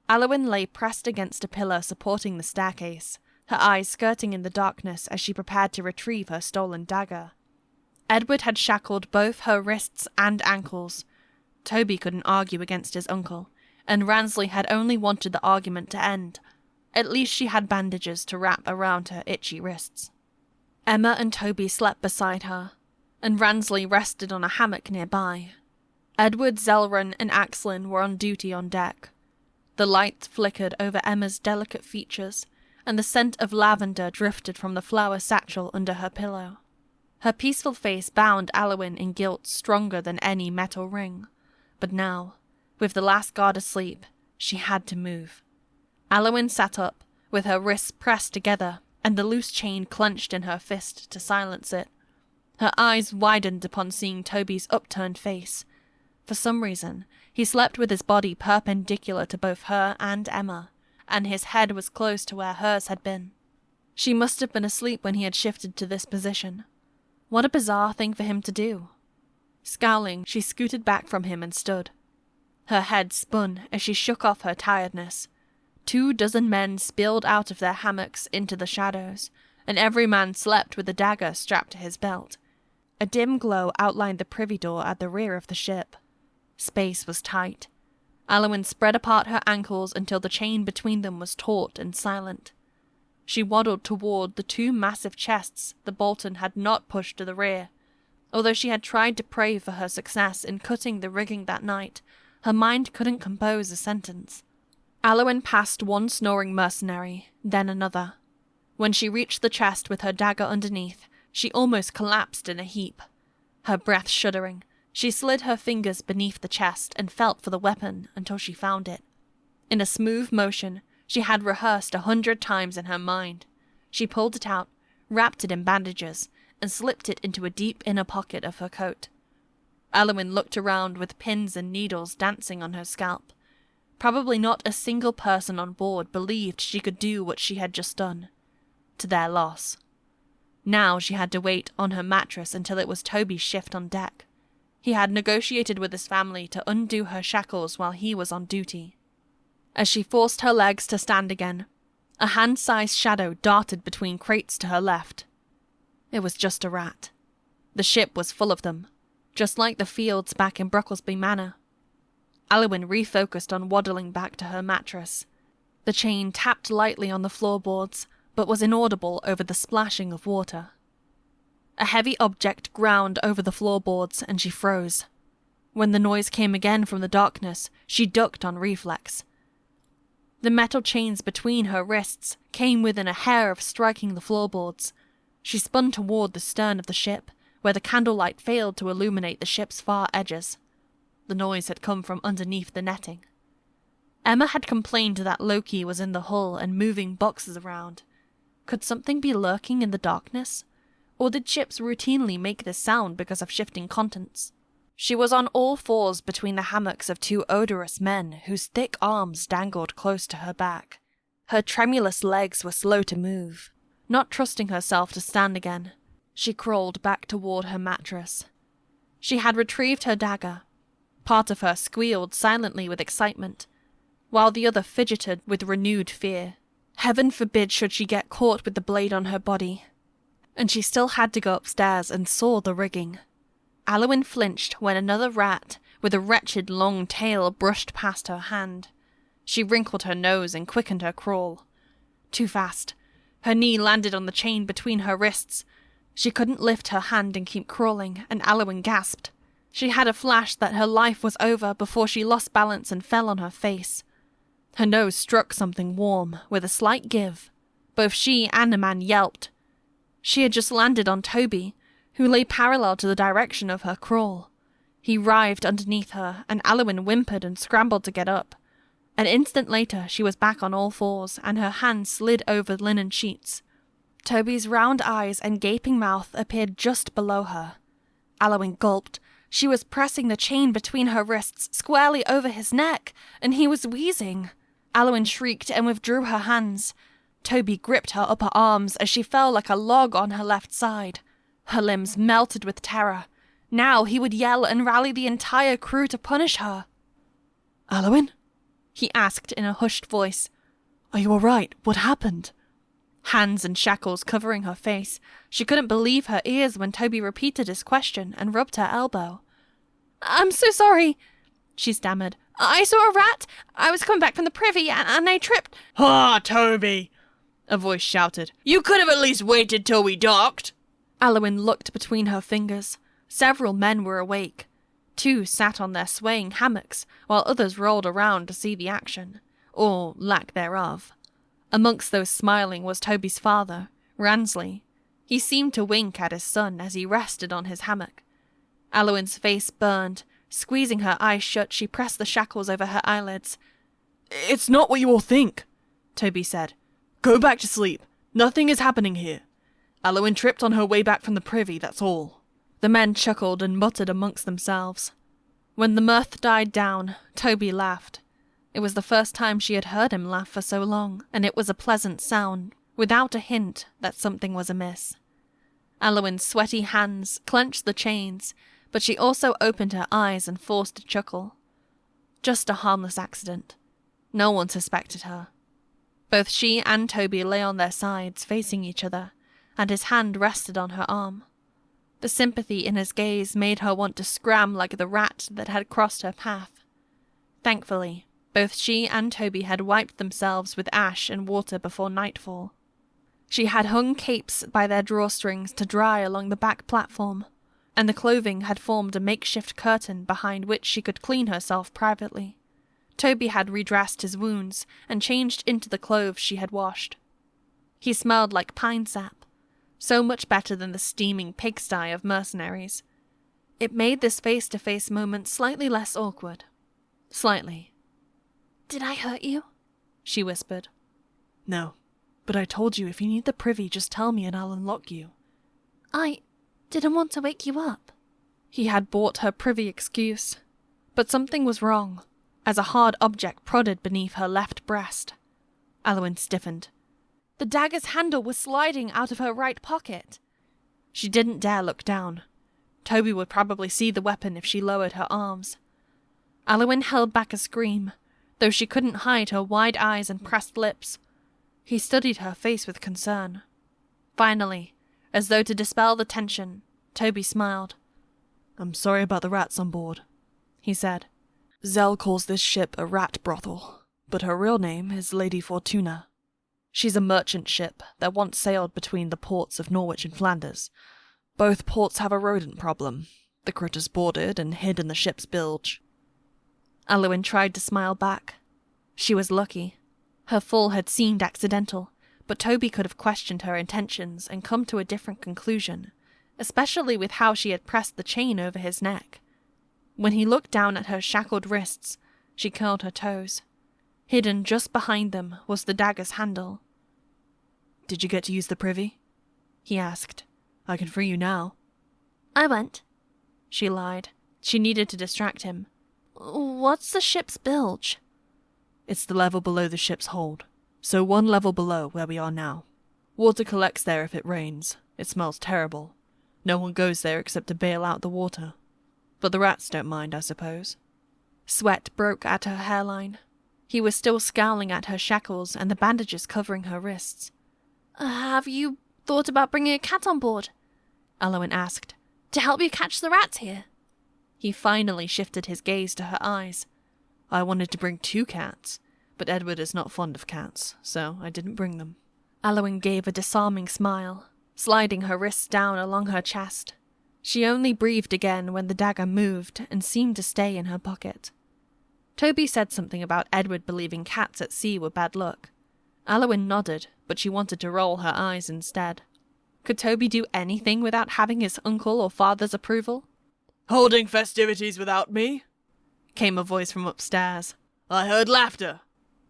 Aliwyn lay pressed against a pillar supporting the staircase, her eyes skirting in the darkness as she prepared to retrieve her stolen dagger. Edward had shackled both her wrists and ankles. Toby couldn't argue against his uncle, and Ransley had only wanted the argument to end. At least she had bandages to wrap around her itchy wrists. Emma and Toby slept beside her, and Ransley rested on a hammock nearby. Edward, Zelrun, and Axlin were on duty on deck. The light flickered over Emma's delicate features, and the scent of lavender drifted from the flower satchel under her pillow. Her peaceful face bound Aliwyn in guilt stronger than any metal ring. But now, with the last guard asleep, she had to move. Aliwyn sat up, with her wrists pressed together and the loose chain clenched in her fist to silence it. Her eyes widened upon seeing Toby's upturned face. For some reason, he slept with his body perpendicular to both her and Emma, and his head was close to where hers had been. She must have been asleep when he had shifted to this position. What a bizarre thing for him to do. Scowling, she scooted back from him and stood. Her head spun as she shook off her tiredness. 24 men spilled out of their hammocks into the shadows, and every man slept with a dagger strapped to his belt. A dim glow outlined the privy door at the rear of the ship. Space was tight. Aliwyn spread apart her ankles until the chain between them was taut and silent. She waddled toward the 2 massive chests the Bolton had not pushed to the rear. Although she had tried to pray for her success in cutting the rigging that night, her mind couldn't compose a sentence. Aliwyn passed one snoring mercenary, then another. When she reached the chest with her dagger underneath, she almost collapsed in a heap. Her breath shuddering, she slid her fingers beneath the chest and felt for the weapon until she found it. In a smooth motion she had rehearsed 100 times in her mind. She pulled it out, wrapped it in bandages, and slipped it into a deep inner pocket of her coat. Aliwyn looked around with pins and needles dancing on her scalp. Probably not a single person on board believed she could do what she had just done. To their loss. Now she had to wait on her mattress until it was Toby's shift on deck. He had negotiated with his family to undo her shackles while he was on duty. As she forced her legs to stand again, a hand-sized shadow darted between crates to her left. It was just a rat. The ship was full of them, just like the fields back in Brocklesby Manor. Aliwyn refocused on waddling back to her mattress. The chain tapped lightly on the floorboards, but was inaudible over the splashing of water. A heavy object ground over the floorboards, and she froze. When the noise came again from the darkness, she ducked on reflex. The metal chains between her wrists came within a hair of striking the floorboards. She spun toward the stern of the ship, where the candlelight failed to illuminate the ship's far edges. The noise had come from underneath the netting. Emma had complained that Loki was in the hull and moving boxes around. Could something be lurking in the darkness? Or did ships routinely make this sound because of shifting contents? She was on all fours between the hammocks of 2 odorous men whose thick arms dangled close to her back. Her tremulous legs were slow to move. Not trusting herself to stand again, she crawled back toward her mattress. She had retrieved her dagger. Part of her squealed silently with excitement, while the other fidgeted with renewed fear. Heaven forbid should she get caught with the blade on her body. And she still had to go upstairs and saw the rigging. Aliwyn flinched when another rat with a wretched long tail brushed past her hand. She wrinkled her nose and quickened her crawl. Too fast. Her knee landed on the chain between her wrists. She couldn't lift her hand and keep crawling, and Aliwyn gasped. She had a flash that her life was over before she lost balance and fell on her face. Her nose struck something warm, with a slight give. Both she and a man yelped. She had just landed on Toby, who lay parallel to the direction of her crawl. He writhed underneath her, and Aliwyn whimpered and scrambled to get up. An instant later she was back on all fours, and her hands slid over linen sheets. Toby's round eyes and gaping mouth appeared just below her. Aliwyn gulped. She was pressing the chain between her wrists squarely over his neck, and he was wheezing. Aliwyn shrieked and withdrew her hands. Toby gripped her upper arms as she fell like a log on her left side. Her limbs melted with terror. Now he would yell and rally the entire crew to punish her. Aliwyn? He asked in a hushed voice. Are you all right? What happened? Hands and shackles covering her face. She couldn't believe her ears when Toby repeated his question and rubbed her elbow. "I'm so sorry," she stammered. "I saw a rat. I was coming back from the privy and I tripped." "Ah, Toby!" a voice shouted. "You could have at least waited till we docked." Aliwyn looked between her fingers. Several men were awake. 2 sat on their swaying hammocks, while others rolled around to see the action, or lack thereof. Amongst those smiling was Toby's father, Ransley. He seemed to wink at his son as he rested on his hammock. Aliwyn's face burned. Squeezing her eyes shut, she pressed the shackles over her eyelids. It's not what you all think, Toby said. Go back to sleep. Nothing is happening here. Aliwyn tripped on her way back from the privy, that's all. The men chuckled and muttered amongst themselves. When the mirth died down, Toby laughed. It was the first time she had heard him laugh for so long, and it was a pleasant sound, without a hint that something was amiss. Aliwyn's sweaty hands clenched the chains, but she also opened her eyes and forced a chuckle. Just a harmless accident. No one suspected her. Both she and Toby lay on their sides, facing each other, and his hand rested on her arm. The sympathy in his gaze made her want to scram like the rat that had crossed her path. Thankfully, both she and Toby had wiped themselves with ash and water before nightfall. She had hung capes by their drawstrings to dry along the back platform, and the clothing had formed a makeshift curtain behind which she could clean herself privately. Toby had redressed his wounds and changed into the clothes she had washed. He smelled like pine sap, so much better than the steaming pigsty of mercenaries. It made this face-to-face moment slightly less awkward. Slightly. "Did I hurt you?" she whispered. No, but I told you if you need the privy, just tell me and I'll unlock you. I didn't want to wake you up. He had bought her privy excuse, but something was wrong, as a hard object prodded beneath her left breast. Aliwyn stiffened. The dagger's handle was sliding out of her right pocket. She didn't dare look down. Toby would probably see the weapon if she lowered her arms. Aliwyn held back a scream, though she couldn't hide her wide eyes and pressed lips. He studied her face with concern. Finally, as though to dispel the tension, Toby smiled. I'm sorry about the rats on board, he said. Zell calls this ship a rat brothel, but her real name is Lady Fortuna. She's a merchant ship that once sailed between the ports of Norwich and Flanders. Both ports have a rodent problem. The critters boarded and hid in the ship's bilge. Aliwyn tried to smile back. She was lucky. Her fall had seemed accidental, but Toby could have questioned her intentions and come to a different conclusion, especially with how she had pressed the chain over his neck. When he looked down at her shackled wrists, she curled her toes. Hidden just behind them was the dagger's handle. Did you get to use the privy? He asked. I can free you now. I went. She lied. She needed to distract him. What's the ship's bilge? It's the level below the ship's hold, so one level below where we are now. Water collects there if it rains. It smells terrible. No one goes there except to bail out the water. But the rats don't mind, I suppose. Sweat broke at her hairline. He was still scowling at her shackles and the bandages covering her wrists. Have you thought about bringing a cat on board? Aliwyn asked. To help you catch the rats here? He finally shifted his gaze to her eyes. I wanted to bring 2 cats, but Edward is not fond of cats, so I didn't bring them. Aliwyn gave a disarming smile, sliding her wrists down along her chest. She only breathed again when the dagger moved and seemed to stay in her pocket. Toby said something about Edward believing cats at sea were bad luck. Aliwyn nodded, but she wanted to roll her eyes instead. Could Toby do anything without having his uncle or father's approval? "Holding festivities without me?" came a voice from upstairs. "I heard laughter."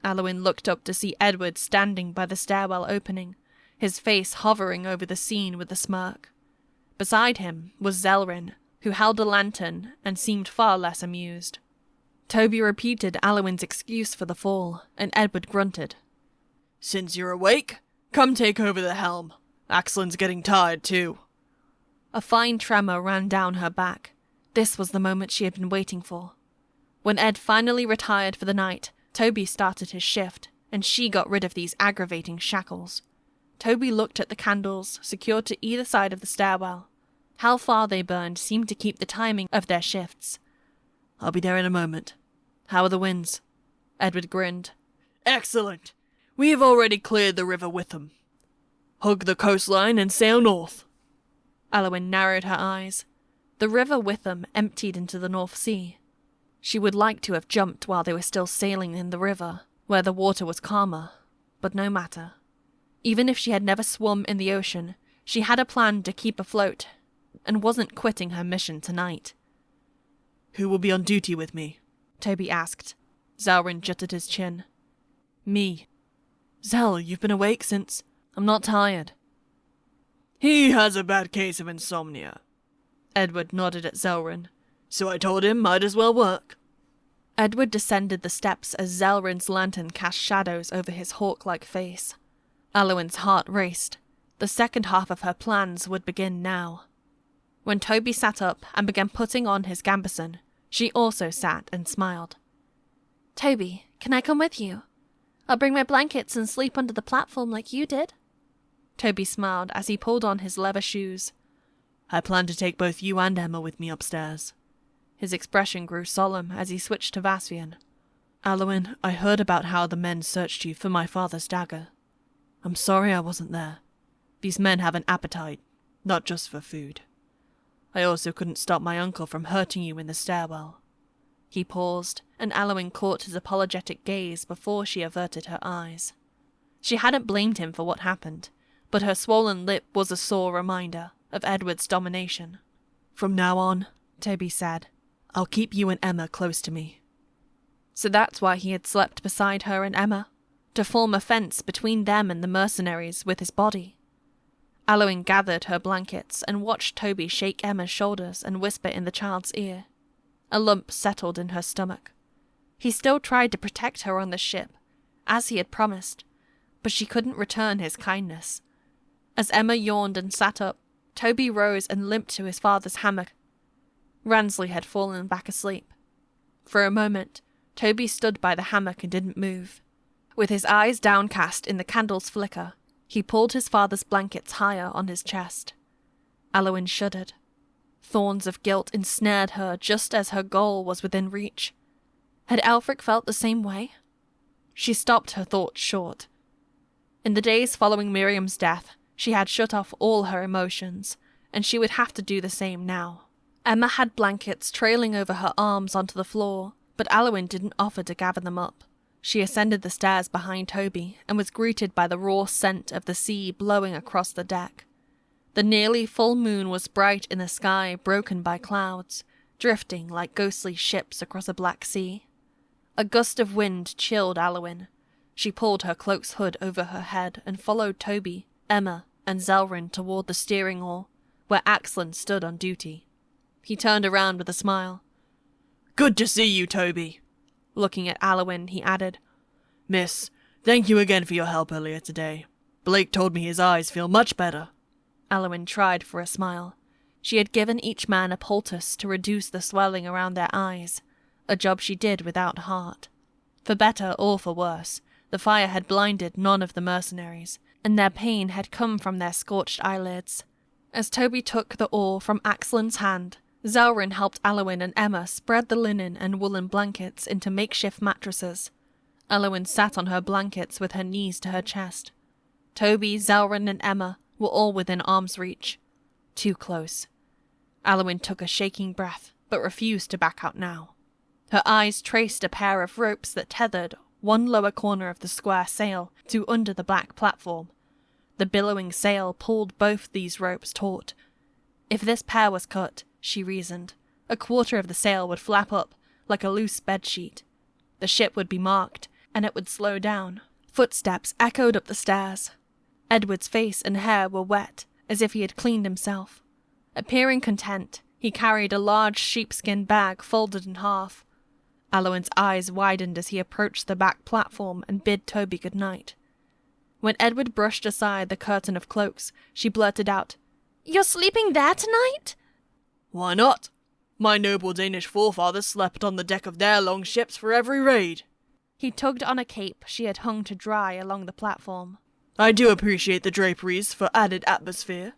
Aliwyn looked up to see Edward standing by the stairwell opening, his face hovering over the scene with a smirk. Beside him was Zelryn, who held a lantern and seemed far less amused. Toby repeated Aliwyn's excuse for the fall, and Edward grunted. "Since you're awake, come take over the helm. Axlin's getting tired too." A fine tremor ran down her back. This was the moment she had been waiting for. When Ed finally retired for the night, Toby started his shift, and she got rid of these aggravating shackles. Toby looked at the candles secured to either side of the stairwell. How far they burned seemed to keep the timing of their shifts. "I'll be there in a moment. How are the winds?" Edward grinned. "Excellent. We have already cleared the River Witham. Hug the coastline and sail north." Aliwyn narrowed her eyes. The River Witham emptied into the North Sea. She would like to have jumped while they were still sailing in the river, where the water was calmer, but no matter. Even if she had never swum in the ocean, she had a plan to keep afloat, and wasn't quitting her mission tonight. "Who will be on duty with me?" Toby asked. Zelryn jutted his chin. "Me." "Zel, you've been awake since—" "I'm not tired." "He has a bad case of insomnia." Edward nodded at Zelryn. "So I told him might as well work." Edward descended the steps as Zelryn's lantern cast shadows over his hawk-like face. Aliwyn's heart raced. The second half of her plans would begin now. When Toby sat up and began putting on his gambeson, she also sat and smiled. "Toby, can I come with you? I'll bring my blankets and sleep under the platform like you did." Toby smiled as he pulled on his leather shoes. "I plan to take both you and Emma with me upstairs." His expression grew solemn as he switched to Vasvian. "Aliwyn, I heard about how the men searched you for my father's dagger. I'm sorry I wasn't there. These men have an appetite, not just for food. I also couldn't stop my uncle from hurting you in the stairwell." He paused, and Aliwyn caught his apologetic gaze before she averted her eyes. She hadn't blamed him for what happened, but her swollen lip was a sore reminder of Edward's domination. "From now on," Toby said, "I'll keep you and Emma close to me." So that's why he had slept beside her and Emma, to form a fence between them and the mercenaries with his body. Aliwyn gathered her blankets and watched Toby shake Emma's shoulders and whisper in the child's ear. A lump settled in her stomach. He still tried to protect her on the ship, as he had promised, but she couldn't return his kindness. As Emma yawned and sat up, Toby rose and limped to his father's hammock. Ransley had fallen back asleep. For a moment, Toby stood by the hammock and didn't move. With his eyes downcast in the candle's flicker, he pulled his father's blankets higher on his chest. Aliwyn shuddered. Thorns of guilt ensnared her just as her goal was within reach. Had Aelfric felt the same way? She stopped her thoughts short. In the days following Miriam's death, she had shut off all her emotions, and she would have to do the same now. Emma had blankets trailing over her arms onto the floor, but Aliwyn didn't offer to gather them up. She ascended the stairs behind Toby and was greeted by the raw scent of the sea blowing across the deck. The nearly full moon was bright in the sky, broken by clouds, drifting like ghostly ships across a black sea. A gust of wind chilled Aliwyn. She pulled her cloak's hood over her head and followed Toby, Emma, and Zelryn toward the steering oar, where Axlin stood on duty. He turned around with a smile. "Good to see you, Toby." Looking at Aliwyn, he added, "Miss, thank you again for your help earlier today. Blake told me his eyes feel much better." Aliwyn tried for a smile. She had given each man a poultice to reduce the swelling around their eyes, a job she did without heart. For better or for worse, the fire had blinded none of the mercenaries, and their pain had come from their scorched eyelids. As Toby took the oar from Axlin's hand, Zelryn helped Aliwyn and Emma spread the linen and woolen blankets into makeshift mattresses. Aliwyn sat on her blankets with her knees to her chest. Toby, Zelryn, and Emma were all within arm's reach. Too close. Aliwyn took a shaking breath, but refused to back out now. Her eyes traced a pair of ropes that tethered one lower corner of the square sail to under the black platform. The billowing sail pulled both these ropes taut. If this pair was cut, she reasoned, a quarter of the sail would flap up like a loose bedsheet. The ship would be marked, and it would slow down. Footsteps echoed up the stairs. Edward's face and hair were wet, as if he had cleaned himself. Appearing content, he carried a large sheepskin bag folded in half. Aliwyn's eyes widened as he approached the back platform and bid Toby good night. When Edward brushed aside the curtain of cloaks, she blurted out, "You're sleeping there tonight?" Why not? My noble Danish forefathers slept on the deck of their long ships for every raid. He tugged on a cape she had hung to dry along the platform. I do appreciate the draperies for added atmosphere.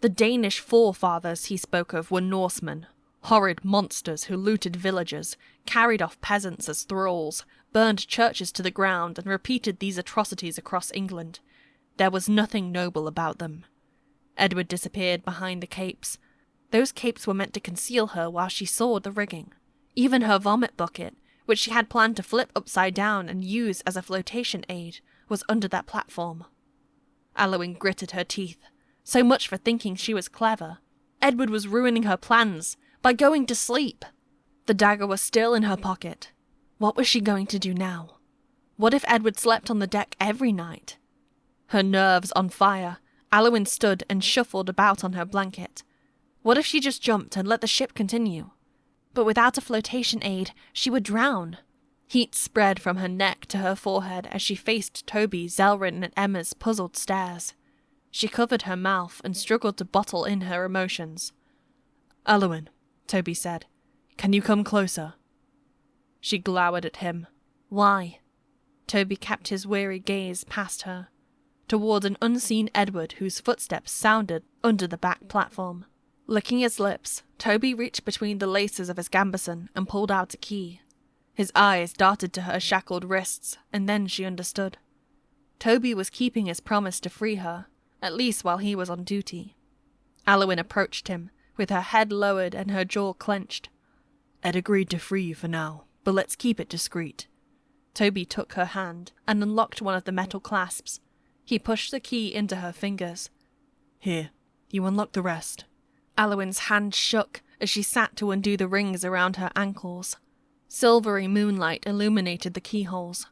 The Danish forefathers he spoke of were Norsemen, horrid monsters who looted villages, carried off peasants as thralls, burned churches to the ground, and repeated these atrocities across England. There was nothing noble about them. Edward disappeared behind the capes. Those capes were meant to conceal her while she sawed the rigging. Even her vomit bucket, which she had planned to flip upside down and use as a flotation aid, was under that platform. Aliwyn gritted her teeth. So much for thinking she was clever. Edward was ruining her plans by going to sleep. The dagger was still in her pocket. What was she going to do now? What if Edward slept on the deck every night? Her nerves on fire, Aliwyn stood and shuffled about on her blanket. What if she just jumped and let the ship continue? But without a flotation aid, she would drown. Heat spread from her neck to her forehead as she faced Toby, Zelryn, and Emma's puzzled stares. She covered her mouth and struggled to bottle in her emotions. Aliwyn, Toby said, can you come closer? She glowered at him. Why? Toby kept his weary gaze past her, toward an unseen Edward whose footsteps sounded under the back platform. Licking his lips, Toby reached between the laces of his gambeson and pulled out a key. His eyes darted to her shackled wrists, and then she understood. Toby was keeping his promise to free her, at least while he was on duty. Aliwyn approached him, with her head lowered and her jaw clenched. Ed agreed to free you for now, but let's keep it discreet. Toby took her hand and unlocked one of the metal clasps. He pushed the key into her fingers. Here, you unlock the rest. Aliwyn's hand shook as she sat to undo the rings around her ankles. Silvery moonlight illuminated the keyholes.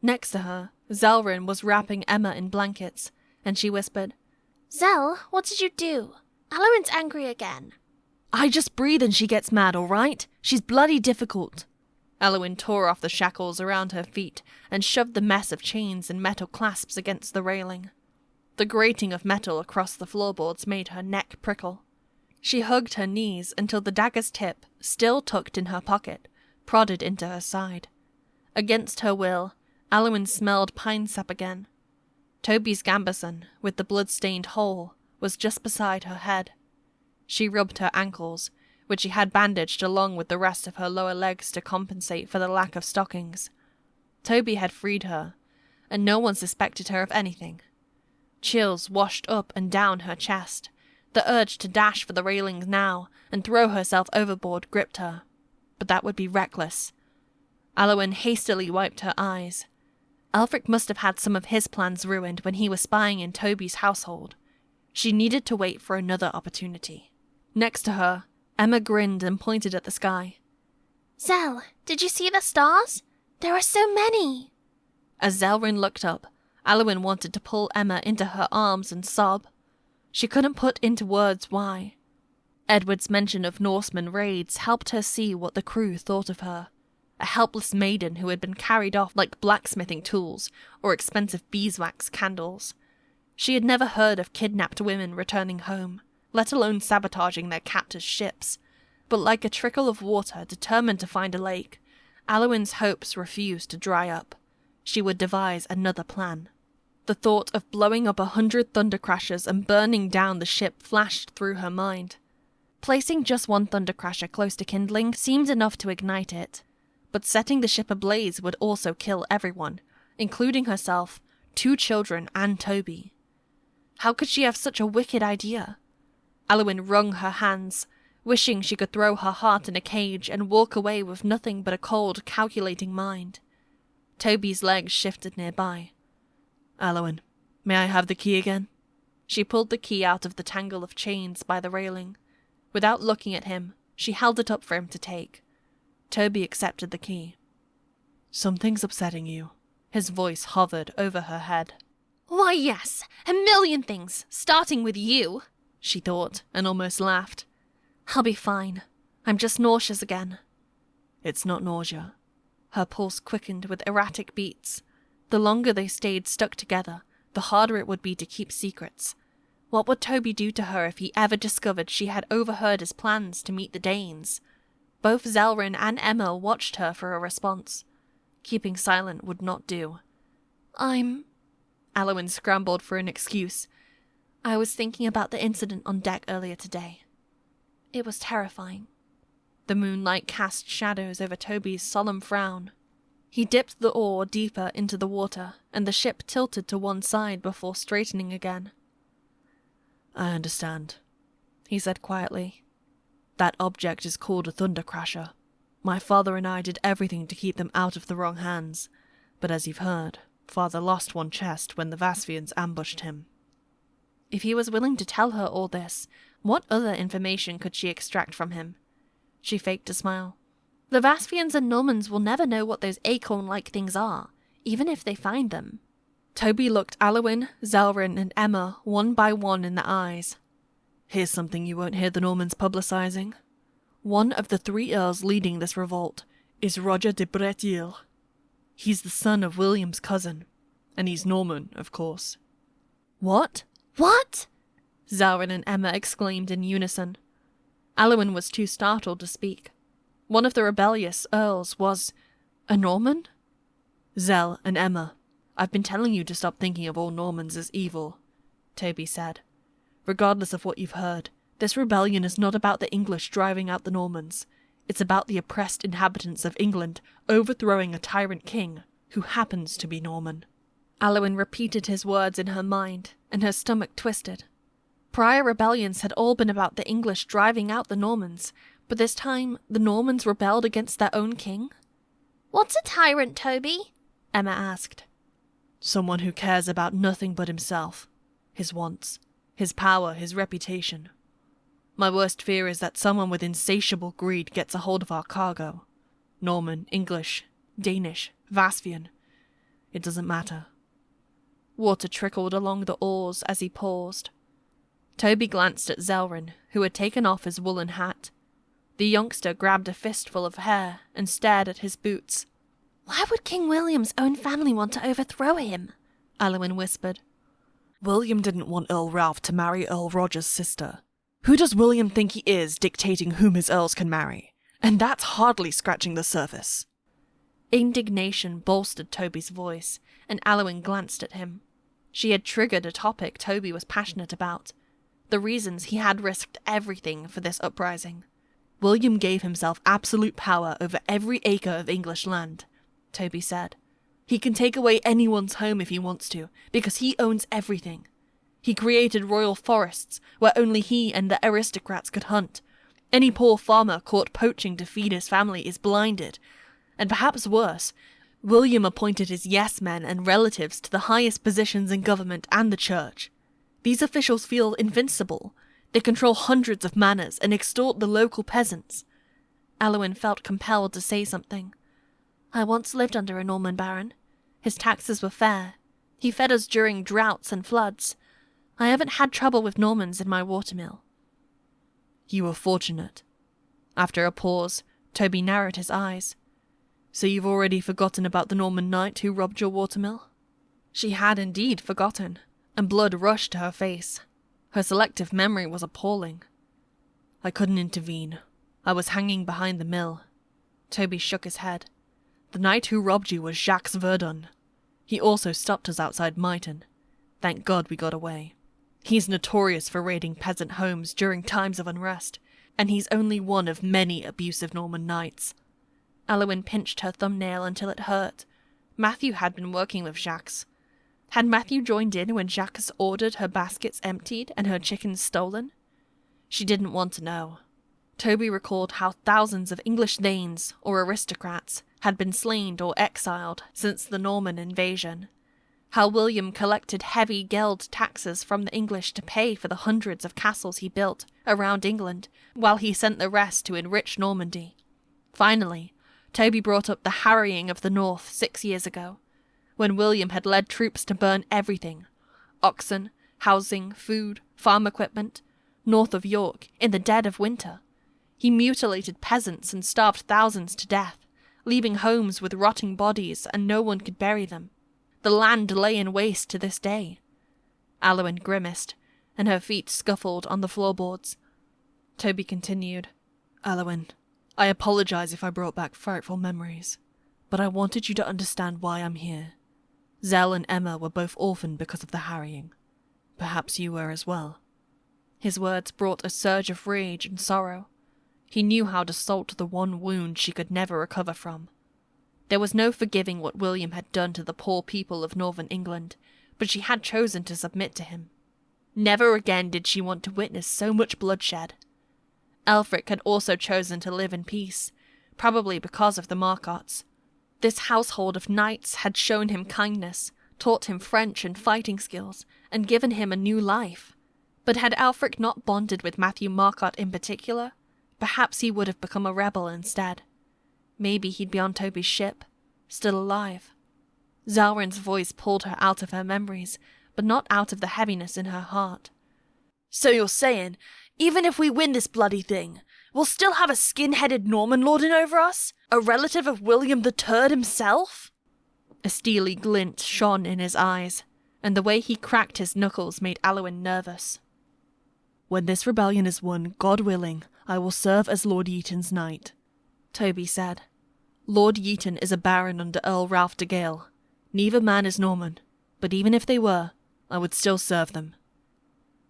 Next to her, Zelryn was wrapping Emma in blankets, and she whispered, "Zell, what did you do? Aliwyn's angry again." "I just breathe and she gets mad, all right? She's bloody difficult." Aliwyn tore off the shackles around her feet and shoved the mess of chains and metal clasps against the railing. The grating of metal across the floorboards made her neck prickle. She hugged her knees until the dagger's tip, still tucked in her pocket, prodded into her side. Against her will, Aliwyn smelled pine sap again. Toby's gambeson, with the blood-stained hole, was just beside her head. She rubbed her ankles, which she had bandaged along with the rest of her lower legs to compensate for the lack of stockings. Toby had freed her, and no one suspected her of anything. Chills washed up and down her chest. The urge to dash for the railings now and throw herself overboard gripped her. But that would be reckless. Aliwyn hastily wiped her eyes. Aelfric must have had some of his plans ruined when he was spying in Toby's household. She needed to wait for another opportunity. Next to her, Emma grinned and pointed at the sky. "Zell, did you see the stars? There are so many." As Zelryn looked up, Aliwyn wanted to pull Emma into her arms and sob. She couldn't put into words why. Edward's mention of Norseman raids helped her see what the crew thought of her. A helpless maiden who had been carried off like blacksmithing tools or expensive beeswax candles. She had never heard of kidnapped women returning home, let alone sabotaging their captors' ships. But like a trickle of water determined to find a lake, Aliwyn's hopes refused to dry up. She would devise another plan. The thought of blowing up 100 Thundercrashers and burning down the ship flashed through her mind. Placing just one Thundercrasher close to kindling seemed enough to ignite it. But setting the ship ablaze would also kill everyone, including herself, 2 children, and Toby. How could she have such a wicked idea? Aliwyn wrung her hands, wishing she could throw her heart in a cage and walk away with nothing but a cold, calculating mind. Toby's legs shifted nearby. Aliwyn, may I have the key again? She pulled the key out of the tangle of chains by the railing. Without looking at him, she held it up for him to take. Toby accepted the key. Something's upsetting you. His voice hovered over her head. Why, yes, a million things, starting with you, she thought, and almost laughed. I'll be fine. I'm just nauseous again. It's not nausea. Her pulse quickened with erratic beats. The longer they stayed stuck together, the harder it would be to keep secrets. What would Toby do to her if he ever discovered she had overheard his plans to meet the Danes? Both Zelryn and Emma watched her for a response. Keeping silent would not do. Aliwyn scrambled for an excuse. I was thinking about the incident on deck earlier today. It was terrifying. The moonlight cast shadows over Toby's solemn frown. He dipped the oar deeper into the water, and the ship tilted to one side before straightening again. I understand, he said quietly. That object is called a Thundercrasher. My father and I did everything to keep them out of the wrong hands, but as you've heard, Father lost one chest when the Vasvians ambushed him. If he was willing to tell her all this, what other information could she extract from him? She faked a smile. The Vasvians and Normans will never know what those acorn-like things are, even if they find them. Toby looked Aliwyn, Zelryn, and Emma one by one in the eyes. Here's something you won't hear the Normans publicizing. One of the 3 earls leading this revolt is Roger de Betrayal. He's the son of William's cousin, and he's Norman, of course. What? What? Zelryn and Emma exclaimed in unison. Aliwyn was too startled to speak. One of the rebellious earls was a Norman? Zell and Emma, I've been telling you to stop thinking of all Normans as evil, Toby said. Regardless of what you've heard, this rebellion is not about the English driving out the Normans. It's about the oppressed inhabitants of England overthrowing a tyrant king who happens to be Norman. Aliwyn repeated his words in her mind, and her stomach twisted. Prior rebellions had all been about the English driving out the Normans, but this time the Normans rebelled against their own king? What's a tyrant, Toby? Emma asked. Someone who cares about nothing but himself, his wants, his power, his reputation. My worst fear is that someone with insatiable greed gets a hold of our cargo. Norman, English, Danish, Vasvian. It doesn't matter. Water trickled along the oars as he paused. Toby glanced at Zelryn, who had taken off his woolen hat. The youngster grabbed a fistful of hair and stared at his boots. Why would King William's own family want to overthrow him? Aliwyn whispered. William didn't want Earl Ralph to marry Earl Roger's sister. Who does William think he is, dictating whom his earls can marry? And that's hardly scratching the surface. Indignation bolstered Toby's voice, and Aliwyn glanced at him. She had triggered a topic Toby was passionate about. The reasons he had risked everything for this uprising. William gave himself absolute power over every acre of English land, Toby said. He can take away anyone's home if he wants to, because he owns everything. He created royal forests where only he and the aristocrats could hunt. Any poor farmer caught poaching to feed his family is blinded. And perhaps worse, William appointed his yes-men and relatives to the highest positions in government and the church. These officials feel invincible. They control hundreds of manors and extort the local peasants. Aliwyn felt compelled to say something. I once lived under a Norman baron. His taxes were fair. He fed us during droughts and floods. I haven't had trouble with Normans in my watermill. You were fortunate. After a pause, Toby narrowed his eyes. So you've already forgotten about the Norman knight who robbed your watermill? She had indeed forgotten, and blood rushed to her face. Her selective memory was appalling. I couldn't intervene. I was hanging behind the mill. Toby shook his head. The knight who robbed you was Jacques Verdun. He also stopped us outside Myton. Thank God we got away. He's notorious for raiding peasant homes during times of unrest, and he's only one of many abusive Norman knights. Aliwyn pinched her thumbnail until it hurt. Matthew had been working with Jacques. Had Matthew joined in when Jacques ordered her baskets emptied and her chickens stolen? She didn't want to know. Toby recalled how thousands of English thanes, or aristocrats, had been slain or exiled since the Norman invasion. How William collected heavy geld taxes from the English to pay for the hundreds of castles he built around England, while he sent the rest to enrich Normandy. Finally, Toby brought up the harrying of the North 6 years ago, when William had led troops to burn everything, Oxen, housing, food, farm equipment. North of York, in the dead of winter. He mutilated peasants and starved thousands to death, leaving homes with rotting bodies and no one could bury them. The land lay in waste to this day. Aliwyn grimaced, and her feet scuffled on the floorboards. Toby continued, Aliwyn, I apologize if I brought back frightful memories, but I wanted you to understand why I'm here. Zell and Emma were both orphaned because of the harrying. Perhaps you were as well. His words brought a surge of rage and sorrow. He knew how to salt the one wound she could never recover from. There was no forgiving what William had done to the poor people of northern England, but she had chosen to submit to him. Never again did she want to witness so much bloodshed. Aelfric had also chosen to live in peace, probably because of the Marcotts. This household of knights had shown him kindness, taught him French and fighting skills, and given him a new life. But had Aelfric not bonded with Matthew Marcotte in particular, perhaps he would have become a rebel instead. Maybe he'd be on Toby's ship, still alive. Zalrin's voice pulled her out of her memories, but not out of the heaviness in her heart. So you're saying, even if we win this bloody thing, we'll still have a skin-headed Norman lording over us? A relative of William the Turd himself? A steely glint shone in his eyes, and the way he cracked his knuckles made Aliwyn nervous. When this rebellion is won, God willing, I will serve as Lord Yeaton's knight, Toby said. Lord Yeaton is a baron under Earl Ralph de Gale. Neither man is Norman, but even if they were, I would still serve them.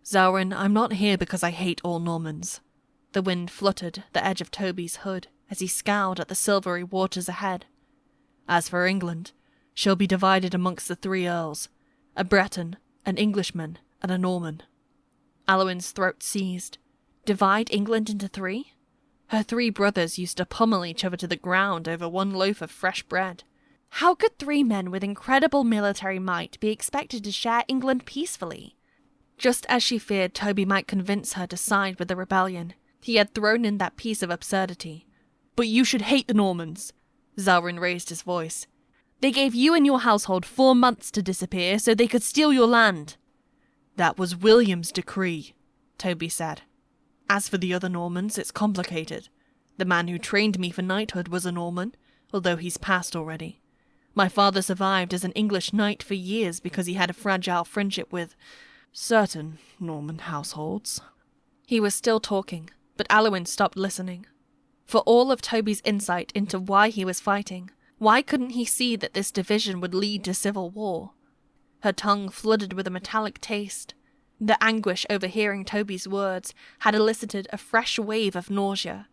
Zaurin, I'm not here because I hate all Normans. The wind fluttered the edge of Toby's hood as he scowled at the silvery waters ahead. As for England, she'll be divided amongst the 3 earls, a Breton, an Englishman, and a Norman. Aliwyn's throat seized. Divide England into 3? Her 3 brothers used to pummel each other to the ground over one loaf of fresh bread. How could 3 men with incredible military might be expected to share England peacefully? Just as she feared Toby might convince her to side with the rebellion, he had thrown in that piece of absurdity. But you should hate the Normans. Zalrin raised his voice. They gave you and your household 4 months to disappear so they could steal your land. That was William's decree, Toby said. As for the other Normans, it's complicated. The man who trained me for knighthood was a Norman, although he's passed already. My father survived as an English knight for years because he had a fragile friendship with certain Norman households. He was still talking, but Aliwyn stopped listening. For all of Toby's insight into why he was fighting, why couldn't he see that this division would lead to civil war? Her tongue flooded with a metallic taste. The anguish over hearing Toby's words had elicited a fresh wave of nausea.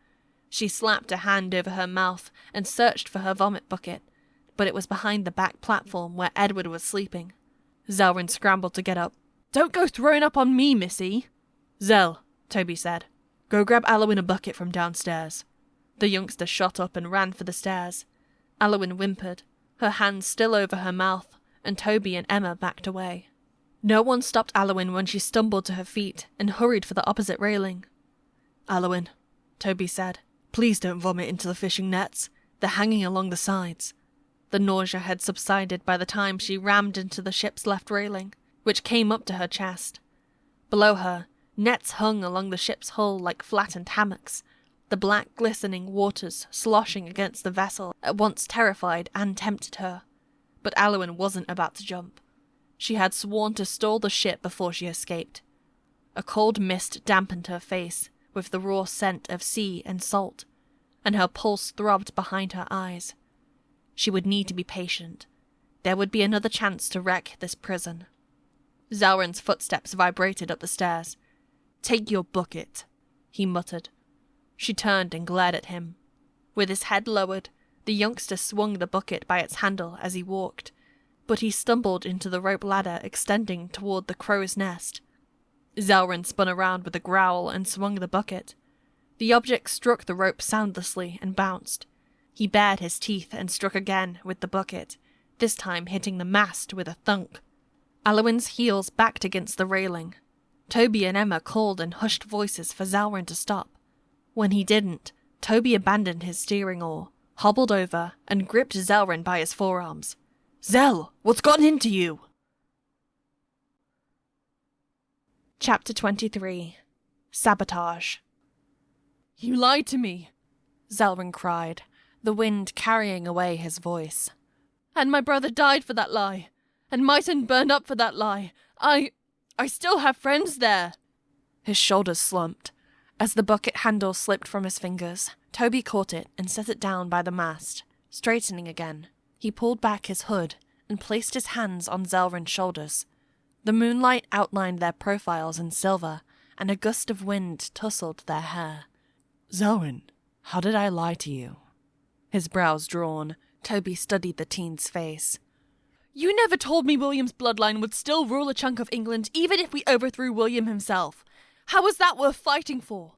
She slapped a hand over her mouth and searched for her vomit bucket, but it was behind the back platform where Edward was sleeping. Zelwyn scrambled to get up. Don't go throwing up on me, missy. Zell, Toby said. Go grab Aliwyn a bucket from downstairs. The youngster shot up and ran for the stairs. Aliwyn whimpered, her hands still over her mouth, and Toby and Emma backed away. No one stopped Aliwyn when she stumbled to her feet and hurried for the opposite railing. Aliwyn, Toby said, please don't vomit into the fishing nets. They're hanging along the sides. The nausea had subsided by the time she rammed into the ship's left railing, which came up to her chest. Below her, nets hung along the ship's hull like flattened hammocks, the black glistening waters sloshing against the vessel at once terrified and tempted her. But Aliwyn wasn't about to jump. She had sworn to stall the ship before she escaped. A cold mist dampened her face with the raw scent of sea and salt, and her pulse throbbed behind her eyes. She would need to be patient. There would be another chance to wreck this prison. Zaurin's footsteps vibrated up the stairs. Take your bucket, he muttered. She turned and glared at him. With his head lowered, the youngster swung the bucket by its handle as he walked, but he stumbled into the rope ladder extending toward the crow's nest. Zaurin spun around with a growl and swung the bucket. The object struck the rope soundlessly and bounced. He bared his teeth and struck again with the bucket, this time hitting the mast with a thunk. Aliwyn's heels backed against the railing. Toby and Emma called in hushed voices for Zaurin to stop. When he didn't, Toby abandoned his steering oar, hobbled over, and gripped Zaurin by his forearms. Zell, what's gotten into you? Chapter 23. Sabotage. You lied to me, Zelryn cried, the wind carrying away his voice. and my brother died for that lie, and Myton burned up for that lie. I still have friends there. His shoulders slumped. As the bucket handle slipped from his fingers, Toby caught it and set it down by the mast. Straightening again, he pulled back his hood and placed his hands on Zelryn's shoulders. The moonlight outlined their profiles in silver, and a gust of wind tousled their hair. Zelryn, how did I lie to you? His brows drawn, Toby studied the teen's face. You never told me William's bloodline would still rule a chunk of England even if we overthrew William himself. How was that worth fighting for?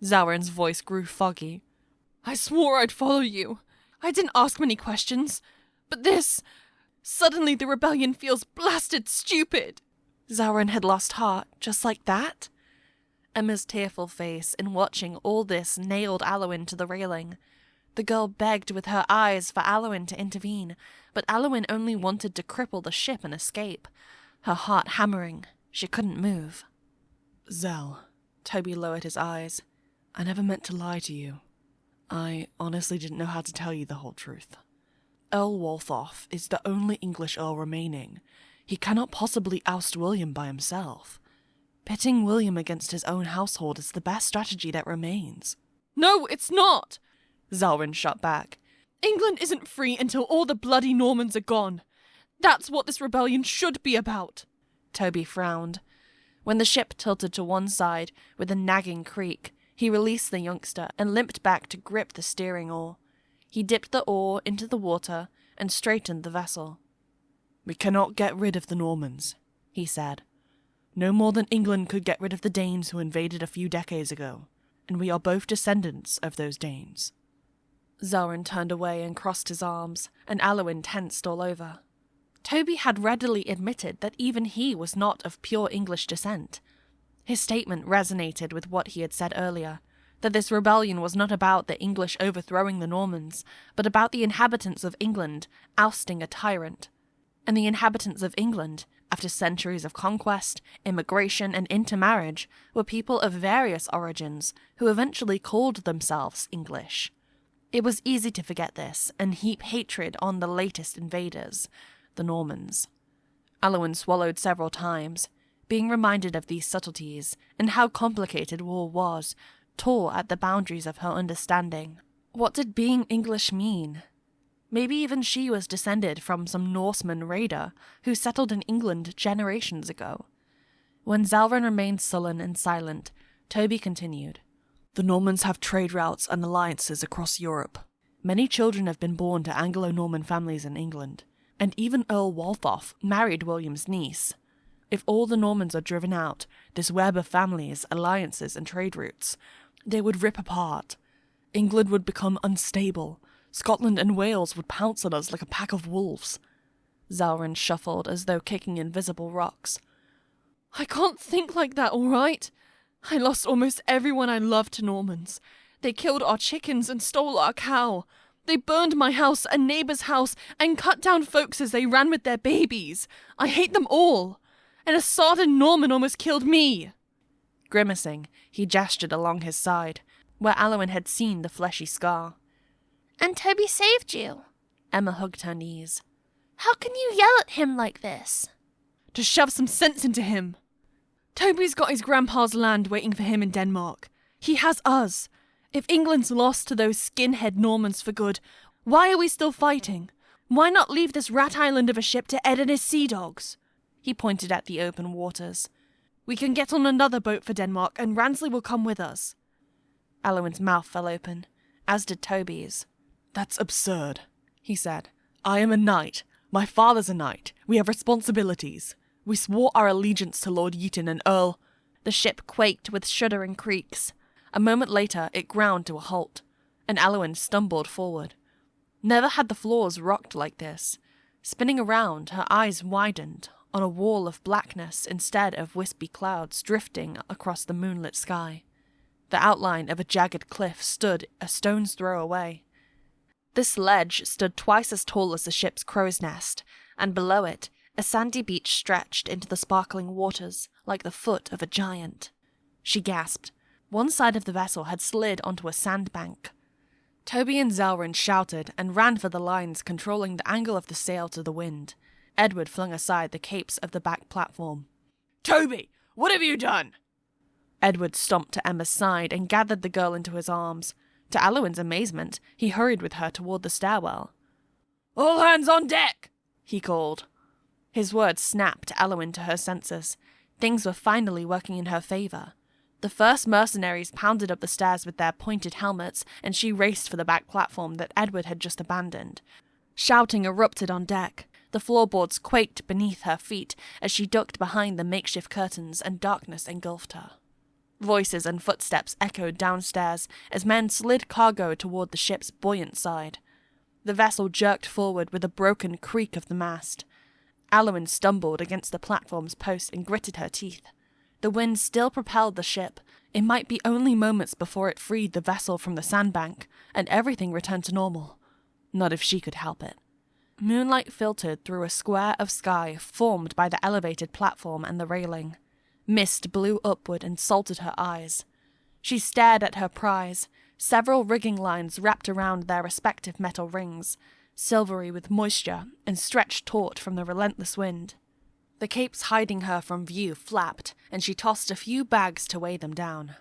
Zelryn's voice grew foggy. I swore I'd follow you. I didn't ask many questions. But this... Suddenly the rebellion feels blasted stupid. Zelryn had lost heart, just like that? Emma's tearful face in watching all this nailed Aliwyn to the railing. The girl begged with her eyes for Aliwyn to intervene, but Aliwyn only wanted to cripple the ship and escape. Her heart hammering, she couldn't move. Zel, Toby lowered his eyes. I never meant to lie to you. I honestly didn't know how to tell you the whole truth. Earl Walthoff is the only English earl remaining. He cannot possibly oust William by himself. Pitting William against his own household is the best strategy that remains. No, it's not! Zelryn shot back. England isn't free until all the bloody Normans are gone. That's what this rebellion should be about. Toby frowned. When the ship tilted to one side with a nagging creak, he released the youngster and limped back to grip the steering oar. He dipped the oar into the water and straightened the vessel. We cannot get rid of the Normans, he said. No more than England could get rid of the Danes who invaded a few decades ago, and we are both descendants of those Danes. Zelryn turned away and crossed his arms, and Aliwyn tensed all over. Toby had readily admitted that even he was not of pure English descent. His statement resonated with what he had said earlier, that this rebellion was not about the English overthrowing the Normans, but about the inhabitants of England ousting a tyrant. And the inhabitants of England, after centuries of conquest, immigration, and intermarriage, were people of various origins who eventually called themselves English. It was easy to forget this and heap hatred on the latest invaders, the Normans. Aliwyn swallowed several times, being reminded of these subtleties and how complicated war was, tore at the boundaries of her understanding. What did being English mean? Maybe even she was descended from some Norseman raider who settled in England generations ago. When Zelryn remained sullen and silent, Toby continued. The Normans have trade routes and alliances across Europe. Many children have been born to Anglo-Norman families in England, and even Earl Walthoff married William's niece. If all the Normans are driven out, this web of families, alliances, and trade routes, they would rip apart. England would become unstable. Scotland and Wales would pounce on us like a pack of wolves. Zelryn shuffled as though kicking invisible rocks. I can't think like that, all right? I lost almost everyone I loved to Normans. They killed our chickens and stole our cow. They burned my house, a neighbour's house, and cut down folks as they ran with their babies. I hate them all. And a sodden Norman almost killed me. Grimacing, he gestured along his side, where Aliwyn had seen the fleshy scar. And Toby saved you. Emma hugged her knees. How can you yell at him like this? To shove some sense into him. Toby's got his grandpa's land waiting for him in Denmark. He has us. If England's lost to those skinhead Normans for good, why are we still fighting? Why not leave this rat island of a ship to Ed and his sea dogs? He pointed at the open waters. We can get on another boat for Denmark, and Ransley will come with us. Aliwyn's mouth fell open, as did Toby's. That's absurd, he said. I am a knight. My father's a knight. We have responsibilities. We swore our allegiance to Lord Yeaton and Earl. The ship quaked with shuddering creaks. A moment later, it ground to a halt, and Aliwyn stumbled forward. Never had the floors rocked like this. Spinning around, her eyes widened on a wall of blackness instead of wispy clouds drifting across the moonlit sky. The outline of a jagged cliff stood a stone's throw away. This ledge stood twice as tall as the ship's crow's nest, and below it, a sandy beach stretched into the sparkling waters, like the foot of a giant. She gasped. One side of the vessel had slid onto a sandbank. Toby and Zelryn shouted and ran for the lines controlling the angle of the sail to the wind. Edward flung aside the capes of the back platform. Toby, what have you done? Edward stomped to Emma's side and gathered the girl into his arms. To Aliwyn's amazement, he hurried with her toward the stairwell. All hands on deck, he called. His words snapped Aliwyn to her senses. Things were finally working in her favor. The first mercenaries pounded up the stairs with their pointed helmets, and she raced for the back platform that Edward had just abandoned. Shouting erupted on deck. The floorboards quaked beneath her feet as she ducked behind the makeshift curtains, and darkness engulfed her. Voices and footsteps echoed downstairs as men slid cargo toward the ship's buoyant side. The vessel jerked forward with a broken creak of the mast. Aliwyn stumbled against the platform's post and gritted her teeth. The wind still propelled the ship. It might be only moments before it freed the vessel from the sandbank, and everything returned to normal. Not if she could help it. Moonlight filtered through a square of sky formed by the elevated platform and the railing. Mist blew upward and salted her eyes. She stared at her prize, several rigging lines wrapped around their respective metal rings, silvery with moisture and stretched taut from the relentless wind. The capes hiding her from view flapped, and she tossed a few bags to weigh them down.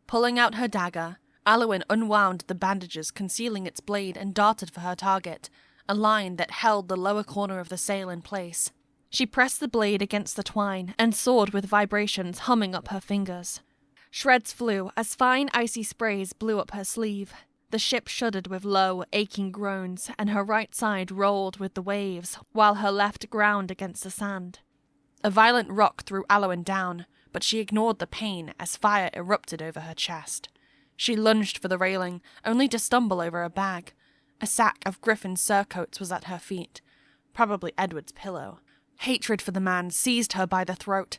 Pulling out her dagger, Aliwyn unwound the bandages concealing its blade and darted for her target, a line that held the lower corner of the sail in place. She pressed the blade against the twine and sawed with vibrations humming up her fingers. Shreds flew as fine icy sprays blew up her sleeve. The ship shuddered with low, aching groans, and her right side rolled with the waves, while her left ground against the sand. A violent rock threw Aliwyn down, but she ignored the pain as fire erupted over her chest. She lunged for the railing, only to stumble over a bag. A sack of Griffin's surcoats was at her feet, probably Edward's pillow. Hatred for the man seized her by the throat.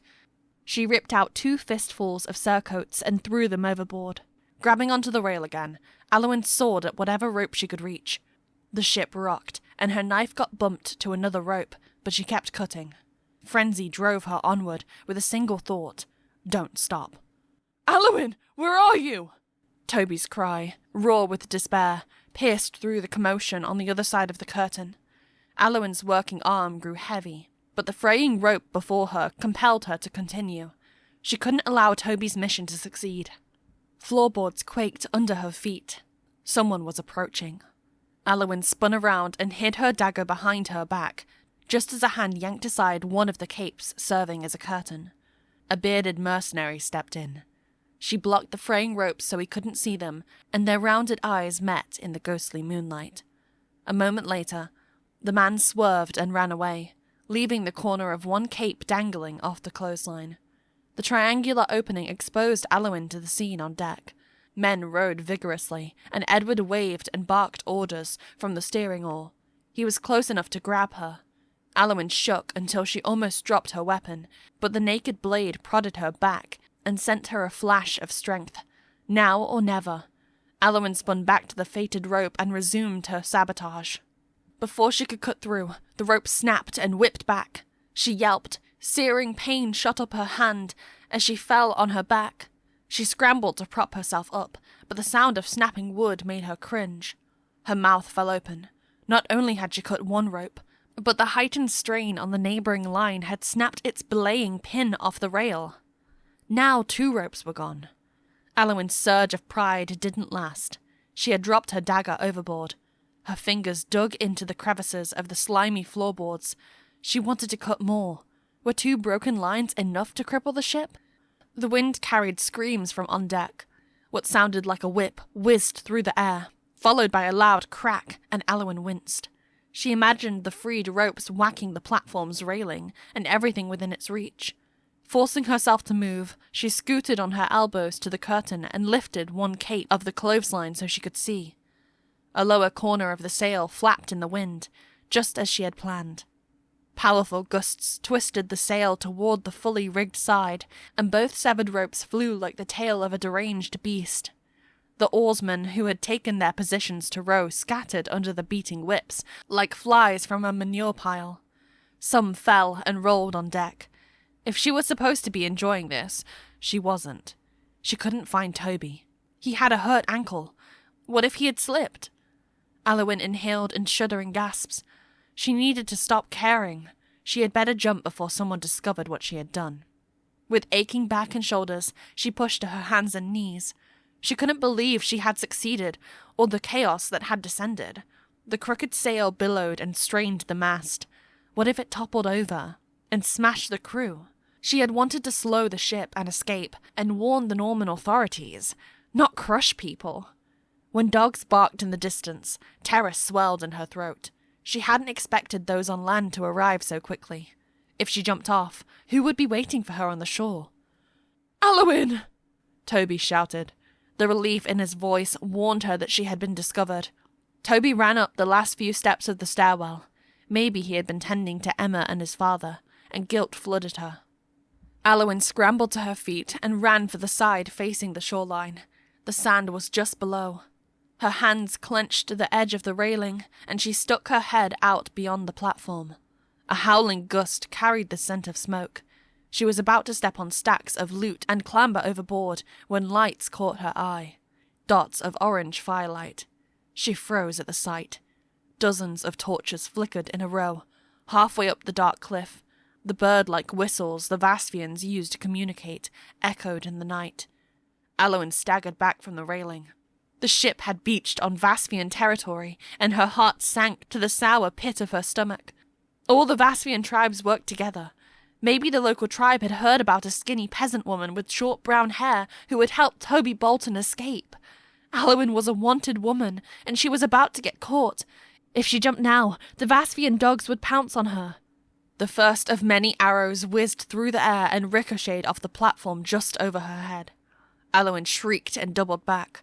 She ripped out 2 fistfuls of surcoats and threw them overboard. Grabbing onto the rail again, Aliwyn sawed at whatever rope she could reach. The ship rocked, and her knife got bumped to another rope, but she kept cutting. Frenzy drove her onward with a single thought: don't stop. Aliwyn, where are you? Toby's cry, raw with despair, pierced through the commotion on the other side of the curtain. Aliwyn's working arm grew heavy, but the fraying rope before her compelled her to continue. She couldn't allow Toby's mission to succeed. Floorboards quaked under her feet. Someone was approaching. Aliwyn spun around and hid her dagger behind her back, just as a hand yanked aside one of the capes serving as a curtain. A bearded mercenary stepped in. She blocked the fraying ropes so he couldn't see them, and their rounded eyes met in the ghostly moonlight. A moment later, the man swerved and ran away, leaving the corner of one cape dangling off the clothesline. The triangular opening exposed Aliwyn to the scene on deck. Men rowed vigorously, and Edward waved and barked orders from the steering oar. He was close enough to grab her. Aliwyn shook until she almost dropped her weapon, but the naked blade prodded her back and sent her a flash of strength. Now or never. Aliwyn spun back to the fated rope and resumed her sabotage. Before she could cut through, the rope snapped and whipped back. She yelped. Searing pain shot up her hand as she fell on her back. She scrambled to prop herself up, but the sound of snapping wood made her cringe. Her mouth fell open. Not only had she cut one rope, but the heightened strain on the neighbouring line had snapped its belaying pin off the rail. Now 2 ropes were gone. Aliwyn's surge of pride didn't last. She had dropped her dagger overboard. Her fingers dug into the crevices of the slimy floorboards. She wanted to cut more. Were 2 broken lines enough to cripple the ship? The wind carried screams from on deck. What sounded like a whip whizzed through the air, followed by a loud crack, and Aliwyn winced. She imagined the freed ropes whacking the platform's railing and everything within its reach. Forcing herself to move, she scooted on her elbows to the curtain and lifted one cape of the clothesline so she could see. A lower corner of the sail flapped in the wind, just as she had planned. Powerful gusts twisted the sail toward the fully rigged side, and both severed ropes flew like the tail of a deranged beast. The oarsmen who had taken their positions to row scattered under the beating whips, like flies from a manure pile. Some fell and rolled on deck. If she was supposed to be enjoying this, she wasn't. She couldn't find Toby. He had a hurt ankle. What if he had slipped? Aliwyn inhaled in shuddering gasps. She needed to stop caring. She had better jump before someone discovered what she had done. With aching back and shoulders, she pushed to her hands and knees. She couldn't believe she had succeeded, or the chaos that had descended. The crooked sail billowed and strained the mast. What if it toppled over and smashed the crew? She had wanted to slow the ship and escape, and warn the Norman authorities, not crush people. When dogs barked in the distance, terror swelled in her throat. She hadn't expected those on land to arrive so quickly. If she jumped off, who would be waiting for her on the shore? "Aliwyn!" Toby shouted. The relief in his voice warned her that she had been discovered. Toby ran up the last few steps of the stairwell. Maybe he had been tending to Emma and his father, and guilt flooded her. Aliwyn scrambled to her feet and ran for the side facing the shoreline. The sand was just below. Her hands clenched to the edge of the railing, and she stuck her head out beyond the platform. A howling gust carried the scent of smoke. She was about to step on stacks of loot and clamber overboard when lights caught her eye. Dots of orange firelight. She froze at the sight. Dozens of torches flickered in a row, halfway up the dark cliff. The bird-like whistles the Vaspians used to communicate echoed in the night. Aliwyn staggered back from the railing. The ship had beached on Vaspian territory, and her heart sank to the sour pit of her stomach. All the Vaspian tribes worked together. Maybe the local tribe had heard about a skinny peasant woman with short brown hair who had helped Toby Bolton escape. Aliwyn was a wanted woman, and she was about to get caught. If she jumped now, the Vaspian dogs would pounce on her. The first of many arrows whizzed through the air and ricocheted off the platform just over her head. Aliwyn shrieked and doubled back.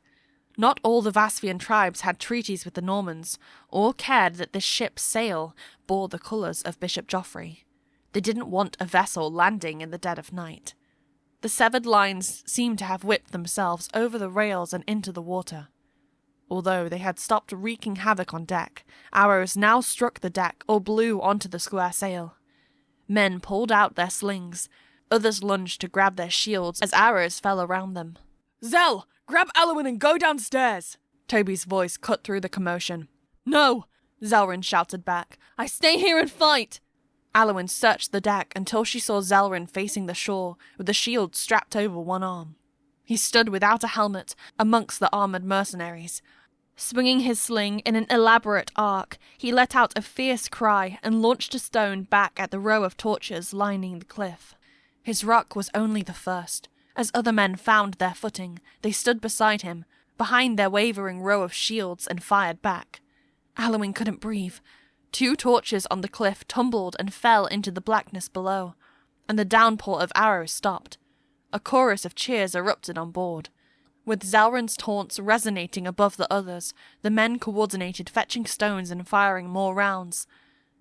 Not all the Vaspian tribes had treaties with the Normans, or cared that this ship's sail bore the colours of Bishop Joffrey. They didn't want a vessel landing in the dead of night. The severed lines seemed to have whipped themselves over the rails and into the water. Although they had stopped wreaking havoc on deck, arrows now struck the deck or blew onto the square sail. Men pulled out their slings. Others lunged to grab their shields as arrows fell around them. "Zell, grab Aliwyn and go downstairs!" Toby's voice cut through the commotion. "No!" Zelryn shouted back. "I stay here and fight!" Aliwyn searched the deck until she saw Zelryn facing the shore, with the shield strapped over one arm. He stood without a helmet, amongst the armoured mercenaries. Swinging his sling in an elaborate arc, he let out a fierce cry and launched a stone back at the row of torches lining the cliff. His ruck was only the first. As other men found their footing, they stood beside him, behind their wavering row of shields, and fired back. Aliwyn couldn't breathe. 2 torches on the cliff tumbled and fell into the blackness below, and the downpour of arrows stopped. A chorus of cheers erupted on board. With Zelryn's taunts resonating above the others, the men coordinated fetching stones and firing more rounds.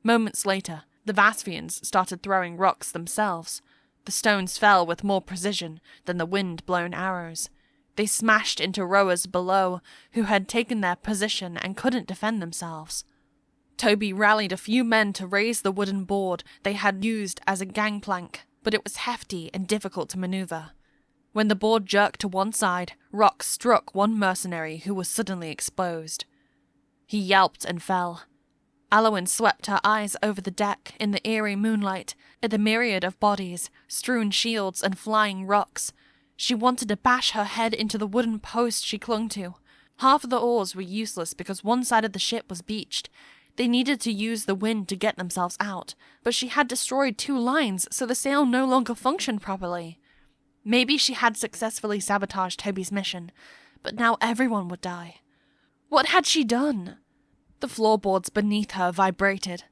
Moments later, the Vaspians started throwing rocks themselves. The stones fell with more precision than the wind-blown arrows. They smashed into rowers below, who had taken their position and couldn't defend themselves. Toby rallied a few men to raise the wooden board they had used as a gangplank, but it was hefty and difficult to maneuver. When the board jerked to one side, rocks struck one mercenary who was suddenly exposed. He yelped and fell. Aliwyn swept her eyes over the deck in the eerie moonlight, at the myriad of bodies, strewn shields and flying rocks. She wanted to bash her head into the wooden post she clung to. Half of the oars were useless because one side of the ship was beached. They needed to use the wind to get themselves out, but she had destroyed 2 lines, so the sail no longer functioned properly. Maybe she had successfully sabotaged Toby's mission, but now everyone would die. What had she done? The floorboards beneath her vibrated.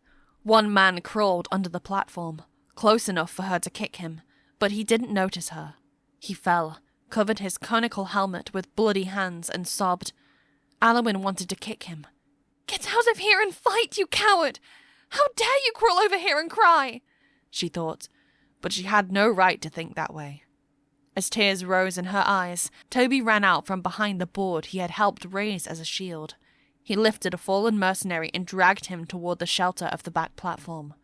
One man crawled under the platform, close enough for her to kick him, but he didn't notice her. He fell, covered his conical helmet with bloody hands, and sobbed. Aliwyn wanted to kick him. "Get out of here and fight, you coward! How dare you crawl over here and cry!" she thought, but she had no right to think that way. As tears rose in her eyes, Toby ran out from behind the board he had helped raise as a shield. He lifted a fallen mercenary and dragged him toward the shelter of the back platform.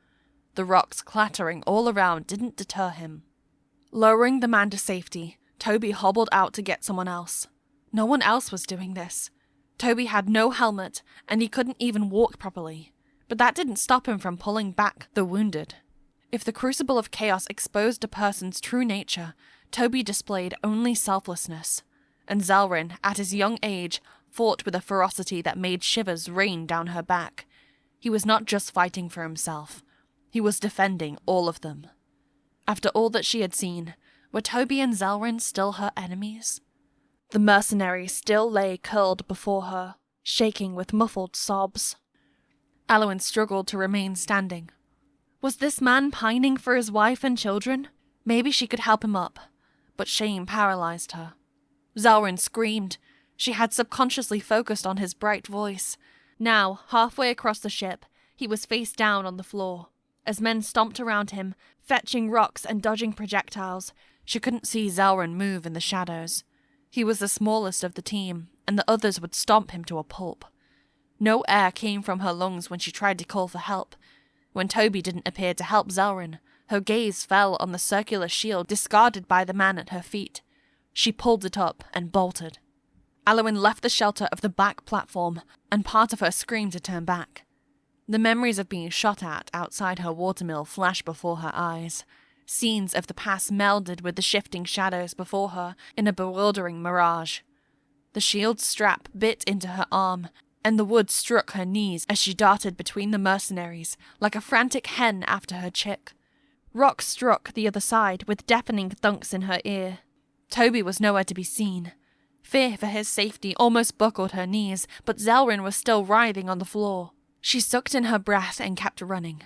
The rocks clattering all around didn't deter him. Lowering the man to safety, Toby hobbled out to get someone else. No one else was doing this. Toby had no helmet, and he couldn't even walk properly. But that didn't stop him from pulling back the wounded. If the crucible of chaos exposed a person's true nature, Toby displayed only selflessness. And Zelryn, at his young age, fought with a ferocity that made shivers rain down her back. He was not just fighting for himself. He was defending all of them. After all that she had seen, were Toby and Zelryn still her enemies? The mercenary still lay curled before her, shaking with muffled sobs. Aliwyn struggled to remain standing. Was this man pining for his wife and children? Maybe she could help him up, but shame paralyzed her. Zelryn screamed. She had subconsciously focused on his bright voice. Now, halfway across the ship, he was face down on the floor. As men stomped around him, fetching rocks and dodging projectiles, she couldn't see Zelryn move in the shadows. He was the smallest of the team, and the others would stomp him to a pulp. No air came from her lungs when she tried to call for help. When Toby didn't appear to help Zelryn, her gaze fell on the circular shield discarded by the man at her feet. She pulled it up and bolted. Aliwyn left the shelter of the back platform, and part of her screamed to turn back. The memories of being shot at outside her watermill flashed before her eyes. Scenes of the past melded with the shifting shadows before her in a bewildering mirage. The shield's strap bit into her arm, and the wood struck her knees as she darted between the mercenaries, like a frantic hen after her chick. Rocks struck the other side with deafening thunks in her ear. Toby was nowhere to be seen. Fear for his safety almost buckled her knees, but Zelryn was still writhing on the floor. She sucked in her breath and kept running.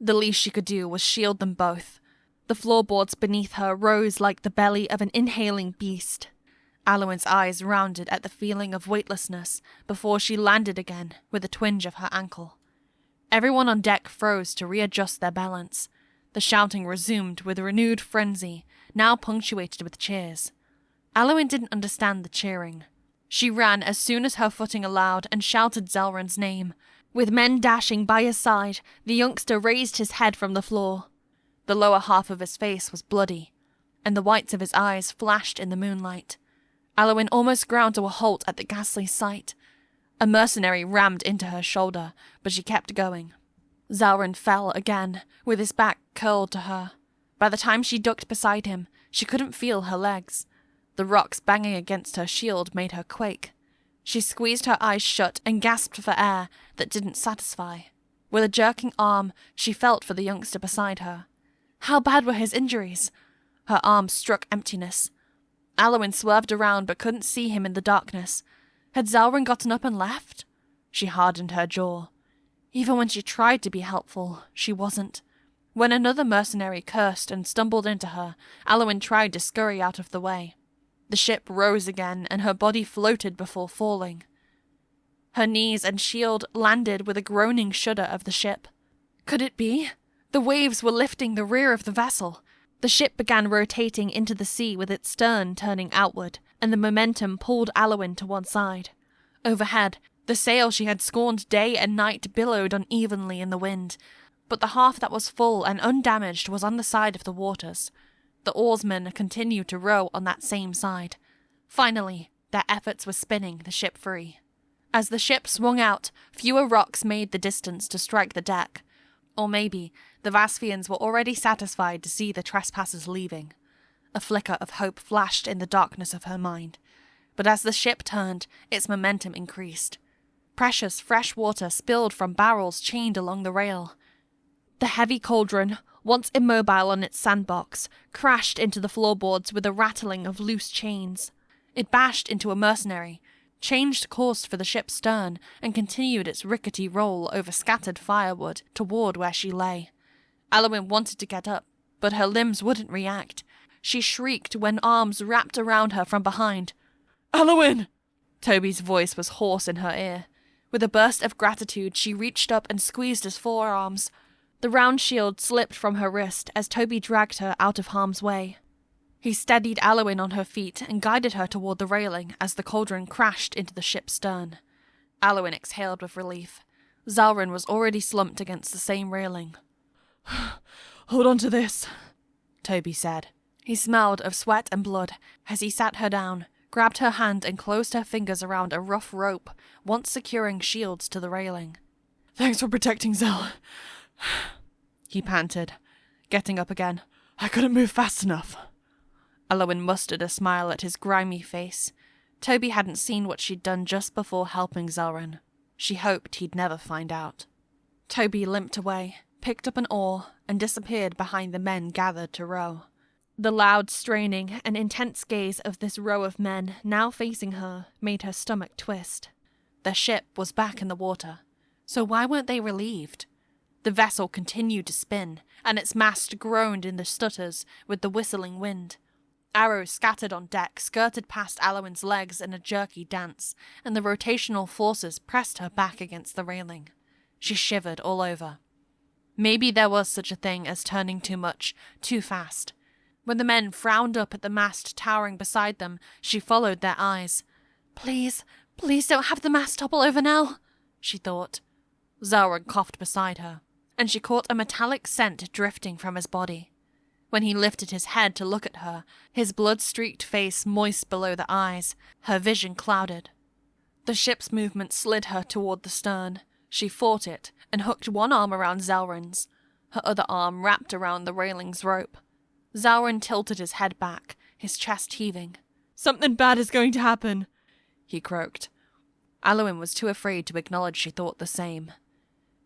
The least she could do was shield them both. The floorboards beneath her rose like the belly of an inhaling beast. Aliwyn's eyes rounded at the feeling of weightlessness before she landed again with a twinge of her ankle. Everyone on deck froze to readjust their balance. The shouting resumed with renewed frenzy, now punctuated with cheers. Aliwyn didn't understand the cheering. She ran as soon as her footing allowed and shouted Zelryn's name. With men dashing by his side, the youngster raised his head from the floor. The lower half of his face was bloody, and the whites of his eyes flashed in the moonlight. Aliwyn almost ground to a halt at the ghastly sight. A mercenary rammed into her shoulder, but she kept going. Zelryn fell again, with his back curled to her. By the time she ducked beside him, she couldn't feel her legs. The rocks banging against her shield made her quake. She squeezed her eyes shut and gasped for air that didn't satisfy. With a jerking arm, she felt for the youngster beside her. How bad were his injuries? Her arm struck emptiness. Aliwyn swerved around but couldn't see him in the darkness. Had Zelryn gotten up and left? She hardened her jaw. Even when she tried to be helpful, she wasn't. When another mercenary cursed and stumbled into her, Aliwyn tried to scurry out of the way. The ship rose again, and her body floated before falling. Her knees and shield landed with a groaning shudder of the ship. Could it be? The waves were lifting the rear of the vessel. The ship began rotating into the sea with its stern turning outward, and the momentum pulled Aliwyn to one side. Overhead, the sail she had scorned day and night billowed unevenly in the wind, but the half that was full and undamaged was on the side of the waters. The oarsmen continued to row on that same side. Finally, their efforts were spinning the ship free. As the ship swung out, fewer rocks made the distance to strike the deck. Or maybe the Vasfians were already satisfied to see the trespassers leaving. A flicker of hope flashed in the darkness of her mind. But as the ship turned, its momentum increased. Precious fresh water spilled from barrels chained along the rail. The heavy cauldron, once immobile on its sandbox, crashed into the floorboards with a rattling of loose chains. It bashed into a mercenary, changed course for the ship's stern, and continued its rickety roll over scattered firewood toward where she lay. Aliwyn wanted to get up, but her limbs wouldn't react. She shrieked when arms wrapped around her from behind. "Aliwyn!" Toby's voice was hoarse in her ear. With a burst of gratitude, she reached up and squeezed his forearms. The round shield slipped from her wrist as Toby dragged her out of harm's way. He steadied Aliwyn on her feet and guided her toward the railing as the cauldron crashed into the ship's stern. Aliwyn exhaled with relief. Zelryn was already slumped against the same railing. Hold on to this, Toby said. He smelled of sweat and blood as he sat her down, grabbed her hand and closed her fingers around a rough rope, once securing shields to the railing. Thanks for protecting Zell, he panted, getting up again. I couldn't move fast enough. Aliwyn mustered a smile at his grimy face. Toby hadn't seen what she'd done just before helping Zelryn. She hoped he'd never find out. Toby limped away, picked up an oar, and disappeared behind the men gathered to row. The loud straining and intense gaze of this row of men now facing her made her stomach twist. Their ship was back in the water, so why weren't they relieved? The vessel continued to spin, and its mast groaned in the stutters with the whistling wind. Arrows scattered on deck skirted past Aliwyn's legs in a jerky dance, and the rotational forces pressed her back against the railing. She shivered all over. Maybe there was such a thing as turning too much, too fast. When the men frowned up at the mast towering beside them, she followed their eyes. Please don't have the mast topple over now, she thought. Zelryn coughed beside her, and she caught a metallic scent drifting from his body. When he lifted his head to look at her, his blood-streaked face moist below the eyes, her vision clouded. The ship's movement slid her toward the stern. She fought it, and hooked one arm around Zelryn's. Her other arm wrapped around the railing's rope. Zelryn tilted his head back, his chest heaving. Something bad is going to happen, he croaked. Aliwyn was too afraid to acknowledge she thought the same.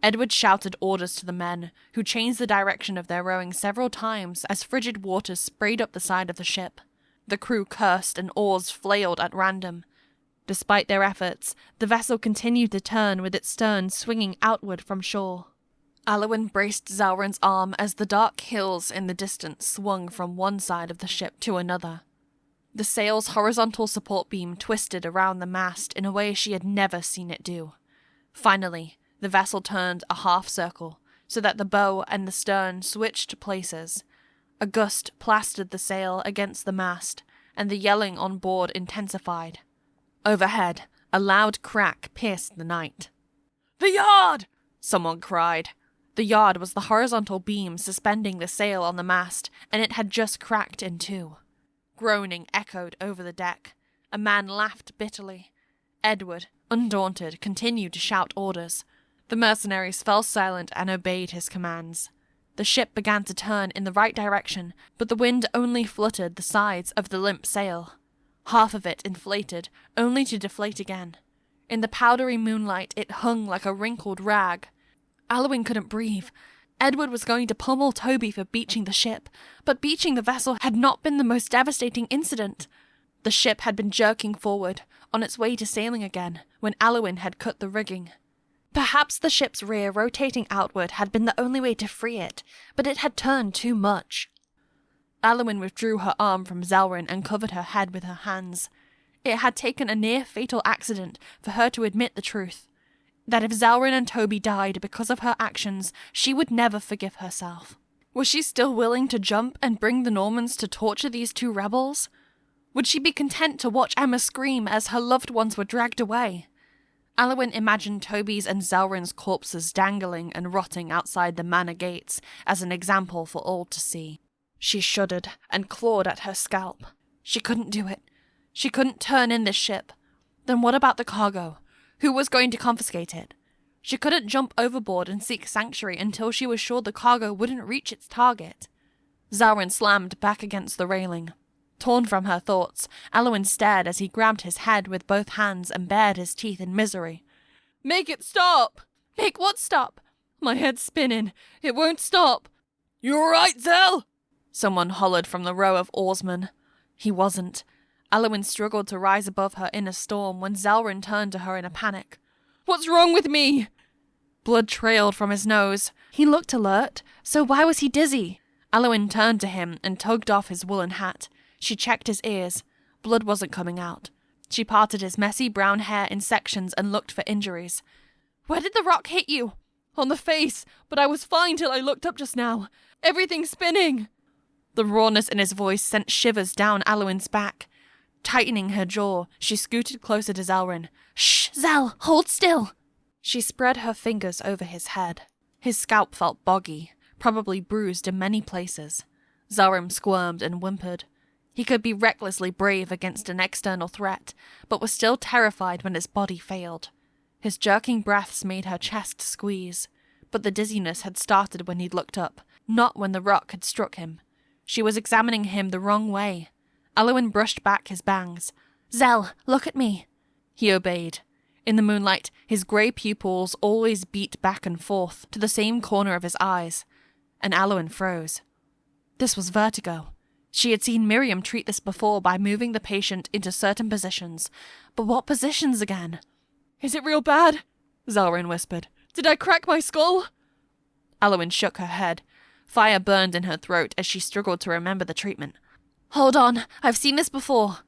Edward shouted orders to the men, who changed the direction of their rowing several times as frigid waters sprayed up the side of the ship. The crew cursed and oars flailed at random. Despite their efforts, the vessel continued to turn with its stern swinging outward from shore. Aliwyn braced Zelryn's arm as the dark hills in the distance swung from one side of the ship to another. The sail's horizontal support beam twisted around the mast in a way she had never seen it do. Finally, the vessel turned a half circle, so that the bow and the stern switched places. A gust plastered the sail against the mast, and the yelling on board intensified. Overhead, a loud crack pierced the night. "The yard!" someone cried. The yard was the horizontal beam suspending the sail on the mast, and it had just cracked in two. Groaning echoed over the deck. A man laughed bitterly. Edward, undaunted, continued to shout orders. The mercenaries fell silent and obeyed his commands. The ship began to turn in the right direction, but the wind only fluttered the sides of the limp sail. Half of it inflated, only to deflate again. In the powdery moonlight, it hung like a wrinkled rag. Aliwyn couldn't breathe. Edward was going to pummel Toby for beaching the ship, but beaching the vessel had not been the most devastating incident. The ship had been jerking forward, on its way to sailing again, when Aliwyn had cut the rigging. Perhaps the ship's rear rotating outward had been the only way to free it, but it had turned too much. Aliwyn withdrew her arm from Zelryn and covered her head with her hands. It had taken a near-fatal accident for her to admit the truth. That if Zelryn and Toby died because of her actions, she would never forgive herself. Was she still willing to jump and bring the Normans to torture these two rebels? Would she be content to watch Emma scream as her loved ones were dragged away? Aliwyn imagined Toby's and Zelryn's corpses dangling and rotting outside the manor gates as an example for all to see. She shuddered and clawed at her scalp. She couldn't do it. She couldn't turn in this ship. Then what about the cargo? Who was going to confiscate it? She couldn't jump overboard and seek sanctuary until she was sure the cargo wouldn't reach its target. Zelryn slammed back against the railing. Torn from her thoughts, Aliwyn stared as he grabbed his head with both hands and bared his teeth in misery. "Make it stop!" "Make what stop?" "My head's spinning. It won't stop." "You all right, Zell?" Someone hollered from the row of oarsmen. He wasn't. Aliwyn struggled to rise above her in a storm when Zelryn turned to her in a panic. "What's wrong with me?" Blood trailed from his nose. He looked alert, so why was he dizzy? Aliwyn turned to him and tugged off his woolen hat. She checked his ears. Blood wasn't coming out. She parted his messy brown hair in sections and looked for injuries. "Where did the rock hit you?" "On the face, but I was fine till I looked up just now. Everything's spinning." The rawness in his voice sent shivers down Aliwyn's back. Tightening her jaw, she scooted closer to Zelryn. "Shh, Zell, hold still!" She spread her fingers over his head. His scalp felt boggy. probably bruised in many places. Zalrin squirmed and whimpered. He could be recklessly brave against an external threat, but was still terrified when his body failed. His jerking breaths made her chest squeeze, but the dizziness had started when he'd looked up, not when the rock had struck him. She was examining him the wrong way. Aliwyn brushed back his bangs. "Zell, look at me." He obeyed. In the moonlight, his grey pupils always beat back and forth to the same corner of his eyes, and Aliwyn froze. This was vertigo. She had seen Miriam treat this before by moving the patient into certain positions, but what positions again? "Is it real bad?" Zalrin whispered. "Did I crack my skull?" Aliwyn shook her head. Fire burned in her throat as she struggled to remember the treatment. "Hold on, I've seen this before."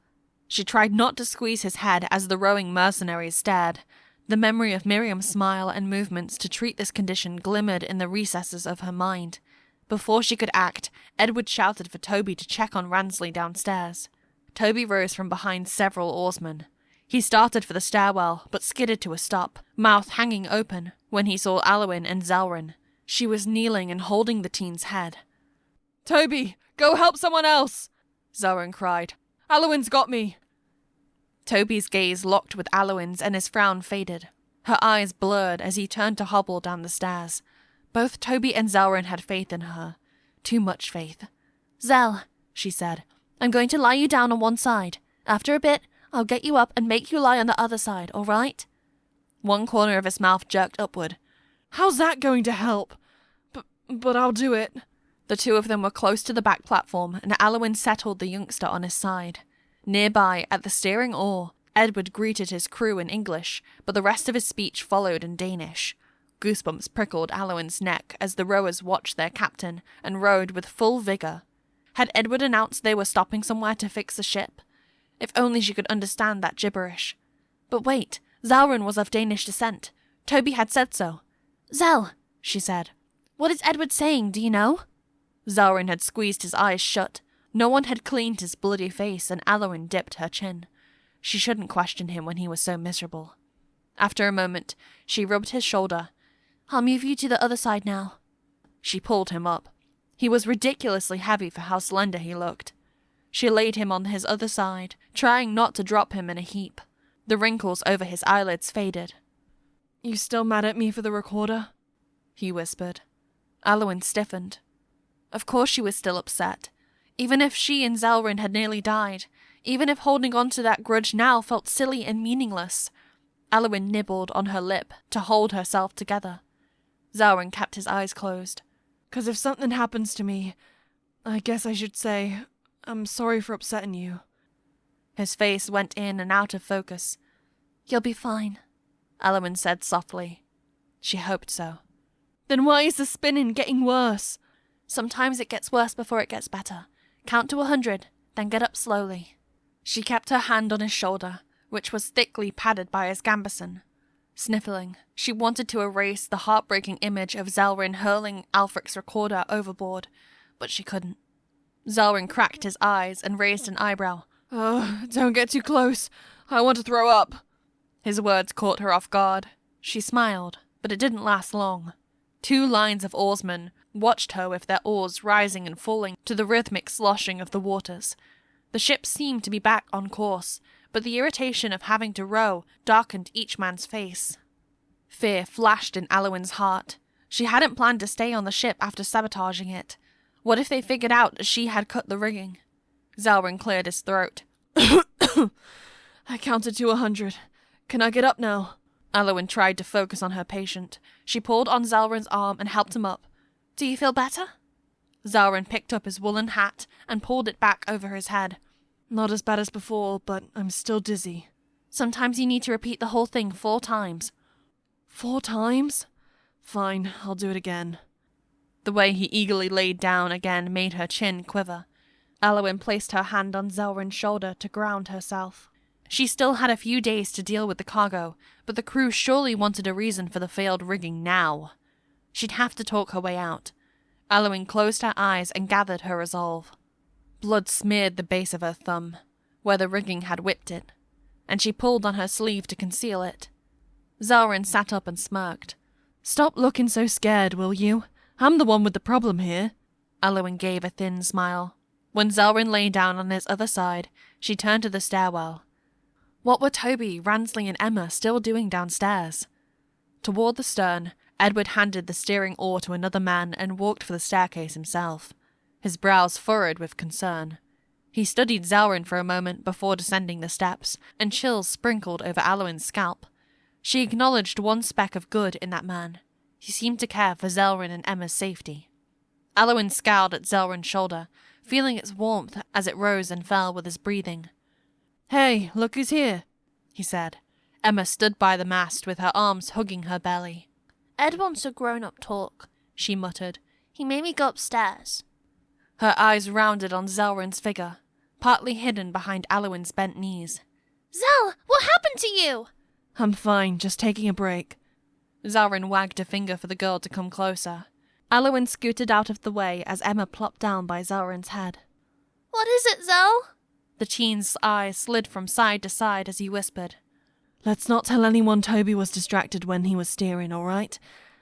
She tried not to squeeze his head as the rowing mercenaries stared. The memory of Miriam's smile and movements to treat this condition glimmered in the recesses of her mind. Before she could act, Edward shouted for Toby to check on Ransley downstairs. Toby rose from behind several oarsmen. He started for the stairwell, but skidded to a stop, mouth hanging open, when he saw Aliwyn and Zalrin. She was kneeling and holding the teen's head. "Toby, go help someone else!" Zalrin cried. "Aliwyn's got me!" Toby's gaze locked with Aliwyn's and his frown faded. Her eyes blurred as he turned to hobble down the stairs. Both Toby and Zalrin had faith in her. Too much faith. "Zell," she said, "I'm going to lie you down on one side. After a bit, I'll get you up and make you lie on the other side, all right?" One corner of his mouth jerked upward. "How's that going to help? But I'll do it." The two of them were close to the back platform, and Aliwyn settled the youngster on his side. Nearby, at the steering oar, Edward greeted his crew in English, but the rest of his speech followed in Danish. Goosebumps prickled Aliwyn's neck as the rowers watched their captain and rowed with full vigour. Had Edward announced they were stopping somewhere to fix the ship? If only she could understand that gibberish. But wait, Zalrin was of Danish descent. Toby had said so. "Zell," she said. "What is Edward saying, do you know?" Zalrin had squeezed his eyes shut. No one had cleaned his bloody face, and Aliwyn dipped her chin. She shouldn't question him when he was so miserable. After a moment, she rubbed his shoulder. "I'll move you to the other side now." She pulled him up. He was ridiculously heavy for how slender he looked. She laid him on his other side, trying not to drop him in a heap. The wrinkles over his eyelids faded. "You still mad at me for the recorder?" he whispered. Aliwyn stiffened. Of course she was still upset. Even if she and Zalrin had nearly died, even if holding on to that grudge now felt silly and meaningless. Aliwyn nibbled on her lip to hold herself together. Zalrin kept his eyes closed. "'Cause if something happens to me, I guess I should say, I'm sorry for upsetting you." His face went in and out of focus. "You'll be fine," Aliwyn said softly. She hoped so. "Then why is the spinning getting worse?" "Sometimes it gets worse before it gets better. Count to 100, then get up slowly." She kept her hand on his shoulder, which was thickly padded by his gambeson. Sniffling, she wanted to erase the heartbreaking image of Zalrin hurling Aelfric's recorder overboard, but she couldn't. Zalrin cracked his eyes and raised an eyebrow. "Oh, don't get too close. I want to throw up." His words caught her off guard. She smiled, but it didn't last long. 2 lines of oarsmen watched her with their oars rising and falling to the rhythmic sloshing of the waters. The ship seemed to be back on course, but the irritation of having to row darkened each man's face. Fear flashed in Aliwyn's heart. She hadn't planned to stay on the ship after sabotaging it. What if they figured out that she had cut the rigging? Zalrin cleared his throat. "I counted to 100. Can I get up now?" Aliwyn tried to focus on her patient. She pulled on Zalrin's arm and helped him up. "Do you feel better?" Zalrin picked up his woolen hat and pulled it back over his head. "Not as bad as before, but I'm still dizzy." "Sometimes you need to repeat the whole thing 4 times. 4 times? Fine, I'll do it again." The way he eagerly laid down again made her chin quiver. Aliwyn placed her hand on Zalrin's shoulder to ground herself. She still had a few days to deal with the cargo, but the crew surely wanted a reason for the failed rigging now. She'd have to talk her way out. Aliwyn closed her eyes and gathered her resolve. Blood smeared the base of her thumb, where the rigging had whipped it, and she pulled on her sleeve to conceal it. Zalrin sat up and smirked. "Stop looking so scared, will you? I'm the one with the problem here. Aliwyn gave a thin smile. When Zelryn lay down on his other side, she turned to the stairwell. What were Toby, Ransley and Emma still doing downstairs? Toward the stern, Edward handed the steering oar to another man and walked for the staircase himself, his brows furrowed with concern. He studied Zelryn for a moment before descending the steps, and chills sprinkled over Aliwyn's scalp. She acknowledged one speck of good in that man. He seemed to care for Zelryn and Emma's safety. Aliwyn scowled at Zelryn's shoulder, feeling its warmth as it rose and fell with his breathing. Hey, look who's here, he said. Emma stood by the mast with her arms hugging her belly. Ed wants a grown-up talk, she muttered. He made me go upstairs. Her eyes rounded on Zelryn's figure, partly hidden behind Aliwyn's bent knees. Zel, what happened to you? I'm fine, just taking a break. Zelryn wagged a finger for the girl to come closer. Aliwyn scooted out of the way as Emma plopped down by Zelryn's head. What is it, Zel? The teen's eyes slid from side to side as he whispered. Let's not tell anyone Toby was distracted when he was steering, all right?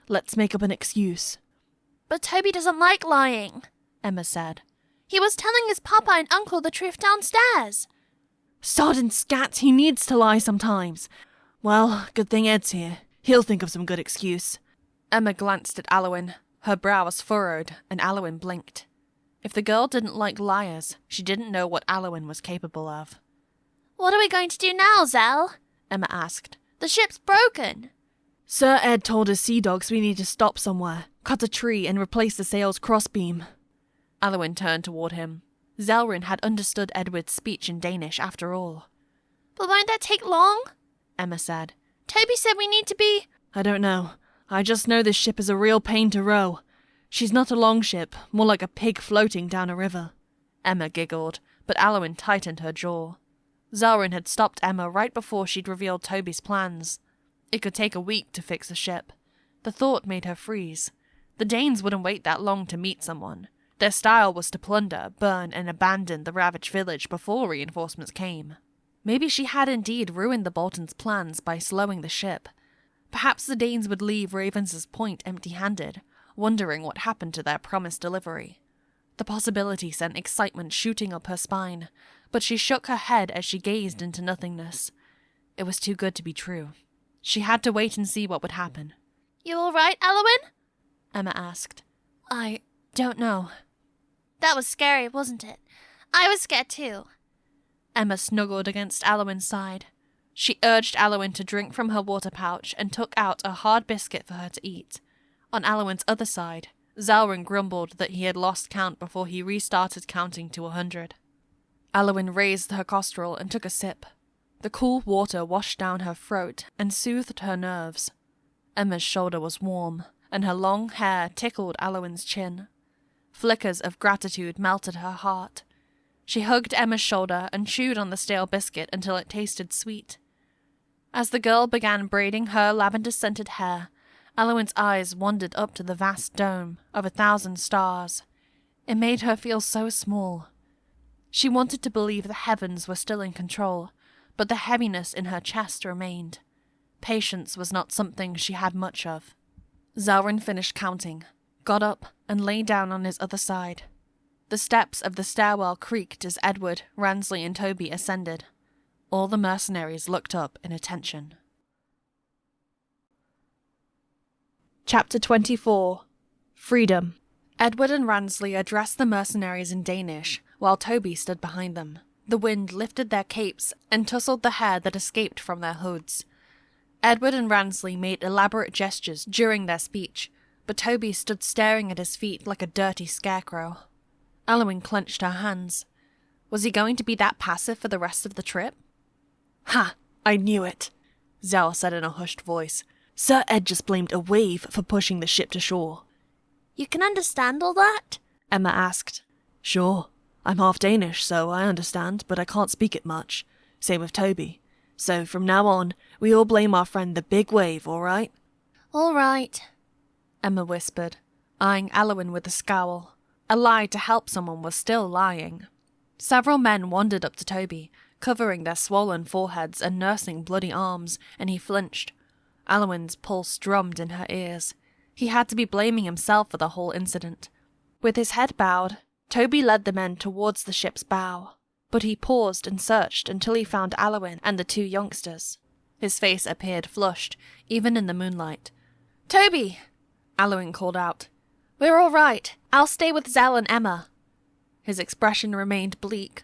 Let's make up an excuse. But Toby doesn't like lying, Emma said. He was telling his papa and uncle the truth downstairs. Sod and scat, he needs to lie sometimes. Well, good thing Ed's here. He'll think of some good excuse. Emma glanced at Aliwyn. Her brows furrowed, and Aliwyn blinked. If the girl didn't like liars, she didn't know what Aliwyn was capable of. What are we going to do now, Zel? Emma asked. The ship's broken. Sir Ed told his sea dogs we need to stop somewhere, cut a tree and replace the sail's crossbeam. Aliwyn turned toward him. Zelryn had understood Edward's speech in Danish after all. But won't that take long? Emma said. Toby said we need to be... I don't know. I just know this ship is a real pain to row. She's not a long ship, more like a pig floating down a river. Emma giggled, but Aliwyn tightened her jaw. Zelryn had stopped Emma right before she'd revealed Toby's plans. It could take a week to fix a ship. The thought made her freeze. The Danes wouldn't wait that long to meet someone. Their style was to plunder, burn, and abandon the ravaged village before reinforcements came. Maybe she had indeed ruined the Boltons' plans by slowing the ship. Perhaps the Danes would leave Ravens's Point empty-handed, wondering what happened to their promised delivery. The possibility sent excitement shooting up her spine, but she shook her head as she gazed into nothingness. It was too good to be true. She had to wait and see what would happen. You all right, Aliwyn? Emma asked. I don't know. That was scary, wasn't it? I was scared too. Emma snuggled against Aliwyn's side. She urged Aliwyn to drink from her water pouch and took out a hard biscuit for her to eat. On Aliwyn's other side, Zelryn grumbled that he had lost count before he restarted counting to 100. Aliwyn raised her costrel and took a sip. The cool water washed down her throat and soothed her nerves. Emma's shoulder was warm, and her long hair tickled Aliwyn's chin. Flickers of gratitude melted her heart. She hugged Emma's shoulder and chewed on the stale biscuit until it tasted sweet. As the girl began braiding her lavender-scented hair, Aliwyn's eyes wandered up to the vast dome of 1,000 stars. It made her feel so small. She wanted to believe the heavens were still in control, but the heaviness in her chest remained. Patience was not something she had much of. Zelryn finished counting, got up, and lay down on his other side. The steps of the stairwell creaked as Edward, Ransley, and Toby ascended. All the mercenaries looked up in attention. Chapter 24. Freedom. Edward and Ransley addressed the mercenaries in Danish, while Toby stood behind them. The wind lifted their capes and tousled the hair that escaped from their hoods. Edward and Ransley made elaborate gestures during their speech, but Toby stood staring at his feet like a dirty scarecrow. Aliwyn clenched her hands. Was he going to be that passive for the rest of the trip? Ha! I knew it, Zell said in a hushed voice. Sir Ed just blamed a wave for pushing the ship to shore. You can understand all that? Emma asked. Sure. I'm half Danish, so I understand, but I can't speak it much. Same with Toby. So from now on, we all blame our friend the big wave, all right? All right, Emma whispered, eyeing Aliwyn with a scowl. A lie to help someone was still lying. Several men wandered up to Toby, covering their swollen foreheads and nursing bloody arms, and he flinched. Aliwyn's pulse drummed in her ears. He had to be blaming himself for the whole incident. With his head bowed, Toby led the men towards the ship's bow, but he paused and searched until he found Aliwyn and the two youngsters. His face appeared flushed, even in the moonlight. "Toby!" Aliwyn called out. "We're all right. I'll stay with Zell and Emma." His expression remained bleak.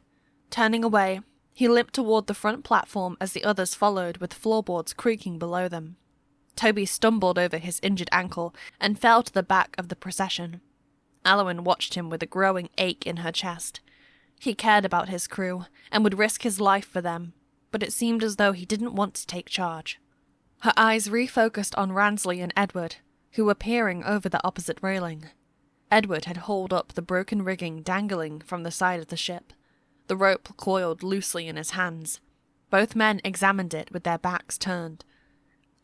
Turning away, he limped toward the front platform as the others followed, with floorboards creaking below them. Toby stumbled over his injured ankle and fell to the back of the procession. Aliwyn watched him with a growing ache in her chest. He cared about his crew and would risk his life for them, but it seemed as though he didn't want to take charge. Her eyes refocused on Ransley and Edward, who were peering over the opposite railing. Edward had hauled up the broken rigging dangling from the side of the ship. The rope coiled loosely in his hands. Both men examined it with their backs turned.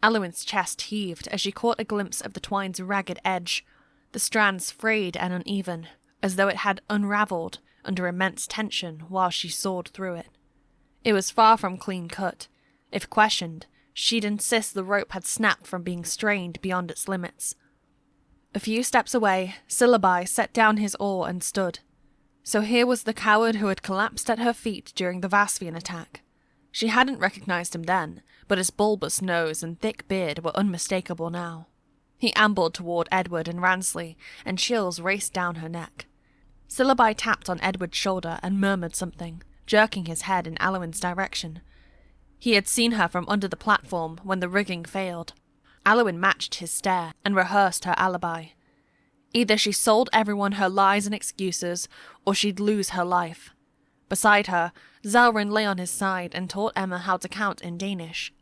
Aliwyn's chest heaved as she caught a glimpse of the twine's ragged edge, the strands frayed and uneven, as though it had unravelled under immense tension while she sawed through it. It was far from clean cut. If questioned, she'd insist the rope had snapped from being strained beyond its limits. A few steps away, Syllabi set down his oar and stood. So here was the coward who had collapsed at her feet during the Vasvian attack. She hadn't recognized him then, but his bulbous nose and thick beard were unmistakable now. He ambled toward Edward and Ransley, and chills raced down her neck. Syllabi tapped on Edward's shoulder and murmured something, jerking his head in Aliwyn's direction. He had seen her from under the platform when the rigging failed. Aliwyn matched his stare and rehearsed her alibi. Either she sold everyone her lies and excuses, or she'd lose her life. Beside her, Zelryn lay on his side and taught Emma how to count in Danish.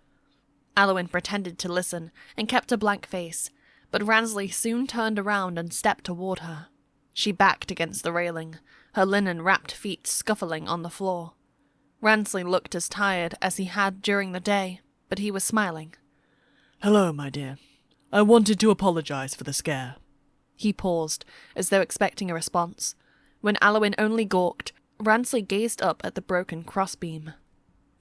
Aliwyn pretended to listen and kept a blank face, but Ransley soon turned around and stepped toward her. She backed against the railing, her linen-wrapped feet scuffling on the floor. Ransley looked as tired as he had during the day, but he was smiling. "Hello, my dear. I wanted to apologize for the scare." He paused, as though expecting a response. When Aliwyn only gawked, Ransley gazed up at the broken crossbeam.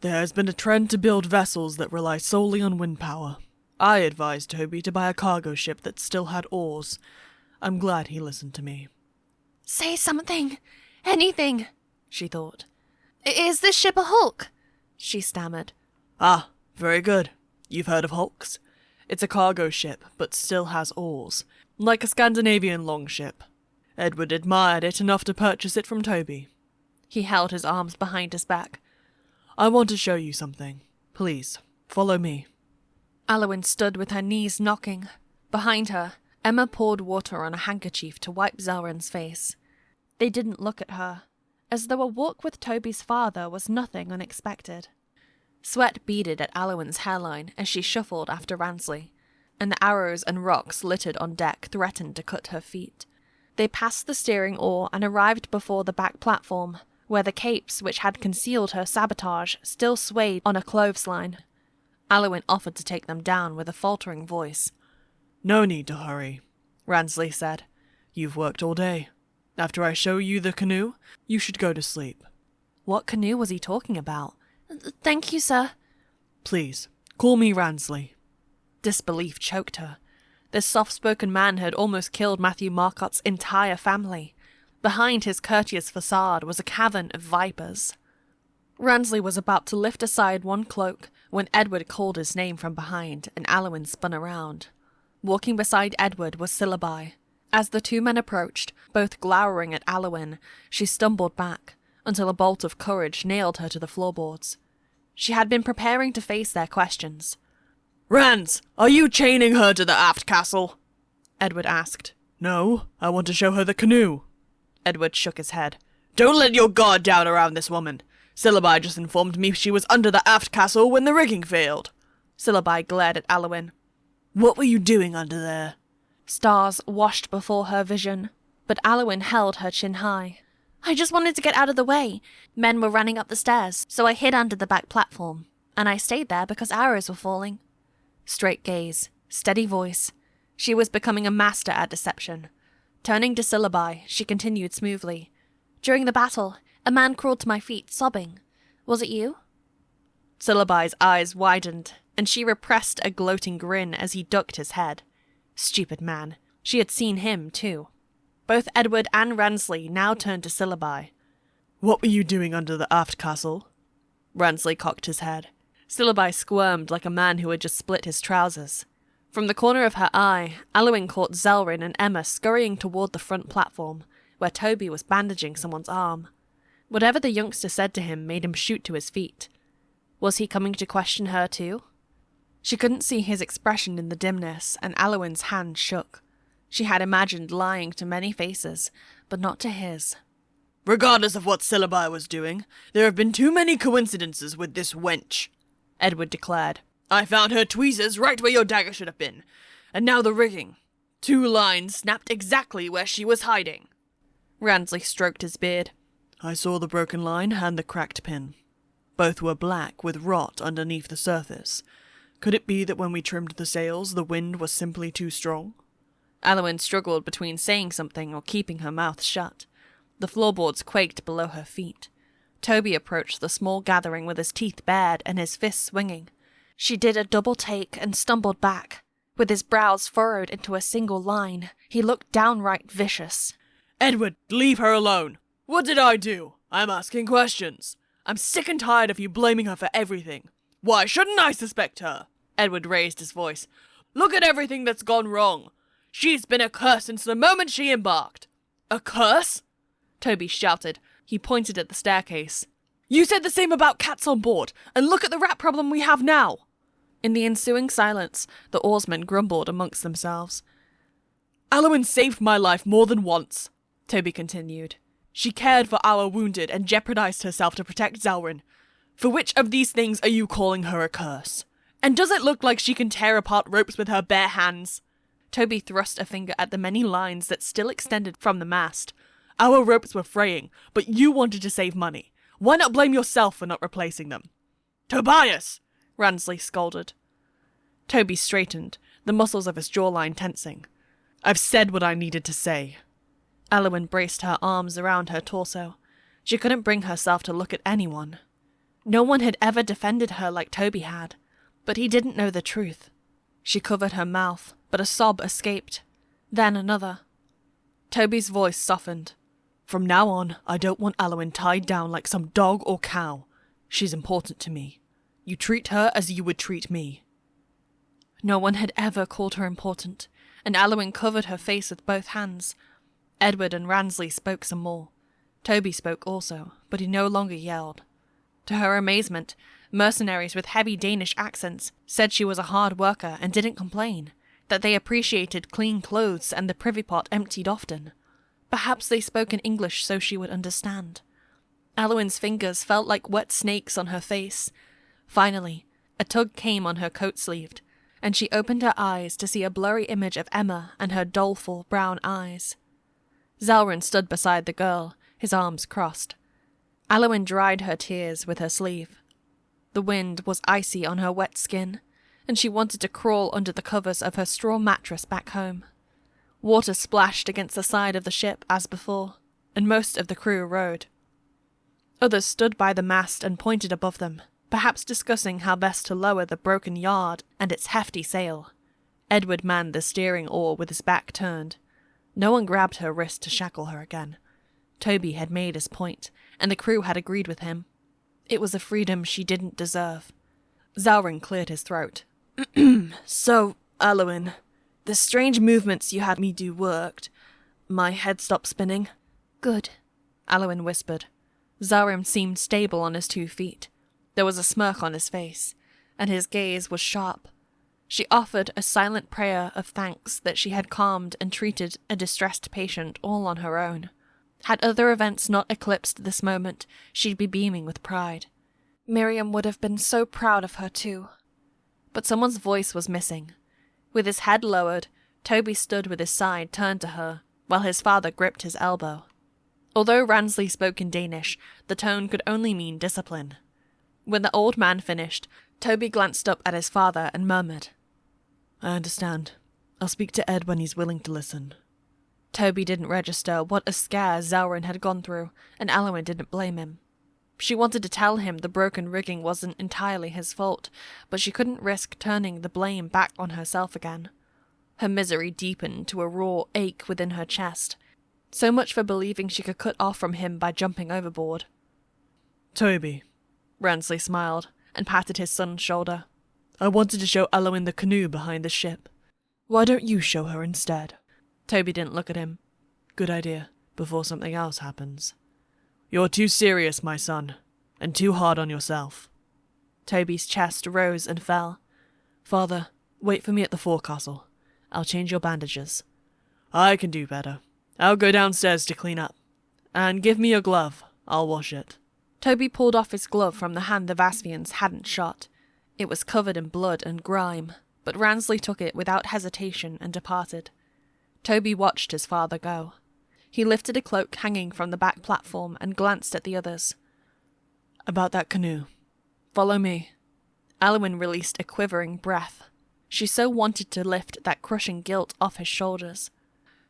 "There has been a trend to build vessels that rely solely on wind power. I advised Toby to buy a cargo ship that still had oars. I'm glad he listened to me." "Say something. Anything," she thought. "Is this ship a hulk?" she stammered. "Ah, very good. You've heard of hulks? It's a cargo ship, but still has oars, like a Scandinavian longship. Edward admired it enough to purchase it from Toby." He held his arms behind his back. "I want to show you something. Please, follow me." Aliwyn stood with her knees knocking. Behind her, Emma poured water on a handkerchief to wipe Zelryn's face. They didn't look at her, as though a walk with Toby's father was nothing unexpected. Sweat beaded at Aliwyn's hairline as she shuffled after Ransley, and the arrows and rocks littered on deck threatened to cut her feet. They passed the steering oar and arrived before the back platform, where the capes which had concealed her sabotage still swayed on a clothesline. Aliwyn offered to take them down with a faltering voice. "No need to hurry," Ransley said. "You've worked all day. After I show you the canoe, you should go to sleep." What canoe was he talking about? "Thank you, sir." "Please, call me Ransley." Disbelief choked her. This soft-spoken man had almost killed Matthew Marcotte's entire family. Behind his courteous facade was a cavern of vipers. Ransley was about to lift aside one cloak when Edward called his name from behind, and Aliwyn spun around. Walking beside Edward was Syllabi. As the two men approached, both glowering at Aliwyn, she stumbled back, until a bolt of courage nailed her to the floorboards. She had been preparing to face their questions. "Rans, are you chaining her to the aft castle?" Edward asked. "No, I want to show her the canoe." Edward shook his head. "Don't let your guard down around this woman. Syllabi just informed me she was under the aft castle when the rigging failed." Syllabi glared at Aliwyn. "What were you doing under there?" Stars washed before her vision, but Aliwyn held her chin high. "I just wanted to get out of the way. Men were running up the stairs, so I hid under the back platform. And I stayed there because arrows were falling." Straight gaze, steady voice. She was becoming a master at deception. Turning to Syllabi, she continued smoothly. "During the battle, a man crawled to my feet, sobbing. Was it you?" Syllabi's eyes widened, and she repressed a gloating grin as he ducked his head. Stupid man. She had seen him, too. Both Edward and Ransley now turned to Syllabi. What were you doing under the aft castle? Ransley cocked his head. Syllabi squirmed like a man who had just split his trousers. From the corner of her eye, Aliwyn caught Zelryn and Emma scurrying toward the front platform, where Toby was bandaging someone's arm. Whatever the youngster said to him made him shoot to his feet. Was he coming to question her too? She couldn't see his expression in the dimness, and Aliwyn's hand shook. She had imagined lying to many faces, but not to his. Regardless of what Syllabi was doing, there have been too many coincidences with this wench, Edward declared. I found her tweezers right where your dagger should have been. And now the rigging. 2 lines snapped exactly where she was hiding. Ransley stroked his beard. I saw the broken line and the cracked pin. Both were black with rot underneath the surface. Could it be that when we trimmed the sails, the wind was simply too strong? Aliwyn struggled between saying something or keeping her mouth shut. The floorboards quaked below her feet. Toby approached the small gathering with his teeth bared and his fists swinging. She did a double take and stumbled back. With his brows furrowed into a single line, he looked downright vicious. Edward, leave her alone. What did I do? I'm asking questions. I'm sick and tired of you blaming her for everything. Why shouldn't I suspect her? Edward raised his voice. Look at everything that's gone wrong. She's been a curse since the moment she embarked. A curse? Toby shouted. He pointed at the staircase. You said the same about cats on board, and look at the rat problem we have now. In the ensuing silence, the oarsmen grumbled amongst themselves. Aliwyn saved my life more than once, Toby continued. She cared for our wounded and jeopardized herself to protect Zelryn. For which of these things are you calling her a curse? And does it look like she can tear apart ropes with her bare hands? Toby thrust a finger at the many lines that still extended from the mast. Our ropes were fraying, but you wanted to save money. Why not blame yourself for not replacing them? Tobias! Ransley scolded. Toby straightened, the muscles of his jawline tensing. I've said what I needed to say. Aliwyn braced her arms around her torso. She couldn't bring herself to look at anyone. No one had ever defended her like Toby had, but he didn't know the truth. She covered her mouth, but a sob escaped. Then another. Toby's voice softened. From now on, I don't want Aliwyn tied down like some dog or cow. She's important to me. You treat her as you would treat me. No one had ever called her important, and Aliwyn covered her face with both hands. Edward and Ransley spoke some more. Toby spoke also, but he no longer yelled. To her amazement, mercenaries with heavy Danish accents said she was a hard worker and didn't complain, that they appreciated clean clothes and the privy pot emptied often. Perhaps they spoke in English so she would understand. Aliwyn's fingers felt like wet snakes on her face. Finally, a tug came on her coat sleeve, and she opened her eyes to see a blurry image of Emma and her doleful brown eyes. Zelryn stood beside the girl, his arms crossed. Aliwyn dried her tears with her sleeve. The wind was icy on her wet skin, and she wanted to crawl under the covers of her straw mattress back home. Water splashed against the side of the ship as before, and most of the crew rowed. Others stood by the mast and pointed above them, perhaps discussing how best to lower the broken yard and its hefty sail. Edward manned the steering oar with his back turned. No one grabbed her wrist to shackle her again. Toby had made his point, and the crew had agreed with him. It was a freedom she didn't deserve. Zelryn cleared his throat. So, Aliwyn, the strange movements you had me do worked. My head stopped spinning. Good, Aliwyn whispered. Zelryn seemed stable on his 2 feet. There was a smirk on his face, and his gaze was sharp. She offered a silent prayer of thanks that she had calmed and treated a distressed patient all on her own. Had other events not eclipsed this moment, she'd be beaming with pride. Miriam would have been so proud of her too. But someone's voice was missing. With his head lowered, Toby stood with his side turned to her, while his father gripped his elbow. Although Ransley spoke in Danish, the tone could only mean discipline. When the old man finished, Toby glanced up at his father and murmured, I understand. I'll speak to Ed when he's willing to listen. Toby didn't register what a scare Zelryn had gone through, and Aliwyn didn't blame him. She wanted to tell him the broken rigging wasn't entirely his fault, but she couldn't risk turning the blame back on herself again. Her misery deepened to a raw ache within her chest. So much for believing she could cut off from him by jumping overboard. Toby, Ransley smiled and patted his son's shoulder. I wanted to show Aliwyn the canoe behind the ship. Why don't you show her instead? Toby didn't look at him. Good idea, before something else happens. You're too serious, my son, and too hard on yourself. Toby's chest rose and fell. Father, wait for me at the forecastle. I'll change your bandages. I can do better. I'll go downstairs to clean up. And give me your glove. I'll wash it. Toby pulled off his glove from the hand the Vasvians hadn't shot. It was covered in blood and grime, but Ransley took it without hesitation and departed. Toby watched his father go. He lifted a cloak hanging from the back platform and glanced at the others. About that canoe. Follow me. Aliwyn released a quivering breath. She so wanted to lift that crushing guilt off his shoulders.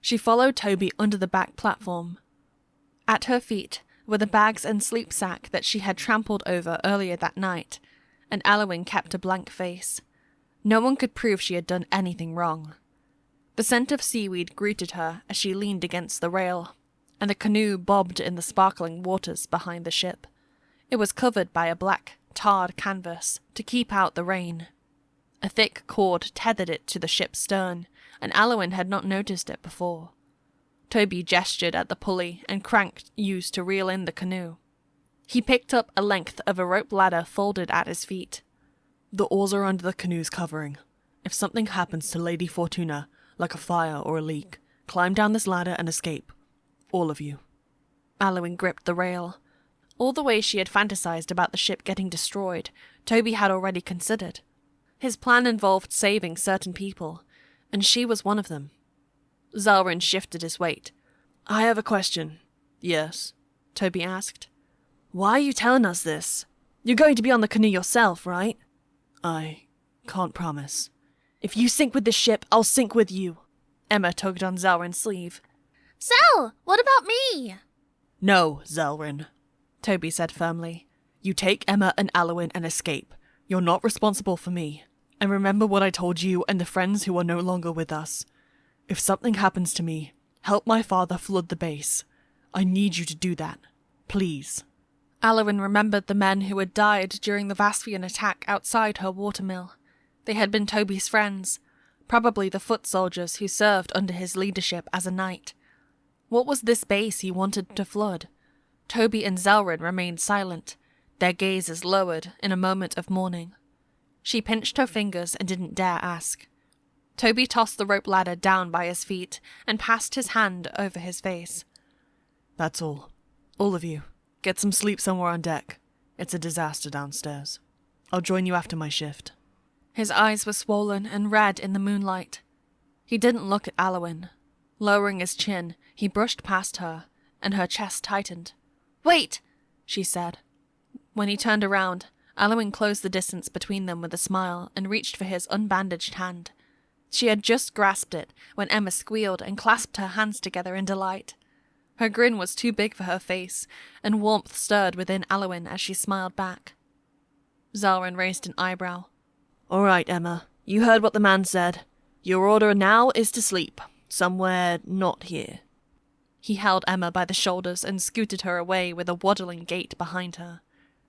She followed Toby under the back platform. At her feet were the bags and sleep sack that she had trampled over earlier that night, and Aliwyn kept a blank face. No one could prove she had done anything wrong. The scent of seaweed greeted her as she leaned against the rail, and the canoe bobbed in the sparkling waters behind the ship. It was covered by a black, tarred canvas to keep out the rain. A thick cord tethered it to the ship's stern, and Aliwyn had not noticed it before. Toby gestured at the pulley and crank used to reel in the canoe. He picked up a length of a rope ladder folded at his feet. The oars are under the canoe's covering. If something happens to Lady Fortuna, like a fire or a leak, climb down this ladder and escape. All of you. Aliwyn gripped the rail. All the ways she had fantasized about the ship getting destroyed, Toby had already considered. His plan involved saving certain people, and she was one of them. Zelryn shifted his weight. I have a question. Yes? Toby asked. Why are you telling us this? You're going to be on the canoe yourself, right? I can't promise. If you sink with this ship, I'll sink with you. Emma tugged on Zelryn's sleeve. Zel, what about me? No, Zelryn, Toby said firmly. You take Emma and Aliwyn and escape. You're not responsible for me. And remember what I told you and the friends who are no longer with us. If something happens to me, help my father flood the base. I need you to do that. Please. Aliwyn remembered the men who had died during the Vasvian attack outside her watermill. They had been Toby's friends, probably the foot soldiers who served under his leadership as a knight. What was this base he wanted to flood? Toby and Zelryn remained silent, their gazes lowered in a moment of mourning. She pinched her fingers and didn't dare ask. Toby tossed the rope ladder down by his feet and passed his hand over his face. That's all. All of you. Get some sleep somewhere on deck. It's a disaster downstairs. I'll join you after my shift. His eyes were swollen and red in the moonlight. He didn't look at Aliwyn. Lowering his chin, he brushed past her, and her chest tightened. "Wait!" she said. When he turned around, Aliwyn closed the distance between them with a smile and reached for his unbandaged hand. She had just grasped it when Emma squealed and clasped her hands together in delight. Her grin was too big for her face, and warmth stirred within Aliwyn as she smiled back. Zelryn raised an eyebrow. All right, Emma. You heard what the man said. Your order now is to sleep. Somewhere not here. He held Emma by the shoulders and scooted her away with a waddling gait behind her.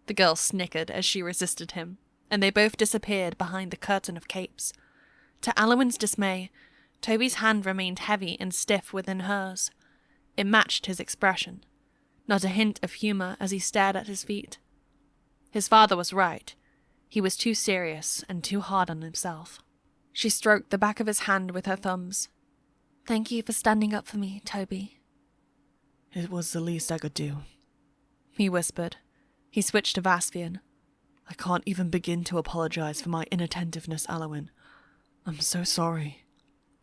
The girl snickered as she resisted him, and they both disappeared behind the curtain of capes. To Aliwyn's dismay, Toby's hand remained heavy and stiff within hers. It matched his expression. Not a hint of humour as he stared at his feet. His father was right. He was too serious and too hard on himself. She stroked the back of his hand with her thumbs. "Thank you for standing up for me, Toby." It was the least I could do, he whispered. He switched to Vasvian. I can't even begin to apologize for my inattentiveness, Aliwyn. I'm so sorry.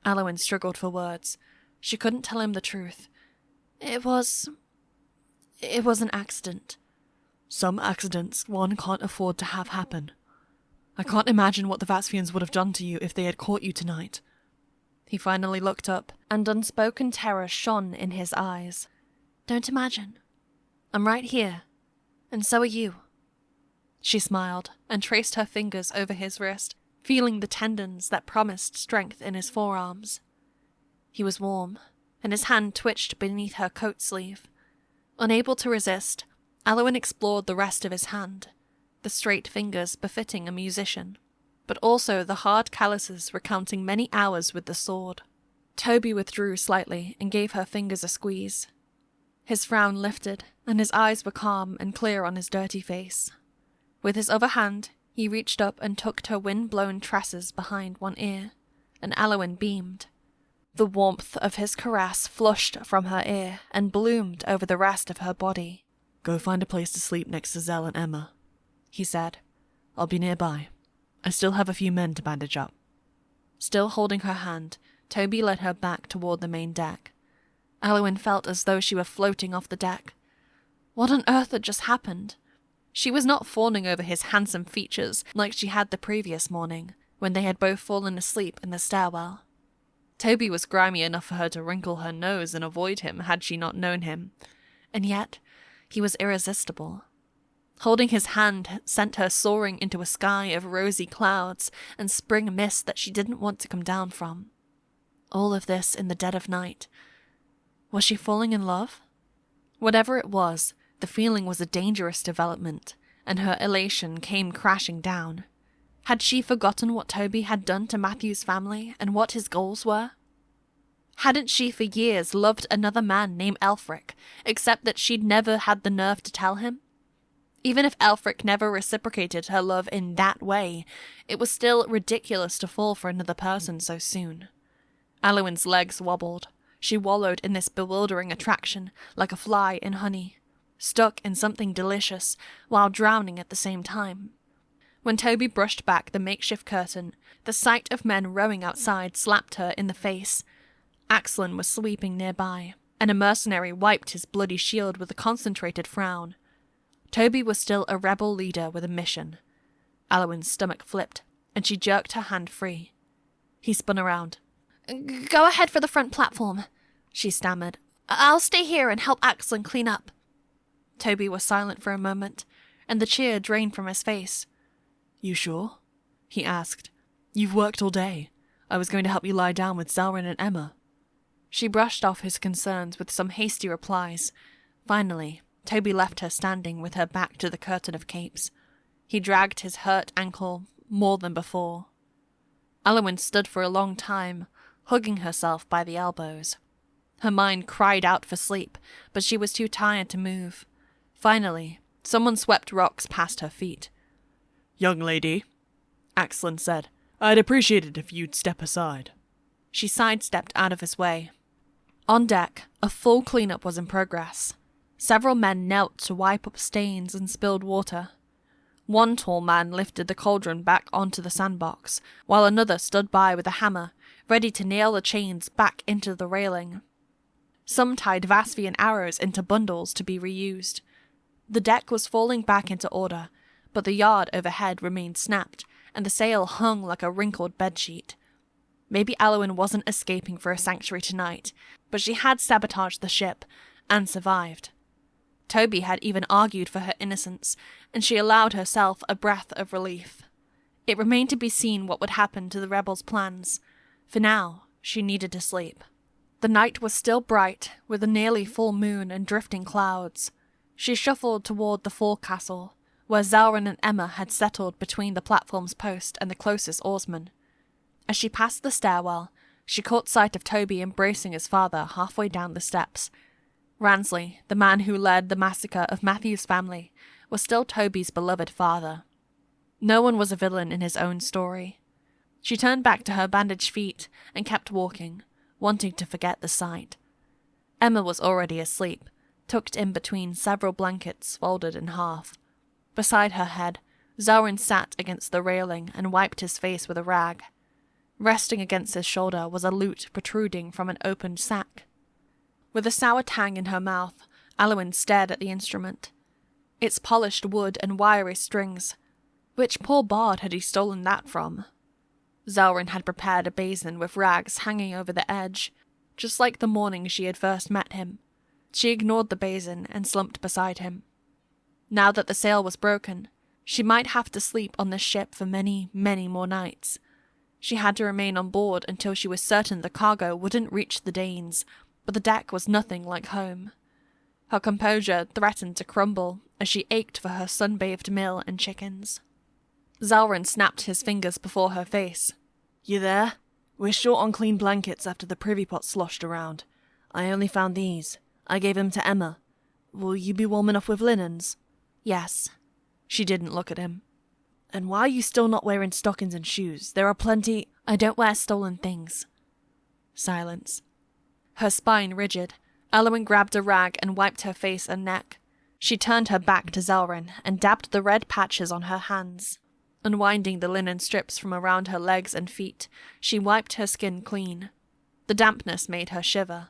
Aliwyn struggled for words. She couldn't tell him the truth. It was an accident. Some accidents one can't afford to have happen. I can't imagine what the Vasvians would have done to you if they had caught you tonight. He finally looked up, and unspoken terror shone in his eyes. Don't imagine. I'm right here, and so are you. She smiled and traced her fingers over his wrist. feeling the tendons that promised strength in his forearms. He was warm, and his hand twitched beneath her coat sleeve. Unable to resist, Aliwyn explored the rest of his hand, the straight fingers befitting a musician, but also the hard calluses recounting many hours with the sword. Toby withdrew slightly and gave her fingers a squeeze. His frown lifted, and his eyes were calm and clear on his dirty face. With his other hand, he reached up and tucked her wind-blown tresses behind one ear, and Aliwyn beamed. The warmth of his caress flushed from her ear and bloomed over the rest of her body. "Go find a place to sleep next to Zell and Emma," he said. "I'll be nearby. I still have a few men to bandage up." Still holding her hand, Toby led her back toward the main deck. Aliwyn felt as though she were floating off the deck. What on earth had just happened? She was not fawning over his handsome features like she had the previous morning, when they had both fallen asleep in the stairwell. Toby was grimy enough for her to wrinkle her nose and avoid him had she not known him, and yet he was irresistible. Holding his hand sent her soaring into a sky of rosy clouds and spring mist that she didn't want to come down from. All of this in the dead of night. Was she falling in love? Whatever it was, the feeling was a dangerous development, and her elation came crashing down. Had she forgotten what Toby had done to Matthew's family and what his goals were? Hadn't she for years loved another man named Aelfric, except that she'd never had the nerve to tell him? Even if Aelfric never reciprocated her love in that way, it was still ridiculous to fall for another person so soon. Aliwyn's legs wobbled. She wallowed in this bewildering attraction like a fly in honey, stuck in something delicious while drowning at the same time. When Toby brushed back the makeshift curtain, the sight of men rowing outside slapped her in the face. Axlin was sweeping nearby, and a mercenary wiped his bloody shield with a concentrated frown. Toby was still a rebel leader with a mission. Aliwyn's stomach flipped, and she jerked her hand free. He spun around. "Go ahead for the front platform," she stammered. "I'll stay here and help Axlin clean up." Toby was silent for a moment, and the cheer drained from his face. "You sure?" he asked. "You've worked all day. I was going to help you lie down with Zelryn and Emma." She brushed off his concerns with some hasty replies. Finally, Toby left her standing with her back to the curtain of capes. He dragged his hurt ankle more than before. Aliwyn stood for a long time, hugging herself by the elbows. Her mind cried out for sleep, but she was too tired to move. Finally, someone swept rocks past her feet. "Young lady," Axlin said, "I'd appreciate it if you'd step aside." She sidestepped out of his way. On deck, a full cleanup was in progress. Several men knelt to wipe up stains and spilled water. One tall man lifted the cauldron back onto the sandbox, while another stood by with a hammer, ready to nail the chains back into the railing. Some tied Vasvian arrows into bundles to be reused. The deck was falling back into order, but the yard overhead remained snapped, and the sail hung like a wrinkled bedsheet. Maybe Aliwyn wasn't escaping for a sanctuary tonight, but she had sabotaged the ship, and survived. Toby had even argued for her innocence, and she allowed herself a breath of relief. It remained to be seen what would happen to the rebels' plans. For now, she needed to sleep. The night was still bright, with a nearly full moon and drifting clouds. She shuffled toward the forecastle, where Zelryn and Emma had settled between the platform's post and the closest oarsman. As she passed the stairwell, she caught sight of Toby embracing his father halfway down the steps. Ransley, the man who led the massacre of Matthew's family, was still Toby's beloved father. No one was a villain in his own story. She turned back to her bandaged feet and kept walking, wanting to forget the sight. Emma was already asleep, tucked in between several blankets folded in half. Beside her head, Zelryn sat against the railing and wiped his face with a rag. Resting against his shoulder was a lute protruding from an opened sack. With a sour tang in her mouth, Aliwyn stared at the instrument. Its polished wood and wiry strings. Which poor bard had he stolen that from? Zelryn had prepared a basin with rags hanging over the edge, just like the morning she had first met him. She ignored the basin and slumped beside him. Now that the sail was broken, She might have to sleep on this ship for many, many more nights. She had to remain on board until she was certain the cargo wouldn't reach the Danes, but the deck was nothing like home. Her composure threatened to crumble as she ached for her sun-bathed meal and chickens. Zelryn snapped his fingers before her face. You there? We're short on clean blankets after the privy pot sloshed around. I only found these. I gave them to Emma. Will you be warm enough with linens? Yes. She didn't look at him. And why are you still not wearing stockings and shoes? There are plenty— I don't wear stolen things. Silence. Her spine rigid, Aliwyn grabbed a rag and wiped her face and neck. She turned her back to Zelryn and dabbed the red patches on her hands. Unwinding the linen strips from around her legs and feet, she wiped her skin clean. The dampness made her shiver.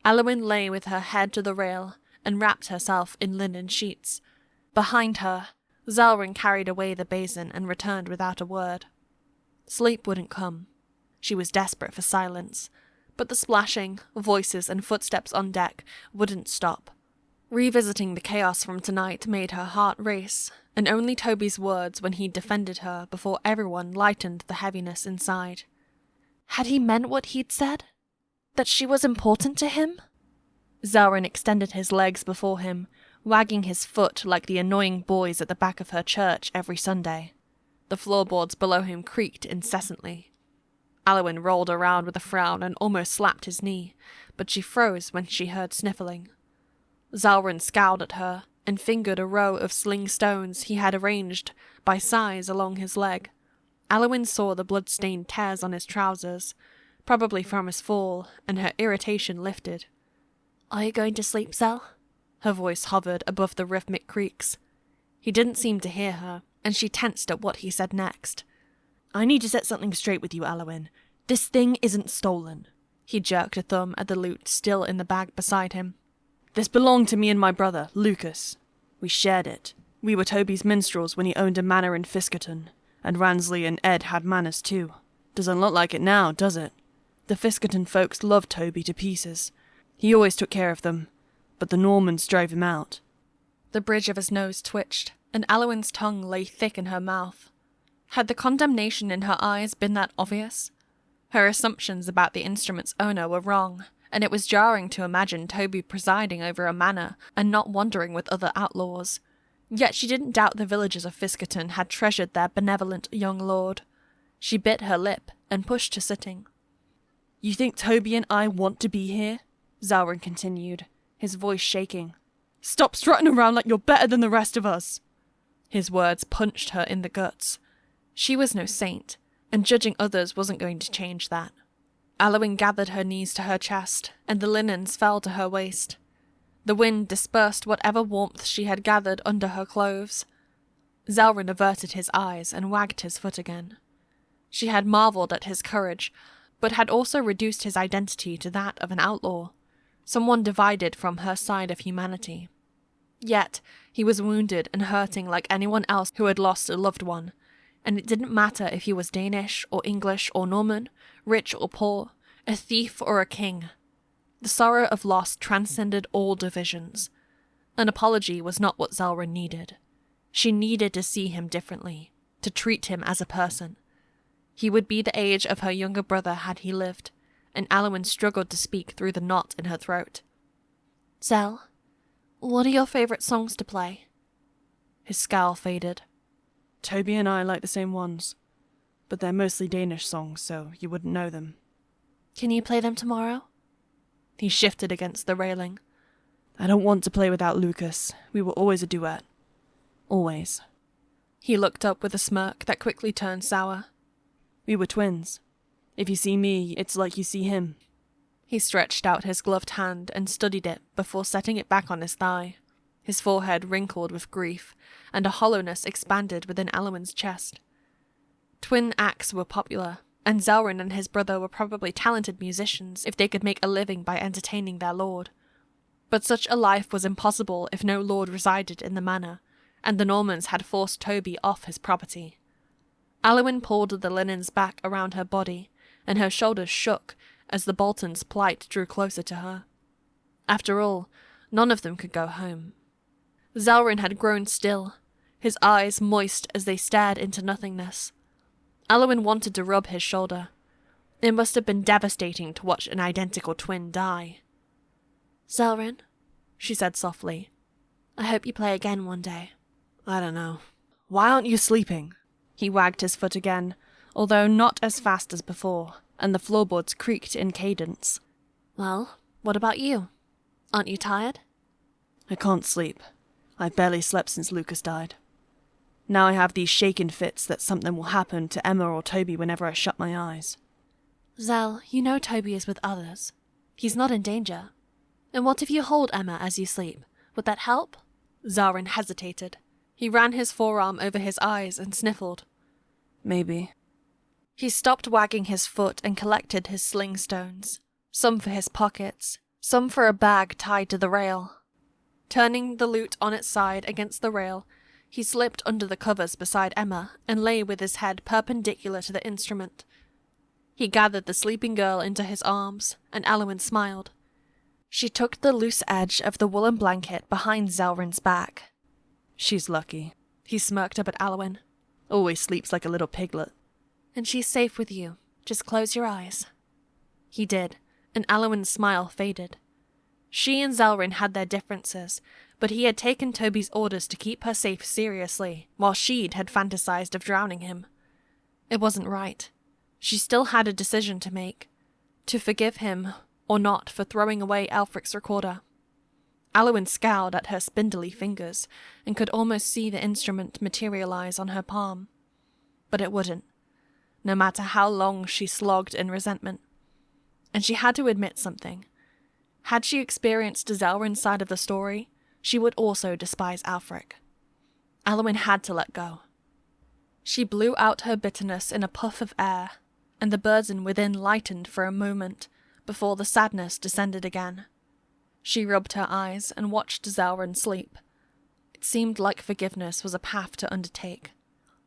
Aliwyn lay with her head to the rail and wrapped herself in linen sheets. Behind her, Zelryn carried away the basin and returned without a word. Sleep wouldn't come. She was desperate for silence, but the splashing, voices and footsteps on deck wouldn't stop. Revisiting the chaos from tonight made her heart race, and only Toby's words when he defended her before everyone lightened the heaviness inside. Had he meant what he'd said? That she was important to him? Zelryn extended his legs before him, wagging his foot like the annoying boys at the back of her church every Sunday. The floorboards below him creaked incessantly. Aliwyn rolled around with a frown and almost slapped his knee, but she froze when she heard sniffling. Zelryn scowled at her and fingered a row of sling stones he had arranged by size along his leg. Aliwyn saw the blood-stained tears on his trousers, probably from his fall, and her irritation lifted. "Are you going to sleep, Zel?" Her voice hovered above the rhythmic creaks. He didn't seem to hear her, and she tensed at what he said next. "I need to set something straight with you, Aliwyn. This thing isn't stolen." He jerked a thumb at the loot still in the bag beside him. "This belonged to me and my brother, Lucas. We shared it. We were Toby's minstrels when he owned a manor in Fiskerton, and Ransley and Ed had manors too. Doesn't look like it now, does it? The Fiskerton folks loved Toby to pieces. He always took care of them, but the Normans drove him out." The bridge of his nose twitched, and Aliwyn's tongue lay thick in her mouth. Had the condemnation in her eyes been that obvious? Her assumptions about the instrument's owner were wrong, and it was jarring to imagine Toby presiding over a manor and not wandering with other outlaws. Yet she didn't doubt the villagers of Fiskerton had treasured their benevolent young lord. She bit her lip and pushed to sitting. "You think Toby and I want to be here?" Zelryn continued, his voice shaking. "Stop strutting around like you're better than the rest of us." His words punched her in the guts. She was no saint, and judging others wasn't going to change that. Aliwyn gathered her knees to her chest, and the linens fell to her waist. The wind dispersed whatever warmth she had gathered under her clothes. Zelryn averted his eyes and wagged his foot again. She had marvelled at his courage, but had also reduced his identity to that of an outlaw, someone divided from her side of humanity. Yet he was wounded and hurting like anyone else who had lost a loved one, and it didn't matter if he was Danish or English or Norman, rich or poor, a thief or a king. The sorrow of loss transcended all divisions. An apology was not what Zelryn needed. She needed to see him differently, to treat him as a person. He would be the age of her younger brother had he lived, and Aliwyn struggled to speak through the knot in her throat. "Zel, what are your favourite songs to play?" His scowl faded. "Toby and I like the same ones, but they're mostly Danish songs, so you wouldn't know them." "Can you play them tomorrow?" He shifted against the railing. "I don't want to play without Lucas. We were always a duet. Always." He looked up with a smirk that quickly turned sour. "We were twins. If you see me, it's like you see him." He stretched out his gloved hand and studied it before setting it back on his thigh. His forehead wrinkled with grief, and a hollowness expanded within Aliwyn's chest. Twin acts were popular, and Zelryn and his brother were probably talented musicians if they could make a living by entertaining their lord. But such a life was impossible if no lord resided in the manor, and the Normans had forced Toby off his property. Aliwyn pulled the linens back around her body, and her shoulders shook as the Boltons' plight drew closer to her. After all, none of them could go home. Zelryn had grown still. his eyes moist as they stared into nothingness. Aliwyn wanted to rub his shoulder. It must have been devastating to watch an identical twin die. "Zelryn," she said softly, "I hope you play again one day." I don't know. Why aren't you sleeping? He wagged his foot again, although not as fast as before, and the floorboards creaked in cadence. "Well, what about you? Aren't you tired?" I can't sleep. I've barely slept since Lucas died. Now I have these shaken fits that something will happen to Emma or Toby whenever I shut my eyes. "Zell, you know Toby is with others. He's not in danger. And what if you hold Emma as you sleep? Would that help?" Zelryn hesitated. He ran his forearm over his eyes and sniffled. Maybe. He stopped wagging his foot and collected his sling stones, some for his pockets, some for a bag tied to the rail. Turning the lute on its side against the rail, he slipped under the covers beside Emma and lay with his head perpendicular to the instrument. He gathered the sleeping girl into his arms, and Aliwyn smiled. She took the loose edge of the woolen blanket behind Zelryn's back. She's lucky. He smirked up at Aliwyn. Always sleeps like a little piglet. "And she's safe with you. Just close your eyes." He did, and Aliwyn's smile faded. She and Zelryn had their differences, but he had taken Toby's orders to keep her safe seriously, while she had fantasized of drowning him. It wasn't right. She still had a decision to make. To forgive him, or not, for throwing away Aelfric's recorder. Aliwyn scowled at her spindly fingers, and could almost see the instrument materialize on her palm. But it wouldn't, no matter how long she slogged in resentment. And she had to admit something. Had she experienced Zelryn's side of the story, she would also despise Aelfric. Aliwyn had to let go. She blew out her bitterness in a puff of air, and the burden within lightened for a moment, before the sadness descended again. She rubbed her eyes and watched Zelryn sleep. It seemed like forgiveness was a path to undertake,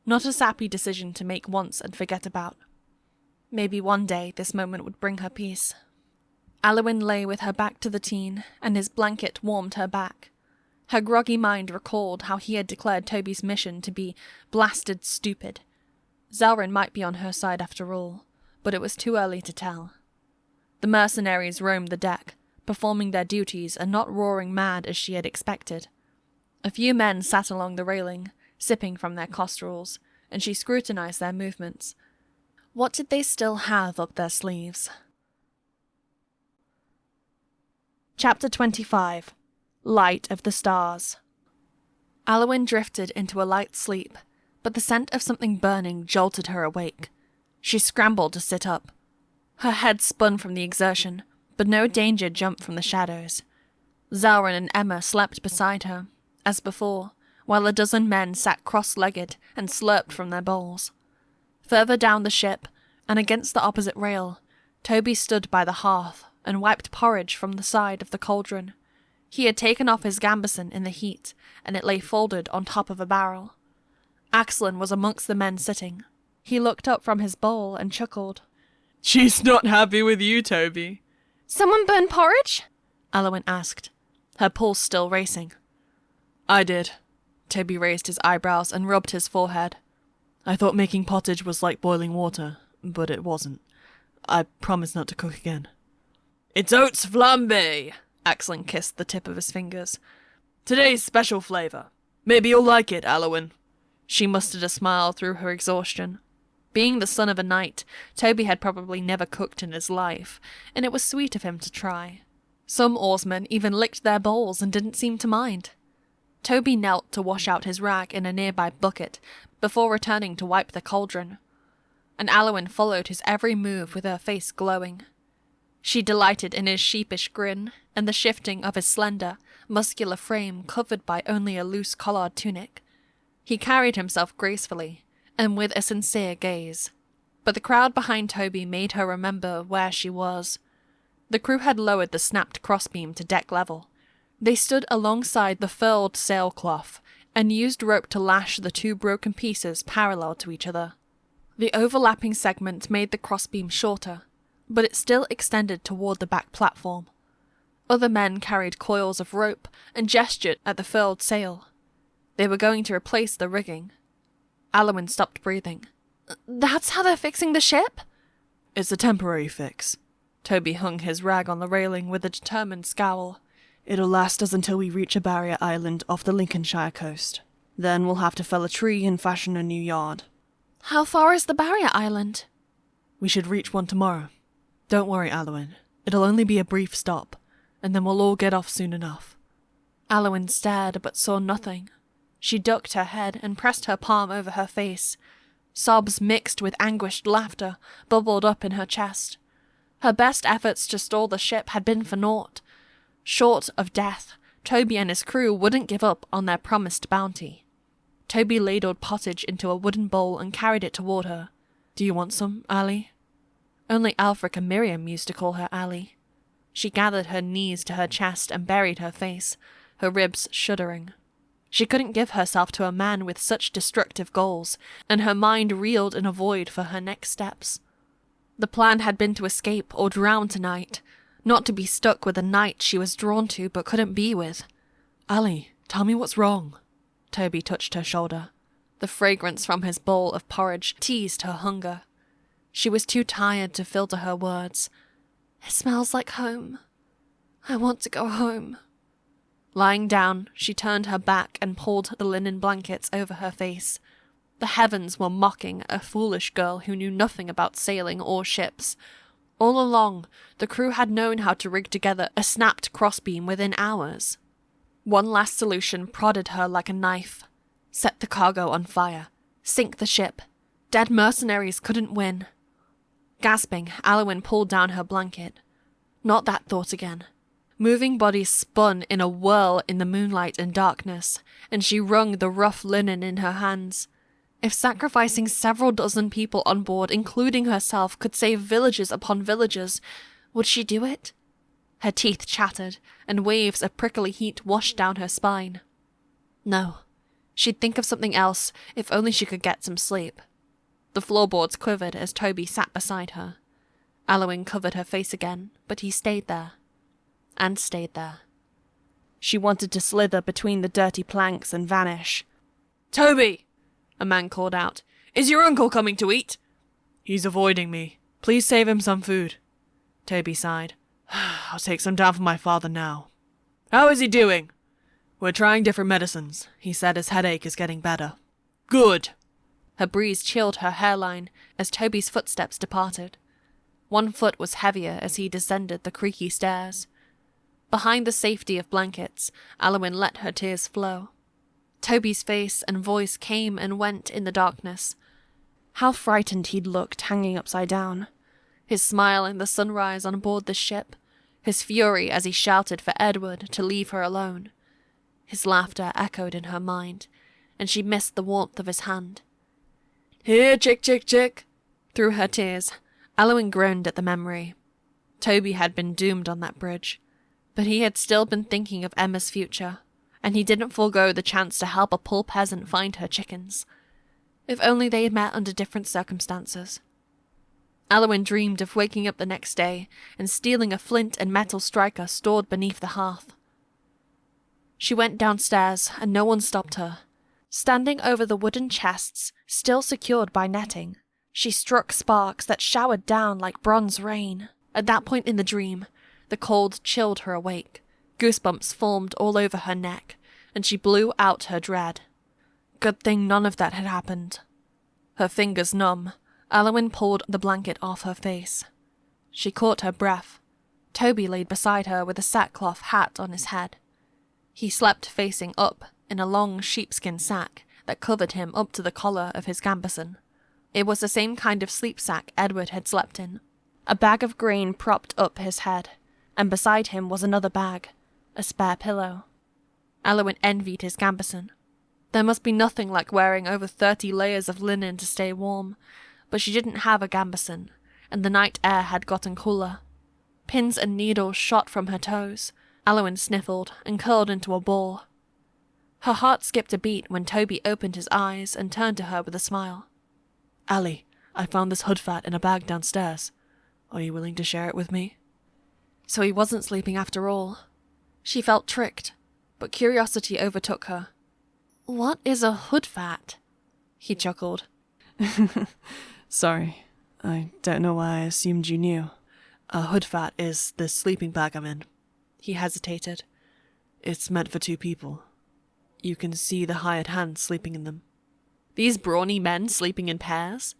not a sappy decision to make once and forget about. Maybe one day this moment would bring her peace. Aliwyn lay with her back to the teen, and his blanket warmed her back. Her groggy mind recalled how he had declared Toby's mission to be blasted stupid. Zelryn might be on her side after all, but it was too early to tell. The mercenaries roamed the deck, performing their duties and not roaring mad as she had expected. A few men sat along the railing, sipping from their costrals, and she scrutinized their movements. What did they still have up their sleeves? Chapter 25. Light of the Stars. Aliwyn drifted into a light sleep, but the scent of something burning jolted her awake. She scrambled to sit up. Her head spun from the exertion, but no danger jumped from the shadows. Zelryn and Emma slept beside her, as before, while a dozen men sat cross-legged and slurped from their bowls. Further down the ship, and against the opposite rail, Toby stood by the hearth and wiped porridge from the side of the cauldron. He had taken off his gambeson in the heat, and it lay folded on top of a barrel. Axlin was amongst the men sitting. He looked up from his bowl and chuckled. "She's not happy with you, Toby." "Someone burn porridge?" Aliwyn asked, her pulse still racing. I did. Toby raised his eyebrows and rubbed his forehead. I thought making pottage was like boiling water, but it wasn't. I promise not to cook again. "It's oats flambe!" Axlin kissed the tip of his fingers. "Today's special flavour. Maybe you'll like it, Aliwyn." She mustered a smile through her exhaustion. Being the son of a knight, Toby had probably never cooked in his life, and it was sweet of him to try. Some oarsmen even licked their bowls and didn't seem to mind. Toby knelt to wash out his rag in a nearby bucket before returning to wipe the cauldron, and Aliwyn followed his every move with her face glowing. She delighted in his sheepish grin and the shifting of his slender, muscular frame covered by only a loose collared tunic. He carried himself gracefully, and with a sincere gaze. But the crowd behind Toby made her remember where she was. The crew had lowered the snapped crossbeam to deck level. They stood alongside the furled sailcloth, and used rope to lash the two broken pieces parallel to each other. The overlapping segment made the crossbeam shorter, but it still extended toward the back platform. Other men carried coils of rope and gestured at the furled sail. They were going to replace the rigging. Aliwyn stopped breathing. That's how they're fixing the ship? It's a temporary fix. Toby hung his rag on the railing with a determined scowl. It'll last us until we reach a barrier island off the Lincolnshire coast. Then we'll have to fell a tree and fashion a new yard. How far is the barrier island? We should reach one tomorrow. Don't worry, Aliwyn. It'll only be a brief stop, and then we'll all get off soon enough. Aliwyn stared but saw nothing. She ducked her head and pressed her palm over her face. Sobs mixed with anguished laughter bubbled up in her chest. Her best efforts to stall the ship had been for naught. Short of death, Toby and his crew wouldn't give up on their promised bounty. Toby ladled pottage into a wooden bowl and carried it toward her. Do you want some, Ali? Only Aelfric and Miriam used to call her Ali. She gathered her knees to her chest and buried her face, her ribs shuddering. She couldn't give herself to a man with such destructive goals, and her mind reeled in a void for her next steps. The plan had been to escape or drown tonight, not to be stuck with a knight she was drawn to but couldn't be with. Ali, tell me what's wrong. Toby touched her shoulder. The fragrance from his bowl of porridge teased her hunger. She was too tired to filter her words. It smells like home. I want to go home. Lying down, she turned her back and pulled the linen blankets over her face. The heavens were mocking a foolish girl who knew nothing about sailing or ships. All along, the crew had known how to rig together a snapped crossbeam within hours. One last solution prodded her like a knife. Set the cargo on fire. Sink the ship. Dead mercenaries couldn't win. Gasping, Aliwyn pulled down her blanket. Not that thought again. Moving bodies spun in a whirl in the moonlight and darkness, and she wrung the rough linen in her hands. If sacrificing several dozen people on board, including herself, could save villages upon villages, would she do it? Her teeth chattered, and waves of prickly heat washed down her spine. No. She'd think of something else, if only she could get some sleep. The floorboards quivered as Toby sat beside her. Aliwyn covered her face again, but he stayed there. And stayed there. She wanted to slither between the dirty planks and vanish. Toby! A man called out. Is your uncle coming to eat? He's avoiding me. Please save him some food. Toby sighed. I'll take some down for my father now. How is he doing? We're trying different medicines. He said his headache is getting better. Good. Her breeze chilled her hairline as Toby's footsteps departed. One foot was heavier as he descended the creaky stairs. Behind the safety of blankets, Aliwyn let her tears flow. Toby's face and voice came and went in the darkness. How frightened he'd looked hanging upside down. His smile in the sunrise on board the ship. His fury as he shouted for Edward to leave her alone. His laughter echoed in her mind, and she missed the warmth of his hand. Here, chick, chick, chick. Through her tears, Aliwyn groaned at the memory. Toby had been doomed on that bridge, but he had still been thinking of Emma's future, and he didn't forego the chance to help a poor peasant find her chickens. If only they had met under different circumstances. Aliwyn dreamed of waking up the next day and stealing a flint and metal striker stored beneath the hearth. She went downstairs, and no one stopped her. Standing over the wooden chests, still secured by netting, she struck sparks that showered down like bronze rain. At that point in the dream, the cold chilled her awake. Goosebumps formed all over her neck, and she blew out her dread. Good thing none of that had happened. Her fingers numb, Aliwyn pulled the blanket off her face. She caught her breath. Toby laid beside her with a sackcloth hat on his head. He slept facing up in a long sheepskin sack that covered him up to the collar of his gambeson. It was the same kind of sleep sack Edward had slept in. A bag of grain propped up his head, and beside him was another bag, a spare pillow. Aliwyn envied his gambeson. There must be nothing like wearing over 30 layers of linen to stay warm, but she didn't have a gambeson, and the night air had gotten cooler. Pins and needles shot from her toes. Aliwyn sniffled and curled into a ball. Her heart skipped a beat when Toby opened his eyes and turned to her with a smile. Ali, I found this hood fat in a bag downstairs. Are you willing to share it with me? So he wasn't sleeping after all. She felt tricked, but curiosity overtook her. What is a hoodfat? He chuckled. Sorry, I don't know why I assumed you knew. A hoodfat is the sleeping bag I'm in. He hesitated. It's meant for 2 people. You can see the hired hands sleeping in them. These brawny men sleeping in pairs?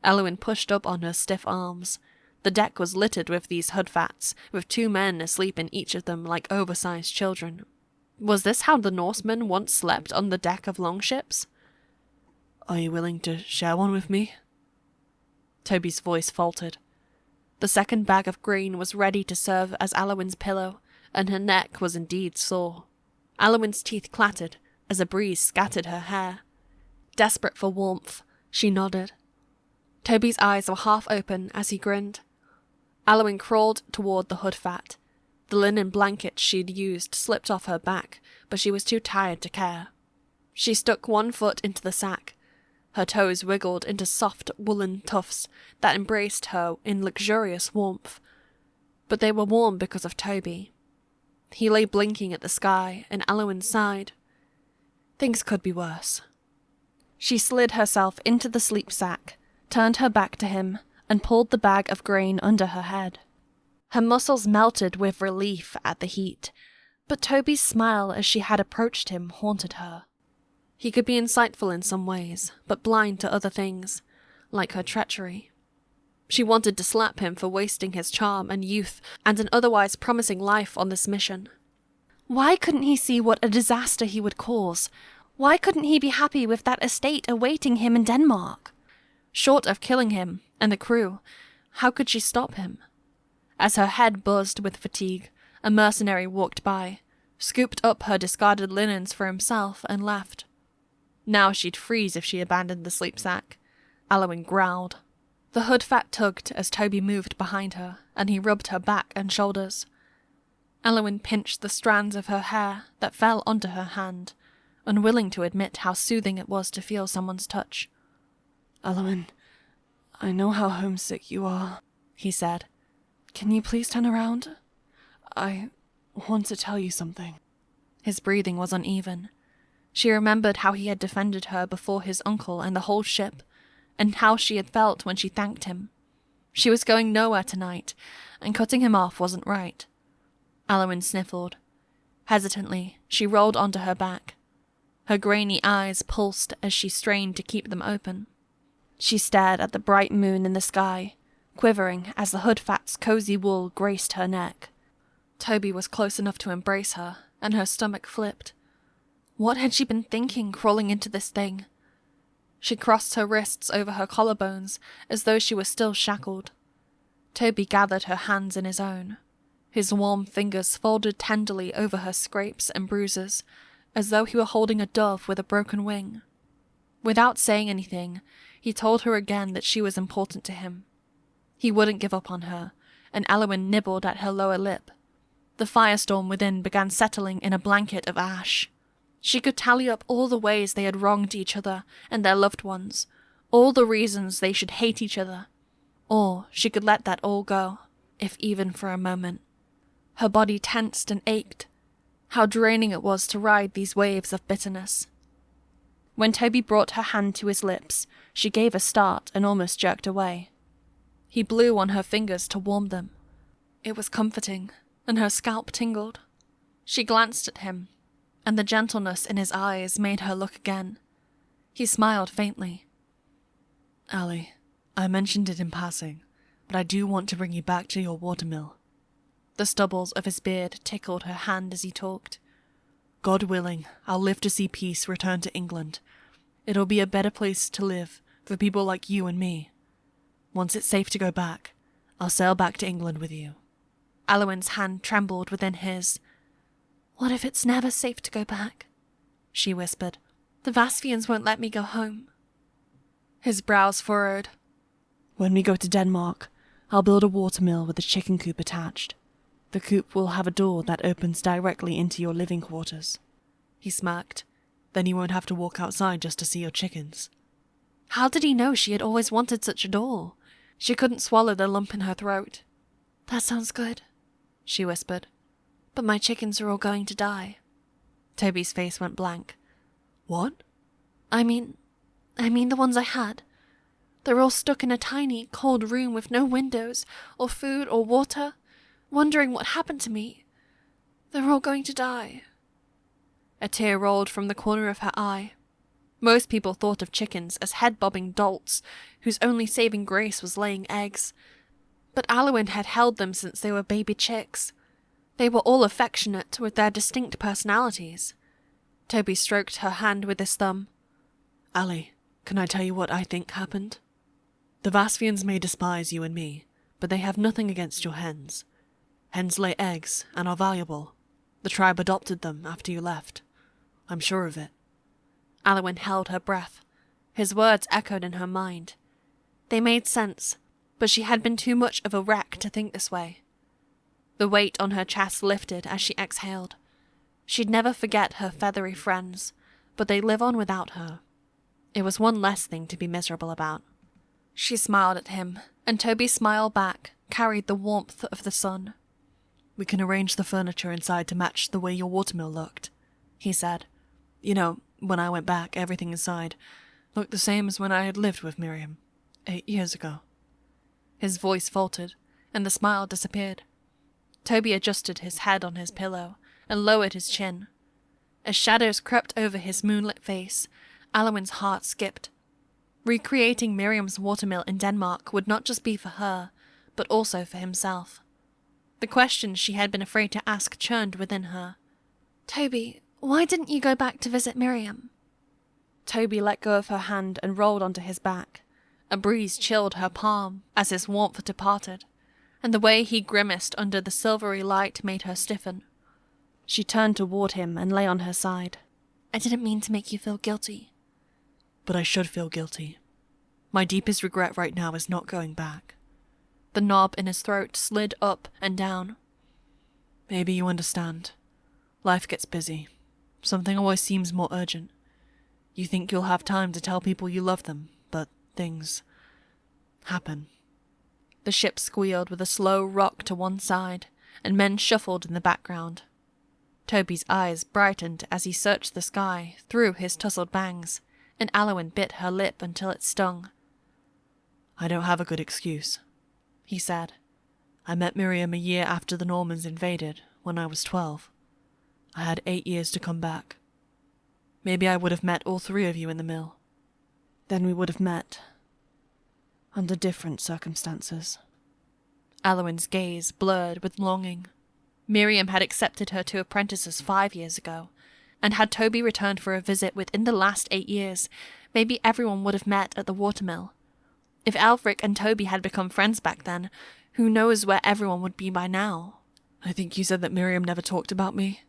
Aliwyn pushed up on her stiff arms. The deck was littered with these hoodfats, with 2 men asleep in each of them like oversized children. Was this how the Norsemen once slept on the deck of longships? Are you willing to share one with me? Toby's voice faltered. The second bag of grain was ready to serve as Aliwyn's pillow, and her neck was indeed sore. Aliwyn's teeth clattered as a breeze scattered her hair. Desperate for warmth, she nodded. Toby's eyes were half open as he grinned. Aliwyn crawled toward the hoodfat. The linen blanket she'd used slipped off her back, but she was too tired to care. She stuck one foot into the sack. Her toes wiggled into soft woolen tufts that embraced her in luxurious warmth. But they were warm because of Toby. He lay blinking at the sky, and Aliwyn sighed. Things could be worse. She slid herself into the sleep sack, turned her back to him, and pulled the bag of grain under her head. Her muscles melted with relief at the heat, but Toby's smile as she had approached him haunted her. He could be insightful in some ways, but blind to other things, like her treachery. She wanted to slap him for wasting his charm and youth and an otherwise promising life on this mission. Why couldn't he see what a disaster he would cause? Why couldn't he be happy with that estate awaiting him in Denmark? Short of killing him and the crew, how could she stop him? As her head buzzed with fatigue, a mercenary walked by, scooped up her discarded linens for himself, and left. Now she'd freeze if she abandoned the sleep sack. Aliwyn growled. The hoodfat tugged as Toby moved behind her, and he rubbed her back and shoulders. Aliwyn pinched the strands of her hair that fell onto her hand, unwilling to admit how soothing it was to feel someone's touch. Aliwyn, I know how homesick you are, he said. Can you please turn around? I want to tell you something. His breathing was uneven. She remembered how he had defended her before his uncle and the whole ship, and how she had felt when she thanked him. She was going nowhere tonight, and cutting him off wasn't right. Aliwyn sniffled. Hesitantly, she rolled onto her back. Her grainy eyes pulsed as she strained to keep them open. She stared at the bright moon in the sky, quivering as the hoodfat's cozy wool graced her neck. Toby was close enough to embrace her, and her stomach flipped. What had she been thinking crawling into this thing? She crossed her wrists over her collarbones as though she were still shackled. Toby gathered her hands in his own. His warm fingers folded tenderly over her scrapes and bruises, as though he were holding a dove with a broken wing. Without saying anything, he told her again that she was important to him. He wouldn't give up on her, and Aliwyn nibbled at her lower lip. The firestorm within began settling in a blanket of ash. She could tally up all the ways they had wronged each other and their loved ones, all the reasons they should hate each other. Or she could let that all go, if even for a moment. Her body tensed and ached. How draining it was to ride these waves of bitterness. When Toby brought her hand to his lips, she gave a start and almost jerked away. He blew on her fingers to warm them. It was comforting, and her scalp tingled. She glanced at him, and the gentleness in his eyes made her look again. He smiled faintly. Ali, I mentioned it in passing, but I do want to bring you back to your watermill. The stubbles of his beard tickled her hand as he talked. God willing, I'll live to see peace return to England. It'll be a better place to live for people like you and me. Once it's safe to go back, I'll sail back to England with you. Aliwyn's hand trembled within his. What if it's never safe to go back? She whispered. The Vaspians won't let me go home. His brows furrowed. When we go to Denmark, I'll build a watermill with a chicken coop attached. The coop will have a door that opens directly into your living quarters. He smirked. Then you won't have to walk outside just to see your chickens. How did he know she had always wanted such a door? She couldn't swallow the lump in her throat. That sounds good, she whispered. But my chickens are all going to die. Toby's face went blank. What? I mean the ones I had. They're all stuck in a tiny, cold room with no windows, or food, or water, wondering what happened to me. They're all going to die. A tear rolled from the corner of her eye. Most people thought of chickens as head-bobbing dolts, whose only saving grace was laying eggs. But Aliwyn had held them since they were baby chicks. They were all affectionate, with their distinct personalities. Toby stroked her hand with his thumb. Ali, can I tell you what I think happened? The Vasvians may despise you and me, but they have nothing against your hens. Hens lay eggs and are valuable. The tribe adopted them after you left. I'm sure of it. Aliwyn held her breath. His words echoed in her mind. They made sense, but she had been too much of a wreck to think this way. The weight on her chest lifted as she exhaled. She'd never forget her feathery friends, but they'd live on without her. It was one less thing to be miserable about. She smiled at him, and Toby's smile back carried the warmth of the sun. We can arrange the furniture inside to match the way your watermill looked, he said. You know, when I went back, everything inside looked the same as when I had lived with Miriam 8 years ago. His voice faltered, and the smile disappeared. Toby adjusted his head on his pillow and lowered his chin. As shadows crept over his moonlit face, Aliwyn's heart skipped. Recreating Miriam's watermill in Denmark would not just be for her, but also for himself. The questions she had been afraid to ask churned within her. Toby, why didn't you go back to visit Miriam? Toby let go of her hand and rolled onto his back. A breeze chilled her palm as his warmth departed, and the way he grimaced under the silvery light made her stiffen. She turned toward him and lay on her side. I didn't mean to make you feel guilty. But I should feel guilty. My deepest regret right now is not going back. The knob in his throat slid up and down. Maybe you understand. Life gets busy. Something always seems more urgent. You think you'll have time to tell people you love them, but things happen. The ship squealed with a slow rock to one side, and men shuffled in the background. Toby's eyes brightened as he searched the sky through his tousled bangs, and Aliwyn bit her lip until it stung. I don't have a good excuse, he said. I met Miriam a year after the Normans invaded, when I was 12. I had 8 years to come back. Maybe I would have met all 3 of you in the mill. Then we would have met under different circumstances. Aliwyn's gaze blurred with longing. Miriam had accepted her to Apprentices 5 years ago, and had Toby returned for a visit within the last 8 years, maybe everyone would have met at the watermill. If Aelfric and Toby had become friends back then, who knows where everyone would be by now? I think you said that Miriam never talked about me?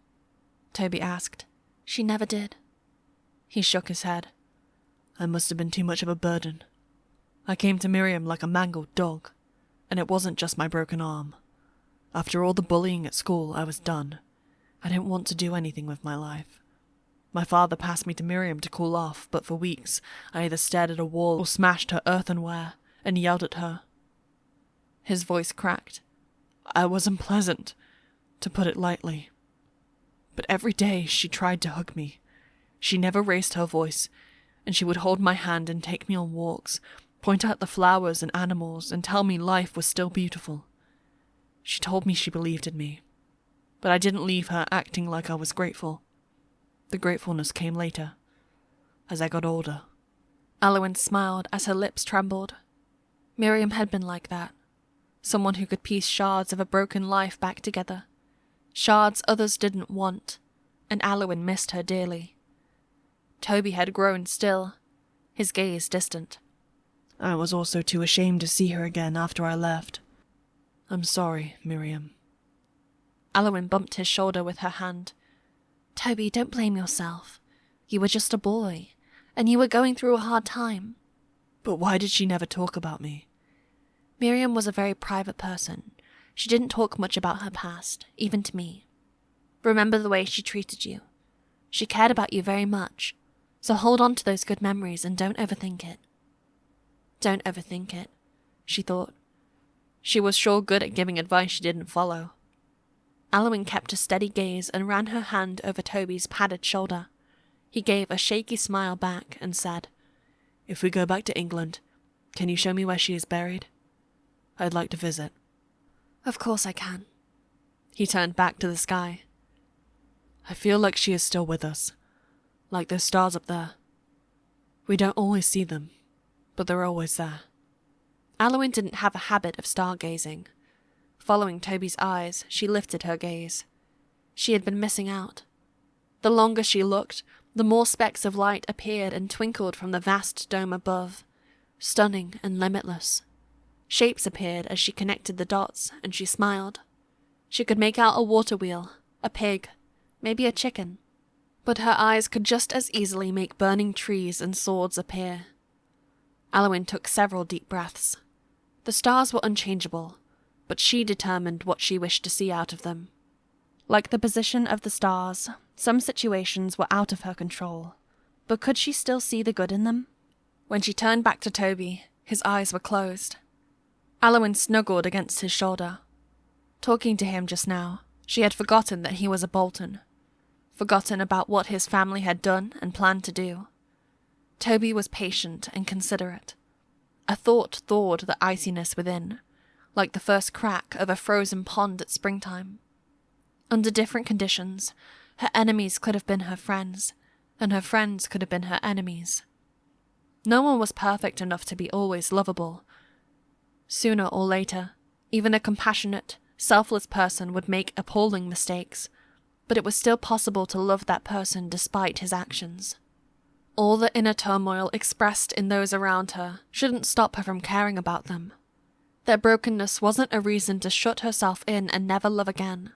Toby asked. She never did. He shook his head. I must have been too much of a burden. I came to Miriam like a mangled dog, and it wasn't just my broken arm. After all the bullying at school, I was done. I didn't want to do anything with my life. My father passed me to Miriam to cool off, but for weeks I either stared at a wall or smashed her earthenware and yelled at her. His voice cracked. I was unpleasant, to put it lightly. But every day she tried to hug me. She never raised her voice, and she would hold my hand and take me on walks, point out the flowers and animals, and tell me life was still beautiful. She told me she believed in me, but I didn't leave her acting like I was grateful. The gratefulness came later, as I got older. Aliwyn smiled as her lips trembled. Miriam had been like that. Someone who could piece shards of a broken life back together. Shards others didn't want, and Aliwyn missed her dearly. Toby had grown still, his gaze distant. I was also too ashamed to see her again after I left. I'm sorry, Miriam. Aliwyn bumped his shoulder with her hand. Toby, don't blame yourself. You were just a boy, and you were going through a hard time. But why did she never talk about me? Miriam was a very private person. She didn't talk much about her past, even to me. Remember the way she treated you. She cared about you very much, so hold on to those good memories and don't overthink it. Don't overthink it, she thought. She was sure good at giving advice she didn't follow. Aliwyn kept a steady gaze and ran her hand over Toby's padded shoulder. He gave a shaky smile back and said, "If we go back to England, can you show me where she is buried? I'd like to visit." Of course I can. He turned back to the sky. "I feel like she is still with us, like those stars up there. We don't always see them, but they're always there." Aliwyn didn't have a habit of stargazing. Following Toby's eyes, she lifted her gaze. She had been missing out. The longer she looked, the more specks of light appeared and twinkled from the vast dome above, stunning and limitless. Shapes appeared as she connected the dots, and she smiled. She could make out a water wheel, a pig, maybe a chicken. But her eyes could just as easily make burning trees and swords appear. Aliwyn took several deep breaths. The stars were unchangeable, but she determined what she wished to see out of them. Like the position of the stars, some situations were out of her control, but could she still see the good in them? When she turned back to Toby, his eyes were closed. Aliwyn snuggled against his shoulder. Talking to him just now, she had forgotten that he was a Bolton. Forgotten about what his family had done and planned to do. Toby was patient and considerate. A thought thawed the iciness within, like the first crack of a frozen pond at springtime. Under different conditions, her enemies could have been her friends, and her friends could have been her enemies. No one was perfect enough to be always lovable. Sooner or later, even a compassionate, selfless person would make appalling mistakes, but it was still possible to love that person despite his actions. All the inner turmoil expressed in those around her shouldn't stop her from caring about them. Their brokenness wasn't a reason to shut herself in and never love again.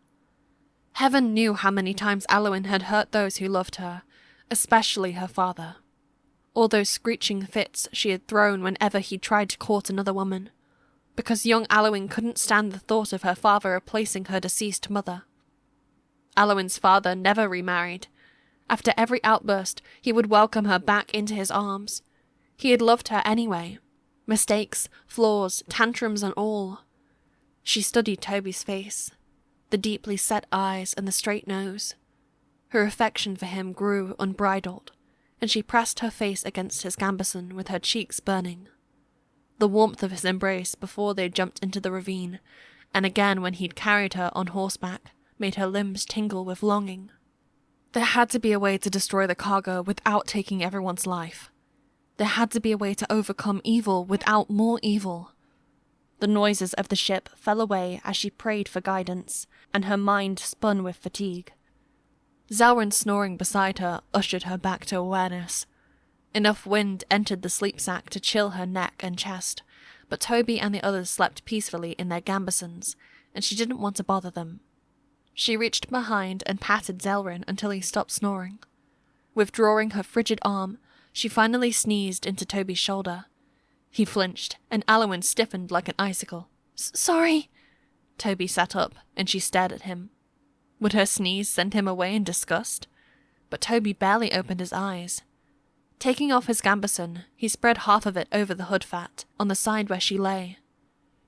Heaven knew how many times Aliwyn had hurt those who loved her, especially her father. All those screeching fits she had thrown whenever he tried to court another woman, because young Aliwyn couldn't stand the thought of her father replacing her deceased mother. Aliwyn's father never remarried. After every outburst, he would welcome her back into his arms. He had loved her anyway. Mistakes, flaws, tantrums and all. She studied Toby's face, the deeply set eyes and the straight nose. Her affection for him grew unbridled, and she pressed her face against his gambeson with her cheeks burning. The warmth of his embrace before they jumped into the ravine, and again when he'd carried her on horseback, made her limbs tingle with longing. There had to be a way to destroy the cargo without taking everyone's life. There had to be a way to overcome evil without more evil. The noises of the ship fell away as she prayed for guidance, and her mind spun with fatigue. Zelryn snoring beside her ushered her back to awareness. Enough wind entered the sleep sack to chill her neck and chest, but Toby and the others slept peacefully in their gambesons, and she didn't want to bother them. She reached behind and patted Zelryn until he stopped snoring. Withdrawing her frigid arm, she finally sneezed into Toby's shoulder. He flinched, and Aliwyn stiffened like an icicle. "Sorry." Toby sat up, and she stared at him. Would her sneeze send him away in disgust? But Toby barely opened his eyes. Taking off his gambeson, he spread half of it over the hood fat, on the side where she lay.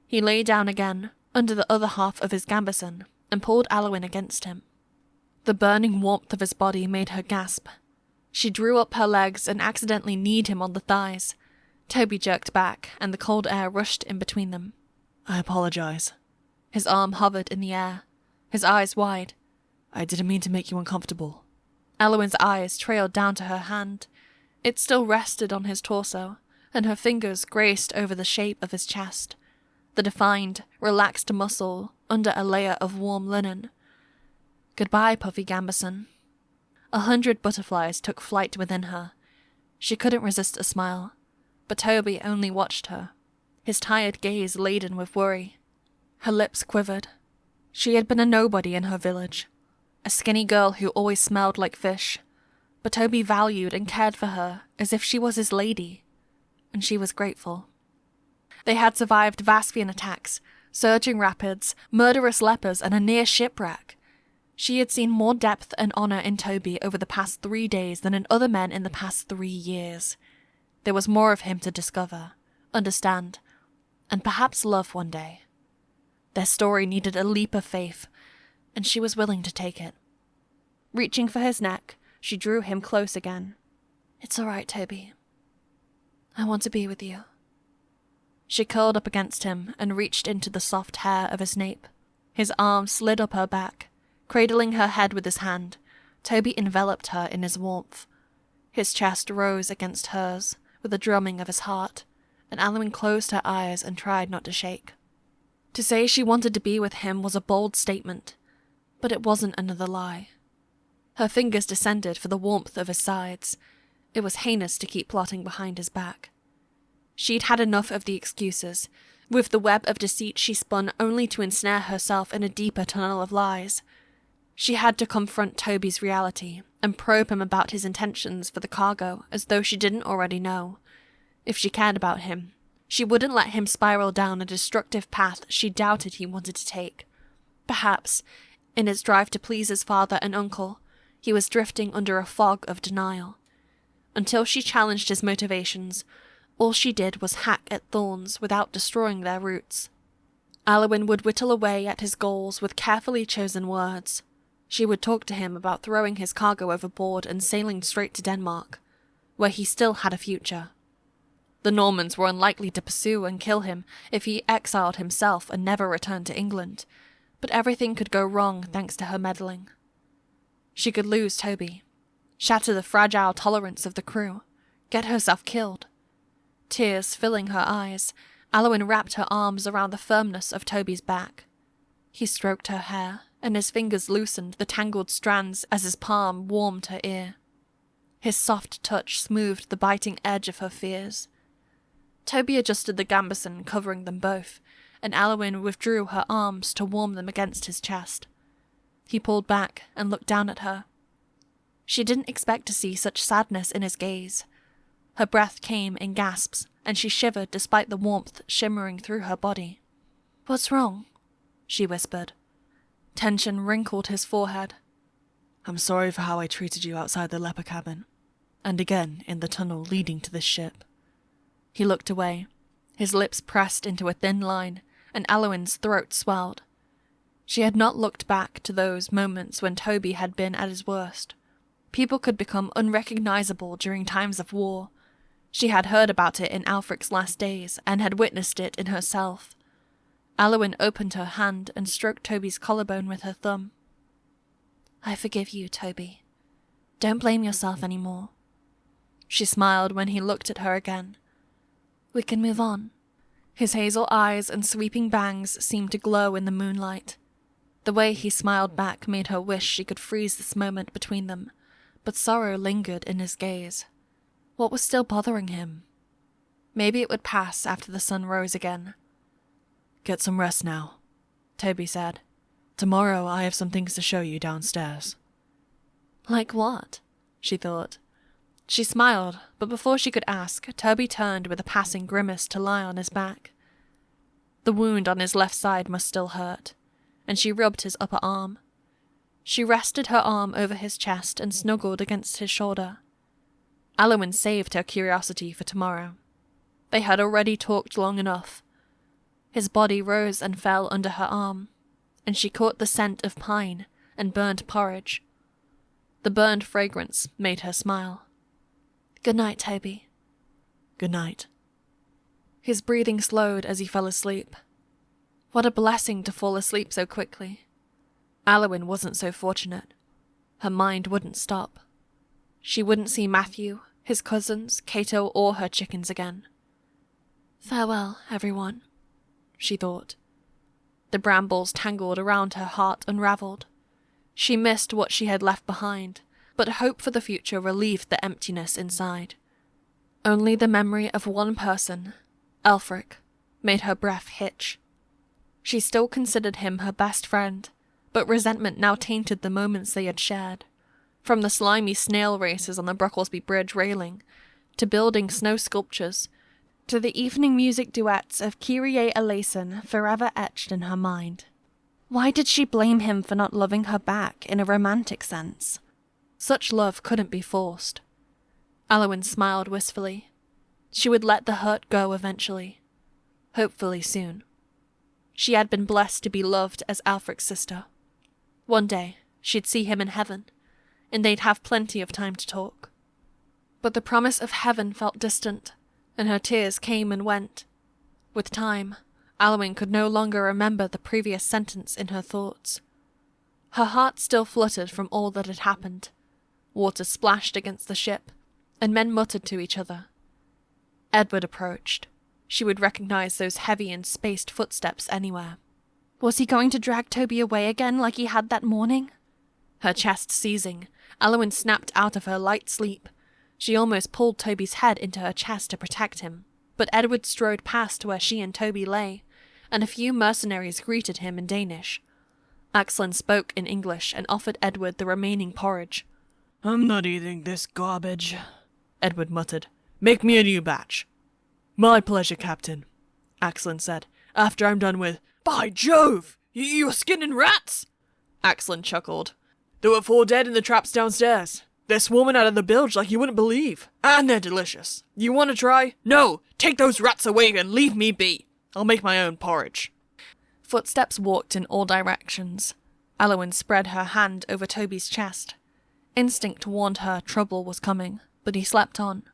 He lay down again, under the other half of his gambeson, and pulled Aliwyn against him. The burning warmth of his body made her gasp. She drew up her legs and accidentally kneed him on the thighs. Toby jerked back, and the cold air rushed in between them. "I apologize." His arm hovered in the air, his eyes wide. "I didn't mean to make you uncomfortable." Aliwyn's eyes trailed down to her hand. It still rested on his torso, and her fingers graced over the shape of his chest, the defined, relaxed muscle under a layer of warm linen. Goodbye, Puffy Gambeson. 100 butterflies took flight within her. She couldn't resist a smile, but Toby only watched her, his tired gaze laden with worry. Her lips quivered. She had been a nobody in her village, a skinny girl who always smelled like fish, but Toby valued and cared for her as if she was his lady, and she was grateful. They had survived Vaspian attacks, surging rapids, murderous lepers, and a near shipwreck. She had seen more depth and honor in Toby over the past 3 days than in other men in the past 3 years. There was more of him to discover, understand, and perhaps love one day. Their story needed a leap of faith, and she was willing to take it. Reaching for his neck, she drew him close again. "It's all right, Toby. I want to be with you." She curled up against him and reached into the soft hair of his nape. His arm slid up her back. Cradling her head with his hand, Toby enveloped her in his warmth. His chest rose against hers with the drumming of his heart, and Aliwyn closed her eyes and tried not to shake. To say she wanted to be with him was a bold statement, but it wasn't another lie. Her fingers descended for the warmth of his sides. It was heinous to keep plotting behind his back. She'd had enough of the excuses. With the web of deceit she spun only to ensnare herself in a deeper tunnel of lies. She had to confront Toby's reality and probe him about his intentions for the cargo as though she didn't already know. If she cared about him, she wouldn't let him spiral down a destructive path she doubted he wanted to take. Perhaps, in his drive to please his father and uncle, he was drifting under a fog of denial. Until she challenged his motivations, all she did was hack at thorns without destroying their roots. Aliwyn would whittle away at his goals with carefully chosen words. She would talk to him about throwing his cargo overboard and sailing straight to Denmark, where he still had a future. The Normans were unlikely to pursue and kill him if he exiled himself and never returned to England, but everything could go wrong thanks to her meddling. She could lose Toby, shatter the fragile tolerance of the crew, get herself killed. Tears filling her eyes, Aliwyn wrapped her arms around the firmness of Toby's back. He stroked her hair, and his fingers loosened the tangled strands as his palm warmed her ear. His soft touch smoothed the biting edge of her fears. Toby adjusted the gambeson covering them both, and Aliwyn withdrew her arms to warm them against his chest. He pulled back and looked down at her. She didn't expect to see such sadness in his gaze. Her breath came in gasps, and she shivered despite the warmth shimmering through her body. "What's wrong?" she whispered. Tension wrinkled his forehead. "I'm sorry for how I treated you outside the leper cabin, and again in the tunnel leading to this ship." He looked away, his lips pressed into a thin line, and Aliwyn's throat swelled. She had not looked back to those moments when Toby had been at his worst. People could become unrecognizable during times of war. She had heard about it in Aelfric's last days, and had witnessed it in herself. Aliwyn opened her hand and stroked Toby's collarbone with her thumb. "I forgive you, Toby. Don't blame yourself any more." She smiled when he looked at her again. "We can move on." His hazel eyes and sweeping bangs seemed to glow in the moonlight. The way he smiled back made her wish she could freeze this moment between them, but sorrow lingered in his gaze. What was still bothering him? Maybe it would pass after the sun rose again. "Get some rest now," Toby said. "Tomorrow I have some things to show you downstairs." "Like what?" she thought. She smiled, but before she could ask, Toby turned with a passing grimace to lie on his back. The wound on his left side must still hurt, and she rubbed his upper arm. She rested her arm over his chest and snuggled against his shoulder. Aliwyn saved her curiosity for tomorrow. They had already talked long enough. His body rose and fell under her arm, and she caught the scent of pine and burnt porridge. The burned fragrance made her smile. "Good night, Toby." "Good night." His breathing slowed as he fell asleep. What a blessing to fall asleep so quickly. Aliwyn wasn't so fortunate. Her mind wouldn't stop. She wouldn't see Matthew, his cousins, Cato, or her chickens again. "Farewell, everyone," she thought. The brambles tangled around her heart unravelled. She missed what she had left behind, but hope for the future relieved the emptiness inside. Only the memory of one person, Aelfric, made her breath hitch. She still considered him her best friend, but resentment now tainted the moments they had shared. From the slimy snail races on the Brocklesby Bridge railing, to building snow sculptures, to the evening music duets of Kyrie Wang forever etched in her mind. Why did she blame him for not loving her back in a romantic sense? Such love couldn't be forced. Aliwyn smiled wistfully. She would let the hurt go eventually. Hopefully soon. She had been blessed to be loved as Aelfric's sister. One day, she'd see him in heaven, and they'd have plenty of time to talk. But the promise of heaven felt distant, and her tears came and went. With time, Aliwyn could no longer remember the previous sentence in her thoughts. Her heart still fluttered from all that had happened. Water splashed against the ship, and men muttered to each other. Edward approached. She would recognize those heavy and spaced footsteps anywhere. Was he going to drag Toby away again like he had that morning? Her chest seizing, Aliwyn snapped out of her light sleep. She almost pulled Toby's head into her chest to protect him, but Edward strode past to where she and Toby lay, and a few mercenaries greeted him in Danish. Axlin spoke in English and offered Edward the remaining porridge. "I'm not eating this garbage," Edward muttered. "Make me a new batch." "My pleasure, Captain," Axlin said, "after I'm done with—" "By Jove! You were skinning rats?" Axlin chuckled. "There were 4 dead in the traps downstairs. They're swarming out of the bilge like you wouldn't believe. And they're delicious. You want to try? No! Take those rats away and leave me be. I'll make my own porridge." Footsteps walked in all directions. Aliwyn spread her hand over Toby's chest. Instinct warned her trouble was coming, but he slept on.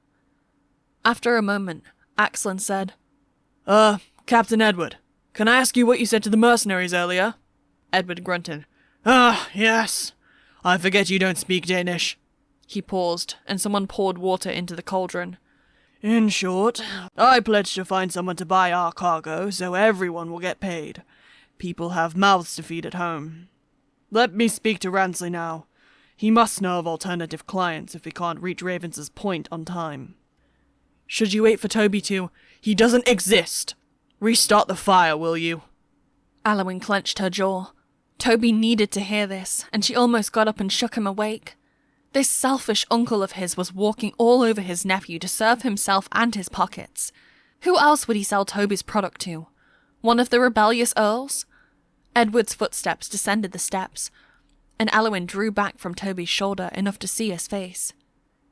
After a moment, Axlin said, Captain Edward, can I ask you what you said to the mercenaries earlier?" Edward grunted. Yes. I forget you don't speak Danish." He paused, and someone poured water into the cauldron. "In short, I pledged to find someone to buy our cargo, so everyone will get paid. People have mouths to feed at home. Let me speak to Ransley now. He must know of alternative clients if we can't reach Ravens's point on time." "Should you wait for Toby to—" "He doesn't exist! Restart the fire, will you?" Aliwyn clenched her jaw. Toby needed to hear this, and she almost got up and shook him awake. This selfish uncle of his was walking all over his nephew to serve himself and his pockets. Who else would he sell Toby's product to? One of the rebellious earls? Edward's footsteps descended the steps, and Aliwyn drew back from Toby's shoulder enough to see his face.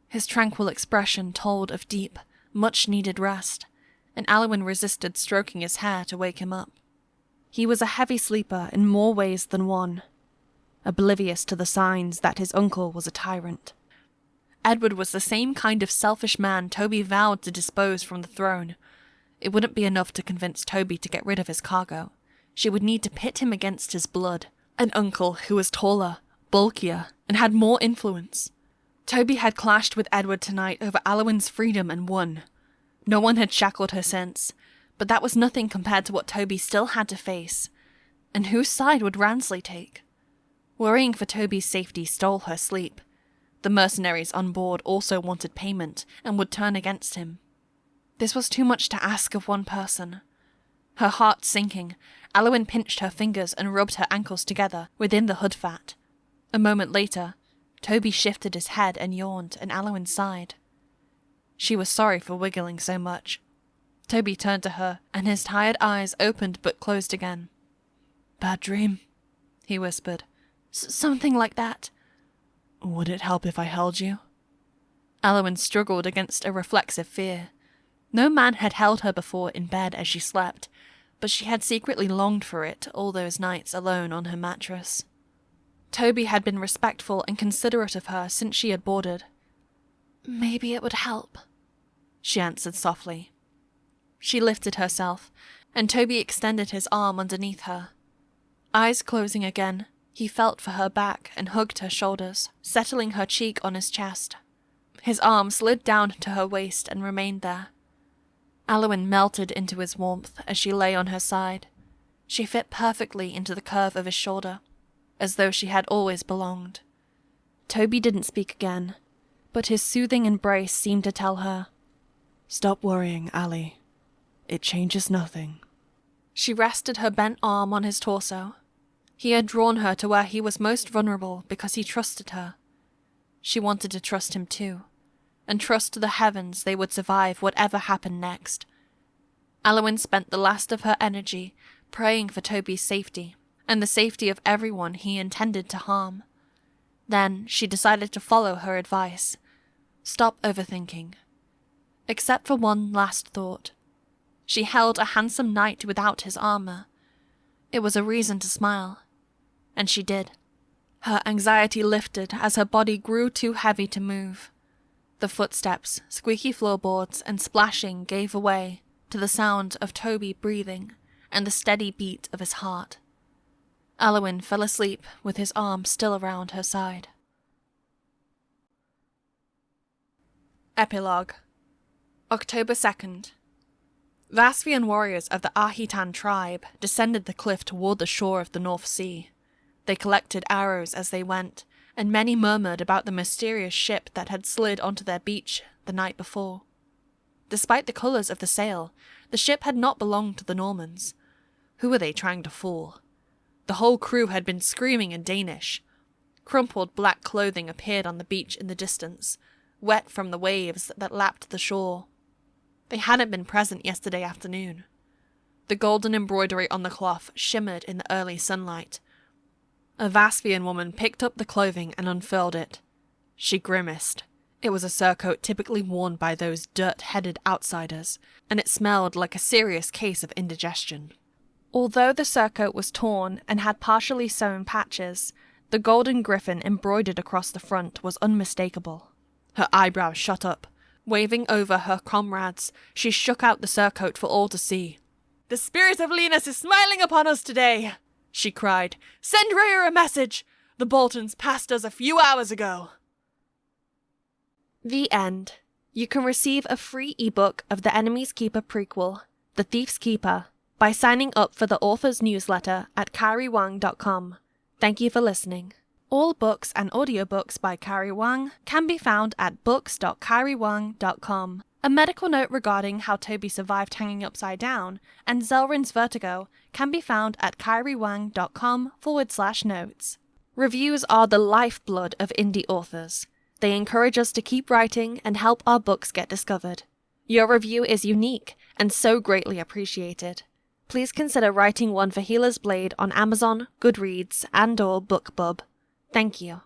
His tranquil expression told of deep, much-needed rest, and Aliwyn resisted stroking his hair to wake him up. He was a heavy sleeper in more ways than one, oblivious to the signs that his uncle was a tyrant. Edward was the same kind of selfish man Toby vowed to dispose from the throne. It wouldn't be enough to convince Toby to get rid of his cargo. She would need to pit him against his blood, an uncle who was taller, bulkier, and had more influence. Toby had clashed with Edward tonight over Aliwyn's freedom and won. No one had shackled her since, but that was nothing compared to what Toby still had to face. And whose side would Ransley take? Worrying for Toby's safety stole her sleep. The mercenaries on board also wanted payment and would turn against him. This was too much to ask of one person. Her heart sinking, Aliwyn pinched her fingers and rubbed her ankles together within the hood fat. A moment later, Toby shifted his head and yawned, and Aliwyn sighed. She was sorry for wiggling so much. Toby turned to her, and his tired eyes opened but closed again. "Bad dream?" he whispered. Something like that." "Would it help if I held you?" Aliwyn struggled against a reflexive fear. No man had held her before in bed as she slept, but she had secretly longed for it all those nights alone on her mattress. Toby had been respectful and considerate of her since she had boarded. "Maybe it would help," she answered softly. She lifted herself, and Toby extended his arm underneath her. Eyes closing again, he felt for her back and hugged her shoulders, settling her cheek on his chest. His arm slid down to her waist and remained there. Aliwyn melted into his warmth as she lay on her side. She fit perfectly into the curve of his shoulder, as though she had always belonged. Toby didn't speak again, but his soothing embrace seemed to tell her, "Stop worrying, Ali. It changes nothing." She rested her bent arm on his torso. He had drawn her to where he was most vulnerable because he trusted her. She wanted to trust him too, and trust to the heavens they would survive whatever happened next. Aliwyn spent the last of her energy praying for Toby's safety, and the safety of everyone he intended to harm. Then she decided to follow her advice. Stop overthinking. Except for one last thought. She held a handsome knight without his armor. It was a reason to smile. And she did. Her anxiety lifted as her body grew too heavy to move. The footsteps, squeaky floorboards, and splashing gave way to the sound of Toby breathing and the steady beat of his heart. Aliwyn fell asleep with his arm still around her side. Epilogue. October 2nd. Vasvian warriors of the Ahitan tribe descended the cliff toward the shore of the North Sea. They collected arrows as they went, and many murmured about the mysterious ship that had slid onto their beach the night before. Despite the colours of the sail, the ship had not belonged to the Normans. Who were they trying to fool? The whole crew had been screaming in Danish. Crumpled black clothing appeared on the beach in the distance, wet from the waves that lapped the shore. They hadn't been present yesterday afternoon. The golden embroidery on the cloth shimmered in the early sunlight. A Vasvian woman picked up the clothing and unfurled it. She grimaced. It was a surcoat typically worn by those dirt-headed outsiders, and it smelled like a serious case of indigestion. Although the surcoat was torn and had partially sewn patches, the golden griffin embroidered across the front was unmistakable. Her eyebrows shot up. Waving over her comrades, she shook out the surcoat for all to see. "The spirit of Linus is smiling upon us today!" she cried. "Send Rhea a message! The Boltons passed us a few hours ago!" The end. You can receive a free ebook of the Enemy's Keeper prequel, The Thief's Keeper, by signing up for the author's newsletter at kyriewang.com. Thank you for listening. All books and audiobooks by Kyrie Wang can be found at books.kyriewang.com. A medical note regarding how Toby survived hanging upside down and Zelryn's vertigo can be found at kyriewang.com/notes. Reviews are the lifeblood of indie authors. They encourage us to keep writing and help our books get discovered. Your review is unique and so greatly appreciated. Please consider writing one for Healer's Blade on Amazon, Goodreads, and/or BookBub. Thank you.